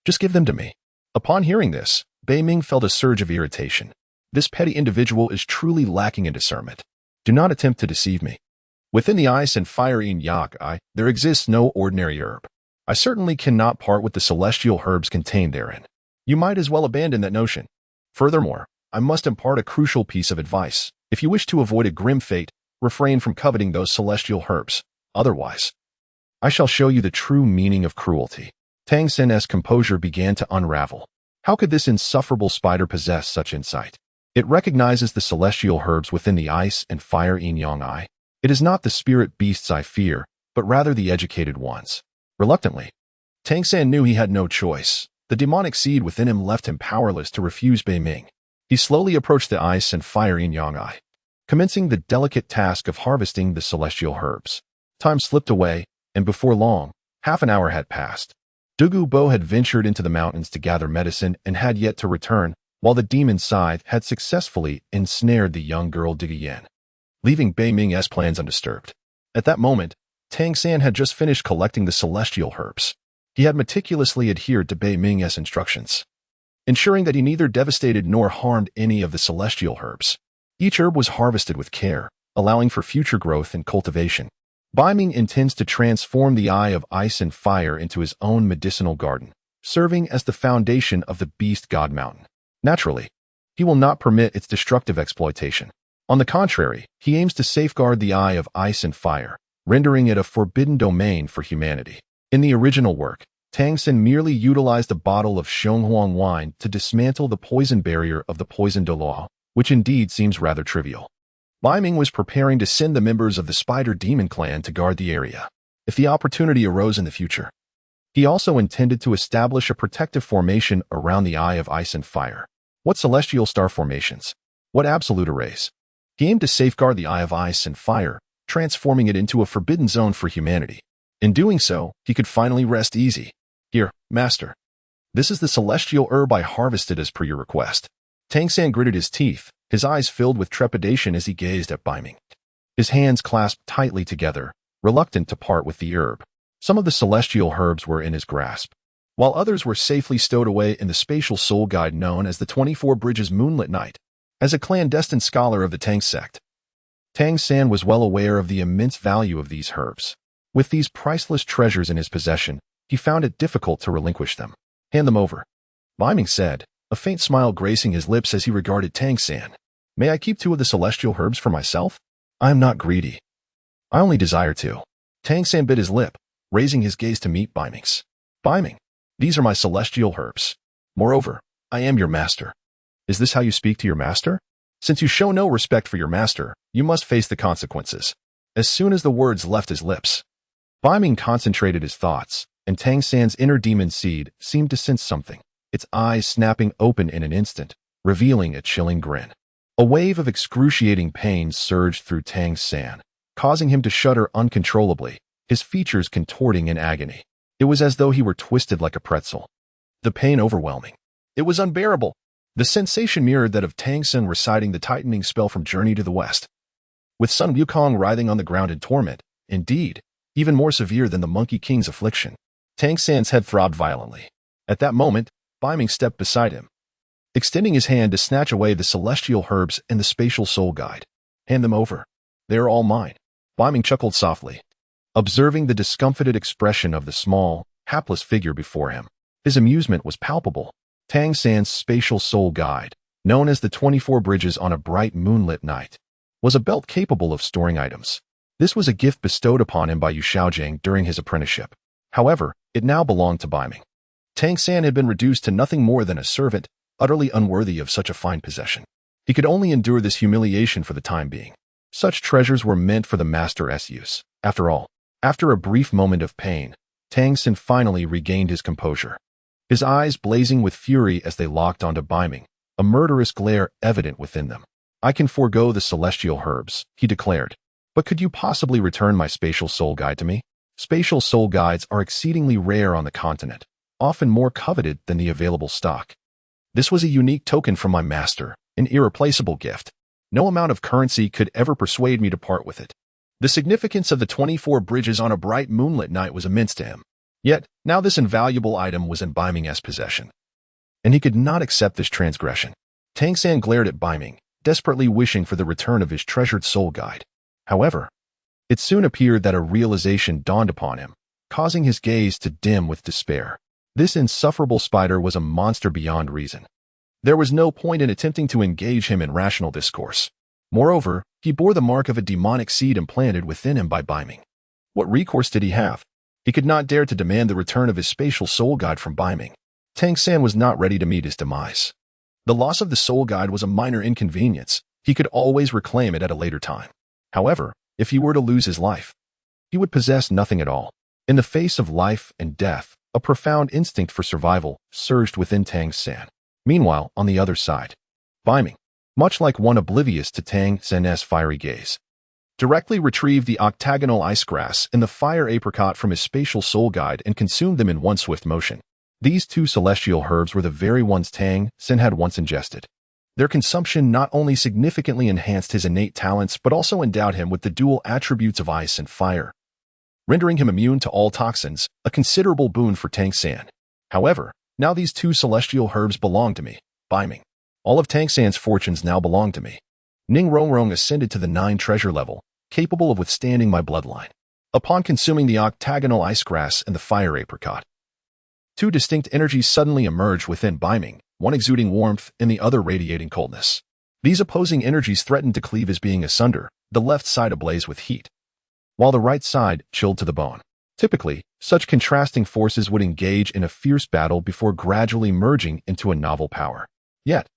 just give them to me." Upon hearing this, Beiming felt a surge of irritation. This petty individual is truly lacking in discernment. Do not attempt to deceive me. Within the ice and fire yin-yang, there exists no ordinary herb. I certainly cannot part with the celestial herbs contained therein. You might as well abandon that notion. Furthermore, I must impart a crucial piece of advice. If you wish to avoid a grim fate, refrain from coveting those celestial herbs. Otherwise, I shall show you the true meaning of cruelty. Tang San's composure began to unravel. How could this insufferable spider possess such insight? It recognizes the celestial herbs within the ice and fire yin-yang. It is not the spirit beasts I fear, but rather the educated ones. Reluctantly, Tang San knew he had no choice. The demonic seed within him left him powerless to refuse Beiming. He slowly approached the ice and fire yin-yang, commencing the delicate task of harvesting the celestial herbs. Time slipped away, and before long, half an hour had passed. Douluo Bo had ventured into the mountains to gather medicine and had yet to return, while the demon scythe had successfully ensnared the young girl Digayan, leaving Beiming's plans undisturbed. At that moment, Tang San had just finished collecting the celestial herbs. He had meticulously adhered to Beiming's instructions, ensuring that he neither devastated nor harmed any of the celestial herbs. Each herb was harvested with care, allowing for future growth and cultivation. Beiming intends to transform the Eye of Ice and Fire into his own medicinal garden, serving as the foundation of the Beast God Mountain. Naturally, he will not permit its destructive exploitation. On the contrary, he aims to safeguard the Eye of Ice and Fire, rendering it a forbidden domain for humanity. In the original work, Tang San merely utilized a bottle of Shonghuang wine to dismantle the poison barrier of the poison Douluo, which indeed seems rather trivial. Beiming was preparing to send the members of the Spider Demon clan to guard the area, if the opportunity arose in the future. He also intended to establish a protective formation around the Eye of Ice and Fire. What celestial star formations? What absolute arrays? He aimed to safeguard the Eye of Ice and Fire, transforming it into a forbidden zone for humanity. In doing so, he could finally rest easy. Here, Master. This is the celestial herb I harvested as per your request. Tang San gritted his teeth, his eyes filled with trepidation as he gazed at Beiming. His hands clasped tightly together, reluctant to part with the herb. Some of the celestial herbs were in his grasp, while others were safely stowed away in the spatial soul guide known as the 24 Bridges Moonlit Night. As a clandestine scholar of the Tang sect, Tang San was well aware of the immense value of these herbs. With these priceless treasures in his possession, he found it difficult to relinquish them. Hand them over, Beiming said, a faint smile gracing his lips as he regarded Tang San. May I keep 2 of the celestial herbs for myself? I am not greedy. I only desire to. Tang San bit his lip, raising his gaze to meet Beiming's. Beiming, these are my celestial herbs. Moreover, I am your master. Is this how you speak to your master? Since you show no respect for your master, you must face the consequences. As soon as the words left his lips, Beiming concentrated his thoughts, and Tang San's inner demon seed seemed to sense something, its eyes snapping open in an instant, revealing a chilling grin. A wave of excruciating pain surged through Tang San, causing him to shudder uncontrollably, his features contorting in agony. It was as though he were twisted like a pretzel. The pain overwhelming. It was unbearable. The sensation mirrored that of Tang San reciting the tightening spell from Journey to the West, with Sun Wukong writhing on the ground in torment, indeed, even more severe than the Monkey King's affliction. Tang San's head throbbed violently. At that moment, Beiming stepped beside him, extending his hand to snatch away the celestial herbs and the spatial soul guide. Hand them over. They are all mine. Beiming chuckled softly, observing the discomfited expression of the small, hapless figure before him. His amusement was palpable. Tang San's spatial soul guide, known as the 24 Bridges on a Bright Moonlit Night, was a belt capable of storing items. This was a gift bestowed upon him by Yu Xiaojing during his apprenticeship. However, it now belonged to Beiming. Tang San had been reduced to nothing more than a servant, utterly unworthy of such a fine possession. He could only endure this humiliation for the time being. Such treasures were meant for the master's use. After all, after a brief moment of pain, Tang San finally regained his composure, his eyes blazing with fury as they locked onto Beiming, a murderous glare evident within them. I can forego the celestial herbs, he declared. But could you possibly return my spatial soul guide to me? Spatial soul guides are exceedingly rare on the continent, often more coveted than the available stock. This was a unique token from my master, an irreplaceable gift. No amount of currency could ever persuade me to part with it. The significance of the 24 bridges on a bright moonlit night was immense to him. Yet, now this invaluable item was in Beiming's possession, and he could not accept this transgression. Tang San glared at Beiming, desperately wishing for the return of his treasured soul guide. However, it soon appeared that a realization dawned upon him, causing his gaze to dim with despair. This insufferable spider was a monster beyond reason. There was no point in attempting to engage him in rational discourse. Moreover, he bore the mark of a demonic seed implanted within him by Beiming. What recourse did he have? He could not dare to demand the return of his spatial soul guide from Beiming. Tang San was not ready to meet his demise. The loss of the soul guide was a minor inconvenience. He could always reclaim it at a later time. However, if he were to lose his life, he would possess nothing at all. In the face of life and death, a profound instinct for survival surged within Tang San. Meanwhile, on the other side, Beiming, much like one oblivious to Tang San's fiery gaze, directly retrieved the octagonal ice grass and the fire apricot from his spatial soul guide and consumed them in one swift motion. These two celestial herbs were the very ones Tang San had once ingested. Their consumption not only significantly enhanced his innate talents but also endowed him with the dual attributes of ice and fire, rendering him immune to all toxins, a considerable boon for Tang San. However, now these two celestial herbs belong to me, Beiming. All of Tang San's fortunes now belong to me. Ning Rongrong ascended to the 9 treasure level, capable of withstanding my bloodline. Upon consuming the octagonal ice grass and the fire apricot, 2 distinct energies suddenly emerged within Beiming, one exuding warmth and the other radiating coldness. These opposing energies threatened to cleave his being asunder, the left side ablaze with heat, while the right side chilled to the bone. Typically, such contrasting forces would engage in a fierce battle before gradually merging into a novel power. Yet,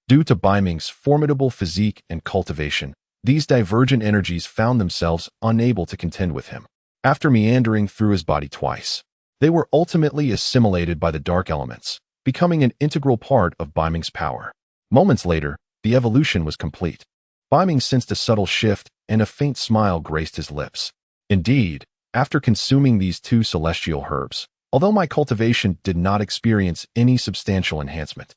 due to Beiming's formidable physique and cultivation, these divergent energies found themselves unable to contend with him. After meandering through his body twice, they were ultimately assimilated by the dark elements, becoming an integral part of Beiming's power. Moments later, the evolution was complete. Beiming sensed a subtle shift, and a faint smile graced his lips. Indeed, after consuming these 2 celestial herbs, although my cultivation did not experience any substantial enhancement,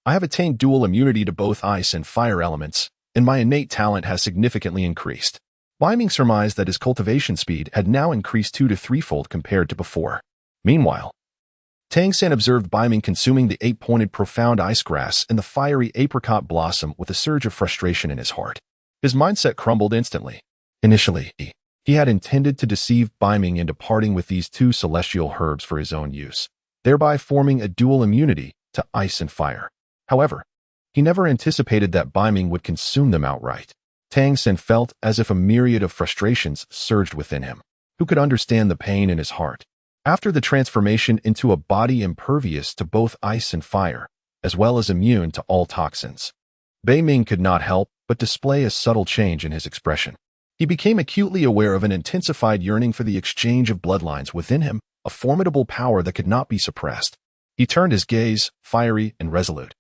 I have attained dual immunity to both ice and fire elements, and my innate talent has significantly increased. Beiming surmised that his cultivation speed had now increased 2 to 3-fold compared to before. Meanwhile, Tang San observed Beiming consuming the 8-pointed profound ice grass and the fiery apricot blossom with a surge of frustration in his heart. His mindset crumbled instantly. Initially, he had intended to deceive Beiming into parting with these 2 celestial herbs for his own use, thereby forming a dual immunity to ice and fire. However, he never anticipated that Beiming would consume them outright. Tang San felt as if a myriad of frustrations surged within him. Who could understand the pain in his heart? After the transformation into a body impervious to both ice and fire, as well as immune to all toxins, Beiming could not help but display a subtle change in his expression. He became acutely aware of an intensified yearning for the exchange of bloodlines within him, a formidable power that could not be suppressed. He turned his gaze, fiery and resolute,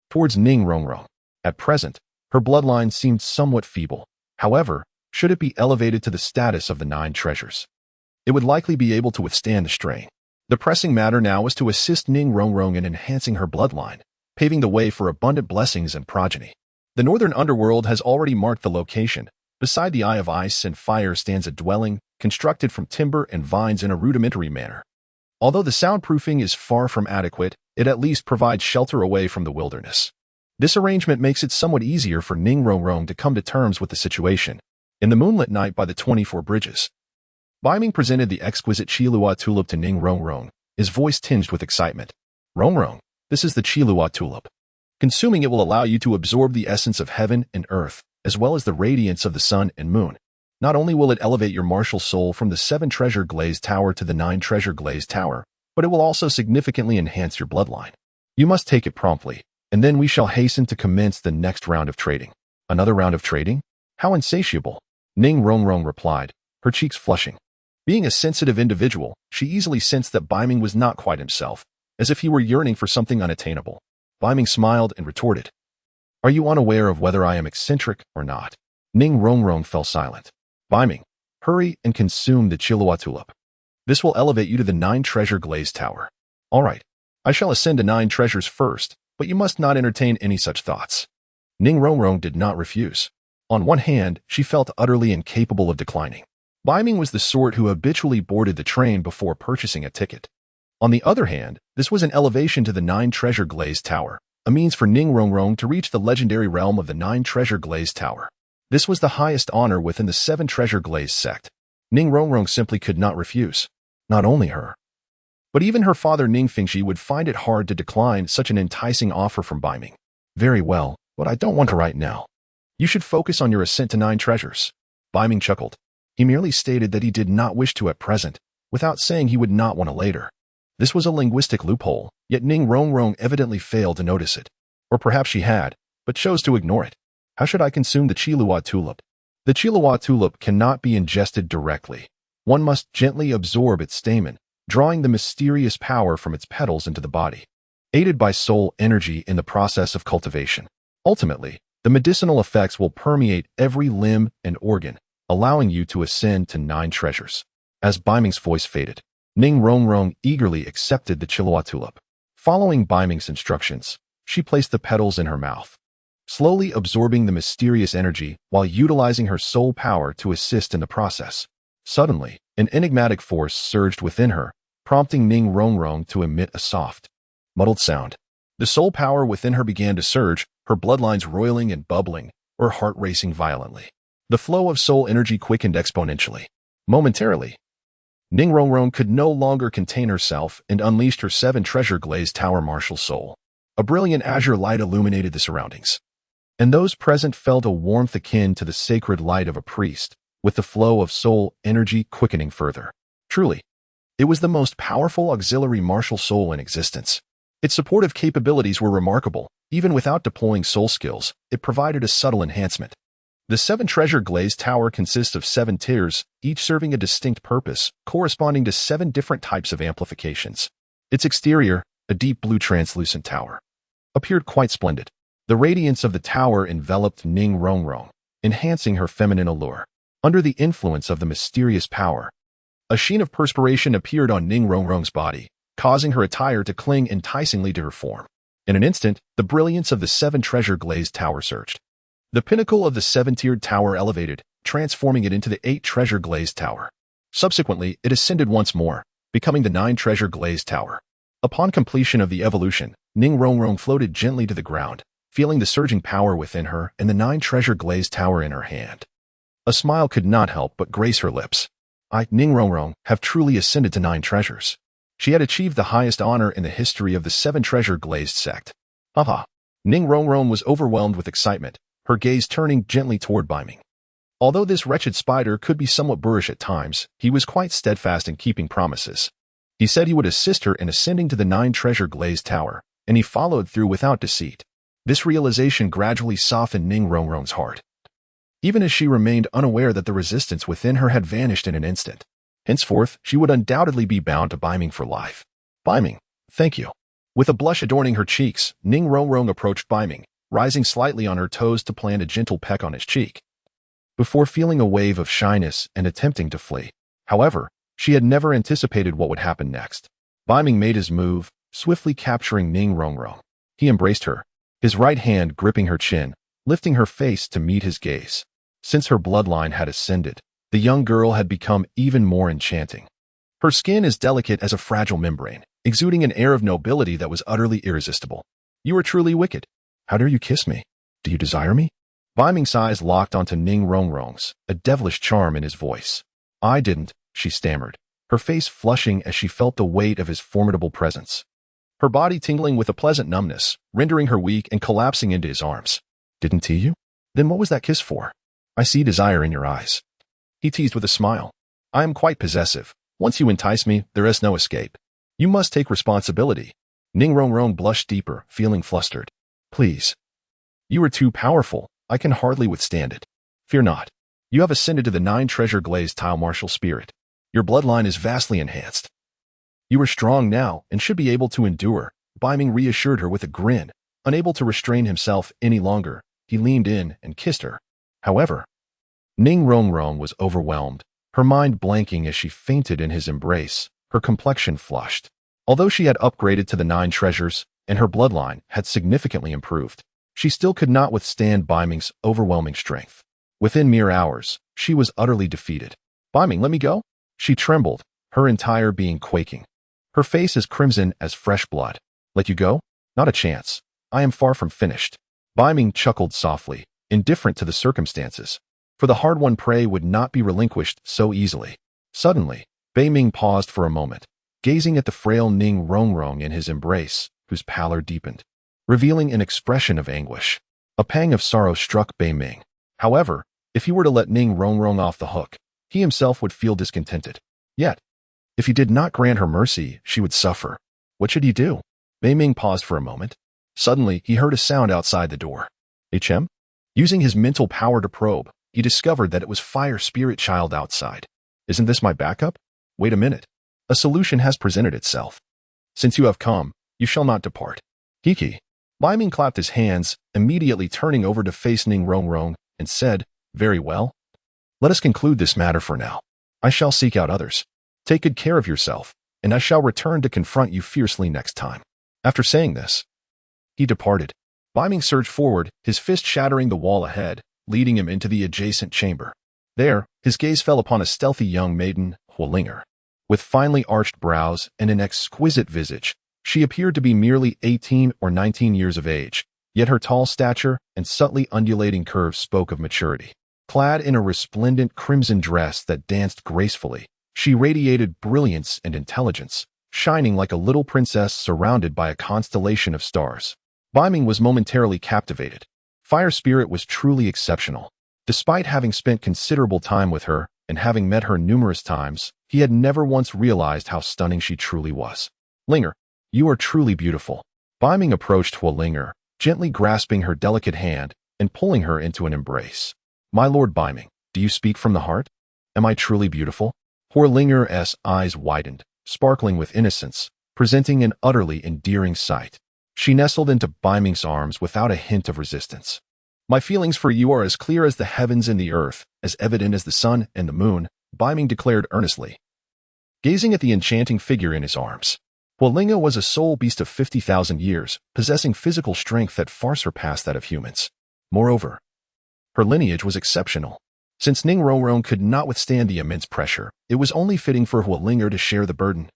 towards Ning Rongrong. At present, her bloodline seemed somewhat feeble. However, should it be elevated to the status of the 9 treasures, it would likely be able to withstand the strain. The pressing matter now was to assist Ning Rongrong in enhancing her bloodline, paving the way for abundant blessings and progeny. The northern underworld has already marked the location. Beside the Eye of Ice and Fire stands a dwelling, constructed from timber and vines in a rudimentary manner. Although the soundproofing is far from adequate, it at least provides shelter away from the wilderness. This arrangement makes it somewhat easier for Ning Rongrong to come to terms with the situation. In the moonlit night by the 24 bridges, Beiming presented the exquisite Qilua tulip to Ning Rongrong, his voice tinged with excitement. Rongrong, this is the Qilua tulip. Consuming it will allow you to absorb the essence of heaven and earth, as well as the radiance of the sun and moon. Not only will it elevate your martial soul from the 7-treasure glazed tower to the 9-treasure glazed tower, but it will also significantly enhance your bloodline. You must take it promptly, and then we shall hasten to commence the next round of trading. Another round of trading? How insatiable! Ning Rongrong replied, her cheeks flushing. Being a sensitive individual, she easily sensed that Beiming was not quite himself, as if he were yearning for something unattainable. Beiming smiled and retorted, "Are you unaware of whether I am eccentric or not?" Ning Rongrong fell silent. Beiming, hurry and consume the Qilua tulip. This will elevate you to the 9-treasure glazed tower. All right, I shall ascend to 9 treasures first, but you must not entertain any such thoughts. Ning Rongrong did not refuse. On one hand, she felt utterly incapable of declining. Beiming was the sort who habitually boarded the train before purchasing a ticket. On the other hand, this was an elevation to the Nine Treasure Glazed Tower, a means for Ning Rongrong to reach the legendary realm of the Nine Treasure Glazed Tower. This was the highest honor within the Seven Treasure Glazed sect. Ning Rongrong simply could not refuse. Not only her, but even her father Ning Fingxi would find it hard to decline such an enticing offer from Beiming. Very well, but I don't want to right now. You should focus on your ascent to Nine Treasures. Beiming chuckled. He merely stated that he did not wish to at present, without saying he would not want to later. This was a linguistic loophole, yet Ning Rongrong evidently failed to notice it. Or perhaps she had, but chose to ignore it. How should I consume the Qiluo tulip? The Qiluo tulip cannot be ingested directly. One must gently absorb its stamen, drawing the mysterious power from its petals into the body, aided by soul energy in the process of cultivation. Ultimately, the medicinal effects will permeate every limb and organ, allowing you to ascend to Nine Treasures. As Beiming's voice faded, Ning Rongrong eagerly accepted the Qiluo tulip. Following Beiming's instructions, she placed the petals in her mouth, slowly absorbing the mysterious energy while utilizing her soul power to assist in the process. Suddenly, an enigmatic force surged within her, prompting Ning Rongrong to emit a soft, muddled sound. The soul power within her began to surge, her bloodlines roiling and bubbling, her heart racing violently. The flow of soul energy quickened exponentially. Momentarily, Ning Rongrong could no longer contain herself and unleashed her Seven Treasure Glazed Tower martial soul. A brilliant azure light illuminated the surroundings, and those present felt a warmth akin to the sacred light of a priest, with the flow of soul energy quickening further. Truly, it was the most powerful auxiliary martial soul in existence. Its supportive capabilities were remarkable. Even without deploying soul skills, it provided a subtle enhancement. The Seven Treasure Glazed Tower consists of 7 tiers, each serving a distinct purpose, corresponding to 7 different types of amplifications. Its exterior, a deep blue translucent tower, appeared quite splendid. The radiance of the tower enveloped Ning Rongrong, enhancing her feminine allure. Under the influence of the mysterious power, a sheen of perspiration appeared on Ning Rongrong's body, causing her attire to cling enticingly to her form. In an instant, the brilliance of the Seven Treasure Glazed Tower surged. The pinnacle of the 7-tiered tower elevated, transforming it into the 8 Treasure Glazed Tower. Subsequently, it ascended once more, becoming the 9 Treasure Glazed Tower. Upon completion of the evolution, Ning Rongrong floated gently to the ground, feeling the surging power within her and the 9 Treasure Glazed Tower in her hand. A smile could not help but grace her lips. I, Ning Rongrong, have truly ascended to 9 treasures. She had achieved the highest honor in the history of the 7 Treasure Glazed sect. Haha. Ning Rongrong was overwhelmed with excitement, her gaze turning gently toward Beiming. Although this wretched spider could be somewhat boorish at times, he was quite steadfast in keeping promises. He said he would assist her in ascending to the 9 Treasure Glazed Tower, and he followed through without deceit. This realization gradually softened Ning Rongrong's heart, even as she remained unaware that the resistance within her had vanished in an instant. Henceforth, she would undoubtedly be bound to Beiming for life. Beiming, thank you. With a blush adorning her cheeks, Ning Rongrong approached Beiming, rising slightly on her toes to plant a gentle peck on his cheek, before feeling a wave of shyness and attempting to flee. However, she had never anticipated what would happen next. Beiming made his move, swiftly capturing Ning Rongrong. He embraced her, his right hand gripping her chin, lifting her face to meet his gaze. Since her bloodline had ascended, the young girl had become even more enchanting. Her skin is delicate as a fragile membrane, exuding an air of nobility that was utterly irresistible. You are truly wicked. How dare you kiss me? Do you desire me? Beiming's eyes locked onto Ning Rongrong's, a devilish charm in his voice. I didn't, she stammered, her face flushing as she felt the weight of his formidable presence. Her body tingling with a pleasant numbness, rendering her weak and collapsing into his arms. Didn't he you? Then what was that kiss for? I see desire in your eyes. He teased with a smile. I am quite possessive. Once you entice me, there is no escape. You must take responsibility. Ning Rongrong blushed deeper, feeling flustered. Please. You are too powerful. I can hardly withstand it. Fear not. You have ascended to the 9 Treasure Glazed Tile Martial Spirit. Your bloodline is vastly enhanced. You are strong now and should be able to endure. Beiming reassured her with a grin. Unable to restrain himself any longer, he leaned in and kissed her. However, Ning Rongrong was overwhelmed, her mind blanking as she fainted in his embrace, her complexion flushed. Although she had upgraded to the 9 treasures, and her bloodline had significantly improved, she still could not withstand Beiming's overwhelming strength. Within mere hours, she was utterly defeated. Beiming, let me go? She trembled, her entire being quaking. Her face as crimson as fresh blood. Let you go? Not a chance. I am far from finished. Beiming chuckled softly, indifferent to the circumstances. For the hard-won prey would not be relinquished so easily. Suddenly, Beiming paused for a moment, gazing at the frail Ning Rongrong in his embrace, whose pallor deepened, revealing an expression of anguish. A pang of sorrow struck Beiming. However, if he were to let Ning Rongrong off the hook, he himself would feel discontented. Yet, if he did not grant her mercy, she would suffer. What should he do? Beiming paused for a moment. Suddenly, he heard a sound outside the door. HM? Using his mental power to probe, he discovered that it was Fire Spirit Child outside. Isn't this my backup? Wait a minute. A solution has presented itself. Since you have come, you shall not depart. Hiki. Beiming clapped his hands, immediately turning over to face Ning Rongrong, and said, Very well. Let us conclude this matter for now. I shall seek out others. Take good care of yourself, and I shall return to confront you fiercely next time. After saying this, he departed. Beiming surged forward, his fist shattering the wall ahead, leading him into the adjacent chamber. There, his gaze fell upon a stealthy young maiden, Huolinger. With finely arched brows and an exquisite visage, she appeared to be merely 18 or 19 years of age, yet her tall stature and subtly undulating curves spoke of maturity. Clad in a resplendent crimson dress that danced gracefully, she radiated brilliance and intelligence, shining like a little princess surrounded by a constellation of stars. Beiming was momentarily captivated. Fire Spirit was truly exceptional. Despite having spent considerable time with her and having met her numerous times, he had never once realized how stunning she truly was. Linger, you are truly beautiful. Beiming approached Huolinger, gently grasping her delicate hand and pulling her into an embrace. My lord Beiming, do you speak from the heart? Am I truly beautiful? Huolinger's eyes widened, sparkling with innocence, presenting an utterly endearing sight. She nestled into Beiming's arms without a hint of resistance. My feelings for you are as clear as the heavens and the earth, as evident as the sun and the moon, Beiming declared earnestly, gazing at the enchanting figure in his arms. Huolinger was a soul beast of 50,000 years, possessing physical strength that far surpassed that of humans. Moreover, her lineage was exceptional. Since Ning Rongrong could not withstand the immense pressure, it was only fitting for Huolinger to share the burden.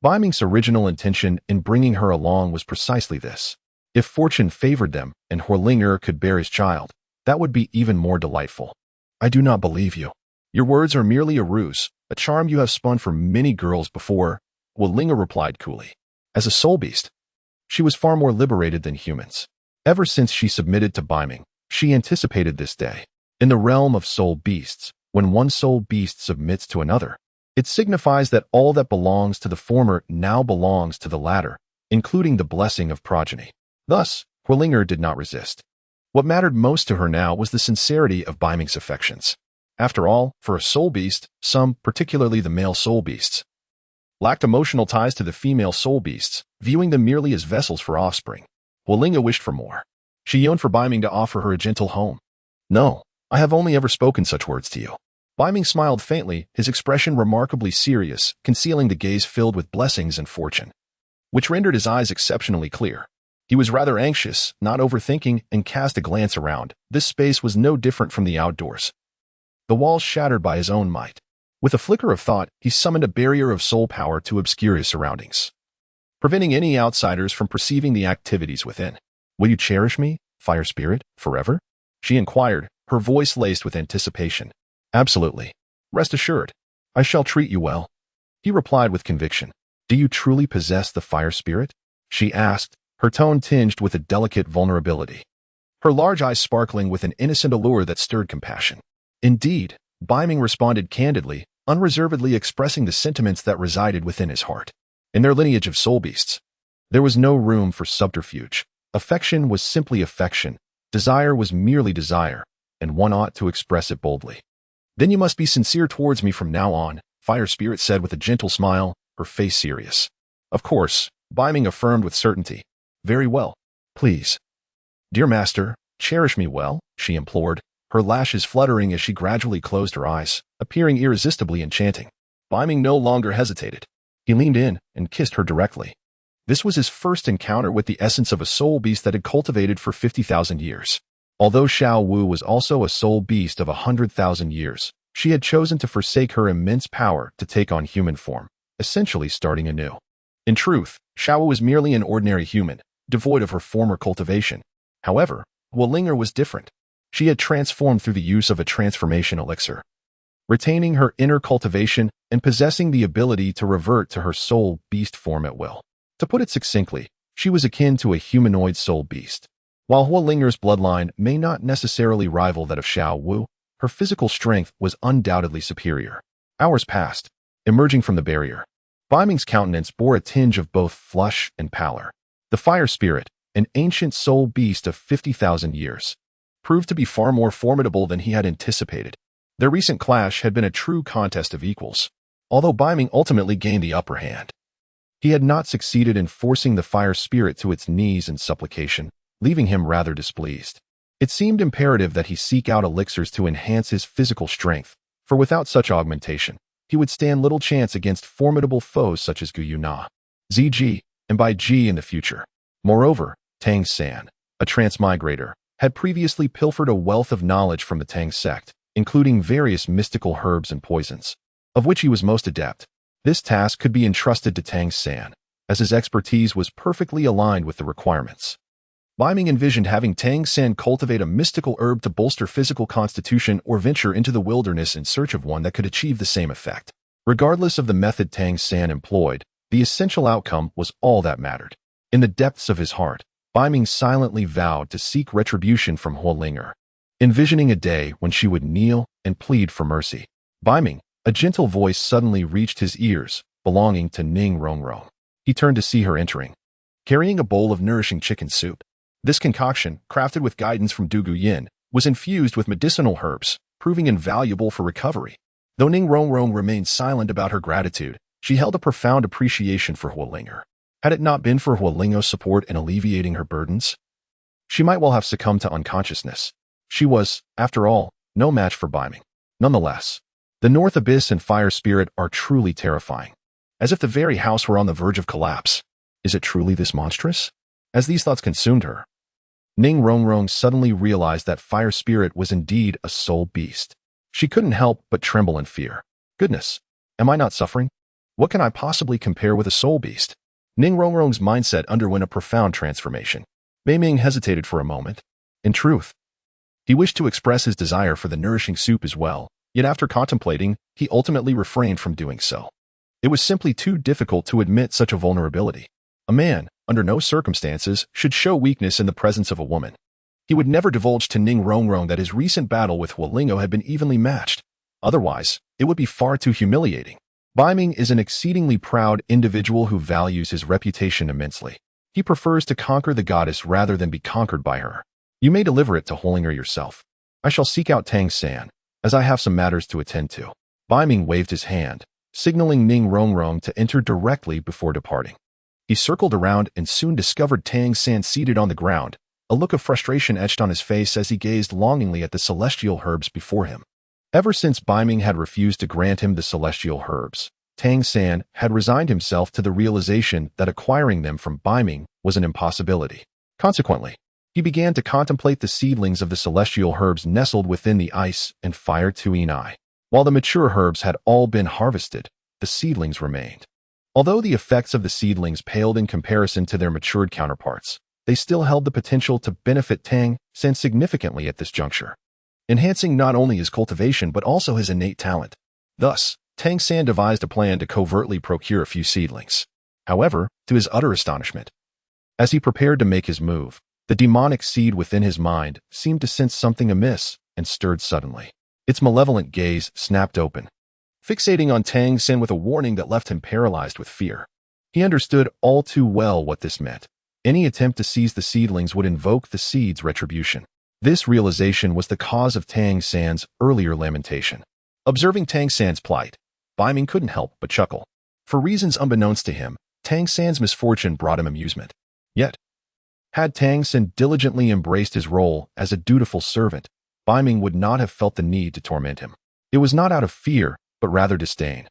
Beiming's original intention in bringing her along was precisely this. If fortune favored them and Huolinger could bear his child, that would be even more delightful. I do not believe you. Your words are merely a ruse, a charm you have spun for many girls before, Huolinger replied coolly. As a soul beast, she was far more liberated than humans. Ever since she submitted to Beiming, she anticipated this day. In the realm of soul beasts, when one soul beast submits to another, it signifies that all that belongs to the former now belongs to the latter, including the blessing of progeny. Thus, Huolinger did not resist. What mattered most to her now was the sincerity of Beiming's affections. After all, for a soul beast, some, particularly the male soul beasts, lacked emotional ties to the female soul beasts, viewing them merely as vessels for offspring. Huolinger wished for more. She yearned for Beiming to offer her a gentle home. No, I have only ever spoken such words to you. Beiming smiled faintly, his expression remarkably serious, concealing the gaze filled with blessings and fortune, which rendered his eyes exceptionally clear. He was rather anxious, not overthinking, and cast a glance around. This space was no different from the outdoors. The walls shattered by his own might. With a flicker of thought, he summoned a barrier of soul power to obscure his surroundings, preventing any outsiders from perceiving the activities within. Will you cherish me, Fire Spirit, forever? She inquired, her voice laced with anticipation. Absolutely. Rest assured. I shall treat you well. He replied with conviction. Do you truly possess the Fire Spirit? She asked, her tone tinged with a delicate vulnerability, her large eyes sparkling with an innocent allure that stirred compassion. Indeed, Beiming responded candidly, unreservedly expressing the sentiments that resided within his heart. In their lineage of soul beasts, there was no room for subterfuge. Affection was simply affection, desire was merely desire, and one ought to express it boldly. Then you must be sincere towards me from now on, Fire Spirit said with a gentle smile, her face serious. Of course, Beiming affirmed with certainty. Very well. Please. Dear master, cherish me well, she implored, her lashes fluttering as she gradually closed her eyes, appearing irresistibly enchanting. Beiming no longer hesitated. He leaned in and kissed her directly. This was his first encounter with the essence of a soul beast that had cultivated for 50,000 years. Although Xiao Wu was also a soul beast of 100,000 years, she had chosen to forsake her immense power to take on human form, essentially starting anew. In truth, Xiao Wu was merely an ordinary human, devoid of her former cultivation. However, Huolinger was different. She had transformed through the use of a transformation elixir, retaining her inner cultivation and possessing the ability to revert to her soul beast form at will. To put it succinctly, she was akin to a humanoid soul beast. While Huolinger's bloodline may not necessarily rival that of Xiao Wu, her physical strength was undoubtedly superior. Hours passed, emerging from the barrier. Beiming's countenance bore a tinge of both flush and pallor. The fire spirit, an ancient soul beast of 50,000 years, proved to be far more formidable than he had anticipated. Their recent clash had been a true contest of equals, although Beiming ultimately gained the upper hand. He had not succeeded in forcing the fire spirit to its knees in supplication, leaving him rather displeased. It seemed imperative that he seek out elixirs to enhance his physical strength, for without such augmentation, he would stand little chance against formidable foes such as Gu Yuna, ZG, and Bai Ji in the future. Moreover, Tang San, a Transmigrator, had previously pilfered a wealth of knowledge from the Tang sect, including various mystical herbs and poisons, of which he was most adept. This task could be entrusted to Tang San, as his expertise was perfectly aligned with the requirements. Beiming envisioned having Tang San cultivate a mystical herb to bolster physical constitution or venture into the wilderness in search of one that could achieve the same effect. Regardless of the method Tang San employed, the essential outcome was all that mattered. In the depths of his heart, Beiming silently vowed to seek retribution from Huolinger, envisioning a day when she would kneel and plead for mercy. Beiming, a gentle voice suddenly reached his ears, belonging to Ning Rongrong. He turned to see her entering, carrying a bowl of nourishing chicken soup. This concoction, crafted with guidance from Du Guyin, was infused with medicinal herbs, proving invaluable for recovery. Though Ning Rongrong remained silent about her gratitude, she held a profound appreciation for Huolinger. Had it not been for Huolinger's support in alleviating her burdens, she might well have succumbed to unconsciousness. She was, after all, no match for Beiming. Nonetheless, the North Abyss and Fire Spirit are truly terrifying, as if the very house were on the verge of collapse. Is it truly this monstrous? As these thoughts consumed her, Ning Rongrong suddenly realized that Fire Spirit was indeed a soul beast. She couldn't help but tremble in fear. Goodness, am I not suffering? What can I possibly compare with a soul beast? Ning Rongrong's mindset underwent a profound transformation. Beiming hesitated for a moment. In truth, he wished to express his desire for the nourishing soup as well, yet after contemplating, he ultimately refrained from doing so. It was simply too difficult to admit such a vulnerability. A man, under no circumstances, should show weakness in the presence of a woman. He would never divulge to Ning Rongrong that his recent battle with Huolingo had been evenly matched. Otherwise, it would be far too humiliating. Beiming is an exceedingly proud individual who values his reputation immensely. He prefers to conquer the goddess rather than be conquered by her. You may deliver it to Huolinger yourself. I shall seek out Tang San, as I have some matters to attend to. Beiming waved his hand, signaling Ning Rongrong to enter directly before departing. He circled around and soon discovered Tang San seated on the ground, a look of frustration etched on his face as he gazed longingly at the celestial herbs before him. Ever since Beiming had refused to grant him the celestial herbs, Tang San had resigned himself to the realization that acquiring them from Beiming was an impossibility. Consequently, he began to contemplate the seedlings of the celestial herbs nestled within the ice and fire Tuinai. While the mature herbs had all been harvested, the seedlings remained. Although the effects of the seedlings paled in comparison to their matured counterparts, they still held the potential to benefit Tang San significantly at this juncture, enhancing not only his cultivation but also his innate talent. Thus, Tang San devised a plan to covertly procure a few seedlings. However, to his utter astonishment, as he prepared to make his move, the demonic seed within his mind seemed to sense something amiss and stirred suddenly. Its malevolent gaze snapped open, fixating on Tang San with a warning that left him paralyzed with fear. He understood all too well what this meant. Any attempt to seize the seedlings would invoke the seed's retribution. This realization was the cause of Tang San's earlier lamentation. Observing Tang San's plight, Beiming couldn't help but chuckle. For reasons unbeknownst to him, Tang San's misfortune brought him amusement. Yet, had Tang San diligently embraced his role as a dutiful servant, Beiming would not have felt the need to torment him. It was not out of fear, but rather disdain.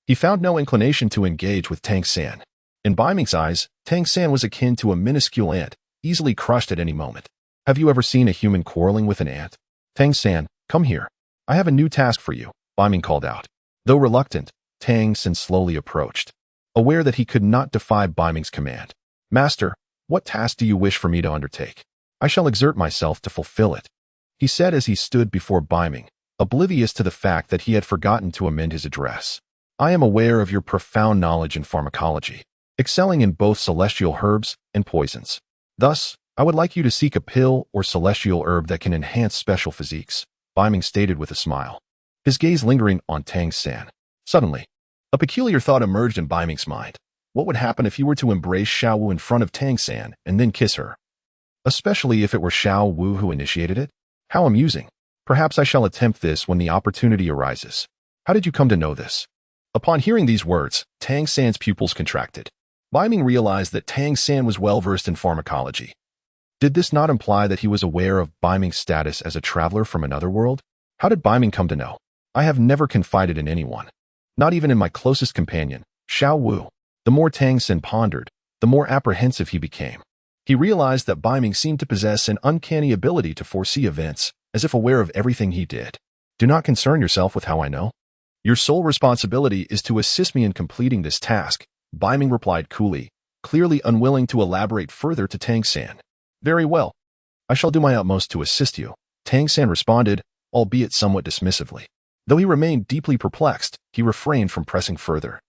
He found no inclination to engage with Tang San. In Beiming's eyes, Tang San was akin to a minuscule ant, easily crushed at any moment. Have you ever seen a human quarreling with an ant? Tang San, come here. I have a new task for you, Beiming called out. Though reluctant, Tang San slowly approached, aware that he could not defy Beiming's command. Master, what task do you wish for me to undertake? I shall exert myself to fulfill it, he said as he stood before Beiming, oblivious to the fact that he had forgotten to amend his address. I am aware of your profound knowledge in pharmacology, excelling in both celestial herbs and poisons. Thus, I would like you to seek a pill or celestial herb that can enhance special physiques, Beiming stated with a smile, his gaze lingering on Tang San. Suddenly, a peculiar thought emerged in Beiming's mind. What would happen if he were to embrace Xiao Wu in front of Tang San and then kiss her? Especially if it were Xiao Wu who initiated it? How amusing. Perhaps I shall attempt this when the opportunity arises. How did you come to know this? Upon hearing these words, Tang San's pupils contracted. Beiming realized that Tang San was well-versed in pharmacology. Did this not imply that he was aware of Beiming's status as a traveler from another world? How did Beiming come to know? I have never confided in anyone, not even in my closest companion, Xiao Wu. The more Tang San pondered, the more apprehensive he became. He realized that Beiming seemed to possess an uncanny ability to foresee events, as if aware of everything he did. Do not concern yourself with how I know. Your sole responsibility is to assist me in completing this task, Beiming replied coolly, clearly unwilling to elaborate further to Tang San. Very well. I shall do my utmost to assist you, Tang San responded, albeit somewhat dismissively. Though he remained deeply perplexed, he refrained from pressing further,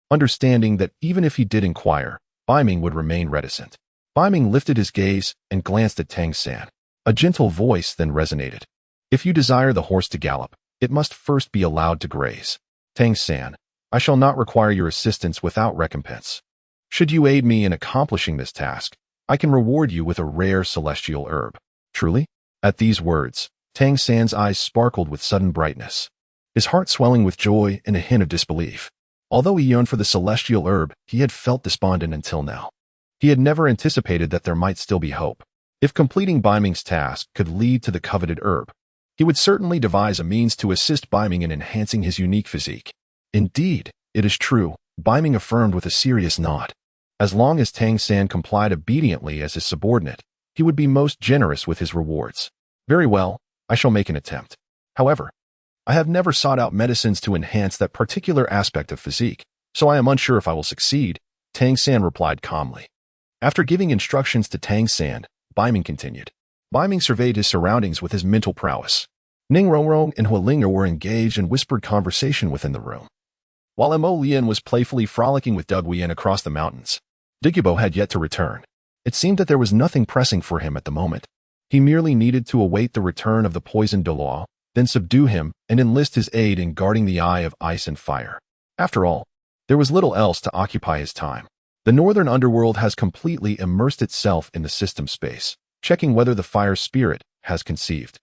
understanding that even if he did inquire, Beiming would remain reticent. Beiming lifted his gaze and glanced at Tang San. A gentle voice then resonated. If you desire the horse to gallop, it must first be allowed to graze. Tang San, I shall not require your assistance without recompense. Should you aid me in accomplishing this task, I can reward you with a rare celestial herb. Truly? At these words, Tang San's eyes sparkled with sudden brightness, his heart swelling with joy and a hint of disbelief. Although he yearned for the celestial herb, he had felt despondent until now. He had never anticipated that there might still be hope. If completing Beiming's task could lead to the coveted herb, he would certainly devise a means to assist Beiming in enhancing his unique physique. Indeed, it is true, Beiming affirmed with a serious nod. As long as Tang San complied obediently as his subordinate, he would be most generous with his rewards. Very well, I shall make an attempt. However, I have never sought out medicines to enhance that particular aspect of physique, so I am unsure if I will succeed, Tang San replied calmly. After giving instructions to Tang San, Beiming continued. Beiming surveyed his surroundings with his mental prowess. Ning Rongrong and Hualinger were engaged in whispered conversation within the room, while Mo Lian was playfully frolicking with Dug Wien across the mountains. Diggybo had yet to return. It seemed that there was nothing pressing for him at the moment. He merely needed to await the return of the poisoned Douluo, then subdue him and enlist his aid in guarding the Eye of Ice and Fire. After all, there was little else to occupy his time. The northern underworld has completely immersed itself in the system space, checking whether the fire spirit has conceived.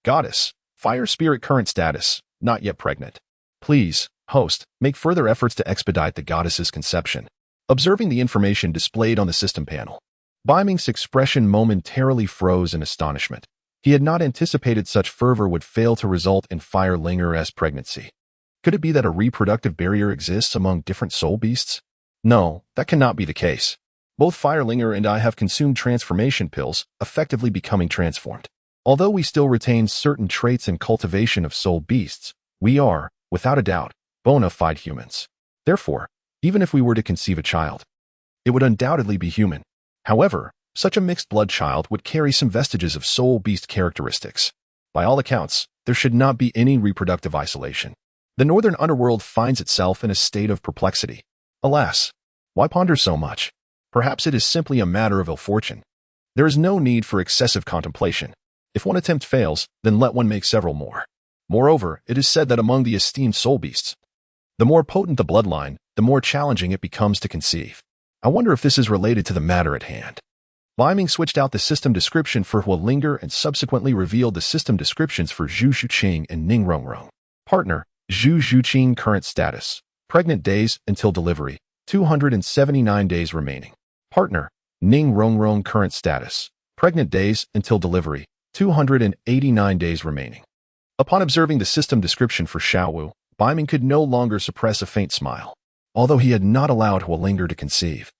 Goddess, fire spirit current status, not yet pregnant. Please, host, make further efforts to expedite the goddess's conception. Observing the information displayed on the system panel, Beiming's expression momentarily froze in astonishment. He had not anticipated such fervor would fail to result in Firelinger-esque pregnancy. Could it be that a reproductive barrier exists among different soul beasts? No, that cannot be the case. Both Firelinger and I have consumed transformation pills, effectively becoming transformed. Although we still retain certain traits and cultivation of soul beasts, we are, without a doubt, bona fide humans. Therefore, even if we were to conceive a child, it would undoubtedly be human. However, such a mixed-blood child would carry some vestiges of soul beast characteristics. By all accounts, there should not be any reproductive isolation. The northern underworld finds itself in a state of perplexity. Alas, why ponder so much? Perhaps it is simply a matter of ill fortune. There is no need for excessive contemplation. If one attempt fails, then let one make several more. Moreover, it is said that among the esteemed soul beasts, the more potent the bloodline, the more challenging it becomes to conceive. I wonder if this is related to the matter at hand. Beiming switched out the system description for Hualinger and subsequently revealed the system descriptions for Zhu Zhuqing and Ning Rongrong. Partner, Zhu Zhuqing current status. Pregnant days until delivery, 279 days remaining. Partner, Ning Rongrong current status. Pregnant days until delivery, 289 days remaining. Upon observing the system description for Xiao Wu, Beiming could no longer suppress a faint smile. Although he had not allowed Hualinger to conceive,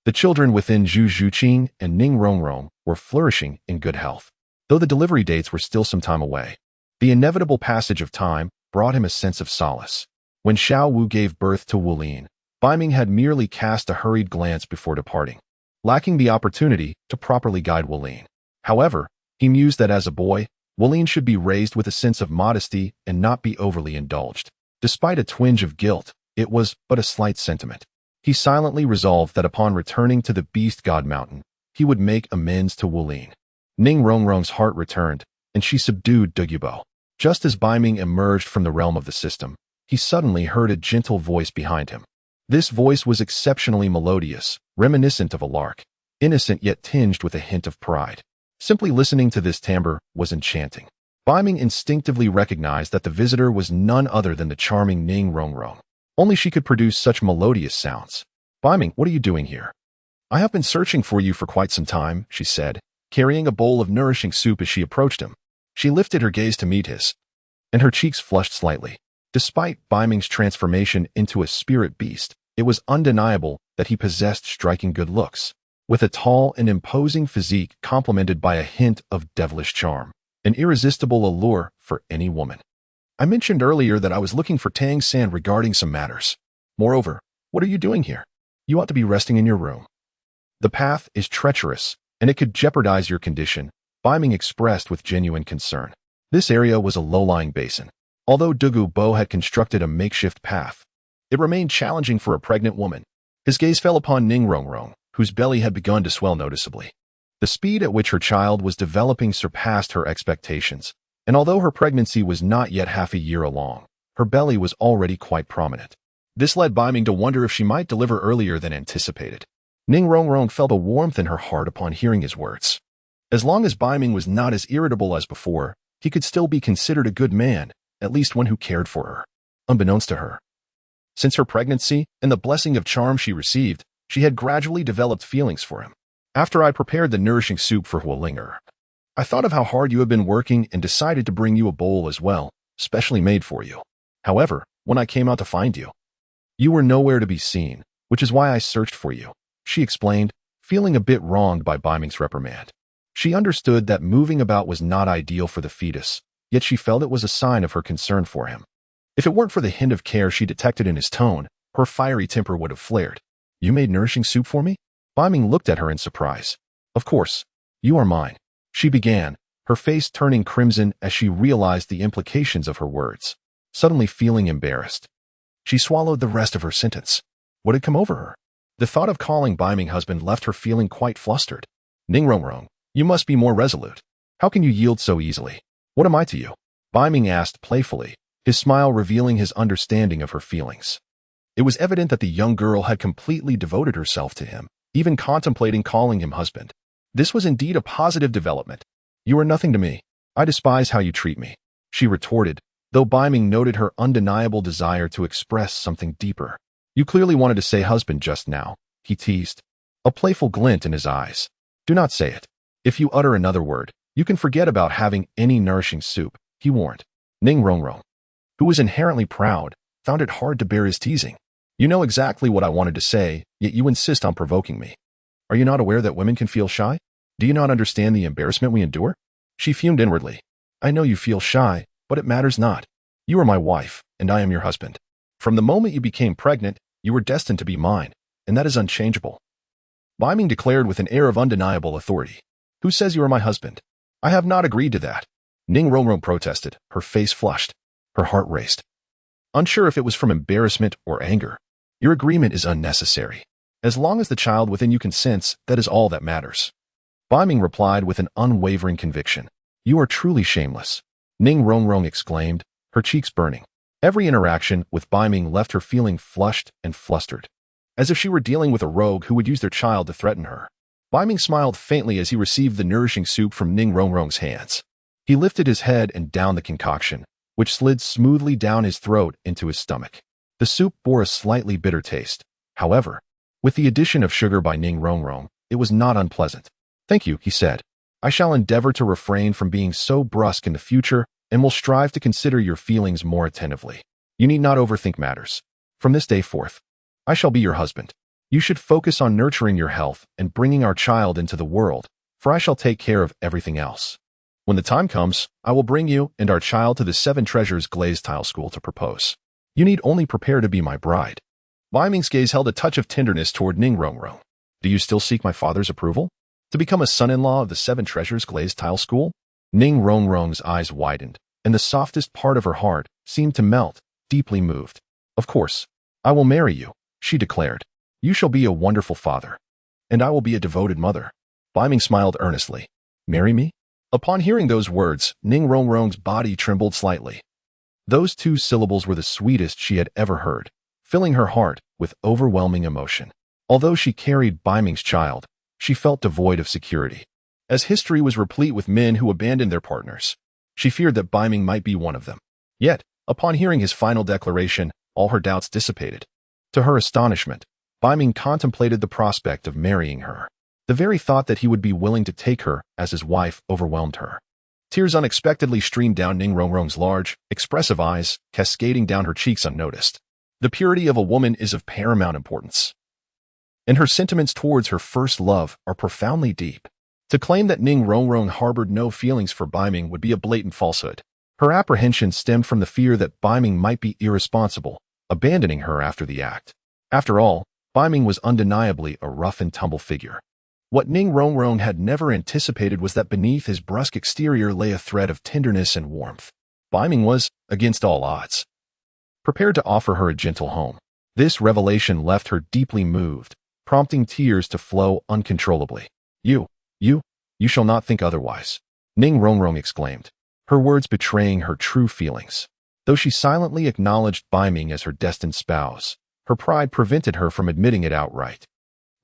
the children within Zhu Zhuqing and Ning Rongrong were flourishing in good health. though the delivery dates were still some time away. The inevitable passage of time brought him a sense of solace. When Xiao Wu gave birth to Wulin, Beiming had merely cast a hurried glance before departing, lacking the opportunity to properly guide Wulin. However, he mused that as a boy, Wulin should be raised with a sense of modesty and not be overly indulged. Despite a twinge of guilt, it was but a slight sentiment. He silently resolved that upon returning to the Beast God Mountain, he would make amends to Wulin. Ning Rongrong's heart returned, and she subdued Douluo. Just as Beiming emerged from the realm of the system, he suddenly heard a gentle voice behind him. This voice was exceptionally melodious, reminiscent of a lark, innocent yet tinged with a hint of pride. Simply listening to this timbre was enchanting. Beiming instinctively recognized that the visitor was none other than the charming Ning Rongrong. Only she could produce such melodious sounds. "Beiming, what are you doing here?" "I have been searching for you for quite some time," she said, carrying a bowl of nourishing soup as she approached him. She lifted her gaze to meet his, and her cheeks flushed slightly. Despite Beiming's transformation into a spirit beast, it was undeniable that he possessed striking good looks, with a tall and imposing physique complemented by a hint of devilish charm, an irresistible allure for any woman. "I mentioned earlier that I was looking for Tang San regarding some matters. Moreover, what are you doing here? You ought to be resting in your room. The path is treacherous, and it could jeopardize your condition," Beiming expressed with genuine concern. This area was a low-lying basin. Although Douluo had constructed a makeshift path, it remained challenging for a pregnant woman. His gaze fell upon Ning Rongrong, whose belly had begun to swell noticeably. The speed at which her child was developing surpassed her expectations, and although her pregnancy was not yet half a year along, her belly was already quite prominent. This led Beiming to wonder if she might deliver earlier than anticipated. Ning Rongrong felt a warmth in her heart upon hearing his words. As long as Beiming was not as irritable as before, he could still be considered a good man, at least one who cared for her. Unbeknownst to her, since her pregnancy and the blessing of charm she received, she had gradually developed feelings for him. "After I prepared the nourishing soup for Huolinger, I thought of how hard you have been working and decided to bring you a bowl as well, specially made for you. However, when I came out to find you, you were nowhere to be seen, which is why I searched for you," she explained, feeling a bit wronged by Beiming's reprimand. She understood that moving about was not ideal for the fetus, yet she felt it was a sign of her concern for him. If it weren't for the hint of care she detected in his tone, her fiery temper would have flared. "You made nourishing soup for me?" Beiming looked at her in surprise. "Of course. You are mine," she began, her face turning crimson as she realized the implications of her words. Suddenly feeling embarrassed, she swallowed the rest of her sentence. What had come over her? The thought of calling Beiming husband left her feeling quite flustered. "Ning Rongrong, you must be more resolute. How can you yield so easily?" "What am I to you?" Beiming asked playfully, his smile revealing his understanding of her feelings. It was evident that the young girl had completely devoted herself to him, even contemplating calling him husband. This was indeed a positive development. "You are nothing to me. I despise how you treat me," she retorted, though Beiming noted her undeniable desire to express something deeper. "You clearly wanted to say husband just now," he teased, a playful glint in his eyes. "Do not say it. If you utter another word, you can forget about having any nourishing soup," he warned. Ning Rongrong, who was inherently proud, found it hard to bear his teasing. "You know exactly what I wanted to say, yet you insist on provoking me. Are you not aware that women can feel shy? Do you not understand the embarrassment we endure?" She fumed inwardly. "I know you feel shy, but it matters not. You are my wife, and I am your husband. From the moment you became pregnant, you were destined to be mine, and that is unchangeable," Beiming declared with an air of undeniable authority. "Who says you are my husband? I have not agreed to that," Ning Rongrong protested, her face flushed. Her heart raced, unsure if it was from embarrassment or anger. "Your agreement is unnecessary. As long as the child within you consents, that is all that matters," Beiming replied with an unwavering conviction. "You are truly shameless," Ning Rongrong exclaimed, her cheeks burning. Every interaction with Beiming left her feeling flushed and flustered, as if she were dealing with a rogue who would use their child to threaten her. Beiming smiled faintly as he received the nourishing soup from Ning Rongrong's hands. He lifted his head and downed the concoction, which slid smoothly down his throat into his stomach. The soup bore a slightly bitter taste. However, with the addition of sugar by Ning Rongrong, it was not unpleasant. "Thank you," he said. "I shall endeavor to refrain from being so brusque in the future and will strive to consider your feelings more attentively. You need not overthink matters. From this day forth, I shall be your husband. You should focus on nurturing your health and bringing our child into the world, for I shall take care of everything else." When the time comes, I will bring you and our child to the Seven Treasures glazed tile school to propose. You need only prepare to be my bride." Beiming's gaze held a touch of tenderness toward Ning Rongrong. "Do you still seek my father's approval? To become a son-in-law of the Seven Treasures glazed tile school?" Ning Rongrong's eyes widened, and the softest part of her heart seemed to melt, deeply moved. "Of course, I will marry you," she declared. "You shall be a wonderful father, and I will be a devoted mother." Beiming smiled earnestly. "Marry me?" Upon hearing those words, Ning Rongrong's body trembled slightly. Those two syllables were the sweetest she had ever heard, filling her heart with overwhelming emotion. Although she carried Beiming's child, she felt devoid of security. As history was replete with men who abandoned their partners, she feared that Beiming might be one of them. Yet, upon hearing his final declaration, all her doubts dissipated. To her astonishment, Beiming contemplated the prospect of marrying her. The very thought that he would be willing to take her as his wife overwhelmed her. Tears unexpectedly streamed down Ning Rongrong's large, expressive eyes, cascading down her cheeks unnoticed. The purity of a woman is of paramount importance, and her sentiments towards her first love are profoundly deep. To claim that Ning Rongrong harbored no feelings for Beiming would be a blatant falsehood. Her apprehension stemmed from the fear that Beiming might be irresponsible, abandoning her after the act. After all, Beiming was undeniably a rough-and-tumble figure. What Ning Rongrong had never anticipated was that beneath his brusque exterior lay a thread of tenderness and warmth. Beiming was, against all odds, prepared to offer her a gentle home. This revelation left her deeply moved, prompting tears to flow uncontrollably. You shall not think otherwise," Ning Rongrong exclaimed, her words betraying her true feelings. Though she silently acknowledged Beiming as her destined spouse, her pride prevented her from admitting it outright.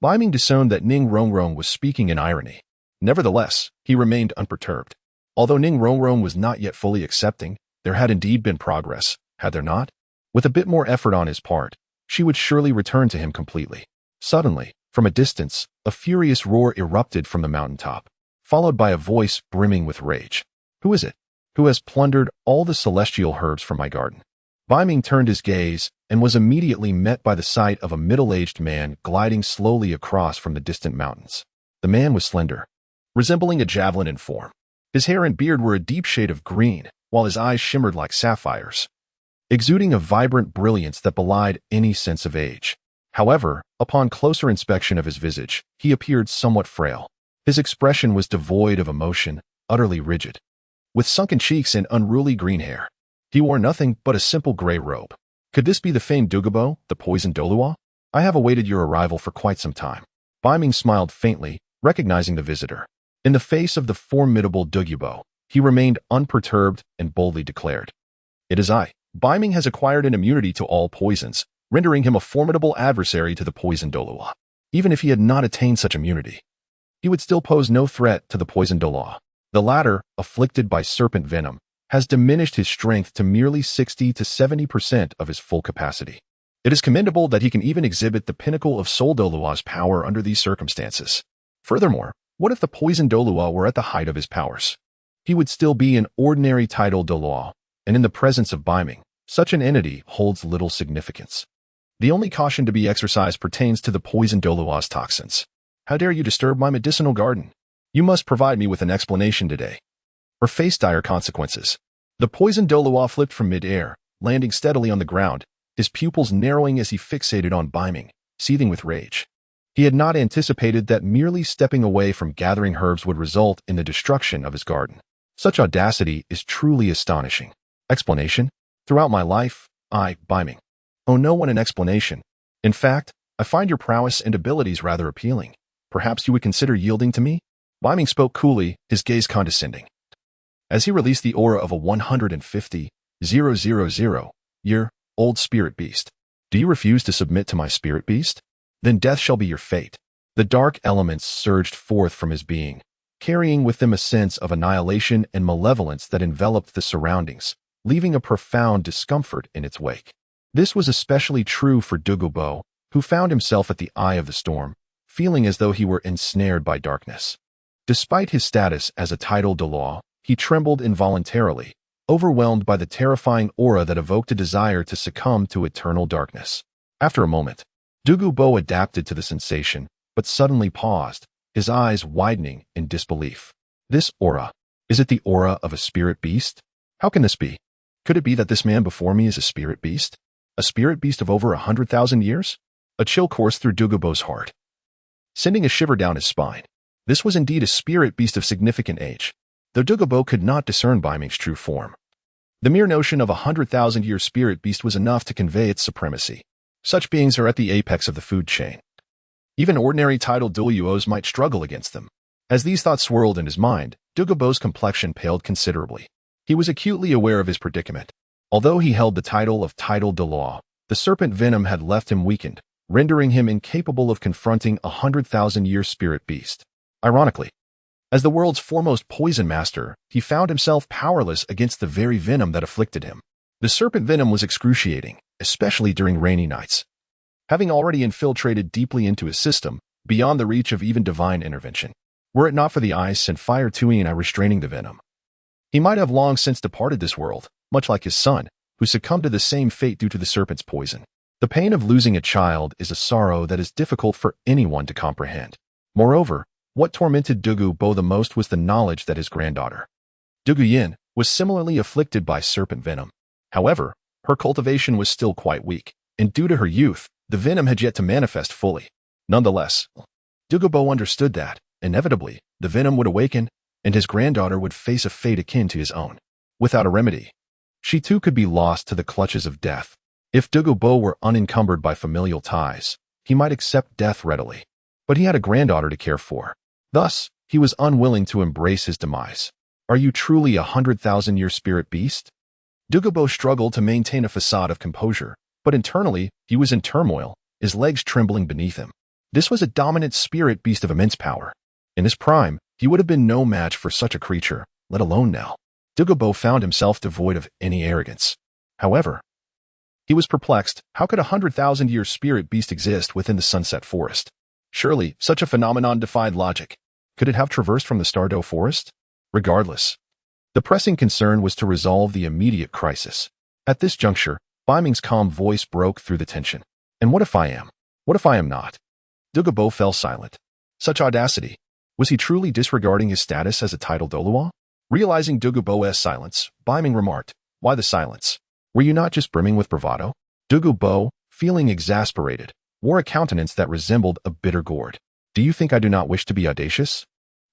Beiming discerned that Ning Rongrong was speaking in irony. Nevertheless, he remained unperturbed. Although Ning Rongrong was not yet fully accepting, there had indeed been progress, had there not? With a bit more effort on his part, she would surely return to him completely. Suddenly, from a distance, a furious roar erupted from the mountaintop, followed by a voice brimming with rage. "Who is it? Who has plundered all the celestial herbs from my garden?" Beiming turned his gaze and was immediately met by the sight of a middle-aged man gliding slowly across from the distant mountains. The man was slender, resembling a javelin in form. His hair and beard were a deep shade of green, while his eyes shimmered like sapphires, exuding a vibrant brilliance that belied any sense of age. However, upon closer inspection of his visage, he appeared somewhat frail. His expression was devoid of emotion, utterly rigid. With sunken cheeks and unruly green hair, he wore nothing but a simple gray robe. Could this be the famed Douluo, the poisoned Douluo? "I have awaited your arrival for quite some time." Beiming smiled faintly, recognizing the visitor. In the face of the formidable Douluo, he remained unperturbed and boldly declared, "It is I." Beiming has acquired an immunity to all poisons, rendering him a formidable adversary to the poisoned Douluo. Even if he had not attained such immunity, he would still pose no threat to the poisoned Douluo. The latter, afflicted by serpent venom, has diminished his strength to merely 60 to 70% of his full capacity. It is commendable that he can even exhibit the pinnacle of Soul Douluo's power under these circumstances. Furthermore, what if the poisoned Douluo were at the height of his powers? He would still be an ordinary titled Douluo, and in the presence of Beiming, such an entity holds little significance. The only caution to be exercised pertains to the poisoned Douluo's toxins. "How dare you disturb my medicinal garden? You must provide me with an explanation today, or face dire consequences." The poisoned Douluo flipped from mid-air, landing steadily on the ground, his pupils narrowing as he fixated on Beiming, seething with rage. He had not anticipated that merely stepping away from gathering herbs would result in the destruction of his garden. Such audacity is truly astonishing. Explanation? Throughout my life, I, Beiming, owe no one an explanation. In fact, I find your prowess and abilities rather appealing. Perhaps you would consider yielding to me? Beiming spoke coolly, his gaze condescending, as he released the aura of a 150,000-year-old spirit beast. "Do you refuse to submit to my spirit beast? Then death shall be your fate." The dark elements surged forth from his being, carrying with them a sense of annihilation and malevolence that enveloped the surroundings, leaving a profound discomfort in its wake. This was especially true for Douluo, who found himself at the eye of the storm, feeling as though he were ensnared by darkness. Despite his status as a titled Douluo, he trembled involuntarily, overwhelmed by the terrifying aura that evoked a desire to succumb to eternal darkness. After a moment, Douluo adapted to the sensation, but suddenly paused, his eyes widening in disbelief. This aura, Is it the aura of a spirit beast? How can this be? Could it be that this man before me is a spirit beast? A spirit beast of over 100,000 years? A chill coursed through Douluo's heart, sending a shiver down his spine. This was indeed a spirit beast of significant age, though Douluo could not discern Beiming's true form. The mere notion of a 100,000-year spirit beast was enough to convey its supremacy. Such beings are at the apex of the food chain. Even ordinary titled Douluos might struggle against them. As these thoughts swirled in his mind, Douluo's complexion paled considerably. He was acutely aware of his predicament. Although he held the title of titled Douluo, the serpent venom had left him weakened, rendering him incapable of confronting a 100,000-year spirit beast. Ironically, as the world's foremost poison master, he found himself powerless against the very venom that afflicted him. The serpent venom was excruciating, especially during rainy nights. Having already infiltrated deeply into his system, beyond the reach of even divine intervention, were it not for the ice and fire Tuina restraining the venom, he might have long since departed this world, much like his son, who succumbed to the same fate due to the serpent's poison. The pain of losing a child is a sorrow that is difficult for anyone to comprehend. Moreover, what tormented Douluo the most was the knowledge that his granddaughter, Yin, was similarly afflicted by serpent venom. However, her cultivation was still quite weak, and due to her youth, the venom had yet to manifest fully. Nonetheless, Douluo understood that, inevitably, the venom would awaken, and his granddaughter would face a fate akin to his own. Without a remedy, she too could be lost to the clutches of death. If Douluo were unencumbered by familial ties, he might accept death readily. But he had a granddaughter to care for. Thus, he was unwilling to embrace his demise. Are you truly a 100,000-year spirit beast? Douluo struggled to maintain a facade of composure, but internally, he was in turmoil, his legs trembling beneath him. This was a dominant spirit beast of immense power. In his prime, he would have been no match for such a creature, let alone now. Douluo found himself devoid of any arrogance. However, he was perplexed. How could a 100,000-year spirit beast exist within the Sunset Forest? Surely, such a phenomenon defied logic. Could it have traversed from the Stardow Forest? Regardless, the pressing concern was to resolve the immediate crisis. At this juncture, Beiming's calm voice broke through the tension. And what if I am? What if I am not? Douluo fell silent. Such audacity. Was he truly disregarding his status as a titled Douluo? Realizing Douluo's silence, Beiming remarked, "Why the silence? Were you not just brimming with bravado?" Douluo, feeling exasperated, wore a countenance that resembled a bitter gourd. "Do you think I do not wish to be audacious?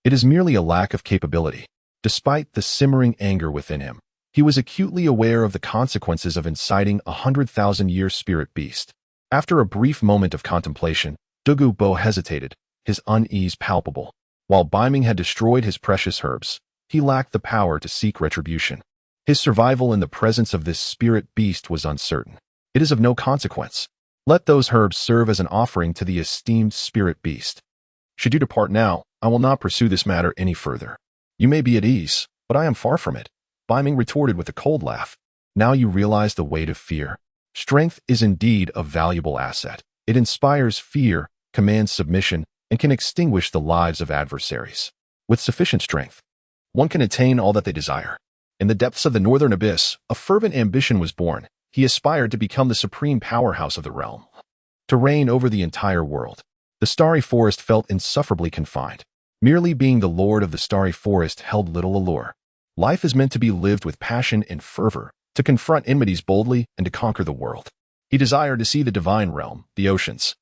It is merely a lack of capability." Despite the simmering anger within him, he was acutely aware of the consequences of inciting a 100,000-year spirit beast. After a brief moment of contemplation, Douluo hesitated, his unease palpable. While Beiming had destroyed his precious herbs, he lacked the power to seek retribution. His survival in the presence of this spirit beast was uncertain. It is of no consequence. Let those herbs serve as an offering to the esteemed spirit beast. Should you depart now, I will not pursue this matter any further. You may be at ease, but I am far from it. Beiming retorted with a cold laugh. Now you realize the weight of fear. Strength is indeed a valuable asset. It inspires fear, commands submission, and can extinguish the lives of adversaries. With sufficient strength, one can attain all that they desire. In the depths of the northern abyss, a fervent ambition was born. He aspired to become the supreme powerhouse of the realm, to reign over the entire world. The starry forest felt insufferably confined. Merely being the lord of the starry forest held little allure. Life is meant to be lived with passion and fervor, to confront enmities boldly and to conquer the world. He desired to see the divine realm, the oceans,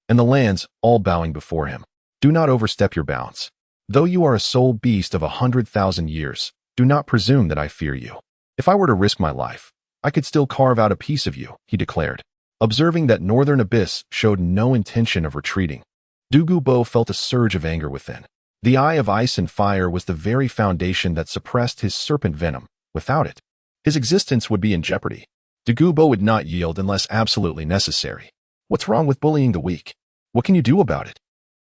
and the lands all bowing before him. Do not overstep your bounds. Though you are a soul beast of 100,000 years, do not presume that I fear you. If I were to risk my life, I could still carve out a piece of you, he declared. Observing that northern abyss showed no intention of retreating, Douluo felt a surge of anger within. The eye of ice and fire was the very foundation that suppressed his serpent venom. Without it, his existence would be in jeopardy. Douluo would not yield unless absolutely necessary. What's wrong with bullying the weak? What can you do about it?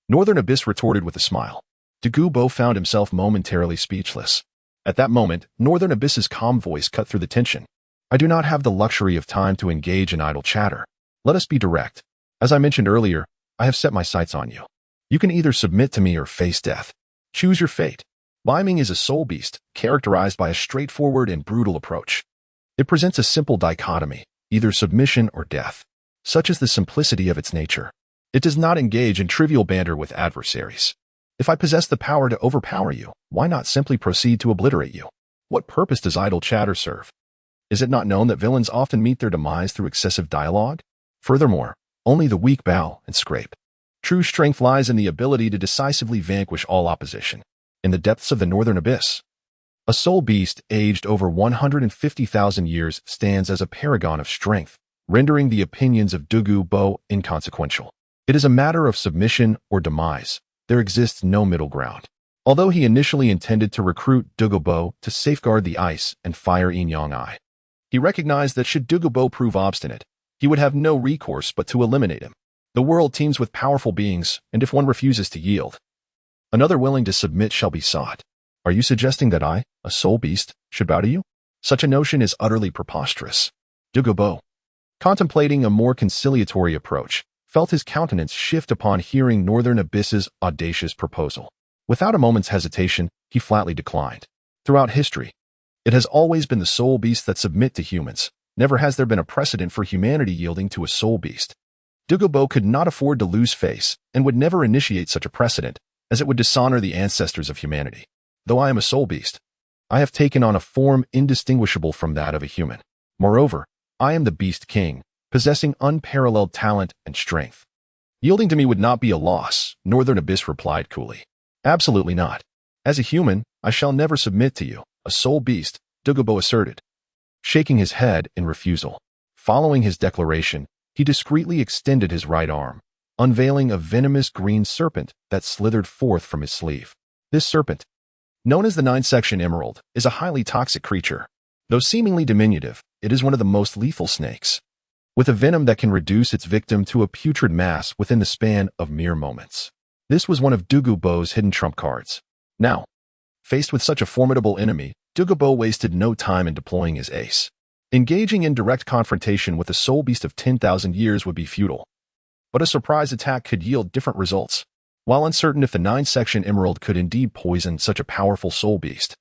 Northern Abyss retorted with a smile. Douluo found himself momentarily speechless. At that moment, Northern Abyss's calm voice cut through the tension. I do not have the luxury of time to engage in idle chatter. Let us be direct. As I mentioned earlier, I have set my sights on you. You can either submit to me or face death. Choose your fate. Beiming is a soul beast, characterized by a straightforward and brutal approach. It presents a simple dichotomy, either submission or death. Such is the simplicity of its nature. It does not engage in trivial banter with adversaries. If I possess the power to overpower you, why not simply proceed to obliterate you? What purpose does idle chatter serve? Is it not known that villains often meet their demise through excessive dialogue? Furthermore, only the weak bow and scrape. True strength lies in the ability to decisively vanquish all opposition. In the depths of the northern abyss, a soul beast aged over 150,000 years stands as a paragon of strength, rendering the opinions of Douluo inconsequential. It is a matter of submission or demise. There exists no middle ground. Although he initially intended to recruit Douluo to safeguard the ice and fire Yin-Yang Eye, he recognized that should Douluo prove obstinate, he would have no recourse but to eliminate him. The world teems with powerful beings, and if one refuses to yield, another willing to submit shall be sought. Are you suggesting that I, a soul beast, should bow to you? Such a notion is utterly preposterous. Douluo, contemplating a more conciliatory approach, felt his countenance shift upon hearing Northern Abyss's audacious proposal. Without a moment's hesitation, he flatly declined. Throughout history, it has always been the soul beasts that submit to humans. Never has there been a precedent for humanity yielding to a soul beast. Douluo could not afford to lose face and would never initiate such a precedent, as it would dishonor the ancestors of humanity. Though I am a soul beast, I have taken on a form indistinguishable from that of a human. Moreover, I am the Beast King, possessing unparalleled talent and strength. Yielding to me would not be a loss, Northern Abyss replied coolly. Absolutely not. As a human, I shall never submit to you, a soul beast, Douluo asserted, shaking his head in refusal. Following his declaration, he discreetly extended his right arm, unveiling a venomous green serpent that slithered forth from his sleeve. This serpent, known as the Nine-Section Emerald, is a highly toxic creature. Though seemingly diminutive, it is one of the most lethal snakes, with a venom that can reduce its victim to a putrid mass within the span of mere moments. This was one of Douluo's hidden trump cards. Now, faced with such a formidable enemy, Douluo wasted no time in deploying his ace. Engaging in direct confrontation with a soul beast of 10,000 years would be futile, but a surprise attack could yield different results. While uncertain if the Nine-Section Emerald could indeed poison such a powerful soul beast,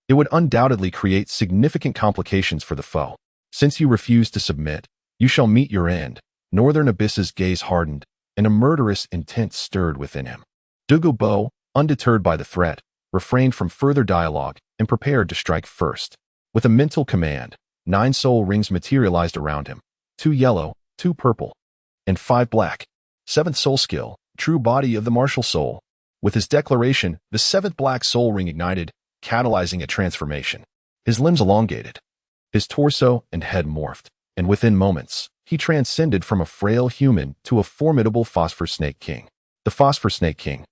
it would undoubtedly create significant complications for the foe. Since you refuse to submit, you shall meet your end. Northern Abyss's gaze hardened, and a murderous intent stirred within him. Douluo, undeterred by the threat, refrained from further dialogue and prepared to strike first. With a mental command, 9 soul rings materialized around him, 2 yellow, 2 purple, and 5 black. 7th soul skill, true body of the martial soul. With his declaration, the 7th black soul ring ignited, catalyzing a transformation. His limbs elongated, his torso and head morphed, and within moments, he transcended from a frail human to a formidable Phosphor Snake King. The Phosphor Snake King,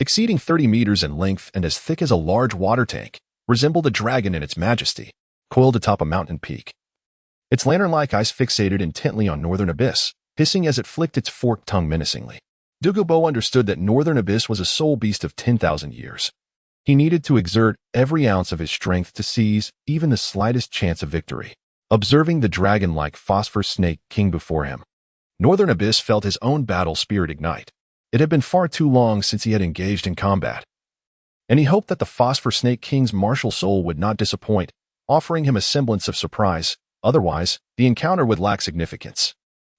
exceeding 30 meters in length and as thick as a large water tank, resembled a dragon in its majesty, coiled atop a mountain peak. Its lantern-like eyes fixated intently on Northern Abyss, hissing as it flicked its forked tongue menacingly. Douluo understood that Northern Abyss was a soul beast of 10,000 years. He needed to exert every ounce of his strength to seize even the slightest chance of victory. Observing the dragon-like Phosphor Snake King before him, Northern Abyss felt his own battle spirit ignite. It had been far too long since he had engaged in combat, and he hoped that the Phosphor Snake King's martial soul would not disappoint, offering him a semblance of surprise. Otherwise, the encounter would lack significance.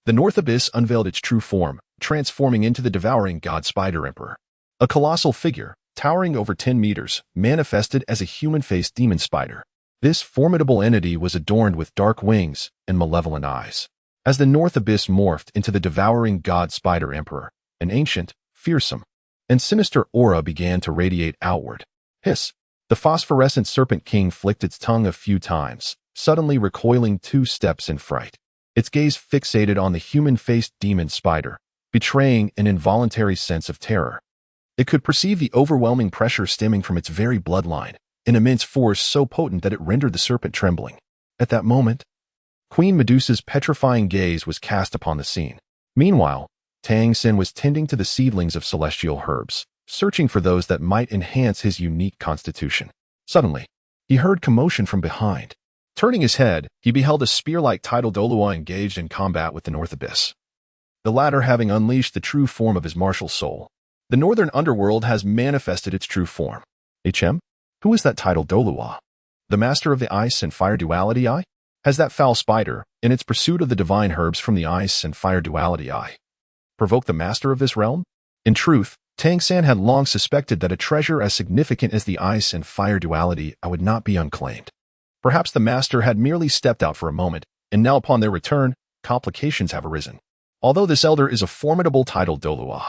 The North Abyss unveiled its true form, transforming into the devouring god Spider Emperor. A colossal figure, towering over 10 meters, manifested as a human-faced demon spider. This formidable entity was adorned with dark wings and malevolent eyes. As the North Abyss morphed into the devouring god Spider Emperor, an ancient, fearsome, and sinister aura began to radiate outward. Hiss! The phosphorescent Serpent King flicked its tongue a few times, suddenly recoiling 2 steps in fright. Its gaze fixated on the human-faced demon spider, betraying an involuntary sense of terror. It could perceive the overwhelming pressure stemming from its very bloodline, an immense force so potent that it rendered the serpent trembling. At that moment, Queen Medusa's petrifying gaze was cast upon the scene. Meanwhile, Tang San was tending to the seedlings of celestial herbs, searching for those that might enhance his unique constitution. Suddenly, he heard commotion from behind. Turning his head, he beheld a spear-like tidal Douluo engaged in combat with the North Abyss, the latter having unleashed the true form of his martial soul. The northern underworld has manifested its true form. HM? Who is that tidal Douluo? The master of the ice and fire duality eye? Has that foul spider, in its pursuit of the divine herbs from the ice and fire duality eye, provoked the master of this realm? In truth, Tang San had long suspected that a treasure as significant as the ice and fire duality would not be unclaimed. Perhaps the master had merely stepped out for a moment, and now upon their return, complications have arisen. Although this elder is a formidable titled Douluo,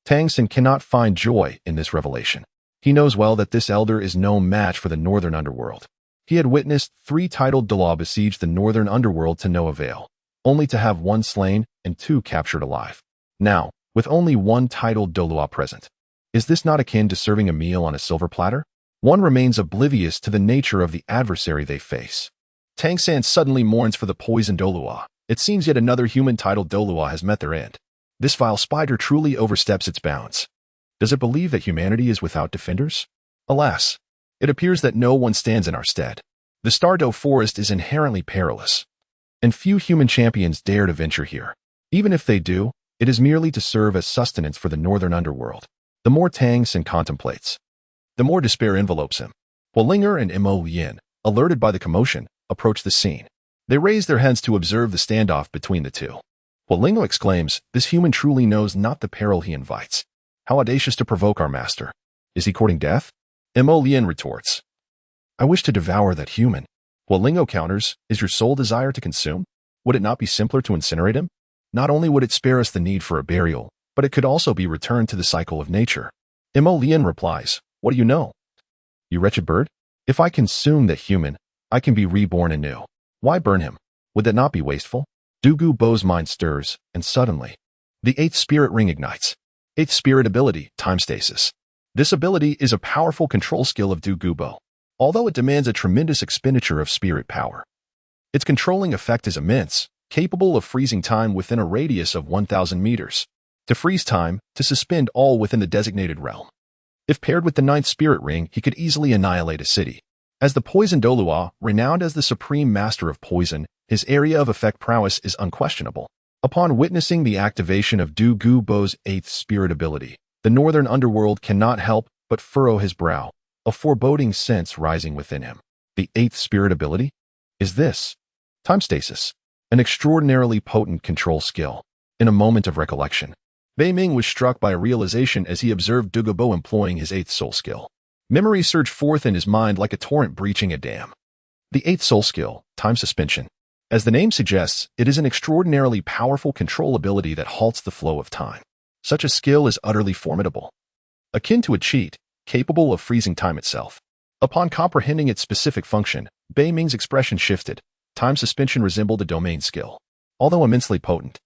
Tang San cannot find joy in this revelation. He knows well that this elder is no match for the northern underworld. He had witnessed 3 titled Douluo besiege the northern underworld to no avail, only to have 1 slain and 2 captured alive. Now, with only 1 titled Douluo present, is this not akin to serving a meal on a silver platter? One remains oblivious to the nature of the adversary they face. Tang San suddenly mourns for the poisoned Douluo. It seems yet another human titled Douluo has met their end. This vile spider truly oversteps its bounds. Does it believe that humanity is without defenders? Alas, it appears that no one stands in our stead. The Stardow Forest is inherently perilous, and few human champions dare to venture here. Even if they do, it is merely to serve as sustenance for the northern underworld. The more Tang San contemplates, the more despair envelopes him. Huolinger and Mo Yin, alerted by the commotion, approach the scene. They raise their heads to observe the standoff between the two. Huolinger exclaims, "This human truly knows not the peril he invites. How audacious to provoke our master. Is he courting death?" Mo Yin retorts, "I wish to devour that human." Huolinger counters, "Is your sole desire to consume? Would it not be simpler to incinerate him? Not only would it spare us the need for a burial, but it could also be returned to the cycle of nature." Mo Yin replies, "What do you know? You wretched bird? If I consume that human, I can be reborn anew. Why burn him? Would that not be wasteful?" Dugu Bo's mind stirs, and suddenly, the 8th spirit ring ignites. 8th spirit ability, time stasis. This ability is a powerful control skill of Dugu Bo, although it demands a tremendous expenditure of spirit power. Its controlling effect is immense, capable of freezing time within a radius of 1,000 meters. To freeze time, to suspend all within the designated realm. If paired with the 9th spirit ring, he could easily annihilate a city. As the poisoned Douluo, renowned as the supreme master of poison, his area of effect prowess is unquestionable. Upon witnessing the activation of Dugu Bo's 8th spirit ability, the northern underworld cannot help but furrow his brow, a foreboding sense rising within him. The 8th spirit ability? Is this time stasis? An extraordinarily potent control skill. In a moment of recollection, Beiming was struck by a realization as he observed Dugu Bo employing his 8th soul skill. Memories surged forth in his mind like a torrent breaching a dam. The 8th soul skill, time suspension. As the name suggests, it is an extraordinarily powerful control ability that halts the flow of time. Such a skill is utterly formidable. Akin to a cheat, capable of freezing time itself. Upon comprehending its specific function, Beiming's expression shifted. Time suspension resembled a domain skill. Although immensely potent,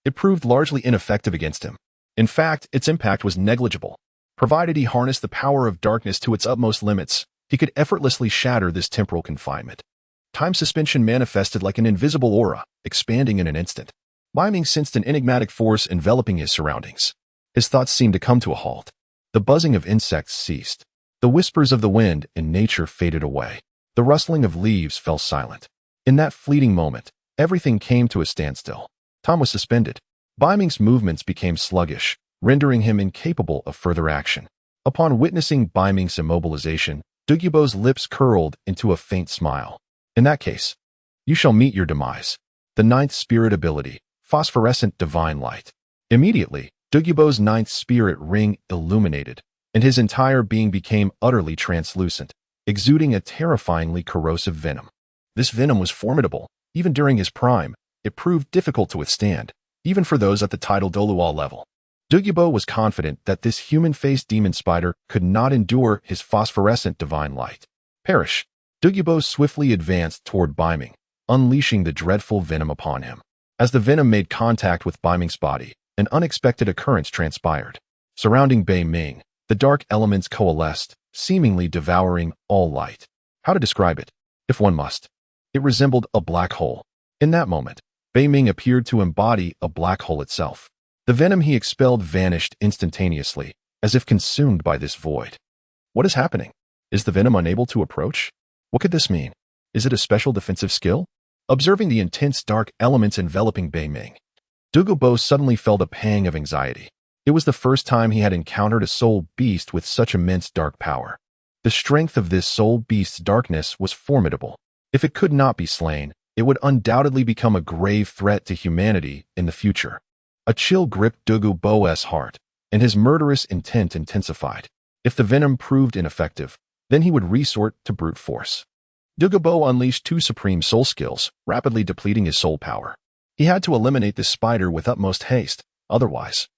it proved largely ineffective against him. In fact, its impact was negligible. Provided he harnessed the power of darkness to its utmost limits, he could effortlessly shatter this temporal confinement. Time suspension manifested like an invisible aura, expanding in an instant. Beiming sensed an enigmatic force enveloping his surroundings. His thoughts seemed to come to a halt. The buzzing of insects ceased. The whispers of the wind in nature faded away. The rustling of leaves fell silent. In that fleeting moment, everything came to a standstill. Time was suspended. Beiming's movements became sluggish, rendering him incapable of further action. Upon witnessing Beiming's immobilization, Dugu Bo's lips curled into a faint smile. "In that case, you shall meet your demise." The 9th spirit ability, phosphorescent divine light. Immediately, Dugu Bo's 9th spirit ring illuminated, and his entire being became utterly translucent, exuding a terrifyingly corrosive venom. This venom was formidable. Even during his prime, it proved difficult to withstand, even for those at the title Douluo level. Dugu Bo was confident that this human-faced demon spider could not endure his phosphorescent divine light. Perish. Dugu Bo swiftly advanced toward Beiming, unleashing the dreadful venom upon him. As the venom made contact with Beiming's body, an unexpected occurrence transpired. Surrounding Beiming, the dark elements coalesced, seemingly devouring all light. How to describe it? If one must. It resembled a black hole. In that moment, Beiming appeared to embody a black hole itself. The venom he expelled vanished instantaneously, as if consumed by this void. What is happening? Is the venom unable to approach? What could this mean? Is it a special defensive skill? Observing the intense dark elements enveloping Beiming, Dugu Bo suddenly felt a pang of anxiety. It was the first time he had encountered a soul beast with such immense dark power. The strength of this soul beast's darkness was formidable. If it could not be slain, it would undoubtedly become a grave threat to humanity in the future. A chill gripped Dugu Bo's heart. and his murderous intent intensified. If the venom proved ineffective, then he would resort to brute force. Douluo unleashed two supreme soul skills, rapidly depleting his soul power. He had to eliminate this spider with utmost haste, otherwise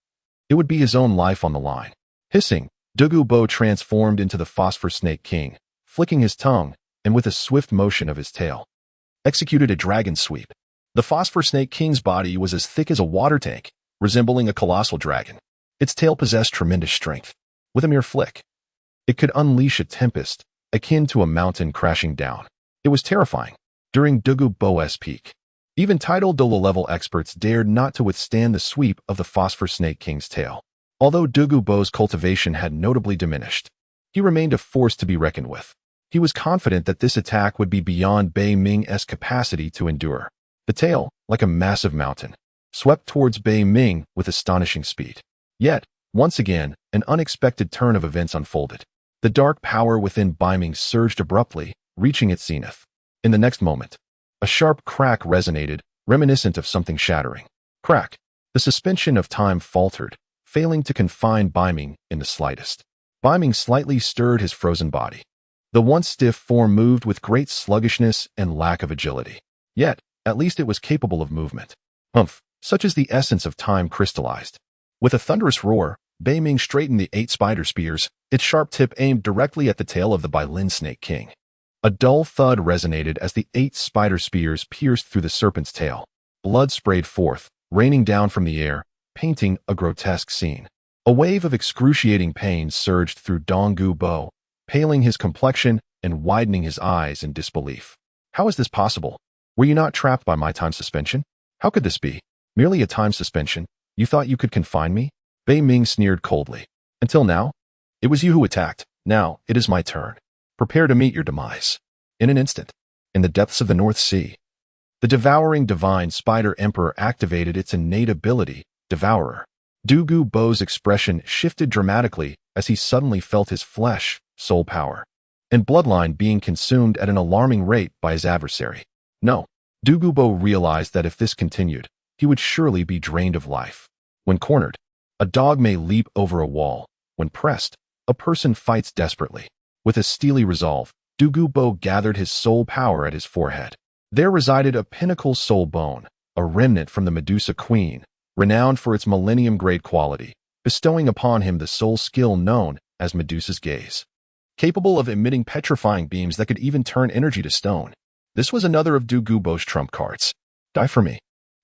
it would be his own life on the line. Hissing, Douluo transformed into the Phosphor Snake King, flicking his tongue, and with a swift motion of his tail, executed a dragon sweep. The Phosphor Snake King's body was as thick as a water tank, resembling a colossal dragon. Its tail possessed tremendous strength. With a mere flick, it could unleash a tempest, akin to a mountain crashing down. It was terrifying. During Douluo's peak, even titled Douluo-level experts dared not to withstand the sweep of the Phosphor Snake King's tail. Although Douluo's cultivation had notably diminished, he remained a force to be reckoned with. He was confident that this attack would be beyond Beiming's capacity to endure. The tail, like a massive mountain, swept towards Beiming with astonishing speed. Yet, once again, an unexpected turn of events unfolded. The dark power within Beiming surged abruptly, reaching its zenith. In the next moment, a sharp crack resonated, reminiscent of something shattering. Crack. The suspension of time faltered, failing to confine Beiming in the slightest. Beiming slightly stirred his frozen body. The once stiff form moved with great sluggishness and lack of agility. Yet, at least it was capable of movement. Humph, such as the essence of time crystallized. With a thunderous roar, Beiming straightened the 8 spider spears, its sharp tip aimed directly at the tail of the Bailin Snake King. A dull thud resonated as the 8 spider spears pierced through the serpent's tail. Blood sprayed forth, raining down from the air, painting a grotesque scene. A wave of excruciating pain surged through Douluo, paling his complexion and widening his eyes in disbelief. How is this possible? Were you not trapped by my time suspension? How could this be? Merely a time suspension? You thought you could confine me? Beiming sneered coldly. Until now? It was you who attacked. Now, it is my turn. Prepare to meet your demise. In an instant, in the depths of the North Sea, the devouring divine spider emperor activated its innate ability, Devourer. Douluo's expression shifted dramatically as he suddenly felt his flesh, soul power, and bloodline being consumed at an alarming rate by his adversary. No, Douluo realized that if this continued, he would surely be drained of life. When cornered, a dog may leap over a wall. When pressed, a person fights desperately. With a steely resolve, Douluo gathered his soul power at his forehead. There resided a pinnacle soul bone, a remnant from the Medusa Queen, renowned for its millennium-grade quality, bestowing upon him the soul skill known as Medusa's Gaze. Capable of emitting petrifying beams that could even turn energy to stone. This was another of Douluo's trump cards. Die for me.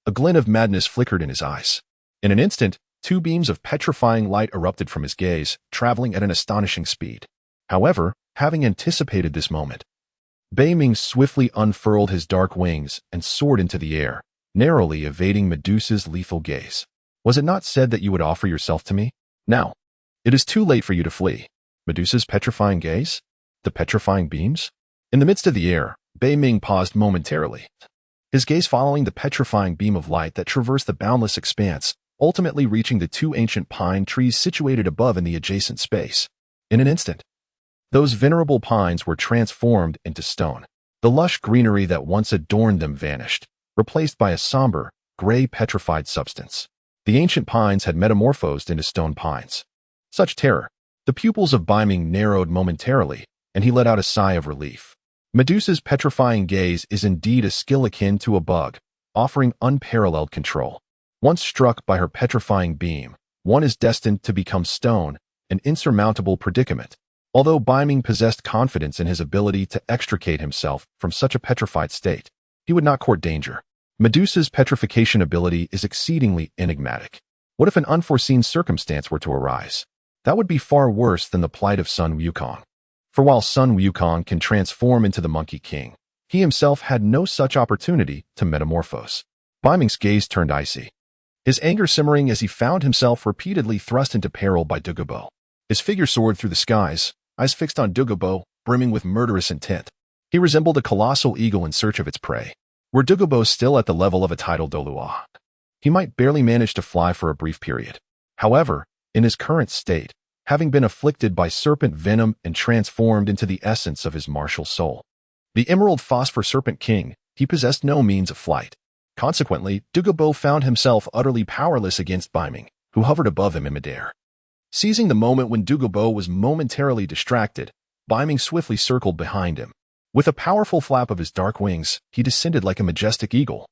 A glint of madness flickered in his eyes. In an instant, 2 beams of petrifying light erupted from his gaze, traveling at an astonishing speed. However, having anticipated this moment, Beiming swiftly unfurled his dark wings and soared into the air, narrowly evading Medusa's lethal gaze. Was it not said that you would offer yourself to me? Now, it is too late for you to flee. Medusa's petrifying gaze? The petrifying beams? In the midst of the air, Beiming paused momentarily, his gaze following the petrifying beam of light that traversed the boundless expanse, ultimately reaching the 2 ancient pine trees situated above in the adjacent space. In an instant, those venerable pines were transformed into stone. The lush greenery that once adorned them vanished, replaced by a somber, gray petrified substance. The ancient pines had metamorphosed into stone pines. Such terror! The pupils of Beiming narrowed momentarily, and he let out a sigh of relief. Medusa's petrifying gaze is indeed a skill akin to a bug, offering unparalleled control. Once struck by her petrifying beam, one is destined to become stone, an insurmountable predicament. Although Beiming possessed confidence in his ability to extricate himself from such a petrified state, he would not court danger. Medusa's petrification ability is exceedingly enigmatic. What if an unforeseen circumstance were to arise? That would be far worse than the plight of Sun Wukong. For while Sun Wukong can transform into the Monkey King, he himself had no such opportunity to metamorphose. Beiming's gaze turned icy, his anger simmering as he found himself repeatedly thrust into peril by Douluo. His figure soared through the skies, eyes fixed on Douluo, brimming with murderous intent. He resembled a colossal eagle in search of its prey. Were Douluo still at the level of a tidal Douluo, he might barely manage to fly for a brief period. However, in his current state, having been afflicted by serpent venom and transformed into the essence of his martial soul, the Emerald Phosphor Serpent King, he possessed no means of flight. Consequently, Douluo found himself utterly powerless against Beiming, who hovered above him in midair. Seizing the moment when Douluo was momentarily distracted, Beiming swiftly circled behind him. With a powerful flap of his dark wings, he descended like a majestic eagle,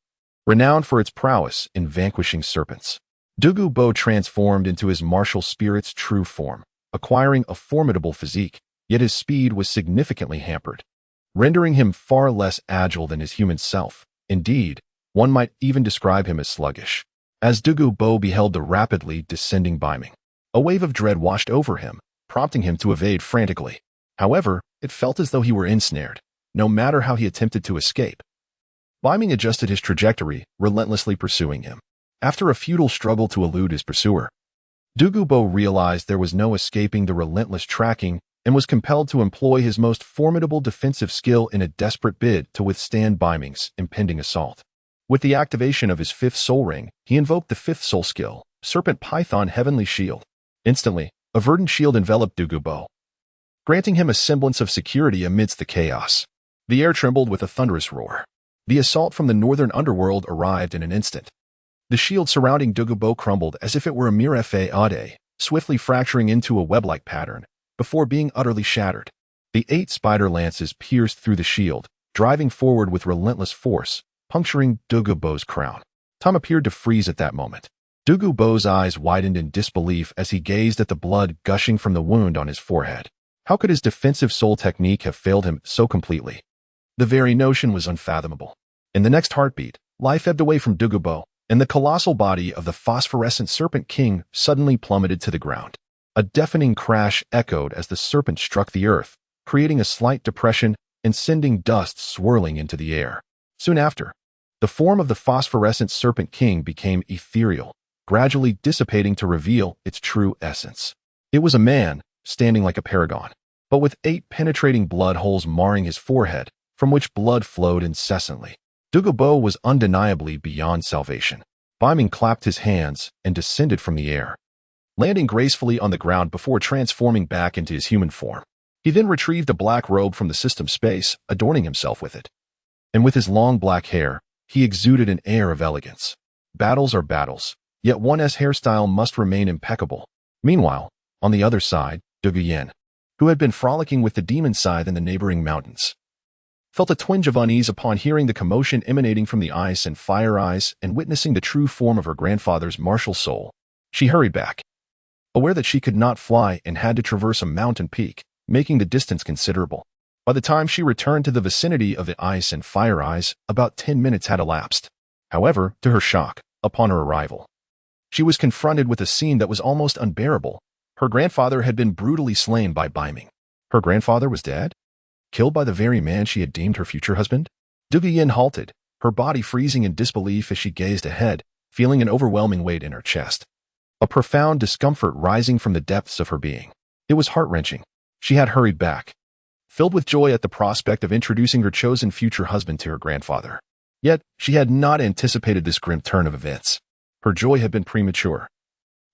renowned for its prowess in vanquishing serpents. Douluo transformed into his martial spirit's true form, acquiring a formidable physique, yet his speed was significantly hampered, rendering him far less agile than his human self. Indeed, one might even describe him as sluggish. As Douluo beheld the rapidly descending Beiming, a wave of dread washed over him, prompting him to evade frantically. However, it felt as though he were ensnared, no matter how he attempted to escape. Beiming adjusted his trajectory, relentlessly pursuing him. After a futile struggle to elude his pursuer, Douluo realized there was no escaping the relentless tracking and was compelled to employ his most formidable defensive skill in a desperate bid to withstand Beiming's impending assault. With the activation of his fifth soul ring, he invoked the fifth soul skill, Serpent Python Heavenly Shield. Instantly, a verdant shield enveloped Douluo, granting him a semblance of security amidst the chaos. The air trembled with a thunderous roar. The assault from the northern underworld arrived in an instant. The shield surrounding Douluo crumbled as if it were a mere fade, swiftly fracturing into a web-like pattern, before being utterly shattered. The 8 spider lances pierced through the shield, driving forward with relentless force, puncturing Douluo's crown. Time appeared to freeze at that moment. Douluo's eyes widened in disbelief as he gazed at the blood gushing from the wound on his forehead. How could his defensive soul technique have failed him so completely? The very notion was unfathomable. In the next heartbeat, life ebbed away from Douluo, and the colossal body of the phosphorescent Serpent King suddenly plummeted to the ground. A deafening crash echoed as the serpent struck the earth, creating a slight depression and sending dust swirling into the air. Soon after, the form of the phosphorescent Serpent King became ethereal, gradually dissipating to reveal its true essence. It was a man, standing like a paragon, but with 8 penetrating blood holes marring his forehead, from which blood flowed incessantly. Douluo was undeniably beyond salvation. Beiming clapped his hands and descended from the air, landing gracefully on the ground before transforming back into his human form. He then retrieved a black robe from the system space, adorning himself with it. And with his long black hair, he exuded an air of elegance. Battles are battles, yet one's hairstyle must remain impeccable. Meanwhile, on the other side, Douluo, who had been frolicking with the demon scythe in the neighboring mountains, felt a twinge of unease upon hearing the commotion emanating from the ice and fire eyes and witnessing the true form of her grandfather's martial soul. She hurried back, aware that she could not fly and had to traverse a mountain peak, making the distance considerable. By the time she returned to the vicinity of the ice and fire eyes, about 10 minutes had elapsed. However, to her shock, upon her arrival, she was confronted with a scene that was almost unbearable. Her grandfather had been brutally slain by Beiming. Her grandfather was dead? Killed by the very man she had deemed her future husband? Douluo halted, her body freezing in disbelief as she gazed ahead, feeling an overwhelming weight in her chest. A profound discomfort rising from the depths of her being. It was heart-wrenching. She had hurried back, filled with joy at the prospect of introducing her chosen future husband to her grandfather. Yet, she had not anticipated this grim turn of events. Her joy had been premature.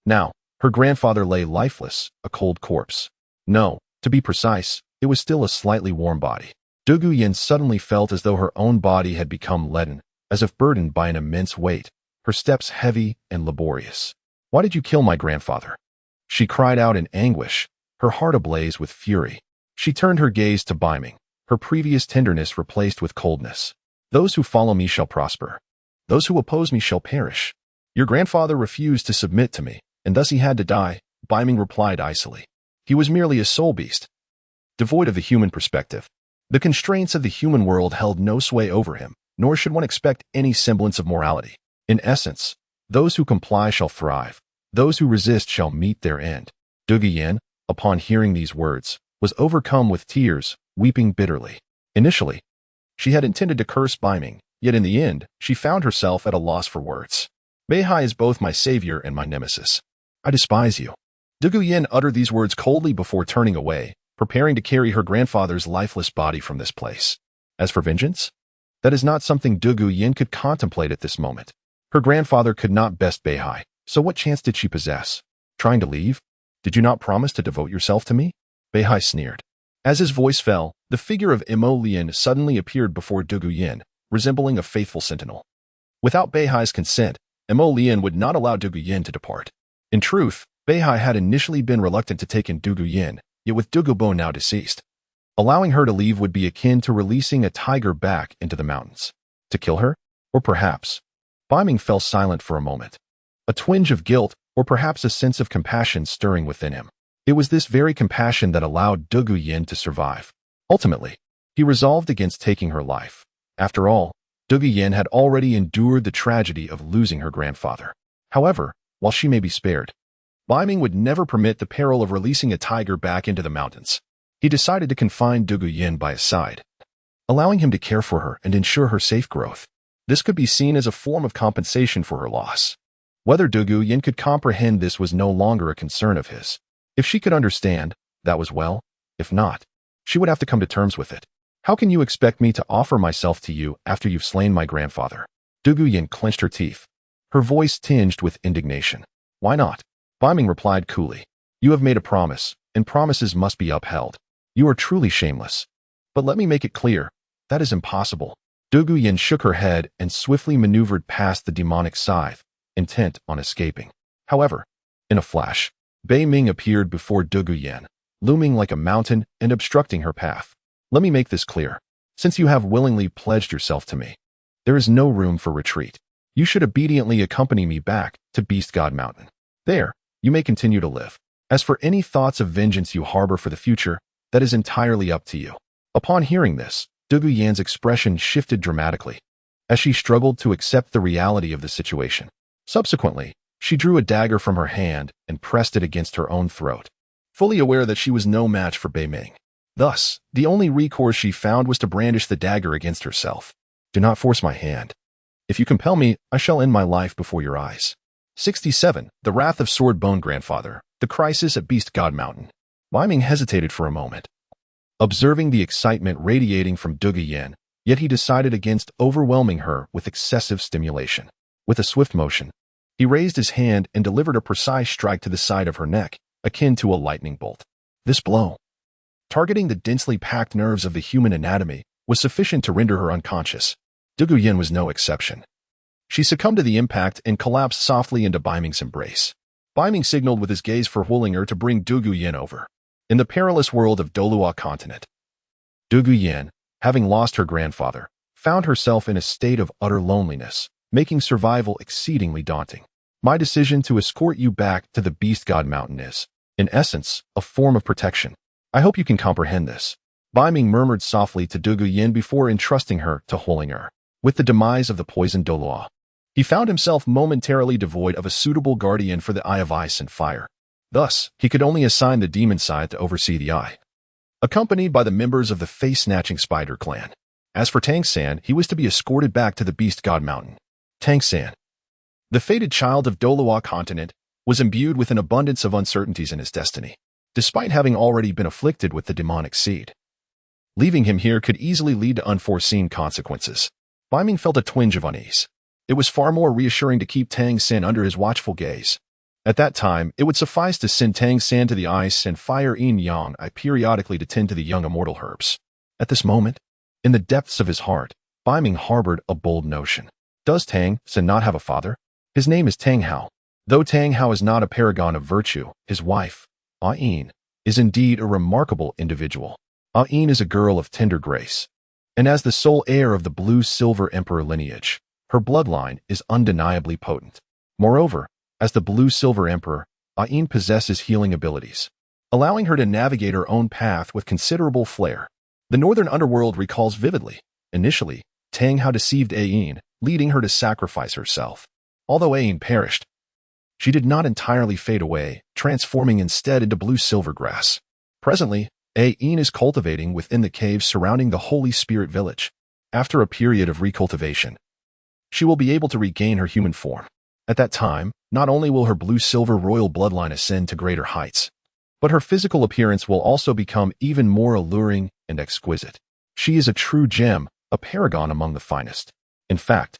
Now, her grandfather lay lifeless, a cold corpse. No, to be precise, it was still a slightly warm body. Douluo suddenly felt as though her own body had become leaden, as if burdened by an immense weight, her steps heavy and laborious. "Why did you kill my grandfather?" She cried out in anguish, her heart ablaze with fury. She turned her gaze to Beiming, her previous tenderness replaced with coldness. "Those who follow me shall prosper. Those who oppose me shall perish. Your grandfather refused to submit to me, and thus he had to die," Beiming replied icily. "He was merely a soul beast, devoid of the human perspective. The constraints of the human world held no sway over him, nor should one expect any semblance of morality. In essence, those who comply shall thrive. Those who resist shall meet their end." Douluo, upon hearing these words, was overcome with tears, weeping bitterly. Initially, she had intended to curse Beiming, yet in the end, she found herself at a loss for words. "Beihai is both my savior and my nemesis. I despise you." Douluo uttered these words coldly before turning away, preparing to carry her grandfather's lifeless body from this place. As for vengeance, that is not something Douluo could contemplate at this moment. Her grandfather could not best Beihai, so what chance did she possess? Trying to leave? "Did you not promise to devote yourself to me?" Beihai sneered. As his voice fell, the figure of Lien suddenly appeared before Douluo, resembling a faithful sentinel. Without Beihai's consent, Lien would not allow Douluo to depart. In truth, Beihai had initially been reluctant to take in Dugu Yin, yet with Dugu Bo now deceased, allowing her to leave would be akin to releasing a tiger back into the mountains. To kill her? Or perhaps? Beiming fell silent for a moment. A twinge of guilt, or perhaps a sense of compassion stirring within him. It was this very compassion that allowed Dugu Yin to survive. Ultimately, he resolved against taking her life. After all, Dugu Yin had already endured the tragedy of losing her grandfather. However, while she may be spared, Beiming would never permit the peril of releasing a tiger back into the mountains. He decided to confine Dugu Yin by his side, allowing him to care for her and ensure her safe growth. This could be seen as a form of compensation for her loss. Whether Dugu Yin could comprehend this was no longer a concern of his. If she could understand, that was well. If not, she would have to come to terms with it. How can you expect me to offer myself to you after you've slain my grandfather? Dugu Yin clenched her teeth, her voice tinged with indignation. Why not? Beiming replied coolly. You have made a promise, and promises must be upheld. You are truly shameless. But let me make it clear, that is impossible. Dugu Yin shook her head and swiftly maneuvered past the demonic scythe, intent on escaping. However, in a flash, Beiming appeared before Dugu Yin, looming like a mountain and obstructing her path. Let me make this clear. Since you have willingly pledged yourself to me, there is no room for retreat. You should obediently accompany me back to Beast God Mountain. There, you may continue to live. As for any thoughts of vengeance you harbor for the future, that is entirely up to you. Upon hearing this, Dugu Yin's expression shifted dramatically, as she struggled to accept the reality of the situation. Subsequently, she drew a dagger from her hand and pressed it against her own throat, fully aware that she was no match for Beiming. Thus, the only recourse she found was to brandish the dagger against herself. Do not force my hand. If you compel me, I shall end my life before your eyes. 67. The Wrath of Swordbone Grandfather. The Crisis at Beast God Mountain. Beiming hesitated for a moment, observing the excitement radiating from Dugu Yin, yet he decided against overwhelming her with excessive stimulation. With a swift motion, he raised his hand and delivered a precise strike to the side of her neck, akin to a lightning bolt. This blow, targeting the densely packed nerves of the human anatomy, was sufficient to render her unconscious. Dugu Yin was no exception. She succumbed to the impact and collapsed softly into Beiming's embrace. Beiming signaled with his gaze for Huolinger to bring Dugu Yin over. In the perilous world of Douluo Continent, Dugu Yin, having lost her grandfather, found herself in a state of utter loneliness, making survival exceedingly daunting. My decision to escort you back to the Beast God Mountain is, in essence, a form of protection. I hope you can comprehend this. Beiming murmured softly to Dugu Yin before entrusting her to Huolinger. With the demise of the poisoned Douluo, he found himself momentarily devoid of a suitable guardian for the Eye of Ice and Fire. Thus, he could only assign the demon side to oversee the Eye, accompanied by the members of the face-snatching spider clan. As for Tang San, he was to be escorted back to the Beast God Mountain. Tang San, the fated child of Douluo Continent, was imbued with an abundance of uncertainties in his destiny, despite having already been afflicted with the demonic seed. Leaving him here could easily lead to unforeseen consequences. Beiming felt a twinge of unease. It was far more reassuring to keep Tang San under his watchful gaze. At that time, it would suffice to send Tang San to the Ice and Fire Yin Yang periodically to tend to the young immortal herbs. At this moment, in the depths of his heart, Beiming harbored a bold notion. Does Tang San not have a father? His name is Tang Hao. Though Tang Hao is not a paragon of virtue, his wife, Yin, is indeed a remarkable individual. Yin is a girl of tender grace, and as the sole heir of the Blue-Silver Emperor lineage, her bloodline is undeniably potent. Moreover, as the Blue-Silver Emperor, Yin possesses healing abilities, allowing her to navigate her own path with considerable flair. The northern underworld recalls vividly. Initially, Tang Hao deceived Yin, leading her to sacrifice herself. Although Yin perished, she did not entirely fade away, transforming instead into blue-silver grass. Presently, Yin is cultivating within the caves surrounding the Holy Spirit Village. After a period of recultivation, she will be able to regain her human form. At that time, not only will her blue-silver royal bloodline ascend to greater heights, but her physical appearance will also become even more alluring and exquisite. She is a true gem, a paragon among the finest. In fact,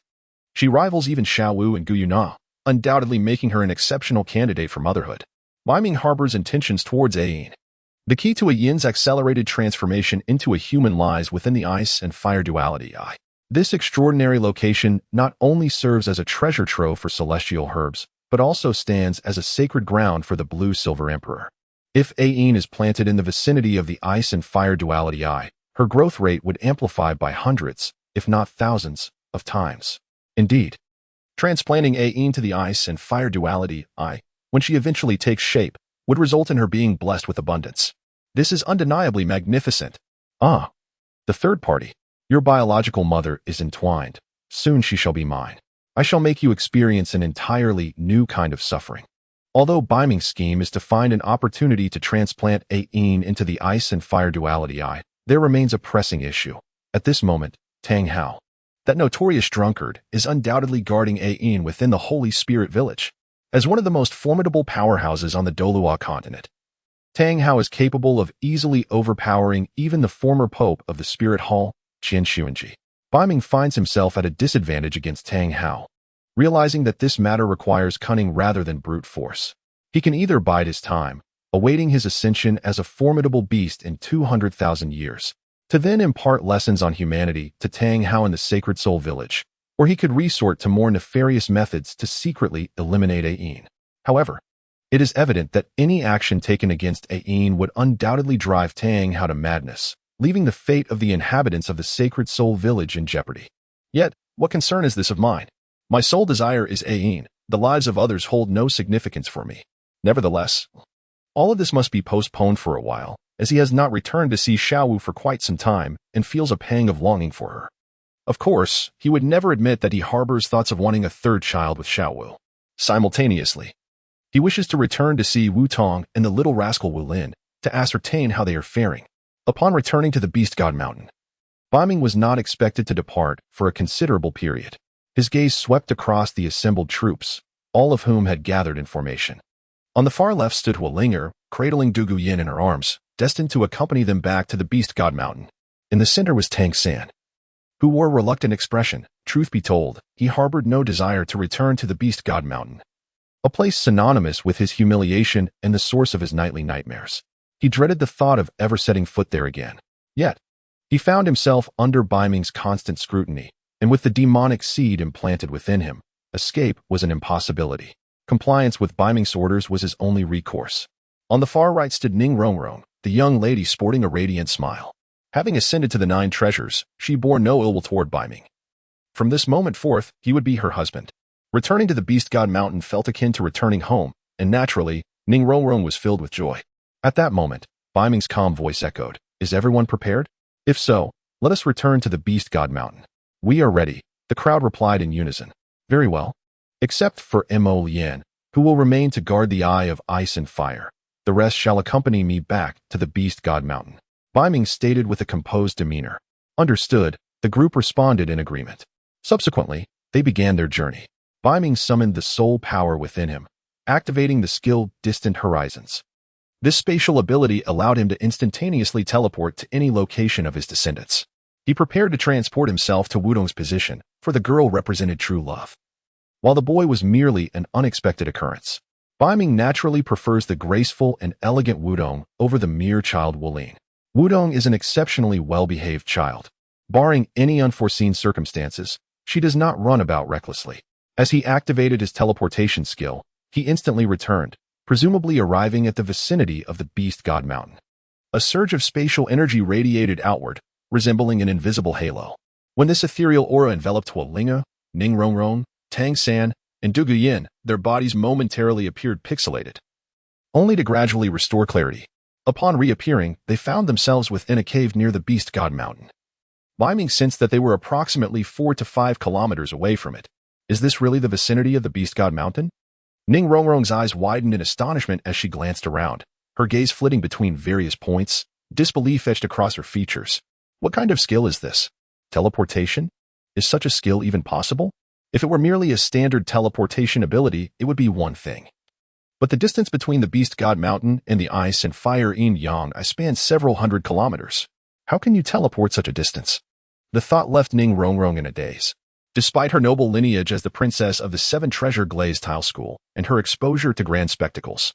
she rivals even Xiao Wu and Gu Yuna, undoubtedly making her an exceptional candidate for motherhood. Beiming harbors intentions towards Yin. The key to a Yin's accelerated transformation into a human lies within the Ice and Fire duality Eye. This extraordinary location not only serves as a treasure trove for celestial herbs, but also stands as a sacred ground for the blue-silver emperor. If Ain is planted in the vicinity of the ice and fire duality eye, her growth rate would amplify by hundreds, if not thousands, of times. Indeed, transplanting Ain to the ice and fire duality eye, when she eventually takes shape, would result in her being blessed with abundance. This is undeniably magnificent. Ah, the third party. Your biological mother is entwined. Soon she shall be mine. I shall make you experience an entirely new kind of suffering. Although Beiming's scheme is to find an opportunity to transplant Ain into the ice and fire duality eye, there remains a pressing issue. At this moment, Tang Hao, that notorious drunkard, is undoubtedly guarding Ain within the Holy Spirit Village. As one of the most formidable powerhouses on the Douluo Continent, Tang Hao is capable of easily overpowering even the former pope of the Spirit Hall, Qin Xuanji. Beiming finds himself at a disadvantage against Tang Hao, realizing that this matter requires cunning rather than brute force. He can either bide his time, awaiting his ascension as a formidable beast in 200,000 years, to then impart lessons on humanity to Tang Hao in the Sacred Soul Village, or he could resort to more nefarious methods to secretly eliminate Ain. However, it is evident that any action taken against Ain would undoubtedly drive Tang Hao to madness, leaving the fate of the inhabitants of the Sacred Soul Village in jeopardy. Yet, what concern is this of mine? My sole desire is Ain. The lives of others hold no significance for me. Nevertheless, all of this must be postponed for a while, as he has not returned to see Xiao Wu for quite some time and feels a pang of longing for her. Of course, he would never admit that he harbors thoughts of wanting a third child with Xiao Wu. Simultaneously, he wishes to return to see Wu Tong and the little rascal Wu Lin to ascertain how they are faring. Upon returning to the Beast God Mountain, Beiming was not expected to depart for a considerable period. His gaze swept across the assembled troops, all of whom had gathered in formation. On the far left stood Hualinger, cradling Du Guyan in her arms, destined to accompany them back to the Beast God Mountain. In the center was Tang San, who wore a reluctant expression. Truth be told, he harbored no desire to return to the Beast God Mountain, a place synonymous with his humiliation and the source of his nightly nightmares. He dreaded the thought of ever setting foot there again. Yet, he found himself under Beiming's constant scrutiny, and with the demonic seed implanted within him, escape was an impossibility. Compliance with Beiming's orders was his only recourse. On the far right stood Ning Rongrong, the young lady sporting a radiant smile. Having ascended to the 9 treasures, she bore no ill will toward Beiming. From this moment forth, he would be her husband. Returning to the Beast God Mountain felt akin to returning home, and naturally, Ning Rongrong was filled with joy. At that moment, Beiming's calm voice echoed, "Is everyone prepared? If so, let us return to the Beast God Mountain." "We are ready," the crowd replied in unison. "Very well. Except for Mo Lian, who will remain to guard the Eye of Ice and Fire. The rest shall accompany me back to the Beast God Mountain," Beiming stated with a composed demeanor. Understood, the group responded in agreement. Subsequently, they began their journey. Beiming summoned the soul power within him, activating the skill Distant Horizons. This spatial ability allowed him to instantaneously teleport to any location of his descendants. He prepared to transport himself to Wudong's position, for the girl represented true love, while the boy was merely an unexpected occurrence. Beiming naturally prefers the graceful and elegant Wudong over the mere child Wulin. Wudong is an exceptionally well-behaved child. Barring any unforeseen circumstances, she does not run about recklessly. As he activated his teleportation skill, he instantly returned, presumably arriving at the vicinity of the Beast God Mountain. A surge of spatial energy radiated outward, resembling an invisible halo. When this ethereal aura enveloped Hualinga, Ning Rongrong, Tang San, and Du Guyan, their bodies momentarily appeared pixelated, only to gradually restore clarity. Upon reappearing, they found themselves within a cave near the Beast God Mountain. Beiming sensed that they were approximately 4 to 5 kilometers away from it. Is this really the vicinity of the Beast God Mountain? Ning Rongrong's eyes widened in astonishment as she glanced around, her gaze flitting between various points, disbelief etched across her features. What kind of skill is this? Teleportation? Is such a skill even possible? If it were merely a standard teleportation ability, it would be one thing. But the distance between the Beast God Mountain and the Ice and Fire Yin Yang spans several hundred kilometers. How can you teleport such a distance? The thought left Ning Rongrong in a daze. Despite her noble lineage as the princess of the 7 Treasure Glazed Tile School and her exposure to grand spectacles,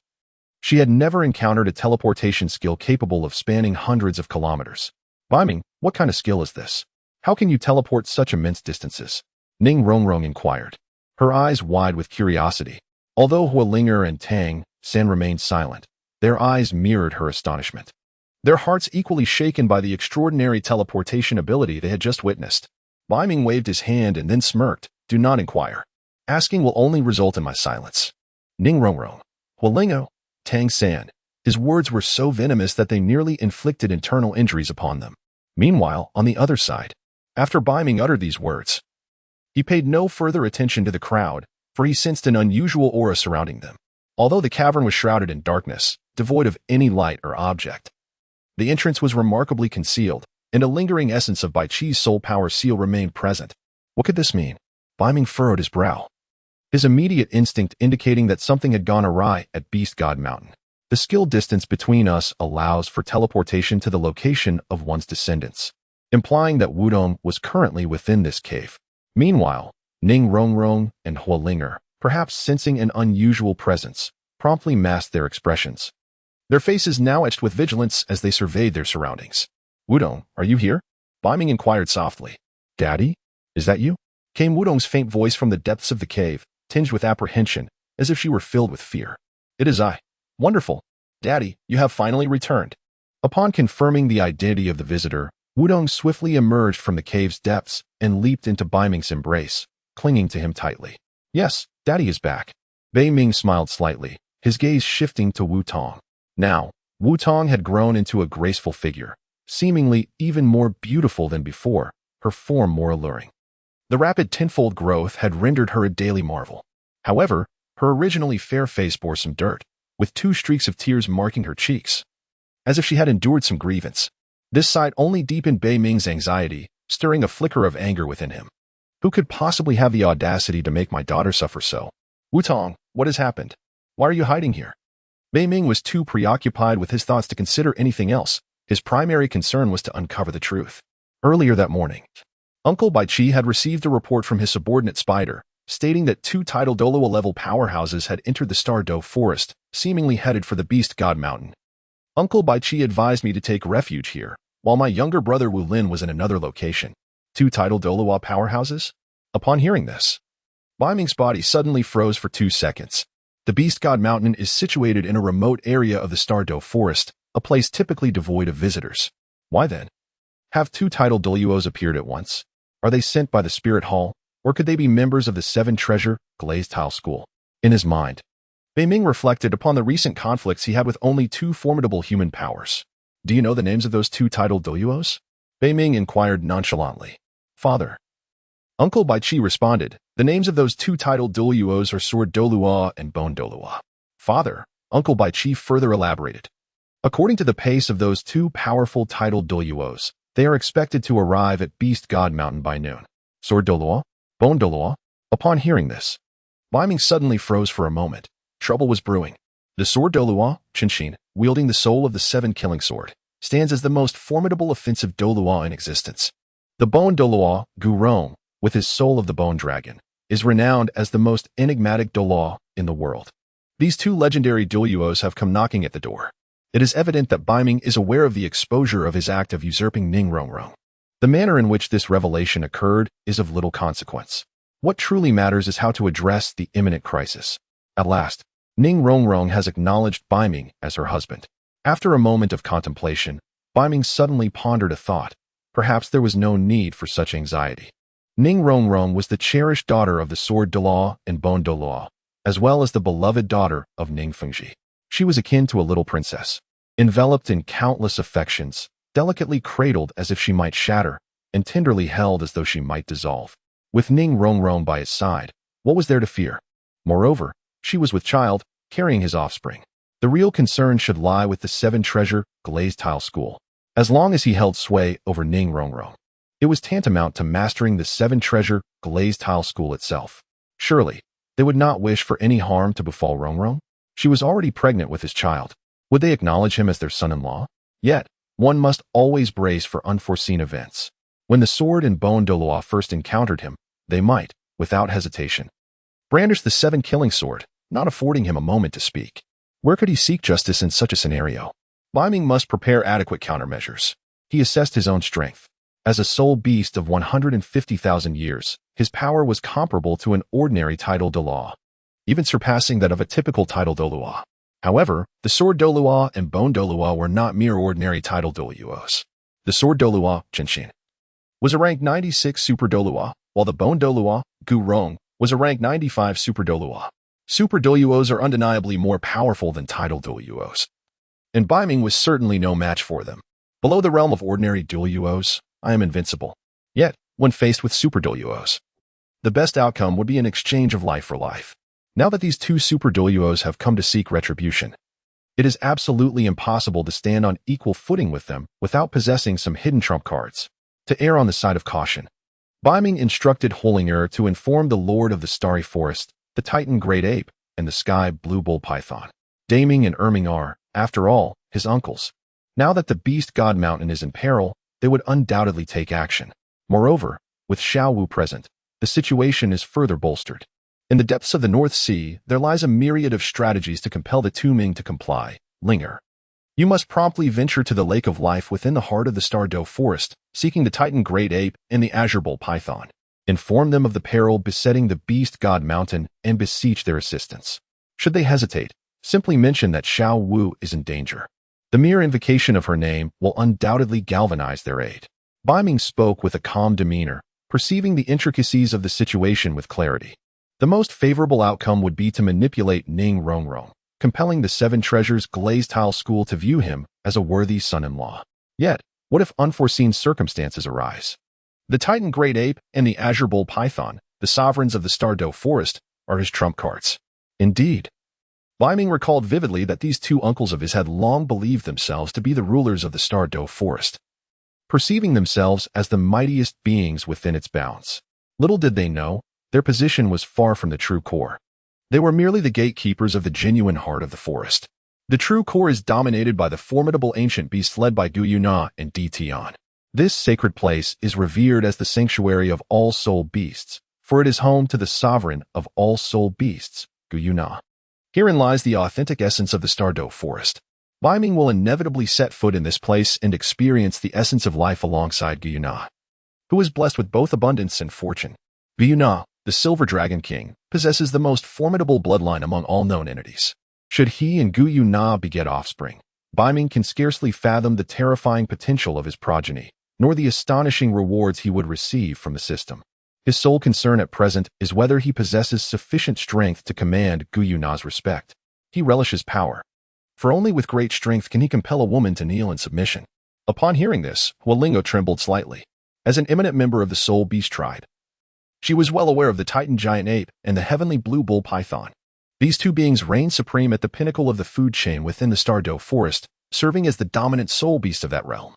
she had never encountered a teleportation skill capable of spanning hundreds of kilometers. Beiming, what kind of skill is this? How can you teleport such immense distances? Ning Rongrong inquired, her eyes wide with curiosity. Although Hualinger and Tang San remained silent, their eyes mirrored her astonishment. Their hearts equally shaken by the extraordinary teleportation ability they had just witnessed. Beiming waved his hand and then smirked. Do not inquire. Asking will only result in my silence. Ning Rongrong, Hualingo, Tang San. His words were so venomous that they nearly inflicted internal injuries upon them. Meanwhile, on the other side, after Beiming uttered these words, he paid no further attention to the crowd, for he sensed an unusual aura surrounding them. Although the cavern was shrouded in darkness, devoid of any light or object, the entrance was remarkably concealed, and a lingering essence of Bai Chi's soul power seal remained present. What could this mean? Beiming furrowed his brow, his immediate instinct indicating that something had gone awry at Beast God Mountain. The skill distance between us allows for teleportation to the location of one's descendants, implying that Wudong was currently within this cave. Meanwhile, Ning Rongrong and Hualinger, perhaps sensing an unusual presence, promptly masked their expressions, their faces now etched with vigilance as they surveyed their surroundings. Wudong, are you here? Beiming inquired softly. Daddy? Is that you? Came Wudong's faint voice from the depths of the cave, tinged with apprehension, as if she were filled with fear. It is I. Wonderful. Daddy, you have finally returned. Upon confirming the identity of the visitor, Wudong swiftly emerged from the cave's depths and leaped into Beiming's embrace, clinging to him tightly. Yes, Daddy is back. Beiming smiled slightly, his gaze shifting to Wu Tong. Now, Wu Tong had grown into a graceful figure, seemingly even more beautiful than before, her form more alluring. The rapid tenfold growth had rendered her a daily marvel. However, her originally fair face bore some dirt, with 2 streaks of tears marking her cheeks, as if she had endured some grievance. This sight only deepened Beiming's anxiety, stirring a flicker of anger within him. Who could possibly have the audacity to make my daughter suffer so? Wu Tong, what has happened? Why are you hiding here? Beiming was too preoccupied with his thoughts to consider anything else. His primary concern was to uncover the truth. Earlier that morning, Uncle Bai Chi had received a report from his subordinate spider, stating that 2 tidal Douluo-level powerhouses had entered the Stardow Forest, seemingly headed for the Beast God Mountain. Uncle Bai Chi advised me to take refuge here, while my younger brother Wu Lin was in another location. 2 tidal Douluo powerhouses? Upon hearing this, Beiming's body suddenly froze for 2 seconds. The Beast God Mountain is situated in a remote area of the Stardow Forest, a place typically devoid of visitors. Why then? Have 2 tidal Douluos appeared at once? Are they sent by the Spirit Hall, or could they be members of the 7 Treasure Glazed Tile School? In his mind, Beiming reflected upon the recent conflicts he had with only 2 formidable human powers. Do you know the names of those 2 tidal Douluos? Beiming inquired nonchalantly. Father. Uncle Bai Chi responded, the names of those 2 tidal Douluos are Sword Douluo and Bone Douluo. Father, Uncle Bai Chi further elaborated. According to the pace of those 2 powerful tidal Douluos, they are expected to arrive at Beast God Mountain by noon. Sword Douluo? Bone Douluo? Upon hearing this, Beiming suddenly froze for a moment. Trouble was brewing. The Sword Douluo, Qinshin, wielding the soul of the 7 killing sword, stands as the most formidable offensive Douluo in existence. The Bone Douluo, Gurong, with his soul of the Bone Dragon, is renowned as the most enigmatic Douluo in the world. These 2 legendary Douluos have come knocking at the door. It is evident that Beiming is aware of the exposure of his act of usurping Ning Rongrong. The manner in which this revelation occurred is of little consequence. What truly matters is how to address the imminent crisis. At last, Ning Rongrong has acknowledged Beiming as her husband. After a moment of contemplation, Beiming suddenly pondered a thought. Perhaps there was no need for such anxiety. Ning Rongrong was the cherished daughter of the Sword Douluo and Bone Douluo, as well as the beloved daughter of Ning Fengji. She was akin to a little princess, enveloped in countless affections, delicately cradled as if she might shatter, and tenderly held as though she might dissolve. With Ning Rongrong by his side, what was there to fear? Moreover, she was with child, carrying his offspring. The real concern should lie with the 7 Treasure Glazed Tile School. As long as he held sway over Ning Rongrong, it was tantamount to mastering the 7 Treasure Glazed Tile School itself. Surely, they would not wish for any harm to befall Rongrong. She was already pregnant with his child. Would they acknowledge him as their son-in-law? Yet, one must always brace for unforeseen events. When the Sword and Bone Douluo first encountered him, they might, without hesitation, brandish the 7 killing sword, not affording him a moment to speak. Where could he seek justice in such a scenario? Beiming must prepare adequate countermeasures. He assessed his own strength. As a soul beast of 150,000 years, his power was comparable to an ordinary tidal Douluo. even surpassing that of a typical title Douluo. However, the Sword Douluo and Bone Douluo were not mere ordinary title Douluos. The Sword Douluo, Jinshin, was a rank 96 Super Douluo, while the Bone Douluo, Gu Rong, was a rank 95 Super Douluo. Super Douluos are undeniably more powerful than title Douluos, and Beiming was certainly no match for them. Below the realm of ordinary Douluos, I am invincible. Yet, when faced with Super Douluos, the best outcome would be an exchange of life for life. Now that these two Super Douluos have come to seek retribution, it is absolutely impossible to stand on equal footing with them without possessing some hidden trump cards. To err on the side of caution, Beiming instructed Hollinger to inform the Lord of the Starry Forest, the Titan Great Ape, and the Sky Blue Bull Python. Daming and Erming are, after all, his uncles. Now that the Beast God Mountain is in peril, they would undoubtedly take action. Moreover, with Xiao Wu present, the situation is further bolstered. In the depths of the North Sea, there lies a myriad of strategies to compel the two Ming to comply. Linger. You must promptly venture to the Lake of Life within the heart of the Stardow Forest, seeking the Titan Great Ape and the Azure Bull Python. Inform them of the peril besetting the Beast God Mountain and beseech their assistance. Should they hesitate, simply mention that Xiao Wu is in danger. The mere invocation of her name will undoubtedly galvanize their aid. Beiming spoke with a calm demeanor, perceiving the intricacies of the situation with clarity. The most favorable outcome would be to manipulate Ning Rongrong, compelling the Seven Treasures Glazed Tile School to view him as a worthy son-in-law. Yet, what if unforeseen circumstances arise? The Titan Great Ape and the Azure Bull Python, the sovereigns of the Stardow Forest, are his trump cards. Indeed, Beiming recalled vividly that these two uncles of his had long believed themselves to be the rulers of the Stardow Forest, perceiving themselves as the mightiest beings within its bounds. Little did they know, their position was far from the true core. They were merely the gatekeepers of the genuine heart of the forest. The true core is dominated by the formidable ancient beasts led by Gu Yuna and Di Tian. This sacred place is revered as the sanctuary of all soul beasts, for it is home to the sovereign of all soul beasts, Gu Yuna. Herein lies the authentic essence of the Stardow Forest. Beiming will inevitably set foot in this place and experience the essence of life alongside Gu Yuna, who is blessed with both abundance and fortune. Gu Yuna, the Silver Dragon King, possesses the most formidable bloodline among all known entities. Should he and Gu Yuna beget offspring, Beiming can scarcely fathom the terrifying potential of his progeny, nor the astonishing rewards he would receive from the system. His sole concern at present is whether he possesses sufficient strength to command Gu Yuna's respect. He relishes power, for only with great strength can he compel a woman to kneel in submission. Upon hearing this, Hualingo trembled slightly. As an eminent member of the Soul Beast tribe, she was well aware of the Titan Giant Ape and the Heavenly Blue Bull Python. These two beings reign supreme at the pinnacle of the food chain within the Stardow Forest, serving as the dominant soul beast of that realm.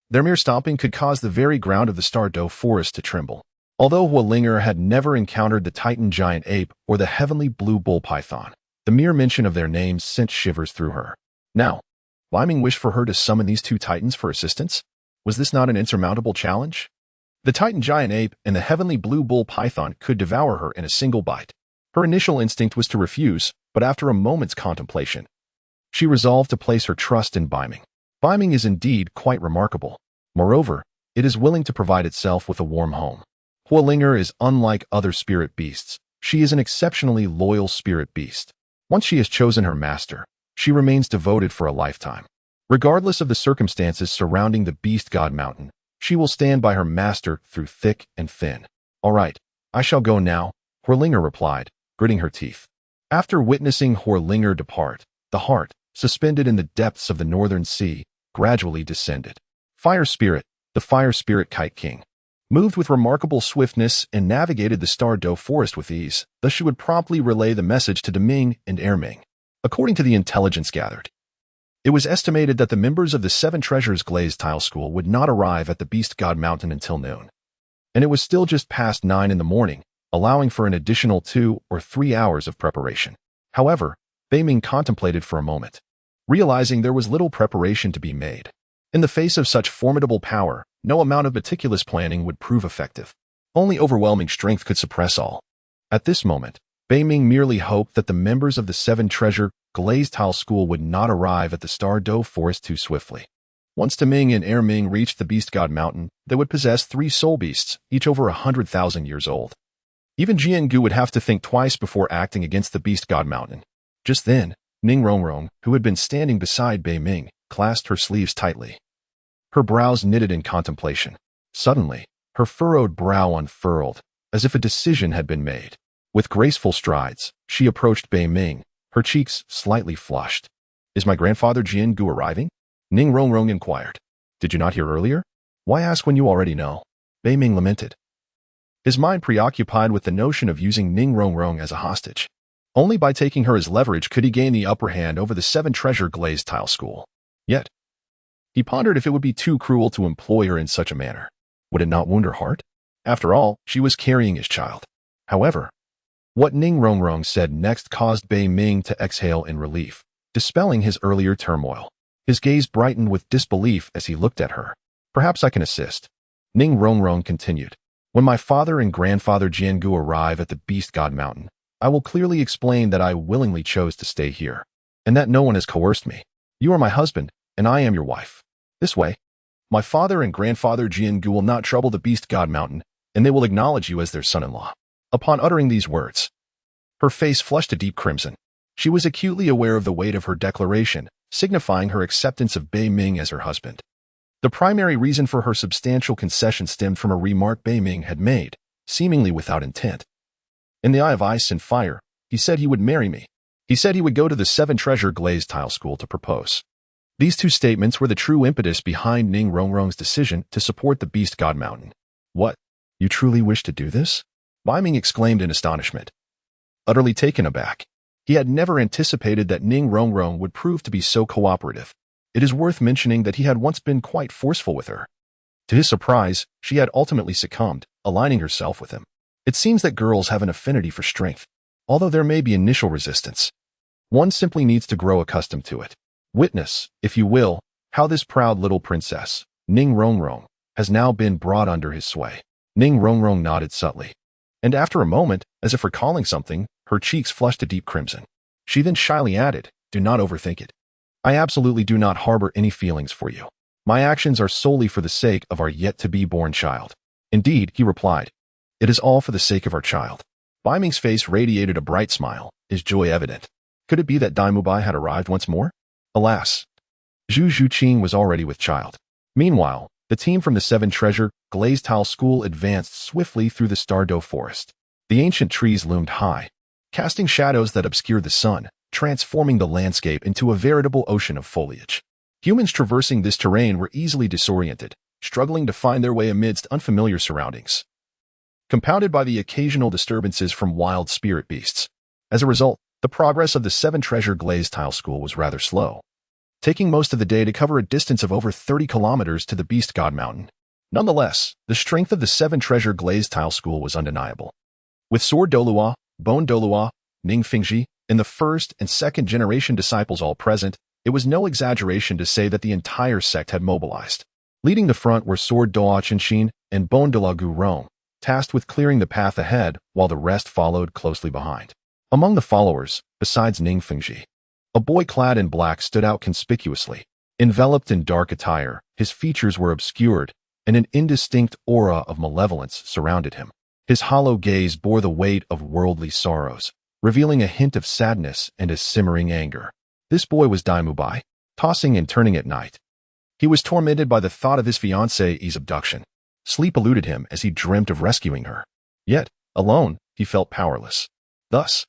Their mere stomping could cause the very ground of the Stardow Forest to tremble. Although Hualinger had never encountered the Titan Giant Ape or the Heavenly Blue Bull Python, the mere mention of their names sent shivers through her. Now, Beiming wished for her to summon these two titans for assistance? Was this not an insurmountable challenge? The Titan Giant Ape and the Heavenly Blue Bull Python could devour her in a single bite. Her initial instinct was to refuse, but after a moment's contemplation, she resolved to place her trust in Beiming. Beiming is indeed quite remarkable. Moreover, it is willing to provide itself with a warm home. Hualinger is unlike other spirit beasts. She is an exceptionally loyal spirit beast. Once she has chosen her master, she remains devoted for a lifetime. Regardless of the circumstances surrounding the Beast God Mountain, she will stand by her master through thick and thin. All right, I shall go now, Hualinger replied, gritting her teeth. After witnessing Hualinger depart, the heart, suspended in the depths of the northern sea, gradually descended. Fire Spirit, the Fire Spirit Kite King, moved with remarkable swiftness and navigated the Stardow Forest with ease, thus she would promptly relay the message to Deming and Erming. According to the intelligence gathered, it was estimated that the members of the Seven Treasures Glazed Tile School would not arrive at the Beast God Mountain until noon. And it was still just past 9 in the morning, allowing for an additional 2 or 3 hours of preparation. However, Beiming contemplated for a moment, realizing there was little preparation to be made. In the face of such formidable power, no amount of meticulous planning would prove effective. Only overwhelming strength could suppress all. At this moment, Beiming merely hoped that the members of the Seven Treasure Glazed Tile School would not arrive at the Stardow Forest too swiftly. Once Deming and Erming reached the Beast God Mountain, they would possess 3 soul beasts, each over 100,000 years old. Even Jiangu would have to think twice before acting against the Beast God Mountain. Just then, Ning Rongrong, who had been standing beside Beiming, clasped her sleeves tightly. Her brows knitted in contemplation. Suddenly, her furrowed brow unfurled, as if a decision had been made. With graceful strides, she approached Beiming, her cheeks slightly flushed. "Is my grandfather Jiangu arriving?" Ning Rongrong inquired. "Did you not hear earlier? Why ask when you already know?" Beiming lamented. His mind preoccupied with the notion of using Ning Rongrong as a hostage. Only by taking her as leverage could he gain the upper hand over the seven-treasure glazed tile school. Yet, he pondered if it would be too cruel to employ her in such a manner. Would it not wound her heart? After all, she was carrying his child. However, what Ning Rongrong said next caused Beiming to exhale in relief, dispelling his earlier turmoil. His gaze brightened with disbelief as he looked at her. "Perhaps I can assist." Ning Rongrong continued. "When my father and grandfather Jiangu arrive at the Beast God Mountain, I will clearly explain that I willingly chose to stay here, and that no one has coerced me. You are my husband, and I am your wife. This way, my father and grandfather Jiangu will not trouble the Beast God Mountain, and they will acknowledge you as their son-in-law." Upon uttering these words, her face flushed a deep crimson. She was acutely aware of the weight of her declaration, signifying her acceptance of Beiming as her husband. The primary reason for her substantial concession stemmed from a remark Beiming had made, seemingly without intent. "In the eye of ice and fire, he said he would marry me. He said he would go to the seven-treasure glazed tile school to propose." These two statements were the true impetus behind Ning Rongrong's decision to support the Beast God Mountain. "What? You truly wish to do this?" Beiming exclaimed in astonishment. Utterly taken aback, he had never anticipated that Ning Rongrong would prove to be so cooperative. It is worth mentioning that he had once been quite forceful with her. To his surprise, she had ultimately succumbed, aligning herself with him. It seems that girls have an affinity for strength. Although there may be initial resistance, one simply needs to grow accustomed to it. Witness, if you will, how this proud little princess, Ning Rongrong, has now been brought under his sway. Ning Rongrong nodded subtly. And after a moment, as if recalling something, her cheeks flushed a deep crimson. She then shyly added, "Do not overthink it. I absolutely do not harbor any feelings for you. My actions are solely for the sake of our yet-to-be-born child." "Indeed," he replied, "it is all for the sake of our child." Beiming's face radiated a bright smile, his joy evident. Could it be that Daimubai had arrived once more? Alas, Zhu Zhuqing was already with child. Meanwhile, the team from the seven-treasure glazed tile school advanced swiftly through the Stardow forest. The ancient trees loomed high, casting shadows that obscured the sun, transforming the landscape into a veritable ocean of foliage. Humans traversing this terrain were easily disoriented, struggling to find their way amidst unfamiliar surroundings, compounded by the occasional disturbances from wild spirit beasts. As a result, the progress of the seven-treasure glazed tile school was rather slow, taking most of the day to cover a distance of over 30 kilometers to the Beast God Mountain. Nonetheless, the strength of the seven-treasure glazed tile school was undeniable. With Sword Douluo, Bone Douluo, Ning Fingji, and the first and second generation disciples all present, it was no exaggeration to say that the entire sect had mobilized. Leading the front were Sword Doa Qinshin and Bone Douluo Gu Rong, tasked with clearing the path ahead, while the rest followed closely behind. Among the followers, besides Ning Fingji, a boy clad in black stood out conspicuously. Enveloped in dark attire, his features were obscured, and an indistinct aura of malevolence surrounded him. His hollow gaze bore the weight of worldly sorrows, revealing a hint of sadness and a simmering anger. This boy was Daimubai, tossing and turning at night. He was tormented by the thought of his fiancée's abduction. Sleep eluded him as he dreamt of rescuing her. Yet, alone, he felt powerless. Thus,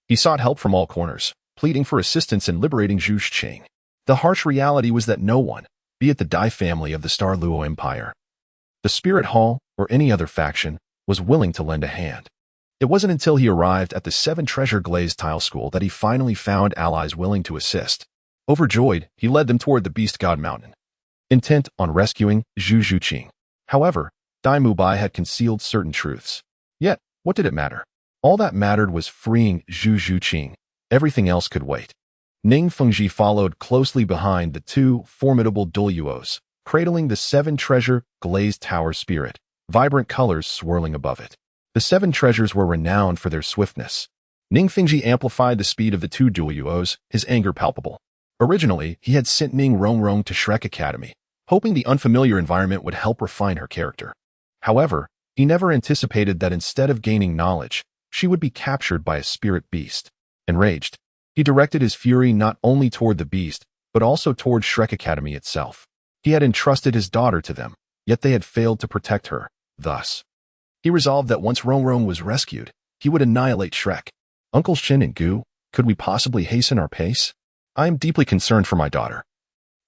he sought help from all corners, pleading for assistance in liberating Zhu Zhuqing. The harsh reality was that no one, be it the Dai family of the Star Luo Empire, the Spirit Hall, or any other faction, was willing to lend a hand. It wasn't until he arrived at the seven-treasure glazed tile school that he finally found allies willing to assist. Overjoyed, he led them toward the Beast God Mountain, intent on rescuing Zhu Zhuqing. However, Daimubai had concealed certain truths. Yet, what did it matter? All that mattered was freeing Zhu Zhuqing. Everything else could wait. Ning Fengji followed closely behind the two formidable Douluos, cradling the seven-treasure glazed tower spirit, vibrant colors swirling above it. The seven treasures were renowned for their swiftness. Ning Fengji amplified the speed of the two Douluos, his anger palpable. Originally, he had sent Ning Rongrong to Shrek Academy, hoping the unfamiliar environment would help refine her character. However, He never anticipated that instead of gaining knowledge, she would be captured by a spirit beast. Enraged, he directed his fury not only toward the beast, but also toward Shrek Academy itself. He had entrusted his daughter to them, yet they had failed to protect her. Thus, he resolved that once Rong was rescued, he would annihilate Shrek. Uncles Shin and Gu, could we possibly hasten our pace? I am deeply concerned for my daughter.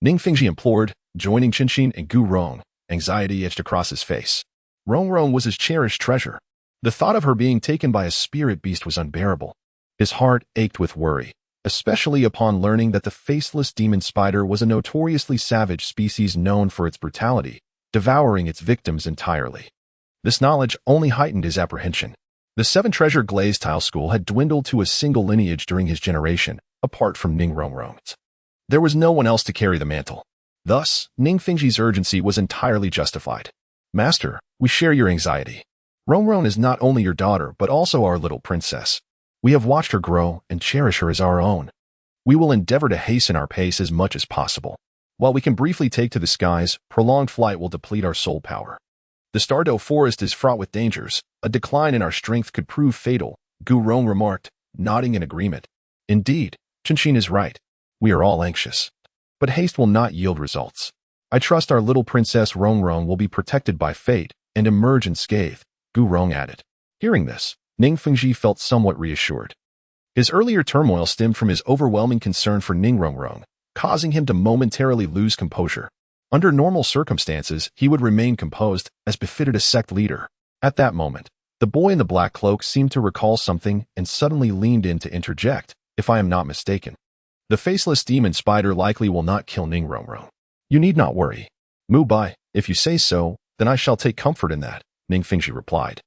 Ning Fengji implored, joining Qinshin and Gu Rong. Anxiety etched across his face. Rong was his cherished treasure. The thought of her being taken by a spirit beast was unbearable. His heart ached with worry, especially upon learning that the faceless demon spider was a notoriously savage species known for its brutality, devouring its victims entirely. This knowledge only heightened his apprehension. The Seven Treasure Glazed Tile School had dwindled to a single lineage during his generation, apart from Ning Rong's. There was no one else to carry the mantle. Thus, Ning Fengji's urgency was entirely justified. Master, we share your anxiety. Rong is not only your daughter, but also our little princess. We have watched her grow and cherish her as our own. We will endeavor to hasten our pace as much as possible. While we can briefly take to the skies, prolonged flight will deplete our soul power. The Stardow Forest is fraught with dangers. A decline in our strength could prove fatal, Gu Rong remarked, nodding in agreement. Indeed, Qinshin is right. We are all anxious. But haste will not yield results. I trust our little princess Rong will be protected by fate and emerge unscathed, Gu Rong added. Hearing this, Ning Fengji felt somewhat reassured. His earlier turmoil stemmed from his overwhelming concern for Ning Rong, causing him to momentarily lose composure. Under normal circumstances, he would remain composed, as befitted a sect leader. At that moment, the boy in the black cloak seemed to recall something and suddenly leaned in to interject, if I am not mistaken. The faceless demon spider likely will not kill Ning Rong. You need not worry. Mu Bai, if you say so, then I shall take comfort in that, Ning Fengji replied.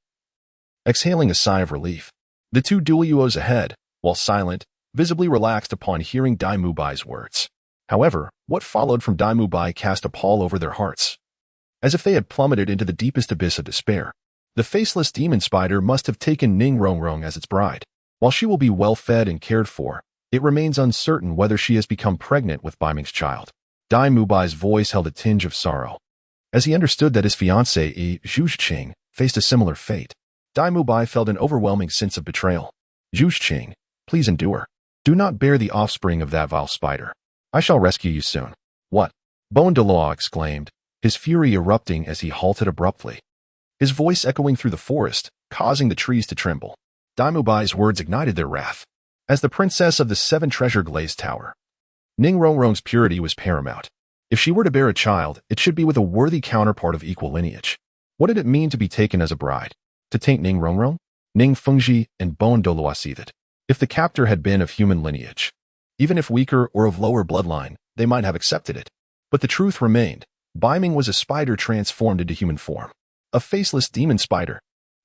Exhaling a sigh of relief, the two Douluos ahead, while silent, visibly relaxed upon hearing Dai Mu Bai's words. However, what followed from Dai Mu Bai cast a pall over their hearts. As if they had plummeted into the deepest abyss of despair. The faceless demon spider must have taken Ning Rong as its bride. While she will be well fed and cared for, it remains uncertain whether she has become pregnant with Beiming's child. Dai Mu Bai's voice held a tinge of sorrow. As he understood that his fiancée, Zhucheng, faced a similar fate, Dai Mu Bai felt an overwhelming sense of betrayal. Zhucheng, please endure. Do not bear the offspring of that vile spider. I shall rescue you soon. What? Douluo exclaimed, his fury erupting as he halted abruptly. His voice echoing through the forest, causing the trees to tremble. Dai Mu Bai's words ignited their wrath. As the princess of the Seven Treasure Glazed Tower, Ning Rong's purity was paramount. If she were to bear a child, it should be with a worthy counterpart of equal lineage. What did it mean to be taken as a bride? To taint Ning Rong? Ning Fengji and Douluo seethed. If the captor had been of human lineage, even if weaker or of lower bloodline, they might have accepted it. But the truth remained. Beiming was a spider transformed into human form. A faceless demon spider.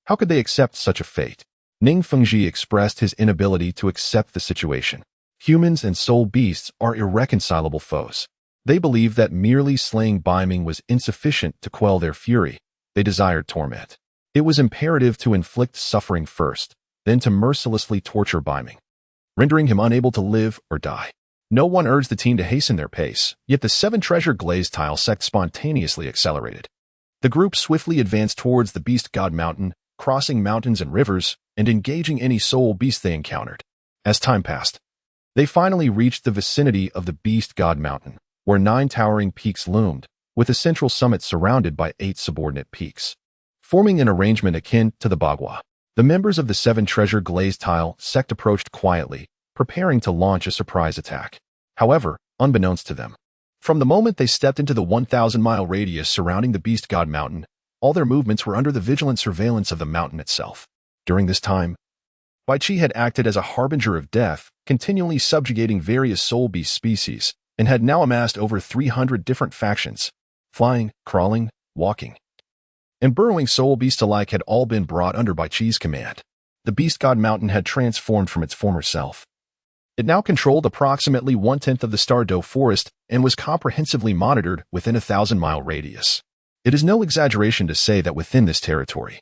How could they accept such a fate? Ning Fengji expressed his inability to accept the situation. Humans and soul beasts are irreconcilable foes. They believed that merely slaying Beiming was insufficient to quell their fury. They desired torment. It was imperative to inflict suffering first, then to mercilessly torture Beiming, rendering him unable to live or die. No one urged the team to hasten their pace, yet the Seven Treasure Glazed Tile sect spontaneously accelerated. The group swiftly advanced towards the Beast God Mountain, crossing mountains and rivers, and engaging any soul beast they encountered. As time passed, they finally reached the vicinity of the Beast God Mountain, where 9 towering peaks loomed, with a central summit surrounded by 8 subordinate peaks, forming an arrangement akin to the Bagua. The members of the Seven Treasure Glazed Tile sect approached quietly, preparing to launch a surprise attack. However, unbeknownst to them, from the moment they stepped into the 1,000-mile radius surrounding the Beast God Mountain, all their movements were under the vigilant surveillance of the mountain itself. During this time, Bai Qi had acted as a harbinger of death, continually subjugating various soul beast species, and had now amassed over 300 different factions. Flying, crawling, walking, and burrowing soul beasts alike had all been brought under Bai Qi's command. The Beast God Mountain had transformed from its former self. It now controlled approximately 1/10 of the Stardow Forest and was comprehensively monitored within a 1,000-mile radius. It is no exaggeration to say that within this territory,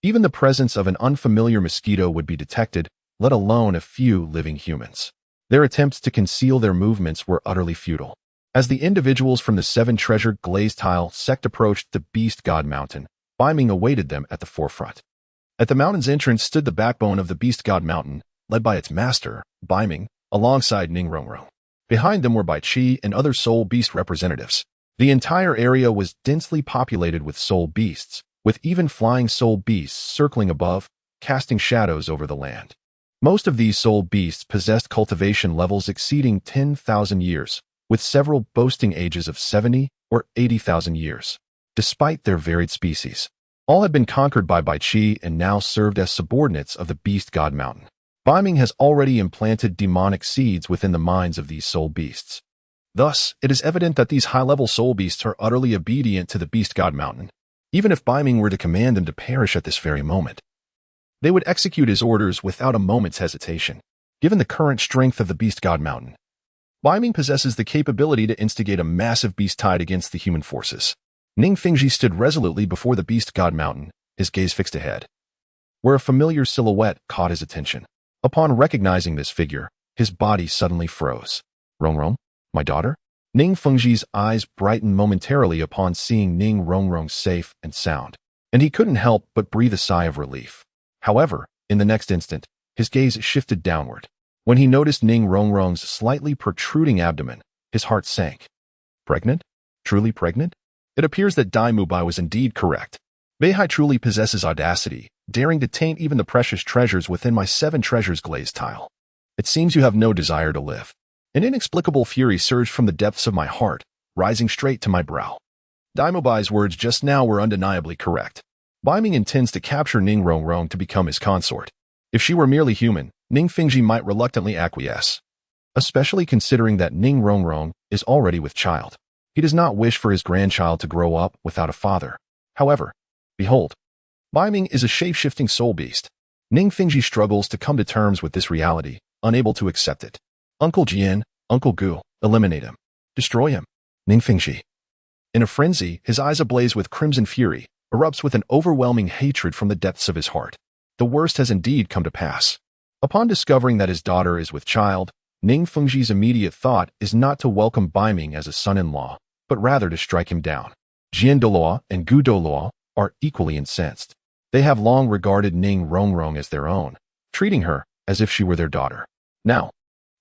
even the presence of an unfamiliar mosquito would be detected, let alone a few living humans. Their attempts to conceal their movements were utterly futile. As the individuals from the Seven Treasure Glazed Tile sect approached the Beast God Mountain, Beiming awaited them at the forefront. At the mountain's entrance stood the backbone of the Beast God Mountain, led by its master, Beiming, alongside Ning Rongrong. Behind them were Bai Qi and other soul beast representatives. The entire area was densely populated with soul beasts, with even flying soul beasts circling above, casting shadows over the land. Most of these soul beasts possessed cultivation levels exceeding 10,000 years, with several boasting ages of 70 or 80,000 years. Despite their varied species, all had been conquered by Bai Qi and now served as subordinates of the Beast God Mountain. Beiming has already implanted demonic seeds within the minds of these soul beasts. Thus, it is evident that these high-level soul beasts are utterly obedient to the Beast God Mountain. Even if Beiming were to command them to perish at this very moment, they would execute his orders without a moment's hesitation. Given the current strength of the Beast God Mountain, Beiming possesses the capability to instigate a massive beast tide against the human forces. Ning Fengji stood resolutely before the Beast God Mountain, his gaze fixed ahead, where a familiar silhouette caught his attention. Upon recognizing this figure, his body suddenly froze. Rongrong, my daughter? Ning Fengji's eyes brightened momentarily upon seeing Ning Rongrong safe and sound, and he couldn't help but breathe a sigh of relief. However, in the next instant, his gaze shifted downward. When he noticed Ning Rongrong's slightly protruding abdomen, his heart sank. Pregnant? Truly pregnant? It appears that Dai Mubai was indeed correct. Beihai truly possesses audacity, daring to taint even the precious treasures within my 7 treasures glazed tile. It seems you have no desire to live. An inexplicable fury surged from the depths of my heart, rising straight to my brow. Dai Mubai's words just now were undeniably correct. Beiming intends to capture Ning Rongrong to become his consort. If she were merely human, Ning Fengji might reluctantly acquiesce, especially considering that Ning Rongrong is already with child. He does not wish for his grandchild to grow up without a father. However, behold, Beiming is a shape-shifting soul beast. Ning Fengji struggles to come to terms with this reality, unable to accept it. Uncle Jian, Uncle Gu, eliminate him. Destroy him. Ning Fengji, in a frenzy, his eyes ablaze with crimson fury, erupts with an overwhelming hatred from the depths of his heart. The worst has indeed come to pass. Upon discovering that his daughter is with child, Ning Fengji's immediate thought is not to welcome Beiming as a son-in-law, but rather to strike him down. Jian Douluo and Gu Douluo are equally incensed. They have long regarded Ning Rongrong as their own, treating her as if she were their daughter. Now,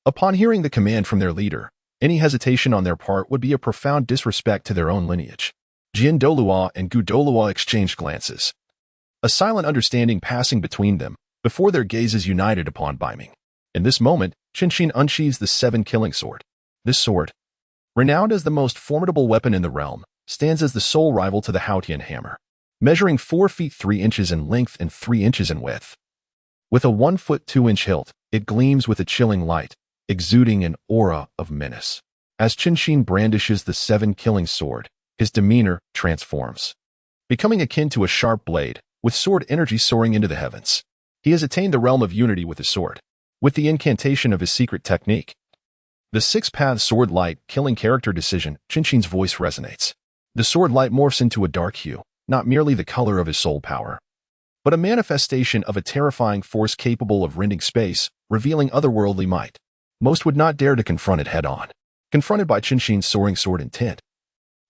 upon hearing the command from their leader, any hesitation on their part would be a profound disrespect to their own lineage. Jian Douluo and Gu Douluo exchanged glances, a silent understanding passing between them before their gazes united upon Beiming. In this moment, Qinshin unsheathes the 7 killing sword. This sword, renowned as the most formidable weapon in the realm, stands as the sole rival to the Haotian hammer, measuring 4 feet 3 inches in length and 3 inches in width. With a 1 foot 2 inch hilt, it gleams with a chilling light, exuding an aura of menace. As Qinshin brandishes the 7 killing sword, his demeanor transforms, becoming akin to a sharp blade, with sword energy soaring into the heavens. He has attained the realm of unity with his sword, with the incantation of his secret technique. The 6-path sword light killing character decision, Qinshin's voice resonates. The sword light morphs into a dark hue, not merely the color of his soul power, but a manifestation of a terrifying force capable of rending space, revealing otherworldly might. Most would not dare to confront it head-on. Confronted by Qinshin's soaring sword intent,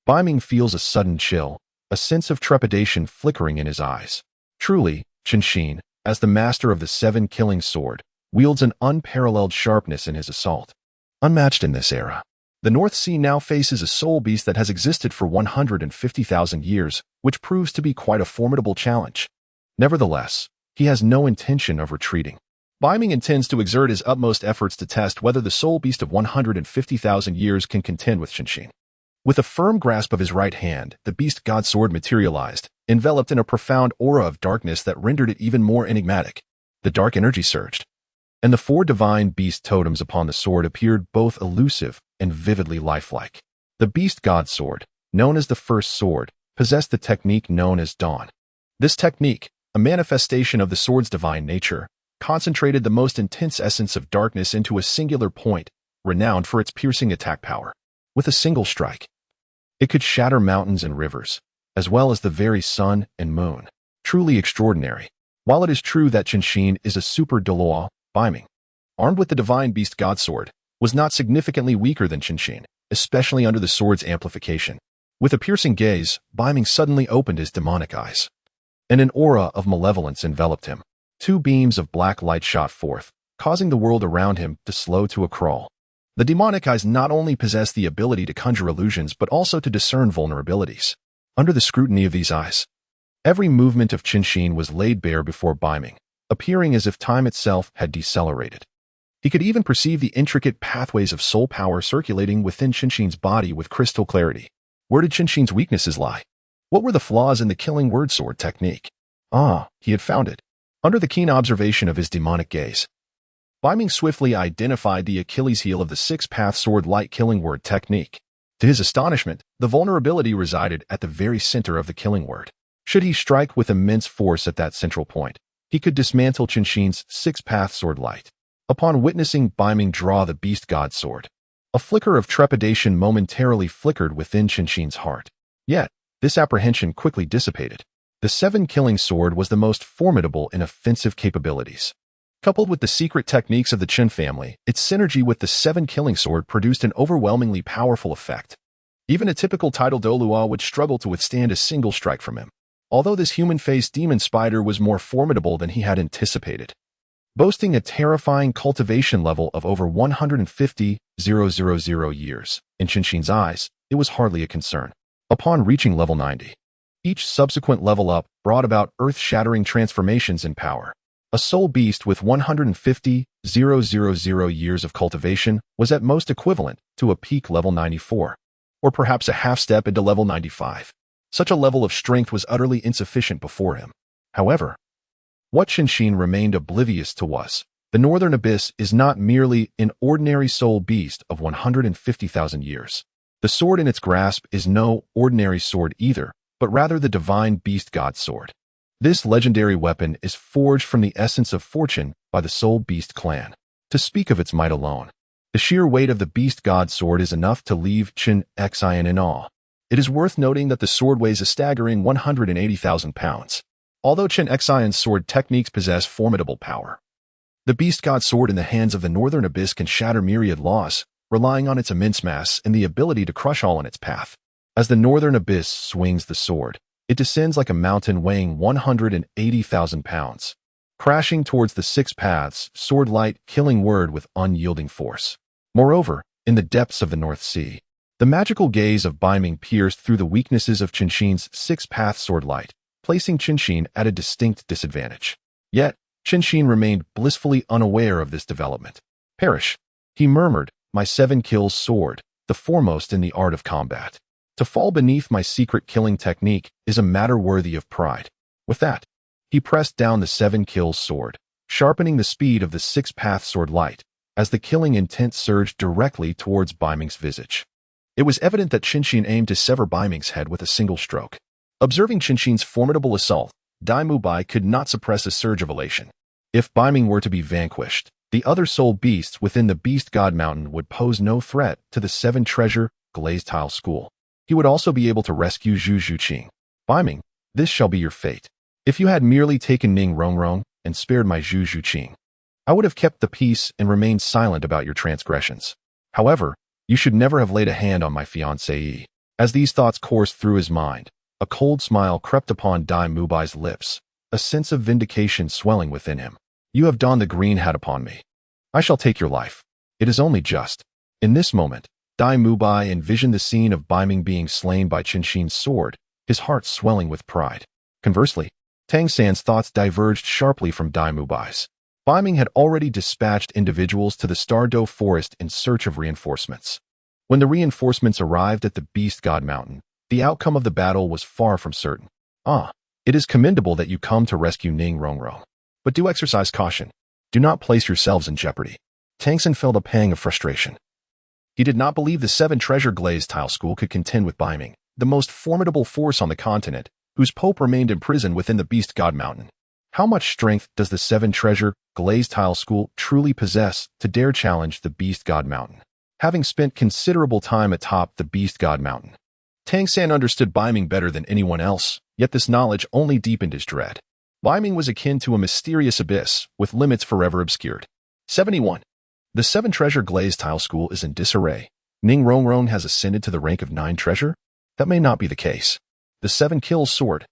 Beiming feels a sudden chill, a sense of trepidation flickering in his eyes. Truly, Qinshin, as the master of the 7 killing sword, wields an unparalleled sharpness in his assault, unmatched in this era. The North Sea now faces a soul beast that has existed for 150,000 years, which proves to be quite a formidable challenge. Nevertheless, he has no intention of retreating. Beiming intends to exert his utmost efforts to test whether the soul beast of 150,000 years can contend with Qinshin. With a firm grasp of his right hand, the beast god sword materialized, enveloped in a profound aura of darkness that rendered it even more enigmatic. The dark energy surged, and the 4 divine beast totems upon the sword appeared both elusive and vividly lifelike. The beast god sword, known as the first sword, possessed the technique known as Dawn. This technique, a manifestation of the sword's divine nature, concentrated the most intense essence of darkness into a singular point, renowned for its piercing attack power. With a single strike, it could shatter mountains and rivers, as well as the very sun and moon. Truly extraordinary. While it is true that Qinshin is a super Douluo, Beiming, armed with the divine beast god sword, was not significantly weaker than Qinshin, especially under the sword's amplification. With a piercing gaze, Beiming suddenly opened his demonic eyes. and an aura of malevolence enveloped him. Two beams of black light shot forth, causing the world around him to slow to a crawl. The demonic eyes not only possessed the ability to conjure illusions but also to discern vulnerabilities. Under the scrutiny of these eyes, every movement of Qinshin was laid bare before Beiming, appearing as if time itself had decelerated. He could even perceive the intricate pathways of soul power circulating within Qinshin's body with crystal clarity. Where did Qinshin's weaknesses lie? What were the flaws in the killing word sword technique? He had found it. Under the keen observation of his demonic gaze, Beiming swiftly identified the Achilles heel of the six-path sword light killing word technique. To his astonishment, the vulnerability resided at the very center of the killing word. Should he strike with immense force at that central point, he could dismantle Qinshin's six-path sword light. Upon witnessing Beiming draw the beast god sword, a flicker of trepidation momentarily flickered within Qinshin's heart. Yet, this apprehension quickly dissipated. The seven-killing sword was the most formidable in offensive capabilities. Coupled with the secret techniques of the Qin family, its synergy with the seven-killing sword produced an overwhelmingly powerful effect. Even a typical title Douluo would struggle to withstand a single strike from him. Although this human-faced demon spider was more formidable than he had anticipated, boasting a terrifying cultivation level of over 150,000 years. In Qinshin's eyes, it was hardly a concern. Upon reaching level 90, each subsequent level up brought about earth-shattering transformations in power. A soul beast with 150,000 years of cultivation was at most equivalent to a peak level 94, or perhaps a half step into level 95. Such a level of strength was utterly insufficient before him. However, what Qinshin remained oblivious to was, the Northern Abyss is not merely an ordinary soul beast of 150,000 years. The sword in its grasp is no ordinary sword either, but rather the divine beast god sword. This legendary weapon is forged from the essence of fortune by the Soul Beast clan. To speak of its might alone, the sheer weight of the beast god sword is enough to leave Qin Xian in awe. It is worth noting that the sword weighs a staggering 180,000 pounds. Although Qin Xian's sword techniques possess formidable power, the beast god sword in the hands of the Northern Abyss can shatter myriad laws, relying on its immense mass and the ability to crush all in its path. As the Northern Abyss swings the sword, it descends like a mountain weighing 180,000 pounds, crashing towards the six paths, sword light, killing word with unyielding force. Moreover, in the depths of the North Sea, the magical gaze of Beiming pierced through the weaknesses of Qinshin's six-path sword light, placing Qinshin at a distinct disadvantage. Yet, Qinshin remained blissfully unaware of this development. Perish, he murmured, my seven-kills sword, the foremost in the art of combat. To fall beneath my secret killing technique is a matter worthy of pride. With that, he pressed down the seven-kills sword, sharpening the speed of the six-path sword light, as the killing intent surged directly towards Beiming's visage. It was evident that Qinshin aimed to sever Beiming's head with a single stroke. Observing Qinshin's formidable assault, Dai Mubai could not suppress a surge of elation. If Beiming were to be vanquished, the other soul beasts within the Beast God Mountain would pose no threat to the seven-treasure glazed tile school. He would also be able to rescue Zhu Zhuqing. Beiming, this shall be your fate. If you had merely taken Ning Rongrong and spared my Zhu Zhuqing, I would have kept the peace and remained silent about your transgressions. However, you should never have laid a hand on my fiancée. As these thoughts coursed through his mind, a cold smile crept upon Dai Mubai's lips, a sense of vindication swelling within him. You have donned the green hat upon me. I shall take your life. It is only just. In this moment, Dai Mubai envisioned the scene of Beiming being slain by Qinshin's sword, his heart swelling with pride. Conversely, Tang San's thoughts diverged sharply from Dai Mubai's. Beiming had already dispatched individuals to the Stardow Forest in search of reinforcements. When the reinforcements arrived at the Beast God Mountain, the outcome of the battle was far from certain. It is commendable that you come to rescue Ning Rongrong. But do exercise caution. Do not place yourselves in jeopardy. Tang San felt a pang of frustration. He did not believe the seven-treasure glazed tile school could contend with Beiming, the most formidable force on the continent, whose pope remained imprisoned within the Beast God Mountain. How much strength does the seven-treasure glazed tile school truly possess to dare challenge the Beast God Mountain? Having spent considerable time atop the Beast God Mountain, Tang San understood Beiming better than anyone else, yet this knowledge only deepened his dread. Beiming was akin to a mysterious abyss, with limits forever obscured. 71. The seven-treasure glazed tile school is in disarray. Ning Rongrong has ascended to the rank of 9 treasure? That may not be the case. The seven-kills sword.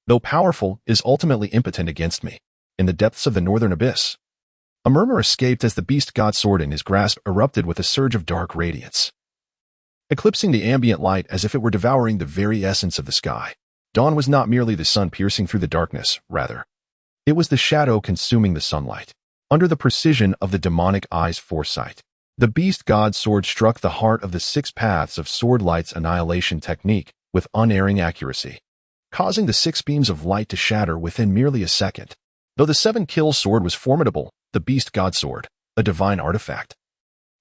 though powerful, is ultimately impotent against me. In the depths of the northern abyss, a murmur escaped as the beast god sword in his grasp erupted with a surge of dark radiance, eclipsing the ambient light as if it were devouring the very essence of the sky. Dawn was not merely the sun piercing through the darkness, rather, it was the shadow consuming the sunlight. Under the precision of the demonic eye's foresight, the beast god sword struck the heart of the 6 paths of Swordlight's annihilation technique with unerring accuracy, causing the 6 beams of light to shatter within merely a second. Though the 7-kill sword was formidable, the beast god sword, a divine artifact,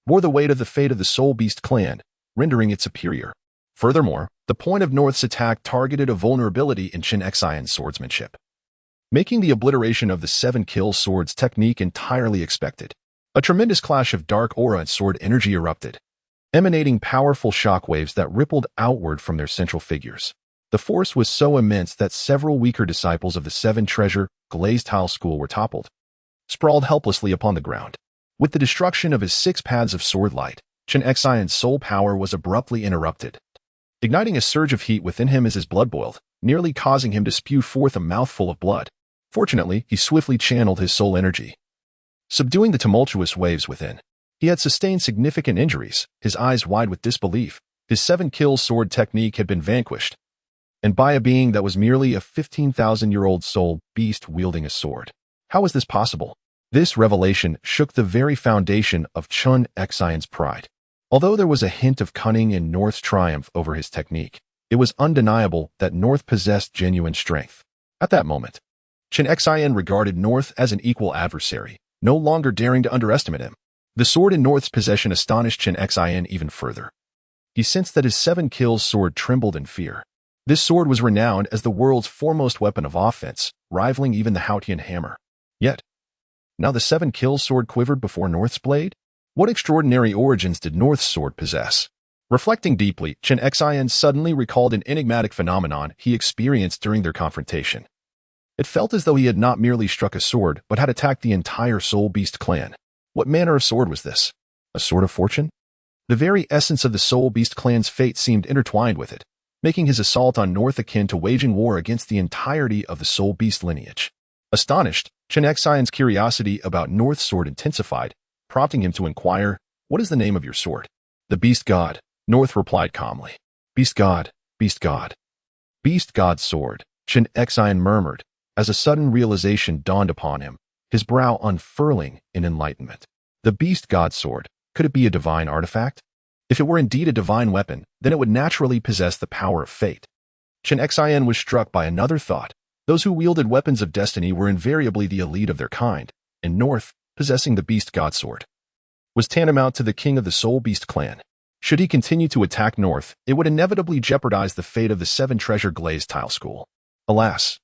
bore the weight of the fate of the Soul Beast clan, rendering it superior. Furthermore, the point of North's attack targeted a vulnerability in Qin Xian's swordsmanship, making the obliteration of the 7-kill sword's technique entirely expected. A tremendous clash of dark aura and sword energy erupted, emanating powerful shockwaves that rippled outward from their central figures. The force was so immense that several weaker disciples of the 7-treasure glazed tile school were toppled, sprawled helplessly upon the ground. With the destruction of his 6 paths of sword light, Qin Xian's soul power was abruptly interrupted, igniting a surge of heat within him as his blood boiled, nearly causing him to spew forth a mouthful of blood. Fortunately, he swiftly channeled his soul energy, subduing the tumultuous waves within. He had sustained significant injuries, his eyes wide with disbelief. His 7-kill sword technique had been vanquished, and by a being that was merely a 15,000-year-old soul beast wielding a sword. How was this possible? This revelation shook the very foundation of Qin Xian's pride. Although there was a hint of cunning in North's triumph over his technique, it was undeniable that North possessed genuine strength. At that moment, Qin Xian regarded North as an equal adversary, no longer daring to underestimate him. The sword in North's possession astonished Qin Xian even further. He sensed that his 7-kill sword trembled in fear. This sword was renowned as the world's foremost weapon of offense, rivaling even the Haotian hammer. Yet, now the 7-kill sword quivered before North's blade? What extraordinary origins did North's sword possess? Reflecting deeply, Qin Xian suddenly recalled an enigmatic phenomenon he experienced during their confrontation. It felt as though he had not merely struck a sword, but had attacked the entire Soul Beast clan. What manner of sword was this? A sword of fortune? The very essence of the Soul Beast clan's fate seemed intertwined with it, making his assault on North akin to waging war against the entirety of the Soul Beast lineage. Astonished, Qin Xian's curiosity about North's sword intensified, prompting him to inquire, "What is the name of your sword?" "The Beast God," North replied calmly. "Beast God, Beast God." "Beast God's sword," Qin Xian murmured, as a sudden realization dawned upon him, his brow unfurling in enlightenment. The Beast God's sword, could it be a divine artifact? If it were indeed a divine weapon, then it would naturally possess the power of fate. Qin Xian was struck by another thought. Those who wielded weapons of destiny were invariably the elite of their kind, and North, possessing the Beast God sword, was tantamount to the king of the Soul Beast clan. Should he continue to attack North, it would inevitably jeopardize the fate of the 7-treasure glazed tile school. Alas,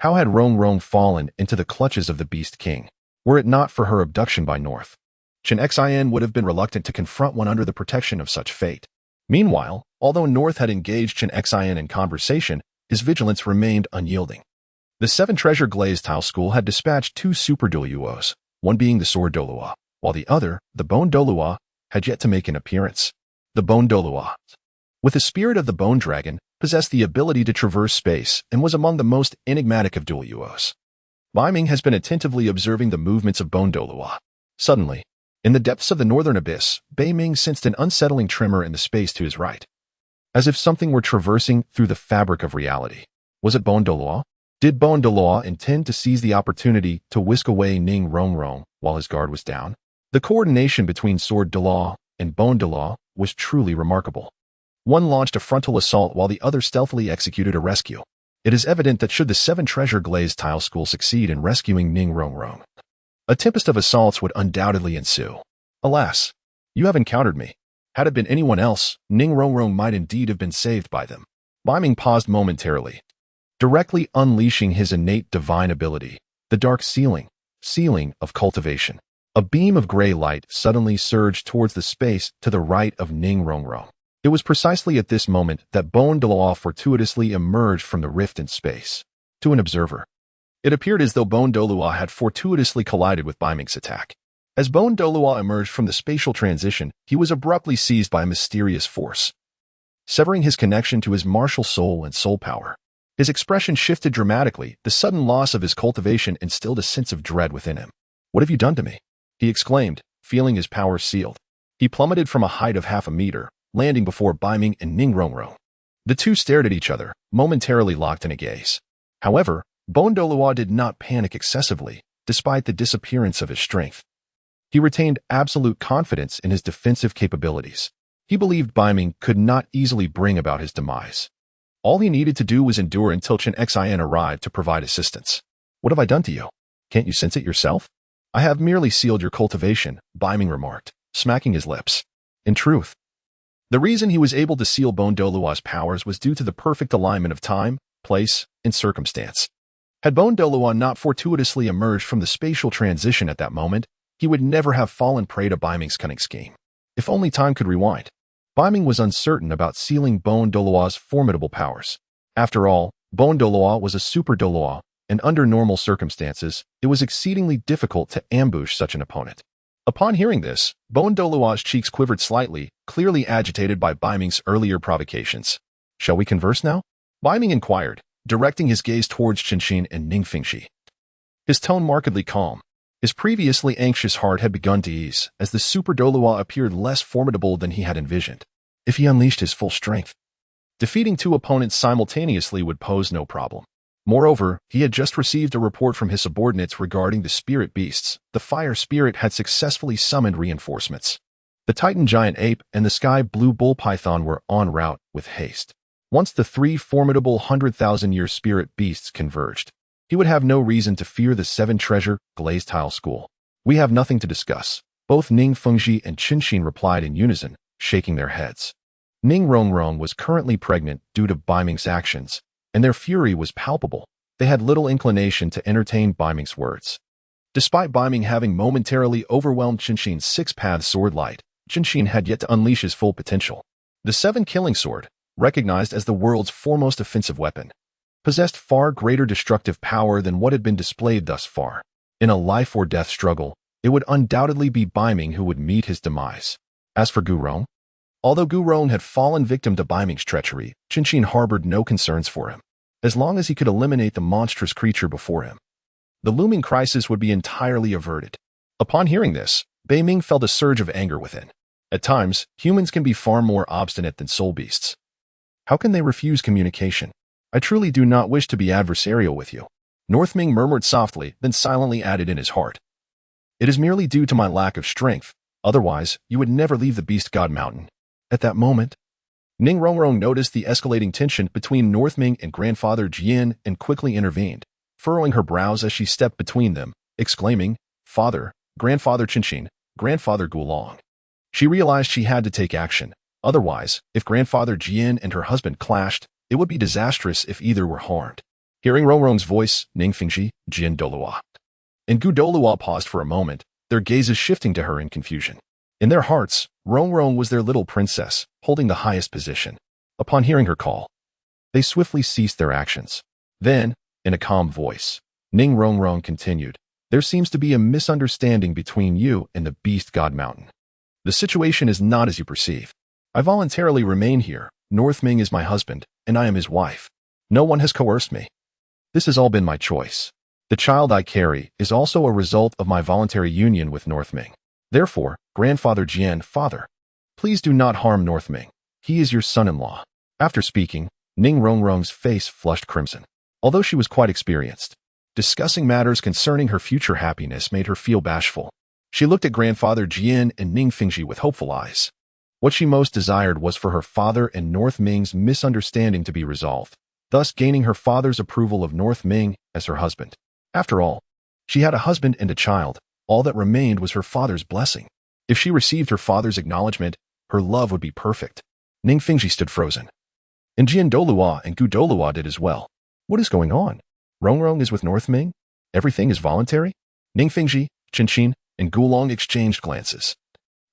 how had Rong fallen into the clutches of the Beast King? Were it not for her abduction by North, Qin Xian would have been reluctant to confront one under the protection of such fate. Meanwhile, although North had engaged Qin Xian in conversation, his vigilance remained unyielding. The 7-treasure glazed tile school had dispatched 2 super Douluos, one being the sword Douluo, while the other, the bone Douluo, had yet to make an appearance. The bone Douluo, with the spirit of the bone dragon, possessed the ability to traverse space and was among the most enigmatic of Douluos. Beiming has been attentively observing the movements of bone Douluo. Suddenly, in the depths of the northern abyss, Beiming sensed an unsettling tremor in the space to his right, as if something were traversing through the fabric of reality. Was it bone Douluo? Did Bone Douluo intend to seize the opportunity to whisk away Ning Rongrong while his guard was down? The coordination between Sword Douluo and Bone Douluo was truly remarkable. One launched a frontal assault while the other stealthily executed a rescue. It is evident that should the 7-treasure glazed tile school succeed in rescuing Ning Rongrong, a tempest of assaults would undoubtedly ensue. Alas, you have encountered me. Had it been anyone else, Ning Rongrong might indeed have been saved by them. Beiming paused momentarily, directly unleashing his innate divine ability, the dark ceiling of cultivation. A beam of gray light suddenly surged towards the space to the right of Ning Rongrong. It was precisely at this moment that Bone Douluo fortuitously emerged from the rift in space. To an observer, it appeared as though Bone Douluo had fortuitously collided with Beiming's attack. As Bone Douluo emerged from the spatial transition, he was abruptly seized by a mysterious force, severing his connection to his martial soul and soul power. His expression shifted dramatically. The sudden loss of his cultivation instilled a sense of dread within him. "What have you done to me?" he exclaimed, feeling his powers sealed. He plummeted from a height of half a meter, landing before Beiming and Ning Rongrong. The two stared at each other, momentarily locked in a gaze. However, Douluo did not panic excessively, despite the disappearance of his strength. He retained absolute confidence in his defensive capabilities. He believed Beiming could not easily bring about his demise. All he needed to do was endure until Chen Xin arrived to provide assistance. "What have I done to you? Can't you sense it yourself?" "I have merely sealed your cultivation," Beiming remarked, smacking his lips. In truth, the reason he was able to seal Douluo's powers was due to the perfect alignment of time, place, and circumstance. Had Douluo not fortuitously emerged from the spatial transition at that moment, he would never have fallen prey to Beiming's cunning scheme. If only time could rewind. Beiming was uncertain about sealing Douluo's formidable powers. After all, Douluo was a super Douluo, and under normal circumstances, it was exceedingly difficult to ambush such an opponent. Upon hearing this, Douluo's cheeks quivered slightly, clearly agitated by Beiming's earlier provocations. "Shall we converse now?" Beiming inquired, directing his gaze towards Qinshin and Ningfengxi. His tone markedly calm. His previously anxious heart had begun to ease as the Super Douluo appeared less formidable than he had envisioned. If he unleashed his full strength, defeating two opponents simultaneously would pose no problem. Moreover, he had just received a report from his subordinates regarding the spirit beasts. The fire spirit had successfully summoned reinforcements. The Titan giant ape and the sky blue bull python were en route with haste. Once the three formidable 100,000-year spirit beasts converged, he would have no reason to fear the seven-treasure glazed tile school. "We have nothing to discuss," both Ning Fengxi and Qinshin replied in unison, shaking their heads. Ning Rongrong was currently pregnant due to Beiming's actions, and their fury was palpable. They had little inclination to entertain Beiming's words. Despite Beiming having momentarily overwhelmed Qinshin's six-path sword light, Qinshin had yet to unleash his full potential. The seven-killing sword, recognized as the world's foremost offensive weapon, possessed far greater destructive power than what had been displayed thus far. In a life-or-death struggle, it would undoubtedly be Beiming who would meet his demise. As for Gurong, although Gurong had fallen victim to Beiming's treachery, Qinshin harbored no concerns for him. As long as he could eliminate the monstrous creature before him, the looming crisis would be entirely averted. Upon hearing this, Beiming felt a surge of anger within. At times, humans can be far more obstinate than soul beasts. How can they refuse communication? "I truly do not wish to be adversarial with you," Northming murmured softly, then silently added in his heart. "It is merely due to my lack of strength. Otherwise, you would never leave the Beast God Mountain." At that moment, Ning Rongrong noticed the escalating tension between Northming and Grandfather Jian and quickly intervened, furrowing her brows as she stepped between them, exclaiming, "Father, Grandfather Qinshin, Grandfather Gulong." She realized she had to take action. Otherwise, if Grandfather Jian and her husband clashed, it would be disastrous if either were harmed. Hearing Rongrong's voice, Ningfengxi, Jian Douluo, and Gu Douluo paused for a moment, their gazes shifting to her in confusion. In their hearts, Rongrong was their little princess, holding the highest position. Upon hearing her call, they swiftly ceased their actions. Then, in a calm voice, Ning Rongrong continued, "There seems to be a misunderstanding between you and the Beast God Mountain. The situation is not as you perceive. I voluntarily remain here. Northming is my husband, and I am his wife. No one has coerced me. This has all been my choice. The child I carry is also a result of my voluntary union with Northming. Therefore, Grandfather Jian, father, please do not harm Northming. He is your son-in-law." After speaking, Ning Rongrong's face flushed crimson. Although she was quite experienced, discussing matters concerning her future happiness made her feel bashful. She looked at Grandfather Jian and Ningfengxi with hopeful eyes. What she most desired was for her father and Northming's misunderstanding to be resolved, thus gaining her father's approval of Northming as her husband. After all, she had a husband and a child. All that remained was her father's blessing. If she received her father's acknowledgement, her love would be perfect. Ningfengxi stood frozen. And Jian Douluo and Gu Douluo did as well. What is going on? Rongrong is with Northming? Everything is voluntary? Ningfengxi, Qinshin, and Gulong exchanged glances,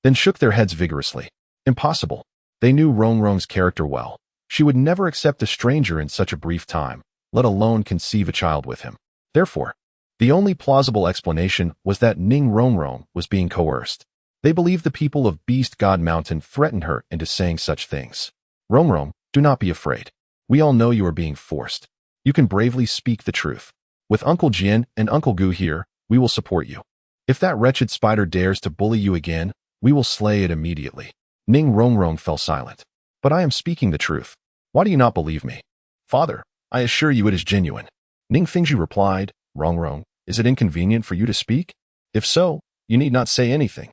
then shook their heads vigorously. Impossible. They knew Rongrong's character well. She would never accept a stranger in such a brief time, let alone conceive a child with him. Therefore, the only plausible explanation was that Ning Rongrong was being coerced. They believed the people of Beast God Mountain threatened her into saying such things. "Rongrong, do not be afraid. We all know you are being forced. you can bravely speak the truth. With Uncle Jin and Uncle Gu here, we will support you. If that wretched spider dares to bully you again, we will slay it immediately. Ning Rongrong fell silent. But I am speaking the truth. Why do you not believe me? Father, I assure you it is genuine. Ning Fingji replied, Rongrong, is it inconvenient for you to speak? If so, you need not say anything.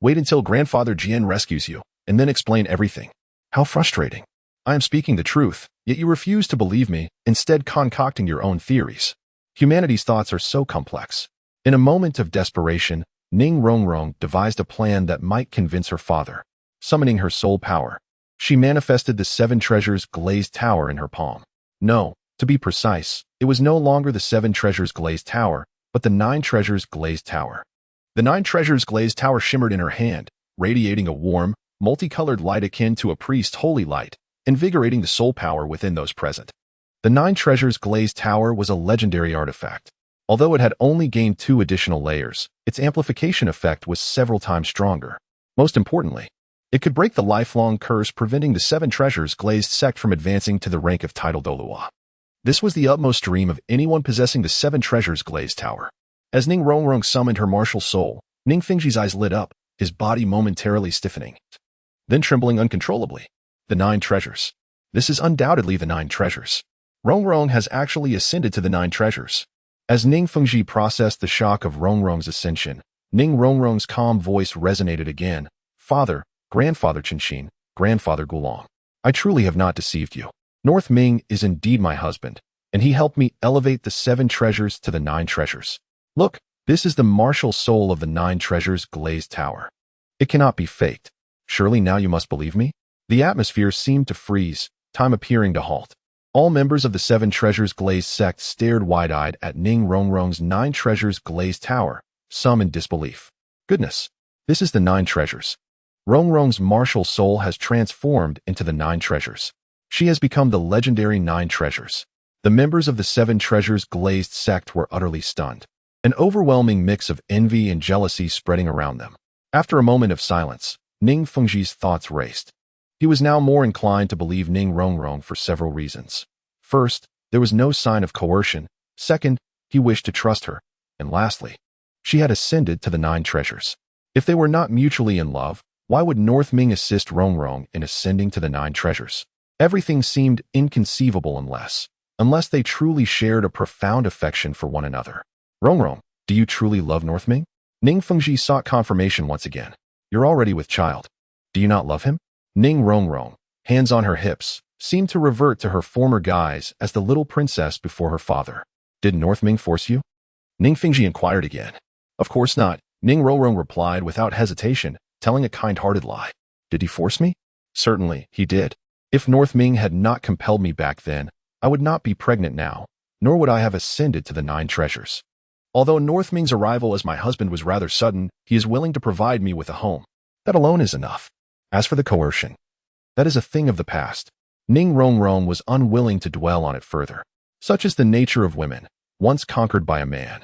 Wait until Grandfather Jian rescues you, and then explain everything. How frustrating. I am speaking the truth, yet you refuse to believe me, instead concocting your own theories. Humanity's thoughts are so complex. In a moment of desperation, Ning Rongrong devised a plan that might convince her father. Summoning her soul power, she manifested the 7 treasures glazed tower in her palm. No, to be precise, it was no longer the 7 treasures glazed tower, but the 9 treasures glazed tower. The 9 treasures glazed tower shimmered in her hand, radiating a warm, multicolored light akin to a priest's holy light, invigorating the soul power within those present. The 9 treasures glazed tower was a legendary artifact. Although it had only gained 2 additional layers, its amplification effect was several times stronger. Most importantly, it could break the lifelong curse preventing the 7 treasures glazed sect from advancing to the rank of title Douluo. This was the utmost dream of anyone possessing the 7 treasures glazed tower. As Ning Rongrong summoned her martial soul, Ning Fingji's eyes lit up, his body momentarily stiffening, then trembling uncontrollably. The 9 treasures. This is undoubtedly the 9 treasures. Rongrong has actually ascended to the 9 treasures. As Ning Fengji processed the shock of Rongrong's ascension, Ning Rongrong's calm voice resonated again. Father, Grandfather Qinshin, Grandfather Gulong, I truly have not deceived you. North Ming is indeed my husband, and he helped me elevate the 7 treasures to the 9 treasures. Look, this is the martial soul of the 9 treasures glazed tower. It cannot be faked. Surely now you must believe me? The atmosphere seemed to freeze, time appearing to halt. All members of the 7 treasures glazed sect stared wide-eyed at Ning Rongrong's 9 treasures glazed tower, some in disbelief. Goodness, this is the 9 treasures. Rongrong's martial soul has transformed into the 9 treasures. She has become the legendary 9 treasures. The members of the 7 treasures glazed sect were utterly stunned. An overwhelming mix of envy and jealousy spreading around them. After a moment of silence, Ning Fengji's thoughts raced. He was now more inclined to believe Ning Rongrong for several reasons. First, there was no sign of coercion. Second, he wished to trust her. And lastly, she had ascended to the 9 treasures. If they were not mutually in love, why would North Ming assist Rongrong in ascending to the 9 treasures? Everything seemed inconceivable unless they truly shared a profound affection for one another. Rongrong, do you truly love North Ming? Ning Fengji sought confirmation once again. You're already with child. Do you not love him? Ning Rongrong, hands on her hips, seemed to revert to her former guise as the little princess before her father. Did North Ming force you? Ning Fengji inquired again. Of course not, Ning Rongrong replied without hesitation, telling a kind-hearted lie. Did he force me? Certainly, he did. If North Ming had not compelled me back then, I would not be pregnant now, nor would I have ascended to the 9 treasures. Although North Ming's arrival as my husband was rather sudden, he is willing to provide me with a home. That alone is enough. As for the coercion, that is a thing of the past. Ning Rongrong was unwilling to dwell on it further. Such is the nature of women, once conquered by a man.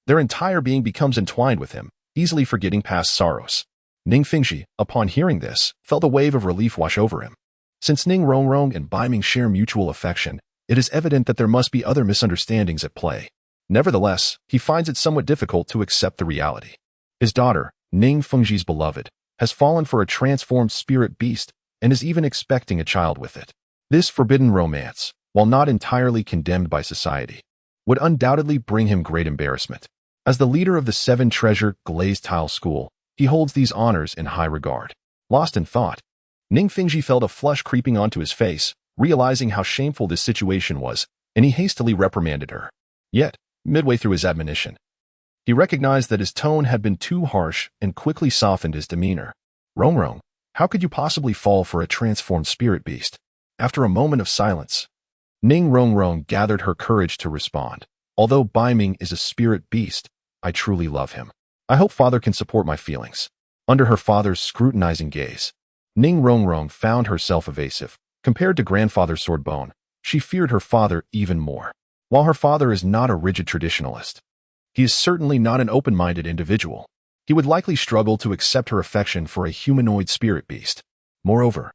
Their entire being becomes entwined with him, easily forgetting past sorrows. Ning Fengji, upon hearing this, felt a wave of relief wash over him. Since Ning Rongrong and Beiming share mutual affection, it is evident that there must be other misunderstandings at play. Nevertheless, he finds it somewhat difficult to accept the reality. His daughter, Ning Fengji's beloved, has fallen for a transformed spirit beast and is even expecting a child with it. This forbidden romance, while not entirely condemned by society, would undoubtedly bring him great embarrassment. As the leader of the 7 treasure glazed tile school, he holds these honors in high regard. Lost in thought, Ning Fengji felt a flush creeping onto his face, realizing how shameful this situation was, and he hastily reprimanded her. Yet, midway through his admonition, he recognized that his tone had been too harsh and quickly softened his demeanor. Rongrong, how could you possibly fall for a transformed spirit beast? After a moment of silence, Ning Rongrong gathered her courage to respond. Although Beiming is a spirit beast, I truly love him. I hope father can support my feelings. Under her father's scrutinizing gaze, Ning Rongrong found herself evasive. Compared to grandfather Swordbone, she feared her father even more. While her father is not a rigid traditionalist, he is certainly not an open-minded individual. He would likely struggle to accept her affection for a humanoid spirit beast. Moreover,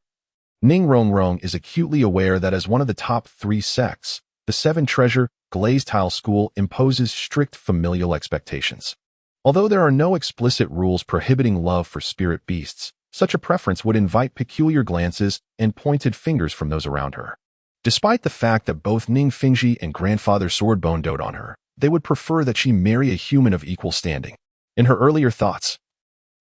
Ning Rongrong is acutely aware that as one of the top 3 sects, The seven-treasure, glazed tile school imposes strict familial expectations. Although there are no explicit rules prohibiting love for spirit beasts, such a preference would invite peculiar glances and pointed fingers from those around her. Despite the fact that both Ning Fingji and Grandfather Swordbone dote on her, they would prefer that she marry a human of equal standing. In her earlier thoughts,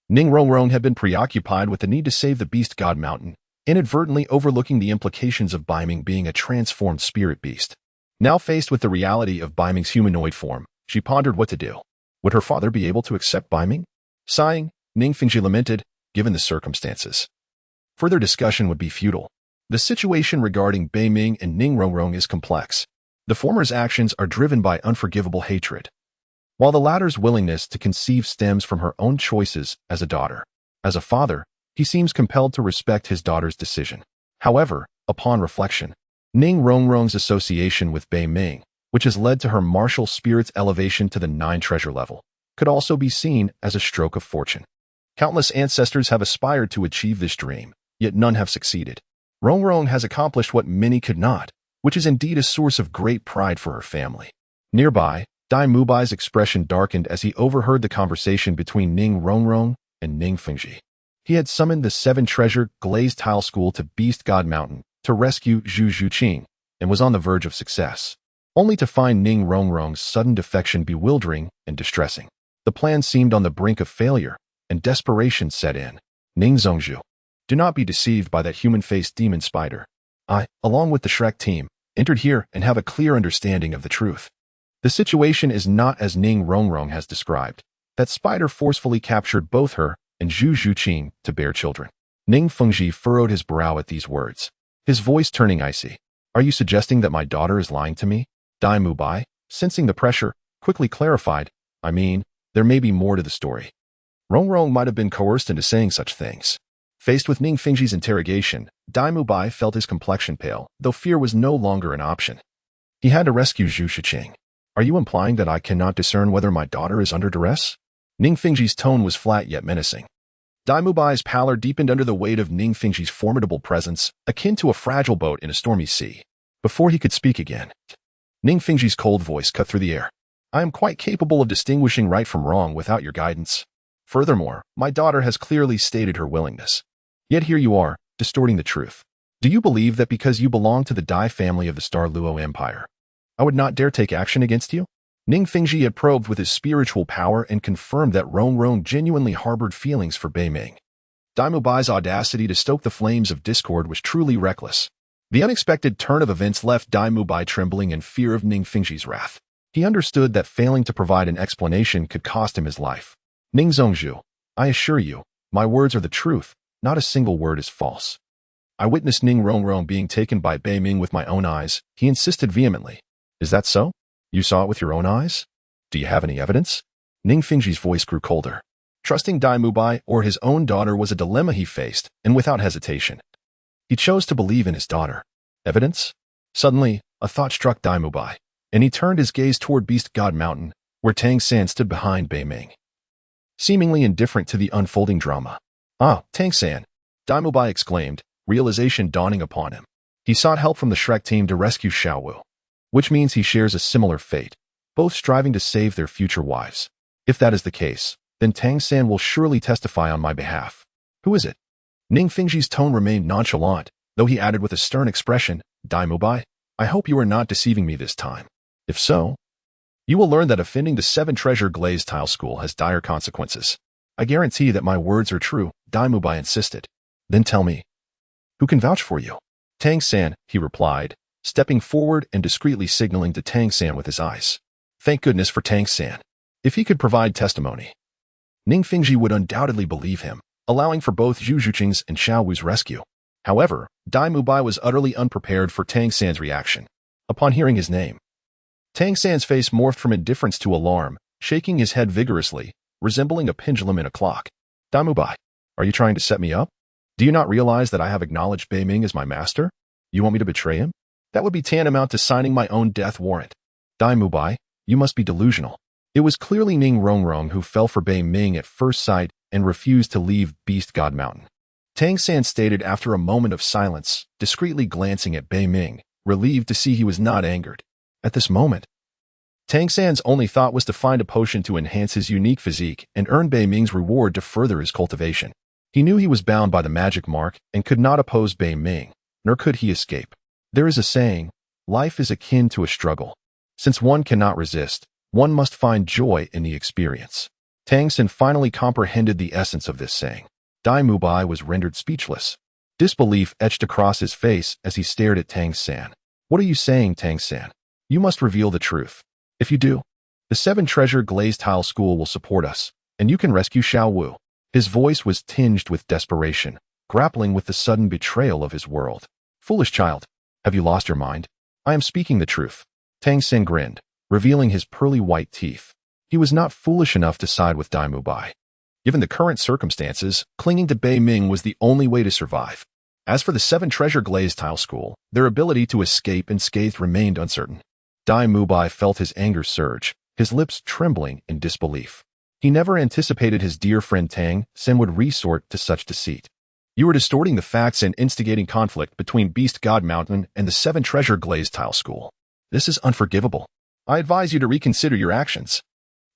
Ning Rongrong had been preoccupied with the need to save the beast god mountain, inadvertently overlooking the implications of Beiming being a transformed spirit beast. Now faced with the reality of Beiming's humanoid form, she pondered what to do. Would her father be able to accept Beiming? Sighing, Ning Fingji lamented, given the circumstances. Further discussion would be futile. The situation regarding Beiming and Ning Rongrong is complex. The former's actions are driven by unforgivable hatred, while the latter's willingness to conceive stems from her own choices as a daughter. As a father, he seems compelled to respect his daughter's decision. However, upon reflection, Ning Rongrong's association with Beiming, which has led to her martial spirit's elevation to the 9-treasure level, could also be seen as a stroke of fortune. Countless ancestors have aspired to achieve this dream, yet none have succeeded. Rongrong has accomplished what many could not, which is indeed a source of great pride for her family. Nearby, Dai Mubai's expression darkened as he overheard the conversation between Ning Rongrong and Ning Fingji. He had summoned the 7-treasure glazed tile school to Beast God Mountain to rescue Zhu Zhuqing and was on the verge of success, only to find Ning Rongrong's sudden defection bewildering and distressing. The plan seemed on the brink of failure, and desperation set in. Ning Zhongzhu, do not be deceived by that human-faced demon spider. I, along with the Shrek team, entered here and have a clear understanding of the truth. The situation is not as Ning Rongrong has described. That spider forcefully captured both her and Zhu Zhuqing to bear children. Ning Fengji furrowed his brow at these words, his voice turning icy. Are you suggesting that my daughter is lying to me? Dai Mubai, sensing the pressure, quickly clarified, I mean, there may be more to the story. Rongrong might have been coerced into saying such things. Faced with Ning Fingji's interrogation, Dai Mubai felt his complexion pale, though fear was no longer an option. He had to rescue Zhu Zhuqing. Are you implying that I cannot discern whether my daughter is under duress? Ning Fingji's tone was flat yet menacing. Dai Mubai's pallor deepened under the weight of Ning Fingji's formidable presence, akin to a fragile boat in a stormy sea. Before he could speak again, Ning Fingji's cold voice cut through the air. I am quite capable of distinguishing right from wrong without your guidance. Furthermore, my daughter has clearly stated her willingness. Yet here you are, distorting the truth. Do you believe that because you belong to the Dai family of the Star Luo Empire, I would not dare take action against you? Ning Fingji had probed with his spiritual power and confirmed that Rongrong genuinely harbored feelings for Beiming. Dai Mubai's audacity to stoke the flames of discord was truly reckless. The unexpected turn of events left Dai Mubai trembling in fear of Ning Fingji's wrath. He understood that failing to provide an explanation could cost him his life. Ning Zhongzhu, I assure you, my words are the truth. Not a single word is false. I witnessed Ning Rongrong being taken by Beiming with my own eyes. He insisted vehemently. Is that so? You saw it with your own eyes? Do you have any evidence? Ning Fingji's voice grew colder. Trusting Dai Mubai or his own daughter was a dilemma he faced, and without hesitation, he chose to believe in his daughter. Evidence? Suddenly, a thought struck Dai Mubai, and he turned his gaze toward Beast God Mountain, where Tang San stood behind Beiming, seemingly indifferent to the unfolding drama. Ah, Tang San, Dai Mubai exclaimed, realization dawning upon him. He sought help from the Shrek team to rescue Xiao Wu, which means he shares a similar fate, both striving to save their future wives. If that is the case, then Tang San will surely testify on my behalf. Who is it? Ning Fingji's tone remained nonchalant, though he added with a stern expression, Dai Mubai, I hope you are not deceiving me this time. If so, you will learn that offending the 7-treasure glazed tile school has dire consequences. I guarantee that my words are true, Dai Mubai insisted. Then tell me, who can vouch for you? Tang San, he replied, stepping forward and discreetly signaling to Tang San with his eyes. Thank goodness for Tang San. If he could provide testimony, Ning Fingji would undoubtedly believe him, allowing for both Zhu Zhuqing's and Xiao Wu's rescue. However, Dai Mubai was utterly unprepared for Tang San's reaction. Upon hearing his name, Tang San's face morphed from indifference to alarm, shaking his head vigorously, resembling a pendulum in a clock. Dai Mubai, are you trying to set me up? Do you not realize that I have acknowledged Beiming as my master? You want me to betray him? That would be tantamount to signing my own death warrant. Dai Mubai, you must be delusional. It was clearly Ning Rongrong who fell for Beiming at first sight and refused to leave Beast God Mountain. Tang San stated after a moment of silence, discreetly glancing at Beiming, relieved to see he was not angered. At this moment, Tang San's only thought was to find a potion to enhance his unique physique and earn Beiming's reward to further his cultivation. He knew he was bound by the magic mark and could not oppose Beiming, nor could he escape. There is a saying, life is akin to a struggle. Since one cannot resist, one must find joy in the experience. Tang San finally comprehended the essence of this saying. Dai Mubai was rendered speechless. Disbelief etched across his face as he stared at Tang San. What are you saying, Tang San? You must reveal the truth. If you do, the 7 Treasure Glazed Tile School will support us, and you can rescue Xiao Wu. His voice was tinged with desperation, grappling with the sudden betrayal of his world. Foolish child, have you lost your mind? I am speaking the truth. Tang San grinned, revealing his pearly white teeth. He was not foolish enough to side with Dai Mubai. Given the current circumstances, clinging to Beiming was the only way to survive. As for the 7 Treasure Glazed Tile School, their ability to escape unscathed remained uncertain. Dai Mubai felt his anger surge, his lips trembling in disbelief. He never anticipated his dear friend Tang San would resort to such deceit. You are distorting the facts and instigating conflict between Beast God Mountain and the 7 Treasure Glazed Tile School. This is unforgivable. I advise you to reconsider your actions.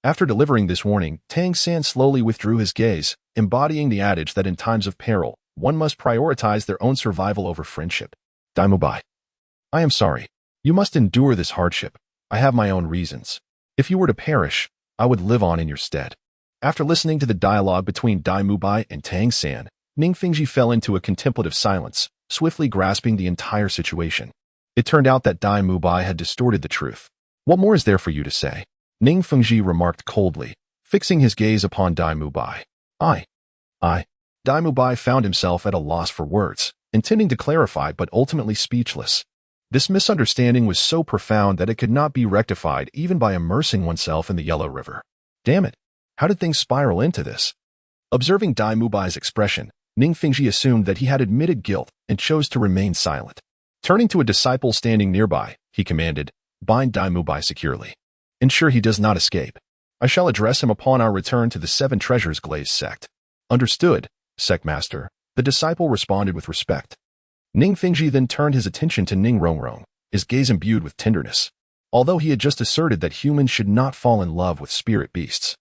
After delivering this warning, Tang San slowly withdrew his gaze, embodying the adage that in times of peril, one must prioritize their own survival over friendship. Dai Mubai, I am sorry. You must endure this hardship. I have my own reasons. If you were to perish, I would live on in your stead. After listening to the dialogue between Dai Mubai and Tang San, Ning Fengji fell into a contemplative silence, swiftly grasping the entire situation. It turned out that Dai Mubai had distorted the truth. What more is there for you to say? Ning Fengji remarked coldly, fixing his gaze upon Dai Mubai. I. Dai Mubai found himself at a loss for words, intending to clarify but ultimately speechless. This misunderstanding was so profound that it could not be rectified even by immersing oneself in the Yellow River. Damn it, how did things spiral into this? Observing Dai Mubai's expression, Ning Fengji assumed that he had admitted guilt and chose to remain silent. Turning to a disciple standing nearby, he commanded, bind Dai Mubai securely. Ensure he does not escape. I shall address him upon our return to the 7 Treasures Glazed sect. Understood, sect master, the disciple responded with respect. Ning Fengji then turned his attention to Ning Rongrong, his gaze imbued with tenderness. Although he had just asserted that humans should not fall in love with spirit beasts,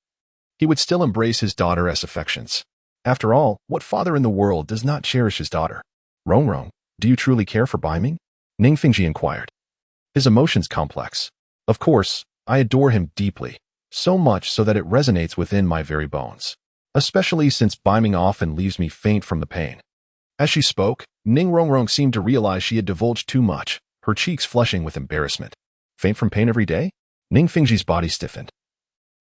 he would still embrace his daughter's affections. After all, what father in the world does not cherish his daughter? Rongrong, do you truly care for Beiming? Ning Fengji inquired. His emotions complex. Of course, I adore him deeply, so much so that it resonates within my very bones. Especially since Beiming often leaves me faint from the pain. As she spoke, Ning Rongrong seemed to realize she had divulged too much, her cheeks flushing with embarrassment. Faint from pain every day? Ning Fengji's body stiffened,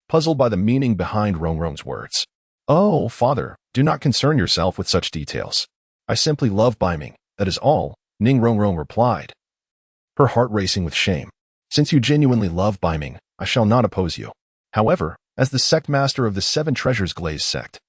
puzzled by the meaning behind Rongrong's words. Oh, father, do not concern yourself with such details. I simply love Beiming, that is all, Ning Rongrong replied, her heart racing with shame. Since you genuinely love Beiming, I shall not oppose you. However, as the sect master of the 7 Treasures Glazed sect,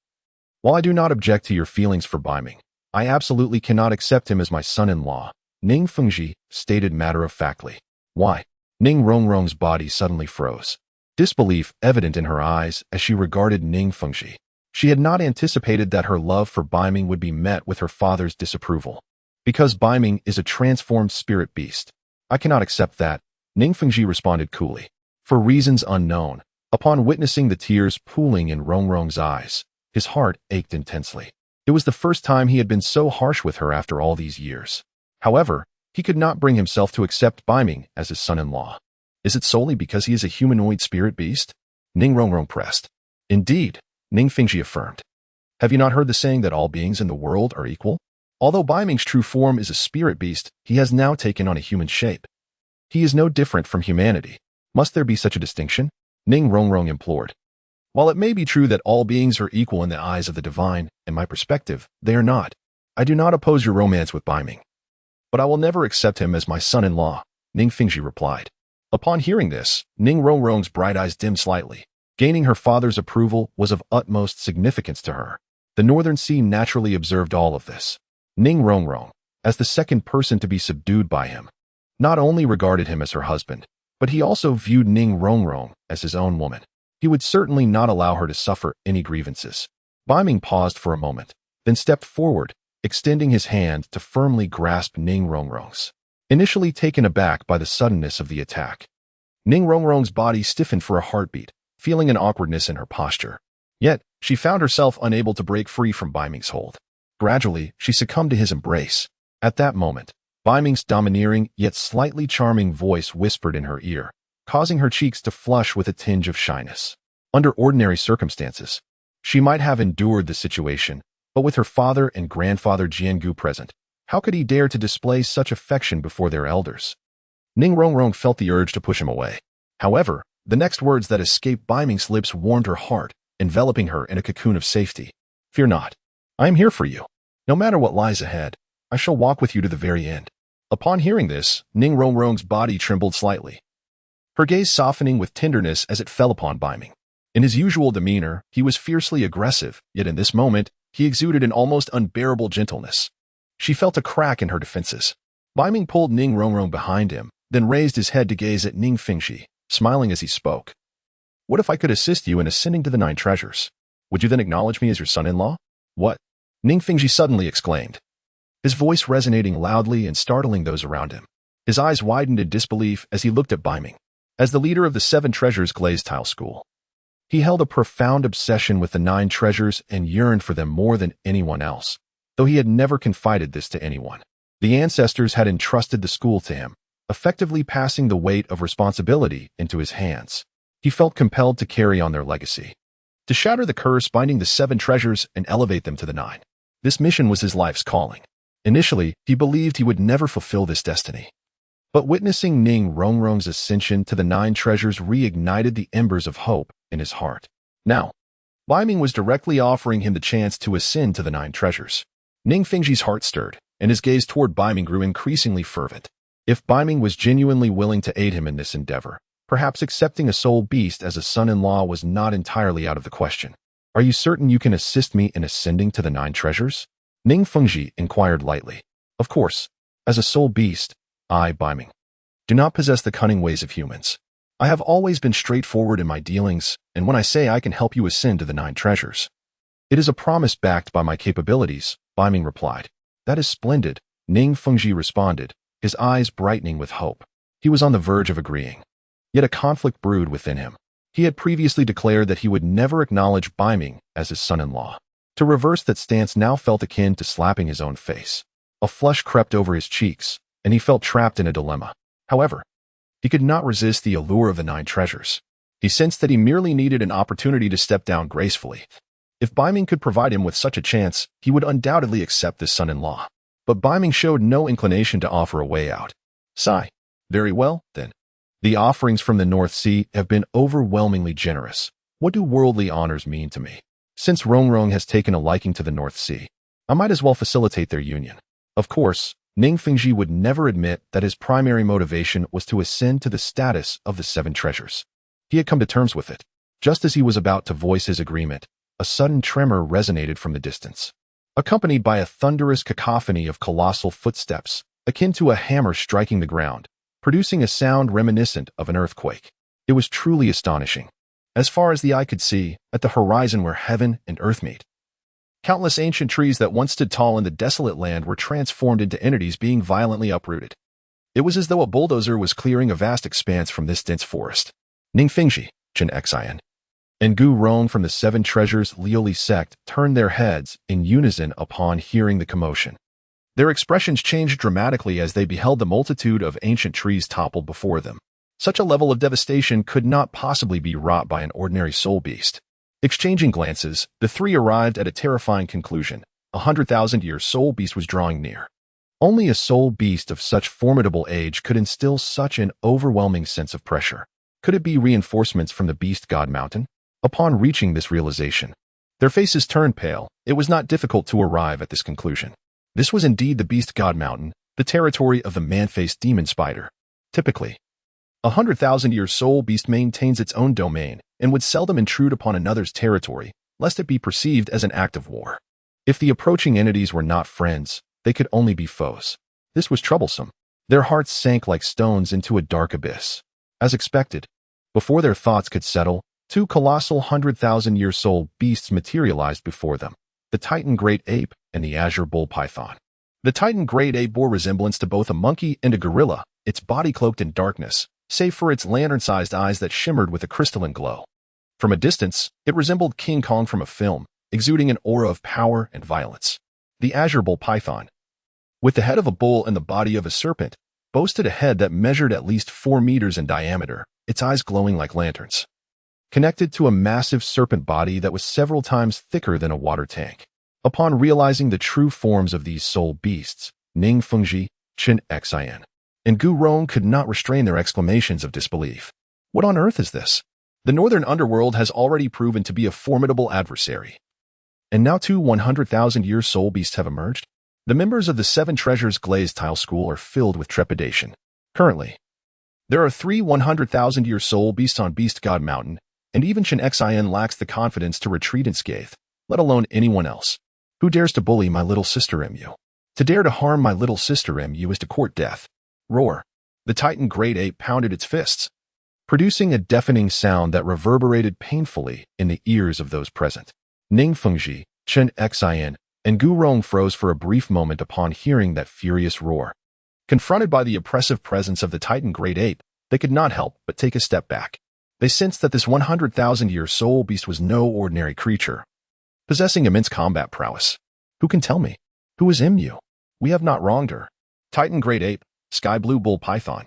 while I do not object to your feelings for Beiming, I absolutely cannot accept him as my son-in-law, Ning Fengji stated matter-of-factly. Why? Ning Rongrong's body suddenly froze, disbelief evident in her eyes as she regarded Ning Fengji. She had not anticipated that her love for Beiming would be met with her father's disapproval. Because Beiming is a transformed spirit beast. I cannot accept that, Ning Fengji responded coolly. For reasons unknown, upon witnessing the tears pooling in Rongrong's eyes, his heart ached intensely. It was the first time he had been so harsh with her after all these years. However, he could not bring himself to accept Beiming as his son-in-law. Is it solely because he is a humanoid spirit beast? Ning Rongrong pressed. Indeed, Ning Fengji affirmed. Have you not heard the saying that all beings in the world are equal? Although Beiming's true form is a spirit beast, he has now taken on a human shape. He is no different from humanity. Must there be such a distinction? Ning Rongrong implored. While it may be true that all beings are equal in the eyes of the divine, in my perspective, they are not. I do not oppose your romance with Beiming, but I will never accept him as my son-in-law, Ning Fengji replied. Upon hearing this, Ning Rongrong's bright eyes dimmed slightly. Gaining her father's approval was of utmost significance to her. The Northern Sea naturally observed all of this. Ning Rongrong, as the second person to be subdued by him, not only regarded him as her husband, but he also viewed Ning Rongrong as his own woman. He would certainly not allow her to suffer any grievances. Beiming paused for a moment, then stepped forward, extending his hand to firmly grasp Ning Rongrong's. Initially taken aback by the suddenness of the attack, Ning Rongrong's body stiffened for a heartbeat, feeling an awkwardness in her posture. Yet, she found herself unable to break free from Beiming's hold. Gradually, she succumbed to his embrace. At that moment, Beiming's domineering yet slightly charming voice whispered in her ear, causing her cheeks to flush with a tinge of shyness. Under ordinary circumstances, she might have endured the situation, but with her father and grandfather Jiangu present, how could he dare to display such affection before their elders? Ning Rongrong felt the urge to push him away. However, the next words that escaped Beiming's lips warmed her heart, enveloping her in a cocoon of safety. "Fear not. I am here for you. No matter what lies ahead, I shall walk with you to the very end." Upon hearing this, Ning Rongrong's body trembled slightly, her gaze softening with tenderness as it fell upon Beiming. In his usual demeanor, he was fiercely aggressive, yet in this moment, he exuded an almost unbearable gentleness. She felt a crack in her defenses. Beiming pulled Ning Rongrong behind him, then raised his head to gaze at Ning Fengxi, smiling as he spoke. "What if I could assist you in ascending to the 9 treasures? Would you then acknowledge me as your son-in-law?" "What?" Ning Fengxi suddenly exclaimed, his voice resonating loudly and startling those around him. His eyes widened in disbelief as he looked at Beiming. As the leader of the 7 treasures glazed tile school, he held a profound obsession with the 9 treasures and yearned for them more than anyone else, though he had never confided this to anyone. The ancestors had entrusted the school to him, effectively passing the weight of responsibility into his hands. He felt compelled to carry on their legacy, to shatter the curse binding the 7 treasures and elevate them to the 9. This mission was his life's calling. Initially, he believed he would never fulfill this destiny. But witnessing Ning Rongrong's ascension to the 9 treasures reignited the embers of hope in his heart. Now, Beiming was directly offering him the chance to ascend to the 9 treasures. Ning Fengxi's heart stirred, and his gaze toward Beiming grew increasingly fervent. If Beiming was genuinely willing to aid him in this endeavor, perhaps accepting a soul beast as a son-in-law was not entirely out of the question. "Are you certain you can assist me in ascending to the 9 treasures?" Ning Fengxi inquired lightly. "Of course. As a soul beast, I, Beiming, do not possess the cunning ways of humans. I have always been straightforward in my dealings, and when I say I can help you ascend to the 9 treasures, it is a promise backed by my capabilities," Beiming replied. "That is splendid," Ning Fengxi responded, his eyes brightening with hope. He was on the verge of agreeing. Yet a conflict brewed within him. He had previously declared that he would never acknowledge Beiming as his son-in-law. To reverse that stance now felt akin to slapping his own face. A flush crept over his cheeks, and he felt trapped in a dilemma. However, he could not resist the allure of the 9 treasures. He sensed that he merely needed an opportunity to step down gracefully. If Beiming could provide him with such a chance, he would undoubtedly accept this son-in-law. But Beiming showed no inclination to offer a way out. Sigh. "Very well, then. The offerings from the North Sea have been overwhelmingly generous. What do worldly honors mean to me? Since Rongrong has taken a liking to the North Sea, I might as well facilitate their union." Of course, Ning Fengxi would never admit that his primary motivation was to ascend to the status of the 7 treasures. He had come to terms with it. Just as he was about to voice his agreement, a sudden tremor resonated from the distance, accompanied by a thunderous cacophony of colossal footsteps, akin to a hammer striking the ground, producing a sound reminiscent of an earthquake. It was truly astonishing. As far as the eye could see, at the horizon where heaven and earth meet, countless ancient trees that once stood tall in the desolate land were transformed into entities being violently uprooted. It was as though a bulldozer was clearing a vast expanse from this dense forest. Ning Fengxi, Chen Xian, and Gu Rong from the 7 treasures Liuli sect turned their heads in unison upon hearing the commotion. Their expressions changed dramatically as they beheld the multitude of ancient trees toppled before them. Such a level of devastation could not possibly be wrought by an ordinary soul beast. Exchanging glances, the 3 arrived at a terrifying conclusion. 100,000-year soul beast was drawing near. Only a soul beast of such formidable age could instill such an overwhelming sense of pressure. Could it be reinforcements from the Beast God Mountain? Upon reaching this realization, their faces turned pale. It was not difficult to arrive at this conclusion. This was indeed the Beast God Mountain, the territory of the man-faced demon spider. Typically, 100,000-year soul beast maintains its own domain and would seldom intrude upon another's territory, lest it be perceived as an act of war. If the approaching entities were not friends, they could only be foes. This was troublesome. Their hearts sank like stones into a dark abyss. As expected, before their thoughts could settle, 2 colossal 100,000-year soul beasts materialized before them, the Titan Great Ape and the Azure Bull Python. The Titan Great Ape bore resemblance to both a monkey and a gorilla, its body cloaked in darkness, save for its lantern-sized eyes that shimmered with a crystalline glow. From a distance, it resembled King Kong from a film, exuding an aura of power and violence. The azure bull python, with the head of a bull and the body of a serpent, boasted a head that measured at least 4 meters in diameter, its eyes glowing like lanterns, connected to a massive serpent body that was several times thicker than a water tank. Upon realizing the true forms of these soul beasts, Ning Fengji, Chen Xian, and Gu Rong could not restrain their exclamations of disbelief. What on earth is this? The northern underworld has already proven to be a formidable adversary. And now 2 100,000-year soul beasts have emerged? The members of the Seven Treasures Glazed Tile School are filled with trepidation. Currently, there are 3 100,000-year soul beasts on Beast God Mountain, and even Chen Xian lacks the confidence to retreat unscathed, let alone anyone else. Who dares to bully my little sister Mu? To dare to harm my little sister Mu is to court death. Roar. The Titan Great Ape pounded its fists, producing a deafening sound that reverberated painfully in the ears of those present. Ning Fengji, Chen Xian, and Gu Rong froze for a brief moment upon hearing that furious roar. Confronted by the oppressive presence of the Titan Great Ape, they could not help but take a step back. They sensed that this 100,000-year soul beast was no ordinary creature, possessing immense combat prowess. Who can tell me? Who is Mu? We have not wronged her. Titan Great Ape, Sky Blue Bull Python.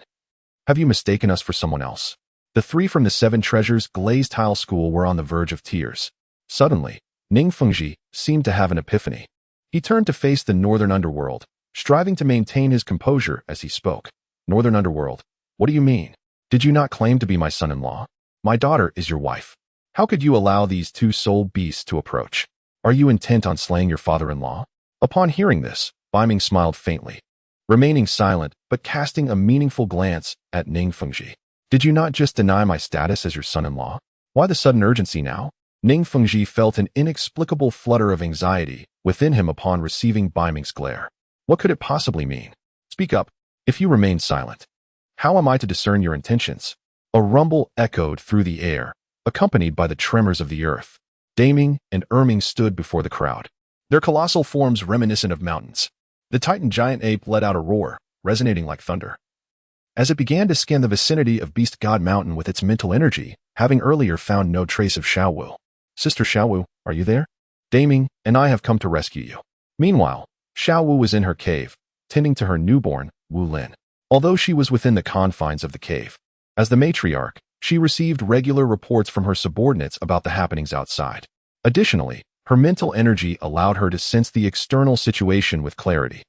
Have you mistaken us for someone else? The 3 from the Seven Treasures Glazed Tile School were on the verge of tears. Suddenly, Ning Fengji seemed to have an epiphany. He turned to face the northern underworld, striving to maintain his composure as he spoke. Northern underworld, what do you mean? Did you not claim to be my son-in-law? My daughter is your wife. How could you allow these 2 soul beasts to approach? Are you intent on slaying your father-in-law? Upon hearing this, Beiming smiled faintly, remaining silent but casting a meaningful glance at Ning Fengji. Did you not just deny my status as your son-in-law? Why the sudden urgency now? Ning Fengji felt an inexplicable flutter of anxiety within him upon receiving Beiming's glare. What could it possibly mean? Speak up. If you remain silent, how am I to discern your intentions? A rumble echoed through the air, accompanied by the tremors of the earth. Beiming and stood before the crowd, their colossal forms reminiscent of mountains. The Titan giant ape let out a roar, resonating like thunder, as it began to scan the vicinity of Beast God Mountain with its mental energy, having earlier found no trace of Xiao Wu. Sister Xiao Wu, are you there? Beiming and I have come to rescue you. Meanwhile, Xiao Wu was in her cave, tending to her newborn, Wu Lin. Although she was within the confines of the cave, as the matriarch, she received regular reports from her subordinates about the happenings outside. Additionally, her mental energy allowed her to sense the external situation with clarity.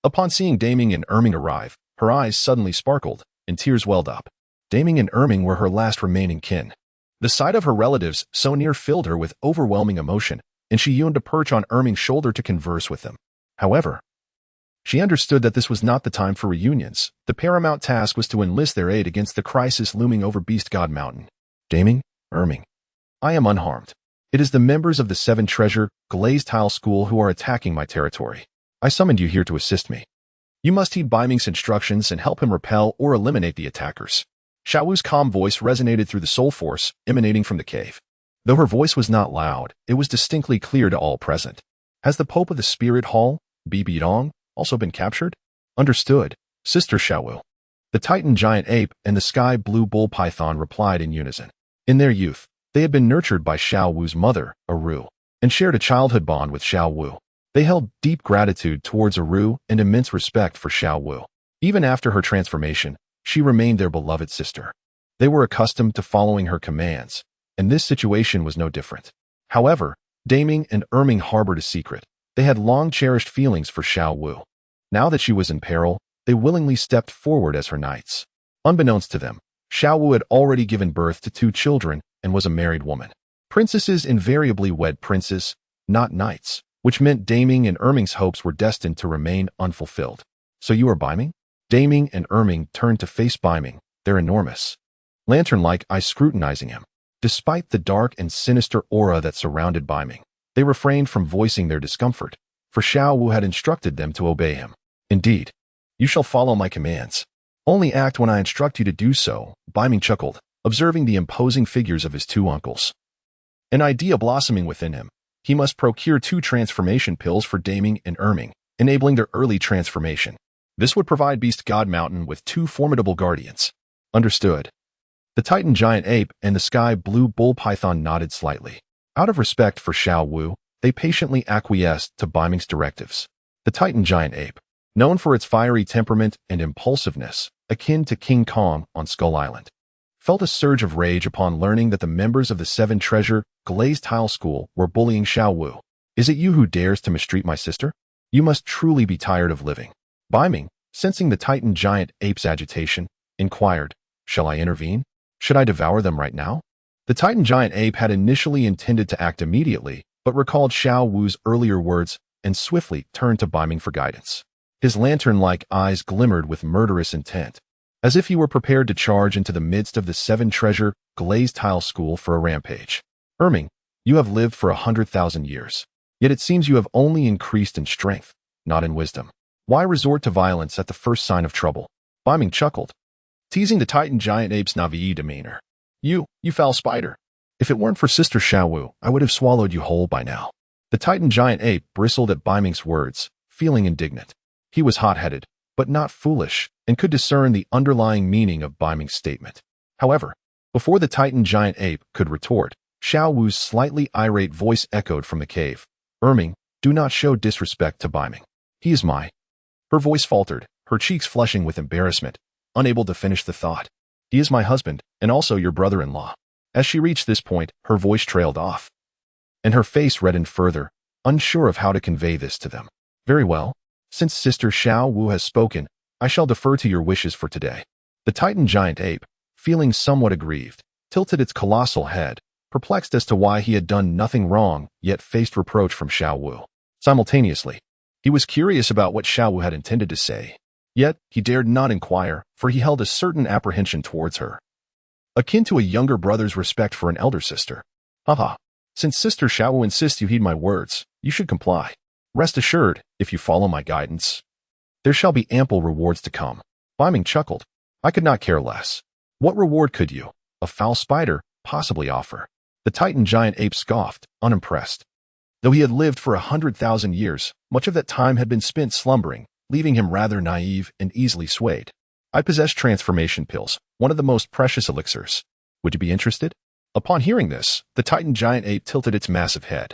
Upon seeing Beiming and arrive, her eyes suddenly sparkled, and tears welled up. Beiming and were her last remaining kin. The sight of her relatives so near filled her with overwhelming emotion, and she yearned to perch on Erming's shoulder to converse with him. However, she understood that this was not the time for reunions. The paramount task was to enlist their aid against the crisis looming over Beast God Mountain. Beiming, I am unharmed. It is the members of the Seven Treasure Glazed Tile School who are attacking my territory. I summoned you here to assist me. You must heed Beiming's instructions and help him repel or eliminate the attackers. Xiao Wu's calm voice resonated through the soul force emanating from the cave. Though her voice was not loud, it was distinctly clear to all present. Has the Pope of the Spirit Hall, Bibi, also been captured? Understood, Sister Xiao Wu. The Titan giant ape and the Sky Blue Bull Python replied in unison. In their youth, they had been nurtured by Xiao Wu's mother, Aru, and shared a childhood bond with Xiao Wu. They held deep gratitude towards Aru and immense respect for Xiao Wu. Even after her transformation, she remained their beloved sister. They were accustomed to following her commands, and this situation was no different. However, Beiming and harbored a secret. They had long cherished feelings for Xiao Wu. Now that she was in peril, they willingly stepped forward as her knights. Unbeknownst to them, Xiao Wu had already given birth to 2 children and was a married woman. Princesses invariably wed princes, not knights, which meant Beiming and hopes were destined to remain unfulfilled. So you are Beiming? Beiming and turned to face Beiming, their enormous, lantern-like eyes scrutinizing him. Despite the dark and sinister aura that surrounded Beiming, they refrained from voicing their discomfort, for Xiao Wu had instructed them to obey him. Indeed, you shall follow my commands. Only act when I instruct you to do so, Beiming chuckled, observing the imposing figures of his 2 uncles. An idea blossoming within him. He must procure 2 transformation pills for Beiming and enabling their early transformation. This would provide Beast God Mountain with 2 formidable guardians. Understood. The Titan giant ape and the sky blue bull python nodded slightly. Out of respect for Xiao Wu, they patiently acquiesced to Beiming's directives. The Titan giant ape, known for its fiery temperament and impulsiveness, akin to King Kong on Skull Island, felt a surge of rage upon learning that the members of the Seven Treasure Glazed Tile School were bullying Xiao Wu. Is it you who dares to mistreat my sister? You must truly be tired of living. Beiming, sensing the Titan giant ape's agitation, inquired, shall I intervene? Should I devour them right now? The Titan giant ape had initially intended to act immediately, but recalled Xiao Wu's earlier words and swiftly turned to Beiming for guidance. His lantern-like eyes glimmered with murderous intent, as if he were prepared to charge into the midst of the Seven Treasure Glazed Tile School for a rampage. Beiming, you have lived for 100,000 years, yet it seems you have only increased in strength, not in wisdom. Why resort to violence at the first sign of trouble? Beiming chuckled, teasing the Titan giant ape's naive demeanor. You foul spider. If it weren't for Sister Xiao Wu, I would have swallowed you whole by now. The Titan giant ape bristled at Beiming's words, feeling indignant. He was hot-headed, but not foolish, and could discern the underlying meaning of Beiming's statement. However, before the Titan giant ape could retort, Xiao Wu's slightly irate voice echoed from the cave. Beiming, do not show disrespect to Beiming. He is my... Her voice faltered, her cheeks flushing with embarrassment, unable to finish the thought. He is my husband, and also your brother-in-law. As she reached this point, her voice trailed off, and her face reddened further, unsure of how to convey this to them. Very well. Since Sister Xiao Wu has spoken, I shall defer to your wishes for today. The Titan giant ape, feeling somewhat aggrieved, tilted its colossal head, perplexed as to why he had done nothing wrong, yet faced reproach from Xiao Wu. Simultaneously, he was curious about what Xiao Wu had intended to say. Yet, he dared not inquire, for he held a certain apprehension towards her, akin to a younger brother's respect for an elder sister. Haha. Since Sister Xiao Wu insists you heed my words, you should comply. Rest assured, if you follow my guidance, there shall be ample rewards to come. Beiming chuckled. I could not care less. What reward could you, a foul spider, possibly offer? The Titan giant ape scoffed, unimpressed. Though he had lived for 100,000 years, much of that time had been spent slumbering, leaving him rather naive and easily swayed. I possess transformation pills, one of the most precious elixirs. Would you be interested? Upon hearing this, the Titan giant ape tilted its massive head,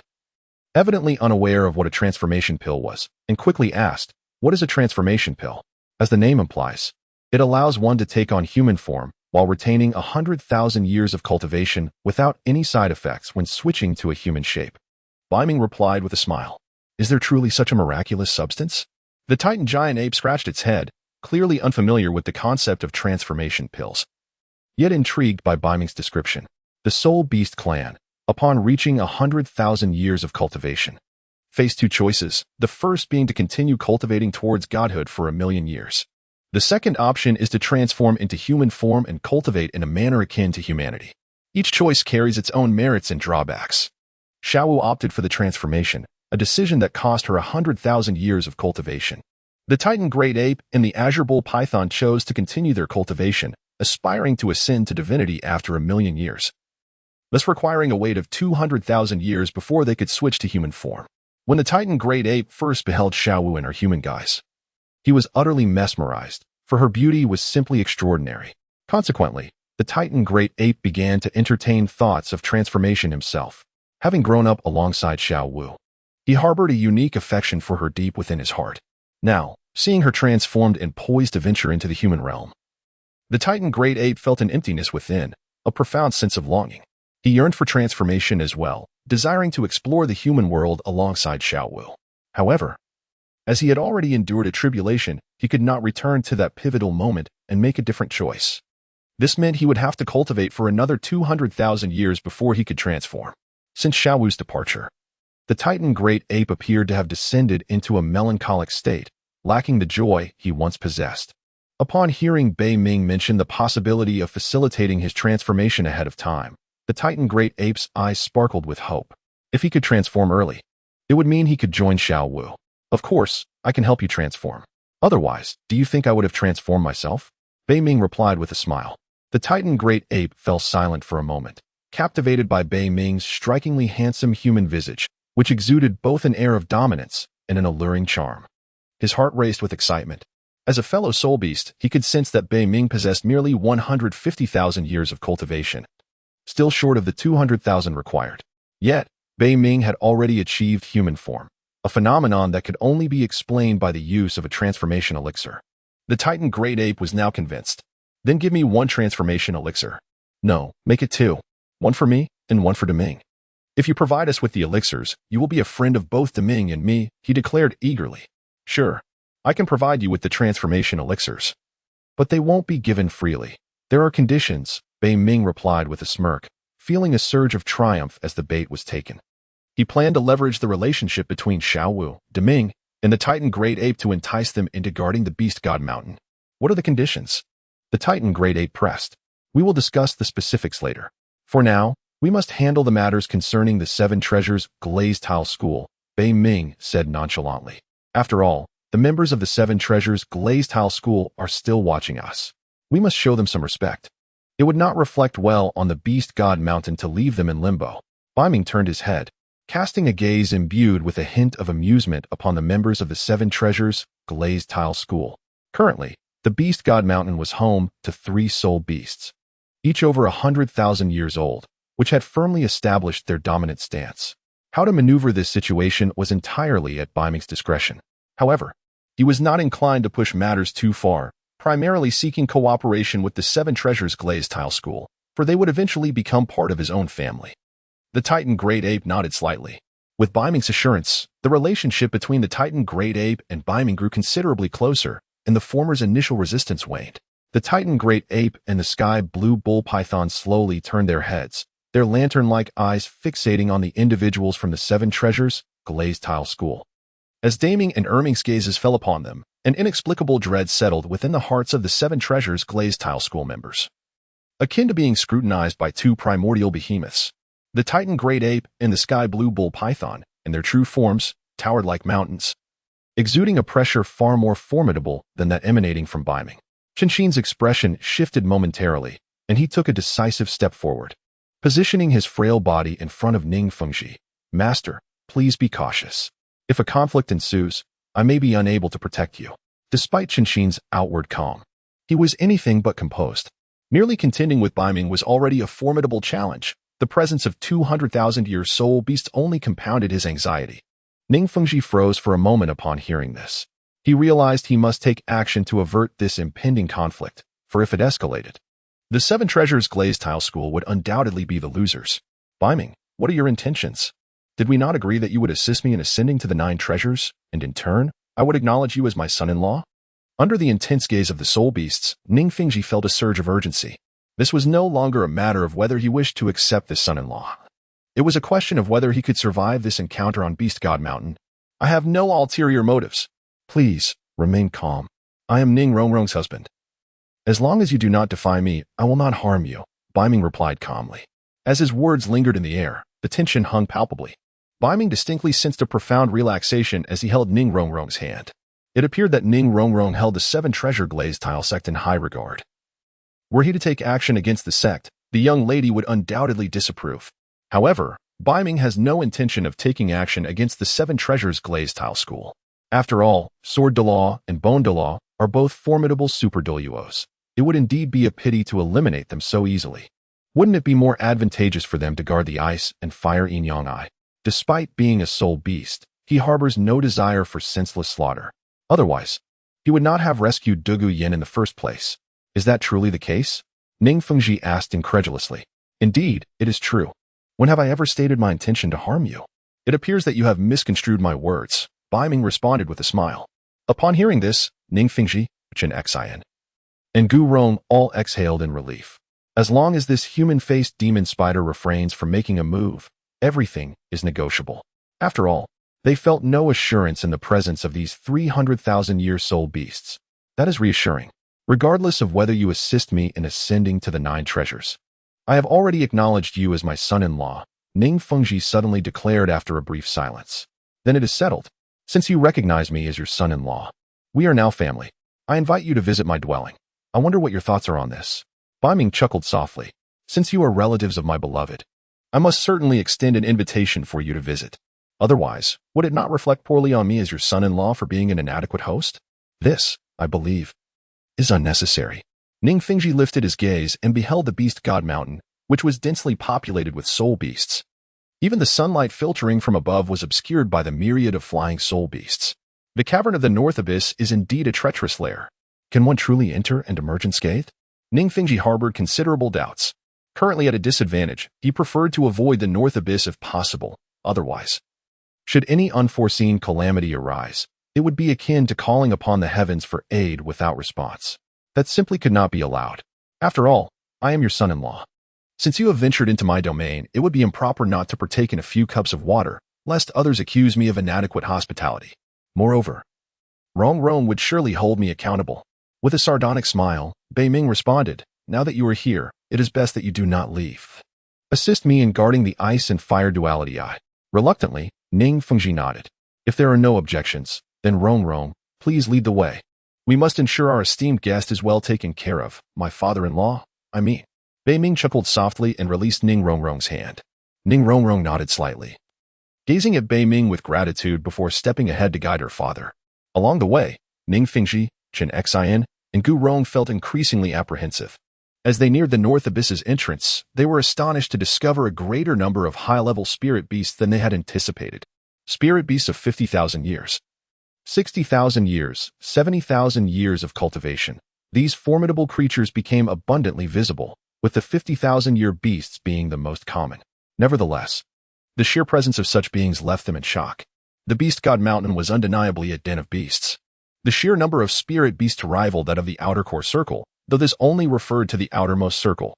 evidently unaware of what a transformation pill was, and quickly asked, what is a transformation pill? As the name implies, it allows one to take on human form while retaining 100,000 years of cultivation without any side effects when switching to a human shape. Beiming replied with a smile. Is there truly such a miraculous substance? The Titan giant ape scratched its head, clearly unfamiliar with the concept of transformation pills, yet intrigued by Beiming's description. The Soul Beast clan, upon reaching 100,000 years of cultivation, faced two choices, the first being to continue cultivating towards godhood for 1,000,000 years. The second option is to transform into human form and cultivate in a manner akin to humanity. Each choice carries its own merits and drawbacks. Xiao Wu opted for the transformation, a decision that cost her 100,000 years of cultivation. The Titan Great Ape and the Azure Bull Python chose to continue their cultivation, aspiring to ascend to divinity after 1,000,000 years, thus requiring a wait of 200,000 years before they could switch to human form. When the Titan Great Ape first beheld Xiao Wu in her human guise, he was utterly mesmerized, for her beauty was simply extraordinary. Consequently, the Titan Great Ape began to entertain thoughts of transformation himself. Having grown up alongside Xiao Wu, he harbored a unique affection for her deep within his heart. Now, seeing her transformed and poised to venture into the human realm, the Titan Great Ape felt an emptiness within, a profound sense of longing. He yearned for transformation as well, desiring to explore the human world alongside Xiao Wu. However, as he had already endured a tribulation, he could not return to that pivotal moment and make a different choice. This meant he would have to cultivate for another 200,000 years before he could transform. Since Xiao Wu's departure, the Titan Great Ape appeared to have descended into a melancholic state, lacking the joy he once possessed. Upon hearing Beiming mention the possibility of facilitating his transformation ahead of time, the Titan Great Ape's eyes sparkled with hope. If he could transform early, it would mean he could join Xiao Wu. Of course, I can help you transform. Otherwise, do you think I would have transformed myself? Beiming replied with a smile. The Titan Great Ape fell silent for a moment, captivated by Beiming's strikingly handsome human visage, which exuded both an air of dominance and an alluring charm. His heart raced with excitement, As a fellow soul beast, he could sense that Beiming possessed merely 150,000 years of cultivation, still short of the 200,000 required. Yet, Beiming had already achieved human form, a phenomenon that could only be explained by the use of a transformation elixir. The Titan Great Ape was now convinced. Then give me 1 transformation elixir. No, make it 2. 1 for me and 1 for Deming. If you provide us with the elixirs, you will be a friend of both Deming and me, he declared eagerly. Sure, I can provide you with the transformation elixirs. But they won't be given freely. There are conditions, Beiming replied with a smirk, feeling a surge of triumph as the bait was taken. He planned to leverage the relationship between Xiao Wu, Deming, and the Titan Great Ape to entice them into guarding the Beast God Mountain. What are the conditions? The Titan Great Ape pressed. We will discuss the specifics later. For now, we must handle the matters concerning the 7 treasures glazed tile school, Beiming said nonchalantly. After all, the members of the 7 treasures glazed tile school are still watching us. We must show them some respect. It would not reflect well on the Beast God Mountain to leave them in limbo. Beiming turned his head, casting a gaze imbued with a hint of amusement upon the members of the 7 treasures glazed tile school. Currently, the Beast God Mountain was home to 3 soul beasts, each over 100,000 years old, which had firmly established their dominant stance. How to maneuver this situation was entirely at Beiming's discretion. However, he was not inclined to push matters too far, primarily seeking cooperation with the 7 treasures glazed tile school, for they would eventually become part of his own family. The Titan Great Ape nodded slightly. With Beiming's assurance, the relationship between the Titan Great Ape and Beiming grew considerably closer, and the former's initial resistance waned. The Titan Great Ape and the Sky Blue Bull Python slowly turned their heads, their lantern-like eyes fixating on the individuals from the 7 treasures glazed tile school. As Daming and Erming's gazes fell upon them, an inexplicable dread settled within the hearts of the 7 treasures glazed tile school members. Akin to being scrutinized by 2 primordial behemoths, the Titan Great Ape and the Sky Blue Bull Python, in their true forms, towered like mountains, exuding a pressure far more formidable than that emanating from Beiming. Qinshin's expression shifted momentarily, and he took a decisive step forward, positioning his frail body in front of Ning Fengji. Master, please be cautious. If a conflict ensues, I may be unable to protect you. Despite Qinshin's outward calm, he was anything but composed. Merely contending with Beiming was already a formidable challenge. The presence of 200,000-year soul beasts only compounded his anxiety. Ning Fengji froze for a moment upon hearing this. He realized he must take action to avert this impending conflict, for if it escalated, the 7 treasures glazed tile school would undoubtedly be the losers. Beiming, what are your intentions? Did we not agree that you would assist me in ascending to the 9 treasures, and in turn, I would acknowledge you as my son-in-law? Under the intense gaze of the soul beasts, Ning Fengji felt a surge of urgency. This was no longer a matter of whether he wished to accept this son-in-law. It was a question of whether he could survive this encounter on Beast God Mountain. I have no ulterior motives. Please, remain calm. I am Ning Rongrong's husband. As long as you do not defy me, I will not harm you, Beiming replied calmly. As his words lingered in the air, the tension hung palpably. Beiming distinctly sensed a profound relaxation as he held Ning Rongrong's hand. It appeared that Ning Rongrong held the 7 treasure glazed tile sect in high regard. Were he to take action against the sect, the young lady would undoubtedly disapprove. However, Beiming has no intention of taking action against the 7 treasures glazed tile school. After all, Sword Douluo and Bone Douluo are both formidable super Douluos. It would indeed be a pity to eliminate them so easily. Wouldn't it be more advantageous for them to guard the ice and fire Yin Yang Eye? Despite being a soul beast, he harbors no desire for senseless slaughter. Otherwise, he would not have rescued Dugu Yin in the first place. Is that truly the case? Ning Fengji asked incredulously. Indeed, it is true. When have I ever stated my intention to harm you? It appears that you have misconstrued my words, Beiming responded with a smile. Upon hearing this, Ning Fengji, Chen Xin, and Gu Rong all exhaled in relief. As long as this human-faced demon spider refrains from making a move, everything is negotiable. After all, they felt no assurance in the presence of these 300,000-year soul beasts. That is reassuring, regardless of whether you assist me in ascending to the 9 treasures. I have already acknowledged you as my son-in-law, Ning Fengji suddenly declared after a brief silence. Then it is settled. Since you recognize me as your son-in-law, we are now family. I invite you to visit my dwelling. I wonder what your thoughts are on this. Beiming chuckled softly. Since you are relatives of my beloved, I must certainly extend an invitation for you to visit. Otherwise, would it not reflect poorly on me as your son-in-law for being an inadequate host? This, I believe, is unnecessary. Ning Fengji lifted his gaze and beheld the beast god mountain, which was densely populated with soul beasts. Even the sunlight filtering from above was obscured by the myriad of flying soul beasts. The cavern of the North Abyss is indeed a treacherous lair. Can one truly enter and emerge unscathed? Ning Fengji harbored considerable doubts. Currently at a disadvantage, he preferred to avoid the North Abyss if possible. Otherwise, should any unforeseen calamity arise, it would be akin to calling upon the heavens for aid without response. That simply could not be allowed. After all, I am your son-in-law. Since you have ventured into my domain, it would be improper not to partake in a few cups of water, lest others accuse me of inadequate hospitality. Moreover, Rong would surely hold me accountable. With a sardonic smile, Beiming responded, now that you are here, it is best that you do not leave. Assist me in guarding the ice and fire duality. Reluctantly, Ning Fengji nodded. If there are no objections, then Rong, please lead the way. We must ensure our esteemed guest is well taken care of, my father-in-law, I mean. Beiming chuckled softly and released Ning Rong's hand. Ning Rong nodded slightly, gazing at Beiming with gratitude before stepping ahead to guide her father. Along the way, Ning Fengji, Chen Xian, and Gu Rong felt increasingly apprehensive. As they neared the North Abyss's entrance, they were astonished to discover a greater number of high-level spirit beasts than they had anticipated. Spirit beasts of 50,000 years, 60,000 years, 70,000 years of cultivation. These formidable creatures became abundantly visible, with the 50,000-year beasts being the most common. Nevertheless, the sheer presence of such beings left them in shock. The Beast God Mountain was undeniably a den of beasts. The sheer number of spirit beasts rivaled that of the outer core circle, though this only referred to the outermost circle,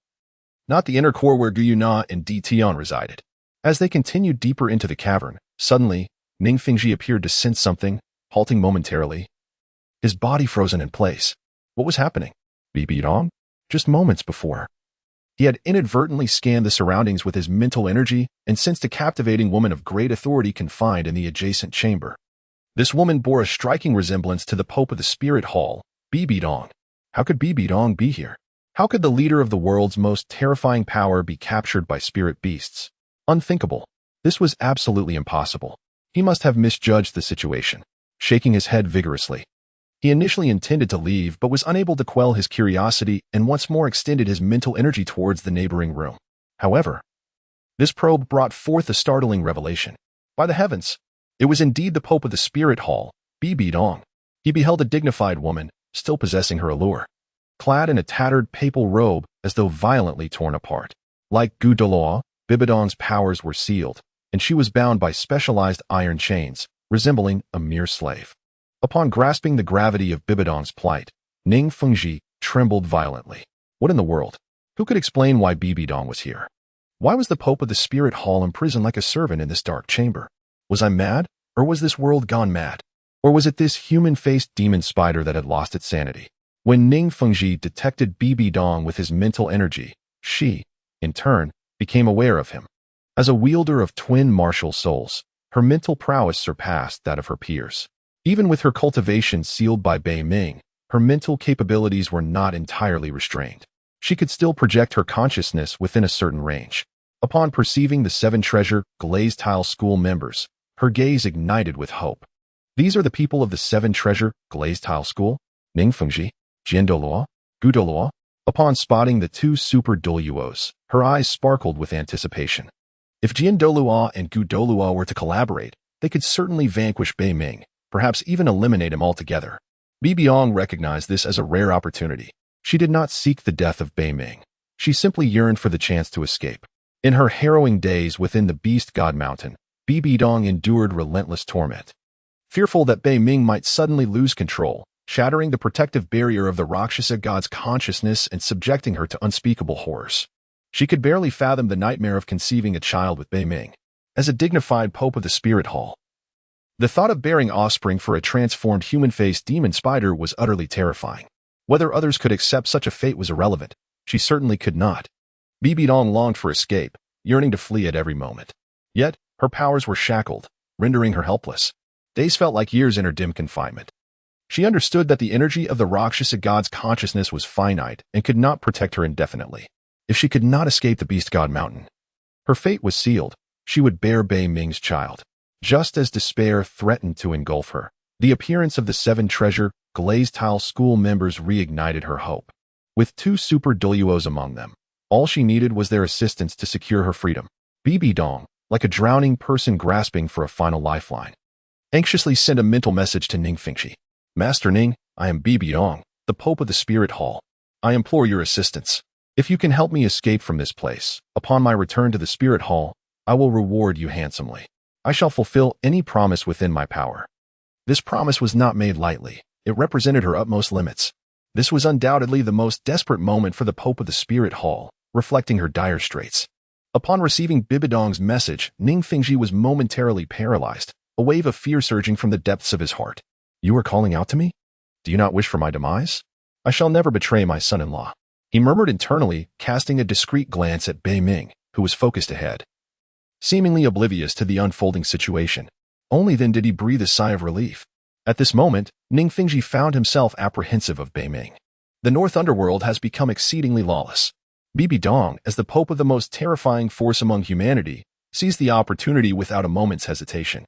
not the inner core where Guyuna and Di Tian resided. As they continued deeper into the cavern, suddenly, Ning Fengji appeared to sense something, halting momentarily, his body frozen in place. What was happening? Bibi? Just moments before, he had inadvertently scanned the surroundings with his mental energy and sensed a captivating woman of great authority confined in the adjacent chamber. This woman bore a striking resemblance to the Pope of the Spirit Hall, Bibi. How could Bibi be here? How could the leader of the world's most terrifying power be captured by spirit beasts? Unthinkable. This was absolutely impossible. He must have misjudged the situation. Shaking his head vigorously, he initially intended to leave but was unable to quell his curiosity and once more extended his mental energy towards the neighboring room. However, this probe brought forth a startling revelation. By the heavens, it was indeed the Pope of the Spirit Hall, Bibi. He beheld a dignified woman, still possessing her allure, clad in a tattered papal robe as though violently torn apart. Like Douluo, Bibidong's powers were sealed, and she was bound by specialized iron chains, resembling a mere slave. Upon grasping the gravity of Bibidong's plight, Ning Fengji trembled violently. What in the world? Who could explain why Bibidong was here? Why was the Pope of the Spirit Hall imprisoned like a servant in this dark chamber? Was I mad, or was this world gone mad? Or was it this human-faced demon spider that had lost its sanity? When Ning Fengji detected Bibidong with his mental energy, she, in turn, became aware of him. As a wielder of twin martial souls, her mental prowess surpassed that of her peers. Even with her cultivation sealed by Beiming, her mental capabilities were not entirely restrained. She could still project her consciousness within a certain range. Upon perceiving the 7 Treasure Glazed Tile School members, her gaze ignited with hope. These are the people of the 7 Treasure Glazed Tile School? Ning Fengji, Jian Douluo, Gu Douluo. Upon spotting the 2 super Douluos, her eyes sparkled with anticipation. If Jian Douluo and Gu Douluo were to collaborate, they could certainly vanquish Beiming, perhaps even eliminate him altogether. Bibidong recognized this as a rare opportunity. She did not seek the death of Beiming. She simply yearned for the chance to escape. In her harrowing days within the Beast God Mountain, Bibidong endured relentless torment. Fearful that Beiming might suddenly lose control, shattering the protective barrier of the Rakshasa god's consciousness and subjecting her to unspeakable horrors. She could barely fathom the nightmare of conceiving a child with Beiming. As a dignified Pope of the Spirit Hall, the thought of bearing offspring for a transformed human-faced demon spider was utterly terrifying. Whether others could accept such a fate was irrelevant. She certainly could not. Bibidong longed for escape, yearning to flee at every moment. Yet, her powers were shackled, rendering her helpless. Days felt like years in her dim confinement. She understood that the energy of the Rakshasa god's consciousness was finite and could not protect her indefinitely. If she could not escape the Beast God Mountain, her fate was sealed. She would bear Beiming's child. Just as despair threatened to engulf her, the appearance of the 7 Treasure glazed tile school members reignited her hope. With 2 super Douluos among them, all she needed was their assistance to secure her freedom. Bibi Dong, like a drowning person grasping for a final lifeline, anxiously sent a mental message to Ning Fengxi. Master Ning, I am Bibi Dong, the Pope of the Spirit Hall. I implore your assistance. If you can help me escape from this place, upon my return to the Spirit Hall, I will reward you handsomely. I shall fulfill any promise within my power. This promise was not made lightly. It represented her utmost limits. This was undoubtedly the most desperate moment for the Pope of the Spirit Hall, reflecting her dire straits. Upon receiving Bibi Dong's message, Ning Fengxi was momentarily paralyzed, a wave of fear surging from the depths of his heart. You are calling out to me? Do you not wish for my demise? I shall never betray my son-in-law. He murmured internally, casting a discreet glance at Beiming, who was focused ahead, seemingly oblivious to the unfolding situation. Only then did he breathe a sigh of relief. At this moment, Ning Fengxi found himself apprehensive of Beiming. The North Underworld has become exceedingly lawless. Bibi Dong, as the Pope of the most terrifying force among humanity, seized the opportunity without a moment's hesitation.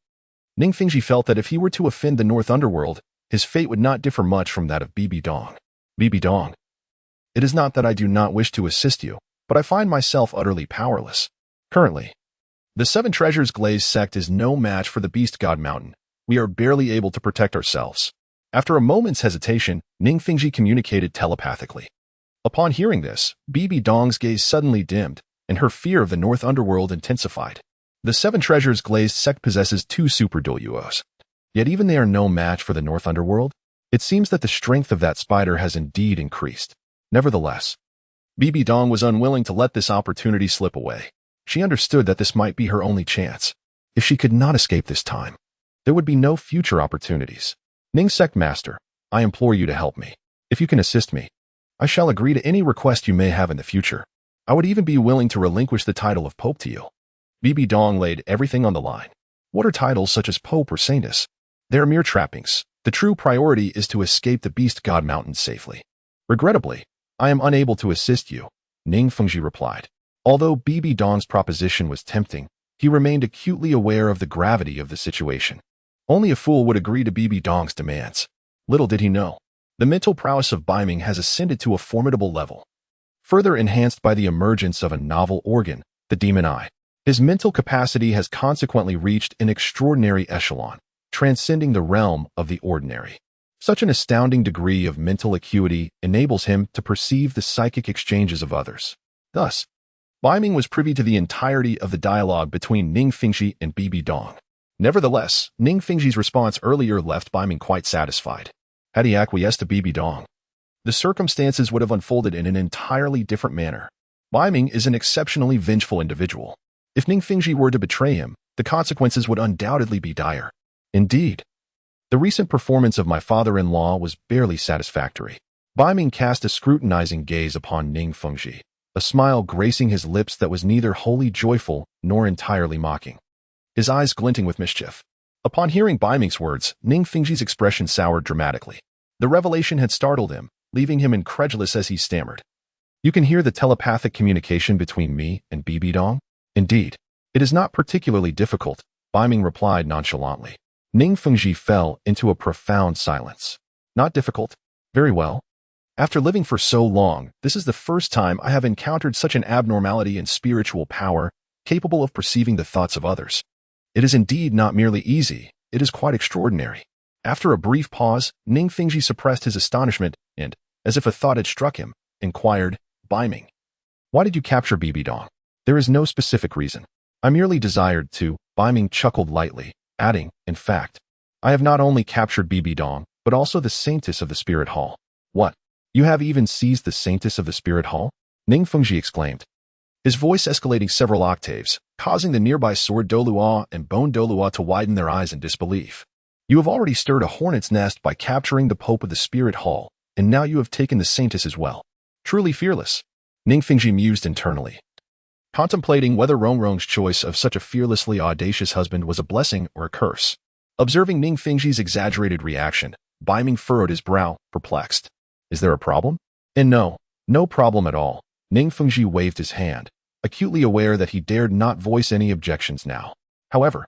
Ning Fengxi felt that if he were to offend the North Underworld, his fate would not differ much from that of Bibi Dong. Bibi Dong. It is not that I do not wish to assist you, but I find myself utterly powerless. Currently, the 7 Treasures Glazed sect is no match for the Beast God Mountain. We are barely able to protect ourselves. After a moment's hesitation, Ning Fengxi communicated telepathically. Upon hearing this, Bibi Dong's gaze suddenly dimmed, and her fear of the North Underworld intensified. The 7 Treasures Glazed sect possesses 2 super Douluos. Yet even they are no match for the North Underworld. It seems that the strength of that spider has indeed increased. Nevertheless, Bibi Dong was unwilling to let this opportunity slip away. She understood that this might be her only chance. If she could not escape this time, there would be no future opportunities. Ning Sect Master, I implore you to help me. If you can assist me, I shall agree to any request you may have in the future. I would even be willing to relinquish the title of Pope to you. Bibi Dong laid everything on the line. What are titles such as Pope or Saintess? They are mere trappings. The true priority is to escape the Beast God Mountain safely. Regrettably, I am unable to assist you, Ning Fengxi replied. Although Bibi Dong's proposition was tempting, he remained acutely aware of the gravity of the situation. Only a fool would agree to Bibi Dong's demands. Little did he know, the mental prowess of Beiming has ascended to a formidable level, further enhanced by the emergence of a novel organ, the demon eye. His mental capacity has consequently reached an extraordinary echelon, transcending the realm of the ordinary. Such an astounding degree of mental acuity enables him to perceive the psychic exchanges of others. Thus, Beiming was privy to the entirety of the dialogue between Ning Fengxi and Bibi Dong. Nevertheless, Ning Fengxi's response earlier left Beiming quite satisfied. Had he acquiesced to Bibi Dong, the circumstances would have unfolded in an entirely different manner. Beiming is an exceptionally vengeful individual. If Ning Fengxi were to betray him, the consequences would undoubtedly be dire. Indeed, the recent performance of my father-in-law was barely satisfactory. Beiming cast a scrutinizing gaze upon Ning Fengxi, a smile gracing his lips that was neither wholly joyful nor entirely mocking, his eyes glinting with mischief. Upon hearing Beiming's words, Ning Fengxi's expression soured dramatically. The revelation had startled him, leaving him incredulous as he stammered. You can hear the telepathic communication between me and Bibi Dong? Indeed, it is not particularly difficult, Beiming replied nonchalantly. Ning Fengxi fell into a profound silence. Not difficult? Very well. After living for so long, this is the first time I have encountered such an abnormality in spiritual power, capable of perceiving the thoughts of others. It is indeed not merely easy, it is quite extraordinary. After a brief pause, Ning Fengxi suppressed his astonishment and, as if a thought had struck him, inquired, Beiming, why did you capture Bibi Dong? There is no specific reason. I merely desired to. Beiming chuckled lightly, adding, in fact, I have not only captured Bibi Dong, but also the Saintess of the Spirit Hall. What? You have even seized the Saintess of the Spirit Hall? Ning Fengxi exclaimed, his voice escalating several octaves, causing the nearby Sword Douluo and Bone Douluo to widen their eyes in disbelief. You have already stirred a hornet's nest by capturing the Pope of the Spirit Hall, and now you have taken the Saintess as well. Truly fearless. Ning Fengxi mused internally, contemplating whether Rongrong's choice of such a fearlessly audacious husband was a blessing or a curse. Observing Ning Fengxi's exaggerated reaction, Beiming furrowed his brow, perplexed. Is there a problem? And no problem at all. Ning Fengxi waved his hand, acutely aware that he dared not voice any objections now. However,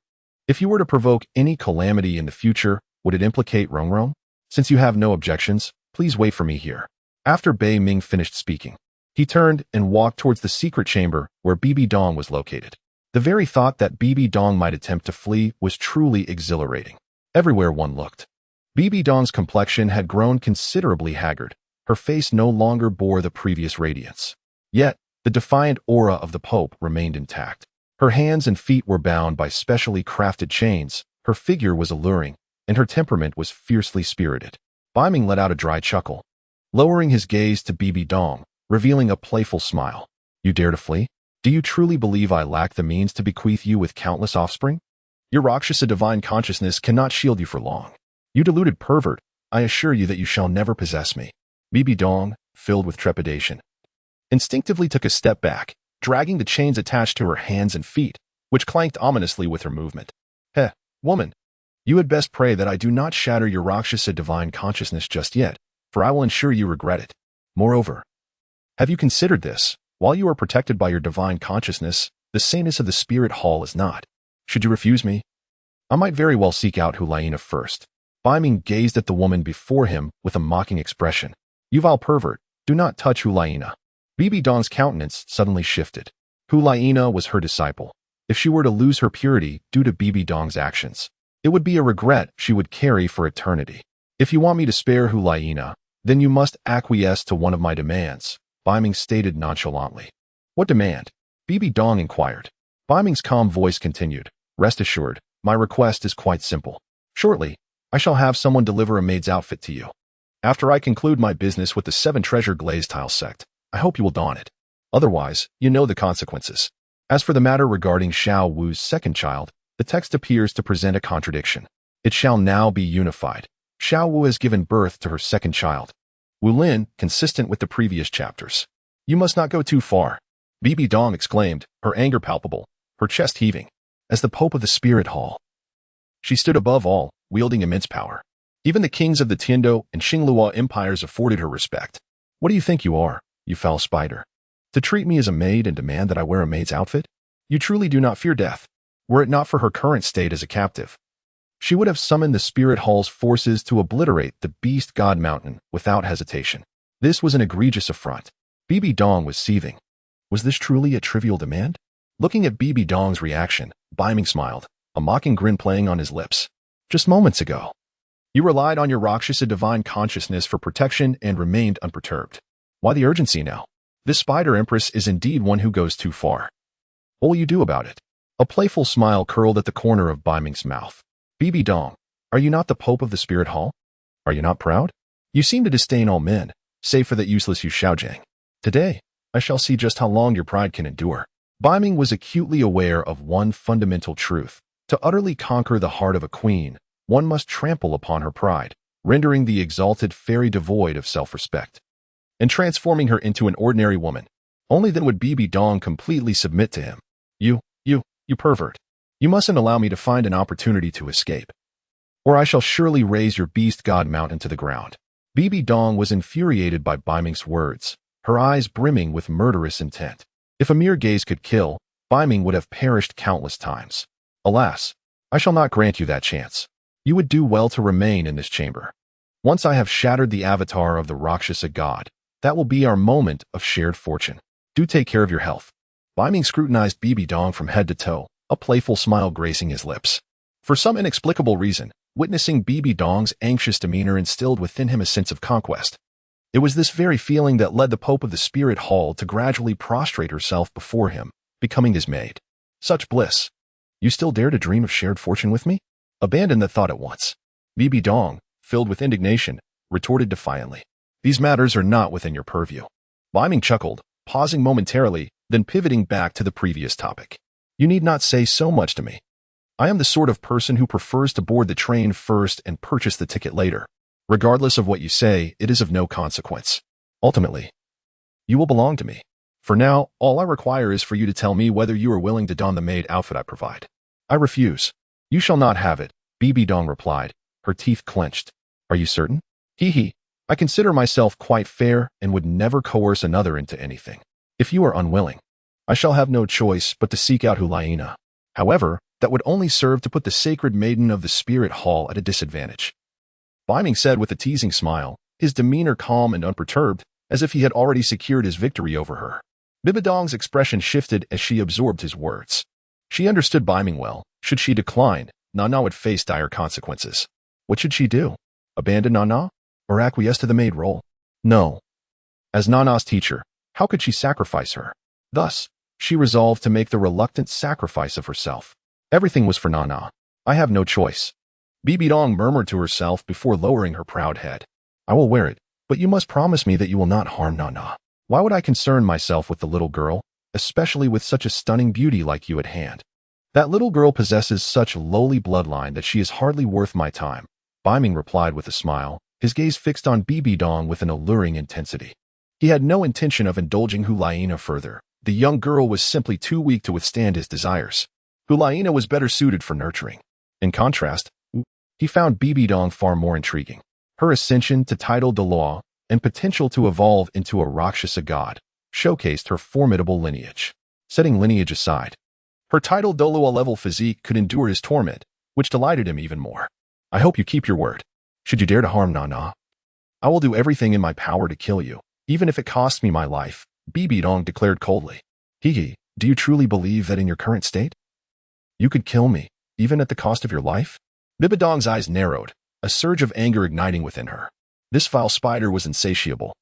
if you were to provoke any calamity in the future, would it implicate Rongrong? Since you have no objections, please wait for me here. After Beiming finished speaking, he turned and walked towards the secret chamber where Bibi Dong was located. The very thought that Bibi Dong might attempt to flee was truly exhilarating. Everywhere one looked, Bibi Dong's complexion had grown considerably haggard. Her face no longer bore the previous radiance. Yet, the defiant aura of the Pope remained intact. Her hands and feet were bound by specially crafted chains, her figure was alluring, and her temperament was fiercely spirited. Beiming let out a dry chuckle, lowering his gaze to Bibi Dong, revealing a playful smile. You dare to flee? Do you truly believe I lack the means to bequeath you with countless offspring? Your Rakshasa divine consciousness cannot shield you for long. You deluded pervert, I assure you that you shall never possess me. Bibi Dong, filled with trepidation, instinctively took a step back, dragging the chains attached to her hands and feet, which clanked ominously with her movement. Heh, woman, you had best pray that I do not shatter your Rakshasa divine consciousness just yet, for I will ensure you regret it. Moreover, have you considered this? While you are protected by your divine consciousness, the saneness of the spirit hall is not. Should you refuse me, I might very well seek out Hulaina first. Beiming gazed at the woman before him with a mocking expression. You vile pervert, do not touch Hulaina. Bibi Dong's countenance suddenly shifted. Hulaina was her disciple. If she were to lose her purity due to Bibi Dong's actions, it would be a regret she would carry for eternity. If you want me to spare Hulaina, then you must acquiesce to one of my demands, Beiming stated nonchalantly. What demand? Bibi Dong inquired. Beiming's calm voice continued. Rest assured, my request is quite simple. Shortly, I shall have someone deliver a maid's outfit to you. After I conclude my business with the 7 treasure glazed tile sect, I hope you will don it. Otherwise, you know the consequences. As for the matter regarding Xiao Wu's second child, the text appears to present a contradiction. It shall now be unified. Xiao Wu has given birth to her second child. Wu Lin, consistent with the previous chapters. You must not go too far. Bibi Dong exclaimed, her anger palpable, her chest heaving. As the Pope of the Spirit Hall, she stood above all, wielding immense power. Even the kings of the Tiando and Xinglua empires afforded her respect. What do you think you are, you foul spider? To treat me as a maid and demand that I wear a maid's outfit? You truly do not fear death. Were it not for her current state as a captive, she would have summoned the Spirit Hall's forces to obliterate the Beast God Mountain without hesitation. This was an egregious affront. Bibi Dong was seething. Was this truly a trivial demand? Looking at Bibi Dong's reaction, Beiming smiled, a mocking grin playing on his lips. Just moments ago, you relied on your Rakshasa divine consciousness for protection and remained unperturbed. Why the urgency now? This spider empress is indeed one who goes too far. What will you do about it? A playful smile curled at the corner of Beiming's mouth. Bibi Dong, are you not the Pope of the Spirit Hall? Are you not proud? You seem to disdain all men, save for that useless Yu Xiaojiang. Today, I shall see just how long your pride can endure. Beiming was acutely aware of one fundamental truth. To utterly conquer the heart of a queen, one must trample upon her pride, rendering the exalted fairy devoid of self-respect, and transforming her into an ordinary woman. Only then would Bibi Dong completely submit to him. You pervert. You mustn't allow me to find an opportunity to escape, or I shall surely raise your beast god mountain to the ground. Bibi Dong was infuriated by Beiming's words, her eyes brimming with murderous intent. If a mere gaze could kill, Beiming would have perished countless times. Alas, I shall not grant you that chance. You would do well to remain in this chamber. Once I have shattered the avatar of the Rakshasa god, that will be our moment of shared fortune. Do take care of your health. Beiming scrutinized Bibi Dong from head to toe, a playful smile gracing his lips. For some inexplicable reason, witnessing Bibi Dong's anxious demeanor instilled within him a sense of conquest. It was this very feeling that led the Pope of the Spirit Hall to gradually prostrate herself before him, becoming his maid. Such bliss. You still dare to dream of shared fortune with me? Abandon that thought at once. Bibi Dong, filled with indignation, retorted defiantly. These matters are not within your purview. Beiming chuckled, pausing momentarily, then pivoting back to the previous topic. You need not say so much to me. I am the sort of person who prefers to board the train first and purchase the ticket later. Regardless of what you say, it is of no consequence. Ultimately, you will belong to me. For now, all I require is for you to tell me whether you are willing to don the maid outfit I provide. I refuse. You shall not have it, Bibi Dong replied, her teeth clenched. Are you certain? Hee. I consider myself quite fair and would never coerce another into anything. If you are unwilling, I shall have no choice but to seek out Hulaina. However, that would only serve to put the sacred maiden of the Spirit Hall at a disadvantage. Beiming said with a teasing smile, his demeanor calm and unperturbed, as if he had already secured his victory over her. Bibi Dong's expression shifted as she absorbed his words. She understood Beiming well. Should she decline, Nana would face dire consequences. What should she do? Abandon Nana? Or acquiesce to the maid role? No. As Nana's teacher, how could she sacrifice her? Thus, she resolved to make the reluctant sacrifice of herself. Everything was for Nana. I have no choice. Bibi Dong murmured to herself before lowering her proud head. I will wear it, but you must promise me that you will not harm Nana. Why would I concern myself with the little girl, especially with such a stunning beauty like you at hand? That little girl possesses such lowly bloodline that she is hardly worth my time, Beiming replied with a smile, his gaze fixed on Bibi Dong with an alluring intensity. He had no intention of indulging Hulaina further. The young girl was simply too weak to withstand his desires. Hulaina was better suited for nurturing. In contrast, he found Bibi Dong far more intriguing. Her ascension to title Douluo and potential to evolve into a Rakshasa god showcased her formidable lineage. Setting lineage aside, her title Douluo-level physique could endure his torment, which delighted him even more. I hope you keep your word. Should you dare to harm Nana, I will do everything in my power to kill you, even if it costs me my life, Bibi Dong declared coldly. Hee, do you truly believe that in your current state, you could kill me, even at the cost of your life? Bibi Dong's eyes narrowed, a surge of anger igniting within her. This foul spider was insatiable,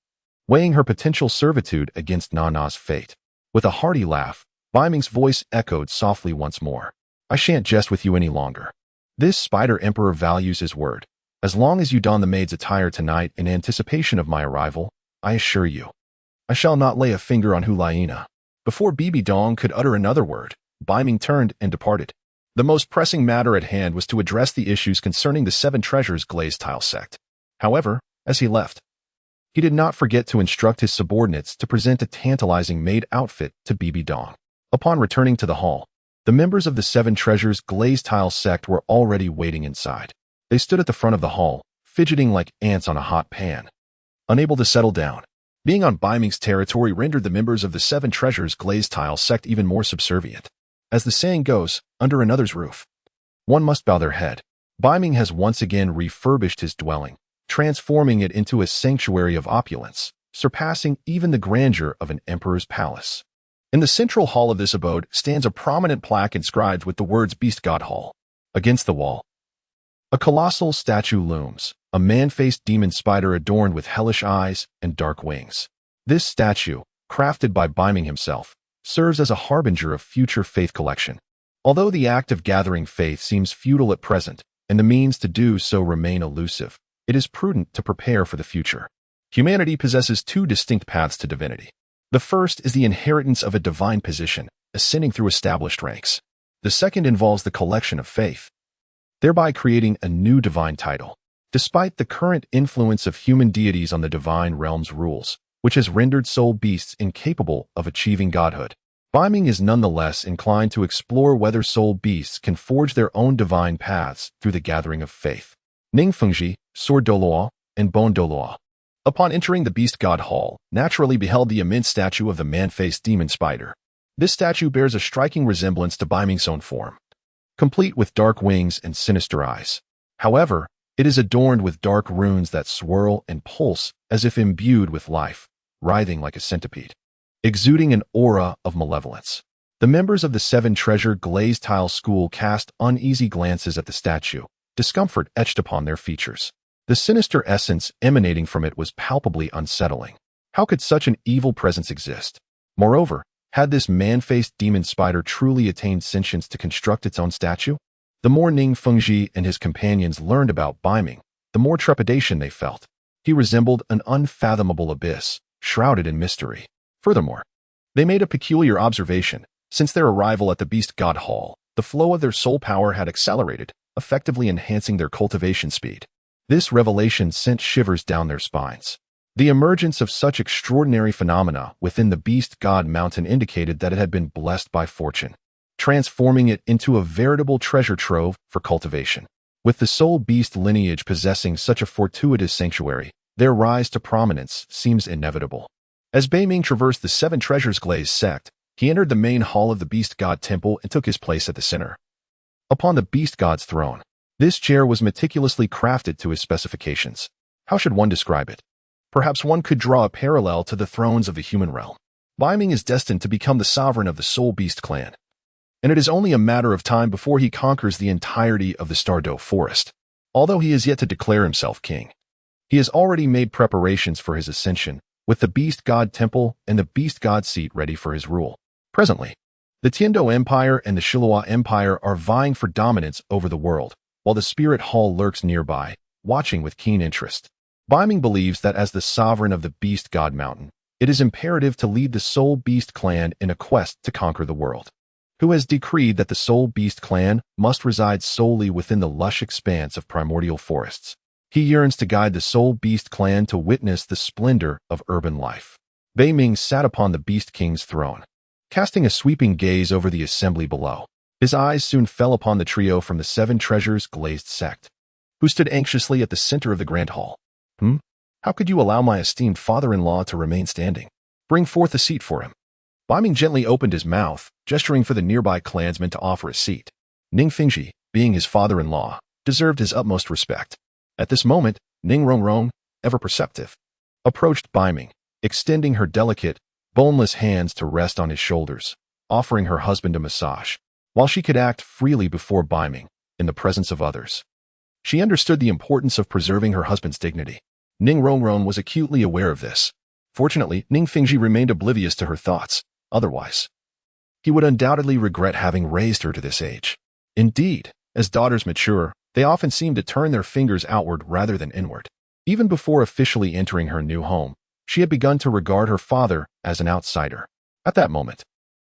weighing her potential servitude against Nana's fate. With a hearty laugh, Beiming's voice echoed softly once more. I shan't jest with you any longer. This spider emperor values his word. As long as you don the maid's attire tonight in anticipation of my arrival, I assure you, I shall not lay a finger on Hulaina. Before Bibi Dong could utter another word, Beiming turned and departed. The most pressing matter at hand was to address the issues concerning the Seven Treasures glazed tile sect. However, as he left, he did not forget to instruct his subordinates to present a tantalizing maid outfit to Bibi Dong. Upon returning to the hall, the members of the Seven Treasures glazed tile sect were already waiting inside. They stood at the front of the hall, fidgeting like ants on a hot pan, unable to settle down. Being on Beiming's territory rendered the members of the Seven Treasures glazed tile sect even more subservient. As the saying goes, under another's roof, one must bow their head. Beiming has once again refurbished his dwelling, transforming it into a sanctuary of opulence, surpassing even the grandeur of an emperor's palace. In the central hall of this abode stands a prominent plaque inscribed with the words Beast God Hall. Against the wall, a colossal statue looms, a man-faced demon spider adorned with hellish eyes and dark wings. This statue, crafted by Beiming himself, serves as a harbinger of future faith collection. Although the act of gathering faith seems futile at present, and the means to do so remain elusive, it is prudent to prepare for the future. Humanity possesses two distinct paths to divinity. The first is the inheritance of a divine position, ascending through established ranks. The second involves the collection of faith, thereby creating a new divine title. Despite the current influence of human deities on the divine realm's rules, which has rendered soul beasts incapable of achieving godhood, Beiming is nonetheless inclined to explore whether soul beasts can forge their own divine paths through the gathering of faith. Ningfengji, Sword Douluo, and Bone Douluo. Upon entering the Beast God Hall, naturally beheld the immense statue of the man-faced demon spider. This statue bears a striking resemblance to Beiming's own form, complete with dark wings and sinister eyes. However, it is adorned with dark runes that swirl and pulse as if imbued with life, writhing like a centipede, exuding an aura of malevolence. The members of the Seven Treasure glazed tile school cast uneasy glances at the statue, discomfort etched upon their features. The sinister essence emanating from it was palpably unsettling. How could such an evil presence exist? Moreover, had this man-faced demon spider truly attained sentience to construct its own statue? The more Ning Fengji and his companions learned about Beiming, the more trepidation they felt. He resembled an unfathomable abyss, shrouded in mystery. Furthermore, they made a peculiar observation. Since their arrival at the Beast God Hall, the flow of their soul power had accelerated, effectively enhancing their cultivation speed. This revelation sent shivers down their spines. The emergence of such extraordinary phenomena within the Beast God Mountain indicated that it had been blessed by fortune, transforming it into a veritable treasure trove for cultivation. With the soul beast lineage possessing such a fortuitous sanctuary, their rise to prominence seems inevitable. As Beiming traversed the Seven Treasures glazed sect, he entered the main hall of the Beast God Temple and took his place at the center. Upon the Beast God's throne, This chair was meticulously crafted to his specifications. How should one describe it? Perhaps one could draw a parallel to the thrones of the human realm. Beiming is destined to become the sovereign of the Soul Beast clan, and it is only a matter of time before he conquers the entirety of the Stardow Forest. Although he is yet to declare himself king, he has already made preparations for his ascension, with the Beast God Temple and the Beast God Seat ready for his rule. Presently, the Tiando Empire and the Shilua Empire are vying for dominance over the world, while the Spirit Hall lurks nearby, watching with keen interest. Beiming believes that as the sovereign of the Beast God Mountain, it is imperative to lead the Soul Beast clan in a quest to conquer the world. Who has decreed that the Soul Beast clan must reside solely within the lush expanse of primordial forests. He yearns to guide the Soul Beast clan to witness the splendor of urban life. Beiming sat upon the Beast King's throne, casting a sweeping gaze over the assembly below. His eyes soon fell upon the trio from the Seven Treasures glazed sect, who stood anxiously at the center of the grand hall. How could you allow my esteemed father-in-law to remain standing? Bring forth a seat for him. Beiming gently opened his mouth, gesturing for the nearby clansmen to offer a seat. Ning Fingji, being his father-in-law, deserved his utmost respect. At this moment, Ning Rongrong, ever perceptive, approached Beiming, extending her delicate, boneless hands to rest on his shoulders, offering her husband a massage. While she could act freely before Beiming, in the presence of others, she understood the importance of preserving her husband's dignity. Ning Rongrong was acutely aware of this. Fortunately, Ning Fingji remained oblivious to her thoughts. Otherwise, he would undoubtedly regret having raised her to this age. Indeed, as daughters mature, they often seem to turn their fingers outward rather than inward. Even before officially entering her new home, she had begun to regard her father as an outsider. At that moment,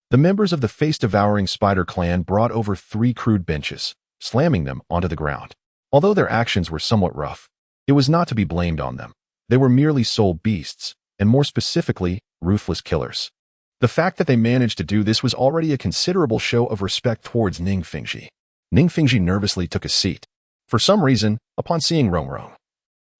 the members of the face-devouring spider clan brought over 3 crude benches, slamming them onto the ground. Although their actions were somewhat rough, it was not to be blamed on them. They were merely soul beasts, and more specifically, ruthless killers. The fact that they managed to do this was already a considerable show of respect towards Ning Fingji. Ning Fingji nervously took a seat. For some reason, upon seeing Rongrong,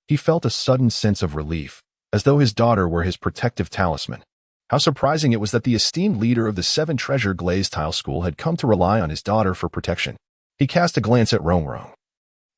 he felt a sudden sense of relief, as though his daughter were his protective talisman. How surprising it was that the esteemed leader of the Seven Treasure Glazed Tile School had come to rely on his daughter for protection. He cast a glance at Rongrong,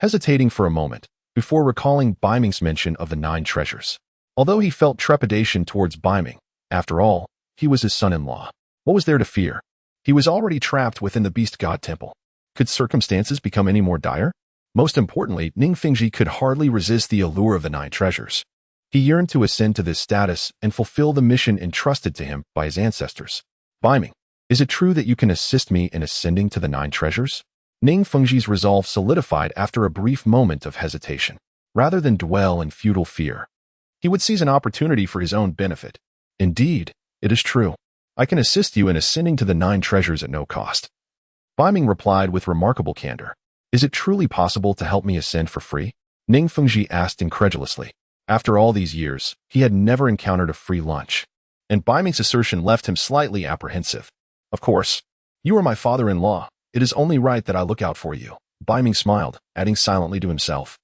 hesitating for a moment, before recalling Beiming's mention of the 9 treasures. Although he felt trepidation towards Beiming, after all, he was his son-in-law. What was there to fear? He was already trapped within the Beast God Temple. Could circumstances become any more dire? Most importantly, Ning Fingji could hardly resist the allure of the 9 treasures. He yearned to ascend to this status and fulfill the mission entrusted to him by his ancestors. Beiming, is it true that you can assist me in ascending to the 9 treasures? Ning Fengji's resolve solidified after a brief moment of hesitation. Rather than dwell in futile fear, he would seize an opportunity for his own benefit. Indeed, it is true. I can assist you in ascending to the 9 treasures at no cost. Beiming replied with remarkable candor. Is it truly possible to help me ascend for free? Ning Fengji asked incredulously. After all these years, he had never encountered a free lunch, and Beiming's assertion left him slightly apprehensive. Of course, you are my father-in-law. It is only right that I look out for you. Beiming smiled, adding silently to himself.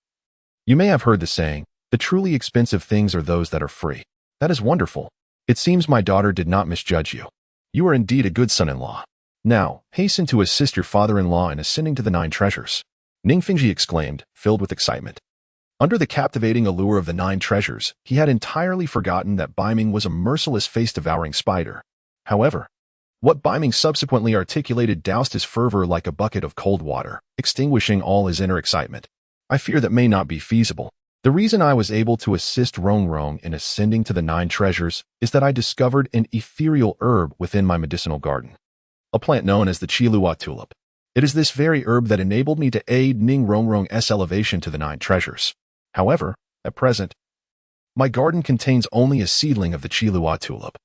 You may have heard the saying, the truly expensive things are those that are free. That is wonderful. It seems my daughter did not misjudge you. You are indeed a good son-in-law. Now, hasten to assist your father-in-law in ascending to the 9 treasures. Ning Fengji exclaimed, filled with excitement. Under the captivating allure of the 9 treasures, he had entirely forgotten that Beiming was a merciless face-devouring spider. However, what Beiming subsequently articulated doused his fervor like a bucket of cold water, extinguishing all his inner excitement. I fear that may not be feasible. The reason I was able to assist Rongrong in ascending to the 9 treasures is that I discovered an ethereal herb within my medicinal garden, a plant known as the Qilua tulip. It is this very herb that enabled me to aid Ning Rongrong's elevation to the 9 treasures. However, at present, my garden contains only a seedling of the Qilua tulip,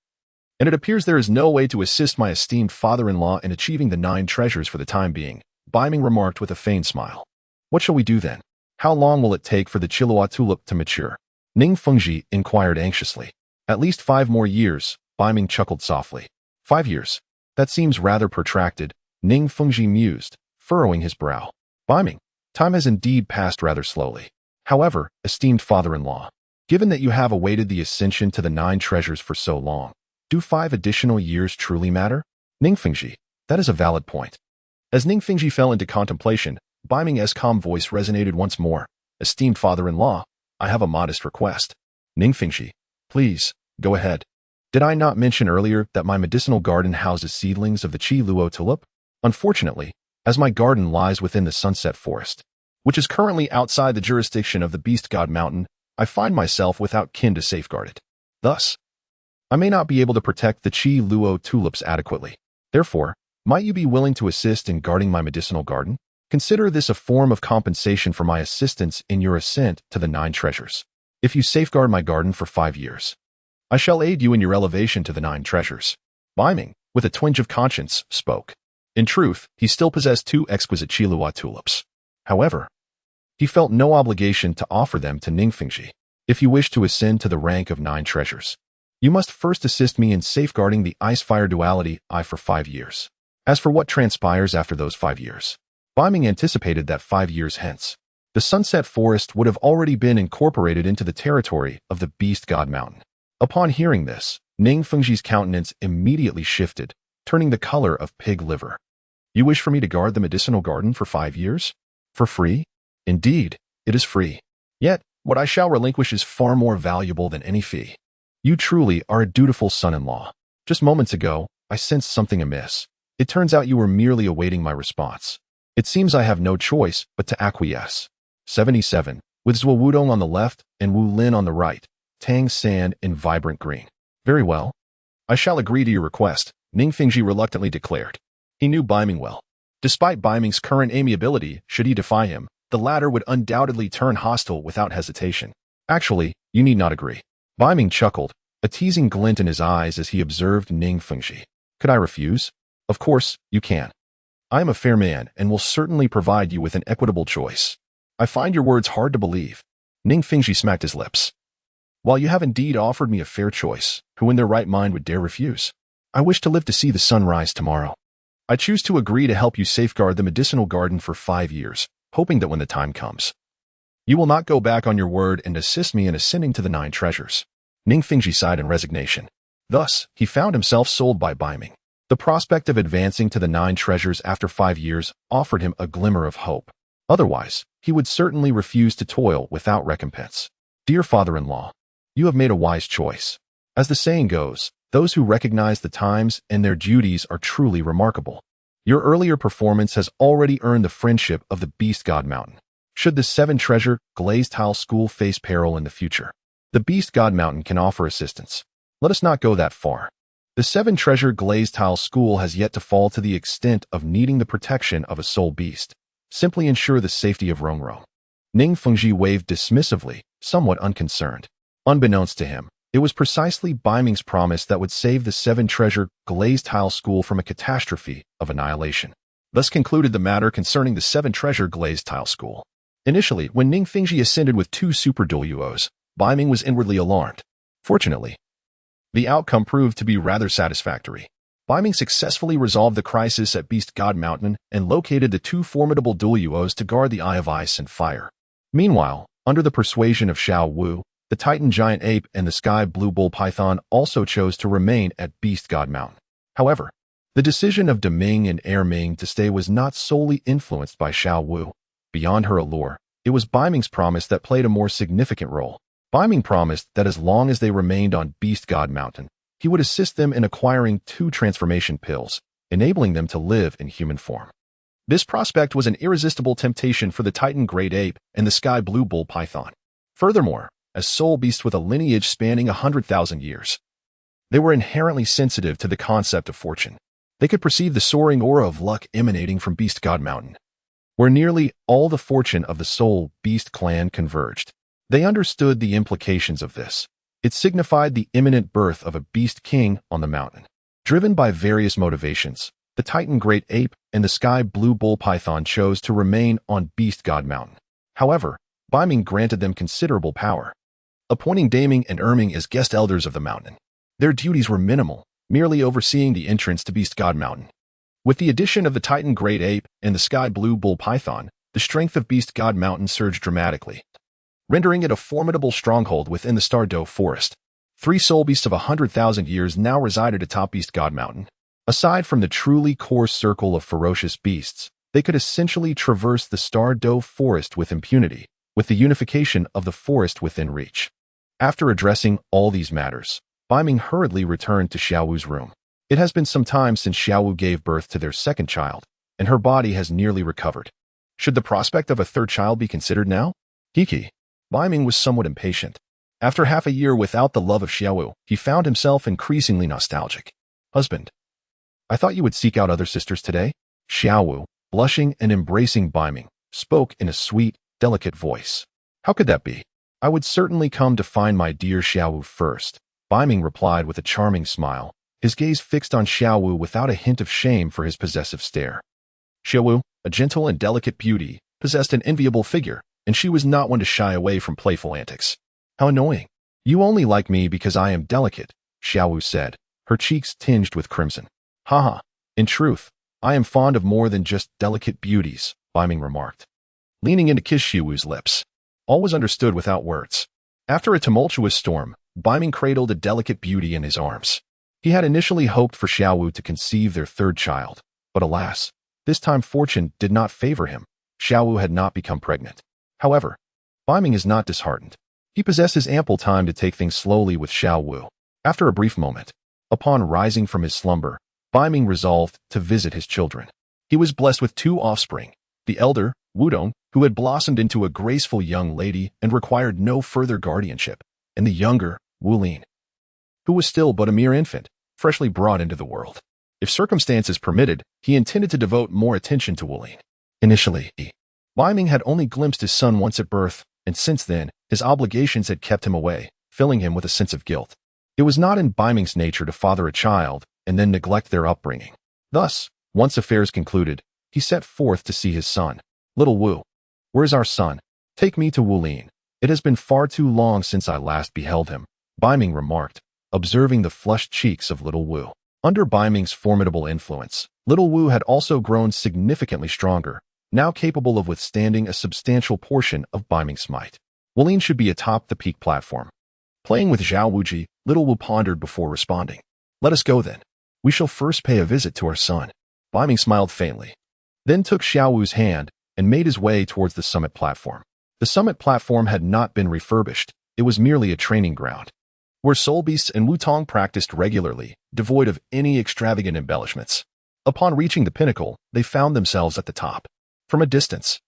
and it appears there is no way to assist my esteemed father-in-law in achieving the 9 treasures for the time being, Beiming remarked with a feigned smile. What shall we do then? How long will it take for the Qilua tulip to mature? Ning Fengji inquired anxiously. At least 5 more years, Beiming chuckled softly. 5 years? That seems rather protracted, Ning Fengji mused, furrowing his brow. Beiming, time has indeed passed rather slowly. However, esteemed father-in-law, given that you have awaited the ascension to the 9 treasures for so long, do 5 additional years truly matter? Ning Fengji, that is a valid point. As Ning Fengji fell into contemplation, Beiming's calm voice resonated once more. Esteemed father-in-law, I have a modest request. Ningfengxi, please, go ahead. Did I not mention earlier that my medicinal garden houses seedlings of the Qi Luo tulip? Unfortunately, as my garden lies within the Sunset Forest, which is currently outside the jurisdiction of the Beast God Mountain, I find myself without kin to safeguard it. Thus, I may not be able to protect the Qi Luo tulips adequately. Therefore, might you be willing to assist in guarding my medicinal garden? Consider this a form of compensation for my assistance in your ascent to the 9 treasures. If you safeguard my garden for 5 years, I shall aid you in your elevation to the 9 treasures. Beiming, with a twinge of conscience, spoke. In truth, he still possessed 2 exquisite Qi Luo tulips. However, he felt no obligation to offer them to Ningfengxi. If you wish to ascend to the rank of 9 treasures, you must first assist me in safeguarding the ice-fire duality I for 5 years. As for what transpires after those 5 years, Beiming anticipated that 5 years hence, the Sunset Forest would have already been incorporated into the territory of the Beast God Mountain. Upon hearing this, Ningfengxi's countenance immediately shifted, turning the color of pig liver. You wish for me to guard the medicinal garden for 5 years? For free? Indeed, it is free. Yet, what I shall relinquish is far more valuable than any fee. You truly are a dutiful son-in-law. Just moments ago, I sensed something amiss. It turns out you were merely awaiting my response. It seems I have no choice but to acquiesce. 77. With Zhuo Wudong on the left and Wu Lin on the right, Tang San in vibrant green. Very well. I shall agree to your request, Ningfengxi reluctantly declared. He knew Beiming well. Despite Beiming's current amiability, should he defy him, the latter would undoubtedly turn hostile without hesitation. Actually, you need not agree. Beiming chuckled, a teasing glint in his eyes as he observed Ningfengxi. Could I refuse? Of course, you can. I am a fair man and will certainly provide you with an equitable choice. I find your words hard to believe. Ningfengxi smacked his lips. While you have indeed offered me a fair choice, who in their right mind would dare refuse? I wish to live to see the sun rise tomorrow. I choose to agree to help you safeguard the medicinal garden for 5 years, hoping that when the time comes, you will not go back on your word and assist me in ascending to the 9 treasures. Ningfengxi sighed in resignation. Thus, he found himself sold by Beiming. The prospect of advancing to the 9 treasures after 5 years offered him a glimmer of hope. Otherwise, he would certainly refuse to toil without recompense. Dear father-in-law, you have made a wise choice. As the saying goes, those who recognize the times and their duties are truly remarkable. Your earlier performance has already earned the friendship of the Beast God Mountain. Should the 7 treasure glazed tile school face peril in the future, the Beast God Mountain can offer assistance. Let us not go that far. The 7 treasure glazed tile school has yet to fall to the extent of needing the protection of a soul beast. Simply ensure the safety of Rongrong. Ningfengxi waved dismissively, somewhat unconcerned. Unbeknownst to him, it was precisely Beiming's promise that would save the 7 treasure glazed tile school from a catastrophe of annihilation. Thus concluded the matter concerning the 7 treasure glazed tile school. Initially, when Ningfengxi ascended with 2 super Douluos, Beiming was inwardly alarmed. Fortunately, the outcome proved to be rather satisfactory. Beiming successfully resolved the crisis at Beast God Mountain and located the 2 formidable Douluos to guard the Eye of Ice and Fire. Meanwhile, under the persuasion of Xiao Wu, the Titan Giant Ape and the Sky Blue Bull Python also chose to remain at Beast God Mountain. However, the decision of Deming and Erming to stay was not solely influenced by Xiao Wu. Beyond her allure, it was Beiming's promise that played a more significant role. Beiming promised that as long as they remained on Beast God Mountain, he would assist them in acquiring 2 transformation pills, enabling them to live in human form. This prospect was an irresistible temptation for the Titan Great Ape and the Sky Blue Bull Python. Furthermore, as soul beasts with a lineage spanning 100,000 years, they were inherently sensitive to the concept of fortune. They could perceive the soaring aura of luck emanating from Beast God Mountain, where nearly all the fortune of the soul beast clan converged. They understood the implications of this. It signified the imminent birth of a beast king on the mountain. Driven by various motivations, the Titan Great Ape and the Sky Blue Bull Python chose to remain on Beast God Mountain. However, Beiming granted them considerable power, appointing Daming and Erming as guest elders of the mountain. Their duties were minimal, merely overseeing the entrance to Beast God Mountain. With the addition of the Titan Great Ape and the Sky Blue Bull Python, the strength of Beast God Mountain surged dramatically, rendering it a formidable stronghold within the Stardow Forest. 3 soul beasts of 100,000 years now resided atop Beast God Mountain. Aside from the truly core circle of ferocious beasts, they could essentially traverse the Star-Do forest with impunity, with the unification of the forest within reach. After addressing all these matters, Beiming hurriedly returned to Xiao Wu's room. It has been some time since Xiao Wu gave birth to their second child, and her body has nearly recovered. Should the prospect of a third child be considered now? Kiki. Beiming was somewhat impatient. After half a year without the love of Xiao Wu, he found himself increasingly nostalgic. Husband. I thought you would seek out other sisters today? Xiao Wu, blushing and embracing Beiming, spoke in a sweet, delicate voice. How could that be? I would certainly come to find my dear Xiao Wu first. Beiming replied with a charming smile, his gaze fixed on Xiao Wu without a hint of shame for his possessive stare. Xiao Wu, a gentle and delicate beauty, possessed an enviable figure, and she was not one to shy away from playful antics. How annoying. You only like me because I am delicate, Xiao Wu said, her cheeks tinged with crimson. Haha, in truth, I am fond of more than just delicate beauties, Beiming remarked, leaning in to kiss Xiao Wu's lips. All was understood without words. After a tumultuous storm, Beiming cradled a delicate beauty in his arms. He had initially hoped for Xiao Wu to conceive their third child, but alas, this time fortune did not favor him. Xiao Wu had not become pregnant. However, Beiming is not disheartened. He possesses ample time to take things slowly with Xiao Wu. After a brief moment, upon rising from his slumber, Beiming resolved to visit his children. He was blessed with 2 offspring, the elder, Wudong, who had blossomed into a graceful young lady and required no further guardianship, and the younger, Wulin, who was still but a mere infant, freshly brought into the world. If circumstances permitted, he intended to devote more attention to Wulin. Initially, Beiming had only glimpsed his son once at birth, and since then, his obligations had kept him away, filling him with a sense of guilt. It was not in Beiming's nature to father a child and then neglect their upbringing. Thus, once affairs concluded, he set forth to see his son. Little Wu, where is our son? Take me to Wulin. It has been far too long since I last beheld him, Beiming remarked, observing the flushed cheeks of little Wu. Under Beiming's formidable influence, little Wu had also grown significantly stronger, now capable of withstanding a substantial portion of Beiming's might. Wulin should be atop the peak platform. Playing with Zhao Wuji, little Wu pondered before responding. Let us go then. We shall first pay a visit to our son. Beiming smiled faintly, then took Xiao Wu's hand and made his way towards the summit platform. The summit platform had not been refurbished. It was merely a training ground, where soul beasts and Wutong practiced regularly, devoid of any extravagant embellishments. Upon reaching the pinnacle, they found themselves at the top. From a distance,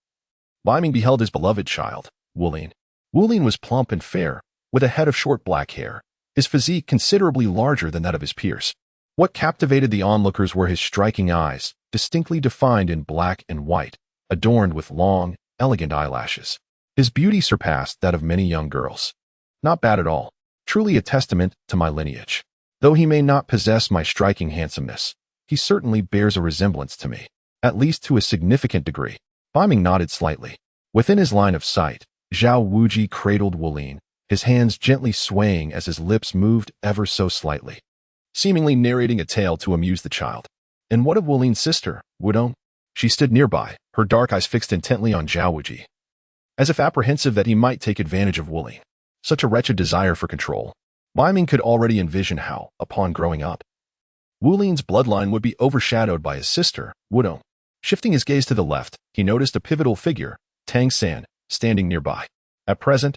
Beiming beheld his beloved child, Wulin. Wulin was plump and fair, with a head of short black hair, his physique considerably larger than that of his peers. What captivated the onlookers were his striking eyes, distinctly defined in black and white, adorned with long, elegant eyelashes. His beauty surpassed that of many young girls. Not bad at all. Truly a testament to my lineage. Though he may not possess my striking handsomeness, he certainly bears a resemblance to me, at least to a significant degree. Beiming nodded slightly. Within his line of sight, Zhao Wuji cradled Wulin, his hands gently swaying as his lips moved ever so slightly, seemingly narrating a tale to amuse the child. And what of Wulin's sister, Wudong? She stood nearby, her dark eyes fixed intently on Zhao Wuji, as if apprehensive that he might take advantage of Wulin. Such a wretched desire for control. Beiming could already envision how, upon growing up, Wulin's bloodline would be overshadowed by his sister, Wudong. Shifting his gaze to the left, he noticed a pivotal figure, Tang San, standing nearby. At present,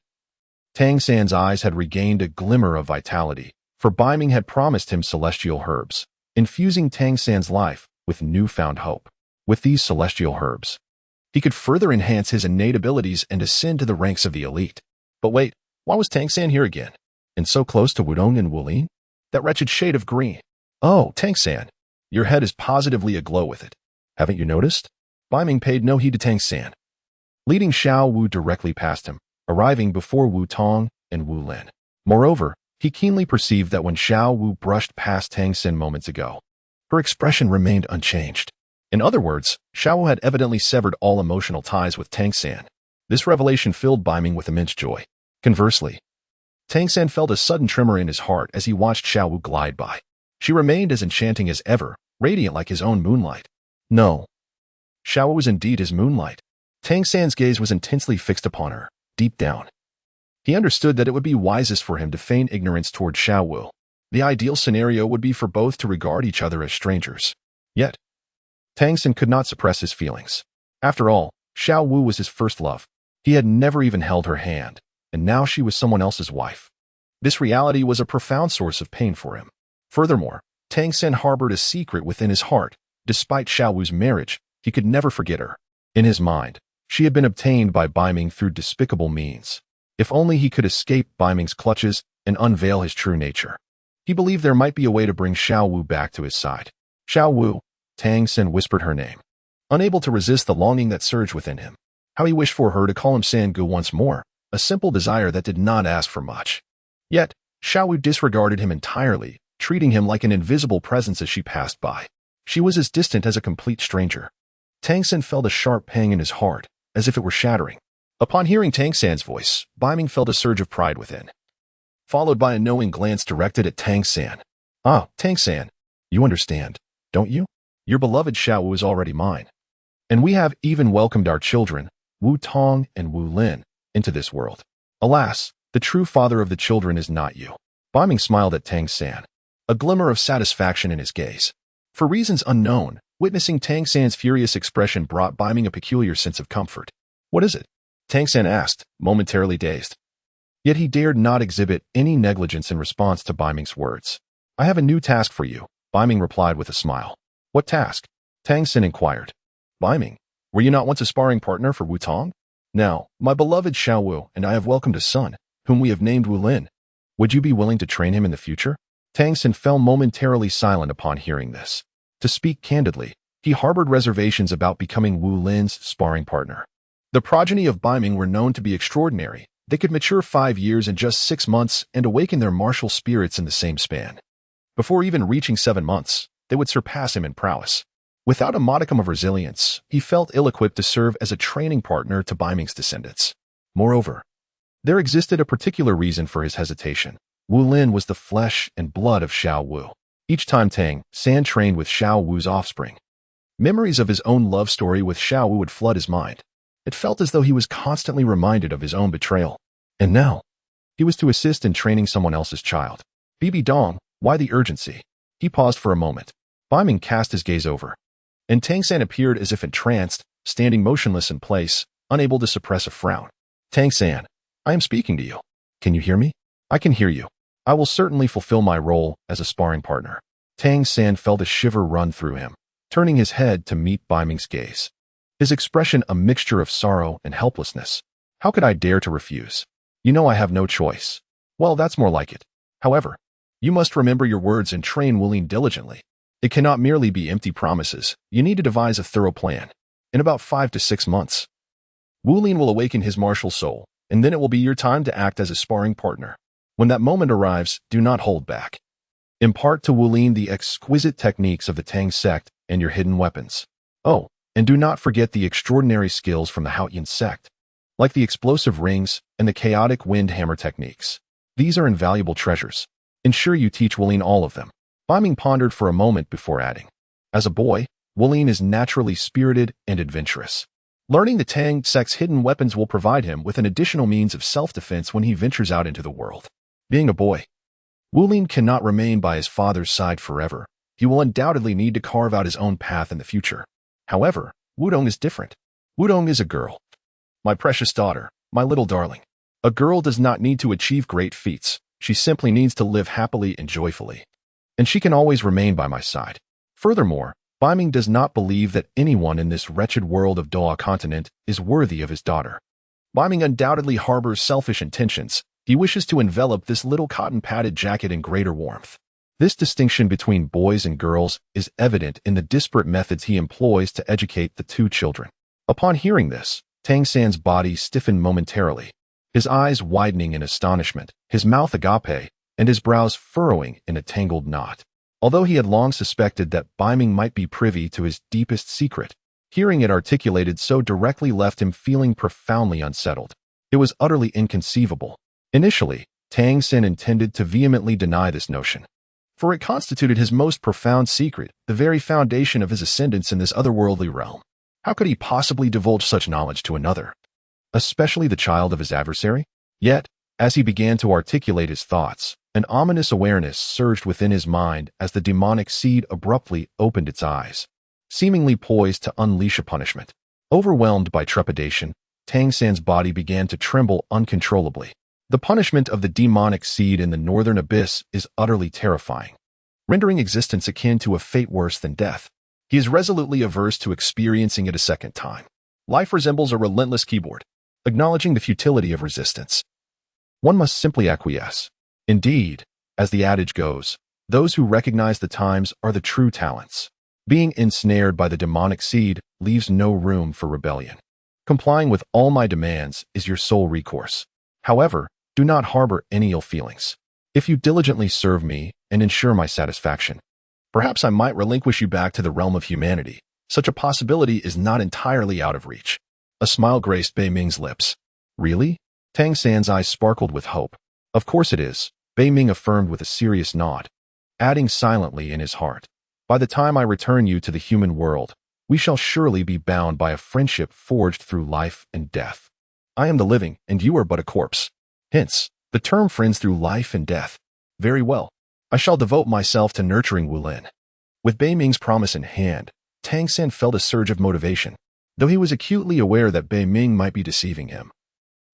Tang San's eyes had regained a glimmer of vitality, for Beiming had promised him celestial herbs, infusing Tang San's life with newfound hope. With these celestial herbs, he could further enhance his innate abilities and ascend to the ranks of the elite. But wait, why was Tang San here again? And so close to Wudong and Wulin? That wretched shade of green. Oh, Tang San, your head is positively aglow with it. Haven't you noticed? Beiming paid no heed to Tang San, leading Xiao Wu directly past him, arriving before Wu Tong and Wu Lin. Moreover, he keenly perceived that when Xiao Wu brushed past Tang San moments ago, her expression remained unchanged. In other words, Xiao Wu had evidently severed all emotional ties with Tang San. This revelation filled Beiming with immense joy. Conversely, Tang San felt a sudden tremor in his heart as he watched Xiao Wu glide by. She remained as enchanting as ever, radiant like his own moonlight. No, Xiao Wu was indeed his moonlight. Tang San's gaze was intensely fixed upon her, deep down. He understood that it would be wisest for him to feign ignorance toward Xiao Wu. The ideal scenario would be for both to regard each other as strangers. Yet, Tang San could not suppress his feelings. After all, Xiao Wu was his first love. He had never even held her hand, and now she was someone else's wife. This reality was a profound source of pain for him. Furthermore, Tang San harbored a secret within his heart. Despite Xiao Wu's marriage, he could never forget her. In his mind, she had been obtained by Beiming through despicable means. If only he could escape Beiming's clutches and unveil his true nature. He believed there might be a way to bring Xiao Wu back to his side. Xiao Wu, Tang San whispered her name. Unable to resist the longing that surged within him. How he wished for her to call him Sangu once more, a simple desire that did not ask for much. Yet, Xiao Wu disregarded him entirely, treating him like an invisible presence as she passed by. She was as distant as a complete stranger. Tang San felt a sharp pang in his heart, as if it were shattering. Upon hearing Tang San's voice, Beiming felt a surge of pride within, followed by a knowing glance directed at Tang San. Ah, Tang San, you understand, don't you? Your beloved Xiao Wu is already mine. And we have even welcomed our children, Wu Tong and Wu Lin, into this world. Alas, the true father of the children is not you. Beiming smiled at Tang San, a glimmer of satisfaction in his gaze. For reasons unknown, witnessing Tang San's furious expression brought Beiming a peculiar sense of comfort. What is it? Tang San asked, momentarily dazed. Yet he dared not exhibit any negligence in response to Beiming's words. I have a new task for you, Beiming replied with a smile. What task? Tang San inquired. Beiming, were you not once a sparring partner for Wu Tong? Now, my beloved Xiao Wu and I have welcomed a son, whom we have named Wu Lin. Would you be willing to train him in the future? Tang San fell momentarily silent upon hearing this. To speak candidly, he harbored reservations about becoming Wu Lin's sparring partner. The progeny of Beiming were known to be extraordinary. They could mature 5 years in just 6 months and awaken their martial spirits in the same span. Before even reaching 7 months, they would surpass him in prowess. Without a modicum of resilience, he felt ill-equipped to serve as a training partner to Beiming's descendants. Moreover, there existed a particular reason for his hesitation. Wu Lin was the flesh and blood of Xiao Wu. Each time Tang San trained with Xiao Wu's offspring, memories of his own love story with Xiao Wu would flood his mind. It felt as though he was constantly reminded of his own betrayal. And now, he was to assist in training someone else's child. Bibi Dong, why the urgency? He paused for a moment. Beiming cast his gaze over, and Tang San appeared as if entranced, standing motionless in place, unable to suppress a frown. Tang San, I am speaking to you. Can you hear me? I can hear you. I will certainly fulfill my role as a sparring partner. Tang San felt a shiver run through him, turning his head to meet Beiming's gaze. His expression a mixture of sorrow and helplessness. How could I dare to refuse? You know I have no choice. Well, that's more like it. However, you must remember your words and train Wu Lin diligently. It cannot merely be empty promises. You need to devise a thorough plan. In about 5 to 6 months, Wu Lin will awaken his martial soul, and then it will be your time to act as a sparring partner. When that moment arrives, do not hold back. Impart to Wu Lin the exquisite techniques of the Tang sect and your hidden weapons. Oh, and do not forget the extraordinary skills from the Haotian sect, like the explosive rings and the chaotic wind hammer techniques. These are invaluable treasures. Ensure you teach Wu Lin all of them. Beiming pondered for a moment before adding. As a boy, Wu Lin is naturally spirited and adventurous. Learning the Tang sect's hidden weapons will provide him with an additional means of self-defense when he ventures out into the world. Being a boy, Wu Lin cannot remain by his father's side forever. He will undoubtedly need to carve out his own path in the future. However, Wudong is different. Wudong is a girl. My precious daughter, my little darling. A girl does not need to achieve great feats. She simply needs to live happily and joyfully. And she can always remain by my side. Furthermore, Beiming does not believe that anyone in this wretched world of Douluo Continent is worthy of his daughter. Beiming undoubtedly harbors selfish intentions. He wishes to envelop this little cotton-padded jacket in greater warmth. This distinction between boys and girls is evident in the disparate methods he employs to educate the two children. Upon hearing this, Tang San's body stiffened momentarily, his eyes widening in astonishment, his mouth agape, and his brows furrowing in a tangled knot. Although he had long suspected that Beiming might be privy to his deepest secret, hearing it articulated so directly left him feeling profoundly unsettled. It was utterly inconceivable. Initially, Tang San intended to vehemently deny this notion, for it constituted his most profound secret, the very foundation of his ascendance in this otherworldly realm. How could he possibly divulge such knowledge to another, especially the child of his adversary? Yet, as he began to articulate his thoughts, an ominous awareness surged within his mind as the demonic seed abruptly opened its eyes. seemingly poised to unleash a punishment. Overwhelmed by trepidation, Tang San's body began to tremble uncontrollably. The punishment of the demonic seed in the northern abyss is utterly terrifying, rendering existence akin to a fate worse than death. He is resolutely averse to experiencing it a second time. Life resembles a relentless keyboard, acknowledging the futility of resistance. One must simply acquiesce. Indeed, as the adage goes, those who recognize the times are the true talents. Being ensnared by the demonic seed leaves no room for rebellion. Complying with all my demands is your sole recourse. However, do not harbor any ill feelings. If you diligently serve me and ensure my satisfaction, perhaps I might relinquish you back to the realm of humanity. Such a possibility is not entirely out of reach. A smile graced Beiming's lips. Really? Tang San's eyes sparkled with hope. Of course it is, Beiming affirmed with a serious nod, adding silently in his heart. By the time I return you to the human world, we shall surely be bound by a friendship forged through life and death. I am the living, and you are but a corpse. Hence, the term friends through life and death. Very well. I shall devote myself to nurturing Wu Lin. With Beiming's promise in hand, Tang San felt a surge of motivation, though he was acutely aware that Beiming might be deceiving him.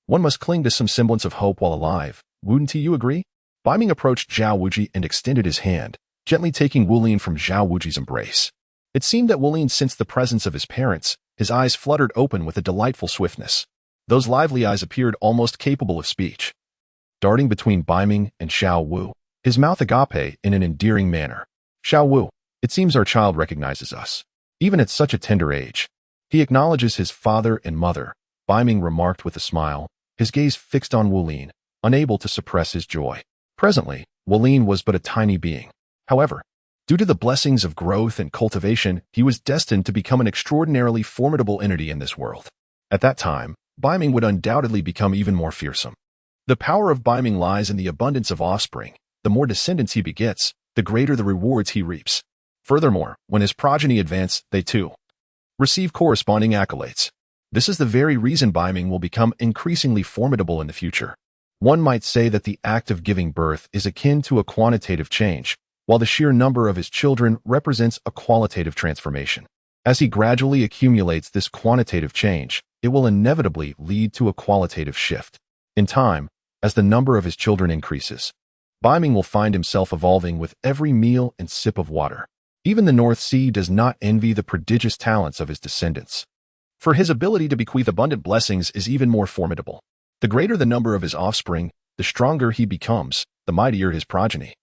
One must cling to some semblance of hope while alive, wouldn't you agree? Beiming approached Xiao Wuji and extended his hand, gently taking Wu Lin from Xiao Wuji's embrace. It seemed that Wu Lin sensed the presence of his parents. His eyes fluttered open with a delightful swiftness. Those lively eyes appeared almost capable of speech. Darting between Beiming and Xiao Wu, his mouth agape in an endearing manner. Xiao Wu, it seems our child recognizes us. Even at such a tender age. He acknowledges his father and mother, Beiming remarked with a smile, his gaze fixed on Wu Lin, unable to suppress his joy. Presently, Wu Lin was but a tiny being. However, due to the blessings of growth and cultivation, he was destined to become an extraordinarily formidable entity in this world. At that time, Beiming would undoubtedly become even more fearsome. The power of Beiming lies in the abundance of offspring. The more descendants he begets, the greater the rewards he reaps. Furthermore, when his progeny advance, they too receive corresponding accolades. This is the very reason Beiming will become increasingly formidable in the future. One might say that the act of giving birth is akin to a quantitative change, while the sheer number of his children represents a qualitative transformation. As he gradually accumulates this quantitative change, it will inevitably lead to a qualitative shift. In time, as the number of his children increases, Beiming will find himself evolving with every meal and sip of water. Even the North Sea does not envy the prodigious talents of his descendants. For his ability to bequeath abundant blessings is even more formidable. The greater the number of his offspring, the stronger he becomes, the mightier his progeny.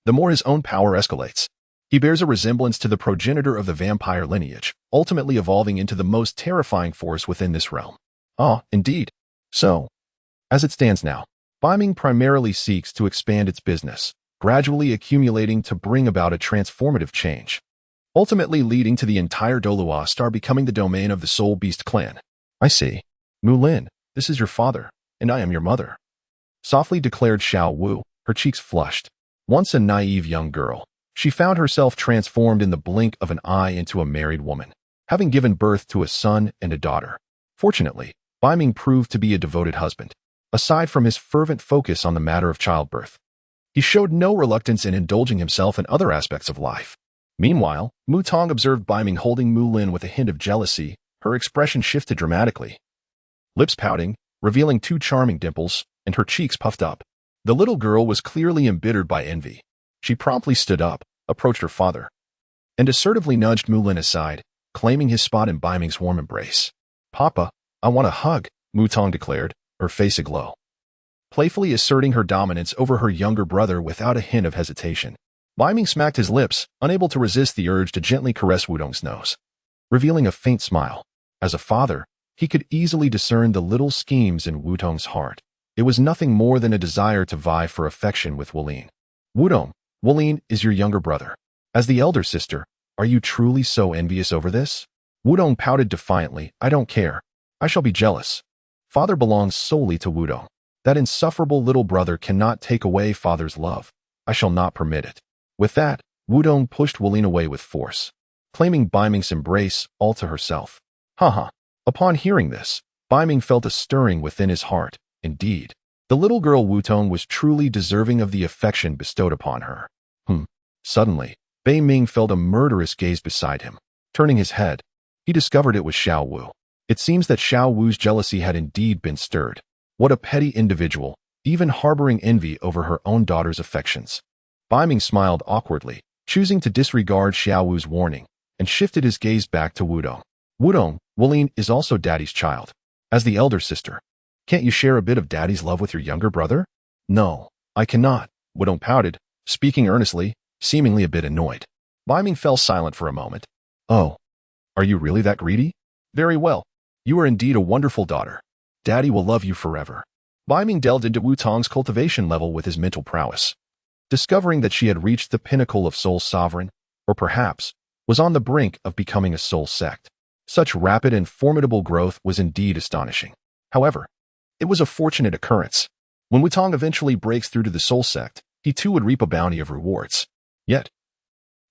The more his own power escalates. He bears a resemblance to the progenitor of the vampire lineage, ultimately evolving into the most terrifying force within this realm. Ah, indeed. So, as it stands now, Beiming primarily seeks to expand its business, gradually accumulating to bring about a transformative change, ultimately leading to the entire Douluo star becoming the domain of the Soul Beast clan. I see. Wu Lin, this is your father, and I am your mother. Softly declared Xiao Wu, her cheeks flushed. Once a naive young girl, she found herself transformed in the blink of an eye into a married woman, having given birth to a son and a daughter. Fortunately, Beiming proved to be a devoted husband. Aside from his fervent focus on the matter of childbirth, he showed no reluctance in indulging himself in other aspects of life. Meanwhile, Mu Tong observed Beiming holding Mu Lin with a hint of jealousy. Her expression shifted dramatically. Lips pouting, revealing two charming dimples, and her cheeks puffed up. The little girl was clearly embittered by envy. She promptly stood up, approached her father, and assertively nudged Mu Lin aside, claiming his spot in Beiming's warm embrace. Papa, I want a hug, Mu Tong declared, her face aglow, playfully asserting her dominance over her younger brother without a hint of hesitation. Beiming smacked his lips, unable to resist the urge to gently caress Wudong's nose, revealing a faint smile. As a father, he could easily discern the little schemes in Wudong's heart. It was nothing more than a desire to vie for affection with Wu Lin. Wudong, Wu Lin is your younger brother. As the elder sister, are you truly so envious over this? Wudong pouted defiantly. I don't care. I shall be jealous. Father belongs solely to Wudong. That insufferable little brother cannot take away father's love. I shall not permit it. With that, Wudong pushed Wu Lin away with force, claiming Beiming's embrace all to herself. Haha. Upon hearing this, Beiming felt a stirring within his heart. Indeed, the little girl Wudong was truly deserving of the affection bestowed upon her. Suddenly, Beiming felt a murderous gaze beside him. Turning his head, he discovered it was Xiao Wu. It seems that Xiao Wu's jealousy had indeed been stirred. What a petty individual, even harboring envy over her own daughter's affections. Beiming smiled awkwardly, choosing to disregard Xiao Wu's warning, and shifted his gaze back to Wudong. Wudong, Wulin is also Daddy's child. As the elder sister, can't you share a bit of Daddy's love with your younger brother? No, I cannot, Wudong pouted, speaking earnestly, seemingly a bit annoyed. Beiming fell silent for a moment. Oh, are you really that greedy? Very well. You are indeed a wonderful daughter. Daddy will love you forever. Beiming delved into Wutong's cultivation level with his mental prowess, discovering that she had reached the pinnacle of soul sovereign, or perhaps was on the brink of becoming a soul sect. Such rapid and formidable growth was indeed astonishing. However, it was a fortunate occurrence. When Wutong eventually breaks through to the soul sect, he too would reap a bounty of rewards. Yet,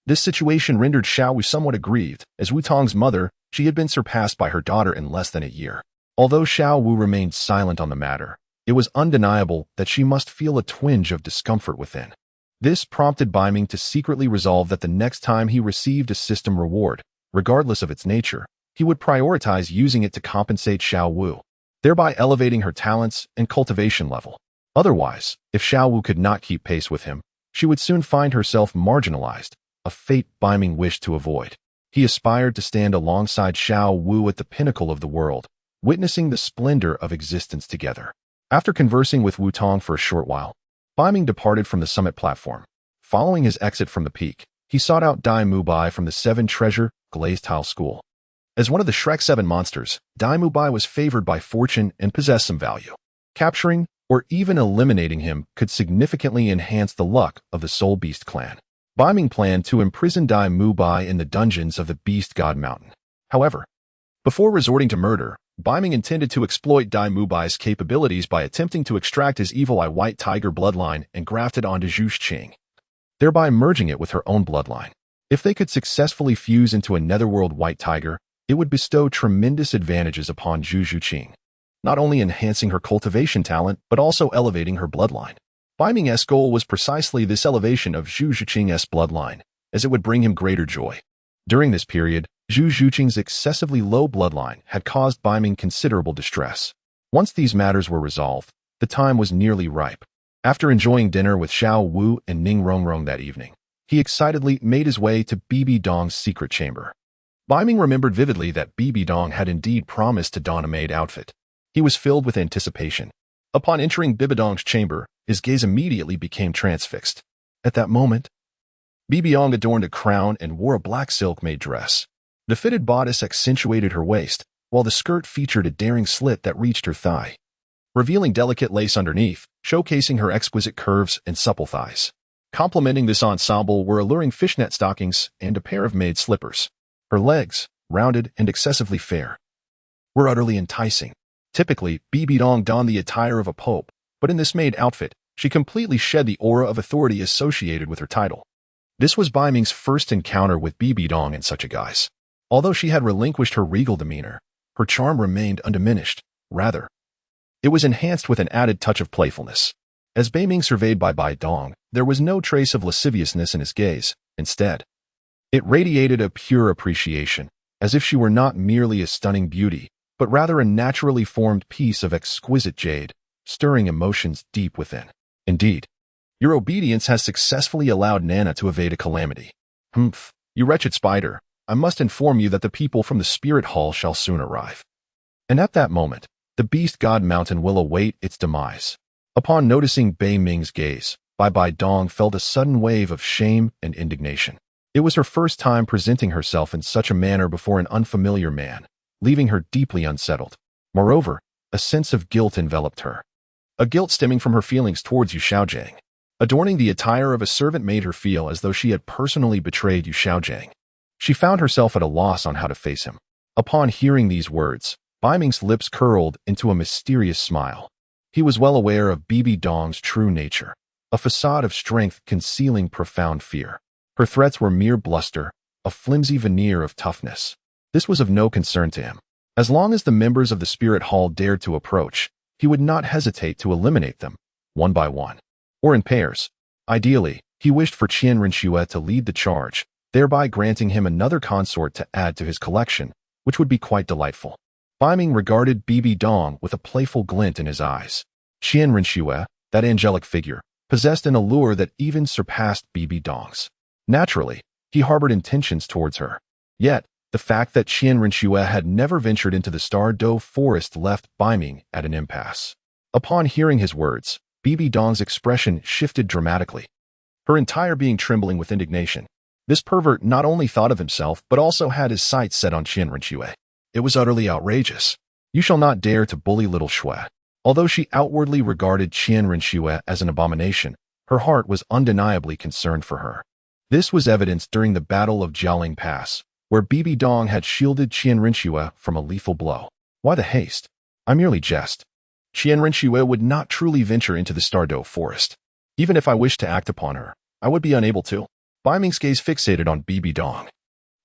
this situation rendered Xiao Wu somewhat aggrieved. As Wutong's mother, she had been surpassed by her daughter in less than a year. Although Xiao Wu remained silent on the matter, it was undeniable that she must feel a twinge of discomfort within. This prompted Beiming to secretly resolve that the next time he received a system reward, regardless of its nature, he would prioritize using it to compensate Xiao Wu, thereby elevating her talents and cultivation level. Otherwise, if Xiao Wu could not keep pace with him, she would soon find herself marginalized, a fate Beiming wished to avoid. He aspired to stand alongside Xiao Wu at the pinnacle of the world, witnessing the splendor of existence together. After conversing with Wutong for a short while, Beiming departed from the summit platform. Following his exit from the peak, he sought out Dai Mubai from the 7 Treasure Glazed Tile School. As one of the Shrek 7 monsters, Dai Mubai was favored by fortune and possessed some value. Capturing or even eliminating him could significantly enhance the luck of the Soul Beast clan. Beiming planned to imprison Dai Mubai in the dungeons of the Beast God Mountain. However, before resorting to murder, Beiming intended to exploit Dai Mubai's capabilities by attempting to extract his evil eye white tiger bloodline and graft it onto Zhu Qing, thereby merging it with her own bloodline. If they could successfully fuse into a netherworld white tiger, it would bestow tremendous advantages upon Zhu Qing, not only enhancing her cultivation talent but also elevating her bloodline. Beiming's goal was precisely this elevation of Zhu Qing's bloodline, as it would bring him greater joy. During this period, Zhu Qing's excessively low bloodline had caused Beiming considerable distress. Once these matters were resolved, the time was nearly ripe. After enjoying dinner with Xiao Wu and Ning Rongrong that evening, he excitedly made his way to Bibi Dong's secret chamber. Beiming remembered vividly that Bibi Dong had indeed promised to don a maid outfit. He was filled with anticipation. Upon entering Bibi Dong's chamber, his gaze immediately became transfixed. At that moment, Bibi Dong adorned a crown and wore a black silk-made dress. The fitted bodice accentuated her waist, while the skirt featured a daring slit that reached her thigh, revealing delicate lace underneath, showcasing her exquisite curves and supple thighs. Complementing this ensemble were alluring fishnet stockings and a pair of maid slippers. Her legs, rounded and excessively fair, were utterly enticing. Typically, Bibi Dong donned the attire of a pope, but in this maid outfit, she completely shed the aura of authority associated with her title. This was Beiming's first encounter with Bibi Dong in such a guise. Although she had relinquished her regal demeanor, her charm remained undiminished. Rather, it was enhanced with an added touch of playfulness. As Beiming surveyed Bibi Dong, there was no trace of lasciviousness in his gaze. Instead, it radiated a pure appreciation, as if she were not merely a stunning beauty, but rather a naturally formed piece of exquisite jade, stirring emotions deep within. Indeed, your obedience has successfully allowed Nana to evade a calamity. Humph, you wretched spider, I must inform you that the people from the Spirit Hall shall soon arrive. And at that moment, the Beast God Mountain will await its demise. Upon noticing Beiming's gaze, Bibi Dong felt a sudden wave of shame and indignation. It was her first time presenting herself in such a manner before an unfamiliar man, leaving her deeply unsettled. Moreover, a sense of guilt enveloped her. A guilt stemming from her feelings towards Yu Xiaojiang. Adorning the attire of a servant made her feel as though she had personally betrayed Yu Xiaojiang. She found herself at a loss on how to face him. Upon hearing these words, Beiming's lips curled into a mysterious smile. He was well aware of Bibi Dong's true nature, a facade of strength concealing profound fear. Her threats were mere bluster, a flimsy veneer of toughness. This was of no concern to him. As long as the members of the Spirit Hall dared to approach, he would not hesitate to eliminate them, one by one, or in pairs. Ideally, he wished for Qian Renxue to lead the charge, thereby granting him another consort to add to his collection, which would be quite delightful. Beiming regarded Bibi Dong with a playful glint in his eyes. Qian Rinxue, that angelic figure, possessed an allure that even surpassed Bibi Dong's. Naturally, he harbored intentions towards her. Yet, the fact that Qian Rinxue had never ventured into the Star Doe forest left Beiming at an impasse. Upon hearing his words, Bibi Dong's expression shifted dramatically, her entire being trembling with indignation. This pervert not only thought of himself, but also had his sights set on Qian Rinxue. It was utterly outrageous. You shall not dare to bully little Shui. Although she outwardly regarded Qian Rinxue as an abomination, her heart was undeniably concerned for her. This was evidenced during the Battle of Jialing Pass, where Bibi Dong had shielded Qian Rinxue from a lethal blow. Why the haste? I merely jest. Qian Rinxue would not truly venture into the Star Doe forest. Even if I wished to act upon her, I would be unable to. Beiming's gaze fixated on Bibi Dong,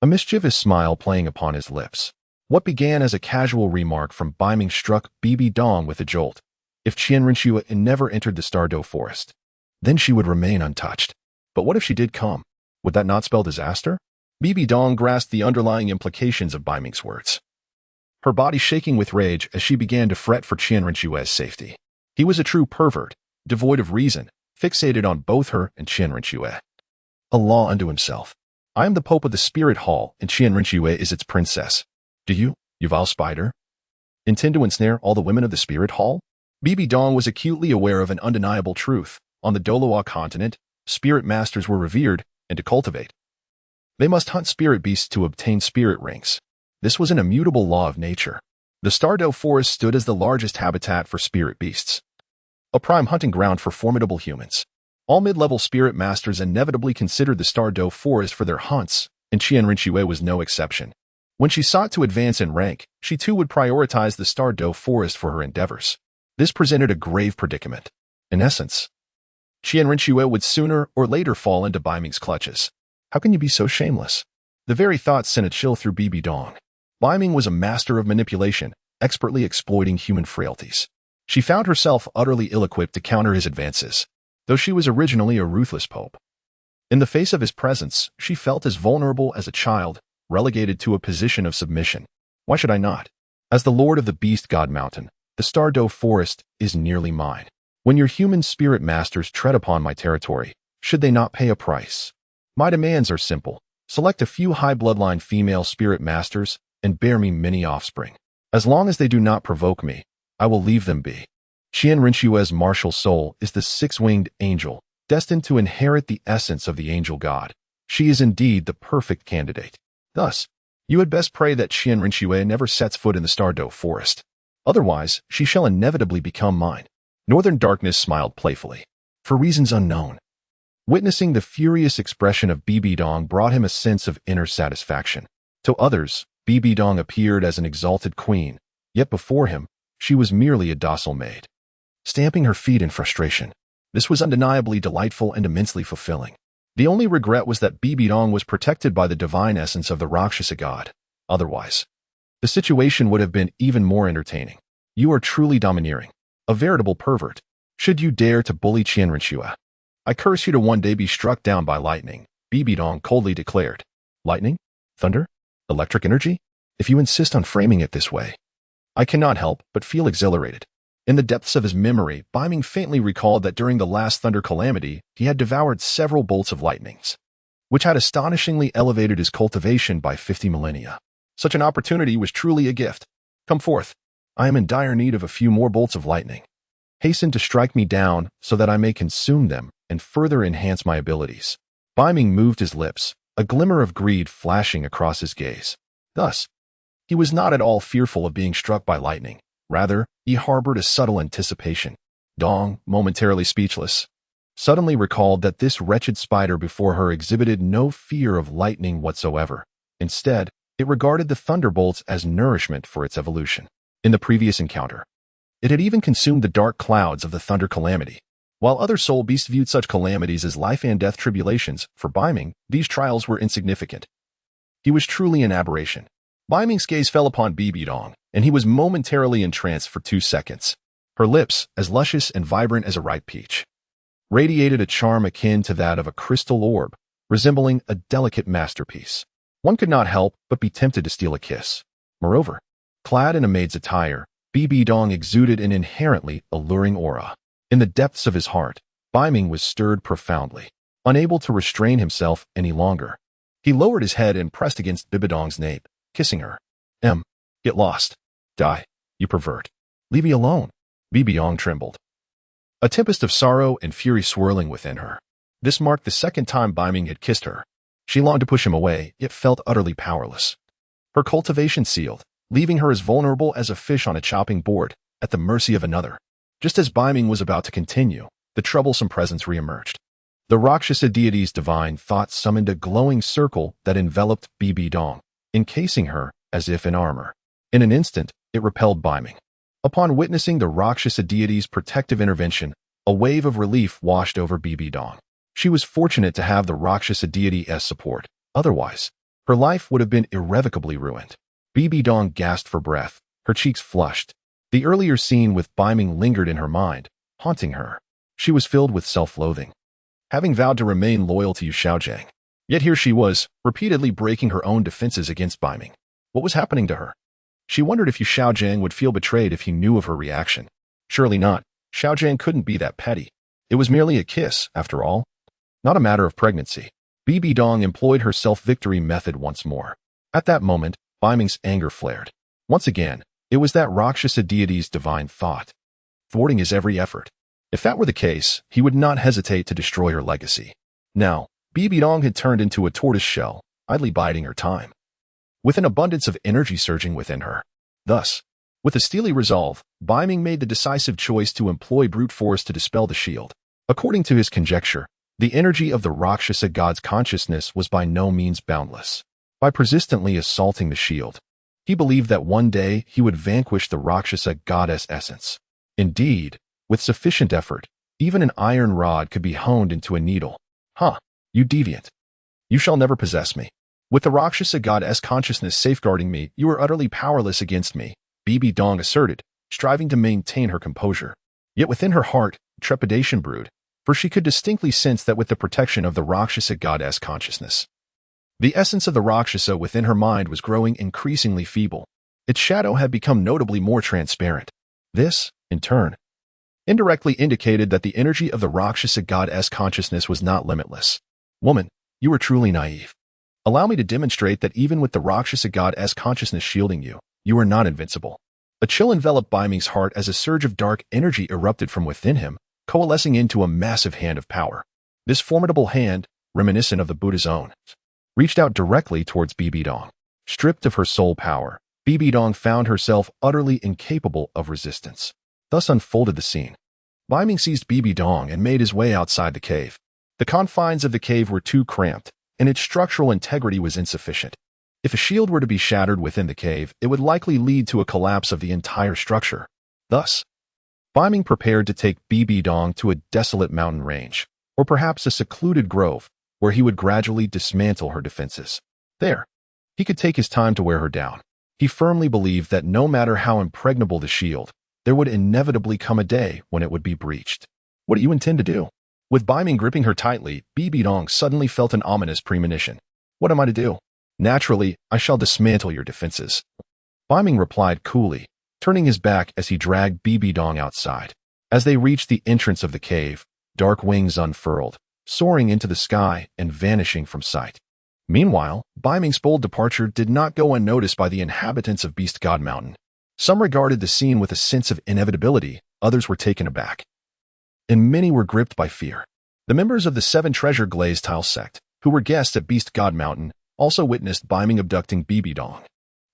a mischievous smile playing upon his lips. What began as a casual remark from Beiming struck Bibi Dong with a jolt. If Qian Rinxue never entered the Star Doe forest, then she would remain untouched. But what if she did come? Would that not spell disaster? Bibi Dong grasped the underlying implications of Beiming's words, her body shaking with rage as she began to fret for Qian Rinxue's safety. He was a true pervert, devoid of reason, fixated on both her and Qian Rinxue. A law unto himself. I am the Pope of the Spirit Hall, and Qian Rinxue is its princess. Do you vile spider, intend to ensnare all the women of the Spirit Hall? Bibi Dong was acutely aware of an undeniable truth. On the Douluo Continent, spirit masters were revered, and to cultivate, they must hunt spirit beasts to obtain spirit rings. This was an immutable law of nature. The Star Doe forest stood as the largest habitat for spirit beasts, a prime hunting ground for formidable humans. All mid-level spirit masters inevitably considered the Star Doe forest for their hunts, and Qian Rinxue was no exception. When she sought to advance in rank, she too would prioritize the Star Doe forest for her endeavors. This presented a grave predicament. In essence, Qian Rinxue would sooner or later fall into Beiming's clutches. How can you be so shameless? The very thought sent a chill through Bibi Dong. Beiming was a master of manipulation, expertly exploiting human frailties. She found herself utterly ill-equipped to counter his advances, though she was originally a ruthless pope. In the face of his presence, she felt as vulnerable as a child, relegated to a position of submission. Why should I not? As the Lord of the Beast God Mountain, the Star Doe forest is nearly mine. When your human spirit masters tread upon my territory, should they not pay a price? My demands are simple. Select a few high bloodline female spirit masters and bear me many offspring. As long as they do not provoke me, I will leave them be. Qian Rinxue's martial soul is the six-winged angel, destined to inherit the essence of the angel god. She is indeed the perfect candidate. Thus, you had best pray that Qian Rinxue never sets foot in the Star Doe forest. Otherwise, she shall inevitably become mine. Northern Darkness smiled playfully. For reasons unknown. Witnessing the furious expression of Bibi Dong brought him a sense of inner satisfaction. To others, Bibi Dong appeared as an exalted queen, yet before him, she was merely a docile maid. Stamping her feet in frustration. This was undeniably delightful and immensely fulfilling. The only regret was that Bibi Dong was protected by the divine essence of the Rakshasa god. Otherwise, the situation would have been even more entertaining. You are truly domineering. A veritable pervert. Should you dare to bully Qian Rinxue, I curse you to one day be struck down by lightning, Bibi Dong coldly declared. Lightning? Thunder? Electric energy? If you insist on framing it this way, I cannot help but feel exhilarated. In the depths of his memory, Beiming faintly recalled that during the last thunder calamity, he had devoured several bolts of lightnings, which had astonishingly elevated his cultivation by 50 millennia. Such an opportunity was truly a gift. Come forth. I am in dire need of a few more bolts of lightning. Hasten to strike me down so that I may consume them and further enhance my abilities. Beiming moved his lips, a glimmer of greed flashing across his gaze. Thus, he was not at all fearful of being struck by lightning. Rather, he harbored a subtle anticipation. Dong, momentarily speechless, suddenly recalled that this wretched spider before her exhibited no fear of lightning whatsoever. Instead, it regarded the thunderbolts as nourishment for its evolution. In the previous encounter, it had even consumed the dark clouds of the thunder calamity. While other soul beasts viewed such calamities as life and death tribulations, for Beiming, these trials were insignificant. He was truly an aberration. Beiming's gaze fell upon Bibi Dong, and he was momentarily entranced for 2 seconds. Her lips, as luscious and vibrant as a ripe peach, radiated a charm akin to that of a crystal orb, resembling a delicate masterpiece. One could not help but be tempted to steal a kiss. Moreover, clad in a maid's attire, Bibi Dong exuded an inherently alluring aura. In the depths of his heart, Beiming was stirred profoundly. Unable to restrain himself any longer, he lowered his head and pressed against Bibi Dong's nape, kissing her. Get lost. Die, you pervert. Leave me alone. Bibi Dong trembled, a tempest of sorrow and fury swirling within her. This marked the second time Beiming had kissed her. She longed to push him away, yet felt utterly powerless. Her cultivation sealed, leaving her as vulnerable as a fish on a chopping board, at the mercy of another. Just as Beiming was about to continue, the troublesome presence reemerged. The Rakshasa deity's divine thought summoned a glowing circle that enveloped Bibi Dong, encasing her as if in armor. In an instant, it repelled Beiming. Upon witnessing the Rakshasa deity's protective intervention, a wave of relief washed over Bibi Dong. She was fortunate to have the Rakshasa deity's support. Otherwise, her life would have been irrevocably ruined. Bibi Dong gasped for breath, her cheeks flushed. The earlier scene with Beiming lingered in her mind, haunting her. She was filled with self-loathing, having vowed to remain loyal to Yu Xiaojang. Yet here she was, repeatedly breaking her own defenses against Beiming. What was happening to her? She wondered if Yu Xiaojang would feel betrayed if he knew of her reaction. Surely not. Xiaojang couldn't be that petty. It was merely a kiss, after all. Not a matter of pregnancy. Bibi Dong employed her self-victory method once more. At that moment, Beiming's anger flared. Once again, it was that Rakshasa deity's divine thought, thwarting his every effort. If that were the case, he would not hesitate to destroy her legacy. Now, Bibi Dong had turned into a tortoise shell, idly biding her time, with an abundance of energy surging within her. Thus, with a steely resolve, Beiming made the decisive choice to employ brute force to dispel the shield. According to his conjecture, the energy of the Rakshasa god's consciousness was by no means boundless. By persistently assaulting the shield, he believed that one day he would vanquish the Rakshasa goddess essence. Indeed, with sufficient effort, even an iron rod could be honed into a needle. You deviant. You shall never possess me. With the Rakshasa goddess consciousness safeguarding me, you are utterly powerless against me, Bibi Dong asserted, striving to maintain her composure. Yet within her heart, trepidation brewed, for she could distinctly sense that with the protection of the Rakshasa goddess consciousness, the essence of the Rakshasa within her mind was growing increasingly feeble. Its shadow had become notably more transparent. This, in turn, indirectly indicated that the energy of the Rakshasa goddess consciousness was not limitless. Woman, you are truly naive. Allow me to demonstrate that even with the Rakshasa goddess consciousness shielding you, you are not invincible. A chill enveloped Beiming's heart as a surge of dark energy erupted from within him, coalescing into a massive hand of power. This formidable hand, reminiscent of the Buddha's own, reached out directly towards Bibi Dong. Stripped of her soul power, Bibi Dong found herself utterly incapable of resistance. Thus unfolded the scene. Beiming seized Bibi Dong and made his way outside the cave. The confines of the cave were too cramped, and its structural integrity was insufficient. If a shield were to be shattered within the cave, it would likely lead to a collapse of the entire structure. Thus, Beiming prepared to take Bibi Dong to a desolate mountain range, or perhaps a secluded grove, where he would gradually dismantle her defenses. There, he could take his time to wear her down. He firmly believed that no matter how impregnable the shield, there would inevitably come a day when it would be breached. What do you intend to do? With Beiming gripping her tightly, Bibi Dong suddenly felt an ominous premonition. What am I to do? Naturally, I shall dismantle your defenses. Beiming replied coolly, turning his back as he dragged Bibi Dong outside. As they reached the entrance of the cave, dark wings unfurled, soaring into the sky and vanishing from sight. Meanwhile, Beiming's bold departure did not go unnoticed by the inhabitants of Beast God Mountain. Some regarded the scene with a sense of inevitability, others were taken aback, and many were gripped by fear. The members of the Seven Treasure Glaze Tile sect, who were guests at Beast God Mountain, also witnessed Beiming abducting Bibi Dong.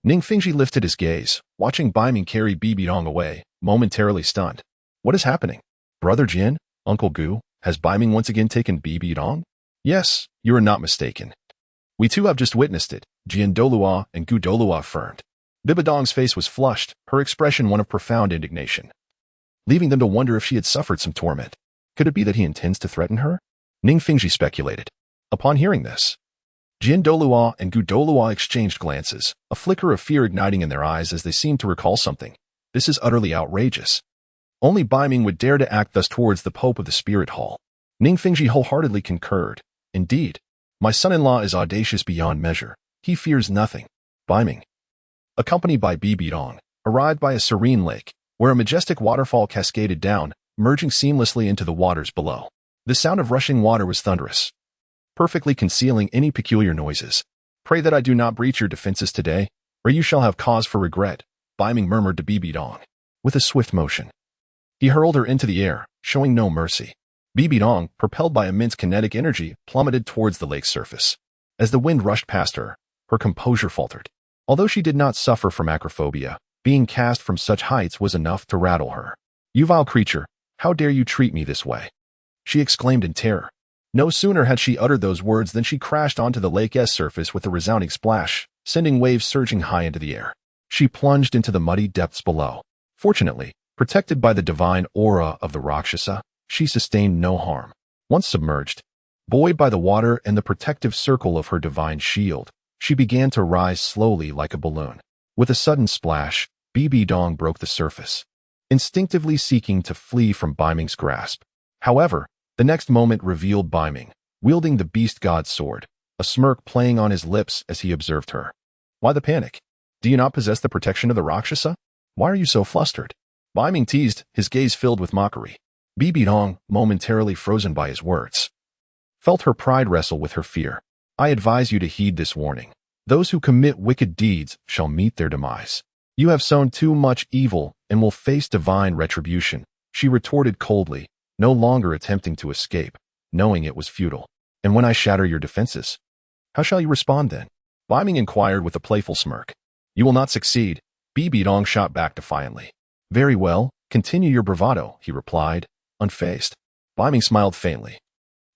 Ning Fingji lifted his gaze, watching Beiming carry Bibi Dong away, momentarily stunned. What is happening? Brother Jin, Uncle Gu, has Beiming once again taken Bibi Dong? Yes, you are not mistaken. We too have just witnessed it, Jian Douluo and Gu Douluo affirmed. Bibi Dong's face was flushed, her expression one of profound indignation, leaving them to wonder if she had suffered some torment. Could it be that he intends to threaten her? Ning Fingji speculated. Upon hearing this, Jian Douluo and Gu Douluo exchanged glances, a flicker of fear igniting in their eyes as they seemed to recall something. This is utterly outrageous. Only Beiming would dare to act thus towards the Pope of the Spirit Hall. Ning Fingji wholeheartedly concurred. Indeed, My son-in-law is audacious beyond measure. He fears nothing. Beiming, accompanied by Bibi, arrived by a serene lake, where a majestic waterfall cascaded down, merging seamlessly into the waters below. The sound of rushing water was thunderous, perfectly concealing any peculiar noises. Pray that I do not breach your defenses today, or you shall have cause for regret, Beiming murmured to Bibi. With a swift motion, he hurled her into the air, showing no mercy. Bibi, propelled by immense kinetic energy, plummeted towards the lake's surface. As the wind rushed past her, her composure faltered. Although she did not suffer from acrophobia, being cast from such heights was enough to rattle her. You vile creature, how dare you treat me this way? She exclaimed in terror. No sooner had she uttered those words than she crashed onto the lake's surface with a resounding splash, sending waves surging high into the air. She plunged into the muddy depths below. Fortunately, protected by the divine aura of the Rakshasa, she sustained no harm. Once submerged, buoyed by the water and the protective circle of her divine shield, she began to rise slowly like a balloon. With a sudden splash, Bibi broke the surface, instinctively seeking to flee from Beiming's grasp. However, the next moment revealed Beiming, wielding the beast god's sword, a smirk playing on his lips as he observed her. Why the panic? Do you not possess the protection of the Rakshasa? Why are you so flustered? Beiming teased, his gaze filled with mockery. Bibi, momentarily frozen by his words, felt her pride wrestle with her fear. I advise you to heed this warning. Those who commit wicked deeds shall meet their demise. You have sown too much evil and will face divine retribution, she retorted coldly, no longer attempting to escape, knowing it was futile. And when I shatter your defenses, how shall you respond then? Beiming inquired with a playful smirk. You will not succeed, Bibi shot back defiantly. Very well, continue your bravado, he replied, unfazed. Beiming smiled faintly,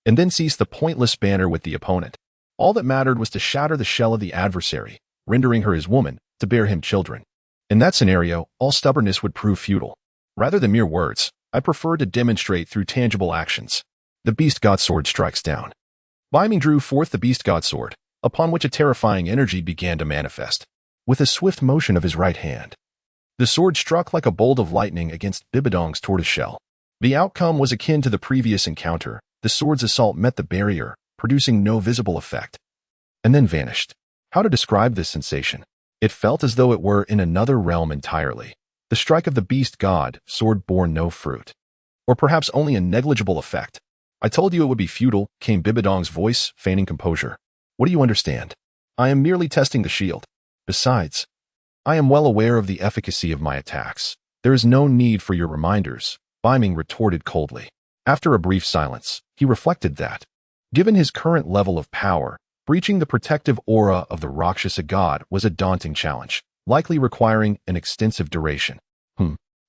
and then ceased the pointless banter with the opponent. All that mattered was to shatter the shell of the adversary, rendering her his woman, to bear him children. In that scenario, all stubbornness would prove futile. Rather than mere words, I prefer to demonstrate through tangible actions. The beast god sword strikes down. Beiming drew forth the beast god sword, upon which a terrifying energy began to manifest. With a swift motion of his right hand, the sword struck like a bolt of lightning against Bibidong's tortoiseshell. The outcome was akin to the previous encounter. The sword's assault met the barrier, producing no visible effect, and then vanished. How to describe this sensation? It felt as though it were in another realm entirely. The strike of the beast god sword bore no fruit, or perhaps only a negligible effect. I told you it would be futile, came Bibidong's voice, feigning composure. What do you understand? I am merely testing the shield. Besides, I am well aware of the efficacy of my attacks. There is no need for your reminders, Beiming retorted coldly. After a brief silence, he reflected that, given his current level of power, breaching the protective aura of the Rakshasa god was a daunting challenge, likely requiring an extensive duration.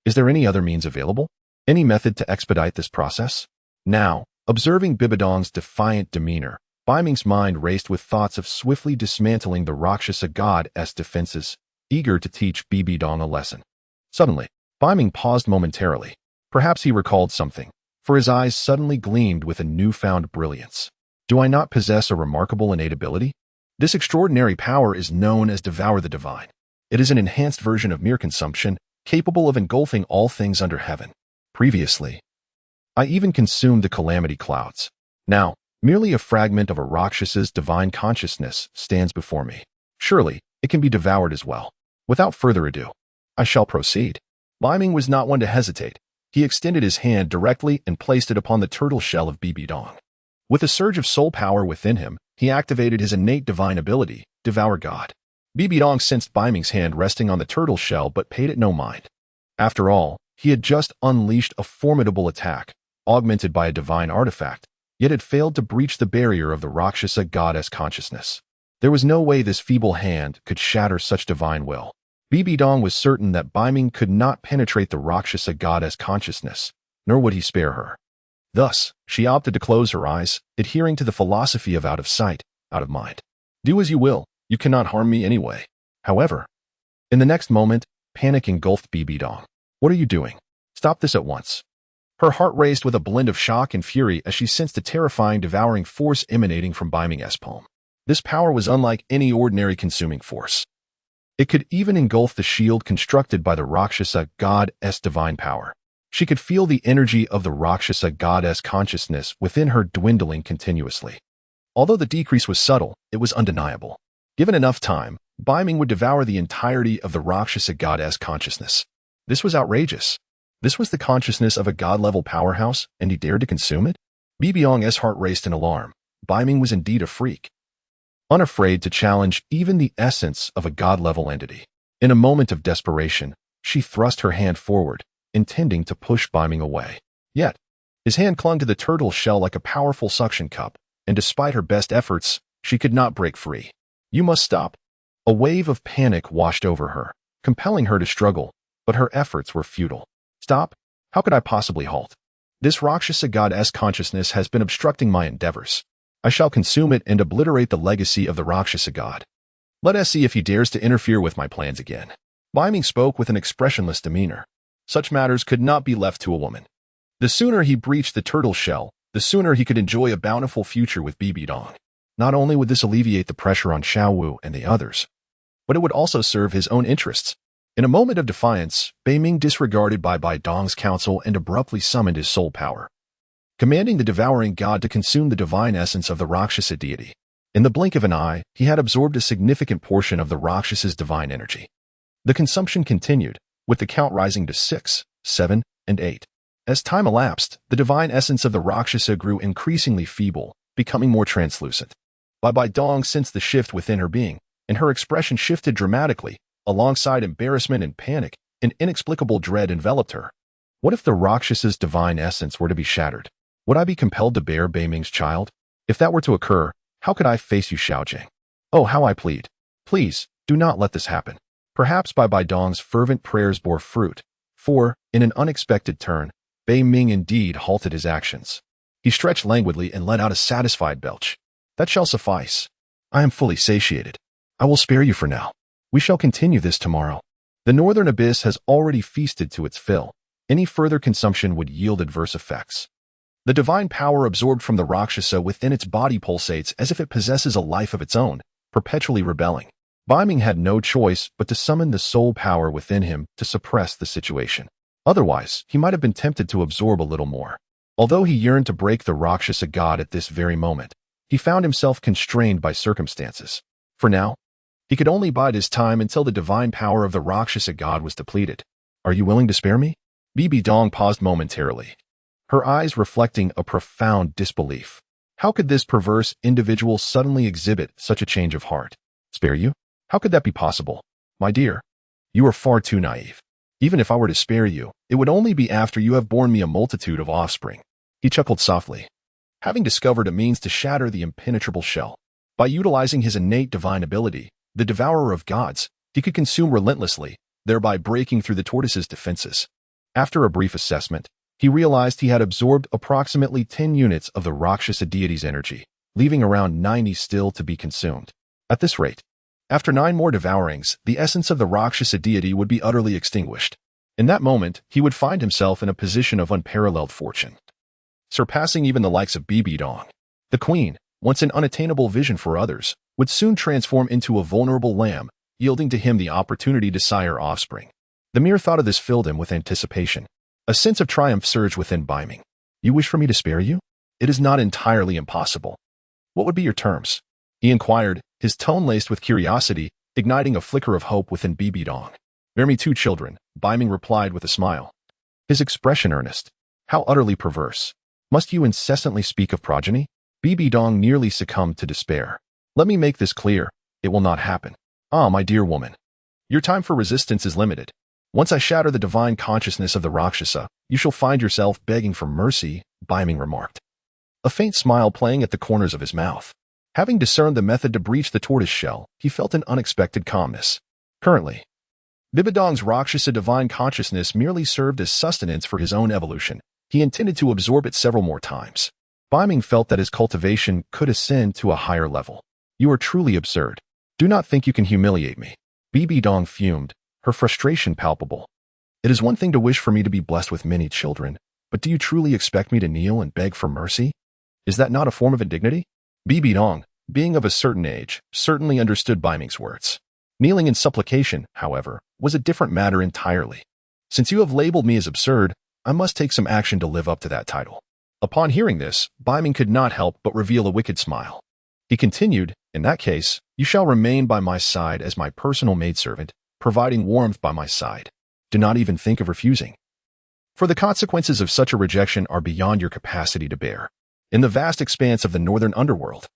Is there any other means available? Any method to expedite this process? Now, observing Bibidong's defiant demeanor, Beiming's mind raced with thoughts of swiftly dismantling the Rakshasa god's defenses, eager to teach Bibidong a lesson. Suddenly, Beiming paused momentarily. Perhaps he recalled something, for his eyes suddenly gleamed with a newfound brilliance. Do I not possess a remarkable innate ability? This extraordinary power is known as Devour the Divine. It is an enhanced version of mere consumption, capable of engulfing all things under heaven. Previously, I even consumed the calamity clouds. Now, merely a fragment of a Rakshas's divine consciousness stands before me. Surely, it can be devoured as well. Without further ado, I shall proceed. Beiming was not one to hesitate. He extended his hand directly and placed it upon the turtle shell of Bibidong. With a surge of soul power within him, he activated his innate divine ability, Devour God. Bibidong sensed Beiming's hand resting on the turtle shell but paid it no mind. After all, he had just unleashed a formidable attack, augmented by a divine artifact, yet had failed to breach the barrier of the Rakshasa goddess consciousness. There was no way this feeble hand could shatter such divine will. Bibidong was certain that Beiming could not penetrate the Rakshasa goddess consciousness, nor would he spare her. Thus, she opted to close her eyes, adhering to the philosophy of out of sight, out of mind. Do as you will, you cannot harm me anyway. However, in the next moment, panic engulfed Bibidong. What are you doing? Stop this at once. Her heart raced with a blend of shock and fury as she sensed a terrifying devouring force emanating from Beiming's palm. This power was unlike any ordinary consuming force. It could even engulf the shield constructed by the Rakshasa god's divine power. She could feel the energy of the Rakshasa goddess consciousness within her dwindling continuously. Although the decrease was subtle, it was undeniable. Given enough time, Beiming would devour the entirety of the Rakshasa goddess consciousness. This was outrageous. This was the consciousness of a god-level powerhouse, and he dared to consume it? Bibi's heart raced in alarm. Beiming was indeed a freak, unafraid to challenge even the essence of a god-level entity. In a moment of desperation, she thrust her hand forward, intending to push Beiming away. Yet, his hand clung to the turtle shell like a powerful suction cup, and despite her best efforts, she could not break free. You must stop. A wave of panic washed over her, compelling her to struggle, but her efforts were futile. Stop? How could I possibly halt? This Rakshasa goddess consciousness has been obstructing my endeavors. I shall consume it and obliterate the legacy of the Rakshasa god. Let us see if he dares to interfere with my plans again. Beiming spoke with an expressionless demeanor. Such matters could not be left to a woman. The sooner he breached the turtle shell, the sooner he could enjoy a bountiful future with Bibi. Not only would this alleviate the pressure on Xiao Wu and the others, but it would also serve his own interests. In a moment of defiance, Beiming disregarded Bai Dong's counsel and abruptly summoned his soul power, commanding the devouring god to consume the divine essence of the Rakshasa deity. In the blink of an eye, he had absorbed a significant portion of the Rakshas's divine energy. The consumption continued, with the count rising to 6, 7, and 8. As time elapsed, the divine essence of the Rakshasa grew increasingly feeble, becoming more translucent. Bai Dong sensed the shift within her being, and her expression shifted dramatically. Alongside embarrassment and panic, an inexplicable dread enveloped her. What if the Rakshasa's divine essence were to be shattered? Would I be compelled to bear Beiming's child? If that were to occur, how could I face you, Xiaojing? Oh, how I plead. Please, do not let this happen. Perhaps Bai Dong's fervent prayers bore fruit, for, in an unexpected turn, Beiming indeed halted his actions. He stretched languidly and let out a satisfied belch. That shall suffice. I am fully satiated. I will spare you for now. We shall continue this tomorrow. The northern abyss has already feasted to its fill. Any further consumption would yield adverse effects. The divine power absorbed from the Rakshasa within its body pulsates as if it possesses a life of its own, perpetually rebelling. Beiming had no choice but to summon the soul power within him to suppress the situation. Otherwise, he might have been tempted to absorb a little more. Although he yearned to break the Rakshasa god at this very moment, he found himself constrained by circumstances. For now, he could only bide his time until the divine power of the Rakshasa god was depleted. Are you willing to spare me? Bibi paused momentarily, her eyes reflecting a profound disbelief. How could this perverse individual suddenly exhibit such a change of heart? Spare you? How could that be possible? My dear, you are far too naive. Even if I were to spare you, it would only be after you have borne me a multitude of offspring. He chuckled softly, having discovered a means to shatter the impenetrable shell. By utilizing his innate divine ability, the devourer of gods, he could consume relentlessly, thereby breaking through the tortoise's defenses. After a brief assessment, he realized he had absorbed approximately 10 units of the Rakshasa deity's energy, leaving around 90 still to be consumed. At this rate, after 9 more devourings, the essence of the Rakshasa deity would be utterly extinguished. In that moment, he would find himself in a position of unparalleled fortune, surpassing even the likes of Bibi. The queen, once an unattainable vision for others, would soon transform into a vulnerable lamb, yielding to him the opportunity to sire offspring. The mere thought of this filled him with anticipation. A sense of triumph surged within Beiming. You wish for me to spare you? It is not entirely impossible. What would be your terms? He inquired, his tone laced with curiosity, igniting a flicker of hope within Bibi. Bear me 2 children, Beiming replied with a smile. His expression earnest. How utterly perverse. Must you incessantly speak of progeny? Bibi nearly succumbed to despair. Let me make this clear. It will not happen. Ah, my dear woman. Your time for resistance is limited. Once I shatter the divine consciousness of the Rakshasa, you shall find yourself begging for mercy, Beiming remarked, a faint smile playing at the corners of his mouth. Having discerned the method to breach the tortoise shell, he felt an unexpected calmness. Currently, Bibidong's Rakshasa divine consciousness merely served as sustenance for his own evolution. He intended to absorb it several more times. Beiming felt that his cultivation could ascend to a higher level. You are truly absurd. Do not think you can humiliate me. Bibi fumed, her frustration palpable. It is one thing to wish for me to be blessed with many children, but do you truly expect me to kneel and beg for mercy? Is that not a form of indignity? Bibi, being of a certain age, certainly understood Beiming's words. Kneeling in supplication, however, was a different matter entirely. Since you have labeled me as absurd, I must take some action to live up to that title. Upon hearing this, Beiming could not help but reveal a wicked smile. He continued, "In that case, you shall remain by my side as my personal maidservant, providing warmth by my side. Do not even think of refusing. For the consequences of such a rejection are beyond your capacity to bear. In the vast expanse of the northern underworld,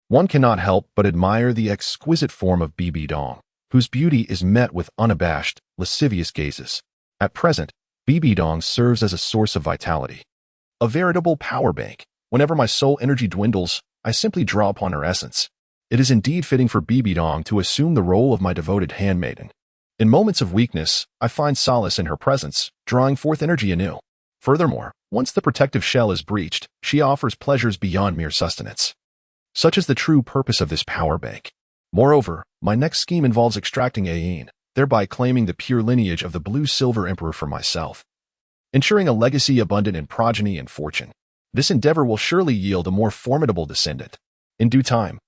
one cannot help but admire the exquisite form of Bibi Dong, whose beauty is met with unabashed, lascivious gazes. At present, Bibi Dong serves as a source of vitality, a veritable power bank. Whenever my soul energy dwindles, I simply draw upon her essence. It is indeed fitting for Bibi Dong to assume the role of my devoted handmaiden. In moments of weakness, I find solace in her presence, drawing forth energy anew. Furthermore, once the protective shell is breached, she offers pleasures beyond mere sustenance. Such is the true purpose of this power bank. Moreover, my next scheme involves extracting Ayin, thereby claiming the pure lineage of the Blue-Silver Emperor for myself, ensuring a legacy abundant in progeny and fortune. This endeavor will surely yield a more formidable descendant. In due time,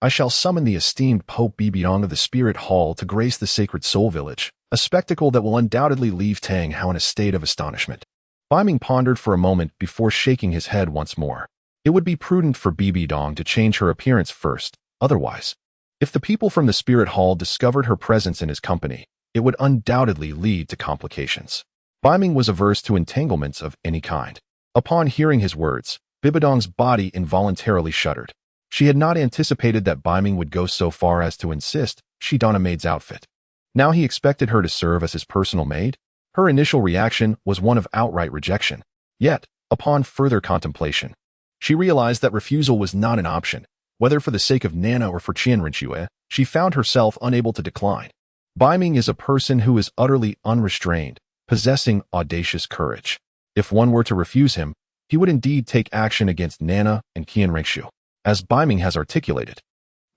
I shall summon the esteemed Pope Bibi Dong of the Spirit Hall to grace the sacred Soul Village, a spectacle that will undoubtedly leave Tang Hao in a state of astonishment. Beiming pondered for a moment before shaking his head once more. It would be prudent for Bibi Dong to change her appearance first, otherwise, if the people from the Spirit Hall discovered her presence in his company, it would undoubtedly lead to complications. Beiming was averse to entanglements of any kind. Upon hearing his words, Bibi Dong's body involuntarily shuddered. She had not anticipated that Beiming would go so far as to insist she don a maid's outfit. Now he expected her to serve as his personal maid? Her initial reaction was one of outright rejection. Yet, upon further contemplation, she realized that refusal was not an option. Whether for the sake of Nana or for Qianrenxue, she found herself unable to decline. Beiming is a person who is utterly unrestrained, possessing audacious courage. If one were to refuse him, he would indeed take action against Nana and Qianrenxue. As Beiming has articulated,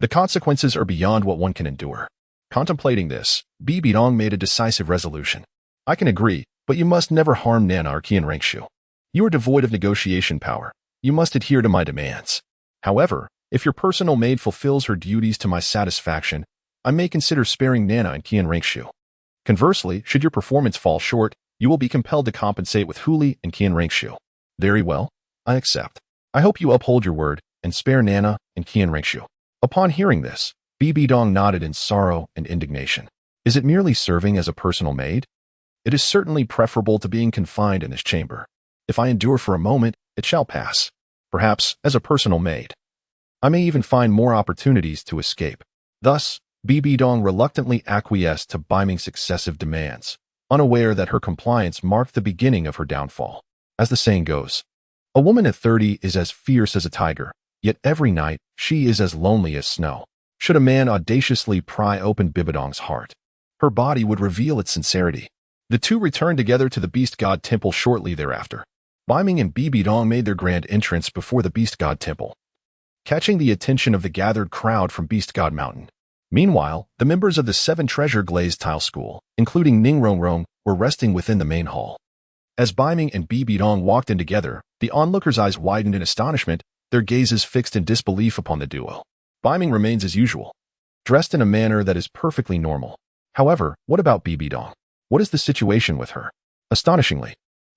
the consequences are beyond what one can endure. Contemplating this, Bibi Dong made a decisive resolution. I can agree, but you must never harm Nana or Qianrenxue. You are devoid of negotiation power. You must adhere to my demands. However, if your personal maid fulfills her duties to my satisfaction, I may consider sparing Nana and Qianrenxue. Conversely, should your performance fall short, you will be compelled to compensate with Huli and Qianrenxue. Very well, I accept. I hope you uphold your word and spare Nana and Qianrenxue. Upon hearing this, Bibi Dong nodded in sorrow and indignation. Is it merely serving as a personal maid? It is certainly preferable to being confined in this chamber. If I endure for a moment, it shall pass. Perhaps as a personal maid, I may even find more opportunities to escape. Thus, Bibi Dong reluctantly acquiesced to Beiming's successive demands, unaware that her compliance marked the beginning of her downfall. As the saying goes, a woman at 30 is as fierce as a tiger, yet every night she is as lonely as snow. Should a man audaciously pry open Bibi Dong's heart, her body would reveal its sincerity. The two returned together to the Beast God Temple shortly thereafter. Beiming and Bibi Dong made their grand entrance before the Beast God Temple, catching the attention of the gathered crowd from Beast God Mountain. Meanwhile, the members of the Seven Treasure Glazed Tile School, including Ning Rongrong, were resting within the main hall. As Beiming and Bibi Dong walked in together, the onlookers' eyes widened in astonishment, their gazes fixed in disbelief upon the duo. Beiming remains as usual, dressed in a manner that is perfectly normal. However, what about Bibi Dong? What is the situation with her? Astonishingly,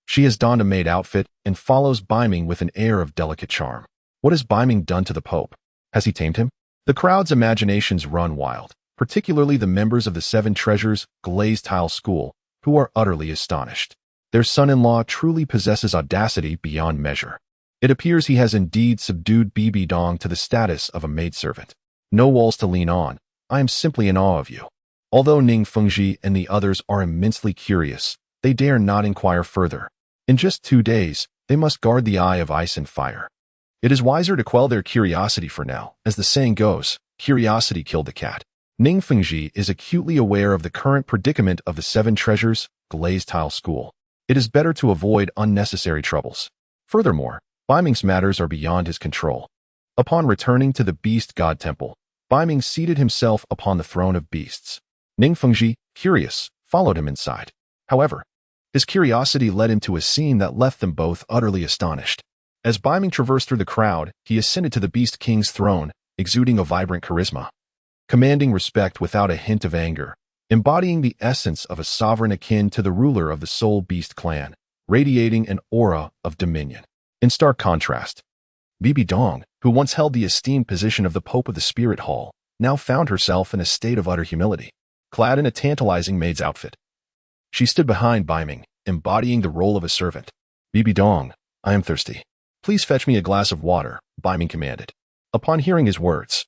she has donned a maid outfit and follows Beiming with an air of delicate charm. What has Beiming done to the Pope? Has he tamed him? The crowd's imaginations run wild, particularly the members of the Seven Treasures Glazed Tile School, who are utterly astonished. Their son-in-law truly possesses audacity beyond measure. It appears he has indeed subdued Bibi Dong to the status of a maidservant. No walls to lean on. I am simply in awe of you. Although Ning Fengji and the others are immensely curious, they dare not inquire further. In just 2 days, they must guard the eye of ice and fire. It is wiser to quell their curiosity for now. As the saying goes, curiosity killed the cat. Ning Fengji is acutely aware of the current predicament of the Seven Treasures Glazed Tile School. It is better to avoid unnecessary troubles. Furthermore, Beiming's matters are beyond his control. Upon returning to the Beast God Temple, Beiming seated himself upon the throne of beasts. Ning Fengji, curious, followed him inside. However, his curiosity led him to a scene that left them both utterly astonished. As Beiming traversed through the crowd, he ascended to the Beast King's throne, exuding a vibrant charisma, commanding respect without a hint of anger, embodying the essence of a sovereign akin to the ruler of the Soul Beast clan, radiating an aura of dominion. In stark contrast, Bibi Dong, who once held the esteemed position of the Pope of the Spirit Hall, now found herself in a state of utter humility, clad in a tantalizing maid's outfit. She stood behind Beiming, embodying the role of a servant. "Bibi Dong, I am thirsty. Please fetch me a glass of water," Beiming commanded. Upon hearing his words,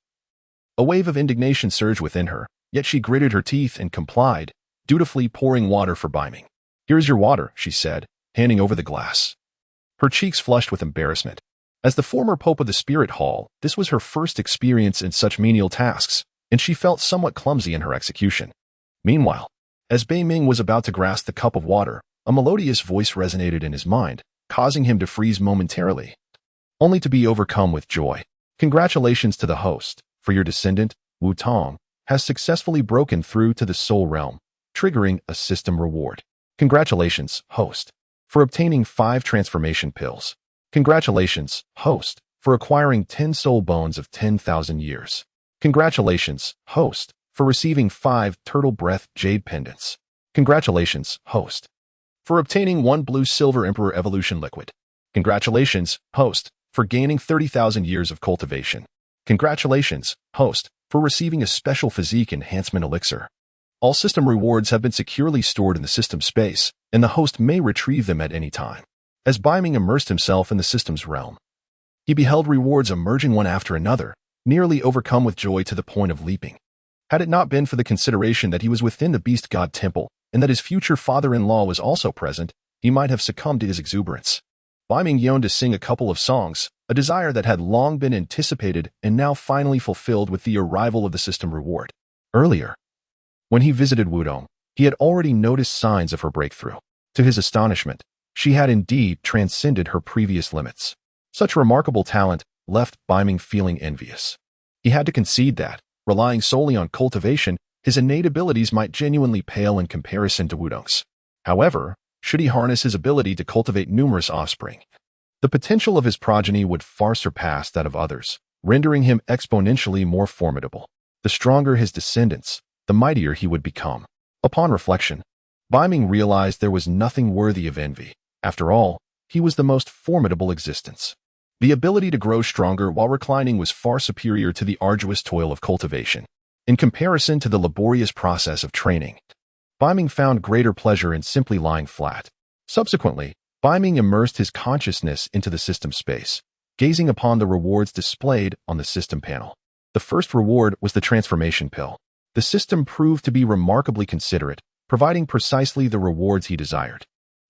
a wave of indignation surged within her, yet she gritted her teeth and complied, dutifully pouring water for Beiming. "Here's your water," she said, handing over the glass. Her cheeks flushed with embarrassment. As the former Pope of the Spirit Hall, this was her first experience in such menial tasks, and she felt somewhat clumsy in her execution. Meanwhile, as Beiming was about to grasp the cup of water, a melodious voice resonated in his mind, causing him to freeze momentarily, only to be overcome with joy. "Congratulations to the host, for your descendant, Wu Tong, has successfully broken through to the soul realm, triggering a system reward. Congratulations, host, for obtaining 5 transformation pills. Congratulations, host, for acquiring 10 soul bones of 10,000 years. Congratulations, host, for receiving 5 turtle breath jade pendants. Congratulations, host, for obtaining 1 blue silver emperor evolution liquid. Congratulations, host, for gaining 30,000 years of cultivation. Congratulations, host, for receiving a special physique enhancement elixir. All system rewards have been securely stored in the system space, and the host may retrieve them at any time." As Beiming immersed himself in the system's realm, he beheld rewards emerging one after another, nearly overcome with joy to the point of leaping. Had it not been for the consideration that he was within the Beast God Temple, and that his future father-in-law was also present, he might have succumbed to his exuberance. Beiming yearned to sing a couple of songs, a desire that had long been anticipated and now finally fulfilled with the arrival of the system reward. Earlier, when he visited Wudong, he had already noticed signs of her breakthrough. To his astonishment, she had indeed transcended her previous limits. Such remarkable talent left Beiming feeling envious. He had to concede that, relying solely on cultivation, his innate abilities might genuinely pale in comparison to Wudong's. However, should he harness his ability to cultivate numerous offspring, the potential of his progeny would far surpass that of others, rendering him exponentially more formidable. The stronger his descendants, the mightier he would become. Upon reflection, Beiming realized there was nothing worthy of envy. After all, he was the most formidable existence. The ability to grow stronger while reclining was far superior to the arduous toil of cultivation. In comparison to the laborious process of training, Beiming found greater pleasure in simply lying flat. Subsequently, Beiming immersed his consciousness into the system space, gazing upon the rewards displayed on the system panel. The first reward was the transformation pill. The system proved to be remarkably considerate, providing precisely the rewards he desired.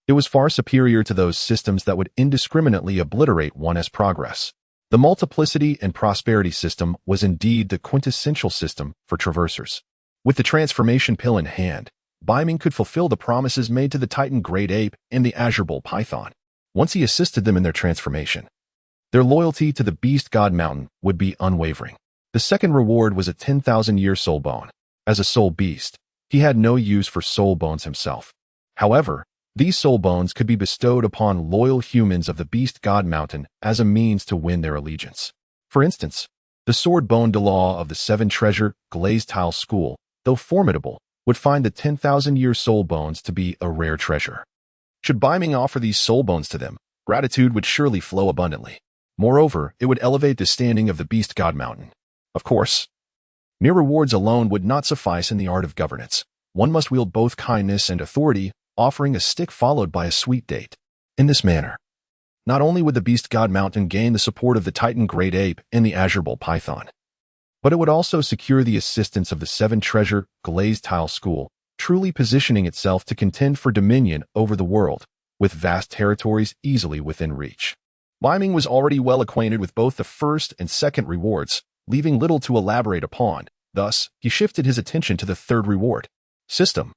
It was far superior to those systems that would indiscriminately obliterate one's progress. The multiplicity and prosperity system was indeed the quintessential system for traversers. With the transformation pill in hand, Beiming could fulfill the promises made to the Titan Great Ape and the Azure Bull Python. Once he assisted them in their transformation, their loyalty to the Beast God Mountain would be unwavering. The second reward was a 10,000-year soul bone. As a soul beast, he had no use for soul bones himself. However, these soul bones could be bestowed upon loyal humans of the Beast God Mountain as a means to win their allegiance. For instance, the sword bone Douluo of the 7 treasure glazed tile school, though formidable, would find the 10,000-year soul bones to be a rare treasure. Should Beiming offer these soul bones to them, gratitude would surely flow abundantly. Moreover, it would elevate the standing of the Beast God Mountain. Of course, mere rewards alone would not suffice in the art of governance. One must wield both kindness and authority, offering a stick followed by a sweet date. In this manner, not only would the Beast God Mountain gain the support of the Titan Great Ape and the Azure Bull Python, but it would also secure the assistance of the 7 treasure glazed tile school, truly positioning itself to contend for dominion over the world, with vast territories easily within reach. Beiming was already well acquainted with both the first and second rewards, leaving little to elaborate upon. Thus, he shifted his attention to the third reward. System,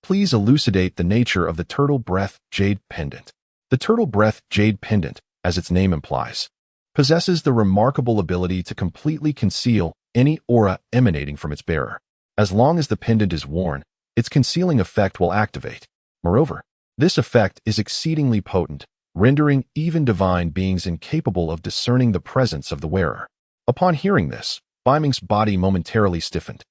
please elucidate the nature of the Turtle Breath Jade Pendant. The Turtle Breath Jade Pendant, as its name implies, possesses the remarkable ability to completely conceal any aura emanating from its bearer. As long as the pendant is worn, its concealing effect will activate. Moreover, this effect is exceedingly potent, rendering even divine beings incapable of discerning the presence of the wearer. Upon hearing this, Beiming's body momentarily stiffened,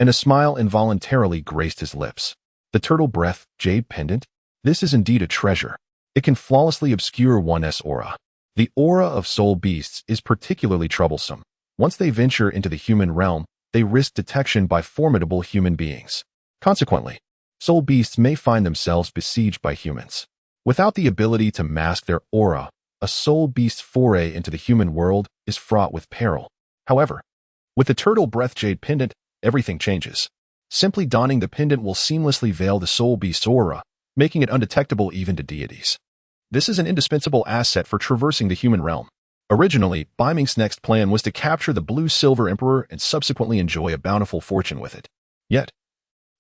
and a smile involuntarily graced his lips. The Turtle Breath Jade Pendant? This is indeed a treasure. It can flawlessly obscure one's aura. The aura of soul beasts is particularly troublesome. Once they venture into the human realm, they risk detection by formidable human beings. Consequently, soul beasts may find themselves besieged by humans. Without the ability to mask their aura, a soul beast's foray into the human world is fraught with peril. However, with the turtle breath jade pendant, everything changes. Simply donning the pendant will seamlessly veil the soul beast's aura, making it undetectable even to deities. This is an indispensable asset for traversing the human realm. Originally, Beiming's next plan was to capture the Blue-Silver Emperor and subsequently enjoy a bountiful fortune with it. Yet,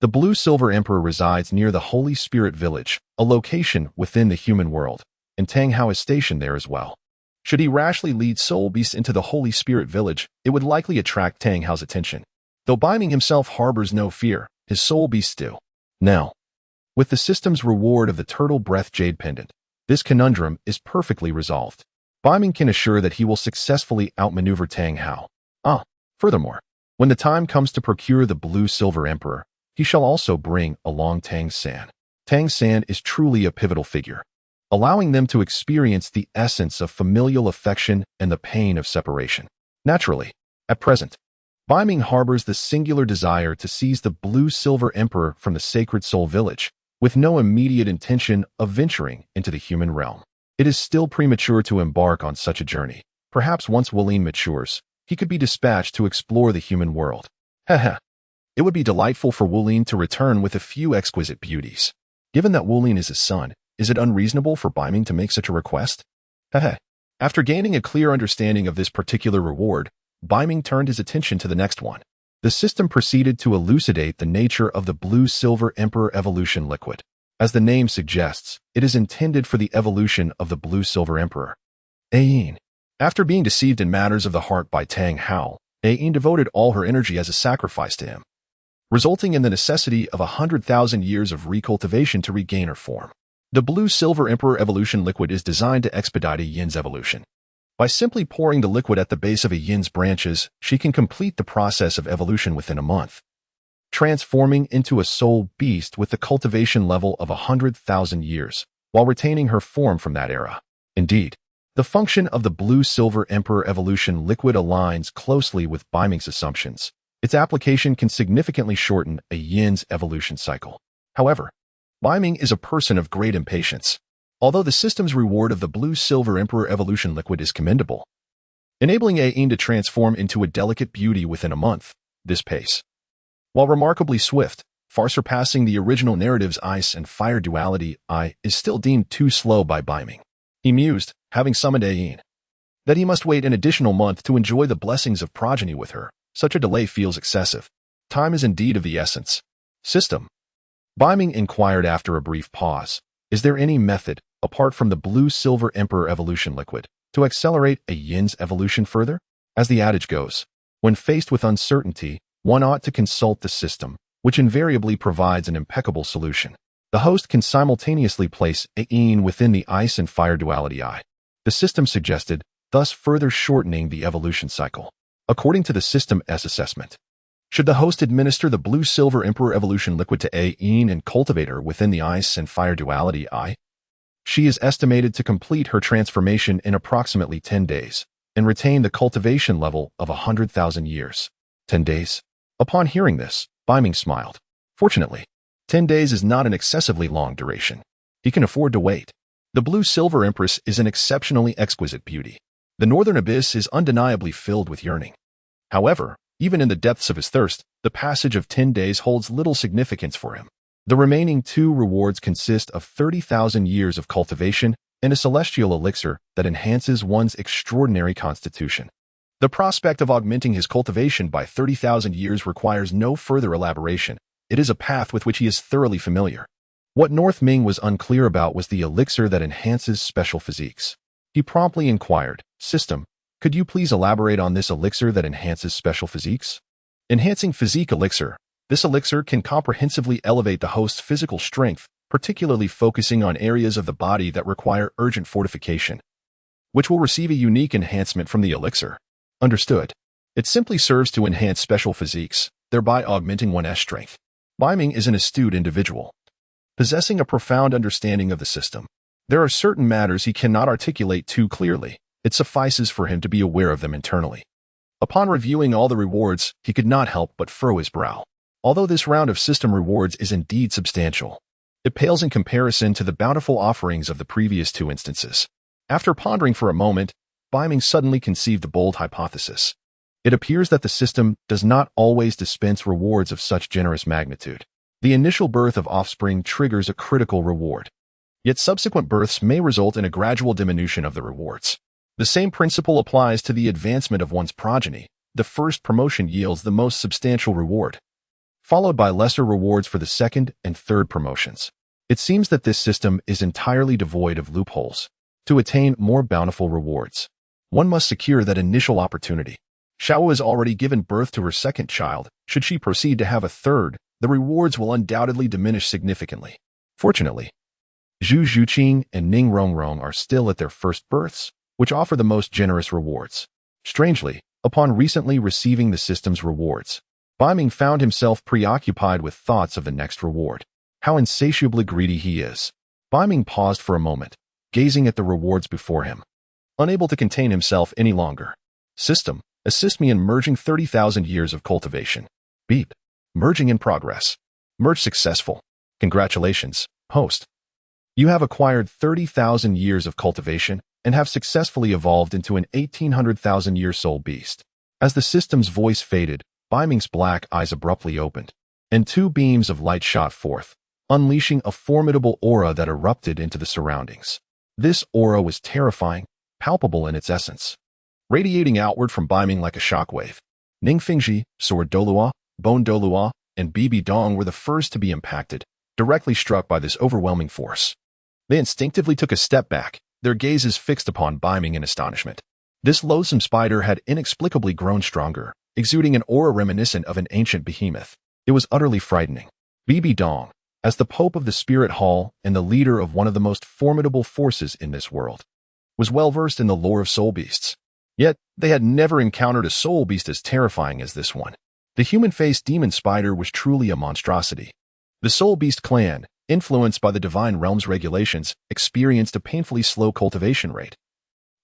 the Blue-Silver Emperor resides near the Holy Spirit Village, a location within the human world, and Tang Hao is stationed there as well. Should he rashly lead soul beasts into the Holy Spirit Village, it would likely attract Tang Hao's attention. Though Beiming himself harbors no fear, his soul beasts do. Now, with the system's reward of the Turtle Breath Jade Pendant, this conundrum is perfectly resolved. Beiming can assure that he will successfully outmaneuver Tang Hao. Furthermore, when the time comes to procure the Blue-Silver Emperor, he shall also bring along Tang San. Tang San is truly a pivotal figure, allowing them to experience the essence of familial affection and the pain of separation. Naturally, at present, Beiming harbors the singular desire to seize the Blue-Silver Emperor from the Sacred Soul Village, with no immediate intention of venturing into the human realm. It is still premature to embark on such a journey. Perhaps once Wulin matures, he could be dispatched to explore the human world. It would be delightful for Wulin to return with a few exquisite beauties. Given that Wulin is his son, is it unreasonable for Beiming to make such a request? After gaining a clear understanding of this particular reward, Beiming turned his attention to the next one. The system proceeded to elucidate the nature of the Blue-Silver Emperor Evolution Liquid. As the name suggests, it is intended for the evolution of the Blue-Silver Emperor. Ayin. After being deceived in matters of the heart by Tang Hao, Ayin devoted all her energy as a sacrifice to him, resulting in the necessity of 100,000 years of recultivation to regain her form. The Blue-Silver Emperor Evolution Liquid is designed to expedite a yin's evolution. By simply pouring the liquid at the base of a yin's branches, she can complete the process of evolution within a month, transforming into a soul beast with the cultivation level of 100,000 years, while retaining her form from that era. Indeed, the function of the Blue-Silver Emperor Evolution Liquid aligns closely with Beiming's assumptions. Its application can significantly shorten a yin's evolution cycle. However, Beiming is a person of great impatience. Although the system's reward of the Blue-Silver Emperor Evolution Liquid is commendable, enabling Ayin to transform into a delicate beauty within a month, this pace, while remarkably swift, far surpassing the original narrative's ice and fire duality, is still deemed too slow by Beiming. He mused, having summoned Ayin, that he must wait an additional month to enjoy the blessings of progeny with her. Such a delay feels excessive. Time is indeed of the essence. System. Beiming inquired after a brief pause. Is there any method, apart from the Blue-Silver Emperor Evolution Liquid, to accelerate a yin's evolution further? As the adage goes, when faced with uncertainty, one ought to consult the system, which invariably provides an impeccable solution. The host can simultaneously place Ayin within the ice and fire duality the system suggested, thus further shortening the evolution cycle. According to the system's assessment, should the host administer the Blue-Silver Emperor Evolution Liquid to Ayin and cultivate her within the ice and fire duality she is estimated to complete her transformation in approximately 10 days and retain the cultivation level of 100,000 years. 10 days? Upon hearing this, Beiming smiled. Fortunately, 10 days is not an excessively long duration. He can afford to wait. The Blue-Silver Empress is an exceptionally exquisite beauty. The northern abyss is undeniably filled with yearning. However, even in the depths of his thirst, the passage of 10 days holds little significance for him. The remaining two rewards consist of 30,000 years of cultivation and a celestial elixir that enhances one's extraordinary constitution. The prospect of augmenting his cultivation by 30,000 years requires no further elaboration. It is a path with which he is thoroughly familiar. What North Ming was unclear about was the elixir that enhances special physiques. He promptly inquired, System, could you please elaborate on this elixir that enhances special physiques? Enhancing physique elixir. This elixir can comprehensively elevate the host's physical strength, particularly focusing on areas of the body that require urgent fortification, which will receive a unique enhancement from the elixir. Understood. It simply serves to enhance special physiques, thereby augmenting one's strength. Beiming is an astute individual, possessing a profound understanding of the system. There are certain matters he cannot articulate too clearly, It suffices for him to be aware of them internally. Upon reviewing all the rewards, he could not help but furrow his brow. Although this round of system rewards is indeed substantial, it pales in comparison to the bountiful offerings of the previous two instances. After pondering for a moment, Beiming suddenly conceived a bold hypothesis. It appears that the system does not always dispense rewards of such generous magnitude. The initial birth of offspring triggers a critical reward. Yet subsequent births may result in a gradual diminution of the rewards. The same principle applies to the advancement of one's progeny. The first promotion yields the most substantial reward, followed by lesser rewards for the second and third promotions. It seems that this system is entirely devoid of loopholes. To attain more bountiful rewards, one must secure that initial opportunity. Xiao Wu has already given birth to her second child. Should she proceed to have a third, the rewards will undoubtedly diminish significantly. Fortunately, Zhu Zhuqing and Ning Rongrong are still at their first births, which offer the most generous rewards. Strangely, upon recently receiving the system's rewards, Beiming found himself preoccupied with thoughts of the next reward. How insatiably greedy he is. Beiming paused for a moment, gazing at the rewards before him, unable to contain himself any longer. System, assist me in merging 30,000 years of cultivation. Beep. Merging in progress. Merge successful. Congratulations, host. You have acquired 30,000 years of cultivation and have successfully evolved into an 1,800,000-year soul beast. As the system's voice faded, Beiming's black eyes abruptly opened, and two beams of light shot forth, unleashing a formidable aura that erupted into the surroundings. This aura was terrifying, palpable in its essence, radiating outward from Beiming like a shockwave. Ning Fingji, Sword Douluo, Bone Douluo, and Bibi Dong were the first to be impacted, directly struck by this overwhelming force. They instinctively took a step back, their gazes fixed upon Beiming in astonishment. This loathsome spider had inexplicably grown stronger, exuding an aura reminiscent of an ancient behemoth. It was utterly frightening. Bibi Dong, as the Pope of the Spirit Hall and the leader of one of the most formidable forces in this world, was well versed in the lore of soul beasts. Yet, they had never encountered a soul beast as terrifying as this one. The human-faced demon spider was truly a monstrosity. The soul beast clan, influenced by the divine realm's regulations, experienced a painfully slow cultivation rate,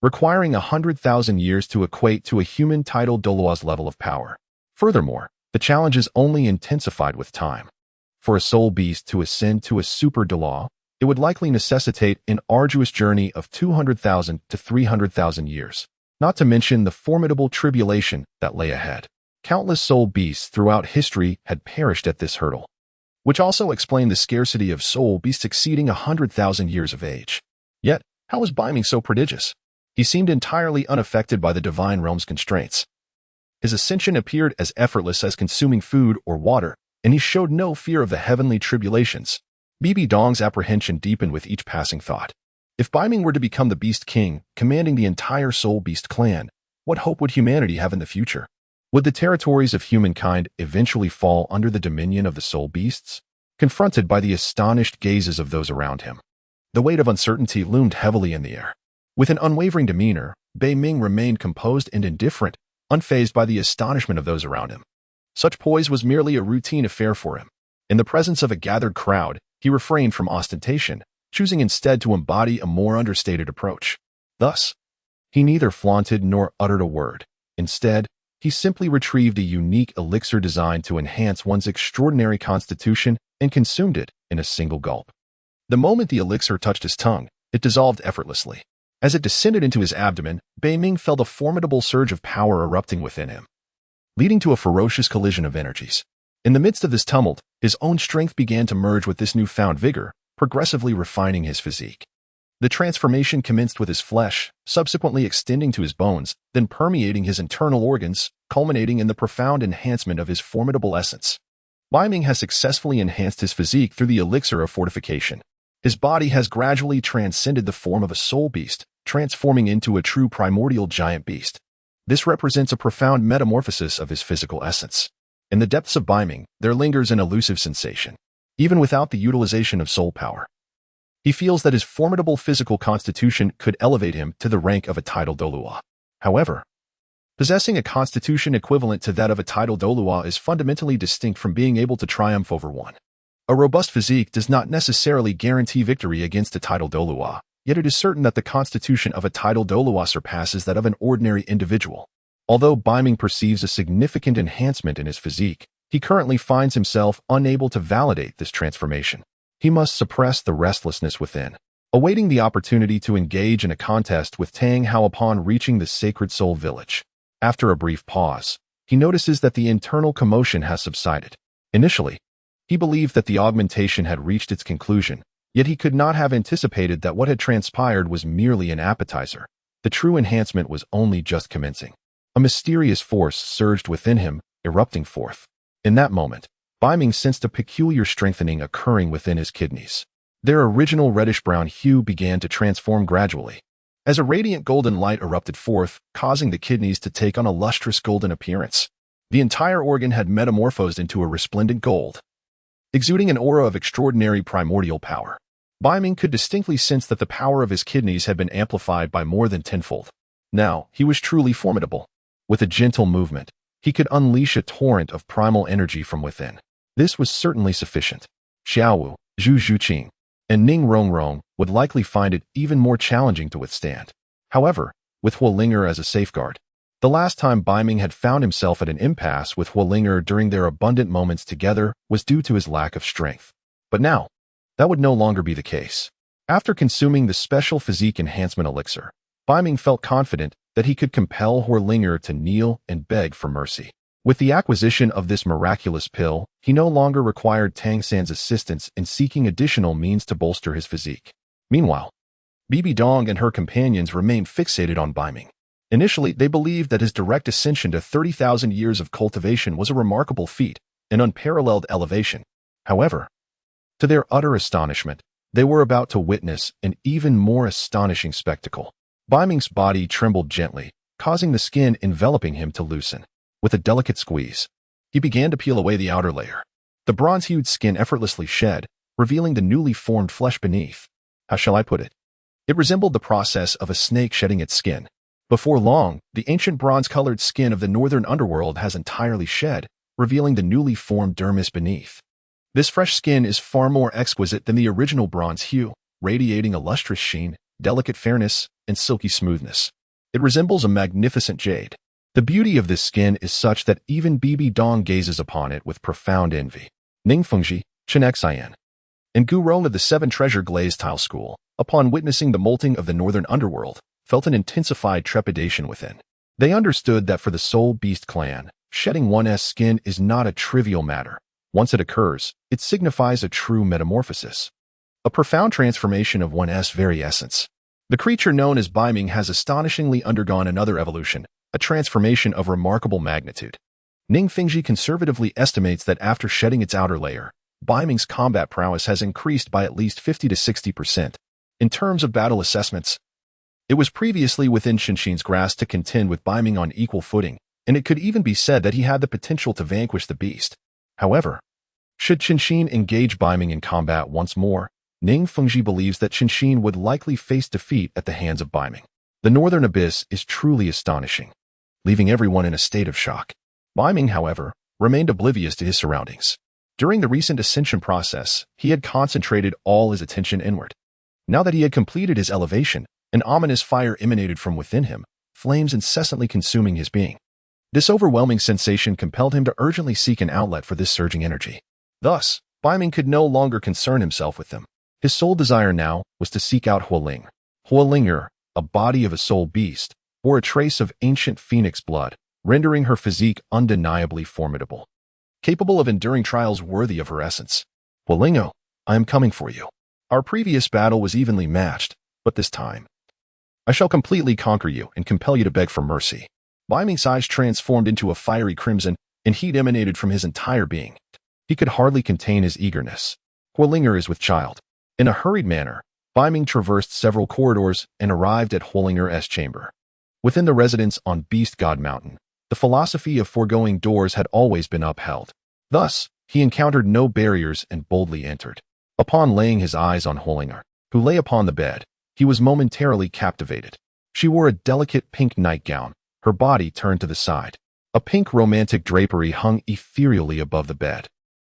requiring 100,000 years to equate to a human title Douluo's level of power. Furthermore, the challenges only intensified with time. For a soul beast to ascend to a super Douluo, it would likely necessitate an arduous journey of 200,000 to 300,000 years, not to mention the formidable tribulation that lay ahead. Countless soul beasts throughout history had perished at this hurdle, which also explained the scarcity of soul beasts exceeding 100,000 years of age. Yet, how was Beiming so prodigious? He seemed entirely unaffected by the divine realm's constraints. His ascension appeared as effortless as consuming food or water, and he showed no fear of the heavenly tribulations. Bibi Dong's apprehension deepened with each passing thought. If Beiming were to become the Beast King, commanding the entire Soul Beast clan, what hope would humanity have in the future? Would the territories of humankind eventually fall under the dominion of the Soul Beasts? Confronted by the astonished gazes of those around him, the weight of uncertainty loomed heavily in the air. With an unwavering demeanor, Beiming remained composed and indifferent, unfazed by the astonishment of those around him. Such poise was merely a routine affair for him. In the presence of a gathered crowd, he refrained from ostentation, choosing instead to embody a more understated approach. Thus, he neither flaunted nor uttered a word. Instead, he simply retrieved a unique elixir designed to enhance one's extraordinary constitution and consumed it in a single gulp. The moment the elixir touched his tongue, it dissolved effortlessly. As it descended into his abdomen, Beiming felt a formidable surge of power erupting within him, leading to a ferocious collision of energies. In the midst of this tumult, his own strength began to merge with this newfound vigor, progressively refining his physique. The transformation commenced with his flesh, subsequently extending to his bones, then permeating his internal organs, culminating in the profound enhancement of his formidable essence. Beiming has successfully enhanced his physique through the elixir of fortification. His body has gradually transcended the form of a soul beast, transforming into a true primordial giant beast. This represents a profound metamorphosis of his physical essence. In the depths of Beiming, there lingers an elusive sensation. Even without the utilization of soul power, he feels that his formidable physical constitution could elevate him to the rank of a title Douluo. However, possessing a constitution equivalent to that of a title Douluo is fundamentally distinct from being able to triumph over one. A robust physique does not necessarily guarantee victory against a title Douluo. yet it is certain that the constitution of a titled Douluo surpasses that of an ordinary individual. Although Beiming perceives a significant enhancement in his physique, he currently finds himself unable to validate this transformation. He must suppress the restlessness within, awaiting the opportunity to engage in a contest with Tang Hao upon reaching the Sacred Soul Village. After a brief pause, he notices that the internal commotion has subsided. Initially, he believed that the augmentation had reached its conclusion, yet he could not have anticipated that what had transpired was merely an appetizer. The true enhancement was only just commencing. A mysterious force surged within him, erupting forth. In that moment, Beiming sensed a peculiar strengthening occurring within his kidneys. Their original reddish-brown hue began to transform gradually, as a radiant golden light erupted forth, causing the kidneys to take on a lustrous golden appearance. The entire organ had metamorphosed into a resplendent gold, exuding an aura of extraordinary primordial power. Beiming could distinctly sense that the power of his kidneys had been amplified by more than tenfold. Now, he was truly formidable. With a gentle movement, he could unleash a torrent of primal energy from within. This was certainly sufficient. Xiao Wu, Zhu Zhuqing, and Ning Rongrong would likely find it even more challenging to withstand. However, with Huolinger as a safeguard, the last time Beiming had found himself at an impasse with Huolinger during their abundant moments together was due to his lack of strength. But now, that would no longer be the case. After consuming the special physique enhancement elixir, Beiming felt confident that he could compel Huolinger to kneel and beg for mercy. With the acquisition of this miraculous pill, he no longer required Tang San's assistance in seeking additional means to bolster his physique. Meanwhile, Bibi Dong and her companions remained fixated on Beiming. Initially, they believed that his direct ascension to 30,000 years of cultivation was a remarkable feat, an unparalleled elevation. However, to their utter astonishment, they were about to witness an even more astonishing spectacle. Beiming's body trembled gently, causing the skin enveloping him to loosen. With a delicate squeeze, he began to peel away the outer layer. The bronze-hued skin effortlessly shed, revealing the newly formed flesh beneath. How shall I put it? It resembled the process of a snake shedding its skin. Before long, the ancient bronze-colored skin of the northern underworld has entirely shed, revealing the newly formed dermis beneath. This fresh skin is far more exquisite than the original bronze hue, radiating a lustrous sheen, delicate fairness, and silky smoothness. It resembles a magnificent jade. The beauty of this skin is such that even Bibi Dong gazes upon it with profound envy. Ning Fengji, Chen Xian, and Gu Rong of the Seven Treasure Glazed Tile School, upon witnessing the molting of the northern underworld, felt an intensified trepidation within. They understood that for the Soul Beast clan, shedding one's skin is not a trivial matter. Once it occurs, it signifies a true metamorphosis, a profound transformation of one's very essence. The creature known as Beiming has astonishingly undergone another evolution, a transformation of remarkable magnitude. Ning Fengji conservatively estimates that after shedding its outer layer, Beiming's combat prowess has increased by at least 50 to 60%. In terms of battle assessments, it was previously within Shinshin's grasp to contend with Beiming on equal footing, and it could even be said that he had the potential to vanquish the beast. However, should Shinshin engage Beiming in combat once more, Ning Fengji believes that Shinshin would likely face defeat at the hands of Beiming. The Northern Abyss is truly astonishing, leaving everyone in a state of shock. Beiming, however, remained oblivious to his surroundings. During the recent ascension process, he had concentrated all his attention inward. Now that he had completed his elevation, an ominous fire emanated from within him, flames incessantly consuming his being. This overwhelming sensation compelled him to urgently seek an outlet for this surging energy. Thus, Beiming could no longer concern himself with them. His sole desire now was to seek out Huolinger. Huolinger, a body of a soul beast, bore a trace of ancient phoenix blood, rendering her physique undeniably formidable, capable of enduring trials worthy of her essence. Huolinger, I am coming for you. Our previous battle was evenly matched, but this time, I shall completely conquer you and compel you to beg for mercy. Beiming's eyes transformed into a fiery crimson, and heat emanated from his entire being. He could hardly contain his eagerness. Huolinger is with child. In a hurried manner, Beiming traversed several corridors and arrived at Huolinger's chamber. Within the residence on Beast God Mountain, the philosophy of foregoing doors had always been upheld. Thus, he encountered no barriers and boldly entered. Upon laying his eyes on Huolinger, who lay upon the bed, he was momentarily captivated. She wore a delicate pink nightgown, her body turned to the side. A pink romantic drapery hung ethereally above the bed,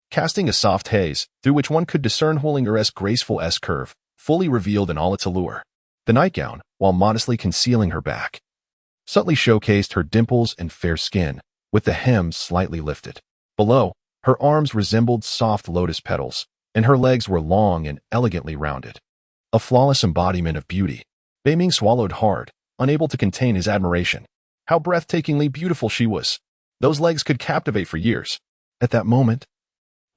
casting a soft haze through which one could discern Huolinger's graceful S-curve, fully revealed in all its allure. The nightgown, while modestly concealing her back, subtly showcased her dimples and fair skin, with the hem slightly lifted. Below, her arms resembled soft lotus petals, and her legs were long and elegantly rounded. A flawless embodiment of beauty. Beiming swallowed hard, unable to contain his admiration. How breathtakingly beautiful she was. Those legs could captivate for years. At that moment,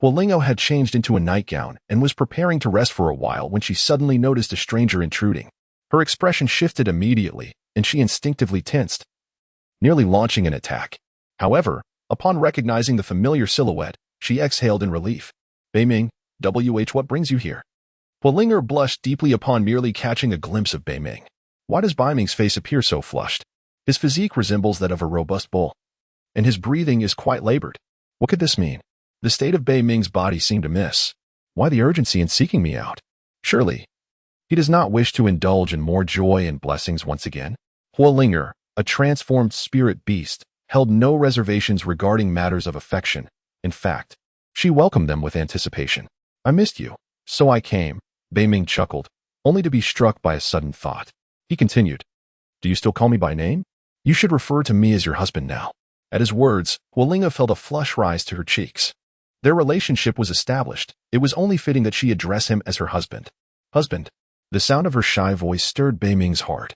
Huolingo had changed into a nightgown and was preparing to rest for a while when she suddenly noticed a stranger intruding. Her expression shifted immediately, and she instinctively tensed, nearly launching an attack. However, upon recognizing the familiar silhouette, she exhaled in relief. Beiming, what brings you here? Huolingo blushed deeply upon merely catching a glimpse of Beiming. Why does Beiming's face appear so flushed? His physique resembles that of a robust bull, and his breathing is quite labored. What could this mean? The state of Beiming's body seemed amiss. Why the urgency in seeking me out? Surely, he does not wish to indulge in more joy and blessings once again. Huolingo, a transformed spirit beast, held no reservations regarding matters of affection. In fact, she welcomed them with anticipation. I missed you, so I came, Beiming chuckled, only to be struck by a sudden thought. He continued, do you still call me by name? You should refer to me as your husband now. At his words, Huolingo felt a flush rise to her cheeks. Their relationship was established. It was only fitting that she address him as her husband. Husband. The sound of her shy voice stirred Beiming's heart,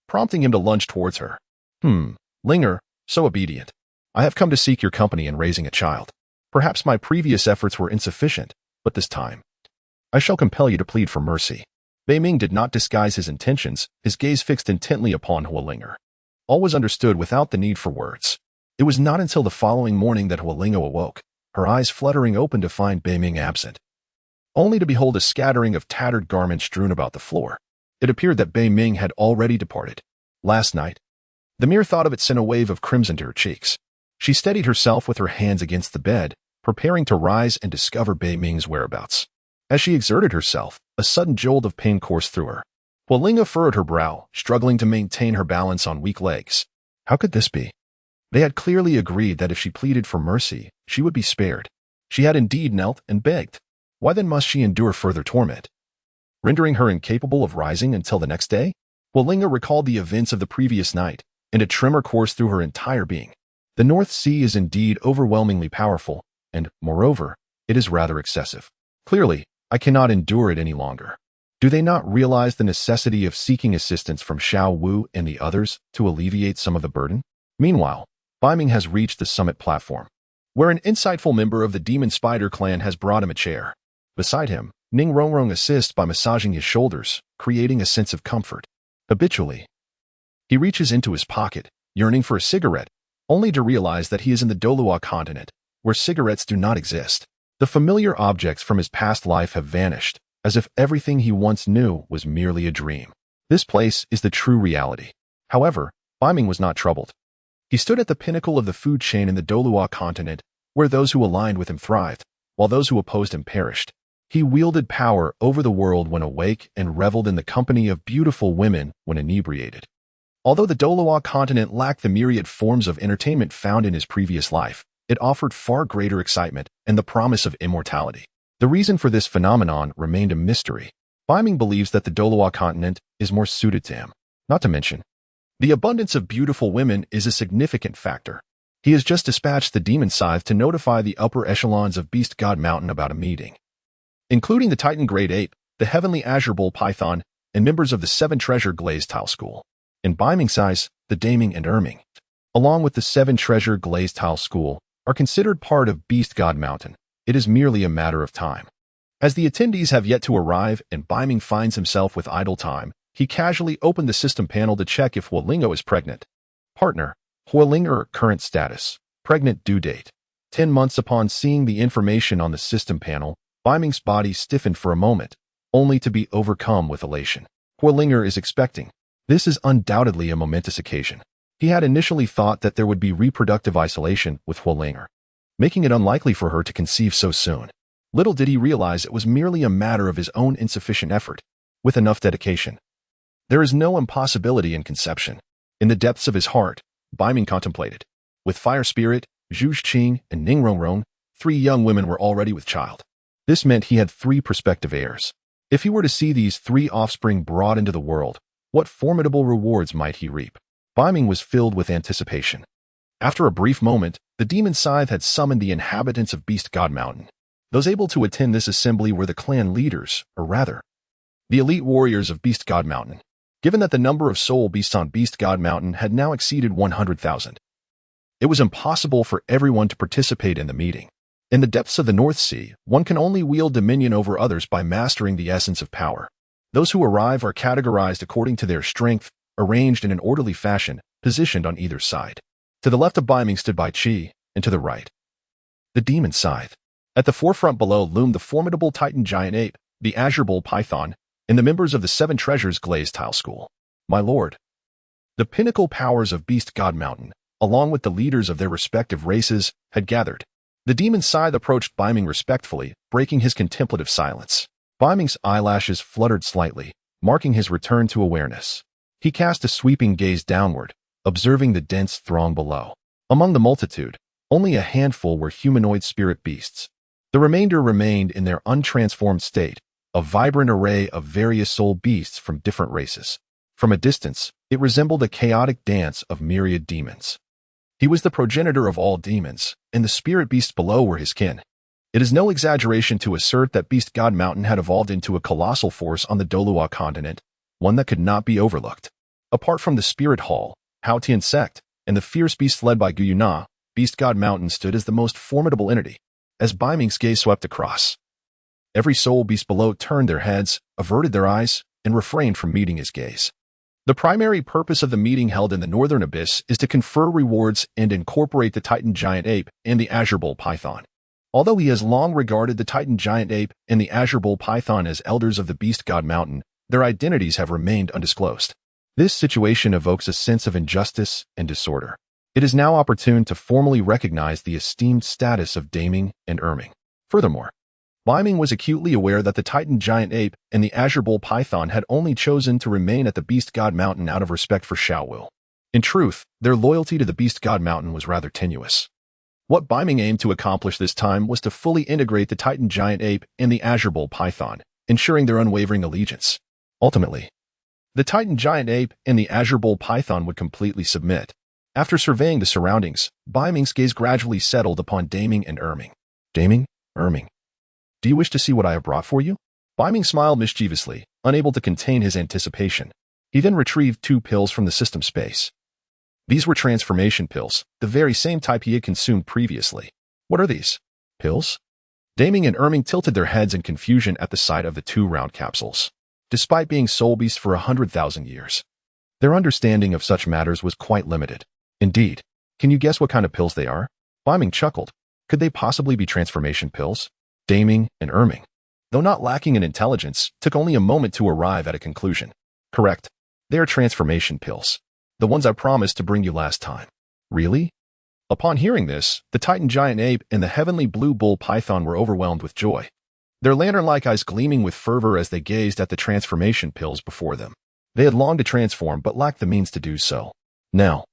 prompting him to lunge towards her. Linger, so obedient. I have come to seek your company in raising a child. Perhaps my previous efforts were insufficient, but this time, I shall compel you to plead for mercy. Beiming did not disguise his intentions, his gaze fixed intently upon Huolingo. All was understood without the need for words. It was not until the following morning that Huolingo awoke, her eyes fluttering open to find Beiming absent, only to behold a scattering of tattered garments strewn about the floor. It appeared that Beiming had already departed. Last night, the mere thought of it sent a wave of crimson to her cheeks. She steadied herself with her hands against the bed, preparing to rise and discover Beiming's whereabouts. As she exerted herself, a sudden jolt of pain coursed through her. Huolingo furrowed her brow, struggling to maintain her balance on weak legs. How could this be? They had clearly agreed that if she pleaded for mercy, she would be spared. She had indeed knelt and begged. Why then must she endure further torment, rendering her incapable of rising until the next day? Huolingo recalled the events of the previous night, and a tremor coursed through her entire being. The North Sea is indeed overwhelmingly powerful, and, moreover, it is rather excessive. Clearly, I cannot endure it any longer. Do they not realize the necessity of seeking assistance from Xiao Wu and the others to alleviate some of the burden? Meanwhile, Beiming has reached the summit platform, where an insightful member of the Demon Spider clan has brought him a chair. Beside him, Ning Rongrong assists by massaging his shoulders, creating a sense of comfort. Habitually, he reaches into his pocket, yearning for a cigarette, only to realize that he is in the Douluo Continent, where cigarettes do not exist. The familiar objects from his past life have vanished, as if everything he once knew was merely a dream. This place is the true reality. However, Beiming was not troubled. He stood at the pinnacle of the food chain in the Douluo Continent, where those who aligned with him thrived, while those who opposed him perished. He wielded power over the world when awake and reveled in the company of beautiful women when inebriated. Although the Douluo Continent lacked the myriad forms of entertainment found in his previous life, it offered far greater excitement and the promise of immortality. The reason for this phenomenon remained a mystery. Beiming believes that the Douluo Continent is more suited to him. Not to mention, the abundance of beautiful women is a significant factor. He has just dispatched the Demon Scythe to notify the upper echelons of Beast God Mountain about a meeting, including the Titan Grade Ape, the Heavenly Azure Bull Python, and members of the 7 Treasure Glazed Tile School. In Beiming's size, the Daming and Erming, along with the 7 Treasure Glazed Tile School, are considered part of Beast God Mountain. It is merely a matter of time. As the attendees have yet to arrive and Beiming finds himself with idle time, he casually opened the system panel to check if Huolingo is pregnant. Partner, Huolingo current status, pregnant due date. 10 months. Upon seeing the information on the system panel, Beiming's body stiffened for a moment, only to be overcome with elation. Huolingo is expecting. This is undoubtedly a momentous occasion. He had initially thought that there would be reproductive isolation with Huolingo, making it unlikely for her to conceive so soon. Little did he realize it was merely a matter of his own insufficient effort. With enough dedication, there is no impossibility in conception. In the depths of his heart, Beiming contemplated. With Fire Spirit, Zhu Qing, and Ning Rongrong, 3 young women were already with child. This meant he had 3 prospective heirs. If he were to see these three offspring brought into the world, what formidable rewards might he reap? Beiming was filled with anticipation. After a brief moment, the demon scythe had summoned the inhabitants of Beast God Mountain. Those able to attend this assembly were the clan leaders, or rather, the elite warriors of Beast God Mountain. Given that the number of soul beasts on Beast God Mountain had now exceeded 100,000, it was impossible for everyone to participate in the meeting. In the depths of the North Sea, one can only wield dominion over others by mastering the essence of power. Those who arrive are categorized according to their strength, arranged in an orderly fashion, positioned on either side. To the left of Beiming stood Bai Qi, and to the right, the demon scythe. At the forefront below loomed the formidable Titan giant ape, the azure bull python, and the members of the Seven Treasures Glazed Tile School. My lord, the pinnacle powers of Beast God Mountain, along with the leaders of their respective races, had gathered. The demon scythe approached Beiming respectfully, breaking his contemplative silence. Beiming's eyelashes fluttered slightly, marking his return to awareness. He cast a sweeping gaze downward, observing the dense throng below. Among the multitude, only a handful were humanoid spirit beasts. The remainder remained in their untransformed state, a vibrant array of various soul beasts from different races. From a distance, it resembled a chaotic dance of myriad demons. He was the progenitor of all demons, and the spirit beasts below were his kin. It is no exaggeration to assert that Beast God Mountain had evolved into a colossal force on the Douluo Continent, one that could not be overlooked. Apart from the Spirit Hall, Haotian Sect, and the fierce beasts led by Guyuna, Beast God Mountain stood as the most formidable entity. As Beiming's gaze swept across, every soul beast below turned their heads, averted their eyes, and refrained from meeting his gaze. The primary purpose of the meeting held in the Northern Abyss is to confer rewards and incorporate the Titan Giant Ape and the Azure Bull Python. Although he has long regarded the Titan Giant Ape and the Azure Bull Python as elders of the Beast God Mountain, their identities have remained undisclosed. This situation evokes a sense of injustice and disorder. It is now opportune to formally recognize the esteemed status of Beiming and Erming. Furthermore, Beiming was acutely aware that the Titan Giant Ape and the Azure Bull Python had only chosen to remain at the Beast God Mountain out of respect for Xiao Wu. In truth, their loyalty to the Beast God Mountain was rather tenuous. What Beiming aimed to accomplish this time was to fully integrate the Titan Giant Ape and the Azure Bull Python, ensuring their unwavering allegiance. Ultimately, the Titan Giant Ape and the Azure Bull Python would completely submit. After surveying the surroundings, Beiming's gaze gradually settled upon Beiming and Erming. Beiming, Erming, do you wish to see what I have brought for you? Beiming smiled mischievously, unable to contain his anticipation. He then retrieved 2 pills from the system space. These were transformation pills, the very same type he had consumed previously. What are these? Pills? Beiming and Erming tilted their heads in confusion at the sight of the 2 round capsules. Despite being soul beasts for 100,000 years, their understanding of such matters was quite limited. Indeed, can you guess what kind of pills they are? Beiming chuckled. Could they possibly be transformation pills? Beiming and Erming, though not lacking in intelligence, took only a moment to arrive at a conclusion. Correct. They are transformation pills. The ones I promised to bring you last time. Really? Upon hearing this, the Titan Giant Ape and the Heavenly Blue Bull Python were overwhelmed with joy, their lantern-like eyes gleaming with fervor as they gazed at the transformation pills before them. They had longed to transform but lacked the means to do so. Now,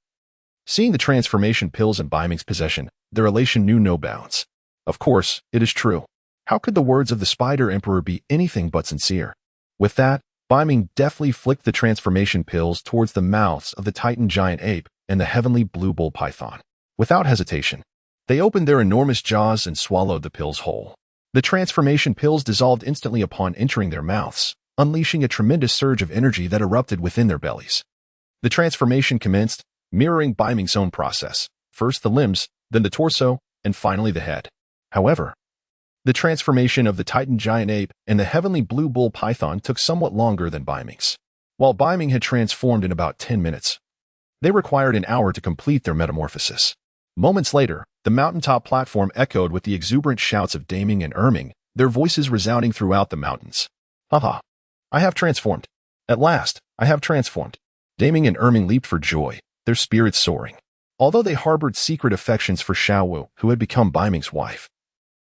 seeing the transformation pills in Beiming's possession, their elation knew no bounds. Of course, it is true. How could the words of the Spider Emperor be anything but sincere? With that, Beiming deftly flicked the transformation pills towards the mouths of the Titan Giant Ape and the Heavenly Blue Bull Python. Without hesitation, they opened their enormous jaws and swallowed the pills whole. The transformation pills dissolved instantly upon entering their mouths, unleashing a tremendous surge of energy that erupted within their bellies. The transformation commenced, mirroring Beiming's own process, first the limbs, then the torso, and finally the head. However, the transformation of the Titan Giant Ape and the Heavenly Blue Bull Python took somewhat longer than Beiming's. While Beiming had transformed in about 10 minutes, they required an hour to complete their metamorphosis. Moments later, the mountaintop platform echoed with the exuberant shouts of Beiming and Erming, their voices resounding throughout the mountains. Haha! I have transformed. At last, I have transformed. Beiming and Erming leaped for joy, their spirits soaring. Although they harbored secret affections for Xiao Wu, who had become Beiming's wife,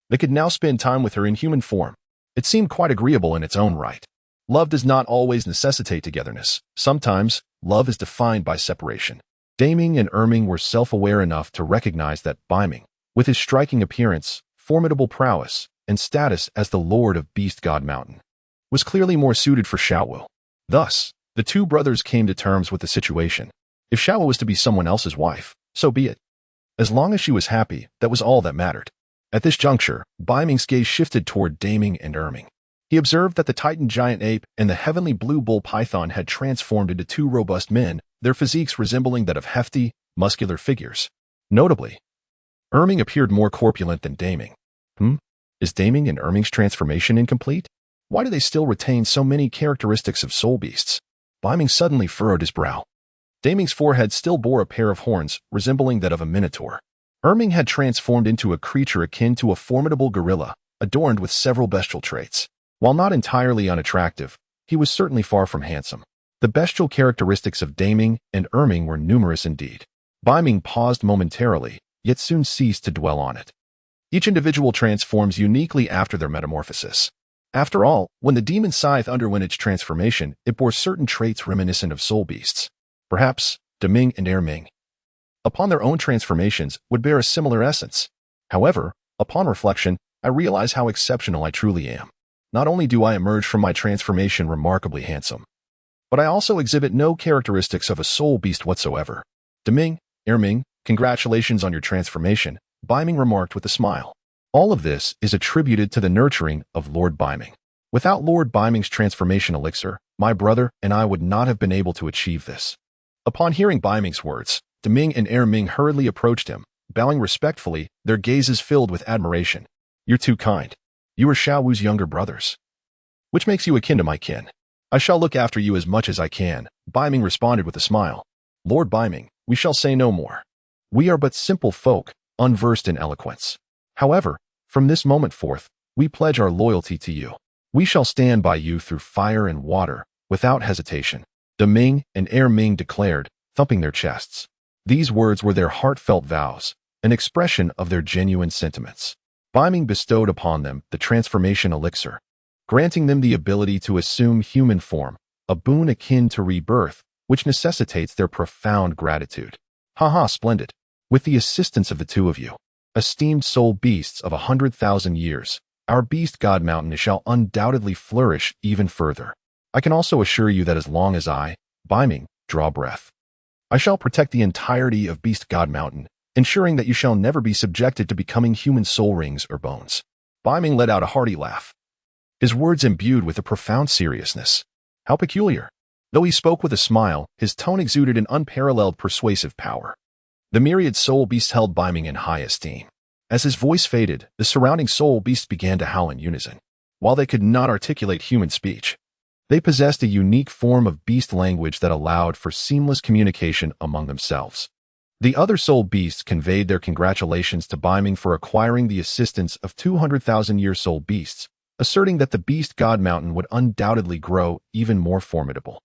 they could now spend time with her in human form. It seemed quite agreeable in its own right. Love does not always necessitate togetherness. Sometimes, love is defined by separation. Beiming and Erming were self-aware enough to recognize that Beiming, with his striking appearance, formidable prowess, and status as the Lord of Beast God Mountain, was clearly more suited for Xiao Wu. Thus, the two brothers came to terms with the situation. If Xiao Wu was to be someone else's wife, so be it. As long as she was happy, that was all that mattered. At this juncture, Beiming's gaze shifted toward Beiming and Erming. He observed that the Titan giant ape and the heavenly blue bull python had transformed into two robust men, their physiques resembling that of hefty, muscular figures. Notably, Erming appeared more corpulent than Beiming. Is Beiming and Erming's transformation incomplete? Why do they still retain so many characteristics of soul beasts? Beiming suddenly furrowed his brow. Beiming's forehead still bore a pair of horns, resembling that of a minotaur. Erming had transformed into a creature akin to a formidable gorilla, adorned with several bestial traits. While not entirely unattractive, he was certainly far from handsome. The bestial characteristics of Beiming and Erming were numerous indeed. Beiming paused momentarily, yet soon ceased to dwell on it. Each individual transforms uniquely after their metamorphosis. After all, when the demon scythe underwent its transformation, it bore certain traits reminiscent of soul beasts. Perhaps Beiming and Erming, upon their own transformations, would bear a similar essence. However, upon reflection, I realize how exceptional I truly am. Not only do I emerge from my transformation remarkably handsome, but I also exhibit no characteristics of a soul beast whatsoever. Beiming, Erming, congratulations on your transformation, Beiming remarked with a smile. All of this is attributed to the nurturing of Lord Beiming. Without Lord Beiming's transformation elixir, my brother and I would not have been able to achieve this. Upon hearing Beiming's words, Beiming and Erming hurriedly approached him, bowing respectfully, their gazes filled with admiration. You're too kind. You are Xiao Wu's younger brothers, which makes you akin to my kin. I shall look after you as much as I can, Beiming responded with a smile. Lord Beiming, we shall say no more. We are but simple folk, unversed in eloquence. However, from this moment forth, we pledge our loyalty to you. We shall stand by you through fire and water, without hesitation. Beiming and Erming declared, thumping their chests. These words were their heartfelt vows, an expression of their genuine sentiments. Beiming bestowed upon them the transformation elixir, granting them the ability to assume human form, a boon akin to rebirth, which necessitates their profound gratitude. Haha, splendid. With the assistance of the two of you, esteemed soul beasts of 100,000 years, our beast god mountain shall undoubtedly flourish even further. I can also assure you that as long as I, Beiming, draw breath, I shall protect the entirety of Beast God Mountain, ensuring that you shall never be subjected to becoming human soul rings or bones. Beiming let out a hearty laugh, his words imbued with a profound seriousness. How peculiar. Though he spoke with a smile, his tone exuded an unparalleled persuasive power. The myriad soul beasts held Beiming in high esteem. As his voice faded, the surrounding soul beasts began to howl in unison. While they could not articulate human speech, they possessed a unique form of beast language that allowed for seamless communication among themselves. The other soul beasts conveyed their congratulations to Beiming for acquiring the assistance of 200,000-year soul beasts, asserting that the Beast God Mountain would undoubtedly grow even more formidable.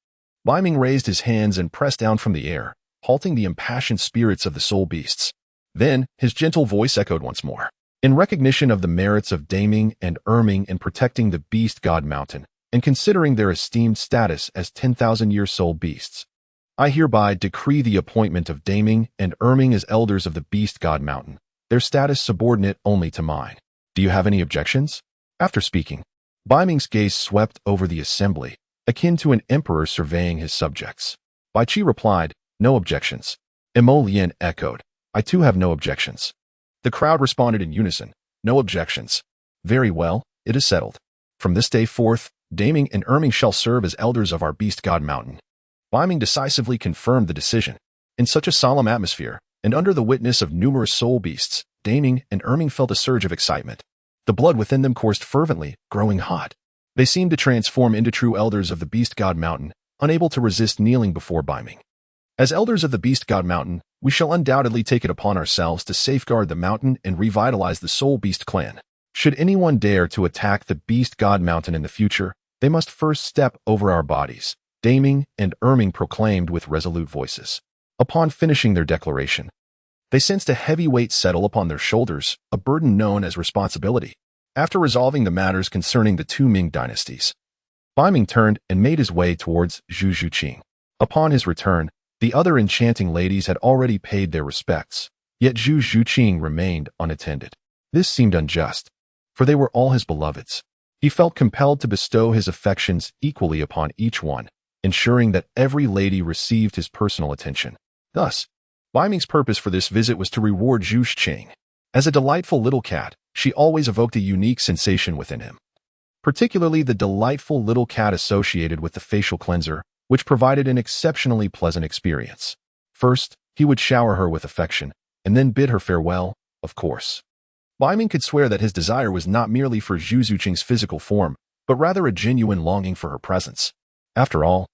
Beiming raised his hands and pressed down from the air, halting the impassioned spirits of the soul beasts. Then, his gentle voice echoed once more. In recognition of the merits of Beiming and Erming in protecting the Beast God Mountain, and considering their esteemed status as 10,000-year soul beasts, I hereby decree the appointment of Beiming and Erming as elders of the Beast God Mountain, their status subordinate only to mine. Do you have any objections? After speaking, Beiming's gaze swept over the assembly, akin to an emperor surveying his subjects. Bai Qi replied, no objections. Mo Lian echoed, I too have no objections. The crowd responded in unison, no objections. Very well, it is settled. From this day forth, Beiming and Erming shall serve as elders of our Beast God Mountain. Beiming decisively confirmed the decision. In such a solemn atmosphere, and under the witness of numerous soul beasts, Beiming and Erming felt a surge of excitement. The blood within them coursed fervently, growing hot. They seemed to transform into true elders of the Beast God Mountain, unable to resist kneeling before Beiming. As elders of the Beast God Mountain, we shall undoubtedly take it upon ourselves to safeguard the mountain and revitalize the Soul Beast clan. Should anyone dare to attack the Beast God Mountain in the future, they must first step over our bodies, Beiming and Erming proclaimed with resolute voices. Upon finishing their declaration, they sensed a heavy weight settle upon their shoulders, a burden known as responsibility. After resolving the matters concerning the two Ming dynasties, Beiming turned and made his way towards Zhu Zhuqing. Upon his return, the other enchanting ladies had already paid their respects, yet Zhu Zhuqing remained unattended. This seemed unjust, for they were all his beloveds. He felt compelled to bestow his affections equally upon each one, ensuring that every lady received his personal attention. Thus, Beiming's purpose for this visit was to reward Zhu Xing. As a delightful little cat, she always evoked a unique sensation within him. Particularly the delightful little cat associated with the facial cleanser, which provided an exceptionally pleasant experience. First, he would shower her with affection, and then bid her farewell, of course. Beiming could swear that his desire was not merely for Zhu Zuqing's physical form, but rather a genuine longing for her presence. After all,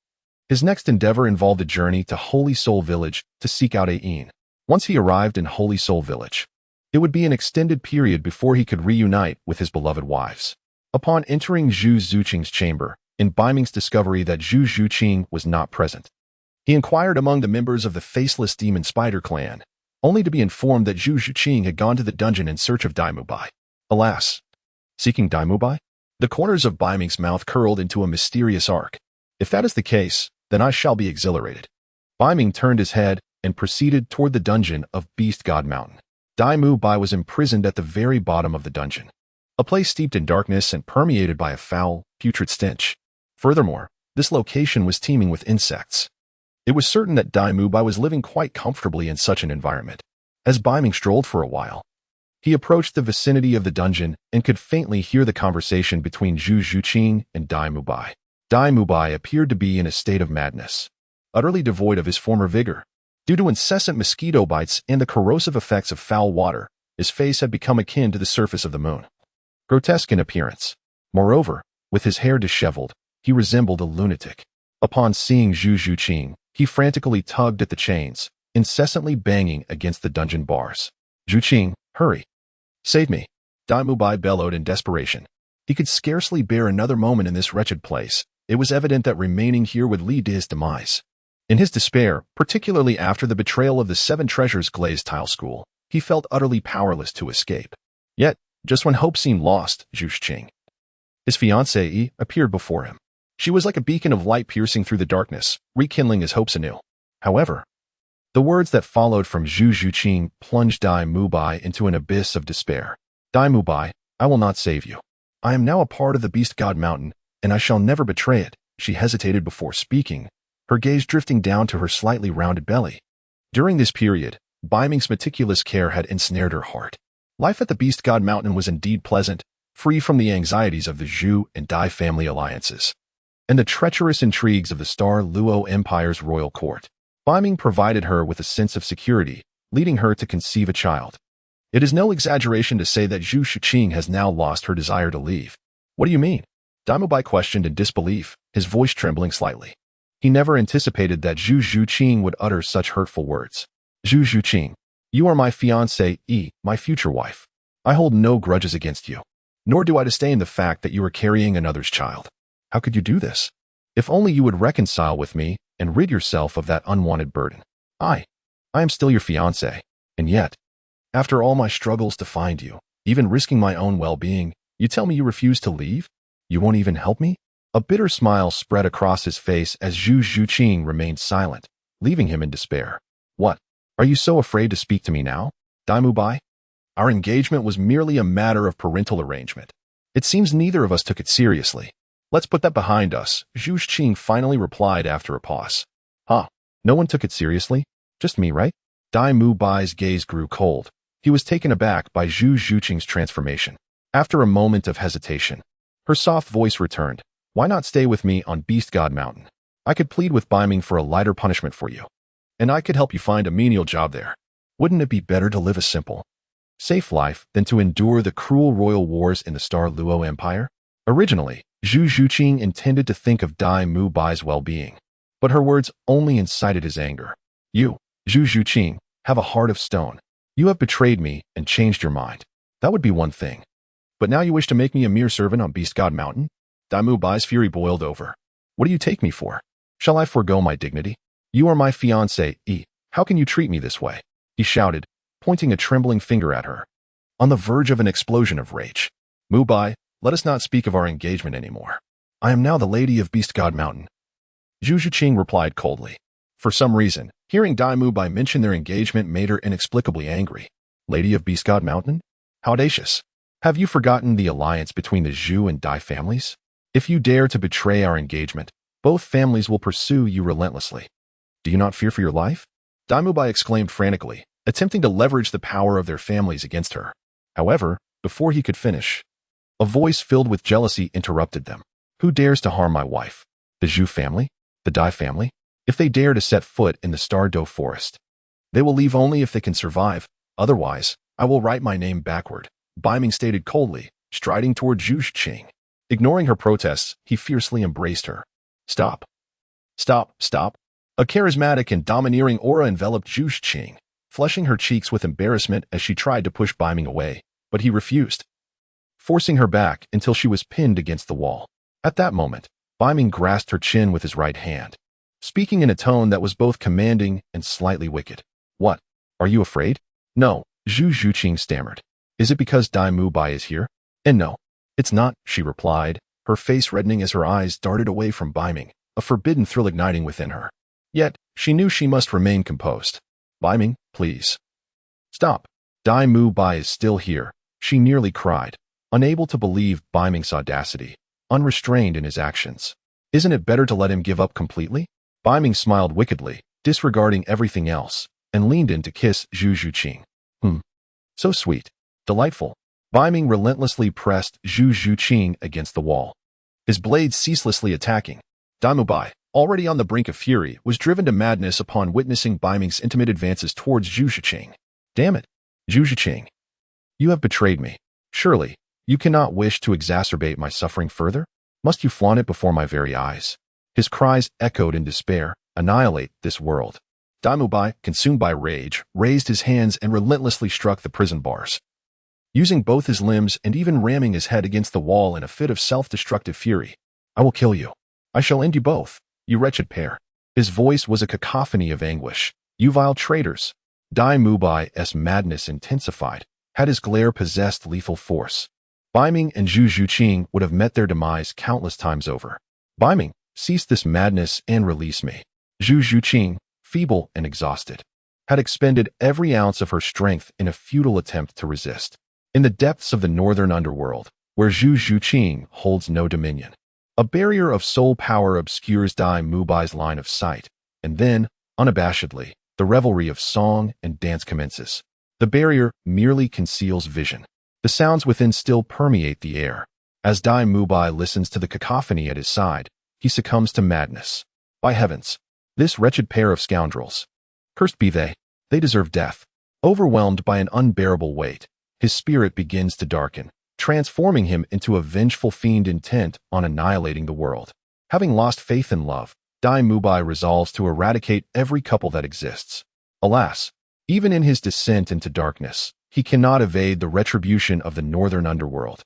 his next endeavor involved a journey to Holy Soul Village to seek out Ayin. Once he arrived in Holy Soul Village, it would be an extended period before he could reunite with his beloved wives. Upon entering Zhu Zuqing's chamber, in Beiming's discovery that Zhu Zuqing was not present, he inquired among the members of the faceless demon spider clan, only to be informed that Zhu Zuqing had gone to the dungeon in search of Dai Mubai. Alas, seeking Dai Mubai? The corners of Beiming's mouth curled into a mysterious arc. If that is the case, then I shall be exhilarated. Beiming turned his head and proceeded toward the dungeon of Beast God Mountain. Dai Mubai was imprisoned at the very bottom of the dungeon, a place steeped in darkness and permeated by a foul, putrid stench. Furthermore, this location was teeming with insects. It was certain that Dai Mubai was living quite comfortably in such an environment. As Beiming strolled for a while, he approached the vicinity of the dungeon and could faintly hear the conversation between Zhu Zuqing and Dai Mubai. Dai Mubai appeared to be in a state of madness, utterly devoid of his former vigor. Due to incessant mosquito bites and the corrosive effects of foul water, his face had become akin to the surface of the moon. Grotesque in appearance. Moreover, with his hair disheveled, he resembled a lunatic. Upon seeing Zhu Zuqing, he frantically tugged at the chains, incessantly banging against the dungeon bars. Zuqing, hurry! Save me! Dai Mubai bellowed in desperation. He could scarcely bear another moment in this wretched place. It was evident that remaining here would lead to his demise. In his despair, particularly after the betrayal of the Seven Treasures glazed tile school, he felt utterly powerless to escape. Yet, just when hope seemed lost, Zhu Xing, his fiancée, appeared before him. She was like a beacon of light piercing through the darkness, rekindling his hopes anew. However, the words that followed from Zhu Zuqing plunged Dai Mubai into an abyss of despair. Dai Mubai, I will not save you. I am now a part of the Beast God Mountain, and I shall never betray it. She hesitated before speaking, her gaze drifting down to her slightly rounded belly. During this period, Beiming's meticulous care had ensnared her heart. Life at the Beast God Mountain was indeed pleasant, free from the anxieties of the Zhu and Dai family alliances and the treacherous intrigues of the Star Luo Empire's royal court. Beiming provided her with a sense of security, leading her to conceive a child. It is no exaggeration to say that Zhu Zuqing has now lost her desire to leave. What do you mean? Dai Mubai questioned in disbelief, his voice trembling slightly. He never anticipated that Zhu Zuqing would utter such hurtful words. Zhu Zuqing, you are my fiancée, my future wife. I hold no grudges against you, nor do I disdain the fact that you are carrying another's child. How could you do this? If only you would reconcile with me and rid yourself of that unwanted burden. I am still your fiancé, and yet, after all my struggles to find you, even risking my own well-being, you tell me you refuse to leave? You won't even help me? A bitter smile spread across his face as Zhu Zuqing remained silent, leaving him in despair. What? Are you so afraid to speak to me now? Dai Mubai? Our engagement was merely a matter of parental arrangement. It seems neither of us took it seriously. Let's put that behind us, Zhu Zuqing finally replied after a pause. Huh? No one took it seriously? Just me, right? Dai Mubai's gaze grew cold. He was taken aback by Zhu Zuqing's transformation. After a moment of hesitation, her soft voice returned. Why not stay with me on Beast God Mountain? I could plead with Beiming for a lighter punishment for you, and I could help you find a menial job there. Wouldn't it be better to live a simple, safe life than to endure the cruel royal wars in the Star Luo Empire? Originally, Zhu Zuqing intended to think of Dai Mubai's well-being, but her words only incited his anger. You, Zhu Zuqing, have a heart of stone. You have betrayed me and changed your mind. That would be one thing. But now you wish to make me a mere servant on Beast God Mountain? Dai Mubai's fury boiled over. What do you take me for? Shall I forego my dignity? You are my fiancée, How can you treat me this way? He shouted, pointing a trembling finger at her. On the verge of an explosion of rage. Mubai, let us not speak of our engagement anymore. I am now the lady of Beast God Mountain. Zhu Zuqing replied coldly. For some reason, hearing Dai Mubai mention their engagement made her inexplicably angry. Lady of Beast God Mountain? How audacious. Have you forgotten the alliance between the Zhu and Dai families? If you dare to betray our engagement, both families will pursue you relentlessly. Do you not fear for your life? Dai Mubai exclaimed frantically, attempting to leverage the power of their families against her. However, before he could finish, a voice filled with jealousy interrupted them. Who dares to harm my wife? The Zhu family? The Dai family? If they dare to set foot in the Stardo forest, they will leave only if they can survive. Otherwise, I will write my name backward, Beiming stated coldly, striding toward Zhu Qing. Ignoring her protests, he fiercely embraced her. Stop. Stop, stop. A charismatic and domineering aura enveloped Zhu Qing, flushing her cheeks with embarrassment as she tried to push Beiming away, but he refused, forcing her back until she was pinned against the wall. At that moment, Beiming grasped her chin with his right hand, speaking in a tone that was both commanding and slightly wicked. What? Are you afraid? No, Zhu Qing stammered. Is it because Dai Mubai is here? And no, it's not, she replied, her face reddening as her eyes darted away from Beiming, a forbidden thrill igniting within her. Yet, she knew she must remain composed. Beiming, please. Stop. Dai Mubai is still here, she nearly cried, unable to believe Beiming's audacity, unrestrained in his actions. Isn't it better to let him give up completely? Beiming smiled wickedly, disregarding everything else, and leaned in to kiss Zhu Qing. So sweet. Delightful. Beiming relentlessly pressed Zhu Qing against the wall, his blades ceaselessly attacking. Dai Mubai, already on the brink of fury, was driven to madness upon witnessing Beiming's intimate advances towards Zhu Qing. Damn it, Zhu Qing. You have betrayed me. Surely, you cannot wish to exacerbate my suffering further? Must you flaunt it before my very eyes? His cries echoed in despair. Annihilate this world. Dai Mubai, consumed by rage, raised his hands and relentlessly struck the prison bars. Using both his limbs and even ramming his head against the wall in a fit of self-destructive fury. I will kill you. I shall end you both, you wretched pair. His voice was a cacophony of anguish. You vile traitors. Dai Mubai's madness intensified, had his glare possessed lethal force. Beiming and Zhu Qing would have met their demise countless times over. Beiming, cease this madness and release me. Zhu Qing, feeble and exhausted, had expended every ounce of her strength in a futile attempt to resist. In the depths of the northern underworld, where Zhu Qing holds no dominion, a barrier of soul power obscures Dai Mubai's line of sight, and then, unabashedly, the revelry of song and dance commences. The barrier merely conceals vision. The sounds within still permeate the air. As Dai Mubai listens to the cacophony at his side, he succumbs to madness. By heavens, this wretched pair of scoundrels. Cursed be they. They deserve death. Overwhelmed by an unbearable weight, his spirit begins to darken, transforming him into a vengeful fiend intent on annihilating the world. Having lost faith in love, Dai Mubai resolves to eradicate every couple that exists. Alas, even in his descent into darkness, he cannot evade the retribution of the northern underworld.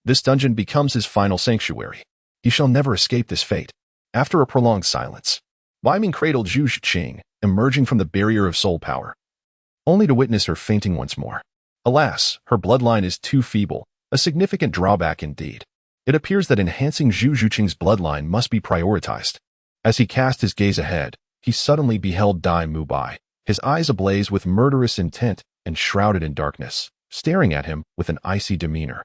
This dungeon becomes his final sanctuary. He shall never escape this fate. After a prolonged silence, Beiming cradled Zhu Qing, emerging from the barrier of soul power, only to witness her fainting once more. Alas, her bloodline is too feeble, a significant drawback indeed. It appears that enhancing Zhu Qing's bloodline must be prioritized. As he cast his gaze ahead, he suddenly beheld Dai Mubai, his eyes ablaze with murderous intent and shrouded in darkness, staring at him with an icy demeanor,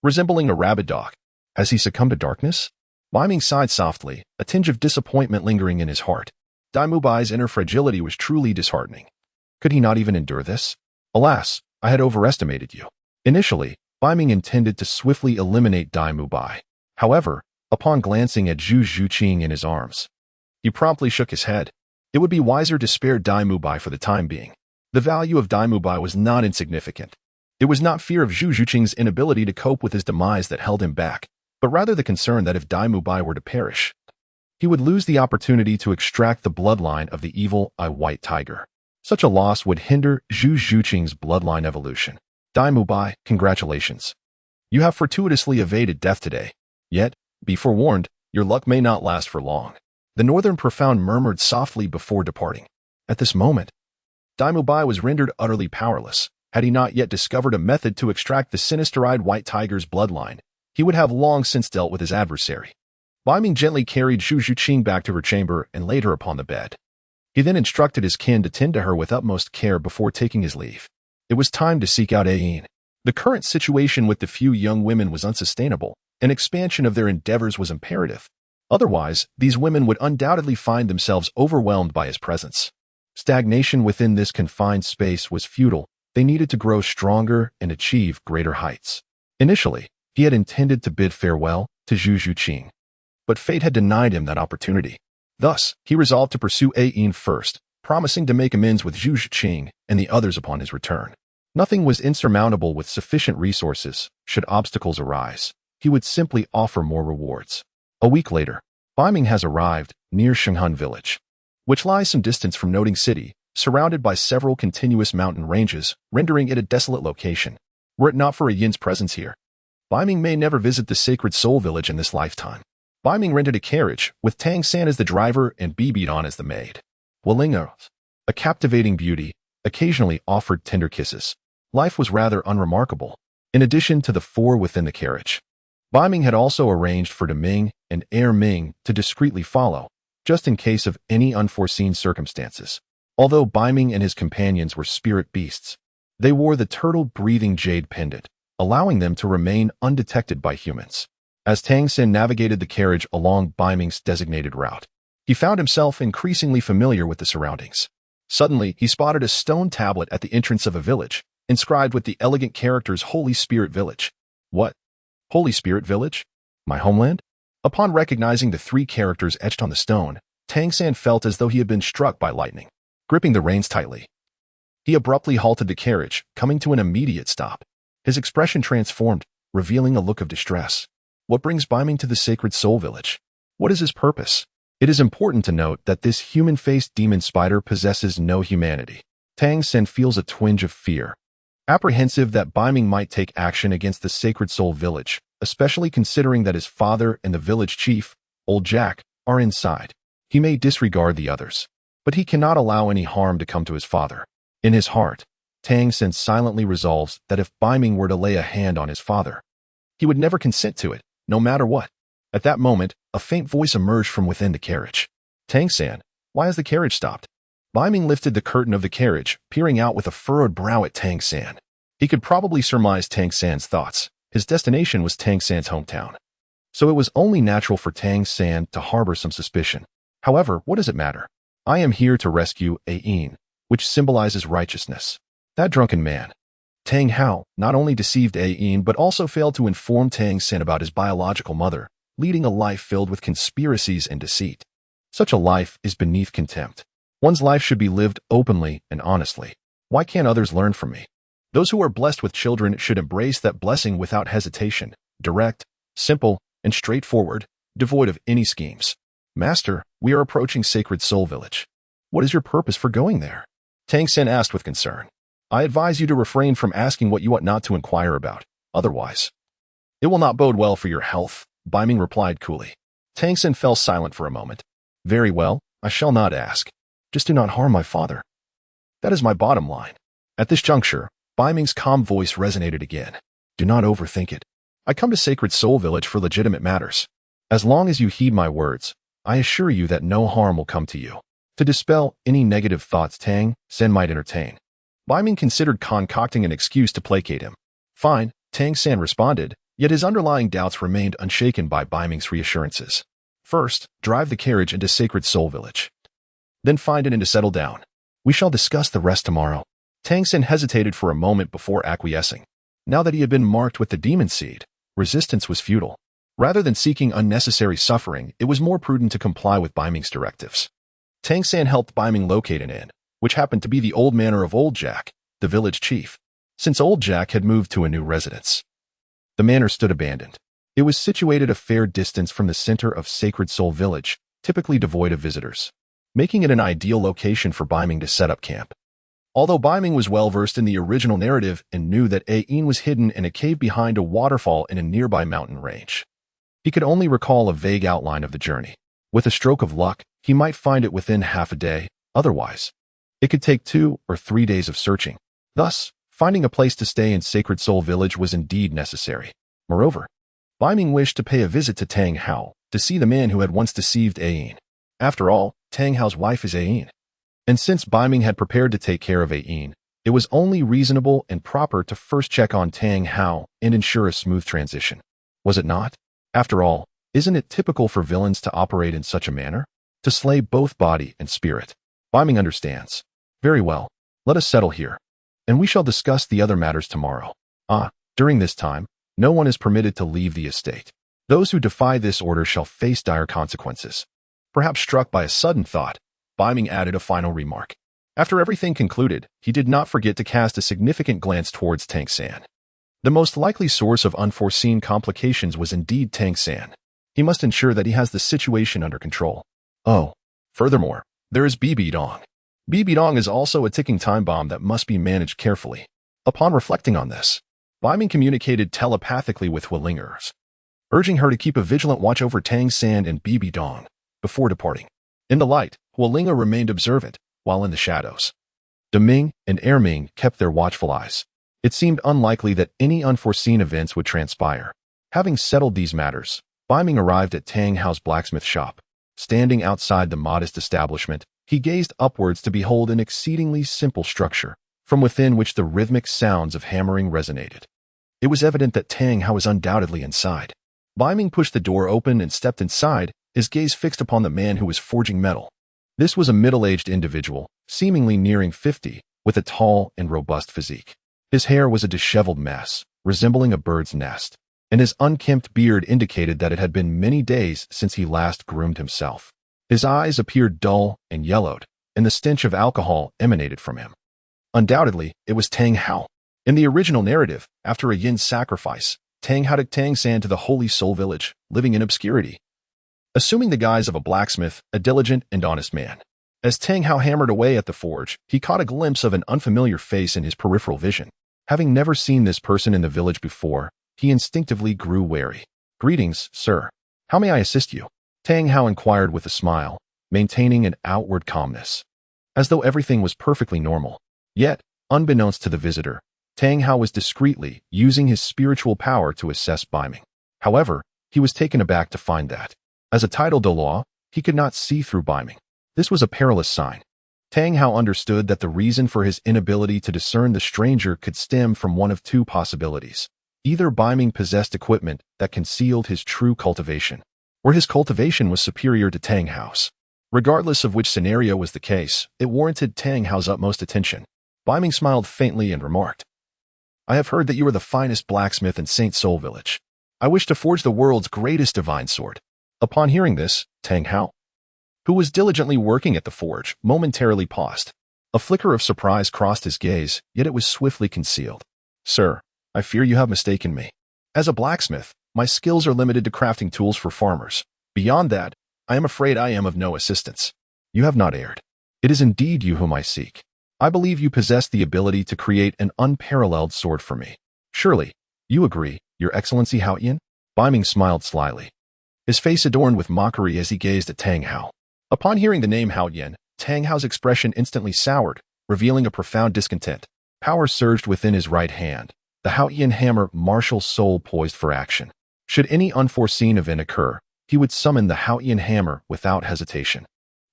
resembling a rabid dog. Has he succumbed to darkness? Beiming sighed softly, a tinge of disappointment lingering in his heart. Dai Mubai's inner fragility was truly disheartening. Could he not even endure this? Alas, I had overestimated you. Initially, Beiming intended to swiftly eliminate Dai Mubai. However, upon glancing at Zhu Qing in his arms, he promptly shook his head. It would be wiser to spare Dai Mubai for the time being. The value of Dai Mubai was not insignificant. It was not fear of Zhu Qing's inability to cope with his demise that held him back, but rather the concern that if Dai Mubai were to perish, he would lose the opportunity to extract the bloodline of the evil White Tiger. Such a loss would hinder Zhu Qing's bloodline evolution. Dai Mubai, congratulations. You have fortuitously evaded death today. Yet, be forewarned, your luck may not last for long. The Northern Profound murmured softly before departing. At this moment, Dai Mubai was rendered utterly powerless. Had he not yet discovered a method to extract the sinister-eyed White Tiger's bloodline, he would have long since dealt with his adversary. Beiming gently carried Zhu Qing back to her chamber and laid her upon the bed. He then instructed his kin to tend to her with utmost care before taking his leave. It was time to seek out Ayin. The current situation with the few young women was unsustainable. An expansion of their endeavors was imperative. Otherwise, these women would undoubtedly find themselves overwhelmed by his presence. Stagnation within this confined space was futile. They needed to grow stronger and achieve greater heights. Initially, he had intended to bid farewell to Zhu Zhuqing, but fate had denied him that opportunity. Thus, he resolved to pursue Ayin first, promising to make amends with Zhu Zhuqing and the others upon his return. Nothing was insurmountable with sufficient resources. Should obstacles arise, he would simply offer more rewards. A week later, Beiming has arrived near Shenghan village, which lies some distance from Noting City, surrounded by several continuous mountain ranges, rendering it a desolate location. Were it not for Yin's presence here, Beiming may never visit the Sacred Soul Village in this lifetime. Beiming rented a carriage, with Tang San as the driver and Bibi as the maid. Walinga, a captivating beauty, occasionally offered tender kisses. Life was rather unremarkable. In addition to the four within the carriage, Beiming had also arranged for De Ming and Heir Ming to discreetly follow, just in case of any unforeseen circumstances. Although Beiming and his companions were spirit beasts, they wore the turtle-breathing jade pendant, allowing them to remain undetected by humans. As Tang San navigated the carriage along Beiming's designated route, he found himself increasingly familiar with the surroundings. Suddenly, he spotted a stone tablet at the entrance of a village, inscribed with the elegant characters Holy Spirit Village. What? Holy Spirit Village? My homeland? Upon recognizing the three characters etched on the stone, Tang San felt as though he had been struck by lightning. Gripping the reins tightly, he abruptly halted the carriage, coming to an immediate stop. His expression transformed, revealing a look of distress. What brings Beiming to the Sacred Soul Village? What is his purpose? It is important to note that this human-faced demon spider possesses no humanity. Tang San feels a twinge of fear, apprehensive that Beiming might take action against the Sacred Soul Village, especially considering that his father and the village chief, Old Jack, are inside. He may disregard the others, but he cannot allow any harm to come to his father. In his heart, Tang San silently resolves that if Beiming were to lay a hand on his father, he would never consent to it, no matter what. At that moment, a faint voice emerged from within the carriage. Tang San, why has the carriage stopped? Beiming lifted the curtain of the carriage, peering out with a furrowed brow at Tang San. He could probably surmise Tang San's thoughts. His destination was Tang San's hometown, so it was only natural for Tang San to harbor some suspicion. However, what does it matter? I am here to rescue Ayin, which symbolizes righteousness. That drunken man, Tang Hao, not only deceived Ayin but also failed to inform Tang San about his biological mother, leading a life filled with conspiracies and deceit. Such a life is beneath contempt. One's life should be lived openly and honestly. Why can't others learn from me? Those who are blessed with children should embrace that blessing without hesitation, direct, simple, and straightforward, devoid of any schemes. Master, we are approaching Sacred Soul Village. What is your purpose for going there? Tang San asked with concern. I advise you to refrain from asking what you ought not to inquire about. Otherwise, it will not bode well for your health, Beiming replied coolly. Tang San fell silent for a moment. Very well, I shall not ask. Just do not harm my father. That is my bottom line. At this juncture, Beiming's calm voice resonated again. Do not overthink it. I come to Sacred Soul Village for legitimate matters. As long as you heed my words, I assure you that no harm will come to you. To dispel any negative thoughts Tang San might entertain, Beiming considered concocting an excuse to placate him. Fine, Tang San responded, yet his underlying doubts remained unshaken by Beiming's reassurances. First, drive the carriage into Sacred Soul Village. Then find it and to settle down. We shall discuss the rest tomorrow. Tang San hesitated for a moment before acquiescing. Now that he had been marked with the demon seed, resistance was futile. Rather than seeking unnecessary suffering, it was more prudent to comply with Beiming's directives. Tang San helped Beiming locate an inn, which happened to be the old manor of Old Jack, the village chief, since Old Jack had moved to a new residence. The manor stood abandoned. It was situated a fair distance from the center of Sacred Soul Village, typically devoid of visitors, making it an ideal location for Beiming to set up camp. Although Beiming was well-versed in the original narrative and knew that Ayin was hidden in a cave behind a waterfall in a nearby mountain range, he could only recall a vague outline of the journey. With a stroke of luck, he might find it within half a day. Otherwise, it could take 2 or 3 days of searching. Thus, finding a place to stay in Sacred Soul Village was indeed necessary. Moreover, Beiming wished to pay a visit to Tang Hao to see the man who had once deceived Ayin. After all, Tang Hao's wife is Ayin. And since Beiming had prepared to take care of Ayin, It was only reasonable and proper to first check on Tang Hao and ensure a smooth transition. Was it not? After all, isn't it typical for villains to operate in such a manner? To slay both body and spirit. Beiming understands. Very well, let us settle here, and we shall discuss the other matters tomorrow. During this time, no one is permitted to leave the estate. Those who defy this order shall face dire consequences. Perhaps struck by a sudden thought, Beiming added a final remark. After everything concluded, he did not forget to cast a significant glance towards Tang San. The most likely source of unforeseen complications was indeed Tang San. He must ensure that he has the situation under control. Furthermore, there is Bibi Dong. Bibi Dong is also a ticking time bomb that must be managed carefully. Upon reflecting on this, Beiming communicated telepathically with Hualingers, urging her to keep a vigilant watch over Tang San and Bibi Dong before departing. In the light, Hualinger remained observant, while in the shadows, Deming and Erming kept their watchful eyes. It seemed unlikely that any unforeseen events would transpire. Having settled these matters, Beiming arrived at Tang Hao's blacksmith shop. Standing outside the modest establishment, he gazed upwards to behold an exceedingly simple structure, from within which the rhythmic sounds of hammering resonated. It was evident that Tang Hao was undoubtedly inside. Beiming pushed the door open and stepped inside, his gaze fixed upon the man who was forging metal. This was a middle-aged individual, seemingly nearing 50, with a tall and robust physique. His hair was a disheveled mess, resembling a bird's nest, and his unkempt beard indicated that it had been many days since he last groomed himself. His eyes appeared dull and yellowed, and the stench of alcohol emanated from him. Undoubtedly, it was Tang Hao. In the original narrative, after a yin sacrifice, Tang Hao took Tang San to the Holy Soul Village, living in obscurity, assuming the guise of a blacksmith, a diligent and honest man. As Tang Hao hammered away at the forge, he caught a glimpse of an unfamiliar face in his peripheral vision. Having never seen this person in the village before, he instinctively grew wary. "Greetings, sir. How may I assist you?" Tang Hao inquired with a smile, maintaining an outward calmness, as though everything was perfectly normal. Yet, unbeknownst to the visitor, Tang Hao was discreetly using his spiritual power to assess Beiming. However, he was taken aback to find that, as a title Douluo, he could not see through Beiming. This was a perilous sign. Tang Hao understood that the reason for his inability to discern the stranger could stem from one of two possibilities. Either Beiming possessed equipment that concealed his true cultivation, or his cultivation was superior to Tang Hao's. Regardless of which scenario was the case, it warranted Tang Hao's utmost attention. Beiming smiled faintly and remarked, "I have heard that you are the finest blacksmith in Saint Soul Village. I wish to forge the world's greatest divine sword." Upon hearing this, Tang Hao, who was diligently working at the forge, momentarily paused. A flicker of surprise crossed his gaze, yet it was swiftly concealed. "Sir, I fear you have mistaken me. As a blacksmith, my skills are limited to crafting tools for farmers. Beyond that, I am afraid I am of no assistance." "You have not erred. It is indeed you whom I seek. I believe you possess the ability to create an unparalleled sword for me. Surely, you agree, Your Excellency Haoyan?" Beiming smiled slyly, his face adorned with mockery as he gazed at Tang Hao. Upon hearing the name Haoyan, Tang Hao's expression instantly soured, revealing a profound discontent. Power surged within his right hand, the Haoyan hammer martial soul poised for action. Should any unforeseen event occur, he would summon the Haoyan hammer without hesitation.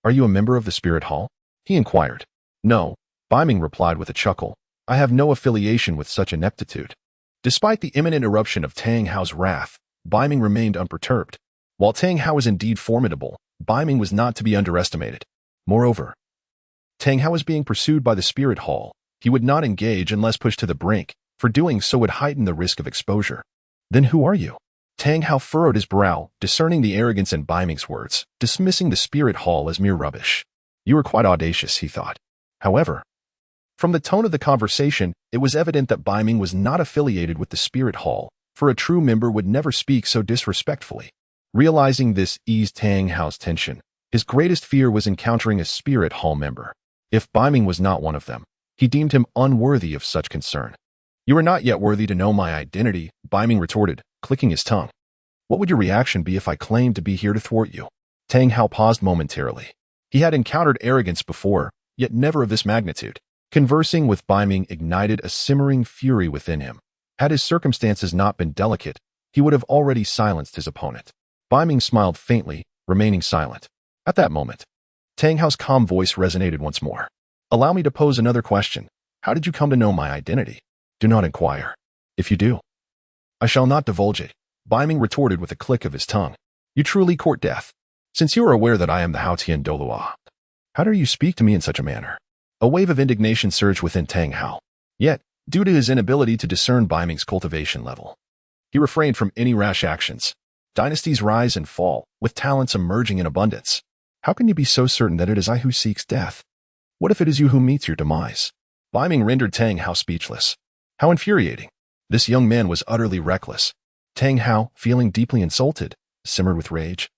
"Are you a member of the Spirit Hall?" he inquired. "No," Beiming replied with a chuckle. "I have no affiliation with such ineptitude." Despite the imminent eruption of Tang Hao's wrath, Beiming remained unperturbed. While Tang Hao was indeed formidable, Beiming was not to be underestimated. Moreover, Tang Hao was being pursued by the Spirit Hall. He would not engage unless pushed to the brink, for doing so would heighten the risk of exposure. "Then who are you?" Tang Hao furrowed his brow, discerning the arrogance in Beiming's words, dismissing the Spirit Hall as mere rubbish. "You are quite audacious," he thought. However, from the tone of the conversation, it was evident that Beiming was not affiliated with the Spirit Hall, for a true member would never speak so disrespectfully. Realizing this eased Tang Hao's tension. His greatest fear was encountering a Spirit Hall member. If Beiming was not one of them, he deemed him unworthy of such concern. "You are not yet worthy to know my identity," Beiming retorted, clicking his tongue. "What would your reaction be if I claimed to be here to thwart you?" Tang Hao paused momentarily. He had encountered arrogance before, yet never of this magnitude. Conversing with Beiming ignited a simmering fury within him. Had his circumstances not been delicate, he would have already silenced his opponent. Beiming smiled faintly, remaining silent. At that moment, Tang Hao's calm voice resonated once more. "Allow me to pose another question. How did you come to know my identity? Do not inquire. If you do, I shall not divulge it. Beiming retorted with a click of his tongue. You truly court death, since you are aware that I am the Haotian Douluo. How dare you speak to me in such a manner? A wave of indignation surged within Tang Hao. Yet, due to his inability to discern Beiming's cultivation level, he refrained from any rash actions. Dynasties rise and fall, with talents emerging in abundance. How can you be so certain that it is I who seeks death? What if it is you who meets your demise? Beiming rendered Tang Hao speechless. How infuriating. This young man was utterly reckless. Tang Hao, feeling deeply insulted, simmered with rage,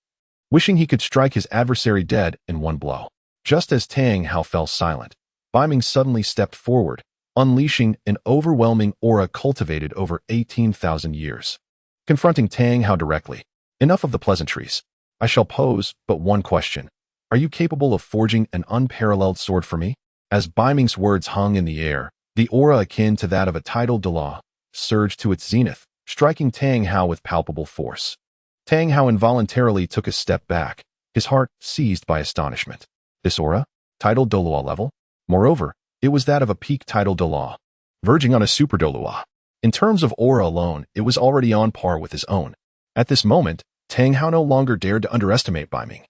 wishing he could strike his adversary dead in one blow. Just as Tang Hao fell silent, Beiming suddenly stepped forward, unleashing an overwhelming aura cultivated over 18,000 years. Confronting Tang Hao directly. Enough of the pleasantries. I shall pose but one question. Are you capable of forging an unparalleled sword for me? As Beiming's words hung in the air, the aura akin to that of a tidal Douluo surged to its zenith, striking Tang Hao with palpable force. Tang Hao involuntarily took a step back, his heart seized by astonishment. This aura? Tidal Douluo level? Moreover, it was that of a peak tidal Douluo, verging on a super Douluo. In terms of aura alone, it was already on par with his own. At this moment, Tang Hao no longer dared to underestimate Beiming,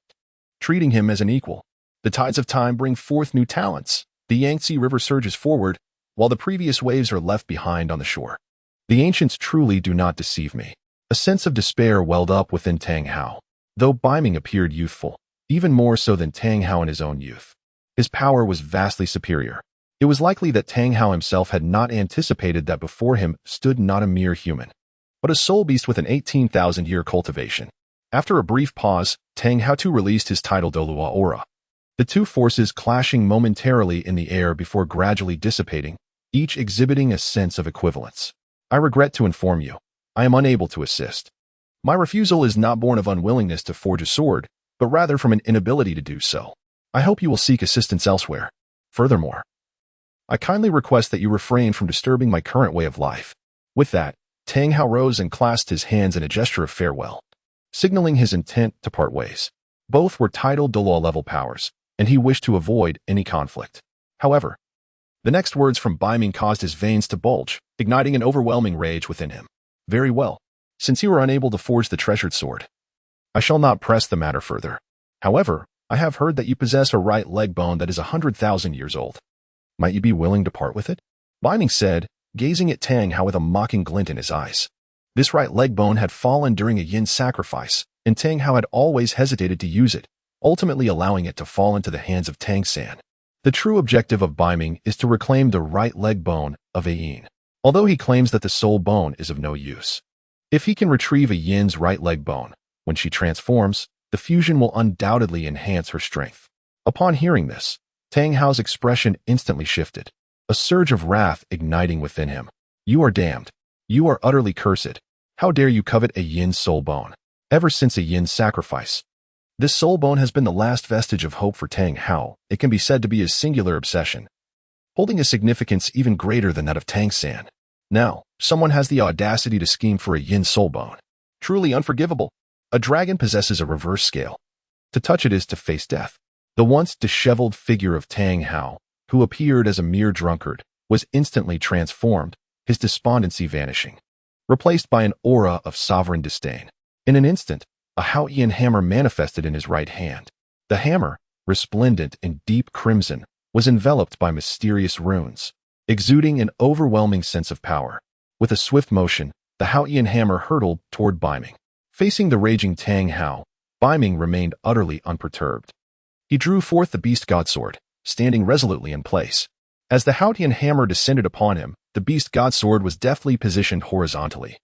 treating him as an equal. The tides of time bring forth new talents. The Yangtze River surges forward, while the previous waves are left behind on the shore. The ancients truly do not deceive me. A sense of despair welled up within Tang Hao. Though Beiming appeared youthful, even more so than Tang Hao in his own youth, his power was vastly superior. It was likely that Tang Hao himself had not anticipated that before him stood not a mere human, but a soul beast with an 18,000-year cultivation. After a brief pause, Tang Hao too released his tidal Douluo aura. The two forces clashing momentarily in the air before gradually dissipating, each exhibiting a sense of equivalence. I regret to inform you, I am unable to assist. My refusal is not born of unwillingness to forge a sword, but rather from an inability to do so. I hope you will seek assistance elsewhere. Furthermore, I kindly request that you refrain from disturbing my current way of life. With that, Tang Hao rose and clasped his hands in a gesture of farewell, signaling his intent to part ways. Both were tidal Douluo level powers, and he wished to avoid any conflict. However, the next words from Beiming caused his veins to bulge, igniting an overwhelming rage within him. Very well. Since you are unable to forge the treasured sword, I shall not press the matter further. However, I have heard that you possess a right leg bone that is 100,000 years old. Might you be willing to part with it? Beiming said, gazing at Tang Hao with a mocking glint in his eyes. This right leg bone had fallen during a yin sacrifice, and Tang Hao had always hesitated to use it, ultimately allowing it to fall into the hands of Tang San. The true objective of Beiming is to reclaim the right leg bone of a yin, although he claims that the soul bone is of no use. If he can retrieve a yin's right leg bone, when she transforms, the fusion will undoubtedly enhance her strength. Upon hearing this, Tang Hao's expression instantly shifted, a surge of wrath igniting within him. You are damned. You are utterly cursed. How dare you covet a yin soul bone? Ever since a yin sacrifice, this soul bone has been the last vestige of hope for Tang Hao. It can be said to be his singular obsession, holding a significance even greater than that of Tang San. Now, someone has the audacity to scheme for a yin soul bone. Truly unforgivable. A dragon possesses a reverse scale. To touch it is to face death. The once disheveled figure of Tang Hao, who appeared as a mere drunkard, was instantly transformed, his despondency vanishing, replaced by an aura of sovereign disdain. In an instant, a Haotian hammer manifested in his right hand. The hammer, resplendent in deep crimson, was enveloped by mysterious runes, exuding an overwhelming sense of power. With a swift motion, the Haotian hammer hurtled toward Beiming. Facing the raging Tang Hao, Beiming remained utterly unperturbed. He drew forth the beast god sword, standing resolutely in place. As the Haotian hammer descended upon him, the beast god sword was deftly positioned horizontally,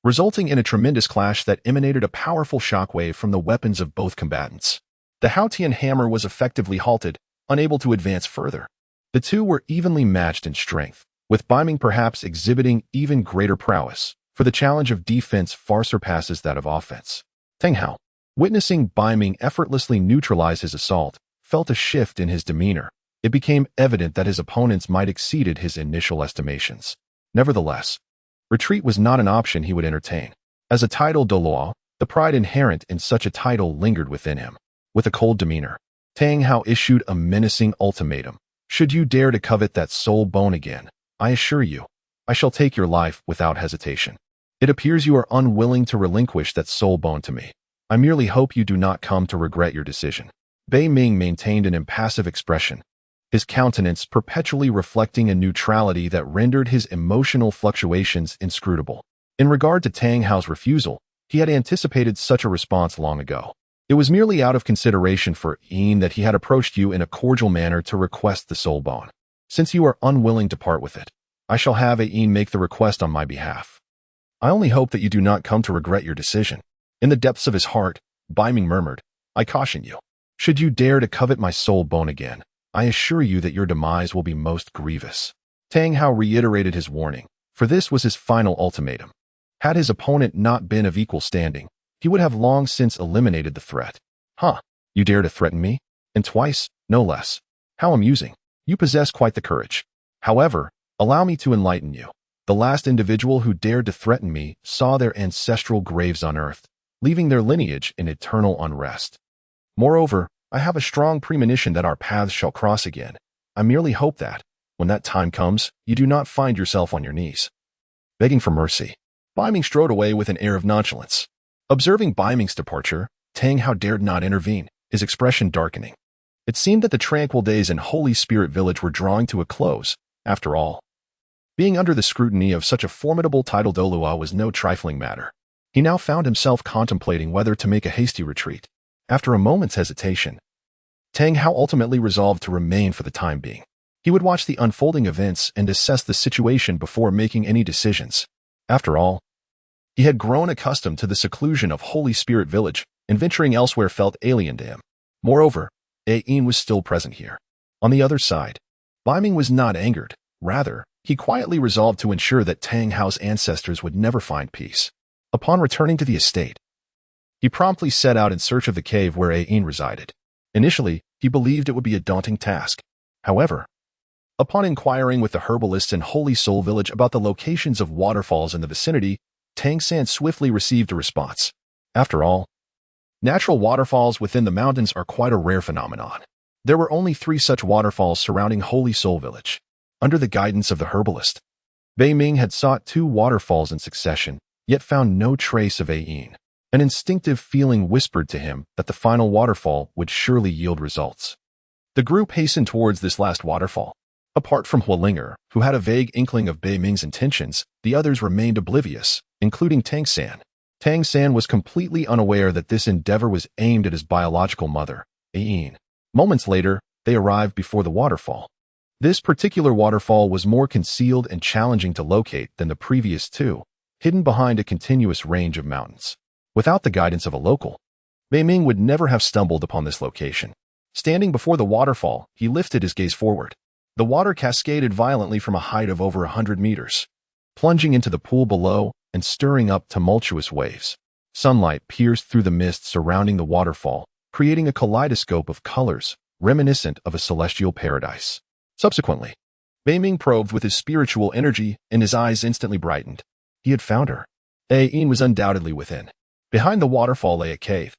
resulting in a tremendous clash that emanated a powerful shockwave from the weapons of both combatants. The Haotian hammer was effectively halted, unable to advance further. The two were evenly matched in strength, with Beiming perhaps exhibiting even greater prowess, for the challenge of defense far surpasses that of offense. Tang Hao, witnessing Beiming effortlessly neutralize his assault, felt a shift in his demeanor. It became evident that his opponents might exceeded his initial estimations. Nevertheless, retreat was not an option he would entertain. As a tidal Douluo, the pride inherent in such a title lingered within him. With a cold demeanor, Tang Hao issued a menacing ultimatum. Should you dare to covet that soul bone again, I assure you, I shall take your life without hesitation. It appears you are unwilling to relinquish that soul bone to me. I merely hope you do not come to regret your decision." Beiming maintained an impassive expression, his countenance perpetually reflecting a neutrality that rendered his emotional fluctuations inscrutable. In regard to Tang Hao's refusal, he had anticipated such a response long ago. It was merely out of consideration for Yin that he had approached you in a cordial manner to request the soul bone. Since you are unwilling to part with it, I shall have Yin make the request on my behalf. I only hope that you do not come to regret your decision. In the depths of his heart, Beiming murmured, "I caution you. Should you dare to covet my soul bone again, I assure you that your demise will be most grievous." Tang Hao reiterated his warning, for this was his final ultimatum. Had his opponent not been of equal standing, he would have long since eliminated the threat. "Huh, you dare to threaten me? And twice, no less. How amusing. You possess quite the courage. However, allow me to enlighten you. The last individual who dared to threaten me saw their ancestral graves unearthed, leaving their lineage in eternal unrest. Moreover, I have a strong premonition that our paths shall cross again. I merely hope that, when that time comes, you do not find yourself on your knees, begging for mercy." Beiming strode away with an air of nonchalance. Observing Beiming's departure, Tang Hao dared not intervene, his expression darkening. It seemed that the tranquil days in Holy Spirit Village were drawing to a close, after all. Being under the scrutiny of such a formidable title Douluo was no trifling matter. He now found himself contemplating whether to make a hasty retreat. After a moment's hesitation, Tang Hao ultimately resolved to remain for the time being. He would watch the unfolding events and assess the situation before making any decisions. After all, he had grown accustomed to the seclusion of Holy Spirit Village, and venturing elsewhere felt alien to him. Moreover, Yin was still present here. On the other side, Beiming was not angered. Rather, he quietly resolved to ensure that Tang Hao's ancestors would never find peace. Upon returning to the estate, he promptly set out in search of the cave where Yin resided. Initially, he believed it would be a daunting task. However, upon inquiring with the herbalists in Holy Soul Village about the locations of waterfalls in the vicinity, Tang San swiftly received a response. After all, natural waterfalls within the mountains are quite a rare phenomenon. There were only 3 such waterfalls surrounding Holy Soul Village. Under the guidance of the herbalist, Beiming had sought 2 waterfalls in succession, yet found no trace of Yin. An instinctive feeling whispered to him that the final waterfall would surely yield results. The group hastened towards this last waterfall. Apart from Hualinger, who had a vague inkling of Beiming's intentions, the others remained oblivious, including Tang San. Tang San was completely unaware that this endeavor was aimed at his biological mother, Yin. Moments later, they arrived before the waterfall. This particular waterfall was more concealed and challenging to locate than the previous 2, hidden behind a continuous range of mountains. Without the guidance of a local, Beiming would never have stumbled upon this location. Standing before the waterfall, he lifted his gaze forward. The water cascaded violently from a height of over 100 meters, plunging into the pool below and stirring up tumultuous waves. Sunlight pierced through the mist surrounding the waterfall, creating a kaleidoscope of colors reminiscent of a celestial paradise. Subsequently, Beiming probed with his spiritual energy, and his eyes instantly brightened. He had found her. Yin was undoubtedly within. Behind the waterfall lay a cave,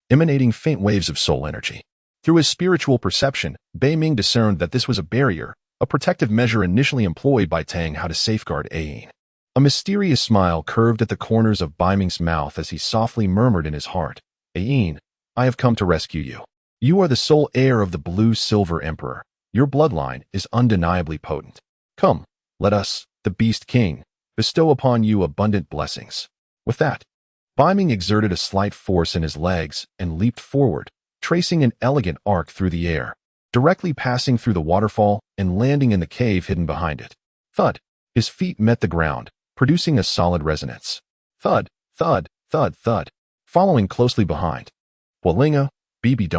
emanating faint waves of soul energy. Through his spiritual perception, Beiming discerned that this was a barrier, a protective measure initially employed by Tang Hao to safeguard Yin. A mysterious smile curved at the corners of Beiming's mouth as he softly murmured in his heart, "Yin, I have come to rescue you. You are the sole heir of the Blue-Silver Emperor. Your bloodline is undeniably potent. Come, let us, the Beast King, bestow upon you abundant blessings." With that, Beiming exerted a slight force in his legs and leaped forward, tracing an elegant arc through the air, directly passing through the waterfall and landing in the cave hidden behind it. Thud! His feet met the ground, producing a solid resonance. Thud, thud, thud, thud. Following closely behind, Hualinger, Bibi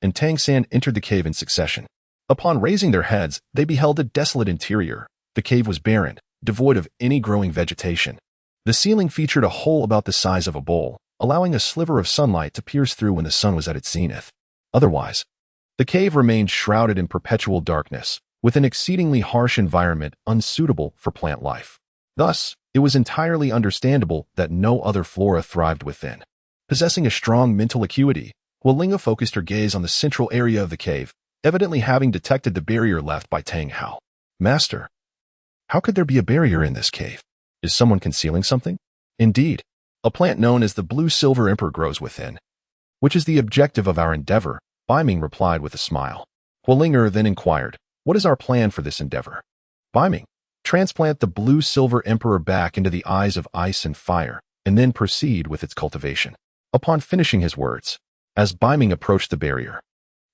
and Tang San entered the cave in succession. Upon raising their heads, they beheld a desolate interior. The cave was barren, devoid of any growing vegetation. The ceiling featured a hole about the size of a bowl, allowing a sliver of sunlight to pierce through when the sun was at its zenith. Otherwise, the cave remained shrouded in perpetual darkness, with an exceedingly harsh environment unsuitable for plant life. Thus, it was entirely understandable that no other flora thrived within. Possessing a strong mental acuity, Hualinger focused her gaze on the central area of the cave, evidently having detected the barrier left by Tang Hao. Master, how could there be a barrier in this cave? Is someone concealing something? Indeed, a plant known as the blue-silver emperor grows within, which is the objective of our endeavor, Beiming replied with a smile. Huolinger then inquired, what is our plan for this endeavor? Beiming, transplant the blue-silver emperor back into the eyes of ice and fire, and then proceed with its cultivation. Upon finishing his words, as Beiming approached the barrier,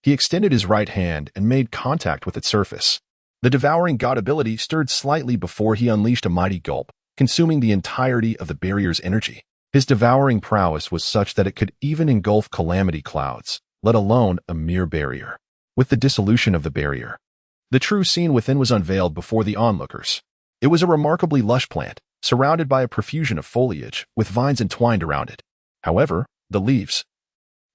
he extended his right hand and made contact with its surface. The devouring god ability stirred slightly before he unleashed a mighty gulp, consuming the entirety of the barrier's energy. His devouring prowess was such that it could even engulf calamity clouds, let alone a mere barrier. With the dissolution of the barrier, the true scene within was unveiled before the onlookers. It was a remarkably lush plant, surrounded by a profusion of foliage, with vines entwined around it. However, the leaves,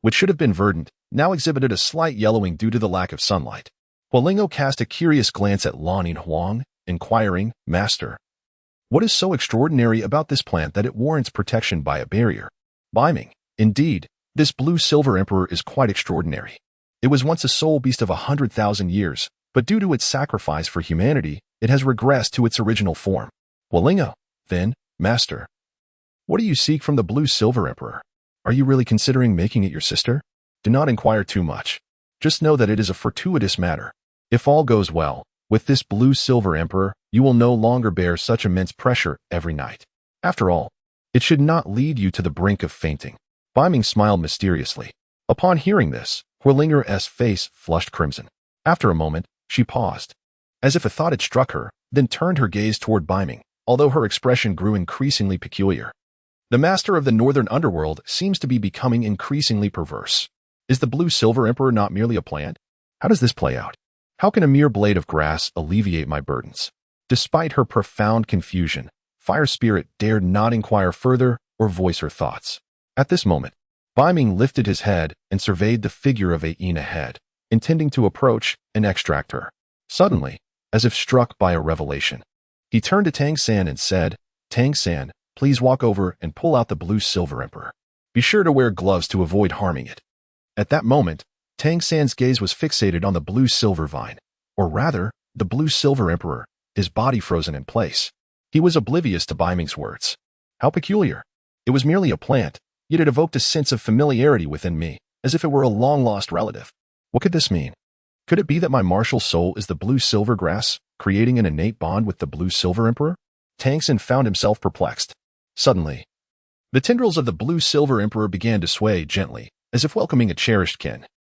which should have been verdant, now exhibited a slight yellowing due to the lack of sunlight. Huolingo cast a curious glance at Lanning Huang, inquiring, Master, what is so extraordinary about this plant that it warrants protection by a barrier? Beiming, indeed, this blue-silver emperor is quite extraordinary. It was once a soul beast of 100,000 years, but due to its sacrifice for humanity, it has regressed to its original form. Huolingo, then, Master, what do you seek from the blue-silver emperor? Are you really considering making it your sister? Do not inquire too much. Just know that it is a fortuitous matter. If all goes well, with this blue-silver emperor, you will no longer bear such immense pressure every night. After all, it should not lead you to the brink of fainting. Beiming smiled mysteriously. Upon hearing this, Huolinger's face flushed crimson. After a moment, she paused, as if a thought had struck her, then turned her gaze toward Beiming, although her expression grew increasingly peculiar. The master of the northern underworld seems to be becoming increasingly perverse. Is the blue-silver emperor not merely a plant? How does this play out? How can a mere blade of grass alleviate my burdens? Despite her profound confusion, Fire Spirit dared not inquire further or voice her thoughts. At this moment, Beiming lifted his head and surveyed the figure of Ain ahead, intending to approach and extract her. Suddenly, as if struck by a revelation, he turned to Tang San and said, Tang San, please walk over and pull out the blue-silver emperor. Be sure to wear gloves to avoid harming it. At that moment, Tang San's gaze was fixated on the blue-silver vine, or rather, the blue-silver emperor, his body frozen in place. He was oblivious to Beiming's words. How peculiar. It was merely a plant, yet it evoked a sense of familiarity within me, as if it were a long-lost relative. What could this mean? Could it be that my martial soul is the blue-silver grass, creating an innate bond with the blue-silver emperor? Tang San found himself perplexed. Suddenly, the tendrils of the blue-silver emperor began to sway gently, as if welcoming a cherished kin.